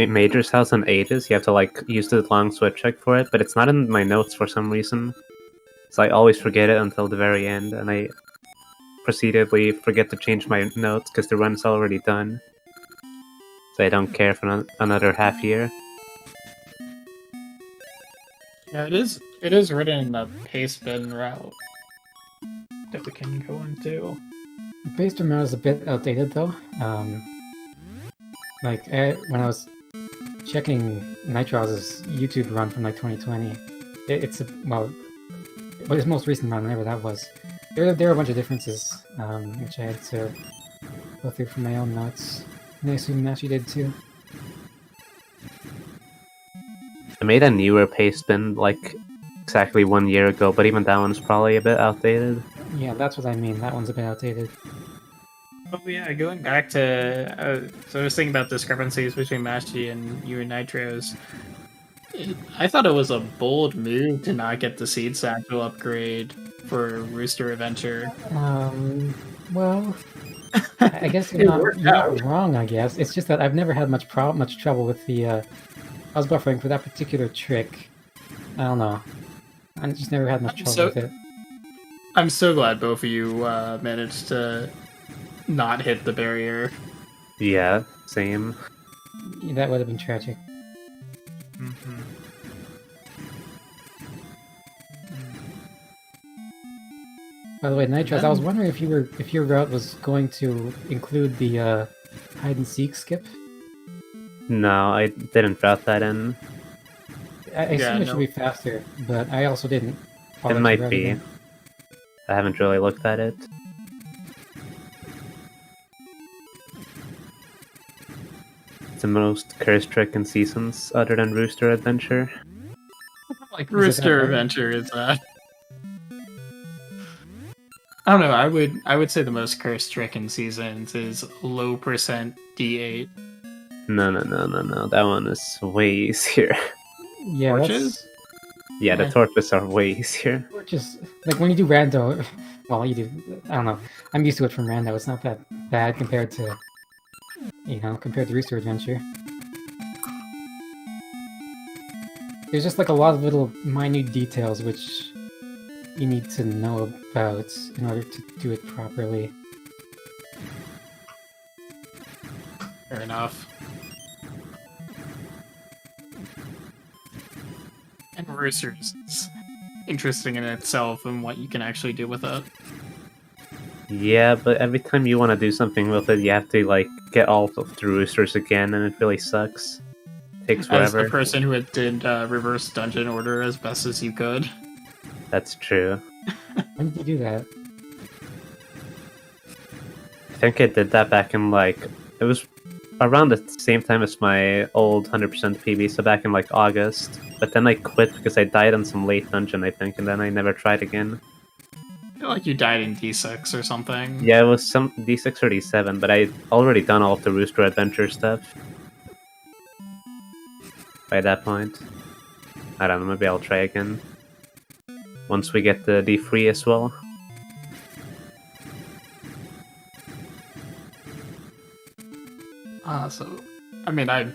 major's house on ages. You have to like use the long switch check for it, but it's not in my notes for some reason. So I always forget it until the very end, and I proceededly forget to change my notes because the run's already done. So I don't care for another half year. Yeah, it is written in the paste bin route that we can go into. The base route is a bit outdated though. Like when I was checking Nitro's YouTube run from like 2020, it's his most recent run, whenever that was. There are a bunch of differences, which I had to go through from my own notes, and I assume Nashi did too. I made a newer paste bin like exactly 1 year ago, but even that one's probably a bit outdated. Yeah, that's what I mean. That one's a bit outdated. Oh yeah, going back to so I was thinking about discrepancies between Mashi and you and Nitro's. I thought it was a bold move to not get the seed satchel upgrade for Rooster Adventure. Well, I guess you're not wrong. I guess it's just that I've never had much trouble with the. I was buffering for that particular trick. I don't know. I just never had much trouble with it. I'm so glad both of you managed to not hit the barrier. Yeah, same. Yeah, that would have been tragic. Mm-hmm. By the way, Nitros, I was wondering if your route was going to include the hide and seek skip. No, I didn't route that in. I assume it should be faster, but I also didn't. It might be. I haven't really looked at it. It's the most cursed trick in Seasons, other than Rooster Adventure. Like Rooster Adventure is that? I don't know. I would say the most cursed trick in Seasons is low percent D8. No. That one is way easier. Yeah, torches? Yeah, the torches are way easier. Torches, like when you do rando, well, you do. I don't know. I'm used to it from rando. It's not that bad compared to, compared to Rooster Adventure. There's just like a lot of little minute details which you need to know about in order to do it properly. Fair enough. And Roosters is interesting in itself and what you can actually do with it. Yeah, but every time you want to do something with it, you have to like get all of the roosters again, and it really sucks. Takes forever. As the person who did reverse dungeon order as best as you could. That's true. When did you do that? I think I did that back in it was around the same time as my old 100% PB, so back in August. But then I quit because I died on some late dungeon, I think, and then I never tried again. I feel like you died in D6 or something. Yeah, it was some D6 or D7, but I'd already done all of the Rooster Adventure stuff by that point. I don't know, maybe I'll try again. Once we get the D3 as well. So, I mean, I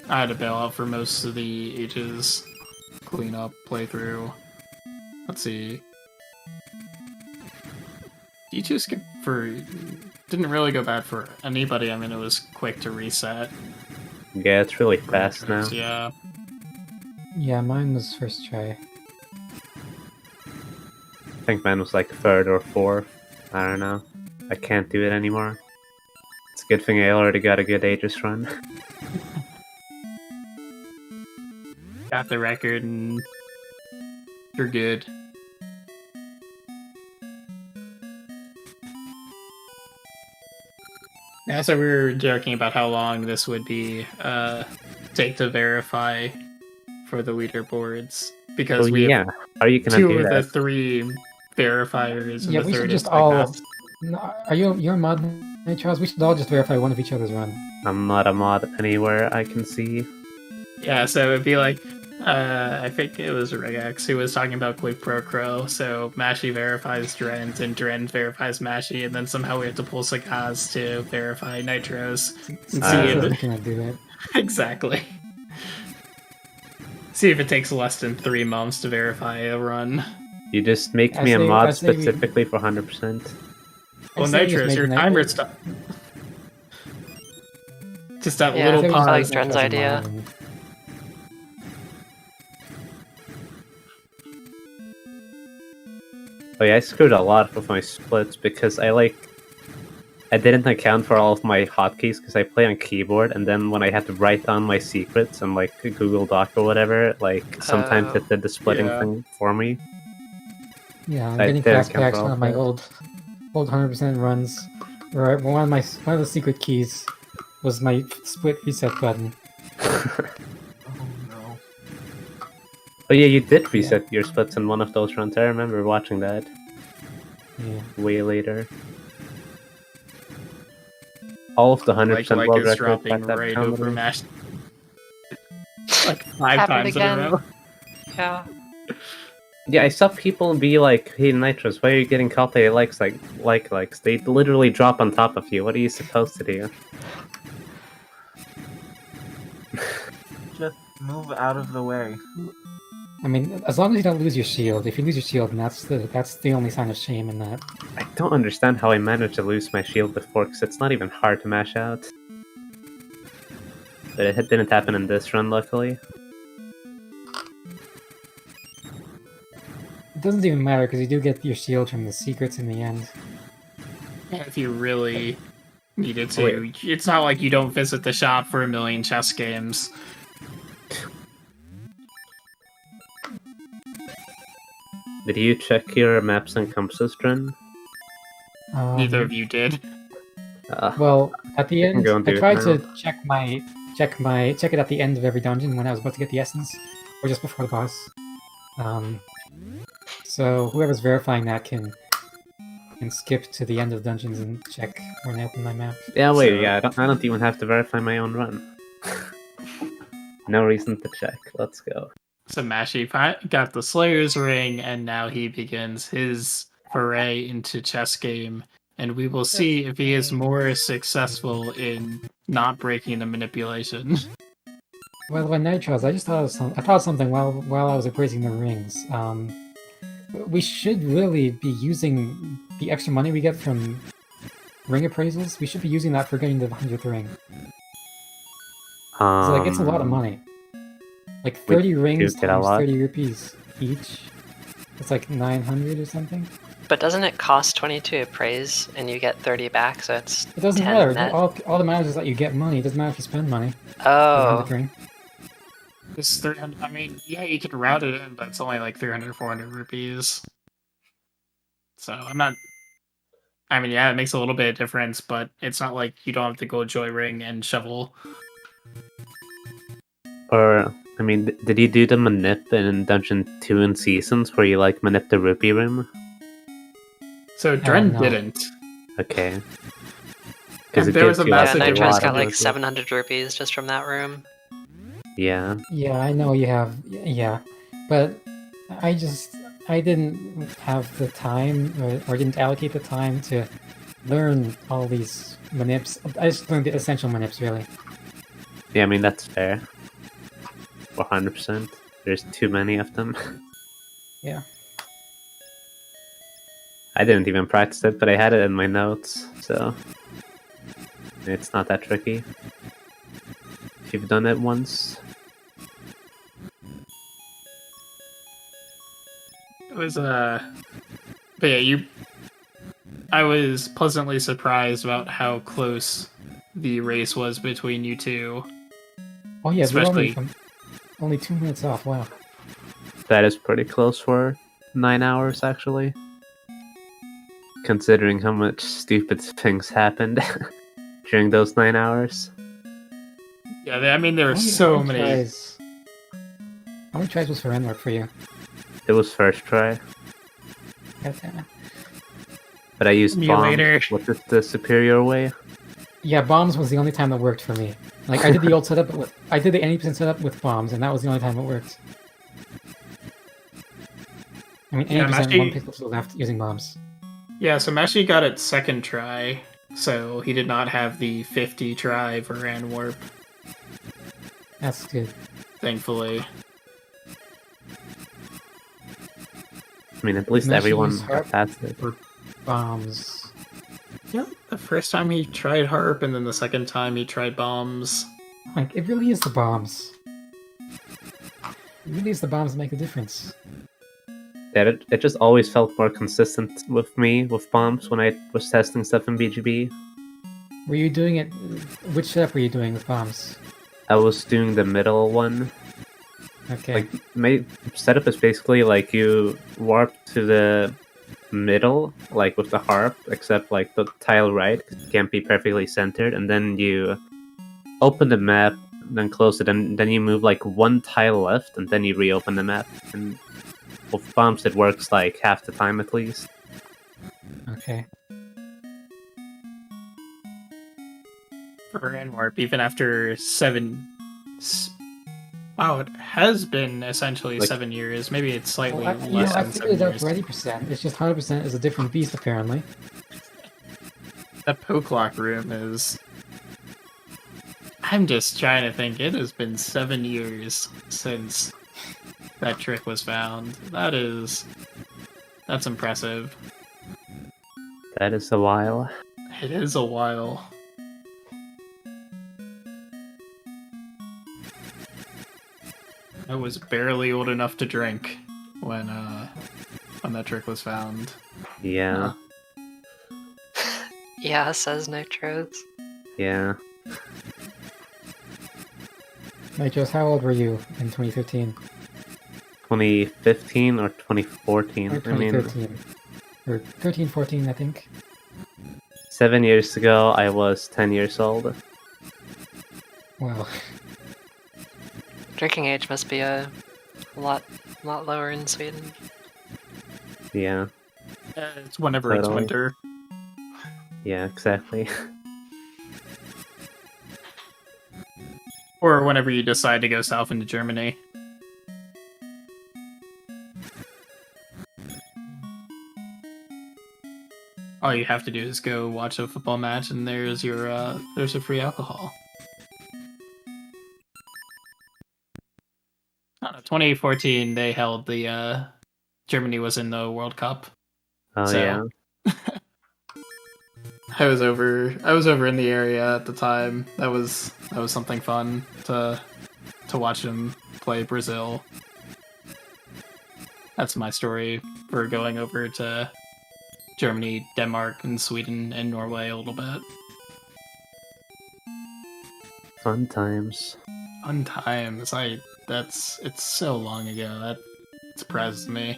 had to bail out for most of the Ages cleanup playthrough. Let's see. D2 skip didn't really go bad for anybody. I mean, it was quick to reset. Yeah, it's really fast now. Yeah. Yeah, mine was first try. I think mine was third or fourth. I don't know. I can't do it anymore. It's a good thing I already got a good Aegis run. Got the record and you're good. Yeah, so we were joking about how long this would be take to verify for the leaderboards because we have How are you gonna two do of that? the three verifiers, and Yeah, the we should third just is all. Cyclops. No, are you're a mod, Charles? We should all just verify one of each other's run. I'm not a mod anywhere I can see. Yeah, so it'd be like I think it was Regex who was talking about Quick Pro Crow. So Mashy verifies Drent, and Drent verifies Mashy, and then somehow we have to pull Sagaz to verify Nitros. And see if We cannot do that. exactly. See if it takes less than 3 months to verify a run. You just make I me a say- I mod say we- specifically for 100%. Well, say we just Nitros, make your Nitros- timer stop. Just that Yeah, little Say we just I like pause. make Dren's Nitros a idea. mod and- Oh yeah, I screwed a lot with my splits because I didn't account for all of my hotkeys because I play on keyboard, and then when I had to write down my secrets on like Google Doc or whatever, like sometimes it did the splitting Yeah. thing for me. Yeah, I'm I getting didn't fast count packs for all on my that. old 100% runs. Where one of the secret keys was my split reset button. Oh no. Oh yeah, you did reset your splits in one of those runs. I remember watching that Yeah. way later. All of the 100% Like world is records dropping at that right time. over Mash. Like 5 Happened times again. in a row. Yeah. Yeah, I saw people be like, "Hey, Nitros, why are you getting caught by likes? Likes? They literally drop on top of you. What are you supposed to do?" Just move out of the way. I mean, as long as you don't lose your shield. If you lose your shield, then that's the only sign of shame in that. I don't understand how I managed to lose my shield before, because it's not even hard to mash out. But it didn't happen in this run, luckily. It doesn't even matter because you do get your shield from the secrets in the end. If you really needed to. Wait. It's not like you don't visit the shop for a million chess games. Did you check your maps and compasses, Dren? Neither of you did. Well, at the can end, go and I do it tried now. to check it at the end of every dungeon when I was about to get the essence, or just before the boss. So whoever's verifying that can skip to the end of dungeons and check when I open my map. Yeah, wait, So- yeah, I don't even have to verify my own run. No reason to check. Let's go. So Mashy got the Slayer's Ring, and now he begins his foray into chess game. And we will see if he is more successful in not breaking the manipulation. Well, when Nitros, I just thought of something while I was appraising the rings. We should really be using the extra money we get from ring appraisals. We should be using that for getting the 100th ring. So, like, it's a lot of money. Like 30 rings get a times lot. 30 rupees each. It's like 900 or something. But doesn't it cost 20 to appraise and you get 30 back, so it's It doesn't 10 matter. net? All that matters is that you get money. It doesn't matter if you spend money. for the Oh, 100th ring. It's 300. I mean, yeah, you can route it in, but it's only like 300, 400 rupees. So I'm not. I mean, yeah, it makes a little bit of difference, but it's not like you don't have to go Joy Ring and shovel. Or, I mean, did you do the manip in Dungeon 2 in Seasons, where you, like, manip the rupee room? So Dren no. didn't. Okay. And there was a yeah, massive Nitro's lot got of like those. 700 rupees just from that room. Yeah. Yeah, I know you have. Yeah, but I didn't have the time or didn't allocate the time to learn all these manips. I just learned the essential manips, really. Yeah, I mean, that's fair. 100%. There's too many of them. Yeah. I didn't even practice it, but I had it in my notes, so... It's not that tricky. If you've done it once. It was but yeah, I was pleasantly surprised about how close the race was between you two. Oh yeah, Especially- we're only 2 minutes off. Wow. That is pretty close for 9 hours, actually. Considering how much stupid things happened during those 9 hours. Yeah, I mean, there were How many- so how many many. tries- How many tries was for Renwarp for you? It was first try, God damn it. but I used Emulator. bombs, which is the superior way. Yeah, bombs was the only time that worked for me. Like I did the old setup, I did the 80% setup with bombs, and that was the only time it worked. I mean, 80% Yeah, Mashi- one pixel to the left using bombs. Yeah, so Mashi got it second try, so he did not have the 50 try for Ran Warp, That's good. thankfully. I mean, at least Mashi everyone used got harp past it. for bombs. Yep, the first time he tried Harp, and then the second time he tried Bombs. Like, it really is the bombs. It really is the bombs that make a difference. Yeah, it just always felt more consistent with me with bombs when I was testing stuff in BGB. Were you doing it? Which setup were you doing with bombs? I was doing the middle one. Okay. Like, my setup is basically like you warp to the middle, like with the harp, except like the tile right can't be perfectly centered, and then you open the map, then close it, and then you move like one tile left, and then you reopen the map. And with bombs, it works like half the time at least. Okay. For Ran Warp, even after 7... Wow, it has been essentially Like- 7 years. Maybe it's slightly Well, less I than figured 7 it out years. for 80%. It's just 100% is a different beast, apparently. That Pokelock room is... I'm just trying to think. It has been 7 years since that trick was found. That's impressive. That is a while. It is a while. I was barely old enough to drink when that trick was found. Yeah, Yeah, says Nitros. yeah. Nitros, how old were you in 2015? 2015 or 2014. Or I mean, 2013? Or 13, 14, I think. 7 years ago, I was 10 years old. Wow. Drinking age must be a lot lower in Sweden. Yeah, It's whenever it's Totally. winter. yeah, exactly. Or whenever you decide to go south into Germany. All you have to do is go watch a football match, and there's a free alcohol. I don't know, 2014, they held the Germany was in the World Cup. Oh So- yeah, I was over in the area at the time. That was something fun to watch them play Brazil. That's my story for going over to Germany, Denmark, and Sweden and Norway a little bit. fun times. Fun times. It's so long ago. That surprises me.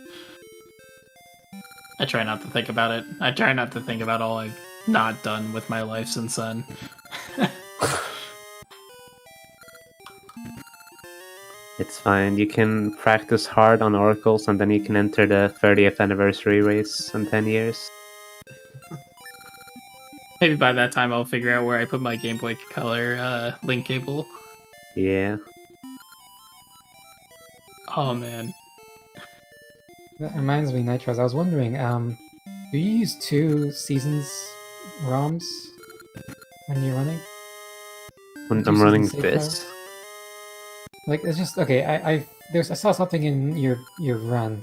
I try not to think about it. I try not to think about all I've not done with my life since then. It's fine. You can practice hard on oracles, and then you can enter the 30th anniversary race in 10 years. Maybe by that time I'll figure out where I put my Game Boy Color link cable. Yeah. Oh man. That reminds me, Nitros, I was wondering, do you use 2 seasons ROMs when you're running? When Do I'm you running use the save this. file? Like, it's just, okay, I saw something in your run.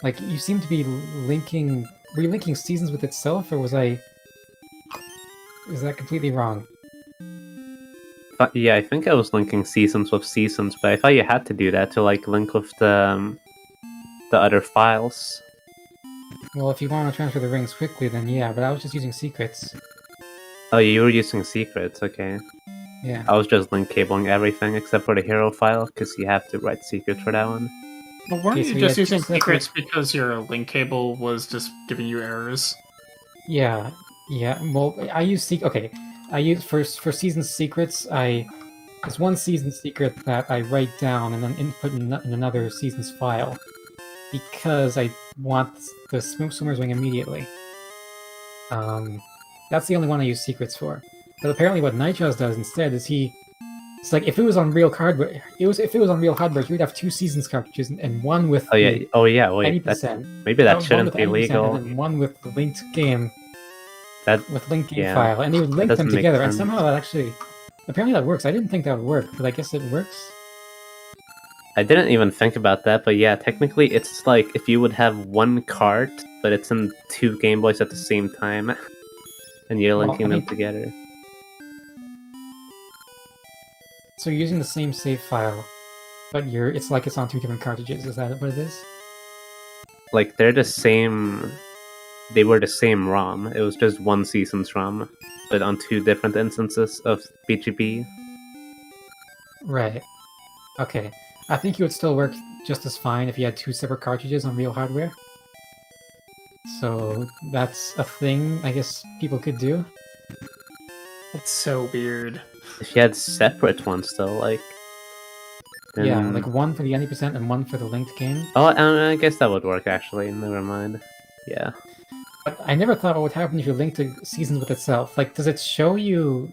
Like, you seem to be linking, were you linking seasons with itself, or was that completely wrong? But yeah, I think I was linking seasons with seasons, but I thought you had to do that to like link with the other files. Well, if you want to transfer the rings quickly, then yeah, but I was just using secrets. Oh, you were using secrets, okay. Yeah. I was just link cabling everything except for the hero file, because you have to write secrets for that one. Well, weren't Okay, you so just yeah, using so that's secrets because your link cable was just giving you errors? Yeah, yeah. Well, I use Okay, I use for season secrets. There's one season secret that I write down and then input in another season's file because I want the swimmer's wing immediately. That's the only one I use secrets for. But apparently, what Nitros does instead is it's like if it was on real hardware, if it was on real hardware, he would have 2 seasons cartridges and one with Oh yeah, wait, 80%. maybe that One shouldn't with be 80% legal. and then one with the linked game. That With linked game yeah, file, and they would link that them doesn't make together, and sense. somehow that actually, apparently that works. I didn't think that would work, but I guess it works. I didn't even think about that, but yeah, technically it's like if you would have one cart, but it's in 2 Game Boys at the same time, and you're Well, linking I them mean- together. So you're using the same save file, but it's like it's on 2 different cartridges. Is that what it is? Like they're the same. They were the same ROM. It was just one season's ROM, but on 2 different instances of BGB. Right. Okay. I think it would still work just as fine if you had 2 separate cartridges on real hardware. So that's a thing I guess people could do. It's so weird. If you had separate ones though, like. Then... Yeah, like one for the 90% and one for the linked game. Oh, I guess that would work actually. Never mind. Yeah. But I never thought what would happen if you linked the seasons with itself. Like, does it show you?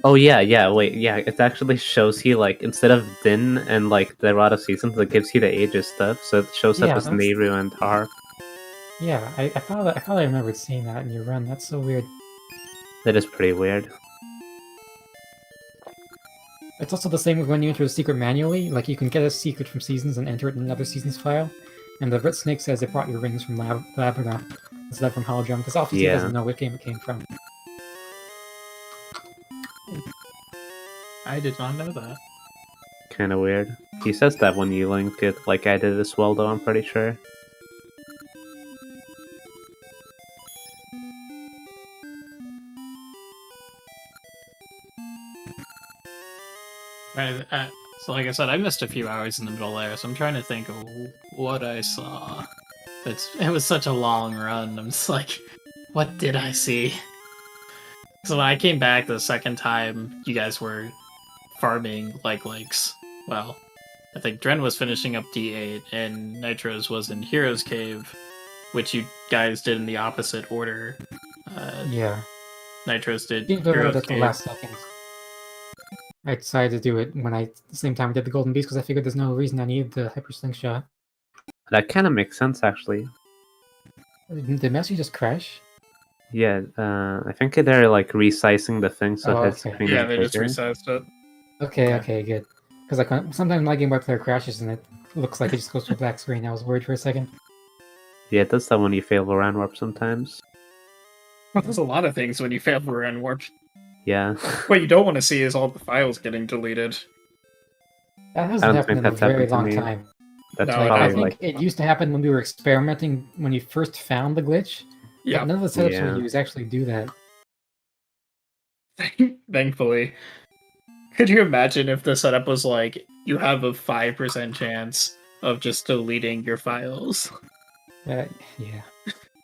Oh yeah, wait, yeah, it actually shows you, like, instead of Din and, like, the Rod of Seasons, it gives you the ages stuff, so it shows up Yeah, as Nehru and Har. Yeah, I thought I remembered seeing that in your run. That's so weird. That is pretty weird. It's also the same with when you enter a secret manually. Like, you can get a secret from Seasons and enter it in another Seasons file. And the Red Snake says it brought your rings from Labrador instead of from Holodrum, because obviously it doesn't know what game it came from. I did not know that. Kinda weird. He says that when you link it, like I did as well, though, I'm pretty sure. Right, so like I said, I missed a few hours in the middle there, so I'm trying to think of what I saw. It was such a long run, I'm just like, what did I see? So when I came back the second time, you guys were farming lakes. Well, I think Dren was finishing up D8, and Nitros was in Hero's Cave, which you guys did in the opposite order. Yeah. Nitros did Hero's Hero's at the Cave. last second. I decided to do it when the same time I did the Golden Beast because I figured there's no reason I needed the Hyper Slingshot. That kinda makes sense, actually. Did Messi just crash? Yeah, I think they're, like, resizing the thing so it has okay. screen Yeah, they just bigger. resized it. Okay, good. Because sometimes my Game Boy player crashes and it looks like it just goes to a black screen. I was worried for a second. Yeah, it does that when you fail Varan Warp sometimes. There's a lot of things when you fail Varan Warp. Yeah. What you don't want to see is all the files getting deleted. That I hasn't don't happened think in a that's very happened to long me. time. That's No, Like, probably I think like it used to happen when we were experimenting when you first found the glitch. Yeah, But none of the setups Yeah. we use actually do that. thankfully. Could you imagine if the setup was like, you have a 5% chance of just deleting your files? Yeah.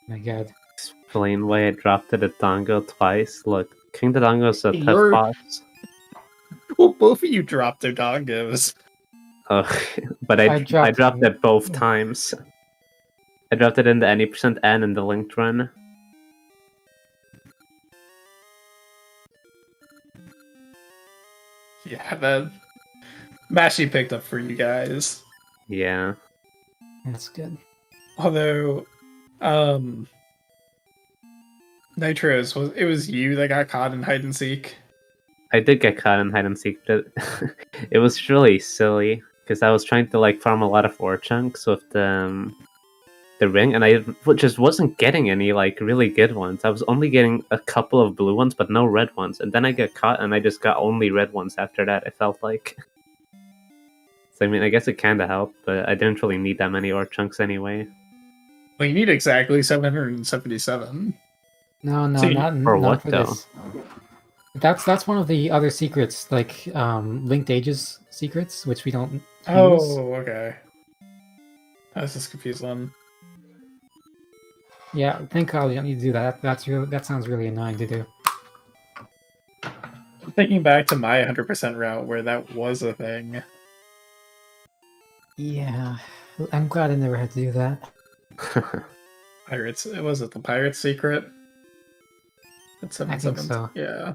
My god. explain why I dropped it at Dongo twice. Look, King Dodongo is a tough You're- boss. Well, both of you dropped their dongos. But I dropped dropped it. it both times. I dropped it in the any percent and in the linked run. Yeah, that Mashy picked up for you guys. Yeah. That's good. Although, Nitros, it was you that got caught in hide and seek. I did get caught in hide and seek, but it was really silly because I was trying to like farm a lot of ore chunks with the ring, and I just wasn't getting any like really good ones. I was only getting a couple of blue ones, but no red ones. And then I get caught, and I just got only red ones after that. It felt like. So I mean, I guess it kind of helped, but I didn't really need that many ore chunks anyway. Well, you need exactly 777. No, So you- For not what, for though? this. That's one of the other secrets, like linked ages secrets, which we don't use. Oh, okay. I was just confused then. Yeah, thank God we don't need to do that. That sounds really annoying to do. Thinking back to my 100% route where that was a thing. Yeah, I'm glad I never had to do that. Pirates. Was it the Pirate's Secret? At I think 77. so. Yeah.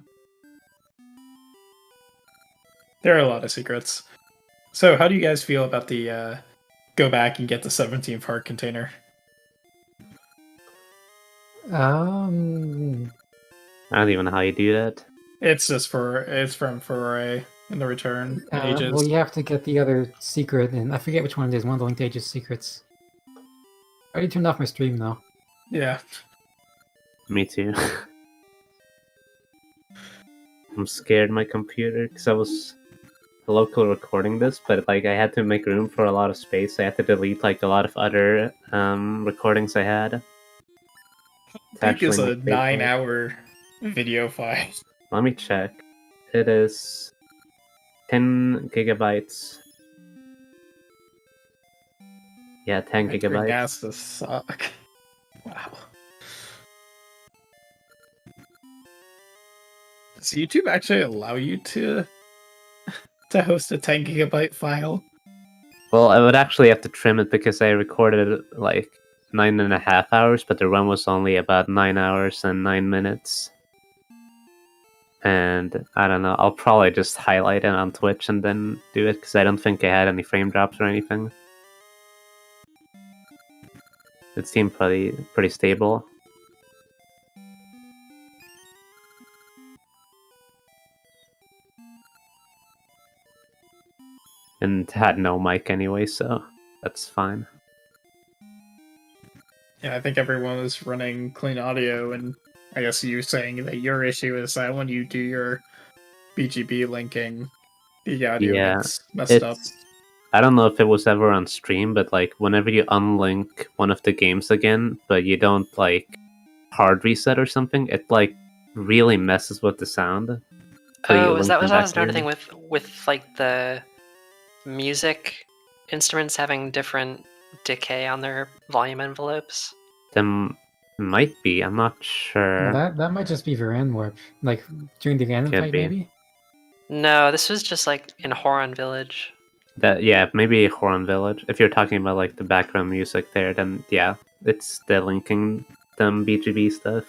There are a lot of secrets. So, how do you guys feel about the go back and get the 17th heart container? I don't even know how you do that. It's from Foray in the return ages. Well, you have to get the other secret, and I forget which one it is. One of the linked ages secrets. I already turned off my stream though. Yeah. Me too. I'm scared my computer because I was local recording this, but like I had to make room for a lot of space. I had to delete like a lot of other recordings I had. I think it's a 9-hour video file. Let me check. It is 10 gigabytes. Yeah, 10 gigabytes. Has to suck. Wow. Does YouTube actually allow you to host a 10 gigabyte file? Well, I would actually have to trim it because I recorded like 9.5 hours, but the run was only about 9 hours and 9 minutes. And I don't know, I'll probably just highlight it on Twitch and then do it because I don't think I had any frame drops or anything. It seemed pretty stable. And had no mic anyway, so that's fine. Yeah, I think everyone was running clean audio, and I guess you saying that your issue is that when you do your BGB linking, the audio gets messed up. I don't know if it was ever on stream, but like whenever you unlink one of the games again, but you don't like hard reset or something, it like really messes with the sound. Oh, is that what I was noticing with like the music instruments having different decay on their volume envelopes? Them might be, I'm not sure. That might just be Varan warp, like during the Ganon Could fight, be. maybe. No, this was just like in Horon Village. Yeah, maybe Horon Village. If you're talking about like the background music there, then yeah, it's the linking them BGB stuff.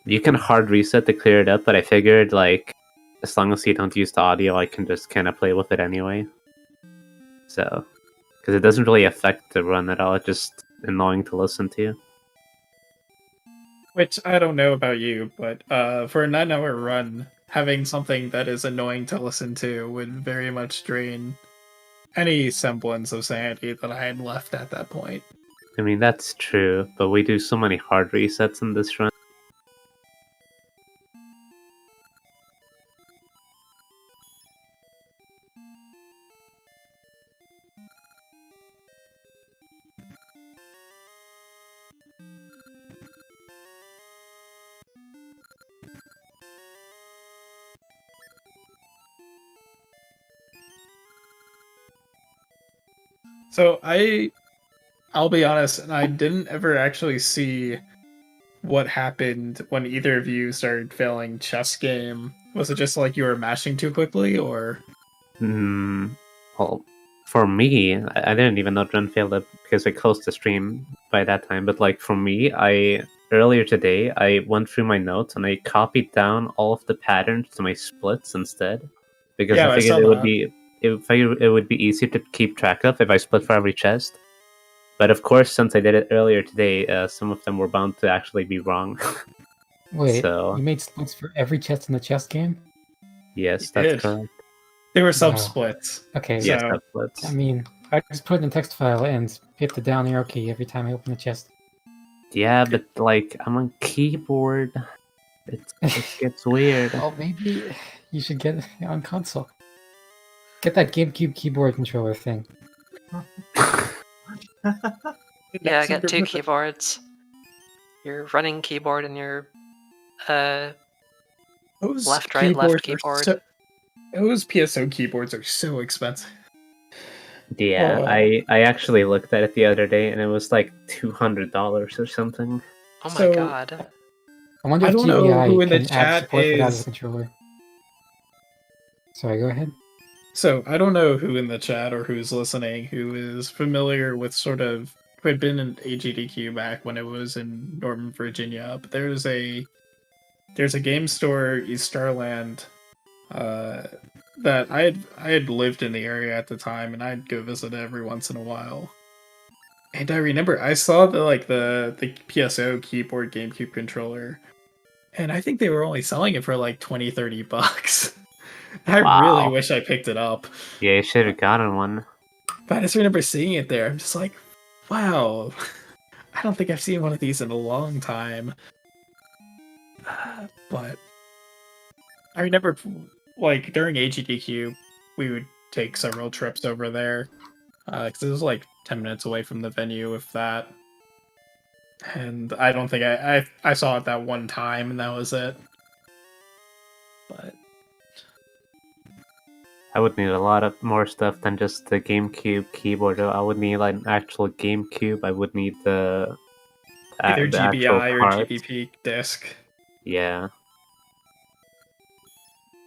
You can hard reset to clear it up, but I figured like as long as you don't use the audio, I can just kind of play with it anyway. So, because it doesn't really affect the run at all, it's just annoying to listen to. Which I don't know about you, but for a 9-hour run, having something that is annoying to listen to would very much drain any semblance of sanity that I had left at that point. I mean, that's true, but we do so many hard resets in this run. So I'll be honest, and I didn't ever actually see what happened when either of you started failing chess game. Was it just like you were mashing too quickly, or? Well, for me, I didn't even know Dren failed it because we closed the stream by that time. But like for me, earlier today I went through my notes and I copied down all of the patterns to my splits instead because I figured it would be easier to keep track of if I split for every chest. But of course, since I did it earlier today, some of them were bound to actually be wrong. Wait, you made splits for every chest in the chess game? Yes, that's correct. They were sub-splits. Okay. Yes, sub-splits. I mean, I just put it in a text file and hit the down arrow key every time I open the chest. Yeah, but like, I'm on keyboard. It gets weird. Well, maybe you should get it on console. Get that GameCube keyboard controller thing. Yeah, get 2 keyboards. Your running keyboard and your Those left, right, left keyboards keyboard. Those PSO keyboards are so expensive. Yeah, I actually looked at it the other day, and it was like $200 or something. Oh my So- god. I wonder I if don't know GBI who in the can add chat support for that as is- a controller. Sorry, go ahead. So I don't know who in the chat or who's listening who is familiar with sort of who had been in AGDQ back when it was in Northern Virginia, but there's a game store, East Starland, that I had lived in the area at the time, and I'd go visit every once in a while. And I remember I saw the PSO keyboard GameCube controller, and I think they were only selling it for like $20-$30. I really Wow. wish I picked it up. Yeah, you should have gotten one. But I just remember seeing it there. I'm just like, wow. I don't think I've seen one of these in a long time. But I remember, like, during AGDQ, we would take several trips over there. Because it was like 10 minutes away from the venue, if that. And I don't think I saw it that one time, and that was it. But I would need a lot of more stuff than just the GameCube keyboard. I would need like an actual GameCube. I would need the either the actual GBI or parts. GPP disc. Yeah.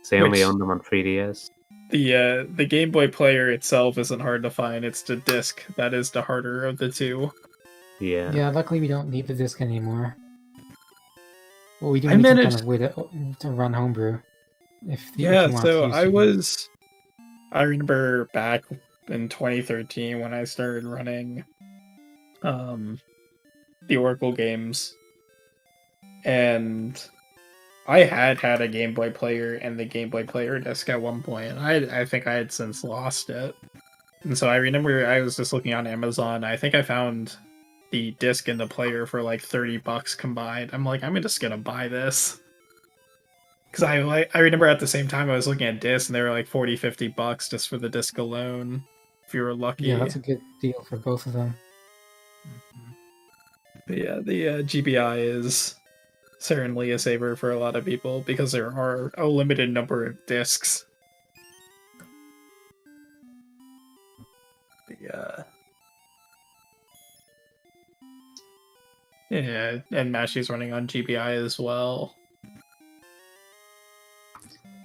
So I only Which- own them on 3DS. The Game Boy player itself isn't hard to find. It's the disc that is the harder of the two. Yeah. Yeah, luckily we don't need the disc anymore. Well, we do I need some managed- kind of way to run homebrew. If Yeah, you want so to use I remember back in 2013 when I started running the Oracle games, and I had a Game Boy player and the Game Boy player disc at one point. I think I had since lost it. And so I remember I was just looking on Amazon. I think I found the disc and the player for like $30 combined. I'm like, I'm just gonna buy this. Because I remember at the same time I was looking at discs and they were like $40-$50 just for the disc alone, if you were lucky. Yeah, that's a good deal for both of them. But yeah, the GBI is certainly a saver for a lot of people because there are a limited number of discs. Yeah, and Mashi's running on GBI as well.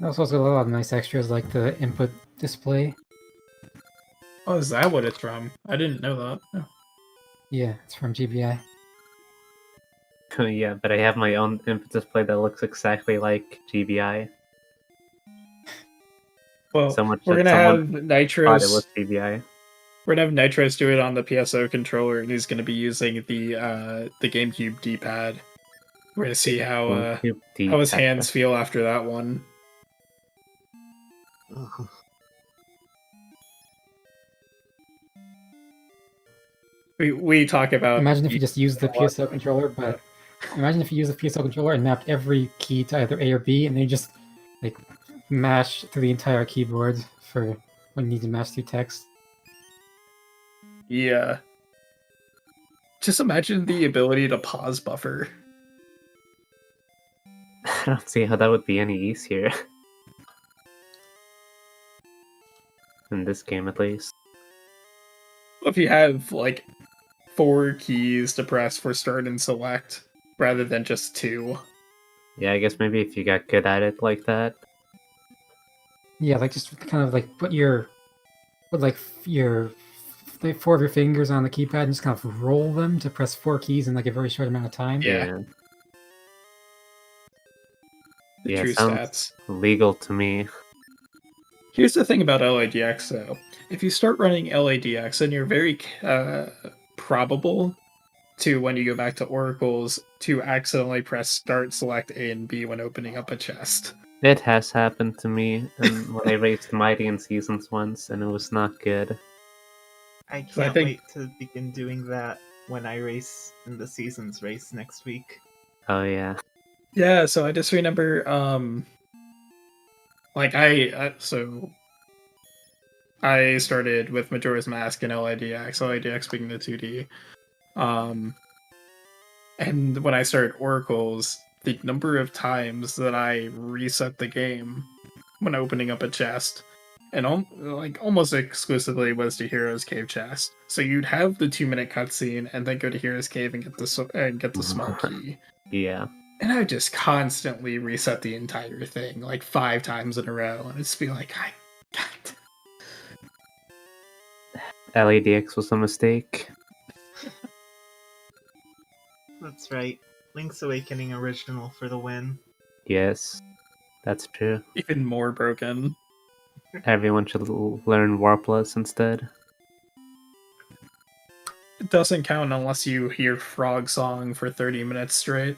It also has a lot of nice extras like the input display. Oh, is that what it's from? I didn't know that. Oh. Yeah, it's from GBI. Yeah, but I have my own input display that looks exactly like GBI. Well, So much we're that gonna have someone thought it Nitros. was GBI. We're gonna have Nitros do it on the PSO controller, and he's gonna be using the GameCube D-pad. We're gonna see how his hands feel after that one. We talk about. Imagine if you just used the PSO controller, but imagine if you use the PSO controller and mapped every key to either A or B, and then you just like mash through the entire keyboard for when you need to mash through text. Yeah. Just imagine the ability to pause buffer. I don't see how that would be any easier. In this game, at least. If you have like 4 keys to press for start and select rather than just 2. Yeah, I guess maybe if you got good at it like that. Yeah, like just kind of like put your 4 of your fingers on the keypad and just kind of roll them to press 4 keys in like a very short amount of time. Yeah. The Yeah, true sounds stats. legal to me. Here's the thing about LADX though. If you start running LADX, then you're very probable to, when you go back to Oracles, to accidentally press start, select A and B when opening up a chest. It has happened to me when I raced Mighty in Seasons once, and it was not good. I So I can't think- wait to begin doing that when I race in the Seasons race next week. Oh yeah. Yeah, so I just remember, I started with Majora's Mask and LADX being the 2D. And when I started Oracles, the number of times that I reset the game when opening up a chest, and almost exclusively was to Hero's Cave chest. So you'd have the 2-minute cutscene and then go to Hero's Cave and get the small key. Yeah. And I would just constantly reset the entire thing, like 5 times in a row, and just be like, LADX was a mistake. That's right. Link's Awakening original for the win. Yes, that's true. even more broken. Everyone should learn Warpless instead. It doesn't count unless you hear Frog Song for 30 minutes straight.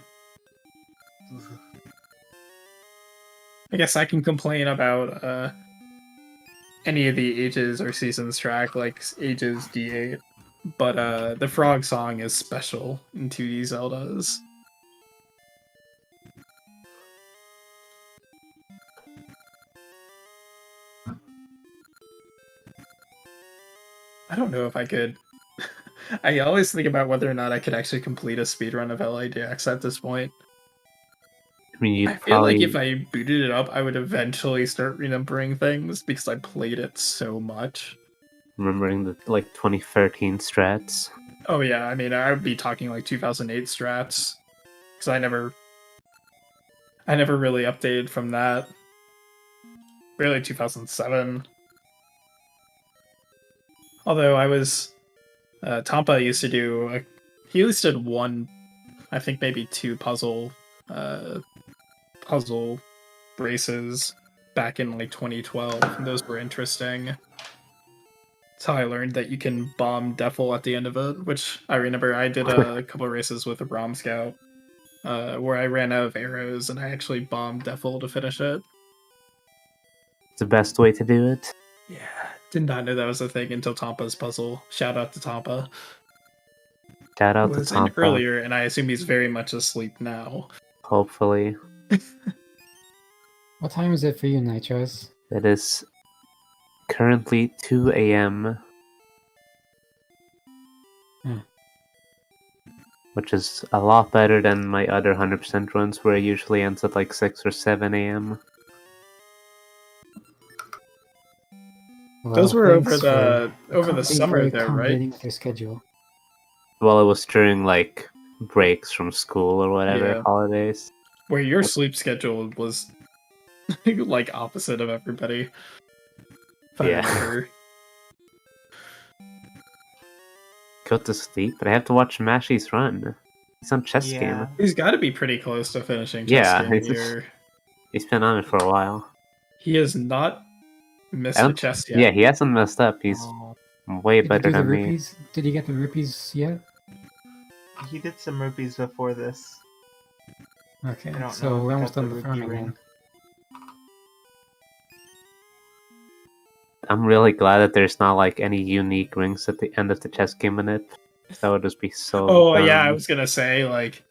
I guess I can complain about any of the Ages or Seasons track, like Ages D8, but the Frog Song is special in 2D Zeldas. I don't know if I could. I always think about whether or not I could actually complete a speedrun of LADX at this point. I mean, I feel like if I booted it up, I would eventually start remembering things because I played it so much. Remembering the 2013 strats. Oh yeah, I mean, I would be talking like 2008 strats because I never really updated from that. Really 2007. Although I was, Tampa used to do, he at least did one, I think maybe 2 puzzle races back in like 2012, and those were interesting. That's how I learned that you can bomb Defil at the end of it, which I remember I did a couple of races with a Rom Scout, where I ran out of arrows and I actually bombed Defil to finish it. It's the best way to do it. Yeah, did not know that was a thing until Tampa's puzzle. Shout out to Tampa. Shout out to Was in Tampa. earlier, and I assume he's very much asleep now. Hopefully. What time is it for you, Nitros? It is currently 2 a.m. Which is a lot better than my other 100% runs where it usually ends at like 6 or 7 a.m. Well, Those were over thanks the for over the summer, though, accommodating right? with your schedule. Well, it was during like breaks from school or whatever, Yeah. holidays. Where your sleep schedule was like opposite of everybody. If I Yeah. remember. Go to sleep, but I have to watch Mashy's run. He's on chess game. He's got to be pretty close to finishing chess Yeah, game here. He's been on it for a while. He has not missed a chess yet. Yeah, he hasn't messed up. He's way Did you better do the than me. rupees? Did you get the rupees yet? He did some rupees before this. Okay, I don't know so if we're he almost got done the with rupee farming ring. then. I'm really glad that there's not like any unique rings at the end of the chess game in it. That would just be so. Oh dumb. yeah, I was gonna say like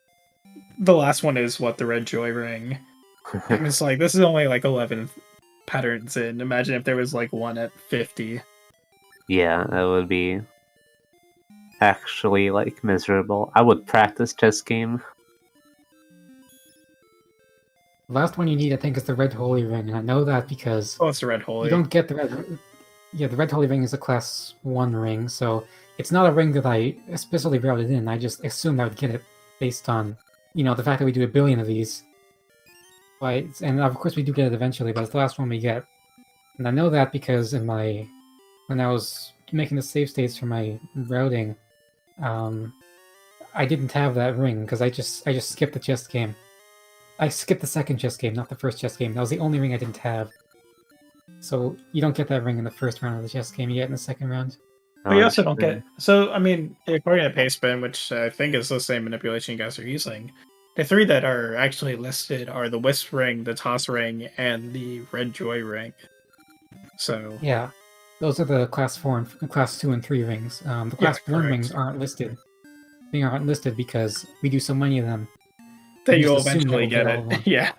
the last one is what, the Red Joy Ring. And it's like this is only like 11 patterns in. Imagine if there was like one at 50. Yeah, that would be actually like miserable. I would practice chess game. The last one you need, I think, is the Red Holy Ring, and I know that because Oh, it's the Red Holy. you don't get the Red. Yeah, the Red Holy Ring is a Class 1 ring, so it's not a ring that I especially routed in. I just assumed I would get it based on, the fact that we do 1 billion of these. Right, and of course we do get it eventually, but it's the last one we get. And I know that because when I was making the save states for my routing, I didn't have that ring because I just skipped the chess game. I skipped the second chess game, not the first chess game. That was the only ring I didn't have. So you don't get that ring in the first round of the chess game. You get it in the second round. But you also don't get. So I mean, according to Pastebin, which I think is the same manipulation you guys are using, the 3 that are actually listed are the Wisp Ring, the Toss Ring, and the Red Joy Ring. So yeah, those are the Class 4 and Class 2 and 3 rings. The Class 1 rings aren't listed. They aren't listed because we do so many of them. that You you'll just assume eventually that get we'll get all of it. them. Yeah.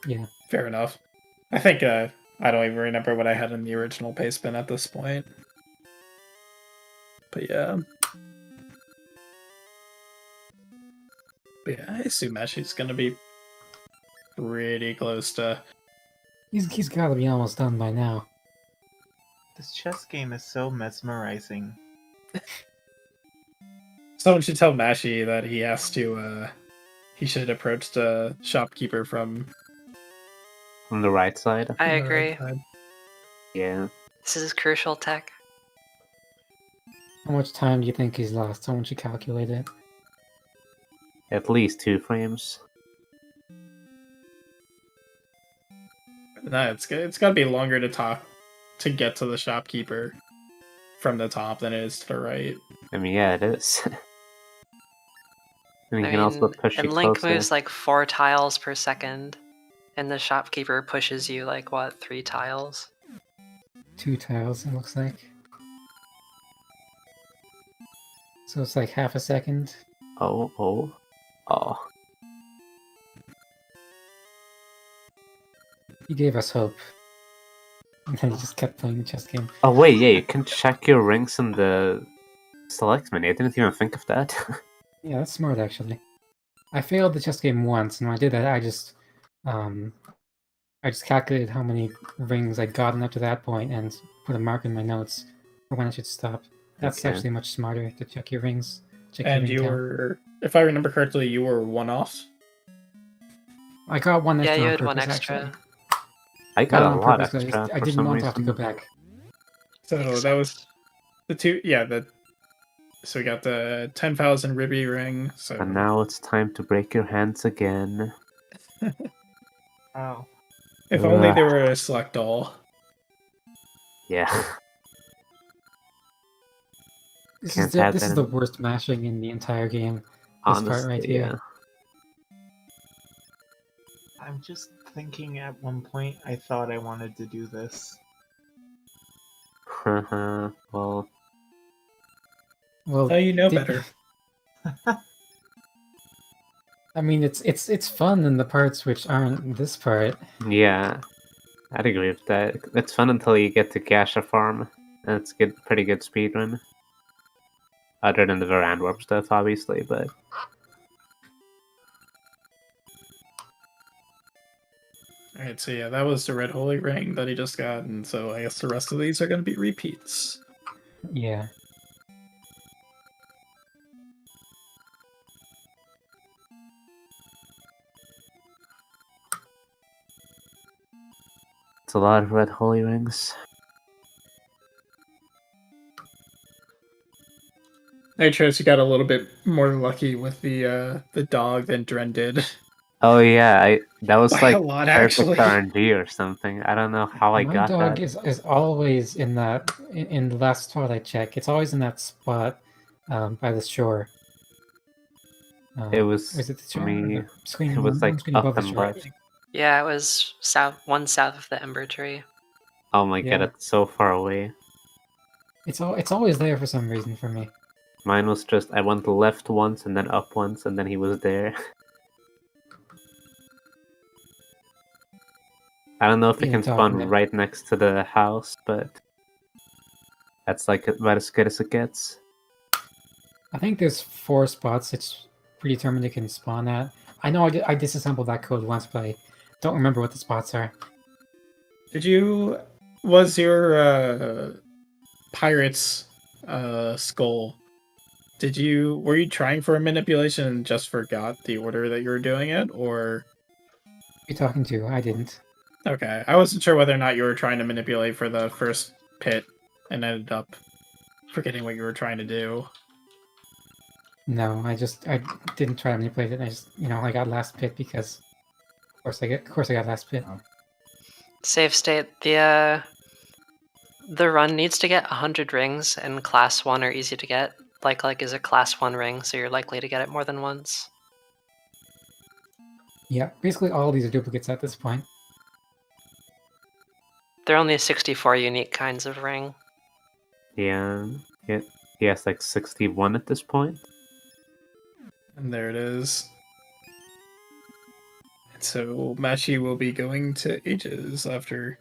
Yeah. Fair enough. I think I don't even remember what I had in the original Pastebin at this point. But yeah. Yeah, I assume Mashi's gonna be pretty close to. He's got to be almost done by now. This chess game is so mesmerizing. Someone should tell Mashi that he has to. He should approach the shopkeeper from From the right side. I the right agree. side. Yeah. This is crucial tech. How much time do you think he's lost? Someone should calculate it. At least 2 frames. No, it's got to be longer to talk to get to the shopkeeper from the top than it is to the right. I mean, yeah, it is. And you can also push you and Link closer. moves like 4 tiles per second, and the shopkeeper pushes you like what, 3 tiles? 2 tiles, it looks like. So it's like half a second. Oh. He gave us hope. And then he just kept playing the chess game. Oh wait, yeah, you can check your rings in the select menu. I didn't even think of that. Yeah, that's smart actually. I failed the chess game once, and when I did that, I just calculated how many rings I'd gotten up to that point and put a mark in my notes for when I should stop. That's Okay. actually much smarter to check your rings. Check And your you ring count. were, if I remember correctly, you were 1 off. I got one extra Yeah, you on had purpose, 1 extra. actually. I got Not a on lot purpose, extra. I for didn't some want to have to go reason. back. So Makes that was sense. the 2. Yeah, so we got the 10,000 Ruby ring. So And now it's time to break your hands again. Oh. if only there were a select all. Yeah. This Can't is the, have this that is the in- worst mashing in the entire game. This Honestly, part right here. yeah. I'm just thinking at one point I thought I wanted to do this. Well, Well, Now you know did- better. I mean, it's fun in the parts which aren't this part. yeah. I'd agree with that. It's fun until you get to Gasha Farm. And it's pretty good speedrun. Other than the Varand Warp stuff, obviously, but... Alright, so yeah, that was the Red Holy Ring that he just got, and so I guess the rest of these are going to be repeats. Yeah. It's a lot of Red Holy Rings. Nitros, you got a little bit more lucky with the dog than Dren did. Oh yeah, that was By like a lot, perfect actually. RNG or something. I don't know how I My got dog that. is always in that in the last spot I check. It's always in that spot by the shore. It was is it the for shore? me. Or the screen, It was one like screen up above the and shore. left. Yeah, it was one south of the Ember Tree. Oh my Yeah. god, it's so far away. It's always there for some reason for me. Mine was just I went left once and then up once and then he was there. I don't know if it Yeah, can dog, spawn yeah. right next to the house, but that's like about as good as it gets. I think there's 4 spots it's predetermined it can spawn at. I know I disassembled that code once, but I don't remember what the spots are. Was your pirate's skull, were you trying for a manipulation and just forgot the order that you were doing it, or? Who you talking to? I didn't. Okay, I wasn't sure whether or not you were trying to manipulate for the first pit and ended up forgetting what you were trying to do. No, I didn't try to manipulate it. I just I got last pit because of course I got last pit. Save state, the run needs to get 100 rings, and class 1 are easy to get. Like is a class 1 ring, so you're likely to get it more than once. Yeah, basically all these are duplicates at this point. There are only 64 unique kinds of ring. Yeah, he has like 61 at this point. And there it is. And so Machi will be going to Ages after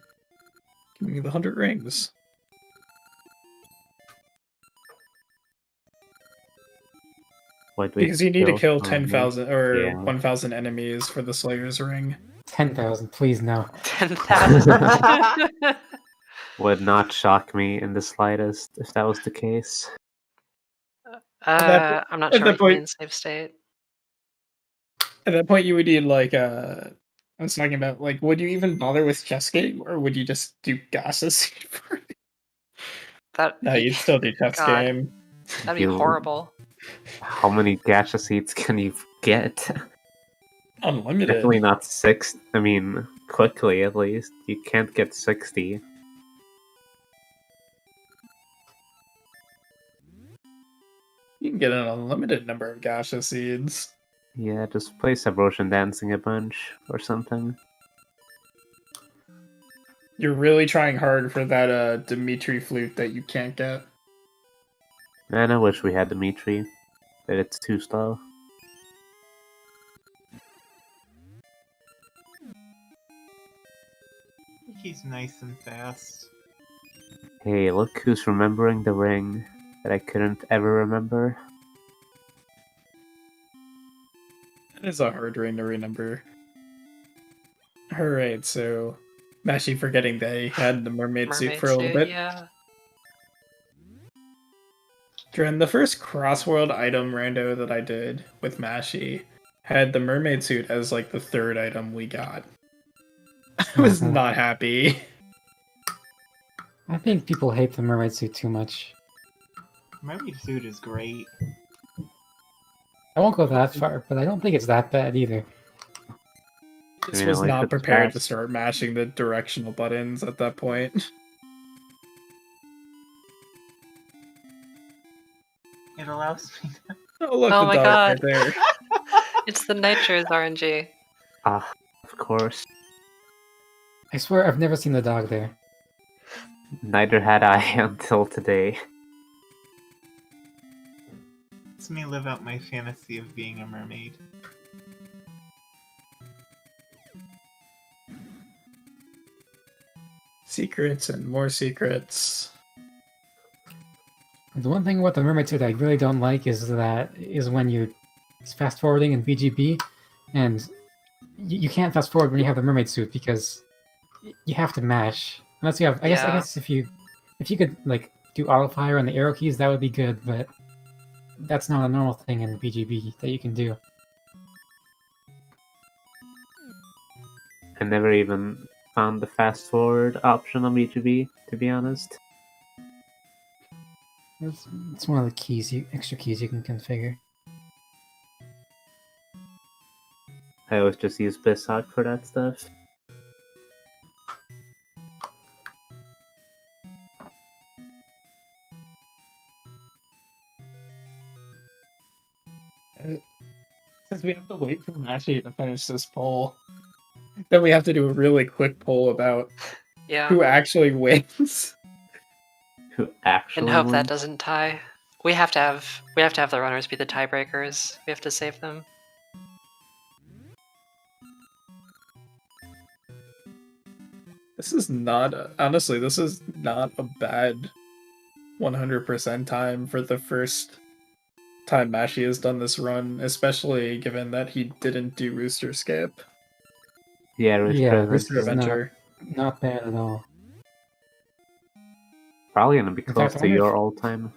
giving you the 100 rings. What we Because you need to kill Oh, 10,000 or yeah. 1,000 enemies for the Slayer's Ring. 10,000, please no. 10,000. Would not shock me in the slightest if that was the case. that I'm not at sure that what you point- mean, save state. At that point, you would need like I was talking about like, would you even bother with chess game, or would you just do Gacha Seed for it? That No, you'd still do chess God. game. That'd be You- horrible. How many gacha seeds can you get? Unlimited. Definitely not 6. I mean, quickly at least. You can't get 60. You can get an unlimited number of Gacha Seeds. Yeah, just play Subrotion Dancing a bunch or something. You're really trying hard for that Dimitri flute that you can't get. Man, I wish we had Dimitri, but it's too slow. He's nice and fast. Hey, look who's remembering the ring that I couldn't ever remember. That is a hard ring to remember. Alright, so Mashi forgetting that he had the mermaid suit for a little bit. Yeah. Dren, the first cross-world item rando that I did with Mashi had the mermaid suit as like the third item we got. I was not happy. I think people hate the mermaid suit too much. Mermaid suit is great. I won't go that far, but I don't think it's that bad either. This mean, was at least not it's prepared to fast. start mashing the directional buttons at that point. It allows me to... Oh look, Oh the my dog God. right there. It's the Nitro's RNG. Ah, of course. I swear I've never seen the dog there. Neither had I until today. Lets me live out my fantasy of being a mermaid. Secrets and more secrets. The one thing about the mermaid suit I really don't like is when you it's fast forwarding in VGB, and you can't fast forward when you have the mermaid suit because you have to mash. Unless you have, I guess if you could like do auto fire on the arrow keys, that would be good. But that's not a normal thing in VGB that you can do. I never even found the fast forward option on BGB, to be honest. It's one of the keys, extra keys you can configure. I always just use Bissock for that stuff. Since we have to wait for Mashi to finish this poll, then we have to do a really quick poll about Yeah. who actually wins. Who actually And hope won? that doesn't tie. We have to have the runners be the tiebreakers. We have to save them. This is not honestly. This is not a bad 100% time for the first time Mashi has done this run, especially given that he didn't do Rooster Skip. Yeah, Yeah, this Rooster is Adventure. not bad at all. probably gonna be In close fact, I to wonder your if- old time.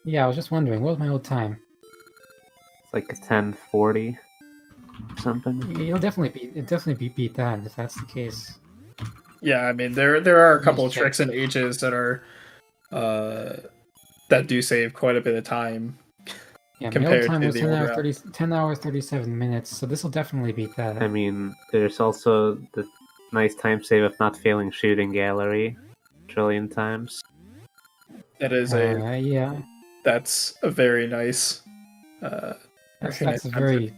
Yeah, I was just wondering, what was my old time? It's like a 1040 or something. It'll definitely beat that if that's the case. Yeah, I mean there are a couple of check. tricks and ages that are that do save quite a bit of time. Yeah, my old Compared time to was the 10 old hours, route. 10 hours 37 minutes, so this will definitely beat that. I mean, there's also the nice time save of not failing shooting gallery a trillion times. That is Yeah, that's a very nice that's very a nice very,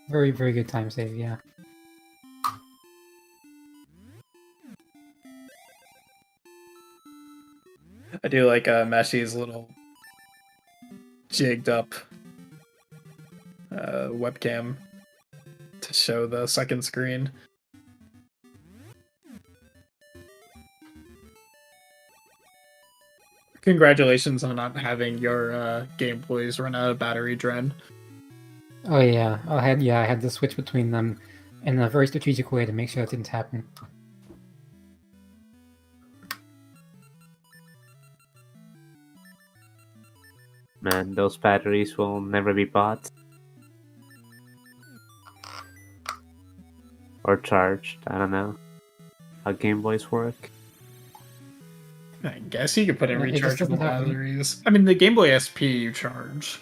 very, very good time save, yeah. I do like Mashi's little jigged up webcam to show the second screen. Congratulations on not having your Game Boys run out of battery, Dren. Oh yeah, I had to switch between them in a very strategic way to make sure that didn't happen. Man, those batteries will never be bought. Or charged, I don't know how Game Boys work. I guess you could put in It just rechargeable doesn't have any- batteries. I mean, the Game Boy SP you charge.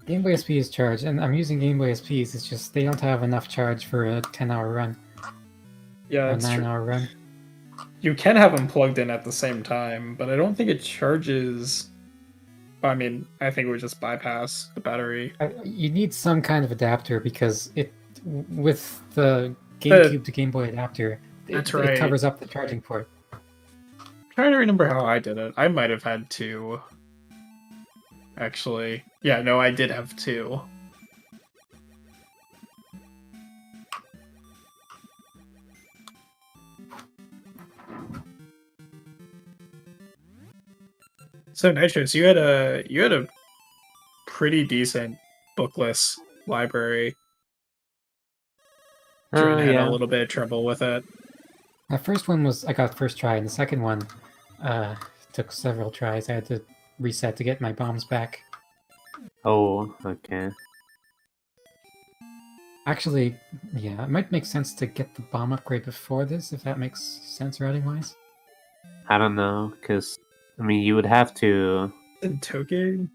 Game Boy SP is charged, and I'm using Game Boy SPs. It's just they don't have enough charge for a 10-hour run Yeah, or a that's true. 9-hour run. You can have them plugged in at the same time, but I don't think it charges. I mean, I think it would just bypass the battery. You need some kind of adapter because with the GameCube to Game Boy adapter, That's it right. covers up the charging port. I'm trying to remember how I did it. I might have had two. Actually. Yeah, no, I did have two. So Nitrous, you had a pretty decent bookless library. Dren had a little bit of trouble with it. The first one I got first try, and the second one took several tries. I had to reset to get my bombs back. Oh, okay. Actually, yeah, it might make sense to get the bomb upgrade before this, if that makes sense routing-wise. I don't know, because, I mean, you would have to And Toge?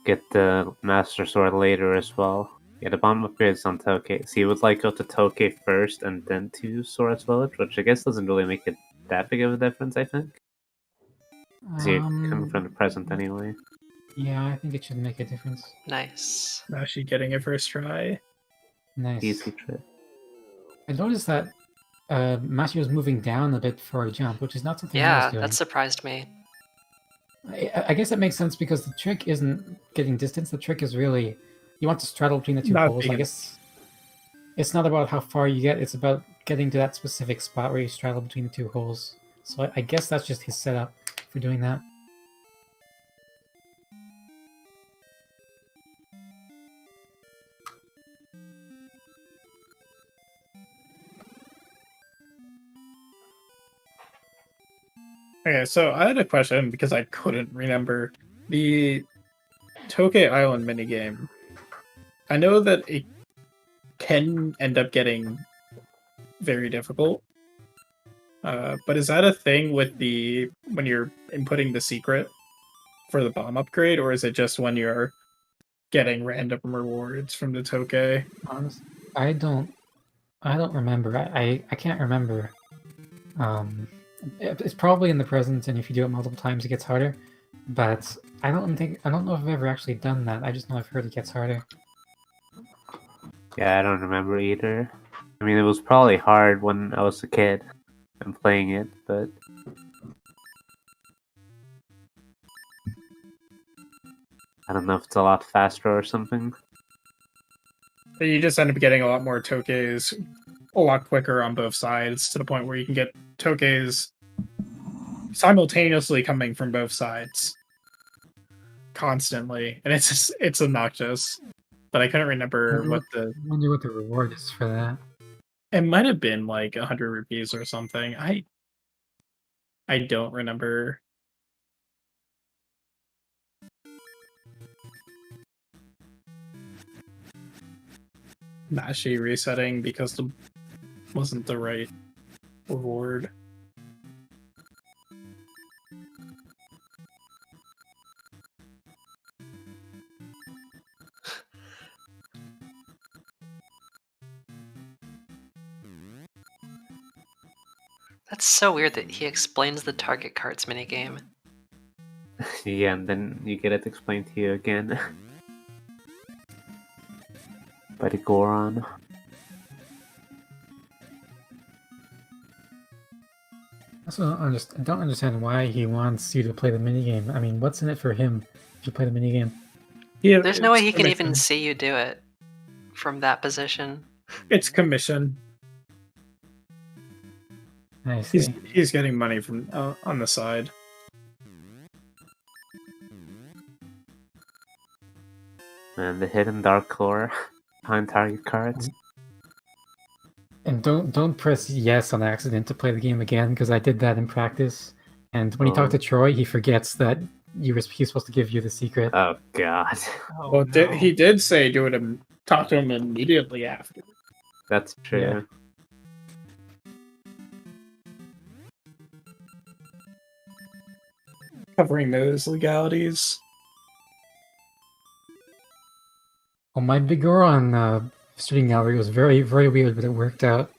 get the Master Sword later as well. Yeah, the bomb upgrades on Toge. So you would like go to Toge first and then to Sora's Village, which I guess doesn't really make it that big of a difference, I think. Because you're coming from the present anyway. Yeah, I think it should make a difference. Nice. Now she getting it first try. Nice. Easy trip. I noticed that Mashi was moving down a bit for a jump, which is not something I Yeah, was doing. that surprised me. I guess that makes sense because the trick isn't getting distance. The trick is really you want to straddle between the two Not poles. being- I guess it's not about how far you get. It's about getting to that specific spot where you straddle between the two holes. So I guess that's just his setup for doing that. Okay, so I had a question because I couldn't remember the Toge Island minigame. I know that it can end up getting very difficult. But is that a thing with when you're inputting the secret for the bomb upgrade, or is it just when you're getting random rewards from the Toge? Honestly, I don't remember. I can't remember. It's probably in the present, and if you do it multiple times, it gets harder. But I don't know if I've ever actually done that. I just know I've heard it gets harder. Yeah, I don't remember either. I mean, it was probably hard when I was a kid and playing it, but I don't know if it's a lot faster or something. But you just end up getting a lot more Toges a lot quicker on both sides, to the point where you can get Toges simultaneously coming from both sides constantly, and it's obnoxious. But I couldn't remember what I wonder what the reward is for that. it might have been like 100 rupees or something. I don't remember. Mashi resetting because the wasn't the right reward. That's so weird that he explains the target cards minigame. Yeah, and then you get it explained to you again by the Goron. Also, I don't understand why he wants you to play the minigame. I mean, what's in it for him if you play the minigame? Yeah, There's no way he can commission. even see you do it from that position. It's commission. I see. He's getting money from on the side. man, the hidden dark core behind target cards. And don't press yes on accident to play the game again, because I did that in practice. And when you talk to Troy, he forgets that he's supposed to give you the secret. Oh god. Well, he did say talk to him immediately after. That's true. Yeah. Covering those legalities. Well, my big on shooting gallery was very, very weird, but it worked out.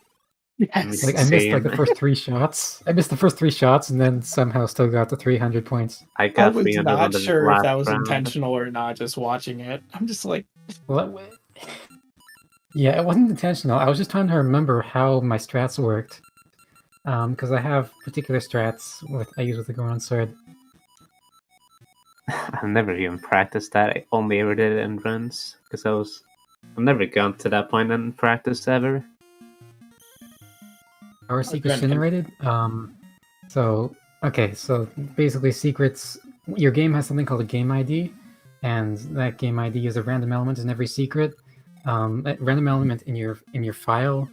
Yes. Like I missed like the first 3 shots. I missed the first 3 shots, and then somehow still got the 300 points. I I was was not sure if that was round. intentional or not. Just watching it, I'm just like, Well, yeah, it wasn't intentional. I was just trying to remember how my strats worked, because I have particular strats I use with the Goron sword. I've never even practiced that. I only ever did it in runs because I've never gone to that point in practice ever. Our secrets generated. So basically secrets. Your game has something called a game ID, and that game ID is a random element in every secret. A random element in your file.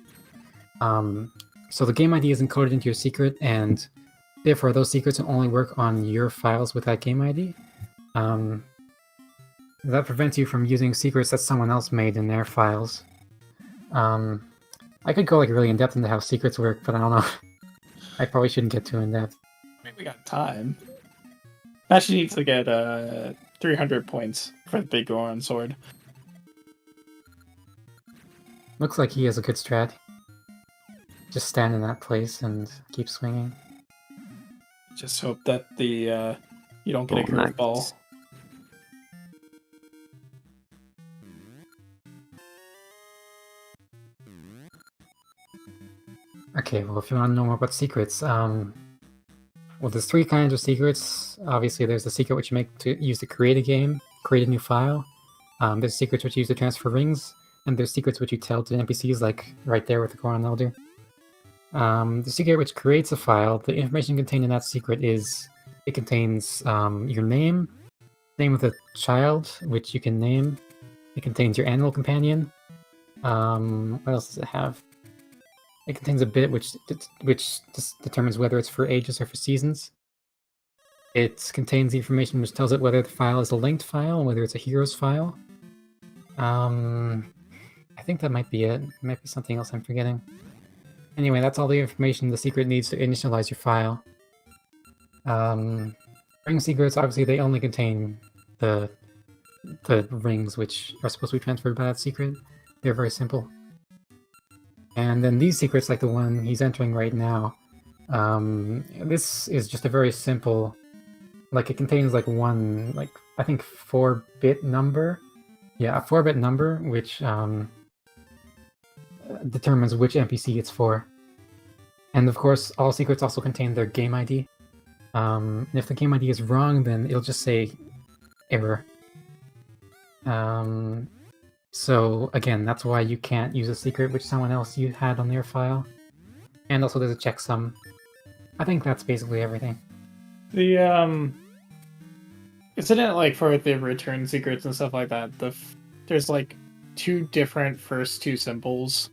So the game ID is encoded into your secret, and therefore those secrets will only work on your files with that game ID. That prevents you from using secrets that someone else made in their files. I could go like really in depth into how secrets work, but I don't know. I probably shouldn't get too in depth. I mean, we got time. Actually needs to get 300 points for the big Goron sword. Looks like he has a good strat. Just stand in that place and keep swinging. Just hope that the you don't get a curveball. Okay, well, if you want to know more about secrets, well, there's 3 kinds of secrets. Obviously, there's the secret which you use to create a game, create a new file. There's secrets which you use to transfer rings, and there's secrets which you tell to NPCs, like right there with the Goron Elder. The secret which creates a file, the information contained in that secret it contains your name of the child, which you can name. It contains your animal companion. What else does it have? It contains a bit which determines whether it's for ages or for seasons. It contains the information which tells it whether the file is a linked file and whether it's a heroes file. I think that might be it. It might be something else I'm forgetting. Anyway, that's all the information the secret needs to initialize your file. Ring secrets, obviously, they only contain the rings which are supposed to be transferred by that secret. They're very simple. And then these secrets, like the one he's entering right now, this is just a very simple, like it contains like one, like I think 4-bit number. Yeah, a 4-bit number, which determines which NPC it's for. And of course, all secrets also contain their game ID. And if the game ID is wrong, then it'll just say error. So again, that's why you can't use a secret which someone else had on their file. And also there's a checksum. I think that's basically everything. The isn't it like for the return secrets and stuff like that? There's like 2 different first 2 symbols.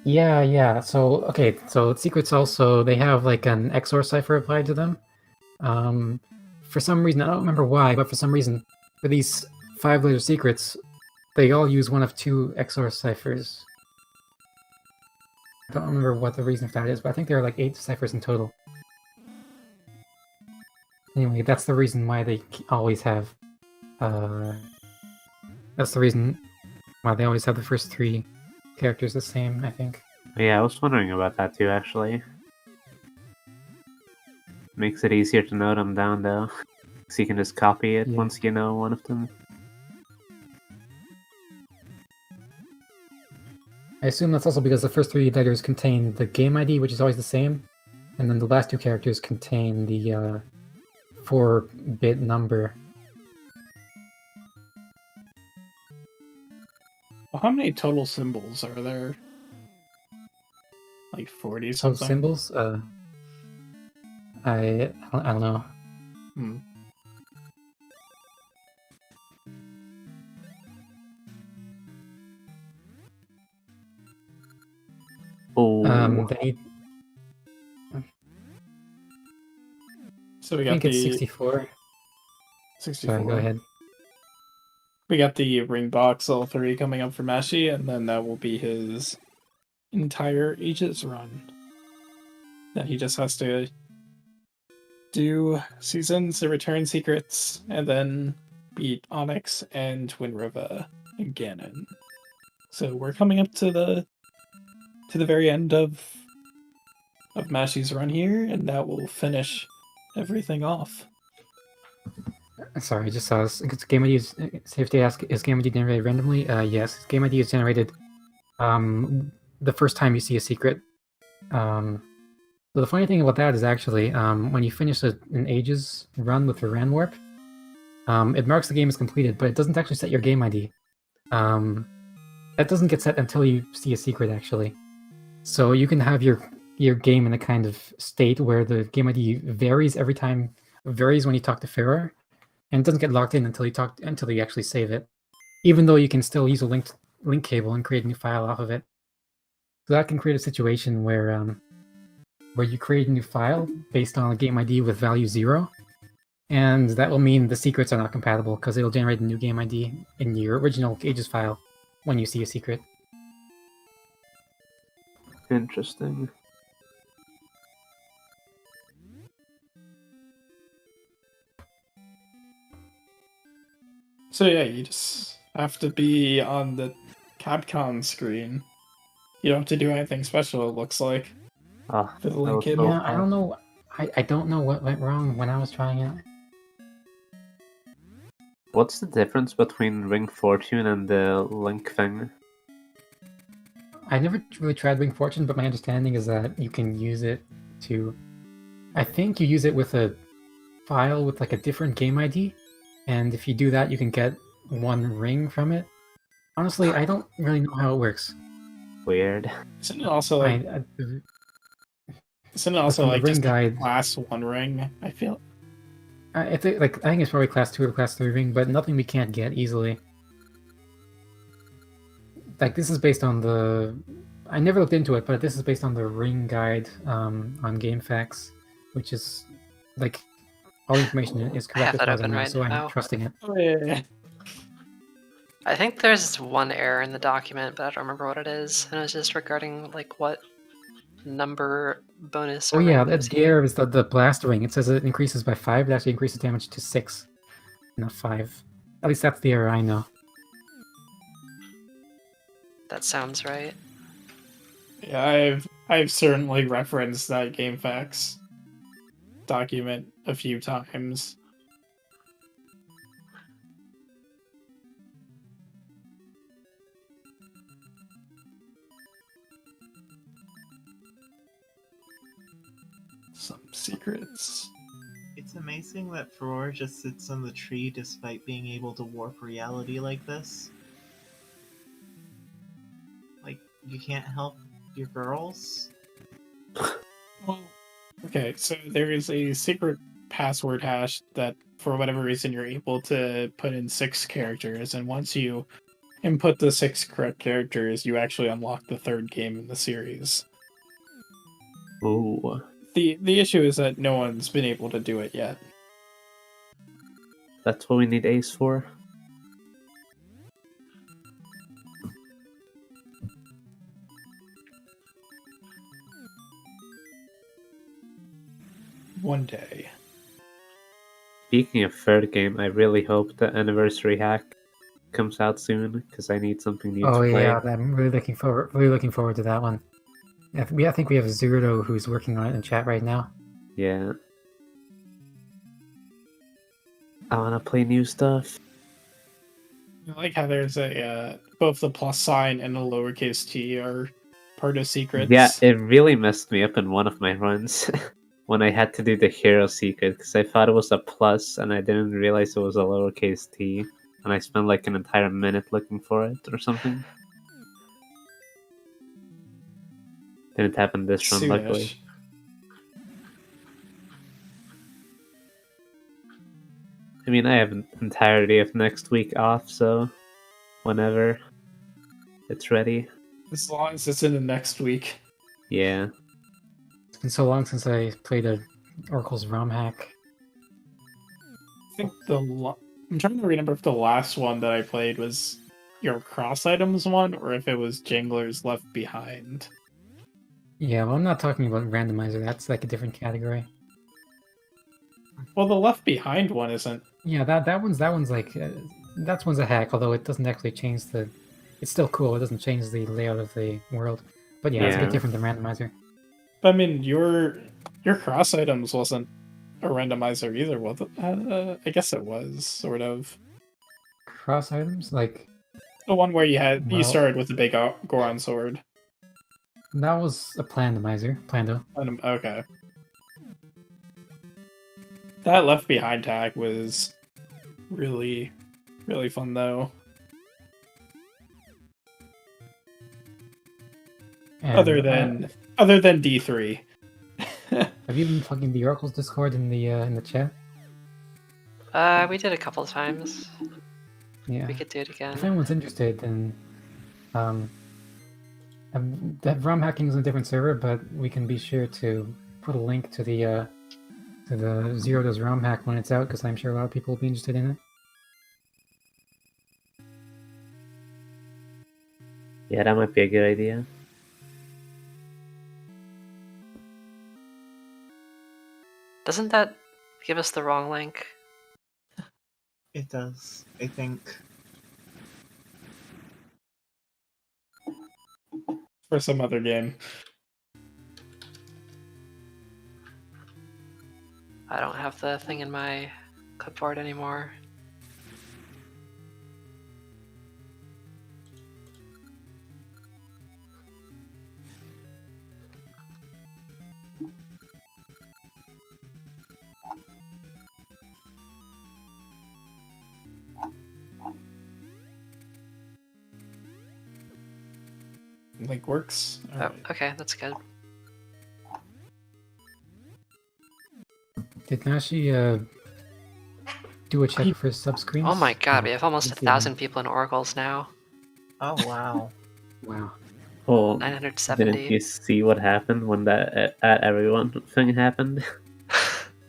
Yeah. So okay, so secrets also they have like an XOR cipher applied to them. For some reason, I don't remember why, but for some reason, for these 5-letter secrets, they all use one of 2 XOR ciphers. I don't remember what the reason for that is, but I think there are like 8 ciphers in total. Anyway, that's the reason why they always have. That's the reason why they always have the first 3 characters the same, I think. Yeah, I was wondering about that too, actually. Makes it easier to note them down, though. So you can just copy it once you know one of them. I assume that's also because the first 3 letters contain the game ID, which is always the same, and then the last 2 characters contain the 4-bit number. Well, how many total symbols are there? Like 40 something? Total symbols? I don't know. Oh, They, So we I got think it's the 64. 64. Sorry, go ahead. We got the ring box L3 coming up for Meshi, and then that will be his entire Aegis run. Then he just has to do seasons, the return secrets, and then beat Onyx and Twin Riva and Ganon. So we're coming up to the very end of Mashi's run here, and that will finish everything off. Sorry, I just saw this. It's game ID is safe to ask, is game ID generated randomly? Yes, game ID is generated the first time you see a secret. So the funny thing about that is actually when you finish an Ages run with a Ran Warp, it marks the game as completed, but it doesn't actually set your game ID. That doesn't get set until you see a secret, actually. So you can have your game in a kind of state where the game ID varies every time, varies when you talk to Farah, and it doesn't get locked in until you actually save it. Even though you can still use a link cable and create a new file off of it. So that can create a situation where you create a new file based on a game ID with value 0, and that will mean the secrets are not compatible because it'll generate a new game ID in your original Ages file when you see a secret. interesting. So yeah, you just have to be on the Capcom screen. You don't have to do anything special, it looks like. Ah, For the that link was cable. so Yeah, I don't know. I don't know what went wrong when I was trying it. What's the difference between Ring Fortune and the Link thing? I never really tried Ring Fortune, but my understanding is that you can use it to... I think you use it with a file with like a different game ID, and if you do that, you can get one ring from it. Honestly, I don't really know how it works. Weird. Isn't it also like isn't it also from the like ring just guide- a class 1 ring? I feel I think it's probably class 2 or class 3 ring, but nothing we can't get easily. Like this is based on the... I never looked into it, but this is based on the ring guide on GameFAQs, which is like all the information is I have correct as that far as I open know, right so now. I'm trusting it. Oh, yeah. I think there's one error in the document, but I don't remember what it is. And it was just regarding like what number bonus. Oh or yeah, rank that's is the here. error is the blast ring. It says it increases by 5, it actually increases damage to 6, not 5. At least that's the error I know. That sounds right. Yeah, I've certainly referenced that GameFAQs document a few times. Some secrets. It's amazing that Furore just sits on the tree despite being able to warp reality like this. Like, you can't help your girls? Well, okay, so there is a secret password hash that, for whatever reason, you're able to put in 6 characters, and once you input the 6 correct characters, you actually unlock the 3rd game in the series. Ooh. The issue is that no one's been able to do it yet. That's what we need Ace for. One day. Speaking of 3rd game, I really hope the anniversary hack comes out soon because I need something new Oh to play. yeah, I'm really looking forward to that one. I think we have Zurdo who's working on it in chat right now. Yeah. I wanna play new stuff. I like how there's a both the plus sign and the lowercase t are part of secrets. Yeah, it really messed me up in one of my runs when I had to do the hero secret because I thought it was a plus and I didn't realize it was a lowercase t, and I spent like an entire minute looking for it or something. Didn't happen this run, luckily. Soonish. I mean, I have an entirety of next week off, so whenever it's ready. As long as it's in the next week. Yeah. It's been so long since I played a Oracle's ROM hack. I think I'm trying to remember if the last one that I played was your cross items one, or if it was Jingler's Left Behind. Yeah, well, I'm not talking about randomizer. That's like a different category. Well, the Left Behind one isn't. Yeah, that one's like that one's a hack. Although it doesn't actually change the. It's still cool. It doesn't change the layout of the world. But yeah, it's a Yeah. bit different than randomizer. I mean, your cross items wasn't a randomizer either, was it? I guess it was sort of Cross items like the one where you Well- started with the big Goron sword. that was a plandomizer. Plando. Okay. That Left Behind tag was really, really fun though. And, Other than D3. have you been plugging the Oracle's Discord in the chat? We did a couple of times. Yeah. We could do it again. If anyone's interested, then that ROM hacking is on a different server, but we can be sure to put a link to the Zero Does ROM hack when it's out, because I'm sure a lot of people will be interested in it. Yeah, that might be a good idea. Doesn't that give us the wrong link? It does, I think. For some other game. I don't have the thing in my clipboard anymore. Link works. Oh, Alright. okay, that's good. Did Nashi do a check for sub screens? Oh my god, we have almost let's see 1,000 people in Oracles now. Oh wow. Wow. Oh, 970. didn't you see what happened when that at everyone thing happened?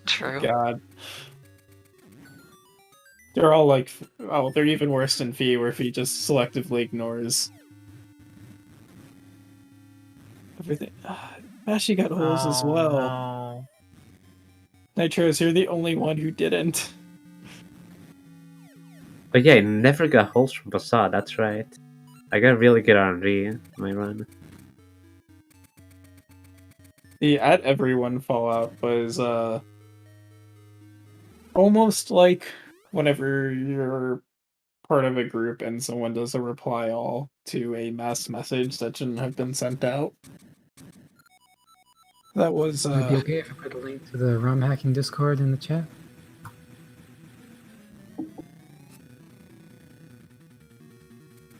True. God. They're all like, oh, they're even worse than Fee, where Fee just selectively ignores everything. Mashi got holes as well. No. Nitros, you're the only one who didn't. But yeah, I never got holes from Facade, that's right. I got really good RNG in my run. The at everyone fallout was almost like whenever you're part of a group and someone does a reply all to a mass message that shouldn't have been sent out. That was Would it be okay if I put a link to the ROM hacking Discord in the chat?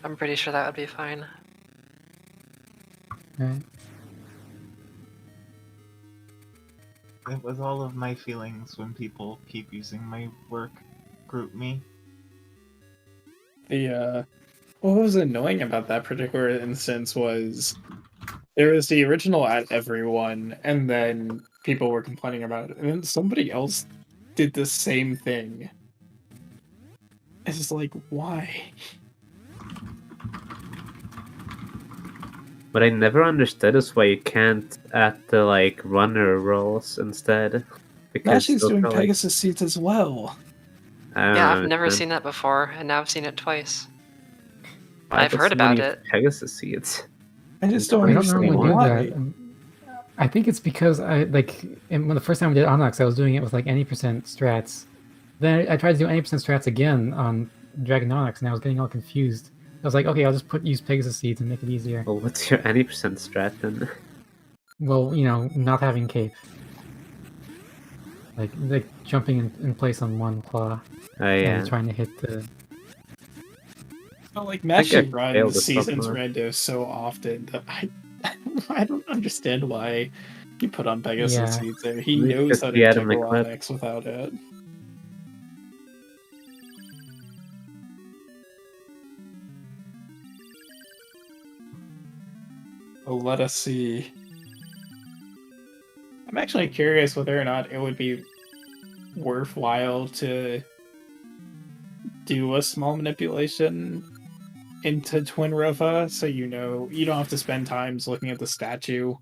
I'm pretty sure that would be fine. Alright. It was all of my feelings when people keep using my work group me. the what was annoying about that particular instance was there was the original at everyone, and then people were complaining about it, and then somebody else did the same thing. It's just like, why? What I never understood is why you can't add the like runner roles instead. Now she's those doing are, like, Pegasus seats as well. I don't Yeah, know, I've never man. seen that before, and now I've seen it twice. Why I've does heard someone about use it. Pegasus seats. I just don't I don't understand normally do why. that. I think it's because when the first time I did Onyx, I was doing it with like any percent strats. Then I tried to do any percent strats again on Dragon Onyx, and I was getting all confused. I was like, okay, I'll just use Pegasus seeds and make it easier. Well, what's your any percent strat then? Well, not having cape. Like jumping in place on one claw Oh yeah. and trying to hit the... But like I think Mashi I failed runs this seasons before. rando so often that I don't understand why he put on Pegasus Yeah. seats there. He Maybe knows because how he to had him juggle equipped. Onyx without it. Oh, let us see. I'm actually curious whether or not it would be worthwhile to do a small manipulation into Twinrova, so you don't have to spend times looking at the statue.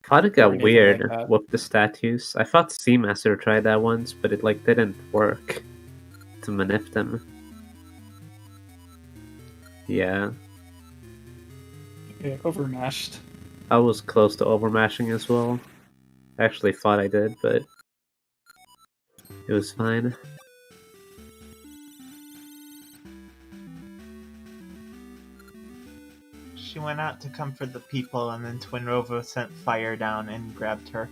I thought it got anything weird like that. with the statues. I thought Seamaster tried that once, but it like didn't work to manip them. Yeah, Yeah, overmashed. I was close to overmashing as well. I actually thought I did, but it was fine. She went out to comfort the people, and then Twinrova sent fire down and grabbed her.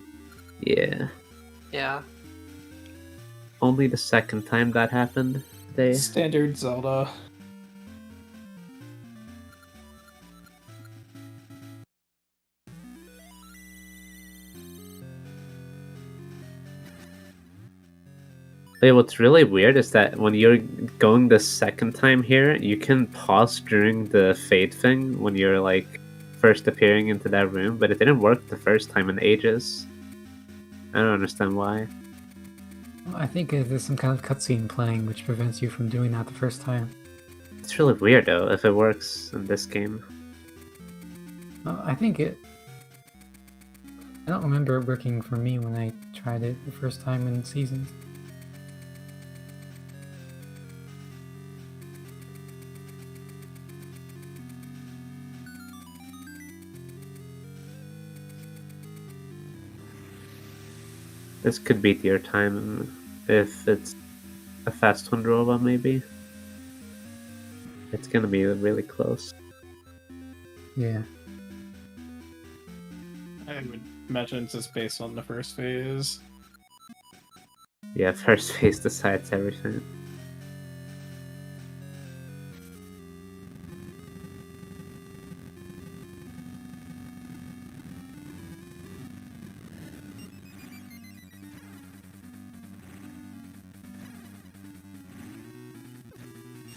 Yeah. Yeah. Only the second time that happened today. Standard Zelda. Wait, what's really weird is that when you're going the second time here, you can pause during the fade thing when you're like first appearing into that room, but it didn't work the first time in ages. I don't understand why. Well, I think there's some kind of cutscene playing which prevents you from doing that the first time. It's really weird though if it works in this game. Well, I think it... I don't remember it working for me when I tried it the first time in Seasons. This could beat your time if it's a fast Twinrova, maybe. It's gonna be really close. Yeah. I would imagine it's just based on the first phase. Yeah, first phase decides everything.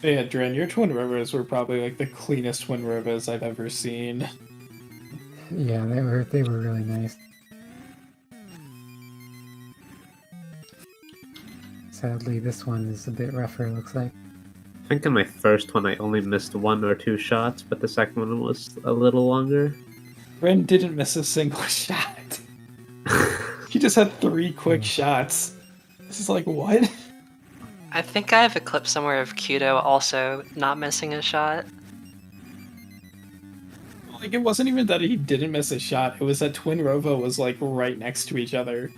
Yeah, Dren, your Twinrovas were probably like the cleanest Twinrovas I've ever seen. Yeah, they were really nice. Sadly, this one is a bit rougher, it looks like. I think in my first one I only missed 1 or 2 shots, but the second one was a little longer. Dren didn't miss a single shot. He just had 3 quick shots. This is like, what? I think I have a clip somewhere of Kudo also not missing a shot. Like, it wasn't even that he didn't miss a shot, it was that Twinrova was like right next to each other.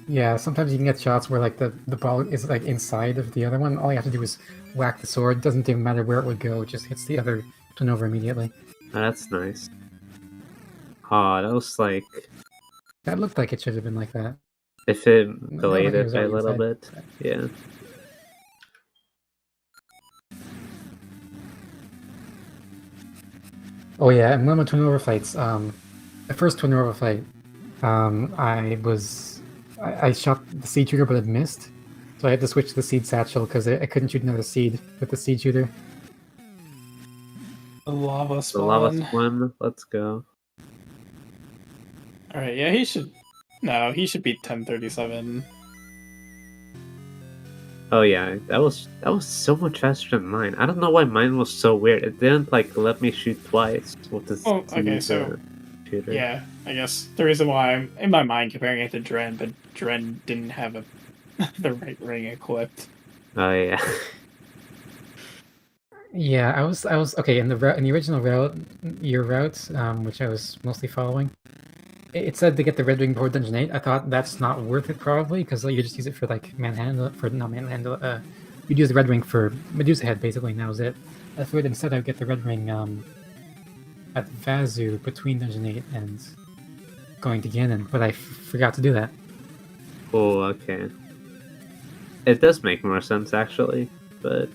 Yeah, sometimes you can get shots where like the ball is like inside of the other one. All you have to do is whack the sword. It doesn't even matter where it would go, it just hits the other Twinrova immediately. Oh, that's nice. Oh, that was like... That looked like it should have been like that. If it No, delayed it it was by a already little inside. bit, yeah. Oh yeah, and one of my Twinrova fights, the first Twinrova fight, I shot the seed shooter but it missed. So I had to switch to the seed satchel because I couldn't shoot another seed with the seed shooter. The lava The spawn. lava spawn, let's go. Alright, yeah, he should... No, he should beat 1037. Oh yeah, that was so much faster than mine. I don't know why mine was so weird. It didn't like let me shoot twice with the Oh, okay, so... shooter. Yeah, I guess the reason why I'm, in my mind, comparing it to Dren, but Dren didn't have the right ring equipped. Oh yeah. Yeah, I was okay in the original route, your route, which I was mostly following. It said to get the red ring before Dungeon 8. I thought that's not worth it probably because you just use it for like manhandle not manhandle. You'd use the red ring for Medusa Head basically, and that was it. I thought instead I'd get the red ring at Vazu between Dungeon 8 and going to Ganon, but I forgot to do that. Oh, okay. It does make more sense actually, but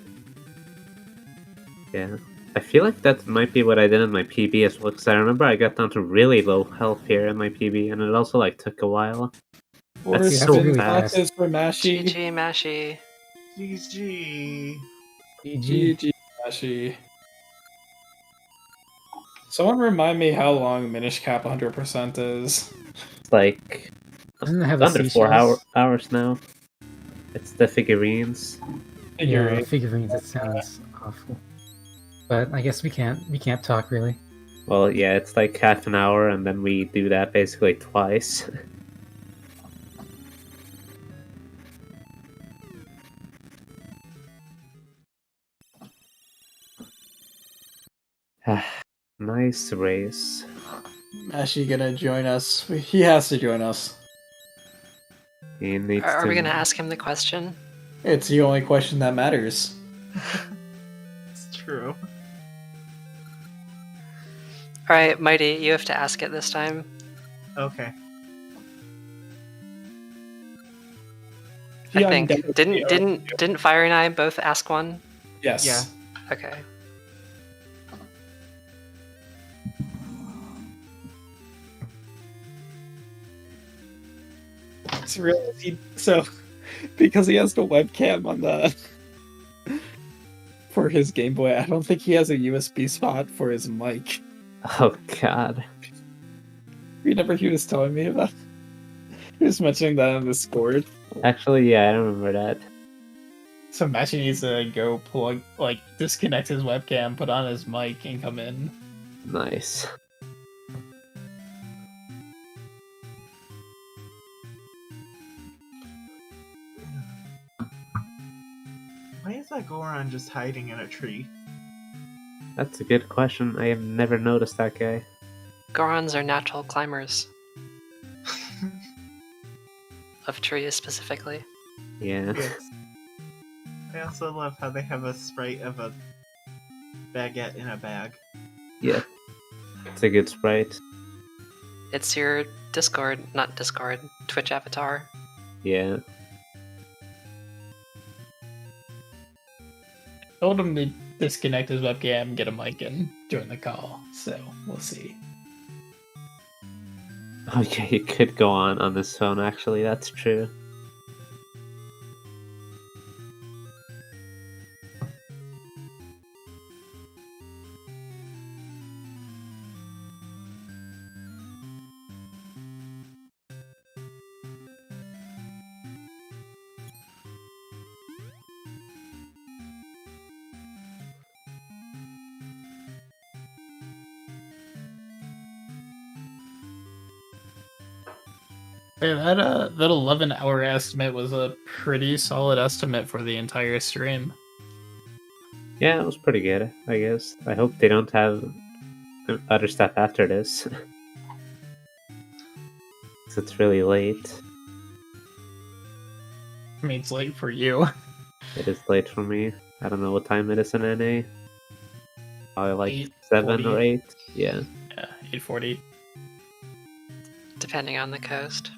yeah. I feel like that might be what I did in my PB as well, because I remember I got down to really low health here in my PB, and it also like took a while. That's so really fast. fast. For Mashi. GG, Mashy. GG. GG, Mashi. Someone remind me how long Minish Cap 100% is. It's like Doesn't it have under the 4 hours now. It's the figurines. Yeah, figurines. It sounds awful. But I guess we can't talk really. Well, yeah, it's like half an hour, and then we do that basically twice. Nice race. Actually gonna join us. He has to join us. He needs Are to... we gonna ask him the question? It's the only question that matters. It's true. Alright, Mighty, you have to ask it this time. Okay. I think. Didn't Fire and I both ask one? Yes. Yeah. Okay. It's really because he has the webcam on the for his Game Boy. I don't think he has a USB spot for his mic. Oh god. Remember he was telling me about? He was mentioning that on Discord. Actually, yeah, I remember that. So Machi needs to go disconnect his webcam, put on his mic, and come in. Nice. Why is that Goron just hiding in a tree? That's a good question. I have never noticed that guy. Gorons are natural climbers. Of trees specifically. Yeah. Yes. I also love how they have a sprite of a baguette in a bag. Yeah. It's a good sprite. It's your Twitch avatar. Yeah. Told him to disconnect his webcam, get a mic, and join the call. So we'll see. Oh yeah, you could go on this phone actually, that's true. Yeah, that 11-hour estimate was a pretty solid estimate for the entire stream. Yeah, it was pretty good, I guess. I hope they don't have other stuff after this. 'Cause it's really late. I mean, it's late for you. It is late for me. I don't know what time it is in NA. Probably like 8:40. 7 or 8. Yeah. Yeah, 8:40. Depending on the coast.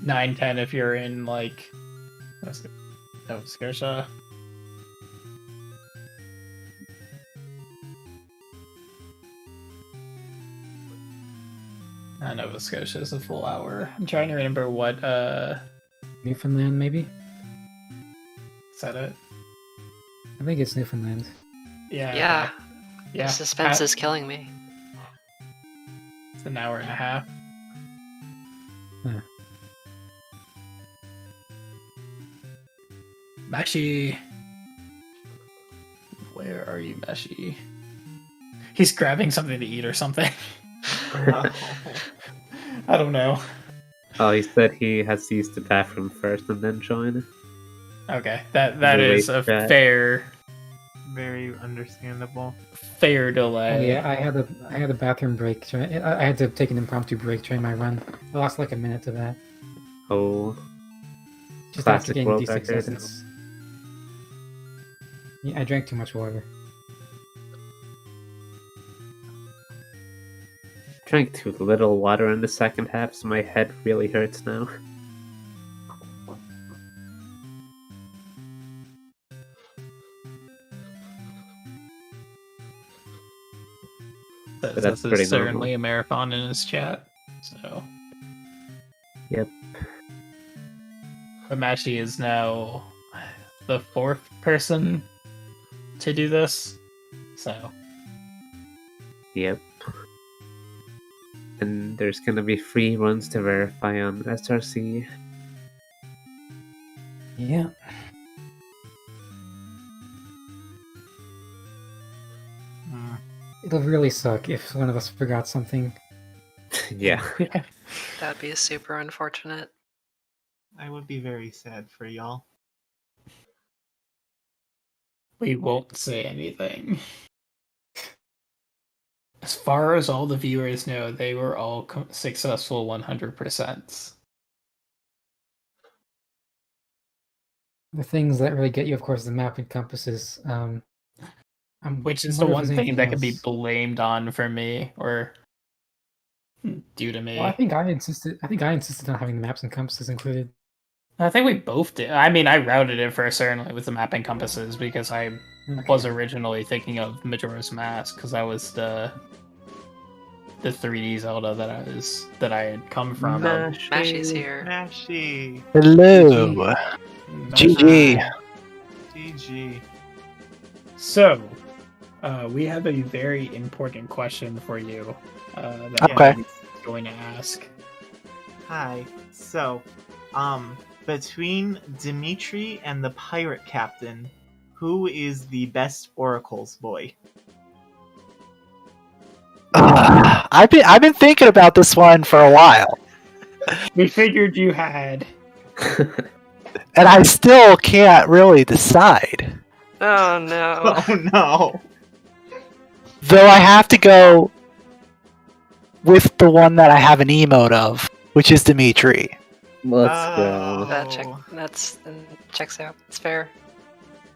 9:10 if you're in Nova Scotia. Nova Scotia is a full hour. I'm trying to remember what Newfoundland, maybe? is that it? I think it's Newfoundland. Yeah. Yeah. The suspense is killing me. It's an hour and a half. Huh. Mashi. Where are you, Mashi? He's grabbing something to eat or something. I don't know. Oh, he said he has to use the bathroom first and then join. Okay, that The is a race chat. fair Very understandable. delay. Oh, yeah, I had a bathroom break. I had to take an impromptu break during my run. I lost like a minute to that. Oh, Just after classic getting world D6 record. essence. Yeah, I drank too much water. Drank too little water in the second half, so my head really hurts now. But that's This pretty is certainly normal. a marathon in his chat. So. Yep. But Mashi is now the fourth person to do this. So Yep. And there's gonna be free runs to verify on SRC. Yeah. It'll really suck if one of us forgot something. Yeah. That'd be super unfortunate. I would be very sad for y'all. we won't say anything. As far as all the viewers know, they were all successful 100%. The things that really get you, of course, the map encompasses. Which is the one thing that could be blamed on for me, or due to me. Well, I think I insisted on having the maps and compasses included. I think we both did. I mean, I routed it first, certainly, with the map encompasses, because I was originally thinking of Majora's Mask, because that was the 3D Zelda that I had come from. Mashy's here. Mashy. Hello. GG. GG. So, we have a very important question for you. That Okay. I'm going to ask. Hi. So, between Dimitri and the pirate captain, who is the best Oracle's boy? I've been thinking about this one for a while, We figured you had. and I still can't really decide. Oh no. Oh no. Though I have to go with the one that I have an emote of, which is Dimitri. Let's go. That checks out. It's fair.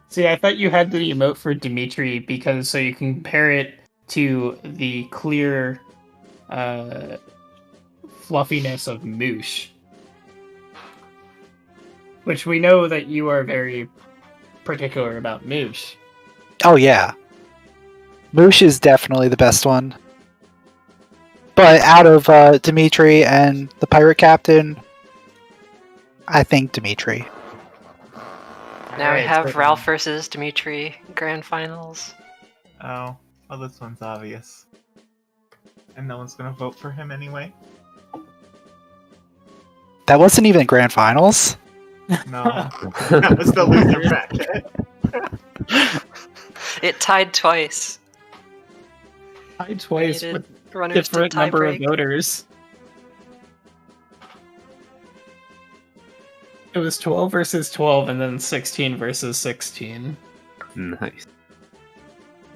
See, I thought you had the emote for Dimitri because so you can compare it to the clear fluffiness of Moosh. Which we know that you are very particular about Moosh. Oh yeah, Moosh is definitely the best one. But out of Dimitri and the pirate captain, I think Dimitri. Now we Alright, have perfect. Ralph versus Dimitri grand finals. Oh, well, this one's obvious. And no one's gonna vote for him anyway? That wasn't even grand finals. No. That was the loser bracket. It tied twice. I twice Needed with runners to different tie number of break. voters. It was 12 versus 12 and then 16 versus 16. Nice.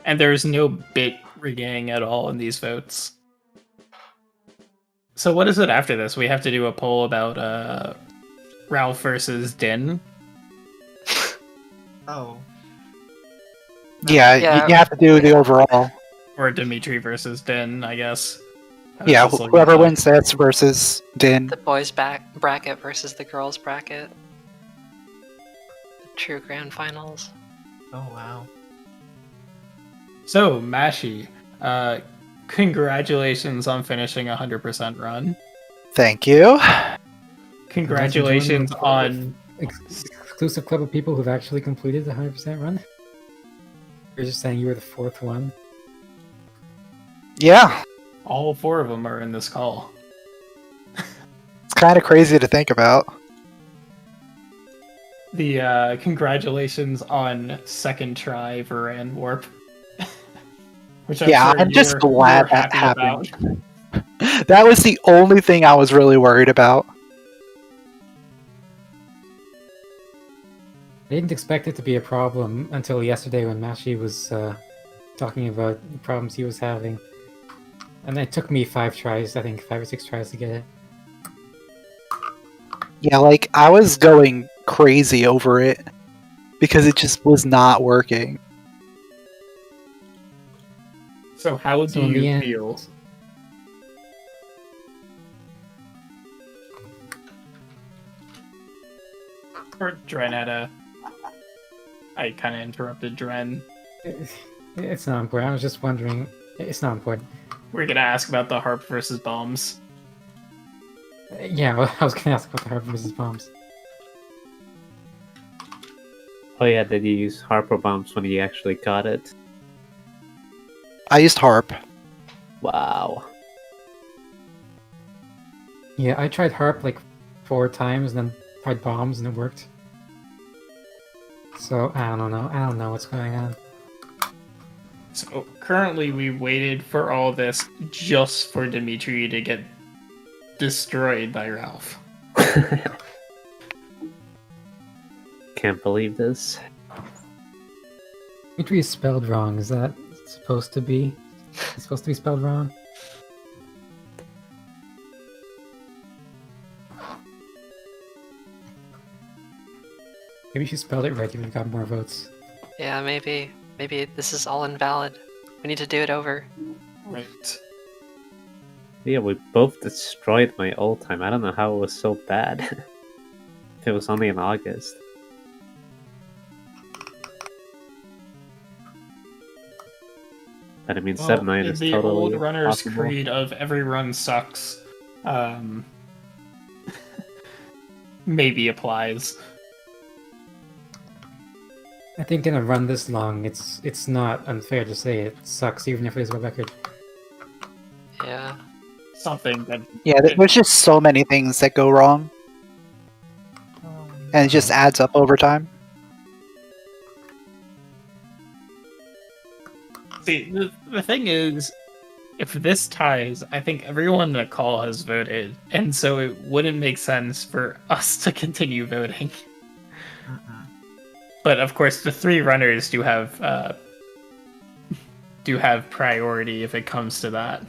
And there's no bit rigging at all in these votes. So what is it after this? We have to do a poll about Ralph versus Din. Oh. Yeah, Yeah. you have to do the overall. Or Dimitri versus Din, I guess. I was Yeah, just looking whoever it up. wins that's versus Din. The boys' bracket versus the girls' bracket. The true grand finals. Oh wow. So, Mashi, congratulations on finishing a 100% run. Thank you. Congratulations on... Exclusive club of people who've actually completed the 100% run. You're just saying you were the fourth one. Yeah, All four of them are in this call. it's kind of crazy to think about. The congratulations on second try Varan Warp. Which I'm just glad that happy happened. That was the only thing I was really worried about. I didn't expect it to be a problem until yesterday when Mashi was talking about the problems he was having. And it took me 5 tries, I think 5 or 6 tries to get it. Yeah, like, I was going crazy over it because it just was not working. So how So do in the you end- feel? Or Dren had a... I kind of interrupted Dren. It's not important, I was just wondering. It's not important. We're gonna ask about the harp versus bombs. Yeah, well, I was gonna ask about the Harvard Mrs. Bombs. Oh yeah, did you use Harper bombs when you actually got it? I used harp. Wow. Yeah, I tried harp like 4 times, and then tried bombs, and it worked. So I don't know. I don't know what's going on. So currently, we waited for all this just for Dimitri to get destroyed by Ralph. Can't believe this. Dimitri is spelled wrong. Is that supposed to be? It's supposed to be spelled wrong? Maybe she spelled it right. You would have got more votes. Yeah, maybe. Maybe this is all invalid. We need to do it over. Right. Yeah, we both destroyed my old time. I don't know how it was so bad. If it was only in August. But I mean, 7-9 is the totally old runner's possible. creed of every run sucks. Maybe applies. I think in a run this long, it's not unfair to say it sucks, even if it is a record. Yeah. Something that... Yeah, there's just so many things that go wrong. And it just adds up over time. See, the thing is, if this ties, I think everyone in the call has voted, and so it wouldn't make sense for us to continue voting. But of course, the 3 runners do have priority if it comes to that,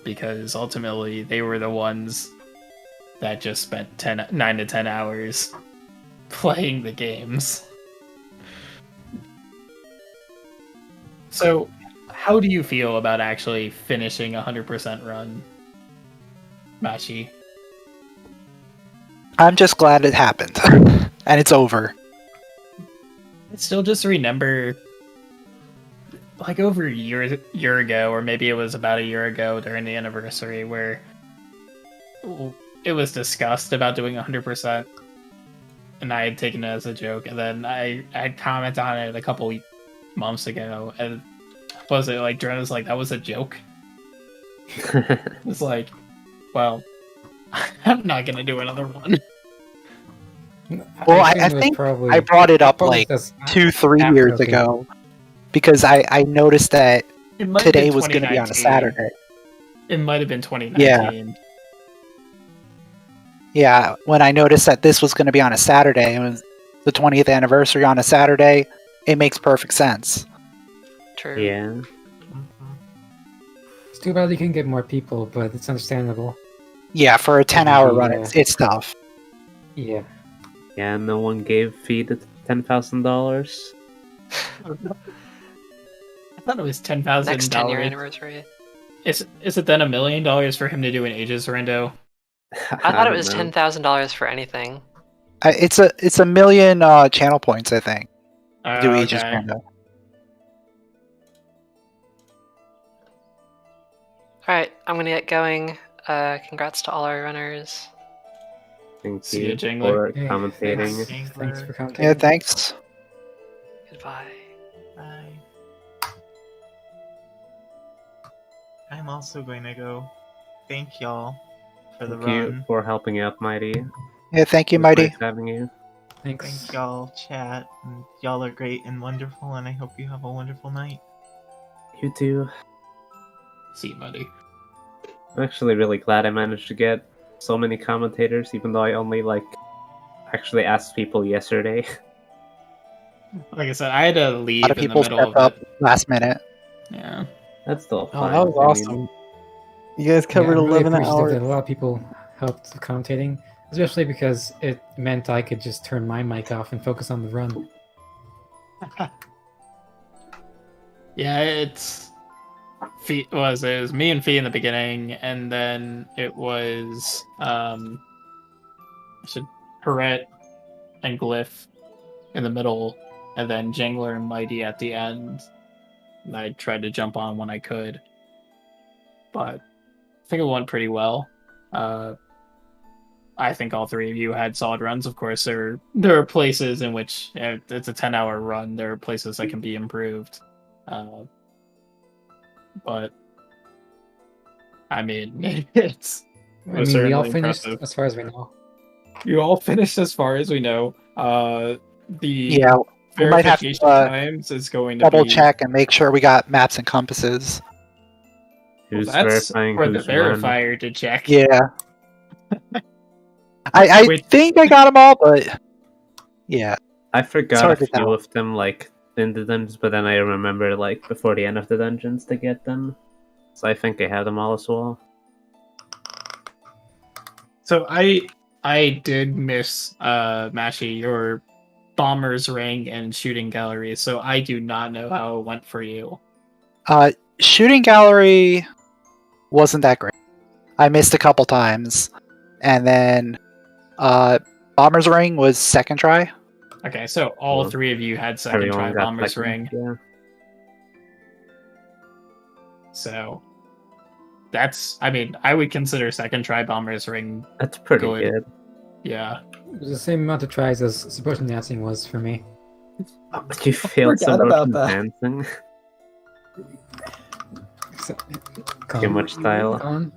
because ultimately they were the ones that just spent 9 to 10 hours playing the games. So, how do you feel about actually finishing a 100% run, Mashi? I'm just glad it happened. And it's over. I still just remember, like over a year ago, or maybe it was about a year ago during the anniversary, where it was discussed about doing 100%, and I had taken it as a joke, and then I commented on it a couple months ago, and was it like Dren was like, that was a joke? It's like, well, I'm not gonna do another one. Well, I think I brought it up like 2-3 years ago because I noticed that today was going to be on a Saturday. It might have been 2019. Yeah, when I noticed that this was going to be on a Saturday, it was the 20th anniversary on a Saturday, it makes perfect sense. True. Yeah. It's too bad you can get more people, but it's understandable. Yeah, for a 10-hour run, it's tough. Yeah. Yeah, no one gave Fee the $10,000. I thought it was $10,000. Next 10-year anniversary. Is it then $1 million for him to do an Ages Rando? I thought it was $10,000 for anything. It's a million channel points, I think. Do Aegis Okay. Rando. Alright, I'm gonna get going. Congrats to all our runners. Thank See you you, Jingler. for commentating. Thanks for commentating. Yeah, thanks. Goodbye. Bye. I'm also going to go. Thank y'all for the Thank you run. for helping out, Mighty. Yeah, thank you, It was Mighty. nice having you. Thanks. Thank y'all, chat. And y'all are great and wonderful, and I hope you have a wonderful night. You too. See you, buddy. I'm actually really glad I managed to get so many commentators, even though I only actually asked people yesterday. Like I said, I had to A leave lot of in the people middle step of up it. last minute. Yeah. That's still Oh, fine. that was I mean, awesome. You guys covered I'm really 11 appreciative hours. that a lot of people helped with commentating, especially because it meant I could just turn my mic off and focus on the run. Yeah, it was me and Fee in the beginning, and then it was Perret and Glyph in the middle, and then Jingler and Mighty at the end. And I tried to jump on when I could, but I think it went pretty well. I think all 3 of you had solid runs. Of course, there are places in which it's a 10-hour run. There are places that can be improved. but I mean, it's I mean, we certainly all finished impressive. as far as we know. You all finished as far as we know. The Yeah, we might have to verification times is going to double be check and make sure we got maps and compasses. Who's that's verifying for the who's when? verifier to check. Yeah. I Wait. think I got them all, but yeah. I forgot hard a to few tell. of them, like, in the dungeons, but then I remember, like, before the end of the dungeons to get them. So I think I have them all as well. So I did miss Mashi, your bomber's ring and shooting gallery, so I do not know how it went for you. Shooting gallery wasn't that great. I missed a couple times, and then bomber's ring was second try. Okay, so all Well, three of you had second try Everyone got bomber's second, ring. Yeah. So that's, I mean, I would consider second try bomber's ring. That's pretty Good. good. Yeah. It was the same amount of tries as Suppression Dancing was for me. You failed forgot about Suppression that. Dancing. So, Too much style. Colin,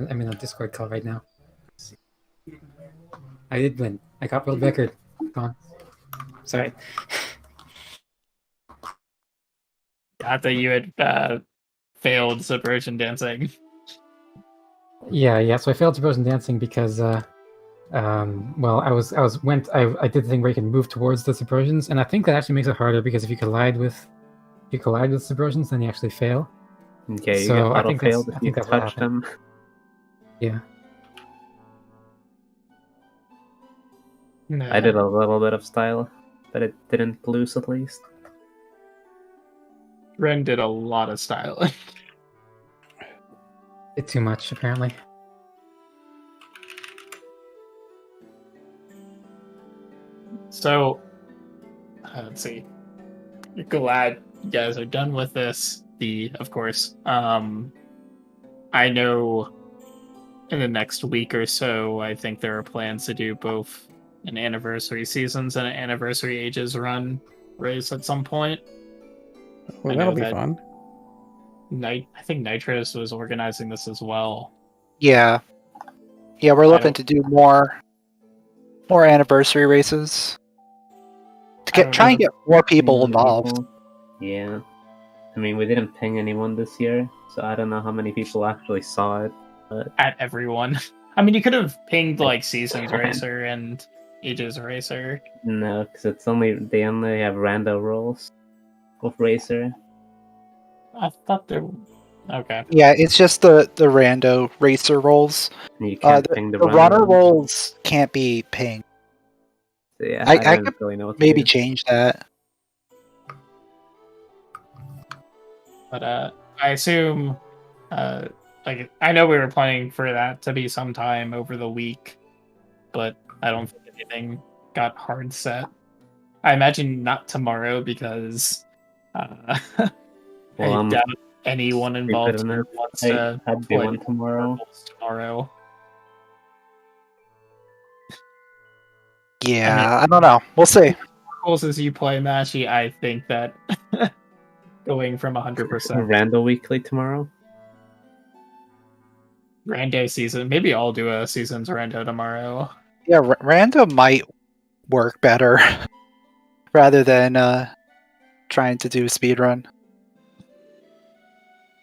I'm in a Discord call right now. I did win. I got world record. Colin. Sorry. I thought you had failed subversion dancing. Yeah. So I failed Suppression Dancing because, well, I did the thing where you can move towards the subversions, and I think that actually makes it harder because if you collide with subversions, then you actually fail. Okay, you So get I auto think that's- failed I if think you that's what touch happened. them. Yeah. No. I did a little bit of style, but it didn't lose at least. Ren did a lot of styling. Bit too much, apparently. So, let's see. Glad you guys are done with this. Of course, I know in the next week or so, I think there are plans to do both an anniversary seasons and an anniversary ages run race at some point. Well, I that'll know be that fun. I think Nitros was organizing this as well. Yeah. Yeah, we're looking to do more anniversary races. To try and get more people involved. Yeah. I mean, we didn't ping anyone this year, so I don't know how many people actually saw it. But At everyone. I mean, you could have pinged like Seasons Racer and Ages Racer. no, because they only have rando rolls of Racer. I thought there. Okay. Yeah, it's just the rando racer rolls. And you can't The ping the runner ones. rolls can't be pinged. So yeah, I I don't could really know what to maybe do. change that. But I assume, like, I know we were planning for that to be sometime over the week, but I don't think anything got hard set. I imagine not tomorrow because Well, I I'm doubt anyone involved stupid enough. wants to I'd do play one tomorrow. tomorrow. Yeah, I don't know. We'll see. Rules as you play Mashi, I think that going from 100% Rando weekly tomorrow. Rando season, maybe I'll do a seasons Rando tomorrow. Yeah, rando might work better rather than trying to do speedrun.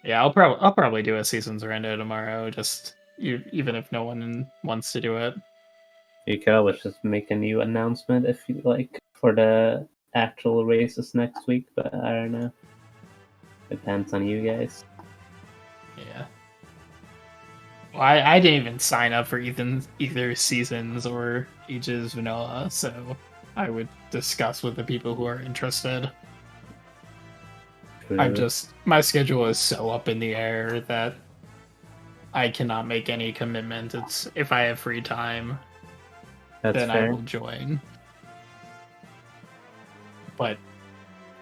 Yeah, I'll probably do a seasons Rando tomorrow, just even if no one wants to do it. You could always just make a new announcement if you like for the actual races next week, but I don't know. Depends on you guys. Yeah. Well, I didn't even sign up for either seasons or Ages Vanilla, so I would discuss with the people who are interested. My schedule is so up in the air that I cannot make any commitment. It's if I have free time, That's then fair. I will join. But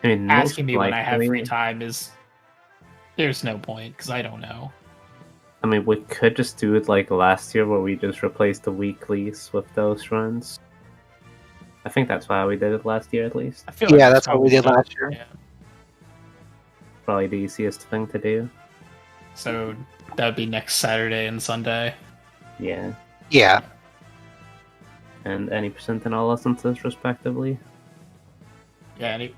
I mean, asking most me when I have likely- free time there's no point because I don't know. I mean, we could just do it like last year where we just replaced the weeklies with those runs. I think that's why we did it last year at least. I feel like Yeah, that's what we did probably- last year. Yeah. probably the easiest thing to do. So that'd be next Saturday and Sunday. Yeah. Yeah. And any percent in all licenses, respectively. Yeah,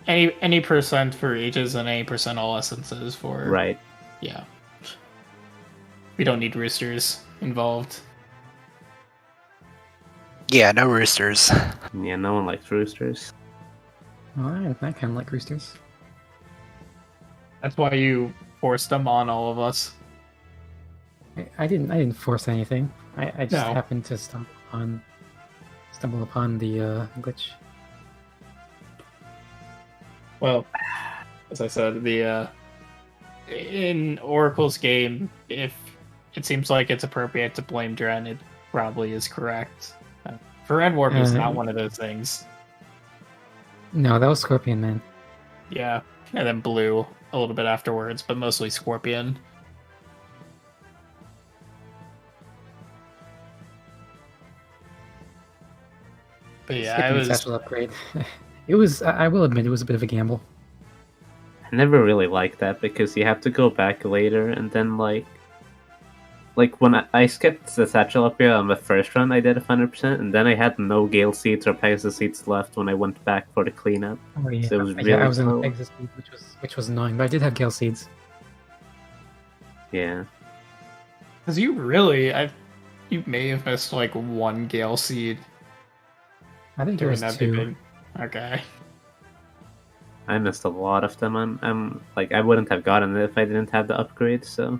any percent for ages and any percent all essences for... Right. Yeah. We don't need roosters involved. Yeah, no roosters. Yeah, no one likes roosters. I kind of like roosters. That's why you forced them on all of us. I didn't force anything. I just No. happened to stumble upon the glitch. Well, as I said, in Oracle's game, if it seems like it's appropriate to blame Dren, it probably is correct. For Warp is not one of those things. No, that was Scorpion Man. Yeah, and then Blue a little bit afterwards, but mostly Scorpion. But yeah, Skipping the satchel upgrade. It was. I will admit, it was a bit of a gamble. I never really liked that because you have to go back later and then like when I skipped the satchel upgrade on the first run, I did 100%, and then I had no Gale seeds or Pegasus seeds left when I went back for the cleanup. Oh yeah, So it was really I was in slow. the Pegasus seed, which was annoying, but I did have Gale seeds. Yeah. Because you may have missed like one Gale seed. I think there was that 2. big. Okay. I missed a lot of them. I'm like I wouldn't have gotten it if I didn't have the upgrade, so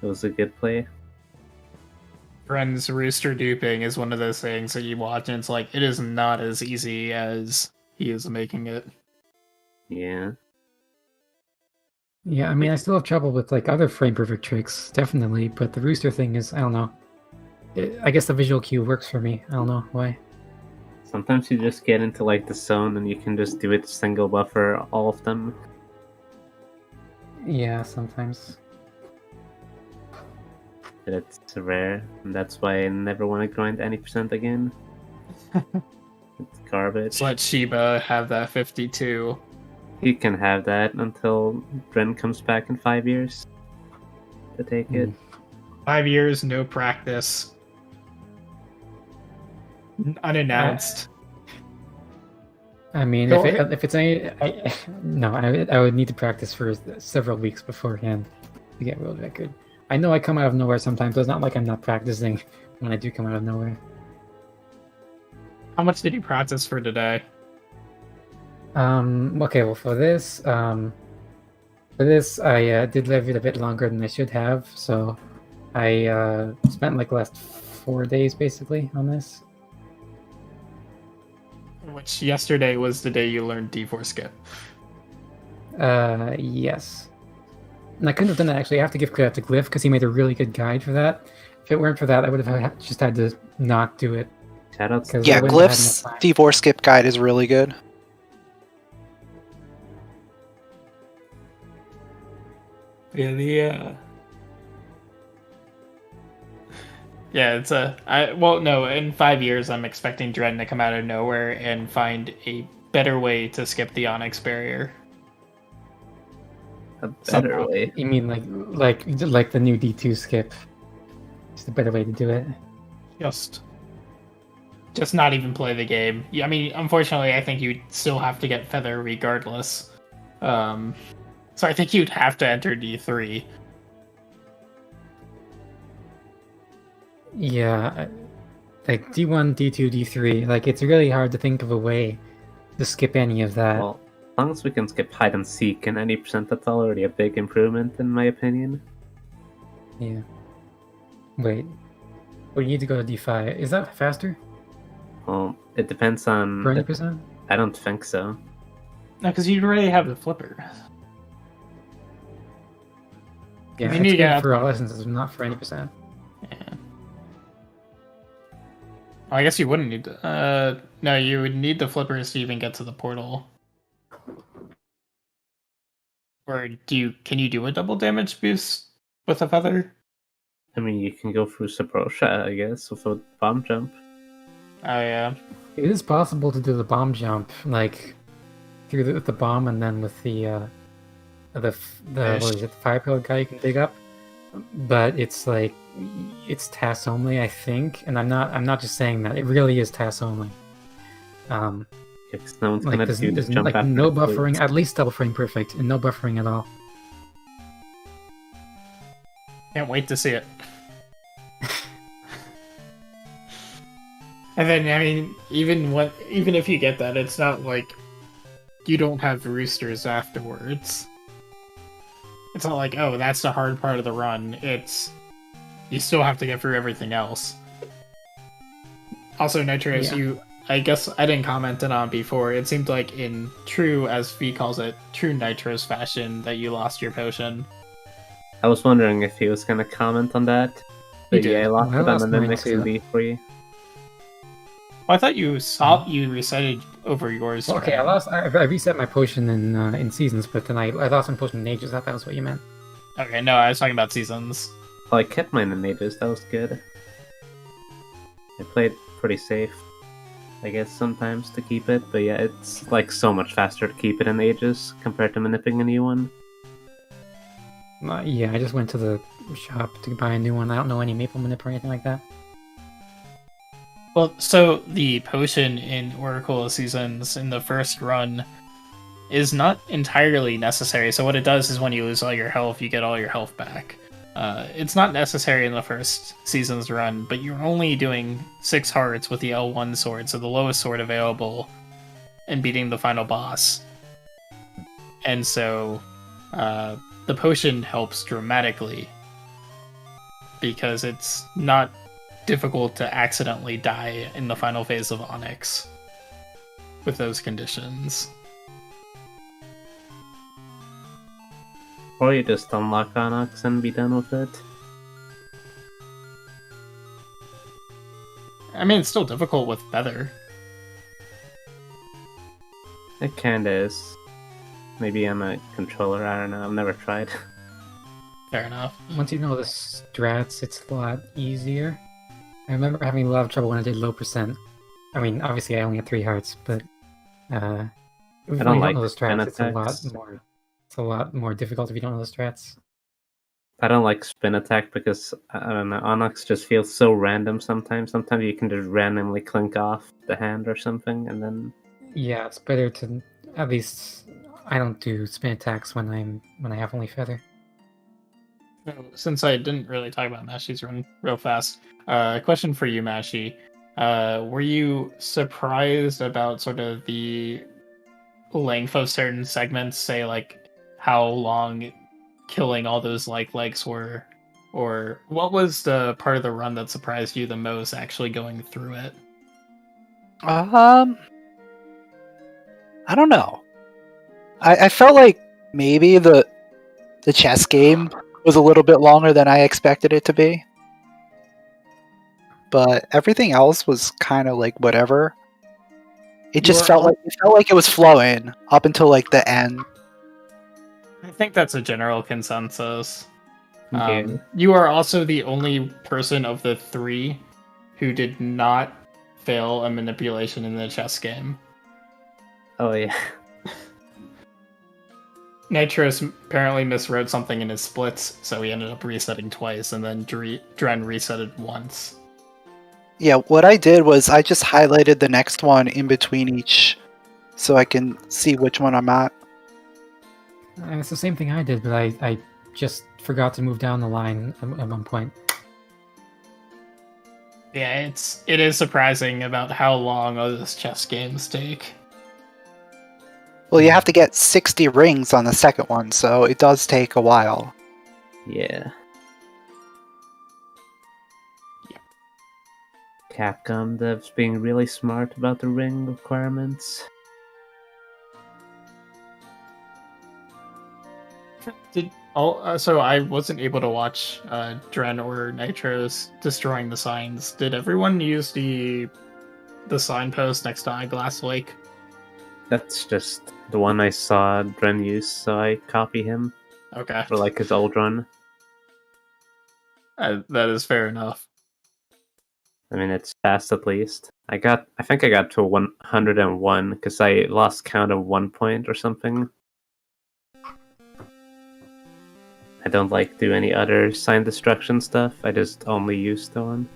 it was a good play. Friends rooster duping is one of those things that you watch and it's like it is not as easy as he is making it. Yeah. Yeah, I mean, I still have trouble with like other frame perfect tricks, definitely, but the rooster thing is, I don't know. I guess the visual cue works for me. I don't know why. Sometimes you just get into like the zone and you can just do it single buffer all of them. Yeah, sometimes. But it's rare, and that's why I never want to grind any percent again. It's garbage. Let's let Shiba have that 52. He can have that until Dren comes back in 5 years to take it. 5 years, no practice. Unannounced. I mean, if it's any, I would need to practice for several weeks beforehand to get world record. I know I come out of nowhere sometimes, but it's not like I'm not practicing when I do come out of nowhere. How much did you practice for today? Okay, well for this I did leave it a bit longer than I should have, so I spent like the last 4 days basically on this. Which yesterday was the day you learned D4 skip. Yes. And I couldn't have done that actually. I have to give credit to Glyph because he made a really good guide for that. If it weren't for that, I would have just had to not do it. Shoutouts. Yeah, Glyph's D4 skip guide is really good. Yeah, yeah, it's in 5 years I'm expecting Dren to come out of nowhere and find a better way to skip the Onyx barrier. A better way? You mean like the new D2 skip? Just a better way to do it. Just not even play the game. Yeah, I mean, unfortunately, I think you'd still have to get Feather regardless. So I think you'd have to enter D3. Yeah, like D1, D2, D3. Like it's really hard to think of a way to skip any of that. Well, as long as we can skip hide and seek in any percent, that's already a big improvement in my opinion. Yeah. Wait. We need to go to D5. Is that faster? Well, it depends on... For any percent? I don't think so. No, because you already have the flipper. Yeah, You it's need good to- for all essences, not for any percent. Yeah. Well, I guess you wouldn't need to. No, you would need the flippers to even get to the portal. Or can you do a double damage boost with a feather? I mean, you can go through Sabrosha, I guess, with a bomb jump. Oh yeah. It is possible to do the bomb jump, like through the bomb, and then with the what is it, the fire pillar guy you can dig up. But it's like it's TAS only, I think, and I'm not just saying that. It really is TAS only. Because no one's Like gonna do there's the jump like after no the buffering, plate. at least double frame perfect, and no buffering at all. Can't wait to see it. And then, I mean, even if you get that, it's not like you don't have roosters afterwards. It's not like, oh, that's the hard part of the run. It's you still have to get through everything else. Also, Nitros, Yeah. I guess I didn't comment it on before. It seemed like in true, as V calls it, true Nitros fashion, that you lost your potion. I was wondering if he was gonna comment on that. But did. yeah, I lost Well, I it on lost the mine mimics too. in D3. Well, I thought you recited over yours. Well, okay, I reset my potion in seasons, but then I lost my potion in ages. I thought that was what you meant. Okay, no, I was talking about seasons. Well, I kept mine in mages, that was good. I played pretty safe, I guess, sometimes to keep it, but yeah, it's like so much faster to keep it in ages compared to manipping a new one. Yeah, I just went to the shop to buy a new one. I don't know any maple manip or anything like that. Well, so the potion in Oracle of Seasons in the first run is not entirely necessary. So what it does is when you lose all your health, you get all your health back. It's not necessary in the first season's run, but you're only doing 6 hearts with the L1 sword, so the lowest sword available, and beating the final boss. And so the potion helps dramatically because it's not difficult to accidentally die in the final phase of Onyx with those conditions. Or you just unlock Onyx and be done with it. I mean, it's still difficult with Feather. It kinda is. Maybe on a controller, I don't know, I've never tried. Fair enough. Once you know the strats, it's a lot easier. I remember having a lot of trouble when I did low percent. I mean, obviously I only had 3 hearts, but when you don't like know the strats, it's a lot attacks. more. It's a lot more difficult if you don't know the strats. I don't like spin attack because, I don't know, Onyx just feels so random sometimes. Sometimes you can just randomly clink off the hand or something, and then... Yeah, it's better to at least. I don't do spin attacks when I have only feather. Since I didn't really talk about Mashi's run real fast, question for you, Mashi. Were you surprised about sort of the length of certain segments, say like how long killing all those like legs were, or what was the part of the run that surprised you the most actually going through it? I don't know. I felt like maybe the chess game was a little bit longer than I expected it to be. But everything else was kind of like whatever. It just felt like it was flowing up until like the end. I think that's a general consensus. Yeah. You are also the only person of the 3 who did not fail a manipulation in the chess game. Oh yeah. Nitros apparently miswrote something in his splits, so he ended up resetting twice, and then Dren resetted once. Yeah, what I did was I just highlighted the next one in between each so I can see which one I'm at. It's the same thing I did, but I just forgot to move down the line at one point. Yeah, it is surprising about how long all those chess games take. Well, you have to get 60 rings on the second one, so it does take a while. Yeah. Capcom devs being really smart about the ring requirements. So I wasn't able to watch Dren or Nitros destroying the signs. Did everyone use the signpost next to Eyeglass Lake? That's just the one I saw Dren use, so I copy him. Okay. For like his old run. That is fair enough. I mean, it's fast at least. I think I got to 101 because I lost count of 1 point or something. I don't do any other sign destruction stuff. I just only use the one.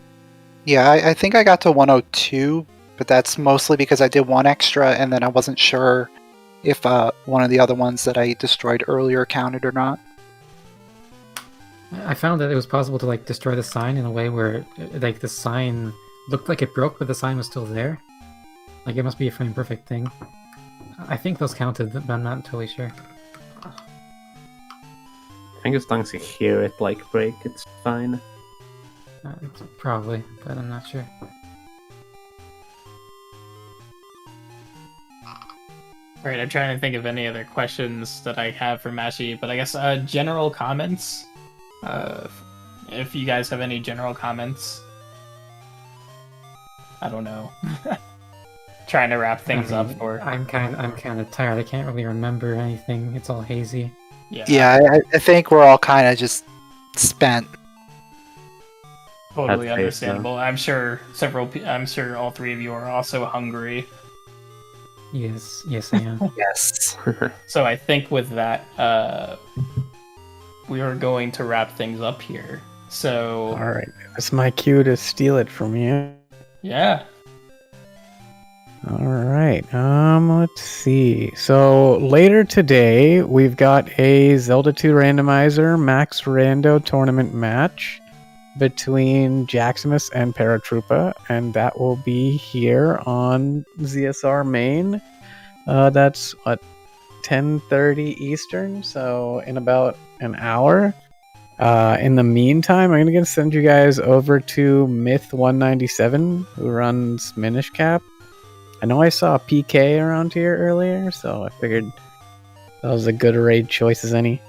Yeah, I think I got to 102, but that's mostly because I did one extra, and then I wasn't sure if one of the other ones that I destroyed earlier counted or not. I found that it was possible to destroy the sign in a way where the sign looked like it broke, but the sign was still there. It must be a frame perfect thing. I think those counted, but I'm not totally sure. I think as long as you hear it break, it's fine. Probably, but I'm not sure. Alright, I'm trying to think of any other questions that I have for Mashi, but I guess general comments. If you guys have any general comments. I don't know. Trying to wrap things up for. I'm kind of tired. I can't really remember anything. It's all hazy. Yeah, I think we're all kind of just spent. Totally understandable. I'm sure all three of you are also hungry. Yes, I am. Yes. So I think with that, we are going to wrap things up here. So. All right, it's my cue to steal it from you. Yeah. All right. Let's see. So later today, we've got a Zelda 2 randomizer Max Rando tournament match between Jaximus and Paratroopa, and that will be here on ZSR main. That's 10:30 Eastern, so in about an hour. In the meantime, I'm gonna send you guys over to Myth197, who runs Minish Cap. I know I saw a PK around here earlier, so I figured that was a good raid choice as any.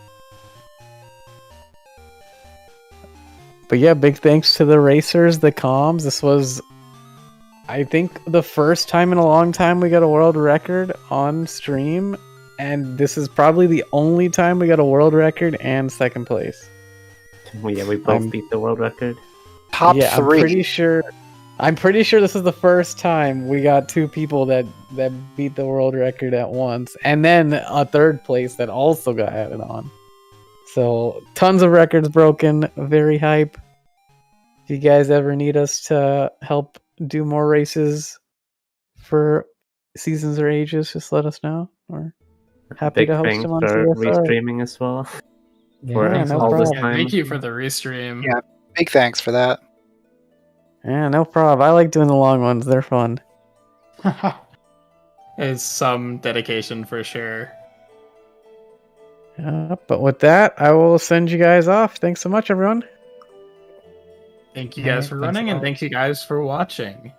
But yeah, big thanks to the racers, the comms. This was, I think, the first time in a long time we got a world record on stream, and this is probably the only time we got a world record and second place. Well, yeah, we both beat the world record. Top 3. I'm pretty sure this is the first time we got two people that beat the world record at once, and then a third place that also got added on. So tons of records broken, very hype. If you guys ever need us to help do more races for seasons or ages, just let us know. We're happy to host them on for CSR. restreaming as well. Yeah, no problem. Thank you for the restream. Yeah, big thanks for that. Yeah, no problem. I like doing the long ones. They're fun. It's some dedication for sure. But with that, I will send you guys off. Thanks so much, everyone. Thank you guys for running, and thank you guys for watching.